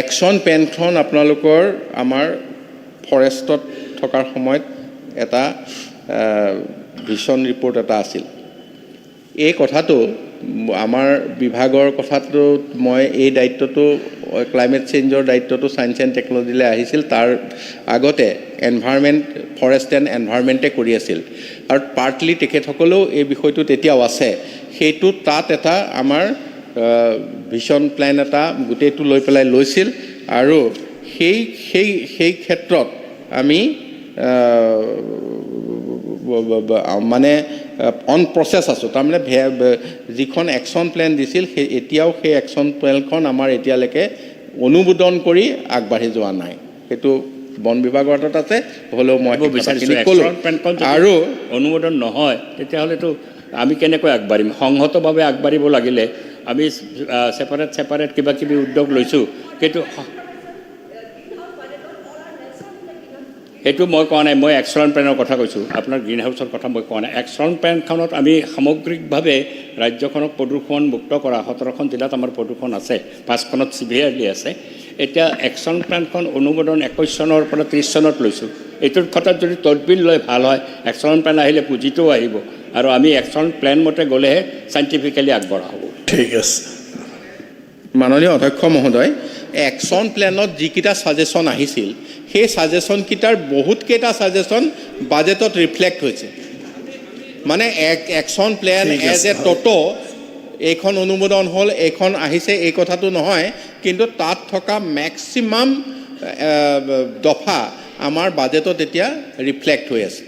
একশ্যন প্লেনখন আপোনালোকৰ আমাৰ ফৰেষ্টত থকাৰ সময়ত এটা ভিছন ৰিপৰ্ট এটা আছিল। এই কথাটো আমাৰ বিভাগৰ কথাটো মই এই দায়িত্বটো ক্লাইমেট চেঞ্জৰ দায়িত্বটো ছায়েন্স এণ্ড টেকন'লজিলৈ আহিছিল, তাৰ আগতে ফৰেষ্ট এণ্ড এনভাইৰনমেণ্টে কৰি আছিল, আৰু পাৰ্টলি তেখেতসকলেও এই বিষয়টো তেতিয়াও আছে। সেইটো তাত এটা আমাৰ ভিছন প্লেন এটা গোটেইটো লৈ পেলাই লৈছিল, আৰু সেই ক্ষেত্ৰত আমি মানে অন প্ৰচেছ আছোঁ। তাৰমানে যিখন একশ্যন প্লেন দিছিল এতিয়াও সেই একশ্যন প্লেনখন আমাৰ এতিয়ালৈকে অনুমোদন কৰি আগবাঢ়ি যোৱা নাই। সেইটো বন বিভাগৰ হাতত আছে, হ'লেও মই বিচাৰিছোঁ আৰু অনুমোদন নহয় তেতিয়াহ'লেতো আমি কেনেকৈ আগবাঢ়িম? সংহতভাৱে আগবাঢ়িব লাগিলে আমি ছেপাৰেট কিবা কিবি উদ্যোগ লৈছোঁ, কিন্তু সেইটো মই কোৱা নাই, মই এক্সন প্লেনৰ কথা কৈছোঁ, আপোনাৰ গ্ৰীণ হাউচৰ কথা মই কোৱা নাই। এক্সন প্লেনখনত আমি সামগ্ৰিকভাৱে ৰাজ্যখনক প্ৰদূষণ মুক্ত কৰা, 17খন জিলাত আমাৰ প্ৰদূষণ আছে, 5খনত চিভিয়াৰলি আছে। এতিয়া এক্সন প্লেনখন অনুমোদন 21 চনৰ পৰা 30 চনত লৈছোঁ। এইটোৰ ক্ষেত্ৰত যদি তদবিৰ লৈ ভাল হয়, এক্সন প্লেন আহিলে পুঁজিটোও আহিব, আৰু আমি এক্সন প্লেন মতে গ'লেহে চাইণ্টিফিকেলি আগবঢ়া হ'ব। ঠিক আছে। মাননীয় অধ্যক্ষ মহোদয়, একশ্যন প্লেনত যিকেইটা ছাজেশ্যন আহিছিল সেই ছাজেশ্যনকেইটাৰ বহুতকেইটা ছাজেশ্যন বাজেটত ৰিফ্লেক্ট হৈছে। মানে action plan as a total এইখন অনুমোদন হ'ল, এইখন আহিছে, এই কথাটো নহয়, কিন্তু তাত থকা মেক্সিমাম দফা আমাৰ বাজেটত এতিয়া ৰিফ্লেক্ট হৈ আছে।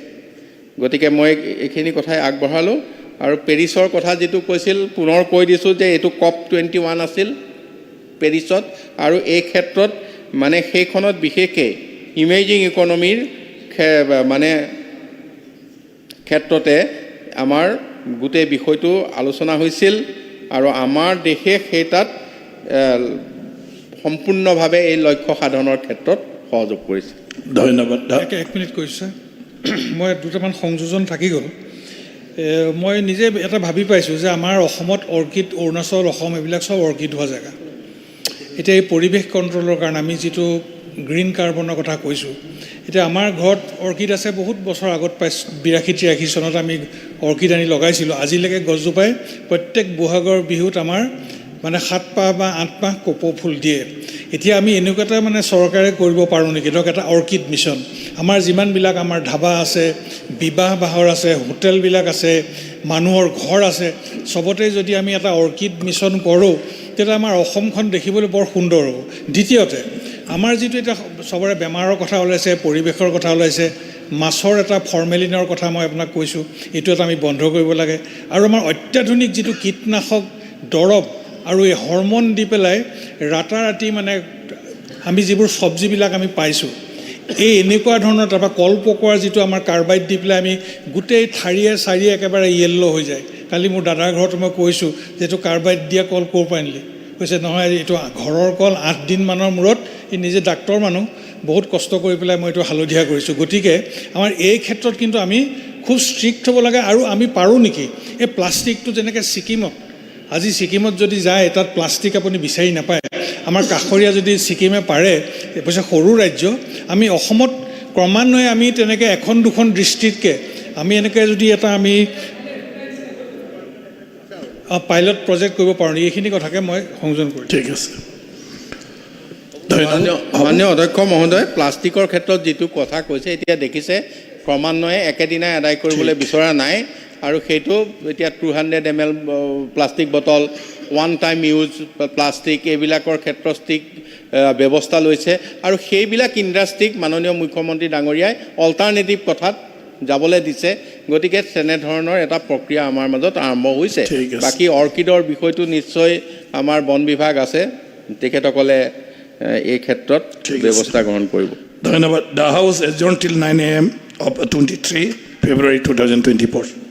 গতিকে মই এইখিনি কথাই আগবঢ়ালোঁ। আৰু পেৰিছৰ কথা যিটো কৈছিল, পুনৰ কৈ দিছোঁ যে এইটো COP21 আছিল পেৰিছত, আৰু এই ক্ষেত্ৰত মানে সেইখনত বিশেষকৈ ইমেজিং ইকনমিৰ মানে ক্ষেত্ৰতে আমাৰ গোটেই বিষয়টো আলোচনা হৈছিল, আৰু আমাৰ দেশে সেই তাত সম্পূৰ্ণভাৱে এই লক্ষ্য সাধনৰ ক্ষেত্ৰত সহযোগ কৰিছে। ধন্যবাদ। এক মিনিট কৈছে, মই দুটামান সংযোজন থাকি গ'ল। মই নিজে এটা ভাবি পাইছোঁ যে আমাৰ অসমত অৰ্কিড, অৰুণাচল, অসম এইবিলাক চব অৰ্কিড হোৱা জেগা। এতিয়া এই পৰিৱেশ কণ্ট্ৰলৰ কাৰণে আমি যিটো গ্ৰীণ কাৰ্বনৰ কথা কৈছোঁ, এতিয়া আমাৰ ঘৰত অৰ্কিড আছে, বহুত বছৰ আগত প্ৰায় 82-83 চনত আমি অৰ্কিড আনি লগাইছিলোঁ। আজিলৈকে গছজোপাই প্ৰত্যেক বহাগৰ বিহুত আমাৰ মানে 7 মাহ বা 8 মাহ কপৌ ফুল দিয়ে। এতিয়া আমি এনেকুৱা এটা মানে চৰকাৰে কৰিব পাৰোঁ নেকি, ধৰক এটা অৰ্কিড মিছন। আমাৰ যিমানবিলাক আমাৰ ধাবা আছে, বিবাহ বাহৰ আছে, হোটেলবিলাক আছে, মানুহৰ ঘৰ আছে, চবতে যদি আমি এটা অৰ্কিড মিছন কৰোঁ, তেতিয়া আমাৰ অসমখন দেখিবলৈ বৰ সুন্দৰ হ'ব। দ্বিতীয়তে, আমাৰ যিটো এতিয়া চবৰে বেমাৰৰ কথা ওলাইছে, পৰিৱেশৰ কথা ওলাইছে, মাছৰ এটা ফৰ্মেলিনৰ কথা মই আপোনাক কৈছোঁ, এইটো এটা আমি বন্ধ কৰিব লাগে। আৰু আমাৰ অত্যাধুনিক যিটো কীটনাশক দৰৱ আৰু এই হৰমন দি পেলাই ৰাতাৰাতি মানে আমি যিবোৰ চব্জিবিলাক আমি পাইছোঁ, এই এনেকুৱা ধৰণৰ, তাৰপৰা কল পকোৱাৰ যিটো আমাৰ কাৰ্বাইড দি পেলাই আমি গোটেই ঠাৰিয়ে চাৰিয়ে একেবাৰে য়েল্ল' হৈ যায়। কালি মোৰ দাদাৰ ঘৰত মই কৈছোঁ যে এইটো কাৰ্বাইড দিয়া কল ক'ৰ পৰা আনিলি? কৈছে নহয়, এইটো ঘৰৰ কল, 8 দিনমানৰ মূৰত, এই নিজে ডাক্তৰ মানুহ, বহুত কষ্ট কৰি পেলাই মই এইটো হালধীয়া কৰিছোঁ। গতিকে আমাৰ এই ক্ষেত্ৰত কিন্তু আমি খুব ষ্ট্ৰিক্ট হ'ব লাগে। আৰু আমি পাৰোঁ নেকি এই প্লাষ্টিকটো, যেনেকৈ ছিকিমত, আজি ছিকিমত যদি যায় তাত প্লাষ্টিক আপুনি বিচাৰি নাপায়। আমাৰ কাষৰীয়া যদি ছিকিমে পাৰে, অৱশ্যে সৰু ৰাজ্য, আমি অসমত ক্ৰমান্বয়ে আমি তেনেকৈ 1-2খন ডিষ্ট্ৰিক্টকৈ আমি এনেকৈ যদি এটা আমি পাইলট প্ৰজেক্ট কৰিব পাৰোঁ নেকি, এইখিনি কথাকে মই সংযোজন কৰিম। ঠিক আছে। মাননীয় অধ্যক্ষ মহোদয়, প্লাষ্টিকৰ ক্ষেত্ৰত যিটো কথা কৈছে, এতিয়া দেখিছে ক্ৰমান্বয়ে একেদিনাই আদায় কৰিবলৈ বিচৰা নাই, আৰু সেইটো এতিয়া 200 ml plastic bottle, 1 time use plastic, এইবিলাকৰ ক্ষেত্ৰত ষ্ট্ৰিক্ট ব্যৱস্থা লৈছে। আৰু সেইবিলাক ইণ্ডাষ্ট্ৰীক মাননীয় মুখ্যমন্ত্ৰী ডাঙৰীয়াই অল্টাৰনেটিভ কথাত যাবলৈ দিছে। গতিকে তেনেধৰণৰ এটা প্ৰক্ৰিয়া আমাৰ মাজত আৰম্ভ হৈছে। বাকী অৰ্কিডৰ বিষয়টো নিশ্চয় আমাৰ বন বিভাগ আছে, তেখেতসকলে এই ক্ষেত্ৰত ব্যৱস্থা গ্ৰহণ কৰিব। ধন্যবাদ। The House adjourned till 9 AM of 23 February 2024.